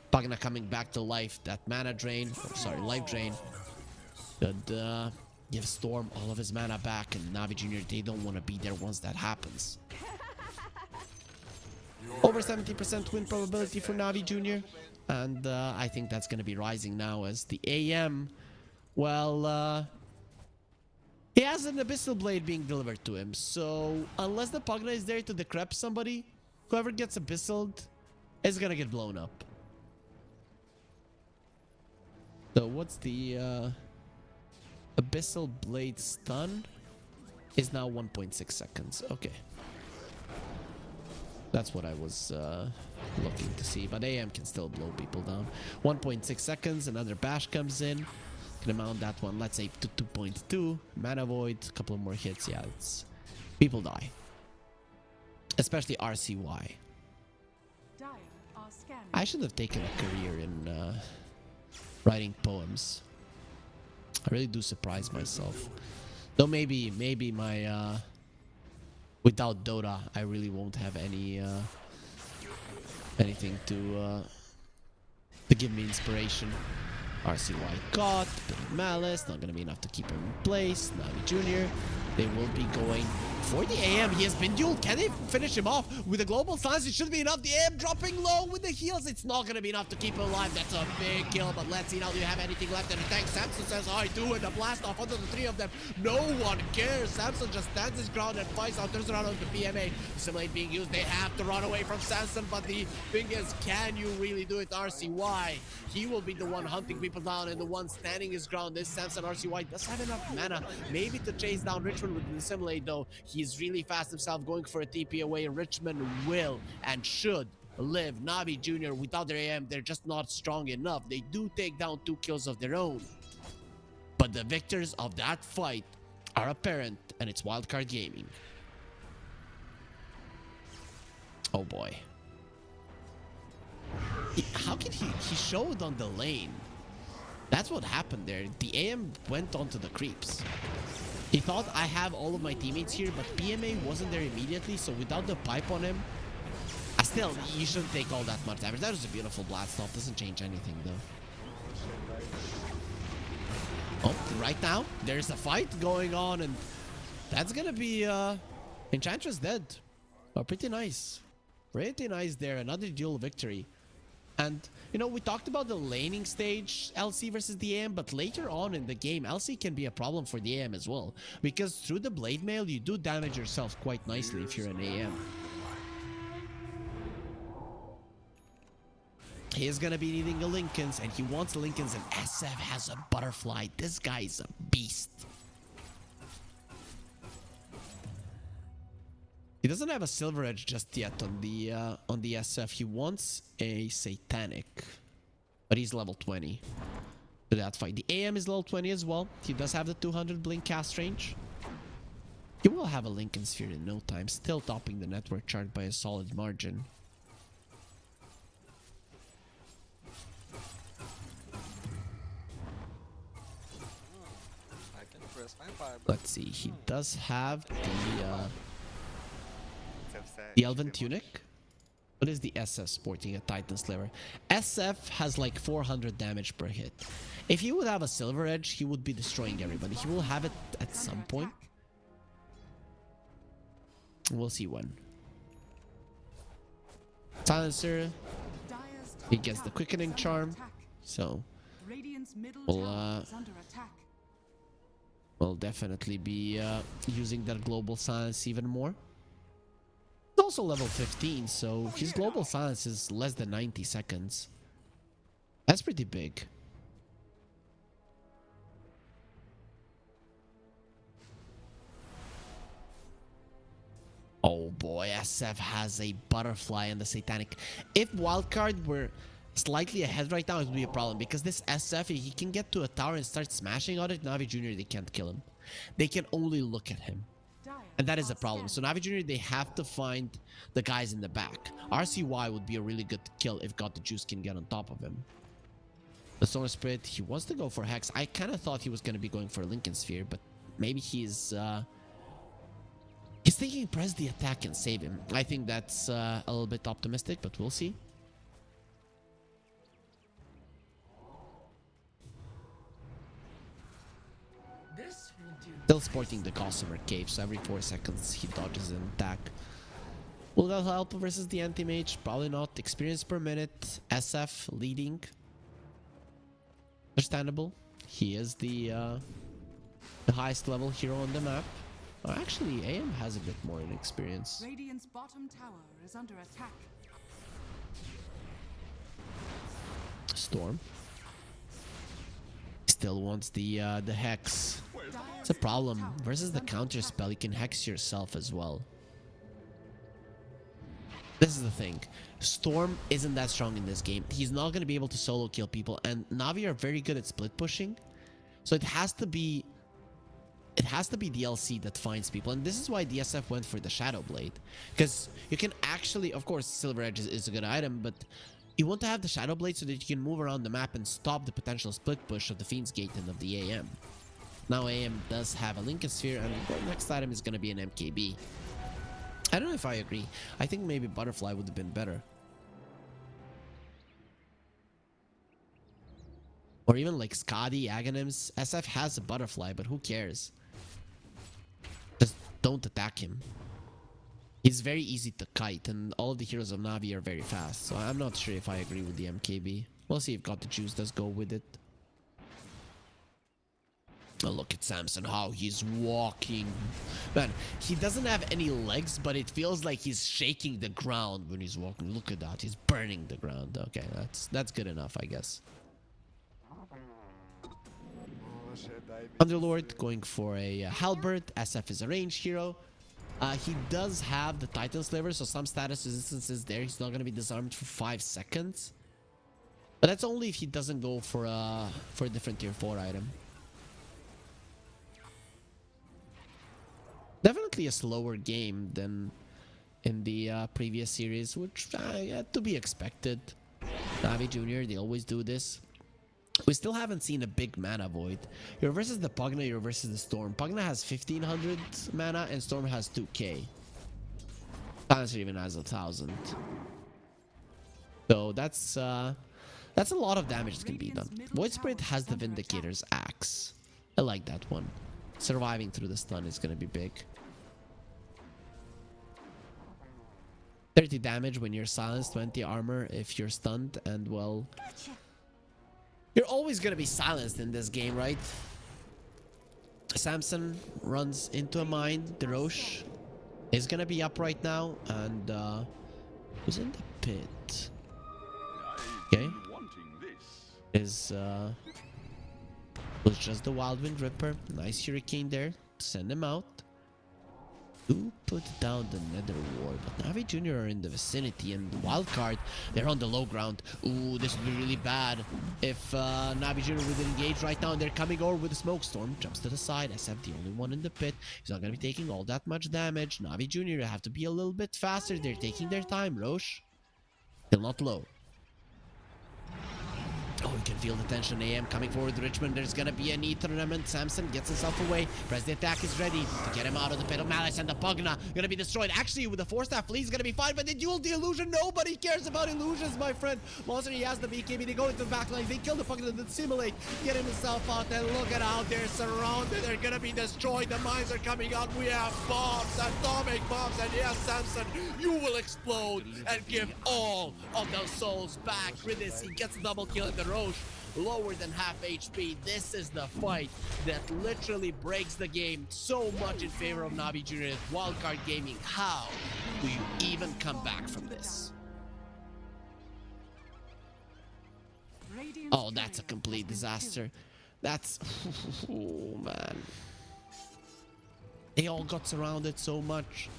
Pugna coming back to life. That mana drain, sorry, life drain. Could give Storm all of his mana back, and Navi Jr., they don't want to be there once that happens. Over 70% win probability for Navi Jr. And I think that's going to be rising now as the AM, well, he has an Abyssal Blade being delivered to him. So unless the Pugna is there to decrep somebody, whoever gets Abyssaled is going to get blown up. So what's the Abyssal Blade stun? Is now 1.6 seconds. Okay. That's what I was looking to see. But AM can still blow people down. 1.6 seconds. Another bash comes in. Can mount that one. Let's say to 2.2. Mana Void. A couple of more hits. Yeah, it's... people die. Especially RCY. I should have taken a career in... writing poems. I really do surprise myself. Though maybe my without Dota I really won't have any anything to give me inspiration. RCY got Malice, not gonna be enough to keep him in place. Navi Jr., they will be going for the AM. He has been dueled. Can they finish him off with a global silence? It should be enough. The AM dropping low with the heals. It's not gonna be enough to keep him alive. That's a big kill, but let's see now. Do you have anything left in the tank? Samson says, I do, and the blast off under the 3 of them. No one cares. Samson just stands his ground and fights out. Turns around on the PMA. Simulate being used. They have to run away from Samson, but the thing is, can you really do it, RCY? He will be the one hunting people down and the one standing his ground. This Samson RCY does have enough mana maybe to chase down Richmond with the Simulate, though. He's really fast himself, going for a TP away. Richmond will and should live. Navi Jr., without their AM, they're just not strong enough. They do take down 2 kills of their own, but the victors of that fight are apparent, and it's Wildcard Gaming. Oh boy. How can he showed on the lane? That's what happened there. The AM went onto the creeps. He thought, I have all of my teammates here, but PMA wasn't there immediately, so without the pipe on him, still, you shouldn't take all that much damage. That was a beautiful blast off. Doesn't change anything, though. Oh, right now, there's a fight going on, and that's gonna be, Enchantress dead. Oh, pretty nice. Pretty nice there. Another duel victory. And, you know, we talked about the laning stage, LC versus the AM, but later on in the game, LC can be a problem for the AM as well. Because through the Blade Mail, you do damage yourself quite nicely if you're an AM. He is going to be needing a Linken's, and he wants Linken's, and SF has a Butterfly. This guy is a beast. He doesn't have a Silver Edge just yet on the SF. He wants a Satanic, but he's level 20 for that fight. The AM is level 20 as well. He does have the 200 blink cast range. He will have a Linken Sphere in no time, still topping the network chart by a solid margin. Let's see, he does have the Elven Tunic. What is the SF sporting a Titan Sliver? SF has like 400 damage per hit. If he would have a Silver Edge, he would be destroying everybody. He will have it at some point. We'll see when. Silencer. He gets the quickening Is under charm, attack. so Radiant's middle Well, tower is under attack. we'll definitely be using that global silence even more. He's also level 15, so his global silence is less than 90 seconds. That's pretty big. Oh boy, SF has a butterfly and the satanic. If wildcard were slightly ahead right now, it would be a problem because this SF, he can get to a tower and start smashing on it. Navi Jr., they can't kill him. They can only look at him. And that is a problem. So Navi Jr., they have to find the guys in the back. RCY would be a really good kill if God the Juice can get on top of him. The Solar Spirit, he wants to go for Hex. I kind of thought he was going to be going for Lincoln Sphere, but maybe he's thinking press the attack and save him. I think that's a little bit optimistic, but we'll see. Still sporting the Gossamer Cave, so every 4 seconds he dodges an attack. Will that help versus the Anti-Mage? Probably not. Experience per minute. SF leading. Understandable. He is the highest level hero on the map. Oh, actually, AM has a bit more in experience. Radiant's bottom tower is under attack. Storm still wants the Hex. It's a problem. Versus the counter spell, you can Hex yourself as well. This is the thing. Storm isn't that strong in this game. He's not going to be able to solo kill people, and Navi are very good at split pushing. So it has to be DLC that finds people, and this is why DSF went for the Shadow Blade, because you can actually, of course, Silver Edge is a good item, but you want to have the Shadow Blade so that you can move around the map and stop the potential split push of the Fiend's Gate and of the AM. Now AM does have a Lincoln Sphere, and the next item is going to be an MKB. I don't know if I agree. I think maybe Butterfly would have been better. Or even like Skadi, Aghanims. SF has a Butterfly, but who cares? Just don't attack him. He's very easy to kite, and all the heroes of Navi are very fast. So I'm not sure if I agree with the MKB. We'll see if God the Juice does go with it. Oh, look at Samson, how he's walking. Man, he doesn't have any legs, but it feels like he's shaking the ground when he's walking. Look at that, he's burning the ground. Okay, that's good enough, I guess. Underlord going for a Halberd. SF is a ranged hero. He does have the Titan Slaver, so some status resistance is there. He's not going to be disarmed for 5 seconds. But that's only if he doesn't go for a different tier 4 item. Definitely a slower game than in the previous series, which had to be expected. Navi Jr., they always do this. We still haven't seen a big mana void. You're versus the Pugna, you're versus the Storm. Pugna has 1500 mana and Storm has 2k. Silencer even has 1000. So that's a lot of damage that can be done. Void Spirit has the Vindicator's Axe. I like that one. Surviving through the stun is going to be big. 30 damage when you're silenced, 20 armor if you're stunned, and well... You're always going to be silenced in this game, right? Samson runs into a mine. Deroche is going to be up right now, and who's in the pit? Okay. Was just the Wildwind Ripper. Nice Hurricane there. Send him out. Who put down the Nether Ward? But Navi Jr. are in the vicinity, and the Wildcard, they're on the low ground. Ooh, this would be really bad if Navi Jr. would engage right now, and they're coming over with a Smoke Storm. Jumps to the side. SF, the only one in the pit. He's not going to be taking all that much damage. Navi Jr. have to be a little bit faster. They're taking their time. Roche, still not low. Oh, you can feel the tension. AM coming forward with Richmond. There's gonna be a knee tournament. Samson gets himself away. Press the attack is ready to get him out of the pit of malice, and the Pugna gonna be destroyed. Actually, with the 4-staff fleet, he's gonna be fine, but they duel the illusion. Nobody cares about illusions, my friend. Monster, he has the BKB. They go into the back line. They kill the Pugna, then simulate, getting himself out. And look at how they're surrounded. They're gonna be destroyed. The mines are coming out. We have bombs, atomic bombs, and yes, Samson, you will explode and give all of those souls back. Ridis, he gets a double kill in the Roche. Lower than half HP. This is the fight that literally breaks the game so much in favor of Navi Junior. Wildcard Gaming, how do you even come back from this? Oh, that's a complete disaster. That's... oh, man. They all got surrounded so much.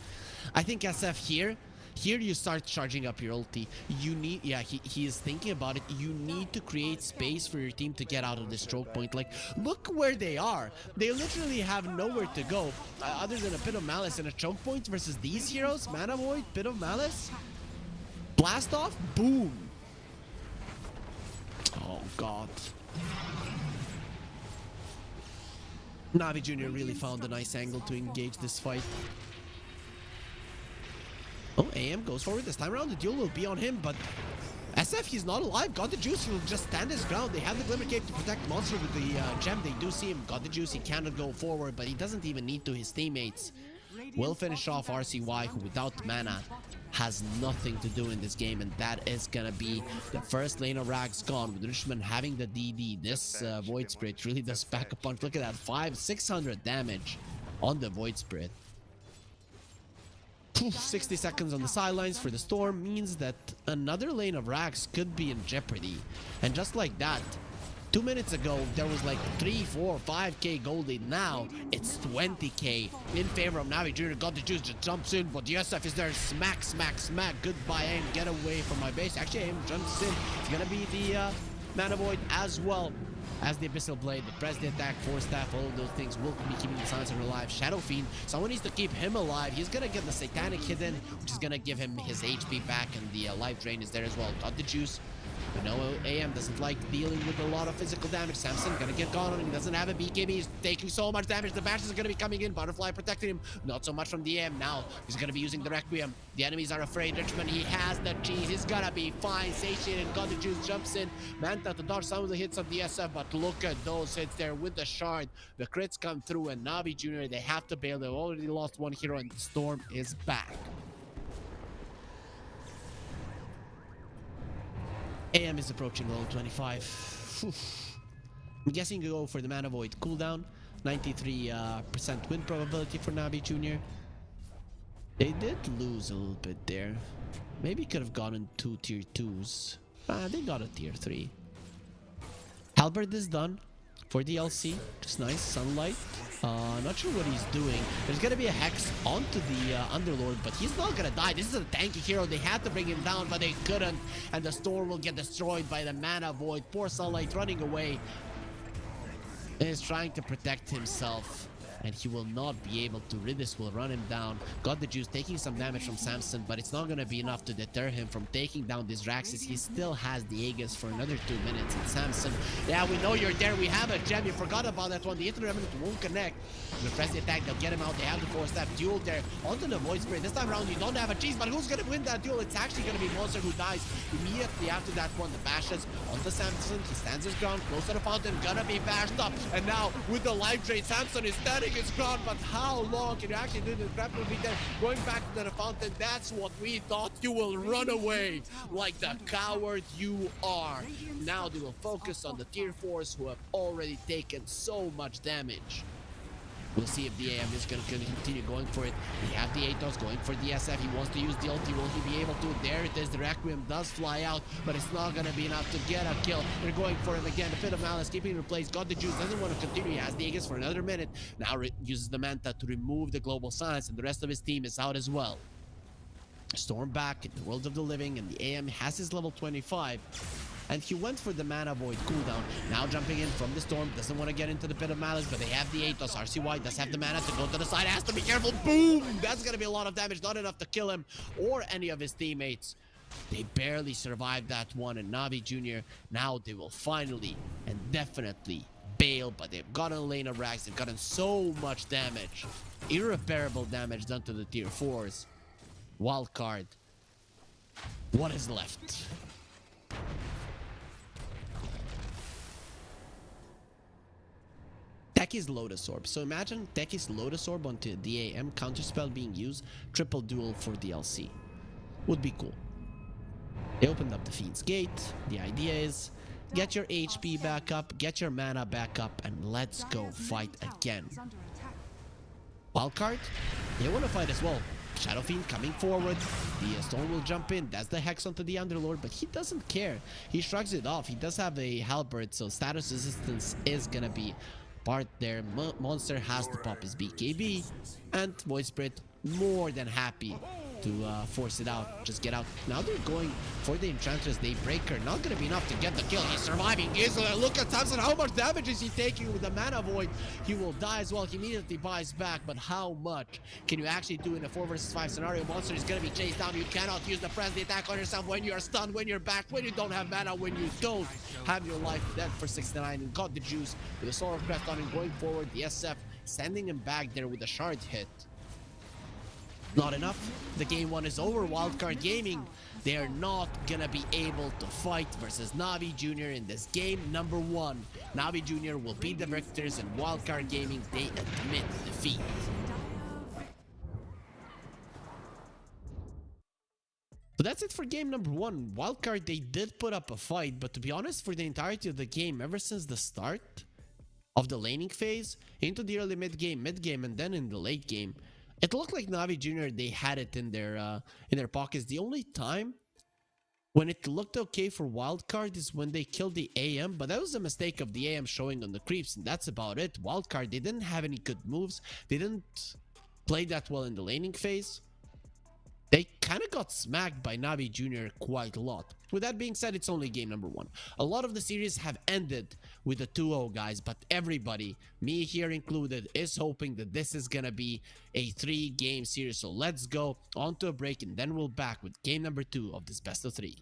I think SF here you start charging up your ulti. You need, yeah, he is thinking about it. You need to create space for your team to get out of this stroke point. Like, look where they are. They literally have nowhere to go other than a Pit of Malice and a choke point versus these heroes. Mana Void, Pit of Malice, Blast Off, boom. Oh, God. Navi Junior really found a nice angle to engage this fight. Oh, AM goes forward this time around. The duel will be on him, but SF, he's not alive. Got the juice. He'll just stand his ground. They have the Glimmer Cape to protect the monster with the gem. They do see him. Got the juice. He cannot go forward, but he doesn't even need to. His teammates will finish off RCY, who without mana has nothing to do in this game, and that is gonna be the first lane of Rags gone. With Richmond having the DD, this Void Spirit really does pack a punch. Look at that, 600 damage on the Void Spirit. 60 seconds on the sidelines for the Storm means that another lane of Rags could be in jeopardy. And just like that, 2 minutes ago, there was like 3, 4, 5k gold lead. Now, it's 20k in favor of Navi Junior. Got the juice, just jumps in, but the SF is there. Smack, smack, smack. Goodbye, aim. Get away from my base. Actually, aim jumps in. It's gonna be the Mana Void as well as the Abyssal Blade, the press the attack, 4-staff, all of those things will be keeping the Silencer alive. Shadow Fiend, someone needs to keep him alive. He's gonna get the Satanic Hidden, which is gonna give him his HP back, and the Life Drain is there as well. Got the juice. We know AM doesn't like dealing with a lot of physical damage. Samson gonna get gone on him. He doesn't have a BKB. He's taking so much damage. The bashes are gonna be coming in. Butterfly protecting him. Not so much from the AM. Now he's gonna be using the Requiem. The enemies are afraid. Richmond, he has the cheese. He's gonna be fine. Satiated. Got the juice. Jumps in. Manta to dodge some of the hits of the SF. But look at those hits there with the shard. The crits come through, and Navi Junior, they have to bail. They've already lost one hero, and Storm is back. AM is approaching level 25. I'm guessing you go for the Mana Void cooldown. 93% win probability for Navi Junior. They did lose a little bit there. Maybe could have gotten 2 tier 2s. They got a tier 3. Halberd is done for the LC. Just nice. Sunlight. Not sure what he's doing. There's gonna be a Hex onto the Underlord, but he's not gonna die. This is a tanky hero. They had to bring him down, but they couldn't. And the Storm will get destroyed by the Mana Void. Poor Sunlight running away. He's trying to protect himself, and he will not be able to. Ridis will run him down. Got the juice, taking some damage from Samson, but it's not going to be enough to deter him from taking down this Raxus. He still has the Aegis for another 2 minutes. And Samson, yeah, we know you're there. We have a gem. You forgot about that one. The Ether Remnant won't connect. The press the attack, they'll get him out. They have the 4-staff duel there onto the Void Spirit. This time around, you don't have a cheese, but who's going to win that duel? It's actually going to be Monster who dies immediately after that one. The bashes onto Samson. He stands his ground close to the fountain. Gonna be bashed up. And now with the life drain, Samson is standing his ground. But how long can you actually do this? Trap will be there. Going back to the fountain. That's what we thought. You will run away like the coward you are. Now they will focus on the tier 4s who have already taken so much damage. We'll see if the AM is going to continue going for it. We have the Atos going for the SF. He wants to use the ulti. Will he be able to? There it is. The Requiem does fly out, but it's not going to be enough to get a kill. They're going for him again. The Pit of Malice keeping him in place. Got the juice. Doesn't want to continue. He has the Aegis for another minute. Now uses the Manta to remove the Global Silence, and the rest of his team is out as well. Storm back in the world of the living, and the AM has his level 25. And he went for the Mana Void cooldown. Now jumping in from the Storm. Doesn't want to get into the Pit of Malice, but they have the Atos. RCY does have the mana to go to the side. Has to be careful. Boom! That's going to be a lot of damage. Not enough to kill him or any of his teammates. They barely survived that one, and Navi Jr. now they will finally and definitely bail, but they've gotten Lane of Rags. They've gotten so much damage, irreparable damage done to the tier 4s. Wildcard, what is left? Techi's Lotus Orb. So imagine Techi's Lotus Orb onto the AM, counterspell being used, triple duel for DLC. Would be cool. They opened up the Fiend's Gate. The idea is get your HP back up, get your mana back up, and let's go fight again. Wildcard, they want to fight as well. Shadow Fiend coming forward. The Storm will jump in. That's the Hex onto the Underlord, but he doesn't care. He shrugs it off. He does have a Halberd, so status resistance is gonna be part there. Monster has to pop his BKB, and Void Spirit more than happy to force it out. Just get out. Now they're going for the Enchantress Daybreaker. Not gonna be enough to get the kill. He's surviving easily. Look at Thompson. How much damage is he taking with the Mana Void? He will die as well. He immediately buys back, but how much can you actually do in a 4 versus 5 scenario? Monster is gonna be chased down. You cannot use the press the attack on yourself when you are stunned, when you're back, when you don't have mana, when you don't have your life dead for 69, and got the juice with the Soul of Crest on him going forward. The SF sending him back there with a shard hit. Not enough. The game 1 is over. Wildcard Gaming, they are not gonna be able to fight versus Navi Jr. in this game number 1. Navi Jr. will be the victors, and Wildcard Gaming, they admit defeat. So that's it for game number 1. Wildcard, they did put up a fight, but to be honest, for the entirety of the game, ever since the start of the laning phase, into the early mid game, and then in the late game, it looked like Navi Jr. they had it in their pockets. The only time when it looked okay for Wildcard is when they killed the AM, but that was a mistake of the AM showing on the creeps, and that's about it. Wildcard, they didn't have any good moves. They didn't play that well in the laning phase. They kind of got smacked by Navi Jr. quite a lot. With that being said, it's only game number 1. A lot of the series have ended with a 2-0, guys, but everybody, me here included, is hoping that this is gonna be a 3-game series. So let's go on to a break, and then we'll back with game number 2 of this best of 3.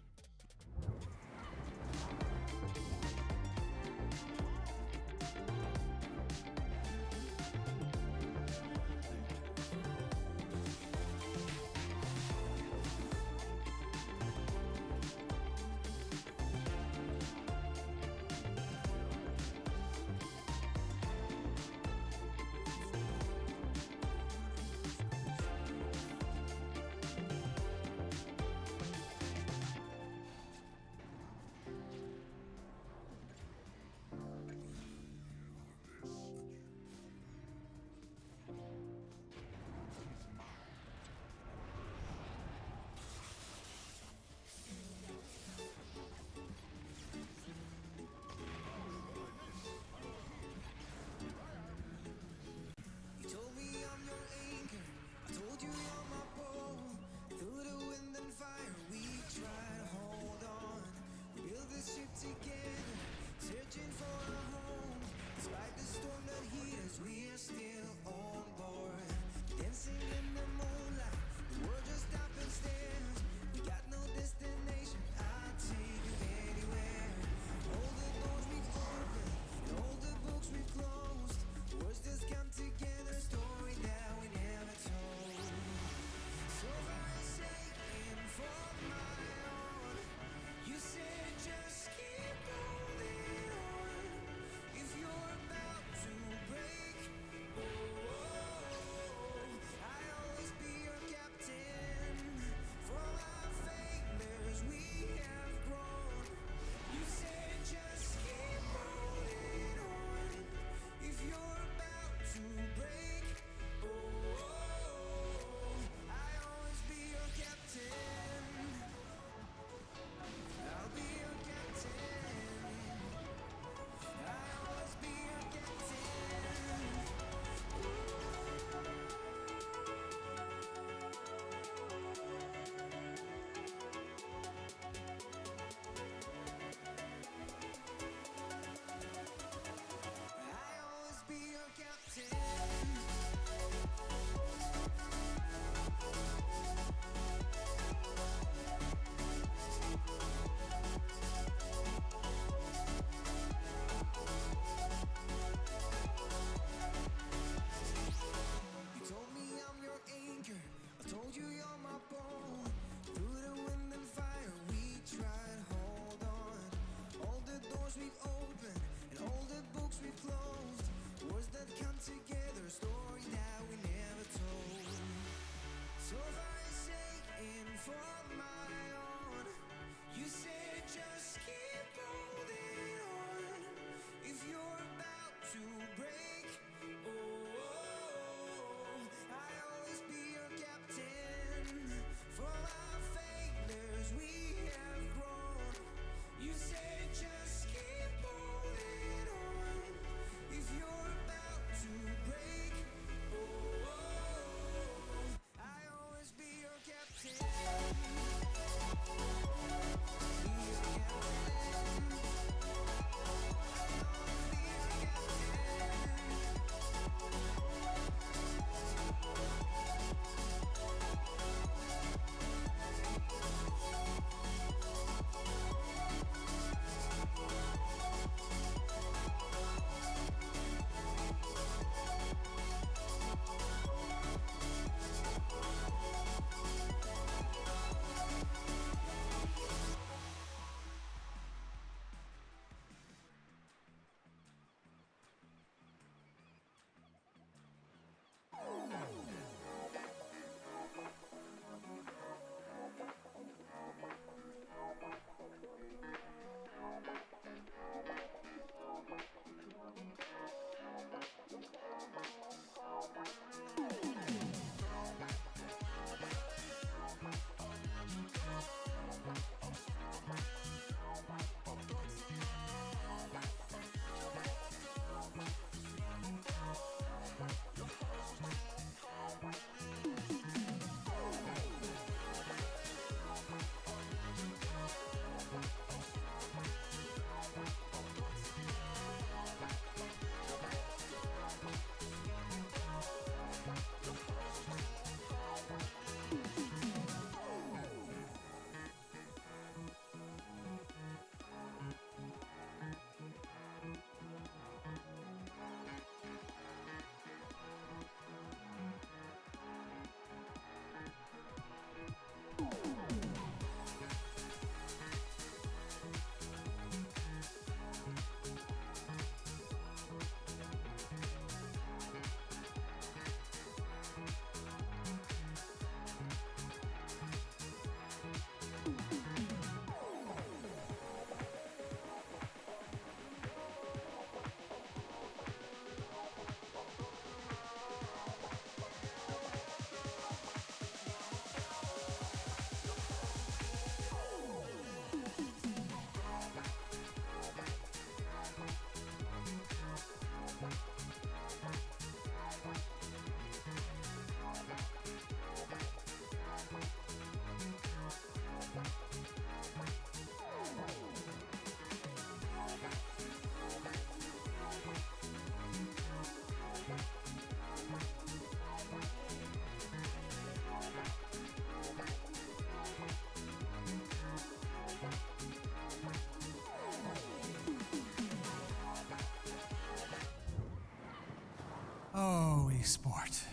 Oh, esport.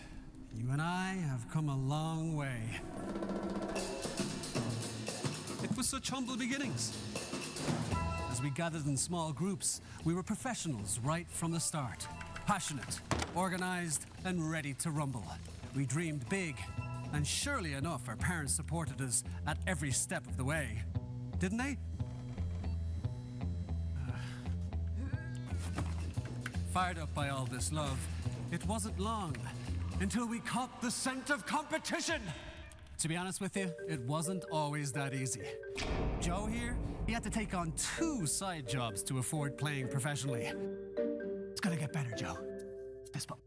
You and I have come a long way. It was such humble beginnings. As we gathered in small groups, we were professionals right from the start. Passionate, organized, and ready to rumble. We dreamed big, and surely enough, our parents supported us at every step of the way. Didn't they? Fired up by all this love, it wasn't long until we caught the scent of competition. To be honest with you, it wasn't always that easy. Joe here, he had to take on 2 side jobs to afford playing professionally. It's gonna get better, Joe. Fist bump.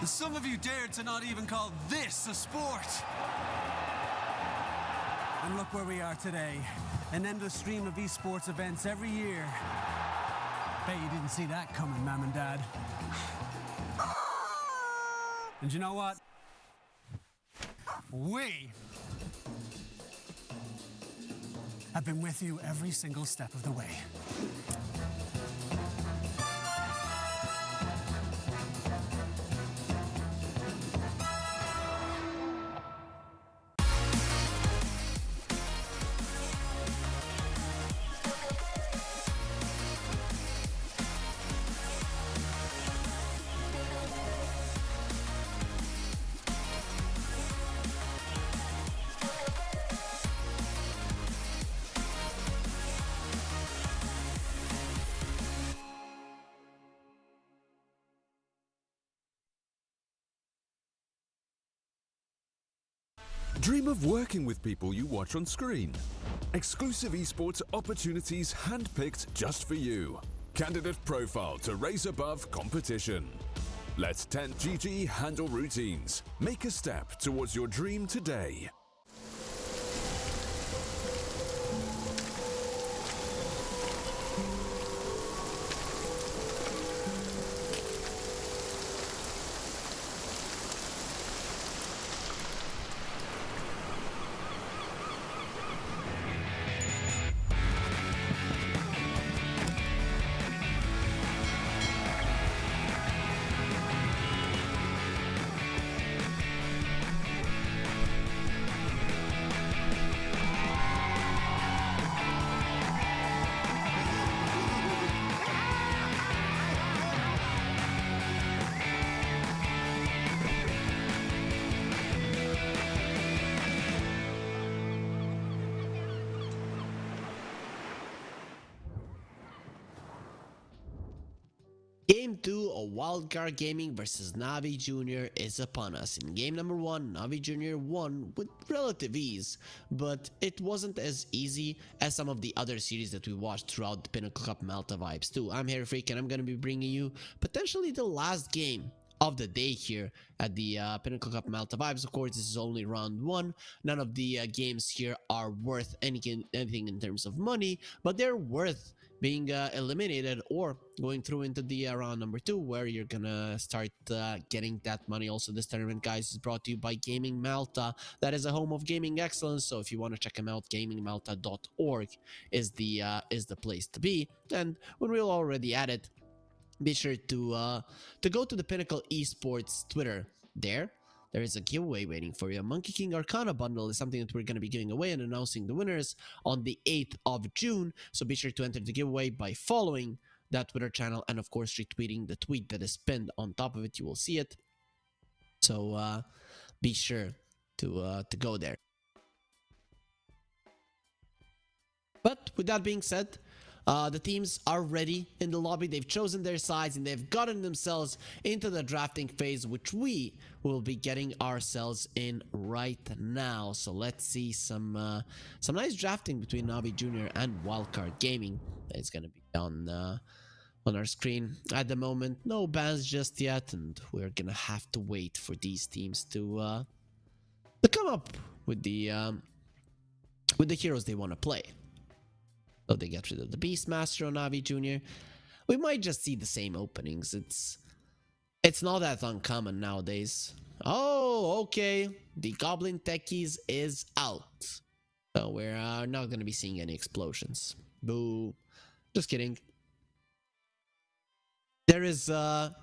Some of you dared to not even call this a sport. And look where we are today. An endless stream of esports events every year. Bet you didn't see that coming, Mom and Dad. And you know what? We have been with you every single step of the way. Dream of working with people you watch on screen. Exclusive esports opportunities handpicked just for you. Candidate profile to raise above competition. Let 10GG handle routines. Make a step towards your dream today. Game 2 of Wildcard Gaming versus Navi Jr. is upon us. In game number 1, Navi Jr. won with relative ease, but it wasn't as easy as some of the other series that we watched throughout the Pinnacle Cup Malta Vibes too. I'm Harry Freak and I'm going to be bringing you potentially the last game of the day here at the Pinnacle Cup Malta Vibes. Of course, this is only round 1. None of the games here are worth anything in terms of money, but they're worth being eliminated or going through into the round number 2, where you're gonna start getting that money. Also, this tournament, guys, is brought to you by Gaming Malta. That is a home of gaming excellence, so if you want to check them out, gamingmalta.org is the place to be. And when we're already at it, be sure to go to the Pinnacle Esports Twitter. There is a giveaway waiting for you. A Monkey King Arcana bundle is something that we're going to be giving away and announcing the winners on the 8th of June. So be sure to enter the giveaway by following that Twitter channel and, of course, retweeting the tweet that is pinned on top of it. You will see it. So be sure to go there. But with that being said, the teams are ready in the lobby. They've chosen their sides and they've gotten themselves into the drafting phase, which we will be getting ourselves in right now. So let's see some nice drafting between Navi Jr. and Wildcard Gaming. It's gonna be on our screen at the moment. No bans just yet, and we're gonna have to wait for these teams to come up with the heroes they want to play. So they get rid of the Beastmaster on Navi Jr. We might just see the same openings. It's not that uncommon nowadays. Oh, okay. The Goblin Techies is out. So we're not going to be seeing any explosions. Boo. Just kidding. There is a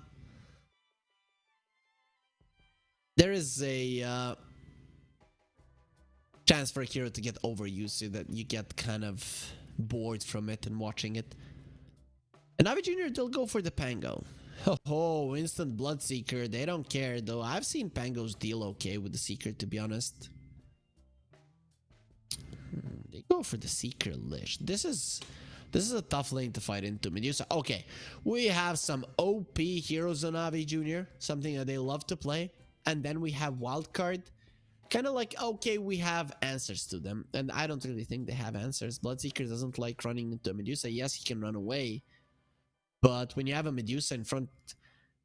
chance for a hero to get overused so that you get kind of bored from it and watching it. And Navi Jr., they'll go for the Pango. Oh, instant Bloodseeker. They don't care though. I've seen Pangos deal okay with the Seeker, to be honest. They go for the Seeker Lich. This is a tough lane to fight into. Medusa. Okay, we have some OP heroes on Navi Jr., something that they love to play. And then we have Wildcard. Kind of like, okay, we have answers to them. And I don't really think they have answers. Bloodseeker doesn't like running into a Medusa. Yes, he can run away. But when you have a Medusa in front,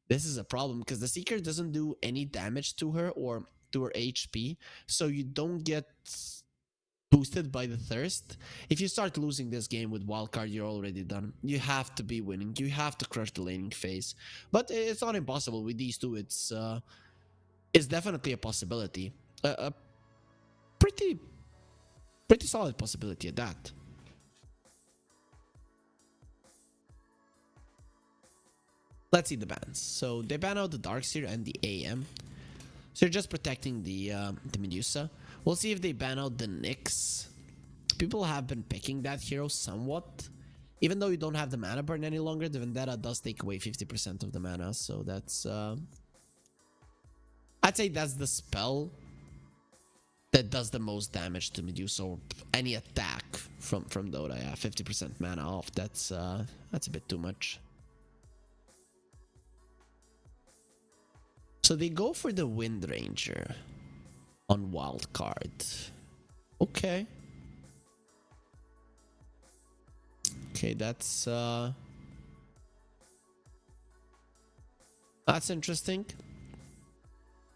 this is a problem. Because the Seeker doesn't do any damage to her or to her HP. So you don't get boosted by the Thirst. If you start losing this game with Wildcard, you're already done. You have to be winning. You have to crush the laning phase. But it's not impossible with these two. It's definitely a possibility. A pretty solid possibility at that. Let's see the bans. So they ban out the Darkseer and the AM. So you're just protecting the Medusa. We'll see if they ban out the Nyx. People have been picking that hero somewhat. Even though you don't have the mana burn any longer, the Vendetta does take away 50% of the mana. So that's I'd say that's the spell that does the most damage to Medusa or any attack from Dota. Yeah, 50% mana off. That's a bit too much. So they go for the Wind Ranger on Wildcard. Okay. Okay, that's interesting.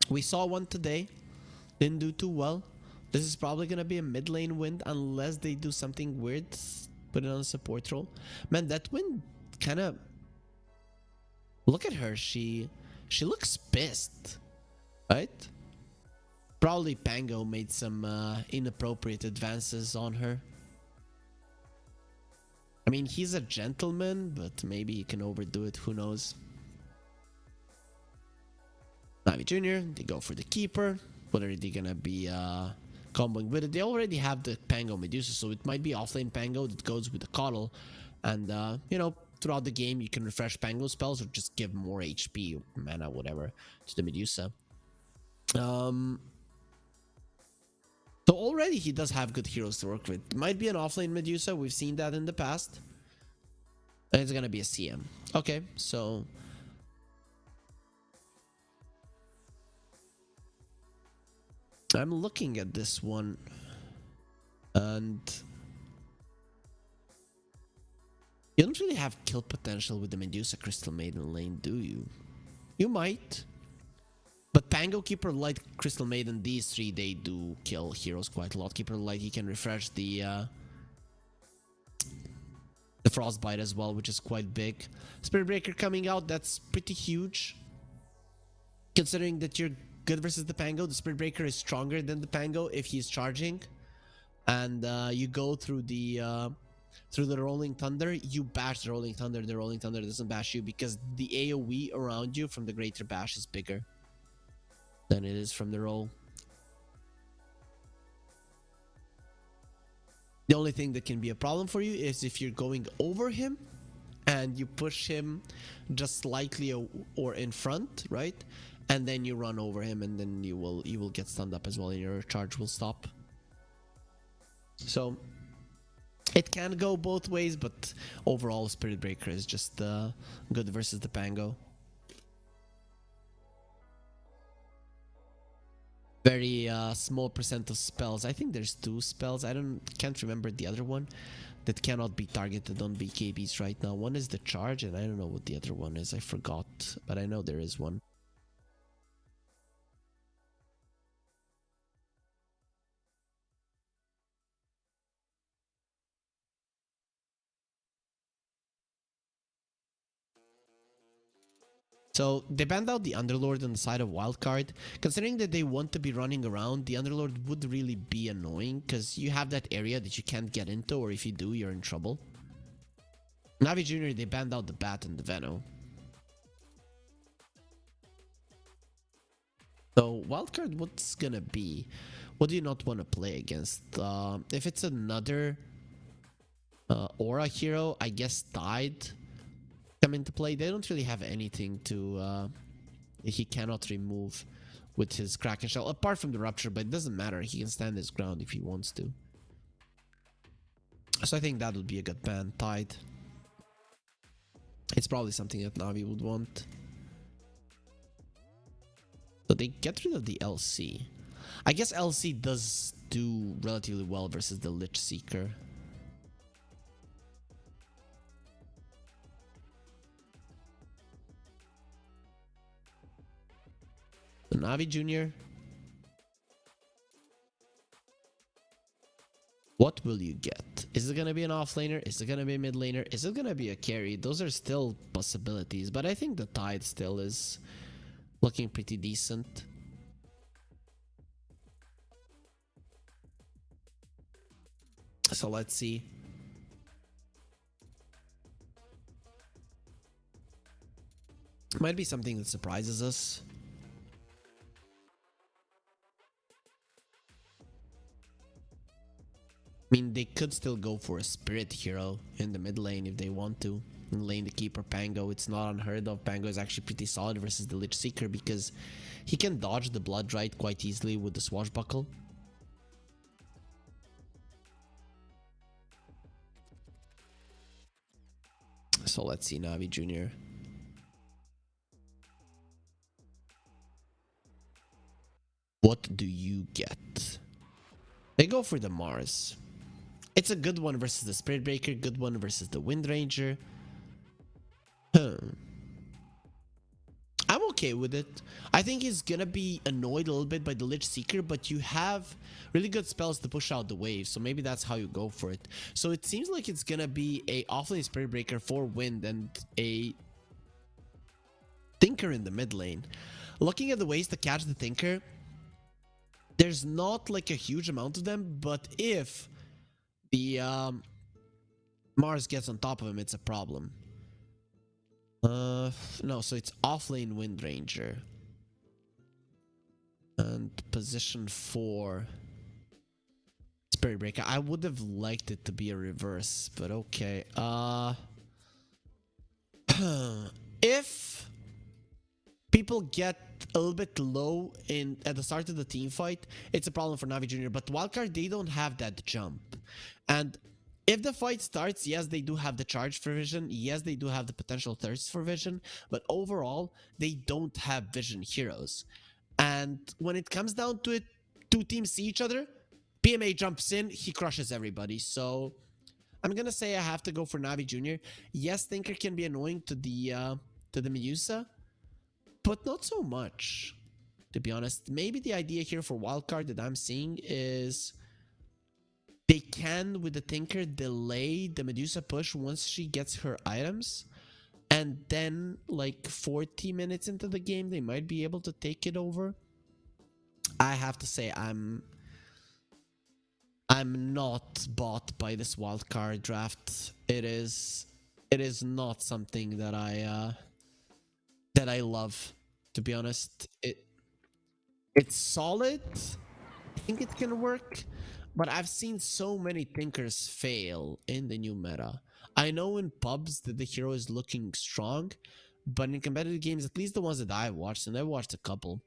We saw one today. Didn't do too well. This is probably gonna be a mid lane wind unless they do something weird. Put it on a support role. Man, that wind kind of... Look at her. She looks pissed. Right? Probably Pango made some inappropriate advances on her. I mean, he's a gentleman, but maybe he can overdo it. Who knows? Navi Jr., they go for the Keeper. What are they gonna be comboing with it? They already have the Pango Medusa, so it might be offlane Pango that goes with the Coddle. And, you know, throughout the game, you can refresh Pango spells or just give more HP, or mana, whatever, to the Medusa. So already he does have good heroes to work with. Might be an offlane Medusa. We've seen that in the past. And it's gonna be a CM. Okay, so I'm looking at this one, and you don't really have kill potential with the Medusa Crystal Maiden lane, do you? You might. But Pango, Keeper Light, Crystal Maiden, these three, they do kill heroes quite a lot. Keeper Light, he can refresh the Frostbite as well, which is quite big. Spirit Breaker coming out, that's pretty huge. Considering that you're good versus the Pango, the Spirit Breaker is stronger than the Pango if he's charging. And you go through the Rolling Thunder, you bash the Rolling Thunder doesn't bash you because the AoE around you from the Greater Bash is bigger than it is from the roll. The only thing that can be a problem for you is if you're going over him and you push him just slightly or in front, right? And then you run over him, and then you will get stunned up as well, and your charge will stop. So it can go both ways, but overall Spirit Breaker is just good versus the Pango. Very small percent of spells. I think there's 2 spells. Can't remember the other one that cannot be targeted on BKBs right now. One is the charge, and I don't know what the other one is. I forgot, but I know there is one. So they banned out the Underlord on the side of Wildcard. Considering that they want to be running around, the Underlord would really be annoying because you have that area that you can't get into, or if you do, you're in trouble. Navi Jr., they banned out the Bat and the Veno. So Wildcard, what's gonna be? What do you not want to play against? If it's another Aura hero, I guess Tide come into play. They don't really have anything to he cannot remove with his Kraken Shell apart from the Rupture, but it doesn't matter. He can stand his ground if he wants to. So I think that would be a good ban. Tide. It's probably something that Navi would want. So they get rid of the LC. I guess LC does do relatively well versus the Lich Seeker. The Navi Jr. What will you get? Is it gonna be an offlaner? Is it gonna be a mid laner? Is it gonna be a carry? Those are still possibilities, but I think the Tide still is looking pretty decent. So let's see. Might be something that surprises us. I mean, they could still go for a Spirit Hero in the mid lane if they want to. And lane the Keeper Pango. It's not unheard of. Pango is actually pretty solid versus the Lich Seeker because he can dodge the Blood Right quite easily with the Swashbuckle. So let's see Navi Jr. What do you get? They go for the Mars. It's a good one versus the Spirit Breaker, good one versus the Wind Ranger. I'm okay with it. I think he's gonna be annoyed a little bit by the Lich Seeker, but you have really good spells to push out the wave, so maybe that's how you go for it. So it seems like it's gonna be a offlane Spirit Breaker for Wind and a Thinker in the mid lane. Looking at the ways to catch the Thinker, there's not like a huge amount of them, but if the Mars gets on top of him, it's a problem. No, so it's offlane Wind Ranger. And position 4 Spirit Breaker. I would have liked it to be a reverse, but okay. If people get a little bit low at the start of the team fight, it's a problem for Navi Jr. But Wildcard, they don't have that jump. And if the fight starts, yes, they do have the charge for vision. Yes, they do have the potential thirst for vision. But overall, they don't have vision heroes. And when it comes down to it, two teams see each other, PMA jumps in, he crushes everybody. So I'm gonna say I have to go for Navi Jr. Yes, Thinker can be annoying to the Medusa, but not so much, to be honest. Maybe the idea here for wildcard that I'm seeing is they can, with the Tinker, delay the Medusa push once she gets her items. And then, like 40 minutes into the game, they might be able to take it over. I have to say, I'm not bought by this wildcard draft. It is not something that I love, to be honest. It's solid. I think it can work, but I've seen so many Tinkers fail in the new meta. I know in pubs that the hero is looking strong, but in competitive games, at least the ones that I've watched, and I've watched a couple,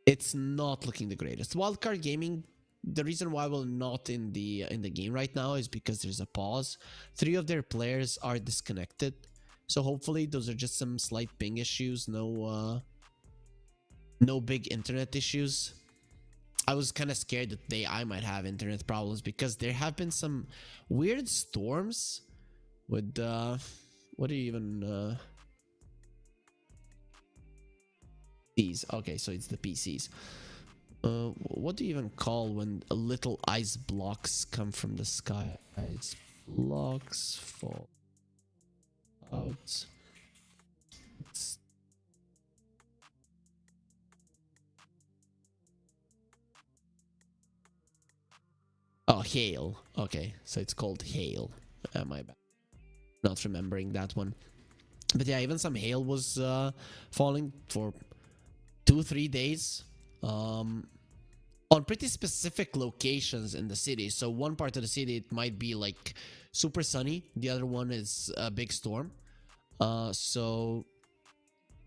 it's not looking the greatest. Wildcard gaming, the reason why we're not in the game right now is because there's a pause. 3 of their players are disconnected, so hopefully those are just some slight ping issues. No big internet issues. I was kind of scared that I might have internet problems because there have been some weird storms with what do you even these? Okay, so it's the PCs. What do you even call when little ice blocks come from the sky? Ice blocks fall out. Oh, hail. Okay, so it's called hail. My bad. Not remembering that one. But yeah, even some hail was falling for 2-3 days. On pretty specific locations in the city. So one part of the city, it might be like super sunny. The other one is a big storm. So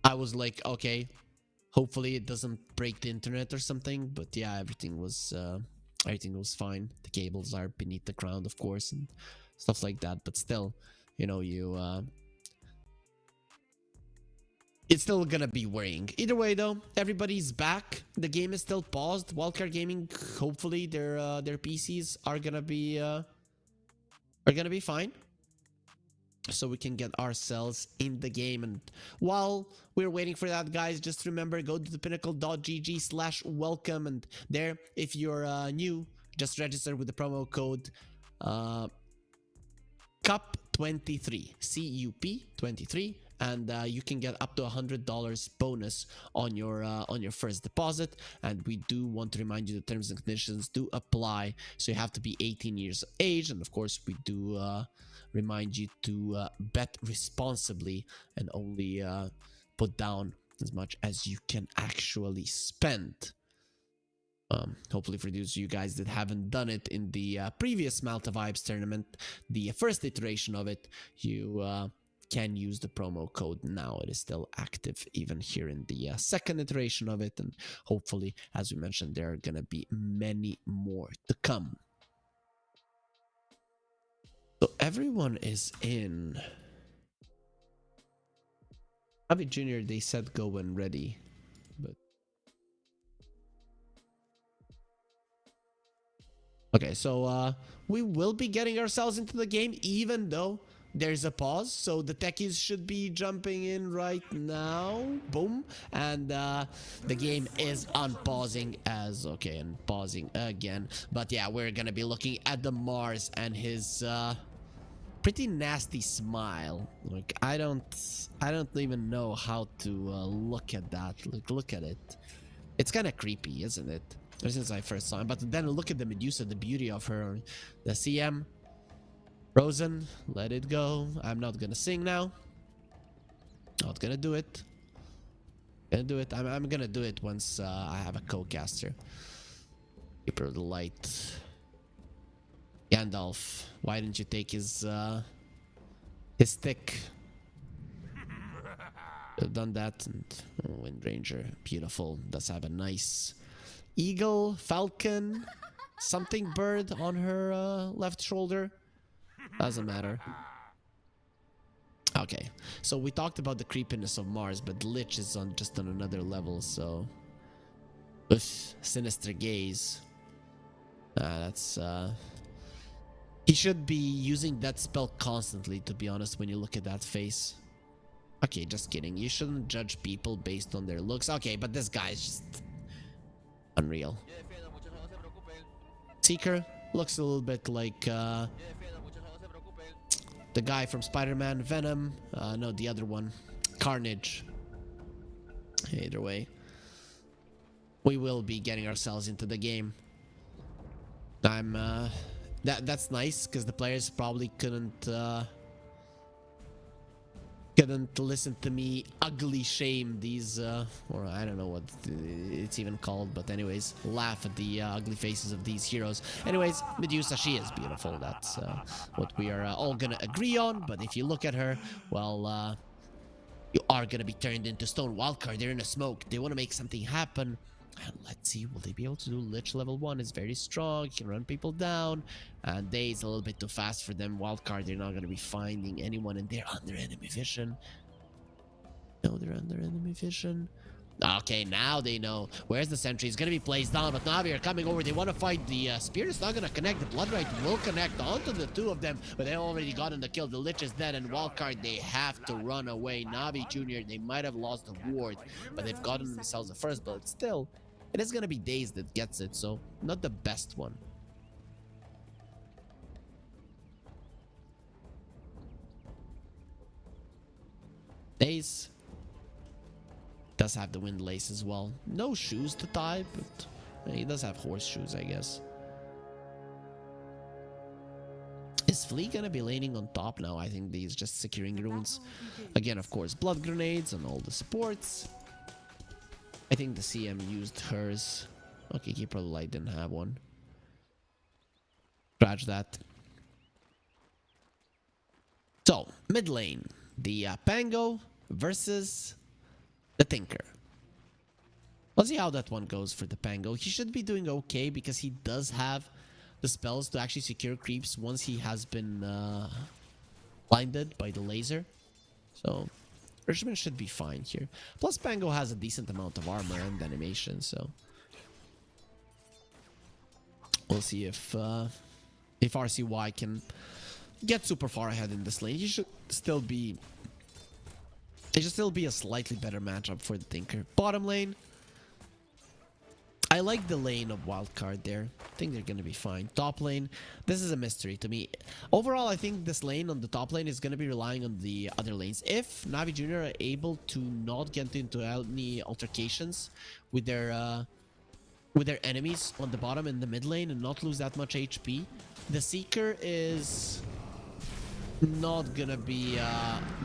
I was like, okay, hopefully it doesn't break the internet or something. But yeah, everything was fine. The cables are beneath the ground, of course, and stuff like that. But still, you know, it's still gonna be worrying. Either way, though, everybody's back. The game is still paused. Wildcard Gaming, hopefully their PCs are gonna be fine, so we can get ourselves in the game. And while we're waiting for that, guys, just remember, go to the pinnacle.gg/welcome, and there, if you're new, just register with the promo code CUP23, CUP23, and you can get up to $100 bonus on your first deposit. And we do want to remind you the terms and conditions do apply, so you have to be 18 years of age, and of course we do remind you to bet responsibly and only put down as much as you can actually spend. Hopefully for those of you guys that haven't done it in the previous Malta Vibes tournament, the first iteration of it, you can use the promo code now. It is still active even here in the second iteration of it, and hopefully, as we mentioned, there are gonna be many more to come. So everyone is in. Navi Jr., they said go when ready, but okay, so we will be getting ourselves into the game even though there's a pause. So the techies should be jumping in right now. Boom. And the game is unpausing as okay, and pausing again. But yeah, we're gonna be looking at the Mars and his pretty nasty smile. Like I don't even know how to look at that. Like look at it. It's kind of creepy, isn't it? Ever since I first saw him. But then look at the Medusa, the beauty of her. The CM. Rosen, let it go. I'm not gonna sing now. Not gonna do it. Gonna do it. I'm gonna do it once I have a co-caster. Keeper of the Light. Gandalf, why didn't you take his stick? Have done that. And Wind Ranger, beautiful. Does have a nice eagle, falcon, something bird on her left shoulder. Doesn't matter. Okay, so we talked about the creepiness of Mars, but Lich is on just on another level, so With Sinister Gaze. That's he should be using that spell constantly, to be honest, when you look at that face. Okay, just kidding. You shouldn't judge people based on their looks. Okay, but this guy is just unreal. Seeker looks a little bit like the guy from Spider-Man, Venom. No, the other one, Carnage. Either way, we will be getting ourselves into the game. That's nice because the players probably couldn't listen to me ugly shame these or I don't know what it's even called, but anyways, laugh at the ugly faces of these heroes. Anyways, Medusa, she is beautiful. That's what we are all gonna agree on. But if you look at her, well, you are gonna be turned into stone. Wildcard, they're in a smoke. They want to make something happen. And let's see, will they be able to do Lich level 1? Is very strong, he can run people down. And Daze a little bit too fast for them. Wildcard, they're not going to be finding anyone, and they're under enemy vision. No, they're under enemy vision. Okay, now they know. Where's the sentry? It's going to be placed down, but Navi are coming over. They want to fight. The spear is not going to connect. The Bloodright will connect onto the two of them, but they already gotten the kill. The Lich is dead, and Wildcard, they have to run away. Navi Jr., they might have lost the ward, but they've gotten themselves the first bullet. Still, it is going to be Daze that gets it, so not the best one. Daze does have the wind lace as well. No shoes to tie, but he does have horseshoes, I guess. Is Flea gonna be laning on top now? I think he's just securing runes. Again, of course, blood grenades on all the supports. I think the CM used hers. Okay, Keeper of the Light didn't have one. Scratch that. So, mid lane. The Pango versus the Tinker. Let's see how that one goes for the Pango. He should be doing okay because he does have the spells to actually secure creeps once he has been blinded by the laser. So, Richmond should be fine here. Plus, Pango has a decent amount of armor and animation, so we'll see if RCY can get super far ahead in this lane. He should still be. It should still be a slightly better matchup for the Tinker. Bottom lane. I like the lane of Wildcard there. I think they're going to be fine. Top lane, this is a mystery to me. Overall, I think this lane on the top lane is going to be relying on the other lanes. If Navi Jr. are able to not get into any altercations with their enemies on the bottom and the mid lane and not lose that much HP, the Seeker is not going to be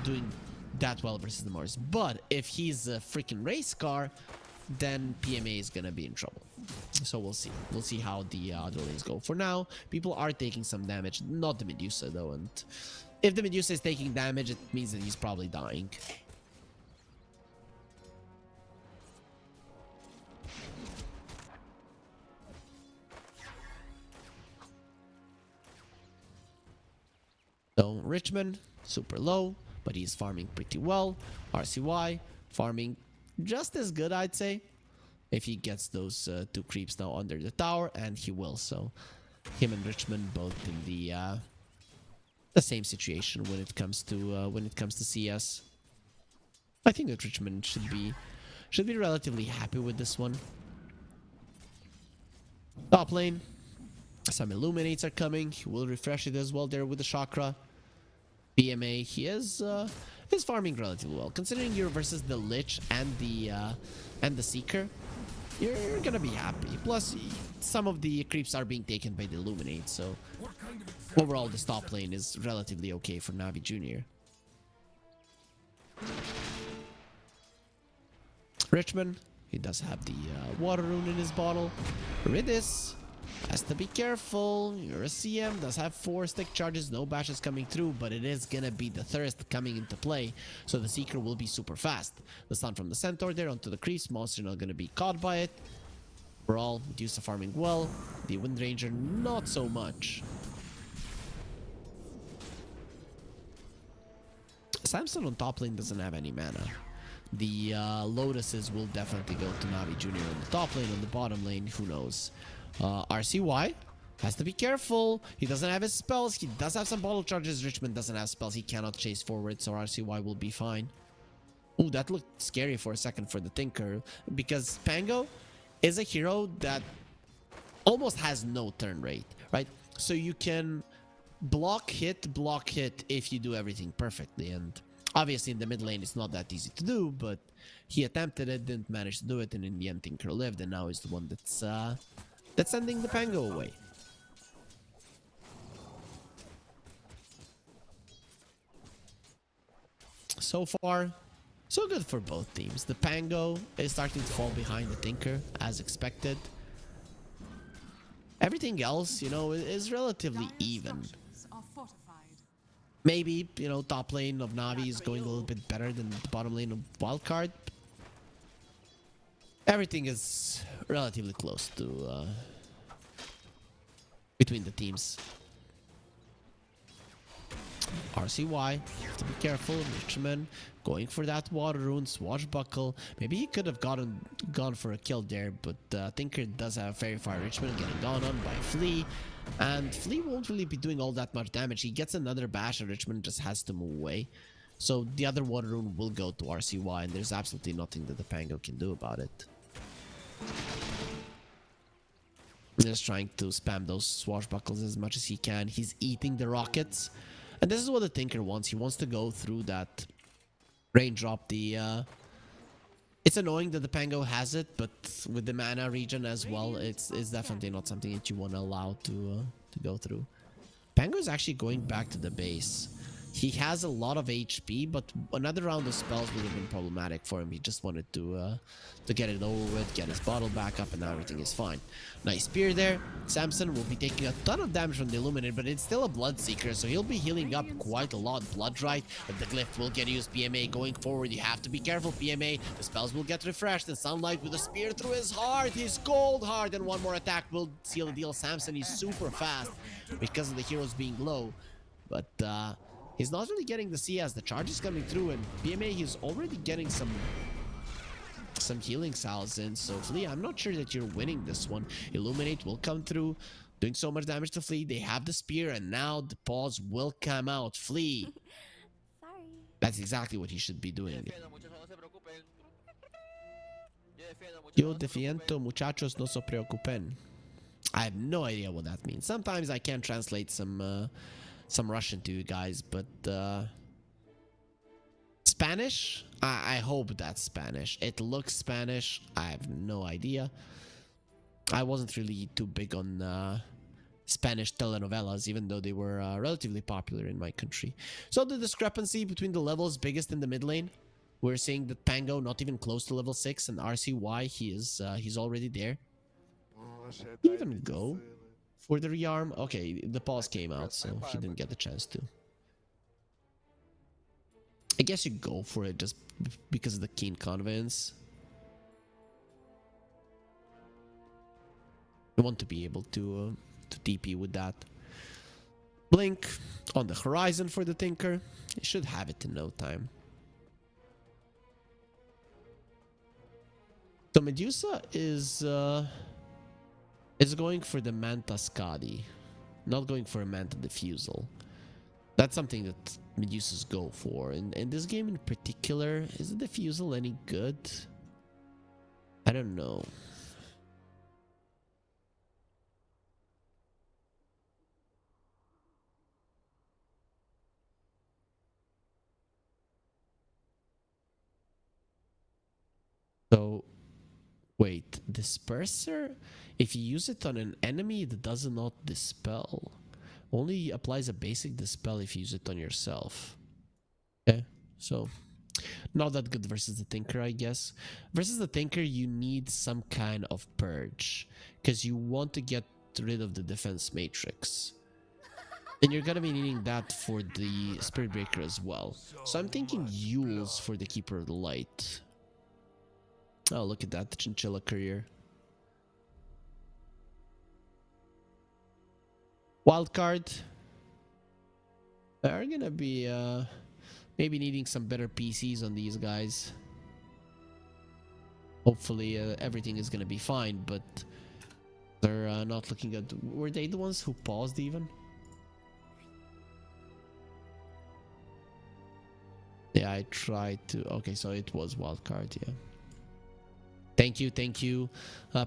doing that well versus the Mars. But if he's a freaking race car, then PMA is gonna be in trouble. So we'll see. We'll see how the other lanes go. For now, people are taking some damage. Not the Medusa though, and if the Medusa is taking damage, it means that he's probably dying. So Richmond, super low, but he's farming pretty well. RCY, farming just as good, I'd say, if he gets those two creeps now under the tower, and he will. So him and Richmond both in the same situation when it comes to CS. I think that Richmond should be relatively happy with this one. Top lane, some illuminates are coming. He will refresh it as well there with the chakra. PMA, he is farming relatively well. Considering you're versus the Lich and the Seeker, you're gonna be happy. Plus, some of the creeps are being taken by the Illuminate, so overall, this top lane is relatively okay for Navi Jr. Richmond, he does have the water rune in his bottle. Ridis has to be careful. You're a CM, does have 4 stick charges, no bashes coming through, but it is gonna be the thirst coming into play, so the Seeker will be super fast. The stun from the Centaur there onto the creeps, monster not gonna be caught by it. Overall, Medusa farming well, the Wind Ranger not so much. Samson on top lane doesn't have any mana, The Lotuses will definitely go to Navi Jr. on the top lane. On the bottom lane, who knows? RCY has to be careful. He doesn't have his spells. He does have some bottle charges. Richmond doesn't have spells. He cannot chase forward, so RCY will be fine. Ooh, that looked scary for a second for the Tinker, because Pango is a hero that almost has no turn rate, right? So you can block hit if you do everything perfectly. And obviously in the mid lane it's not that easy to do, but he attempted it, didn't manage to do it, and in the end Tinker lived, and now is the one that's sending the Pango away. So far, so good for both teams. The Pango is starting to fall behind the Tinker, as expected. Everything else, you know, is relatively even. Are fortified. Maybe, you know, top lane of Navi is going a little bit better than the bottom lane of Wildcard. Everything is relatively close to between the teams. RCY, have to be careful. Richmond going for that water rune, swashbuckle. Maybe he could have gone for a kill there, but Tinker does have Fairy Fire. Richmond getting gone on by Flea, and Flea won't really be doing all that much damage. He gets another bash and Richmond just has to move away. So the other water rune will go to RCY, and there's absolutely nothing that the Pango can do about it. Just trying to spam those swashbuckles as much as he can. He's eating the rockets. And this is what the Tinker wants. He wants to go through that raindrop. It's annoying that the Pango has it, but with the mana regen as well, it's definitely not something that you want to allow to go through. Pango is actually going back to the base. He has a lot of HP, but another round of spells would have been problematic for him. He just wanted to get it over with, get his bottle back up, and now everything is fine. Nice spear there. Samson will be taking a ton of damage from the Illuminate, but it's still a Bloodseeker, so he'll be healing up quite a lot. Bloodright, but the glyph will get used. PMA going forward. You have to be careful, PMA. The spells will get refreshed, and Sunlight with a spear through his heart. His cold heart, and one more attack will seal the deal. Samson is super fast because of the heroes being low, but he's not really getting the CS. The charge is coming through, and PMA, he's already getting some healing salves in. So Flea, I'm not sure that you're winning this one. Illuminate will come through, doing so much damage to Flea. They have the spear, and now the pause will come out. Flea. Sorry. That's exactly what he should be doing. Yo defiendo, muchachos, no se preocupen. I have no idea what that means. Sometimes I can translate some Russian to you guys, but Spanish? I hope that's Spanish. It looks Spanish. I have no idea. I wasn't really too big on Spanish telenovelas, even though they were relatively popular in my country. So the discrepancy between the levels, biggest in the mid lane. We're seeing that Pango not even close to level 6, and RCY, he's already there. Even go for the rearm. Okay, the pause came out, so he didn't get the chance to. I guess you go for it just because of the keen confidence. You want to be able to TP with that. Blink on the horizon for the Tinker. You should have it in no time. So Medusa is going for the Manta Skadi, not going for a Manta Diffusal. That's something that Medusas go for. In this game in particular, is the Diffusal any good? I don't know. So, wait, Disperser? If you use it on an enemy, it does not dispel. Only applies a basic dispel if you use it on yourself. Okay, so not that good versus the Tinker, I guess. Versus the Tinker, you need some kind of purge, because you want to get rid of the defense matrix. And you're gonna be needing that for the Spirit Breaker as well. So I'm thinking Yules for the Keeper of the Light. Oh, look at that, the Chinchilla career. Wildcard are gonna be maybe needing some better PCs on these guys. Hopefully everything is gonna be fine, but they're not looking good. Were they the ones who paused even? Yeah, I tried to. Okay, so it was wildcard, yeah. Thank you,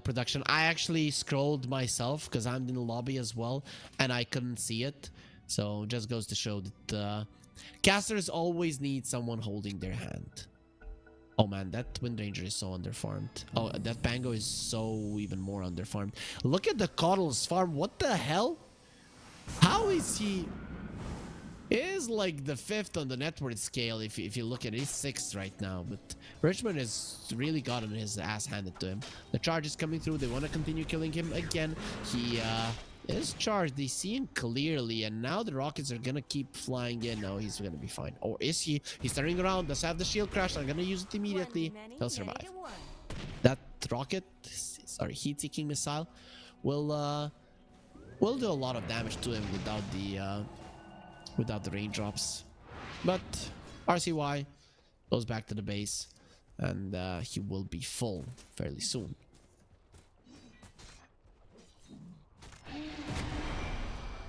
production. I actually scrolled myself because I'm in the lobby as well, and I couldn't see it. So just goes to show that casters always need someone holding their hand. Oh man, that Wind Ranger is so underfarmed. Oh, that Pango is so even more underfarmed. Look at the Coddles farm. What the hell? How is he? He is like the 5th on the net worth scale if you look at it. He's 6th right now, but Richmond has really gotten his ass handed to him. The charge is coming through. They want to continue killing him again. He is charged. They see him clearly, and now the rockets are gonna keep flying in. No, he's gonna be fine. Or is he? He's turning around. Does have the shield crash. I'm gonna use it immediately. He'll survive. That rocket, sorry, heat-seeking missile, will do a lot of damage to him without the raindrops. But RCY goes back to the base, and he will be full fairly soon.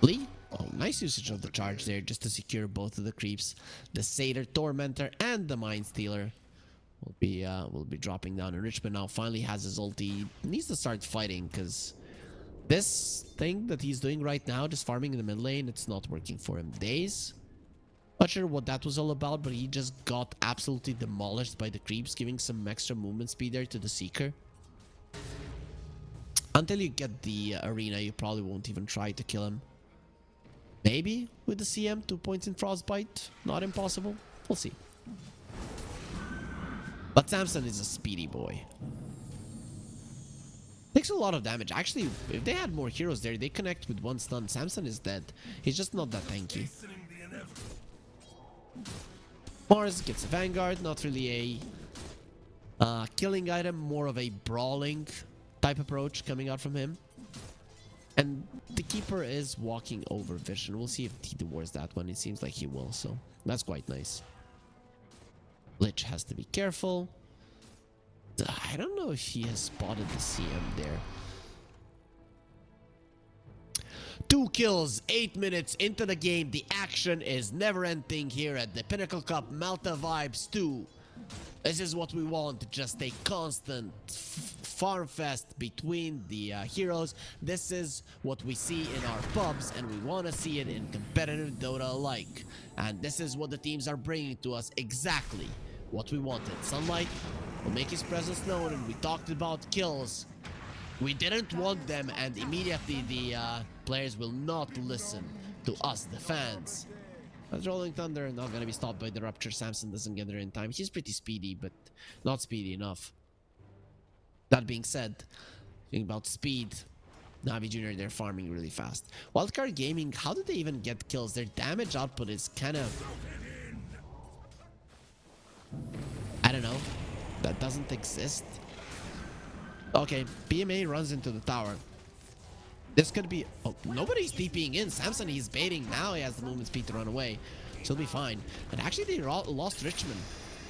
Lee, oh, nice usage of the charge there just to secure both of the creeps. The Satyr Tormentor and the Mind Stealer will be dropping down. And Richmond now finally has his ulti. He needs to start fighting because this thing that he's doing right now, just farming in the mid lane, it's not working for him. Days, not sure what that was all about, but he just got absolutely demolished by the creeps, giving some extra movement speed there to the Seeker. Until you get the arena, you probably won't even try to kill him. Maybe with the CM, 2 points in Frostbite, not impossible. We'll see. But Samson is a speedy boy. Takes a lot of damage. Actually, if they had more heroes there, they connect with one stun. Samson is dead. He's just not that tanky. Mars gets a Vanguard, not really a killing item, more of a brawling type approach coming out from him. And the Keeper is walking over Vision. We'll see if he devours that one. It seems like he will, so that's quite nice. Lich has to be careful. I don't know if he has spotted the CM there. 2 kills, 8 minutes into the game. The action is never ending here at the Pinnacle Cup Malta Vibes 2. This is what we want, just a constant farm fest between the heroes. This is what we see in our pubs, and we want to see it in competitive Dota alike. And this is what the teams are bringing to us, exactly what we wanted. Sunlight will make his presence known, and we talked about kills. We didn't want them, and immediately the players will not listen to us, the fans. But Rolling Thunder not gonna be stopped by the Rupture. Samson doesn't get there in time. He's pretty speedy, but not speedy enough. That being said, thinking about speed, Navi Jr., they're farming really fast. Wildcard Gaming, how did they even get kills? Their damage output is kind of... I don't know. That doesn't exist. Okay, PMA runs into the tower. This could be... Oh, nobody's TPing in. Samson, he's baiting. Now he has the movement speed to run away. So he'll be fine. And actually, they lost Richmond.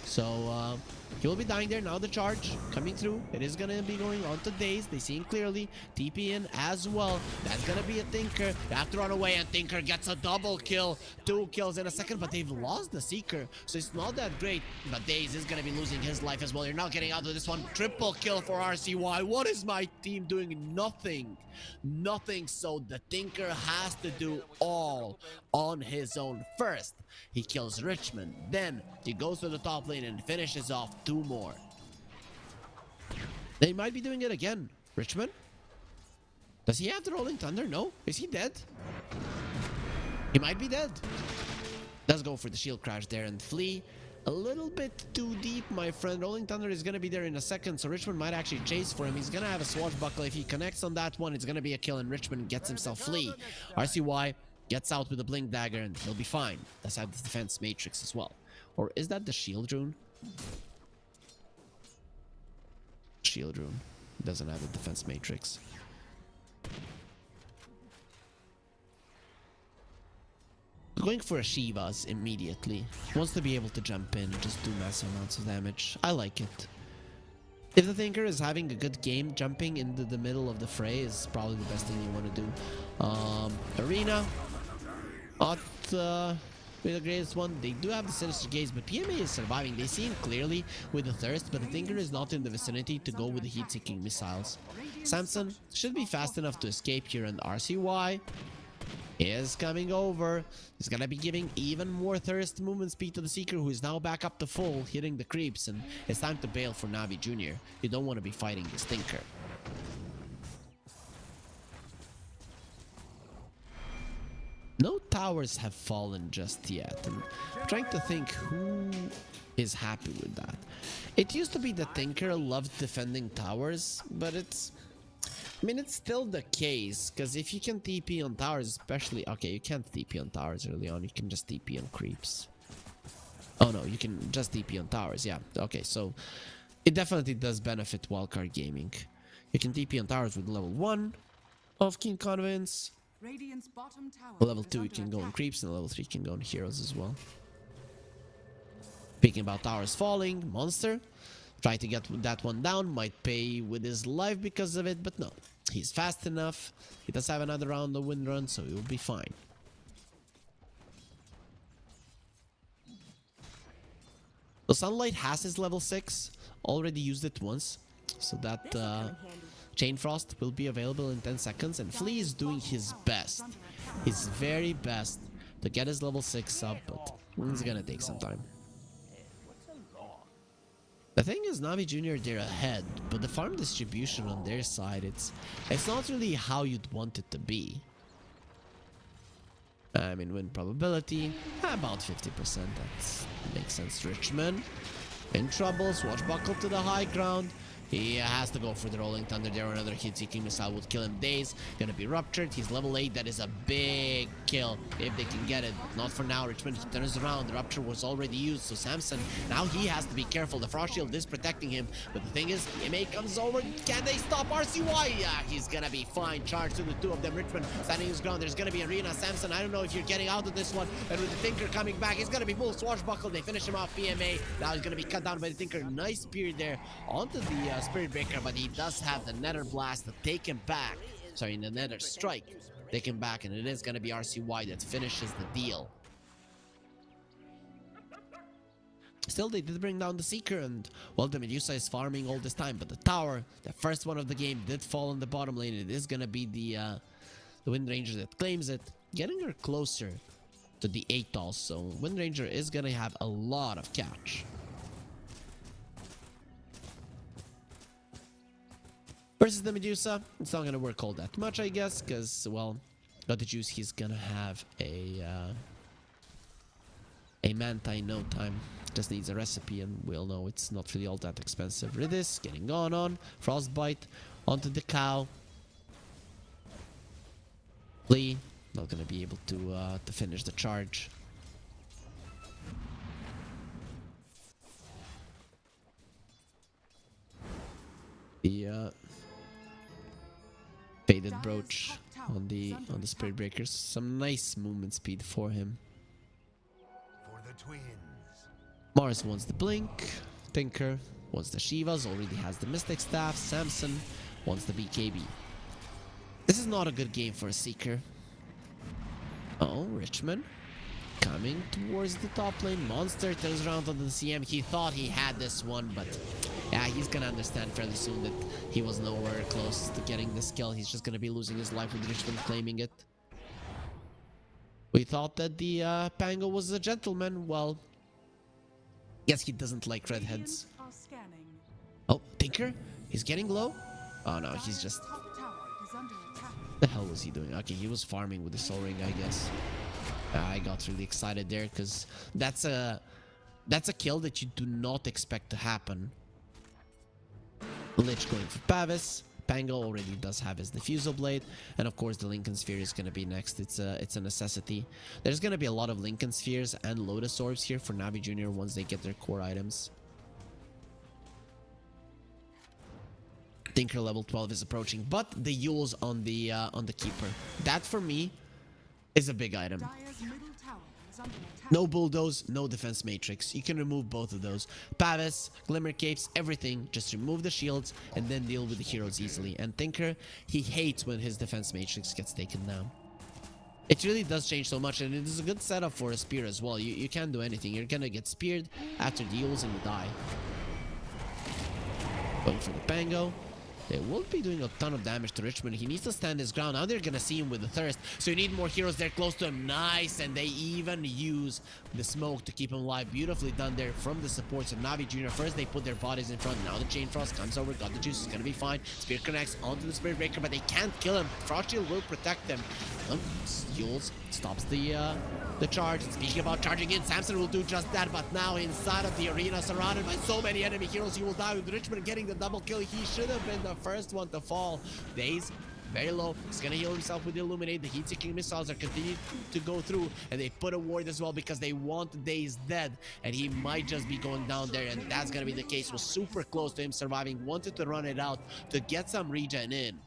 So, he will be dying there. Now the charge coming through. It is going to be going on to Daze. They see him clearly. TP in as well. That's going to be a Tinker. They have to run away, and Tinker gets a double kill. 2 kills in a second, but they've lost the Seeker. So it's not that great. But Daze is going to be losing his life as well. You're not getting out of this one. Triple kill for RCY. What is my team doing? Nothing. Nothing. So the Tinker has to do all on his own. First, he kills Richmond. Then he goes to the top lane and finishes off 2 more. They might be doing it again. Richmond? Does he have the Rolling Thunder? No. Is he dead? He might be dead. Let's go for the shield crash there and flee. A little bit too deep, my friend. Rolling Thunder is going to be there in a second, so Richmond might actually chase for him. He's going to have a swashbuckle. If he connects on that one, it's going to be a kill, and Richmond gets himself flee. RCY gets out with a blink dagger, and he'll be fine. Let's have the defense matrix as well. Or is that the shield rune? Shield rune doesn't have a defense matrix. Going for a Shivas immediately. Wants to be able to jump in and just do massive amounts of damage. I like it. If the Thinker is having a good game, jumping into the middle of the fray is probably the best thing you want to do. Arena, not really the greatest one. They do have the Sinister Gaze, but PMA is surviving. They see him clearly with the Thirst, but the Thinker is not in the vicinity to go with the heat-seeking missiles. Samson should be fast enough to escape here, and RCY is coming over. He's gonna be giving even more Thirst movement speed to the Seeker, who is now back up to full, hitting the creeps, and it's time to bail for Navi Jr. You don't want to be fighting this Thinker. No towers have fallen just yet. I'm trying to think who is happy with that. It used to be the Thinker loved defending towers, but it's... I mean, it's still the case, because if you can TP on towers, especially... Okay, you can't TP on towers early on. You can just TP on creeps. Oh no, you can just TP on towers. Yeah, okay, so it definitely does benefit wildcard gaming. You can TP on towers with level 1 of King Convince. Radiant's bottom tower Level is 2 you under can go on attack. creeps, and level 3 can go on heroes as well. Speaking about towers falling, Monster try to get that one down, might pay with his life because of it, but no. He's fast enough. He does have another round of wind run, so he will be fine. So Sunlight has his level 6, already used it once, so that Chain Frost will be available in 10 seconds, and Flea is doing his best, his very best to get his level 6 up, but it's gonna take some time. The thing is, Navi Jr. they're ahead, but the farm distribution on their side, it's not really how you'd want it to be. I mean, win probability, about 50%, that makes sense. Richmond in trouble, Swashbuckle to the high ground. He has to go for the Rolling Thunder there. Another heat-seeking missile would kill him. Daze gonna be ruptured. He's level 8. That is a big kill if they can get it. Not for now. Richmond turns around. The rupture was already used. So Samson, now he has to be careful. The Frost Shield is protecting him. But the thing is, MA comes over. Can they stop RCY? Yeah, he's gonna be fine. Charge to the two of them. Richmond standing his ground. There's gonna be Arena. Samson, I don't know if you're getting out of this one. And with the Thinker coming back, he's gonna be full Swashbuckle. They finish him off. PMA. Now he's gonna be cut down by the Thinker. Nice spear there onto the Spirit Breaker, but he does have the Nether Blast to take him back. Sorry, the Nether Strike. Take him back, and it is going to be RCY that finishes the deal. Still, they did bring down the Seeker, and, well, the Medusa is farming all this time, but the tower, the first one of the game, did fall in the bottom lane. It is going to be the Wind Ranger that claims it, getting her closer to the 8 also. Wind Ranger is going to have a lot of catch. Versus the Medusa, it's not gonna work all that much, I guess, because, well, got the juice. He's gonna have a Manta in no time. Just needs a recipe, and we'll know it's not really all that expensive. Ridis getting gone on. Frostbite onto the cow. Flea not gonna be able to finish the charge. The Faded Brooch on the Spirit Breakers. Some nice movement speed for him. For the twins. Mars wants the Blink. Tinker wants the Shivas. Already has the Mystic Staff. Samson wants the BKB. This is not a good game for a Seeker. Oh, Richmond coming towards the top lane. Monster turns around on the CM. He thought he had this one, but yeah, he's gonna understand fairly soon that he was nowhere close to getting this kill. He's just gonna be losing his life with Richmond claiming it. We thought that the Pango was a gentleman. Well, guess he doesn't like redheads. Oh, Tinker? He's getting low? Oh no, he's just... The hell was he doing? Okay, he was farming with the Soul Ring, I guess. I got really excited there because that's a kill that you do not expect to happen. Lich going for Pavis. Pango already does have his Diffusal Blade, and of course the Lincoln Sphere is going to be next. It's a necessity. There's going to be a lot of Lincoln Spheres and Lotus Orbs here for Navi Jr. once they get their core items. Tinker level 12 is approaching, but the Yules on the Keeper. That for me is a big item. Dire's middle tower is under attack. No bulldoze, no defense matrix. You can remove both of those. Pavis, Glimmer Capes, everything. Just remove the shields and then deal with the heroes easily. And Tinker, he hates when his defense matrix gets taken down. It really does change so much, and it is a good setup for a spear as well. You can't do anything. You're gonna get speared after the Yules and you die. Going for the Pango. They won't be doing a ton of damage to Richmond. He needs to stand his ground. Now they're gonna see him with the Thirst. So you need more heroes there close to him. Nice. And they even use the smoke to keep him alive. Beautifully done there from the supports of Navi Jr. First they put their bodies in front. Now the Chain Frost comes over. Got the juice. Is gonna be fine. Spear connects onto the Spirit Breaker, but they can't kill him. Frost Shield will protect them. Yules stops the charge. And speaking about charging in, Samson will do just that, but now inside of the arena, surrounded by so many enemy heroes, he will die. With Richmond getting the double kill, he should have been the first one to fall. Daze very low. He's gonna heal himself with the Illuminate. The heat-seeking missiles are continuing to go through, and they put a ward as well because they want Daze dead, and he might just be going down there, and that's gonna be the case. Was super close to him surviving. Wanted to run it out to get some regen in,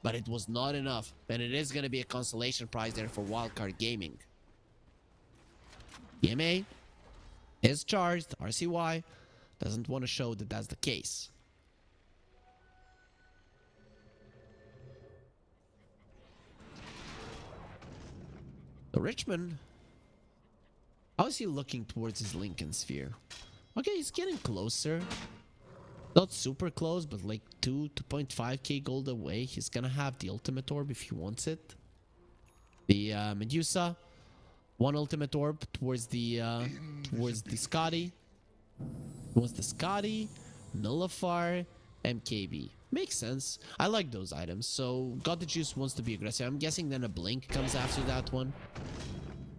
but it was not enough, and it is gonna be a consolation prize there for Wildcard Gaming. EMA is charged. RCY doesn't want to show that that's the case. So Richmond, how is he looking towards his Lincoln Sphere? Okay, he's getting closer. Not super close, but like 2.5k gold away. He's gonna have the ultimate orb if he wants it. The Medusa, one ultimate orb towards the Scotty. Wants the Scotty, Nullifier, MKB. Makes sense. I like those items. So God the Juice wants to be aggressive. I'm guessing then a Blink comes after that one.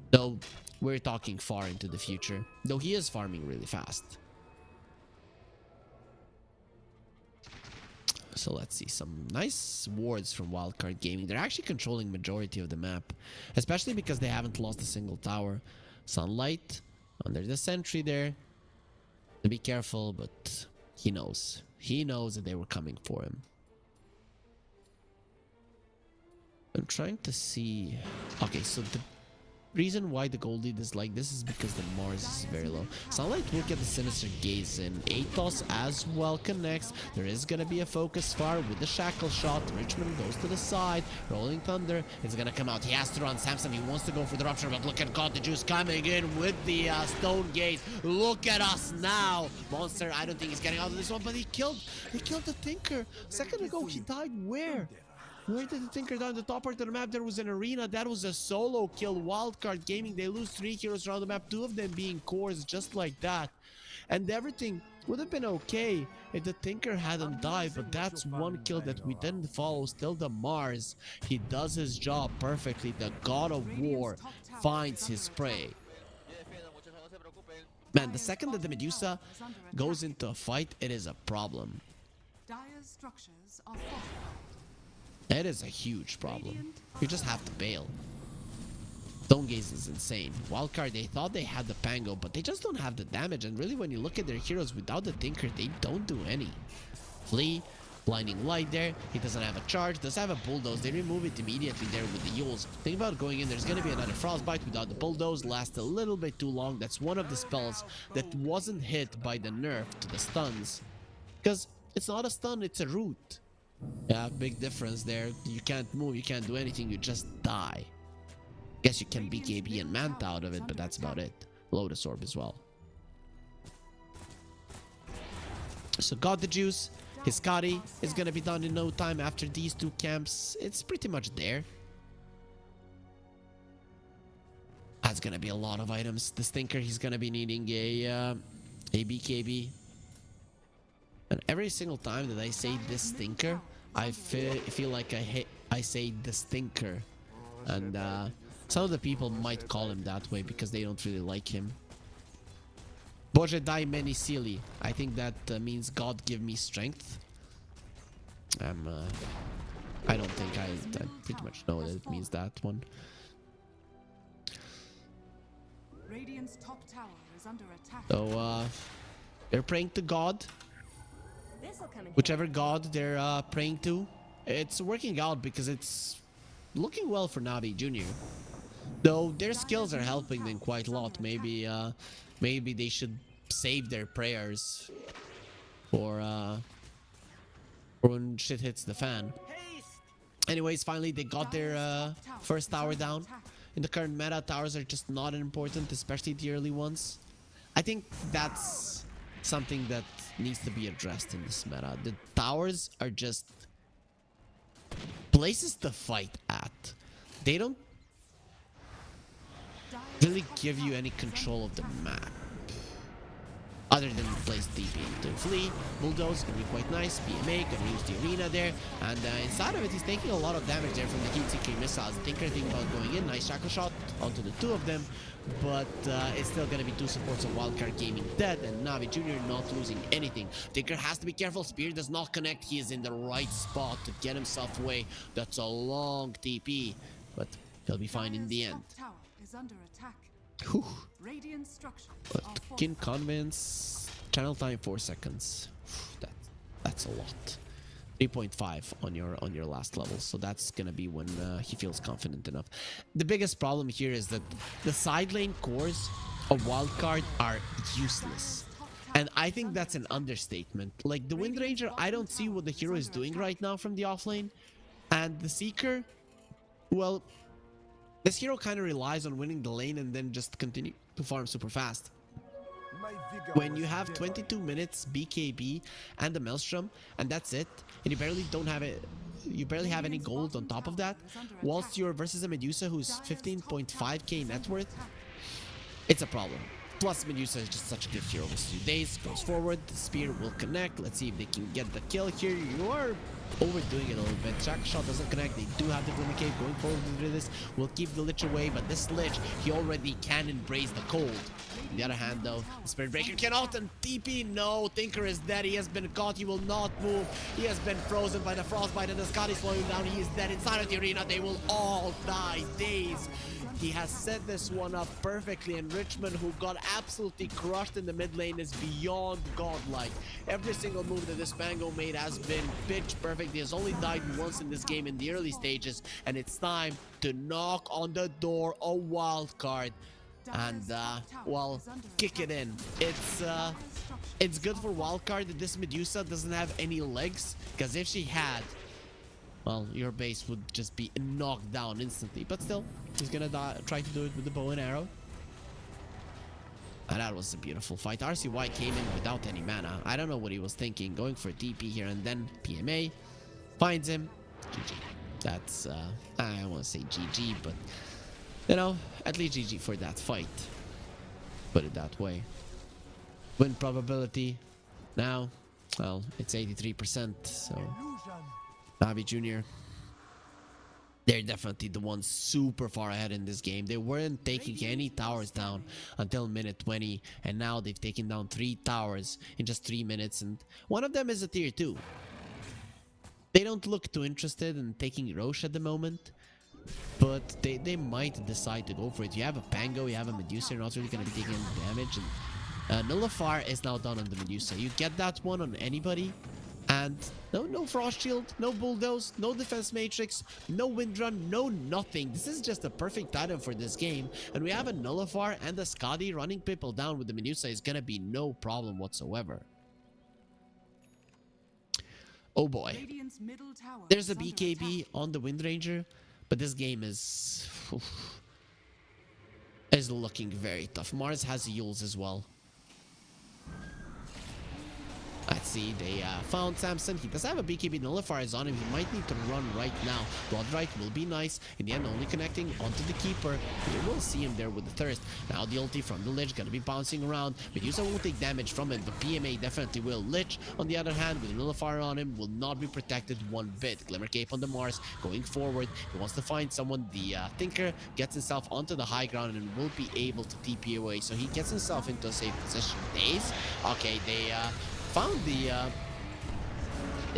Though we're talking far into the future. Though he is farming really fast. So let's see some nice wards from Wildcard Gaming. They're actually controlling majority of the map, especially because they haven't lost a single tower. Sunlight under the sentry there. To be careful, but he knows. He knows that they were coming for him. I'm trying to see. Okay, so the reason why the gold lead is like this is because the Mars is very low. Sunlight will get the Sinister Gaze in. Atos as well connects. There is going to be a focus fire with the Shackle Shot. Richmond goes to the side. Rolling Thunder is going to come out. He has to run. Samson, he wants to go for the Rupture, but look at God the Juice coming in with the Stone Gaze. Look at us now. Monster, I don't think he's getting out of this one, but he killed the Tinker. A second ago, he died where? Where did the Tinker die? On the top part of the map, there was an arena. That was a solo kill. Wildcard Gaming, they lose 3 heroes around the map. 2 of them being cores, just like that. And everything would have been okay if the Tinker hadn't died. But that's one kill that we didn't follow. Still the Mars. He does his job perfectly. The God of War finds his prey. Man, the second that the Medusa goes into a fight, it is a problem. Dire's structures are fortified. That is a huge problem. You just have to bail. Stone Gaze is insane. Wildcard, they thought they had the Pango, but they just don't have the damage. And really, when you look at their heroes without the Tinker, they don't do any. Flee, Blinding Light there. He doesn't have a charge, does have a Bulldoze. They remove it immediately there with the Yules. Think about going in. There's going to be another Frostbite without the Bulldoze. Lasts a little bit too long. That's one of the spells that wasn't hit by the nerf to the stuns. Because it's not a stun, it's a root. Yeah, big difference there. You can't move, you can't do anything, you just die. Guess you can BKB and Manta out of it, but that's about it. Lotus Orb as well. So got the juice. His Scotty is gonna be done in no time after these 2 camps. It's pretty much there. That's gonna be a lot of items. The Stinker, he's gonna be needing a BKB. And every single time that I say this Stinker, I feel like I say the Stinker. And some of the people might call him that way because they don't really like him. Boże daj meni sili. I think that means God give me strength. I don't think I pretty much know that it means that one. Radiant's top tower is under attack. So they're praying to God. Whichever God they're praying to. It's working out because it's looking well for Navi Jr. Though their skills are helping them quite a lot. Maybe they should save their prayers for when shit hits the fan. Anyways, finally they got their first tower down. In the current meta, towers are just not important, especially the early ones. I think that's something that needs to be addressed in this meta. The towers are just places to fight at. They don't really give you any control of the map. Other than place DP into Flea, Bulldoze gonna be quite nice. PMA gonna use the arena there, and inside of it, he's taking a lot of damage there from the heat-seeking missiles. Tinker thinking about going in, nice shackle shot onto the two of them, but it's still gonna be two supports of Wildcard Gaming dead, and Navi Jr. not losing anything. Tinker has to be careful. Spear does not connect. He is in the right spot to get himself away. That's a long TP, but he'll be fine in the end. Tower is under attack. Whew. Radiant structures But are Kin Convince, channel time 4 seconds. That's a lot. 3.5 on your last level, so that's gonna be when he feels confident enough. The biggest problem here is that the side lane cores of Wildcard are useless, and I think that's an understatement. Like the Wind Ranger, I don't see what the hero is doing right now from the offlane, and the Seeker, well, this hero kind of relies on winning the lane and then just continue to farm super fast. When you have 22 minutes BKB and the Maelstrom, and that's it, and you barely have any gold on top of that, whilst you're versus a Medusa who's 15.5k net worth, it's a problem. Plus, Medusa is just such a good hero with 2 days. Goes forward, the spear will connect. Let's see if they can get the kill here. You are overdoing it a little bit. Shackle shot doesn't connect. They do have the Glimmer Cave going forward into this. Will keep the Lich away, but this Lich, he already can embrace the cold. On the other hand, though, the Spirit Breaker cannot, and TP, no. Tinker is dead. He has been caught. He will not move. He has been frozen by the Frostbite, and the Scott is slowing down. He is dead inside of the arena. They will all die. Days. He has set this one up perfectly, and Richmond, who got absolutely crushed in the mid lane, is beyond godlike. Every single move that this Mango made has been pitch perfect. He has only died once in this game in the early stages, and it's time to knock on the door a wild card and well, kick it in. It's good for wildcard that this Medusa doesn't have any legs, because if she had, well, your base would just be knocked down instantly. But still, he's gonna try to do it with the bow and arrow. And that was a beautiful fight. RCY came in without any mana. I don't know what he was thinking, going for TP here, and then PMA finds him. GG. That's I don't want to say GG, but you know, at least GG for that fight. Put it that way. Win probability now, well, it's 83%. So Navi Jr., they're definitely the ones super far ahead in this game. They weren't taking any towers down until minute 20, and now they've taken down 3 towers in just 3 minutes, and one of them is a tier 2. They don't look too interested in taking Roche at the moment, but they might decide to go for it. You have a Pango, you have a Medusa, you're not really going to be taking any damage, and Nullifier is now done on the Medusa. You get that one on anybody, and no Frost Shield, no Bulldoze, no Defense Matrix, no Wind Run, no nothing. This is just a perfect item for this game, and we have a Nullifier and a Skadi running people down with the Medusa is gonna be no problem whatsoever. Oh boy. There's a BKB on the Wind Ranger, but this game is looking very tough. Mars has Yules as well. Let's see, they found Samson. He does have a BKB nullifiers on him. He might need to run right now. Bloodright will be nice. In the end, only connecting onto the Keeper. You will see him there with the Thirst. Now the ulti from the Lich gonna be bouncing around. Medusa won't take damage from it, but PMA definitely will. Lich, on the other hand, with a nullifier on him, will not be protected one bit. Glimmer Cape on the Mars, going forward. He wants to find someone. The Tinker gets himself onto the high ground and will be able to TP away. So he gets himself into a safe position. Days? Okay, they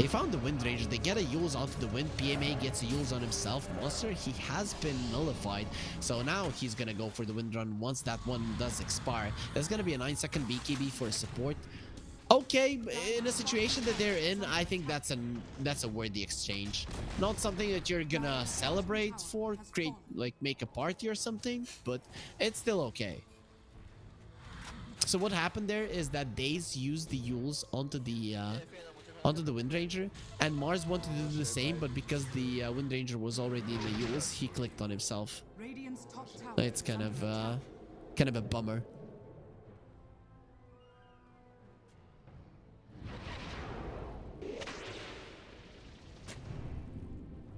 found the Wind Ranger. They get a Yules onto the Wind. PMA gets a Yules on himself. Monster, he has been nullified. So now he's gonna go for the Wind Run once that one does expire. There's gonna be a 9-second BKB for support. okay, in a situation that they're in, I think that's a worthy exchange. Not something that you're gonna celebrate for, create like make a party or something, but it's still okay. So what happened there is that Daze used the Yules onto the Wind Ranger, and Mars wanted to do the same, but because the Wind Ranger was already in the Yules, he clicked on himself. Radiant's top tower It's kind of a bummer.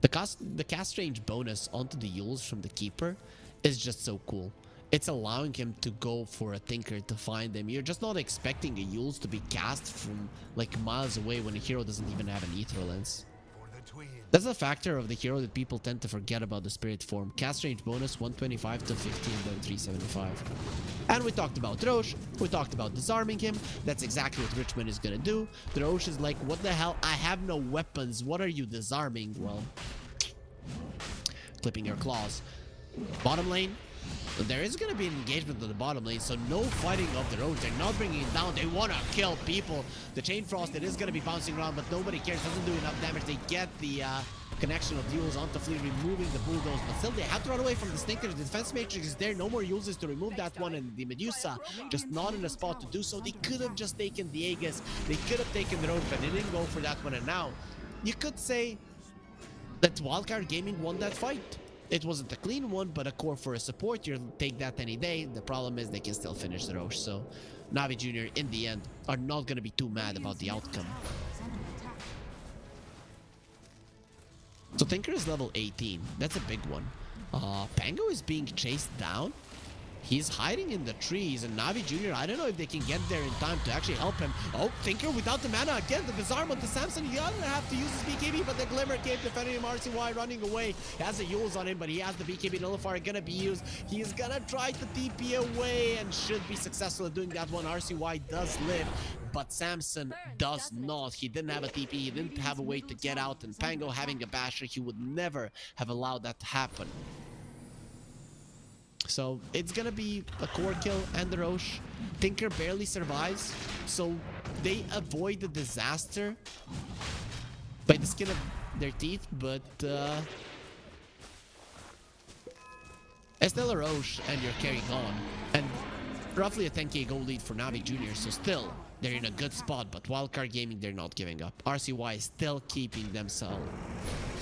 The cast range bonus onto the Yules from the Keeper is just so cool. It's allowing him to go for a Tinker to find them. You're just not expecting a Yules to be cast from like miles away when a hero doesn't even have an Aether Lens. That's a factor of the hero that people tend to forget about the Spirit form. Cast range bonus 125 to 15, then 375. And we talked about Roche. We talked about disarming him. That's exactly what Richmond is gonna do. The Roche is like, what the hell? I have no weapons. What are you disarming? Well, clipping your claws. Bottom lane. There is going to be an engagement on the bottom lane, so no fighting of the Roche. They're not bringing it down. They want to kill people. The Chain Frost, it is going to be bouncing around, but nobody cares. Doesn't do enough damage. They get the connection of the Yules onto Fleet, removing the Bulldoze, but still they have to run away from the Stinker. The defense matrix is there. No more uses to remove that one, and the Medusa just not in a spot to do so. They could have just taken the Aegis. They could have taken the Roche, but they didn't go for that one, and now you could say that Wildcard Gaming won that fight. It wasn't a clean one, but a core for a support, you'll take that any day. The problem is they can still finish the Roche, so Navi Jr. in the end are not going to be too mad about the outcome. So Tinker is level 18. That's a big one. Pango is being chased down. He's hiding in the trees, and Navi Jr., I don't know if they can get there in time to actually help him. Oh, Tinker without the mana again. The disarm onto Samson. He doesn't have to use his BKB, but the Glimmer Cape defending him. RCY running away. He has the Yules on him, but he has the BKB Nullifier gonna be used. He is gonna try to TP away and should be successful at doing that one. RCY does live, but Samson does not. He didn't have a TP. He didn't have a way to get out, and Pango having a Basher, he would never have allowed that to happen. So it's gonna be a core kill and the Roche. Tinker barely survives, so they avoid the disaster by the skin of their teeth, but it's still a Roche and your carry gone, and roughly a 10k goal lead for Navi Jr. So still they're in a good spot, but Wildcard Gaming, they're not giving up. RCY is still keeping himself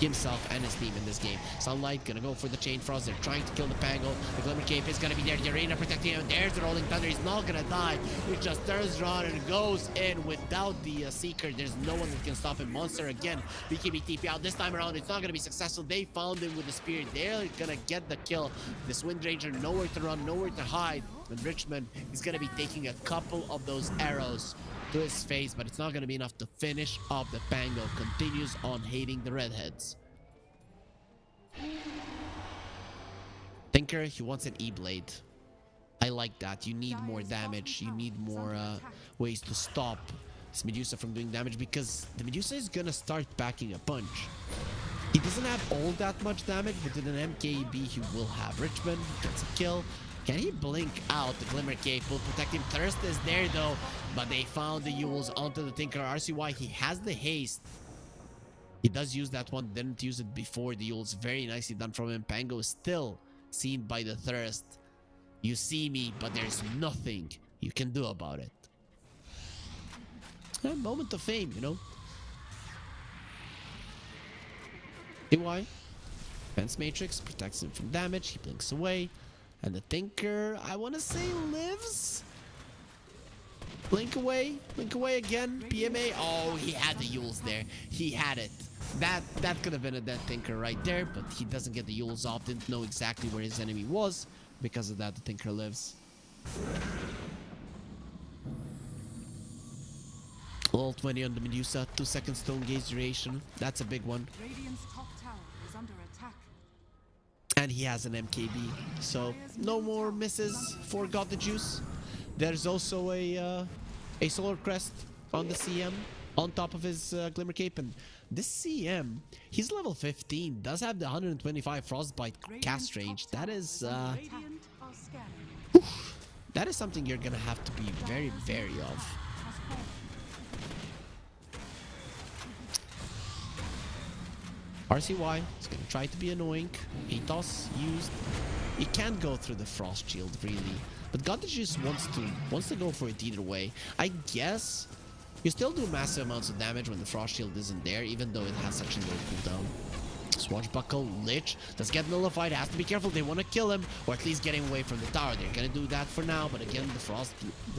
and his team in this game. Sunlight gonna go for the Chain Frost. They're trying to kill the Pango. The Glimmer Cape is gonna be there. The Arena protecting him. There's the Rolling Thunder. He's not gonna die. He just turns around and goes in without the Seeker. There's no one that can stop him. Monster again. BKB TP out. This time around, it's not gonna be successful. They found him with the Spirit. They're gonna get the kill. This Wind Ranger, nowhere to run, nowhere to hide. And Richmond is gonna be taking a couple of those arrows to his face, but it's not gonna be enough to finish off the Pango. Continues on hating the redheads. Tinker, he wants an E-Blade. I like that. You need more damage. You need more ways to stop this Medusa from doing damage, because the Medusa is gonna start packing a punch. He doesn't have all that much damage, but with an MKB he will have. Richmond gets a kill. Can he blink out? The Glimmer Cape will protect him. Thirst is there though, but they found the Yules onto the Tinker. RCY, he has the haste. He does use that one, didn't use it before the Yules. Very nicely done from him. Pango is still seen by the Thirst. You see me, but there's nothing you can do about it. A moment of fame, you know. AY, Fence Matrix protects him from damage. He blinks away. And the Tinker, I want to say, lives. Blink away again. PMA. Oh, he had the Yules there. He had it. That could have been a dead Tinker right there, but he doesn't get the Yules off. Didn't know exactly where his enemy was. Because of that, the Tinker lives. Level 20 on the Medusa. 2 seconds Stone Gaze duration. That's a big one. Radiant's top tower is under attack. And he has an MKB. So no more misses for God the Juice. There's also a Solar Crest on the CM on top of his Glimmer Cape, and this CM, he's level 15, does have the 125 Frostbite cast range. That is that is something you're gonna have to be very wary of. RCY is going to try to be annoying. Atos used. He can't go through the Frost Shield, really. But God Juice wants to go for it either way. I guess you still do massive amounts of damage when the Frost Shield isn't there, even though it has such a low cooldown. Swashbuckle, Lich does get nullified. Has to be careful. They want to kill him, or at least get him away from the tower. They're gonna do that for now, but again, the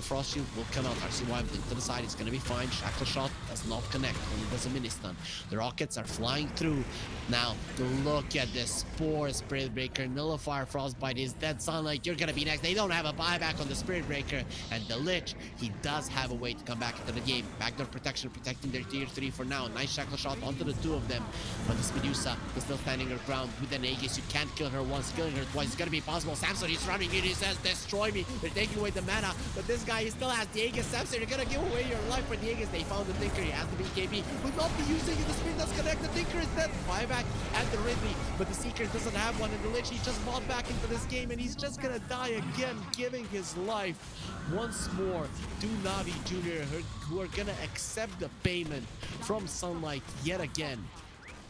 frost shield will come out. RCY blink to the side. It's gonna be fine. Shackle shot does not connect. Only does a mini stun. The rockets are flying through. Now look at this Spore, Spirit Breaker, Nullifier, Frostbite is dead. Sunlight, you're gonna be next. They don't have a buyback on the Spirit Breaker, and the Lich, he does have a way to come back into the game. Backdoor protection, protecting their tier 3 for now. Nice shackle shot onto the two of them, but this Medusa is still standing her ground with an Aegis. You can't kill her once, killing her twice is gonna be impossible. Samson, he's running in, he says, destroy me. They're taking away the mana, but this guy, he still has the Aegis. Samson, you're gonna give away your life for the Aegis. They found the Tinker, he has the BKB. Will not be using it. The Spirit does connect. The Tinker is dead. Buyback and the Ridley, but the Seeker doesn't have one, and the Lich, he just bought back into this game, and he's just gonna die again, giving his life once more to Navi Jr., who are gonna accept the payment from Sunlight yet again.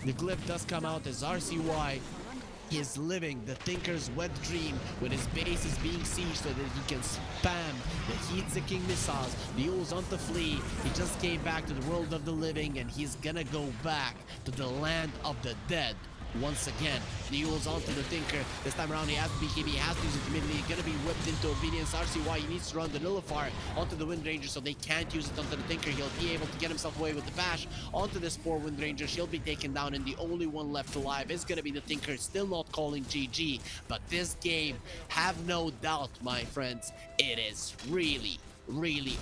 The glyph does come out as RCY is living the Tinker's wet dream when his base is being sieged so that he can spam the heat-seeking missiles. The Uls on to flee. He just came back to the world of the living, and he's gonna go back to the land of the dead. Once again, the Uls onto the Tinker. This time around, he has the BKB, he has to use it immediately. He's gonna be whipped into obedience. RCY, he needs to run the Nullifier onto the Wind Ranger so they can't use it onto the Tinker. He'll be able to get himself away with the bash onto this poor Wind Ranger. She'll be taken down, and the only one left alive is gonna be the Tinker. Still not calling GG, but this game, have no doubt, my friends, it is really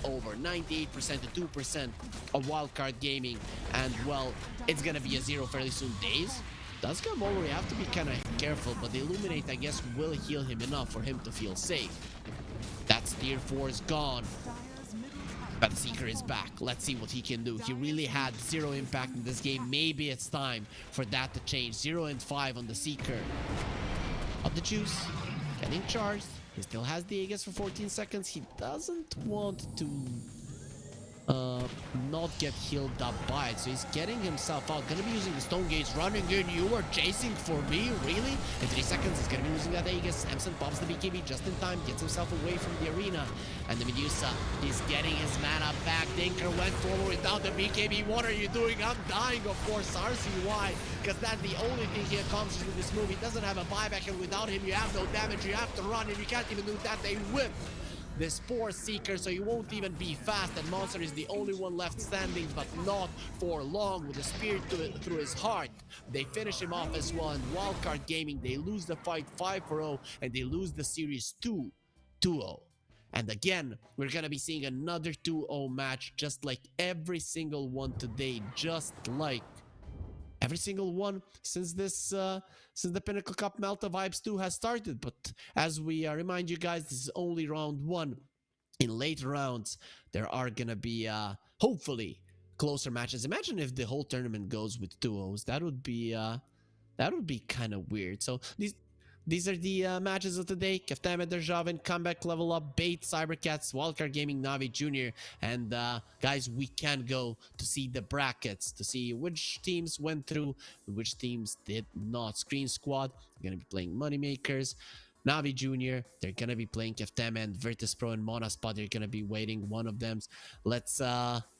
over. 98% to 2% of Wildcard Gaming, and well, it's gonna be a 0 fairly soon. Days does come over. You have to be kind of careful, but the Illuminate, I guess, will heal him enough for him to feel safe. That's tier 4 is gone, but the Seeker is back. Let's see what he can do. He really had 0 impact in this game. Maybe it's time for that to change. 0 and 5 on the Seeker. Up the juice, getting charged. He still has the Aegis for 14 seconds. He doesn't want to not get healed up by it, so he's getting himself out. Gonna be using the Stone Gates, running in. You are chasing for me, really? In 3 seconds, he's gonna be losing that Aegis. Samson pops the BKB just in time, gets himself away from the arena, and the Medusa, he's getting his mana back. Tinker went forward without the BKB. What are you doing? I'm dying, of course. RCY, because that's the only thing he accomplishes in this move. He doesn't have a buyback, and without him, you have no damage. You have to run, and you can't even do that. They whip this poor Seeker, so he won't even be fast, and Monster is the only one left standing, but not for long. With the spear through his heart, they finish him off as well. And Wildcard Gaming, they lose the fight 5-0, and they lose the series 2-0. And again, we're gonna be seeing another 2-0 match, just like every single one today, just like every single one since this since the Pinnacle Cup Malta Vibes 2 has started. But as we remind you guys, this is only round 1. In later rounds, there are gonna be hopefully closer matches. Imagine if the whole tournament goes with 2-0s. That would be kind of weird. So these are the matches of today. Keftamed, Derjavin, Comeback, Level Up, Bait, Cybercats, Wildcard Gaming, Navi Jr. And guys, we can go to see the brackets to see which teams went through, which teams did not. Screen Squad, going to be playing Moneymakers. Navi Jr., they're going to be playing Keftamed, Virtus Pro, and Monaspot. They're going to be waiting one of them. Let's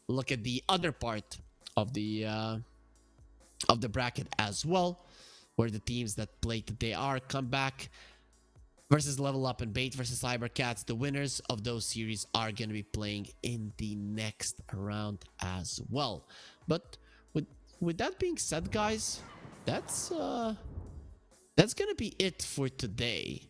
look at the other part of the bracket as well, where the teams that played today are Comeback versus Level Up and Bait versus Cybercats. The winners of those series are going to be playing in the next round as well. But with that being said, guys, that's going to be it for today.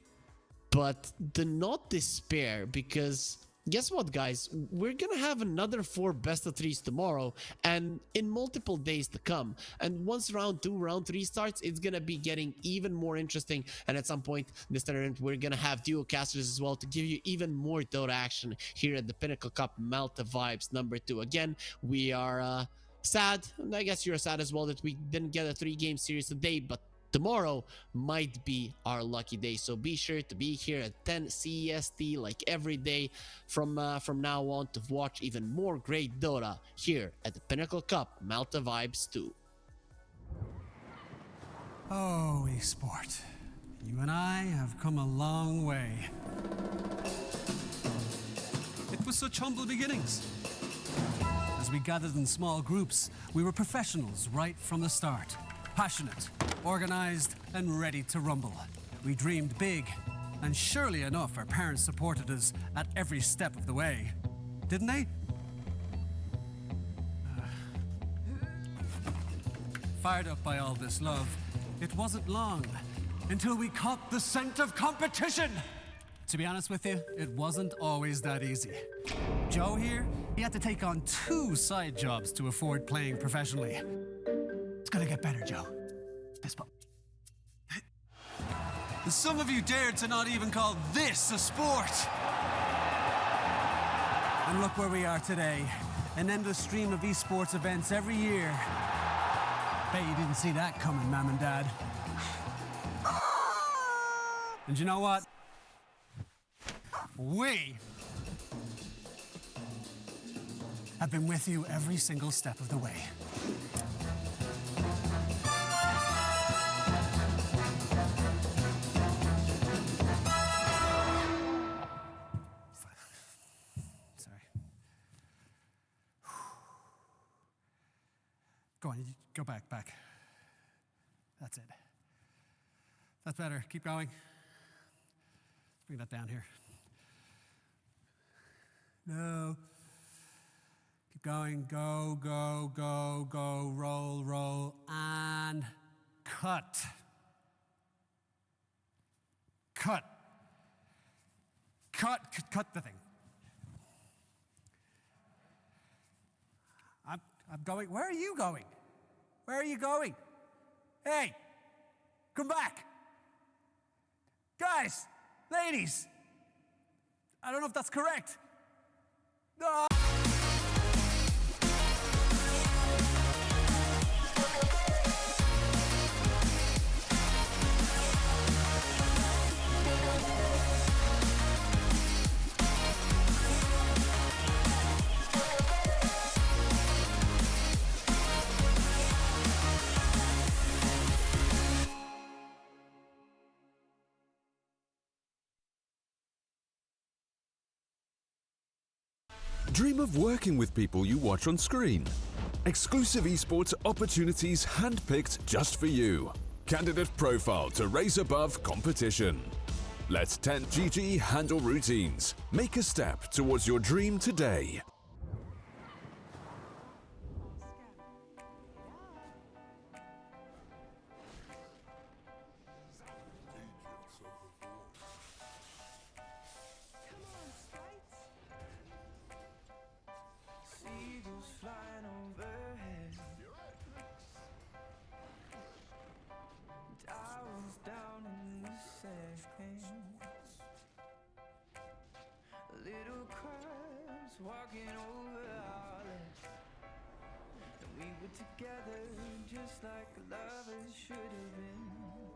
But do not despair, because guess what, guys? We're gonna have another 4 best of 3s tomorrow and in multiple days to come. And once round 2, round 3 starts, it's gonna be getting even more interesting. And at some point in this tournament, we're gonna have duo casters as well to give you even more Dota action here at the Pinnacle Cup Malta Vibes number 2. Again, we are sad, and I guess you're sad as well, that we didn't get a 3-game series today, but tomorrow might be our lucky day. So be sure to be here at 10 CEST like every day from now on to watch even more great Dota here at the Pinnacle Cup Malta Vibes 2. Oh, esport. You and I have come a long way. It was such humble beginnings. As we gathered in small groups, we were professionals right from the start. Passionate, organized, and ready to rumble. We dreamed big, and surely enough, our parents supported us at every step of the way. Didn't they? Fired up by all this love, it wasn't long until we caught the scent of competition. To be honest with you, it wasn't always that easy. Joe here, he had to take on 2 side jobs to afford playing professionally. It's gonna get better, Joe. Fist bump. Some of you dared to not even call this a sport. And look where we are today. An endless stream of esports events every year. Bet you didn't see that coming, Mom and Dad. And you know what? We have been with you every single step of the way. Sorry. Go on, you go back. That's it. That's better. Keep going. Let's bring that down here. No. Keep going. Go. Roll. And cut. Cut the thing. I'm going. Where are you going? Where are you going? Hey, come back. Guys, ladies, I don't know if that's correct. No. Dream of working with people you watch on screen. Exclusive esports opportunities handpicked just for you. Candidate profile to raise above competition. Let 10GG handle routines. Make a step towards your dream today. Seagulls flying overhead, towers down in the sand, little crabs walking over our ledge, and we were together just like lovers should have been.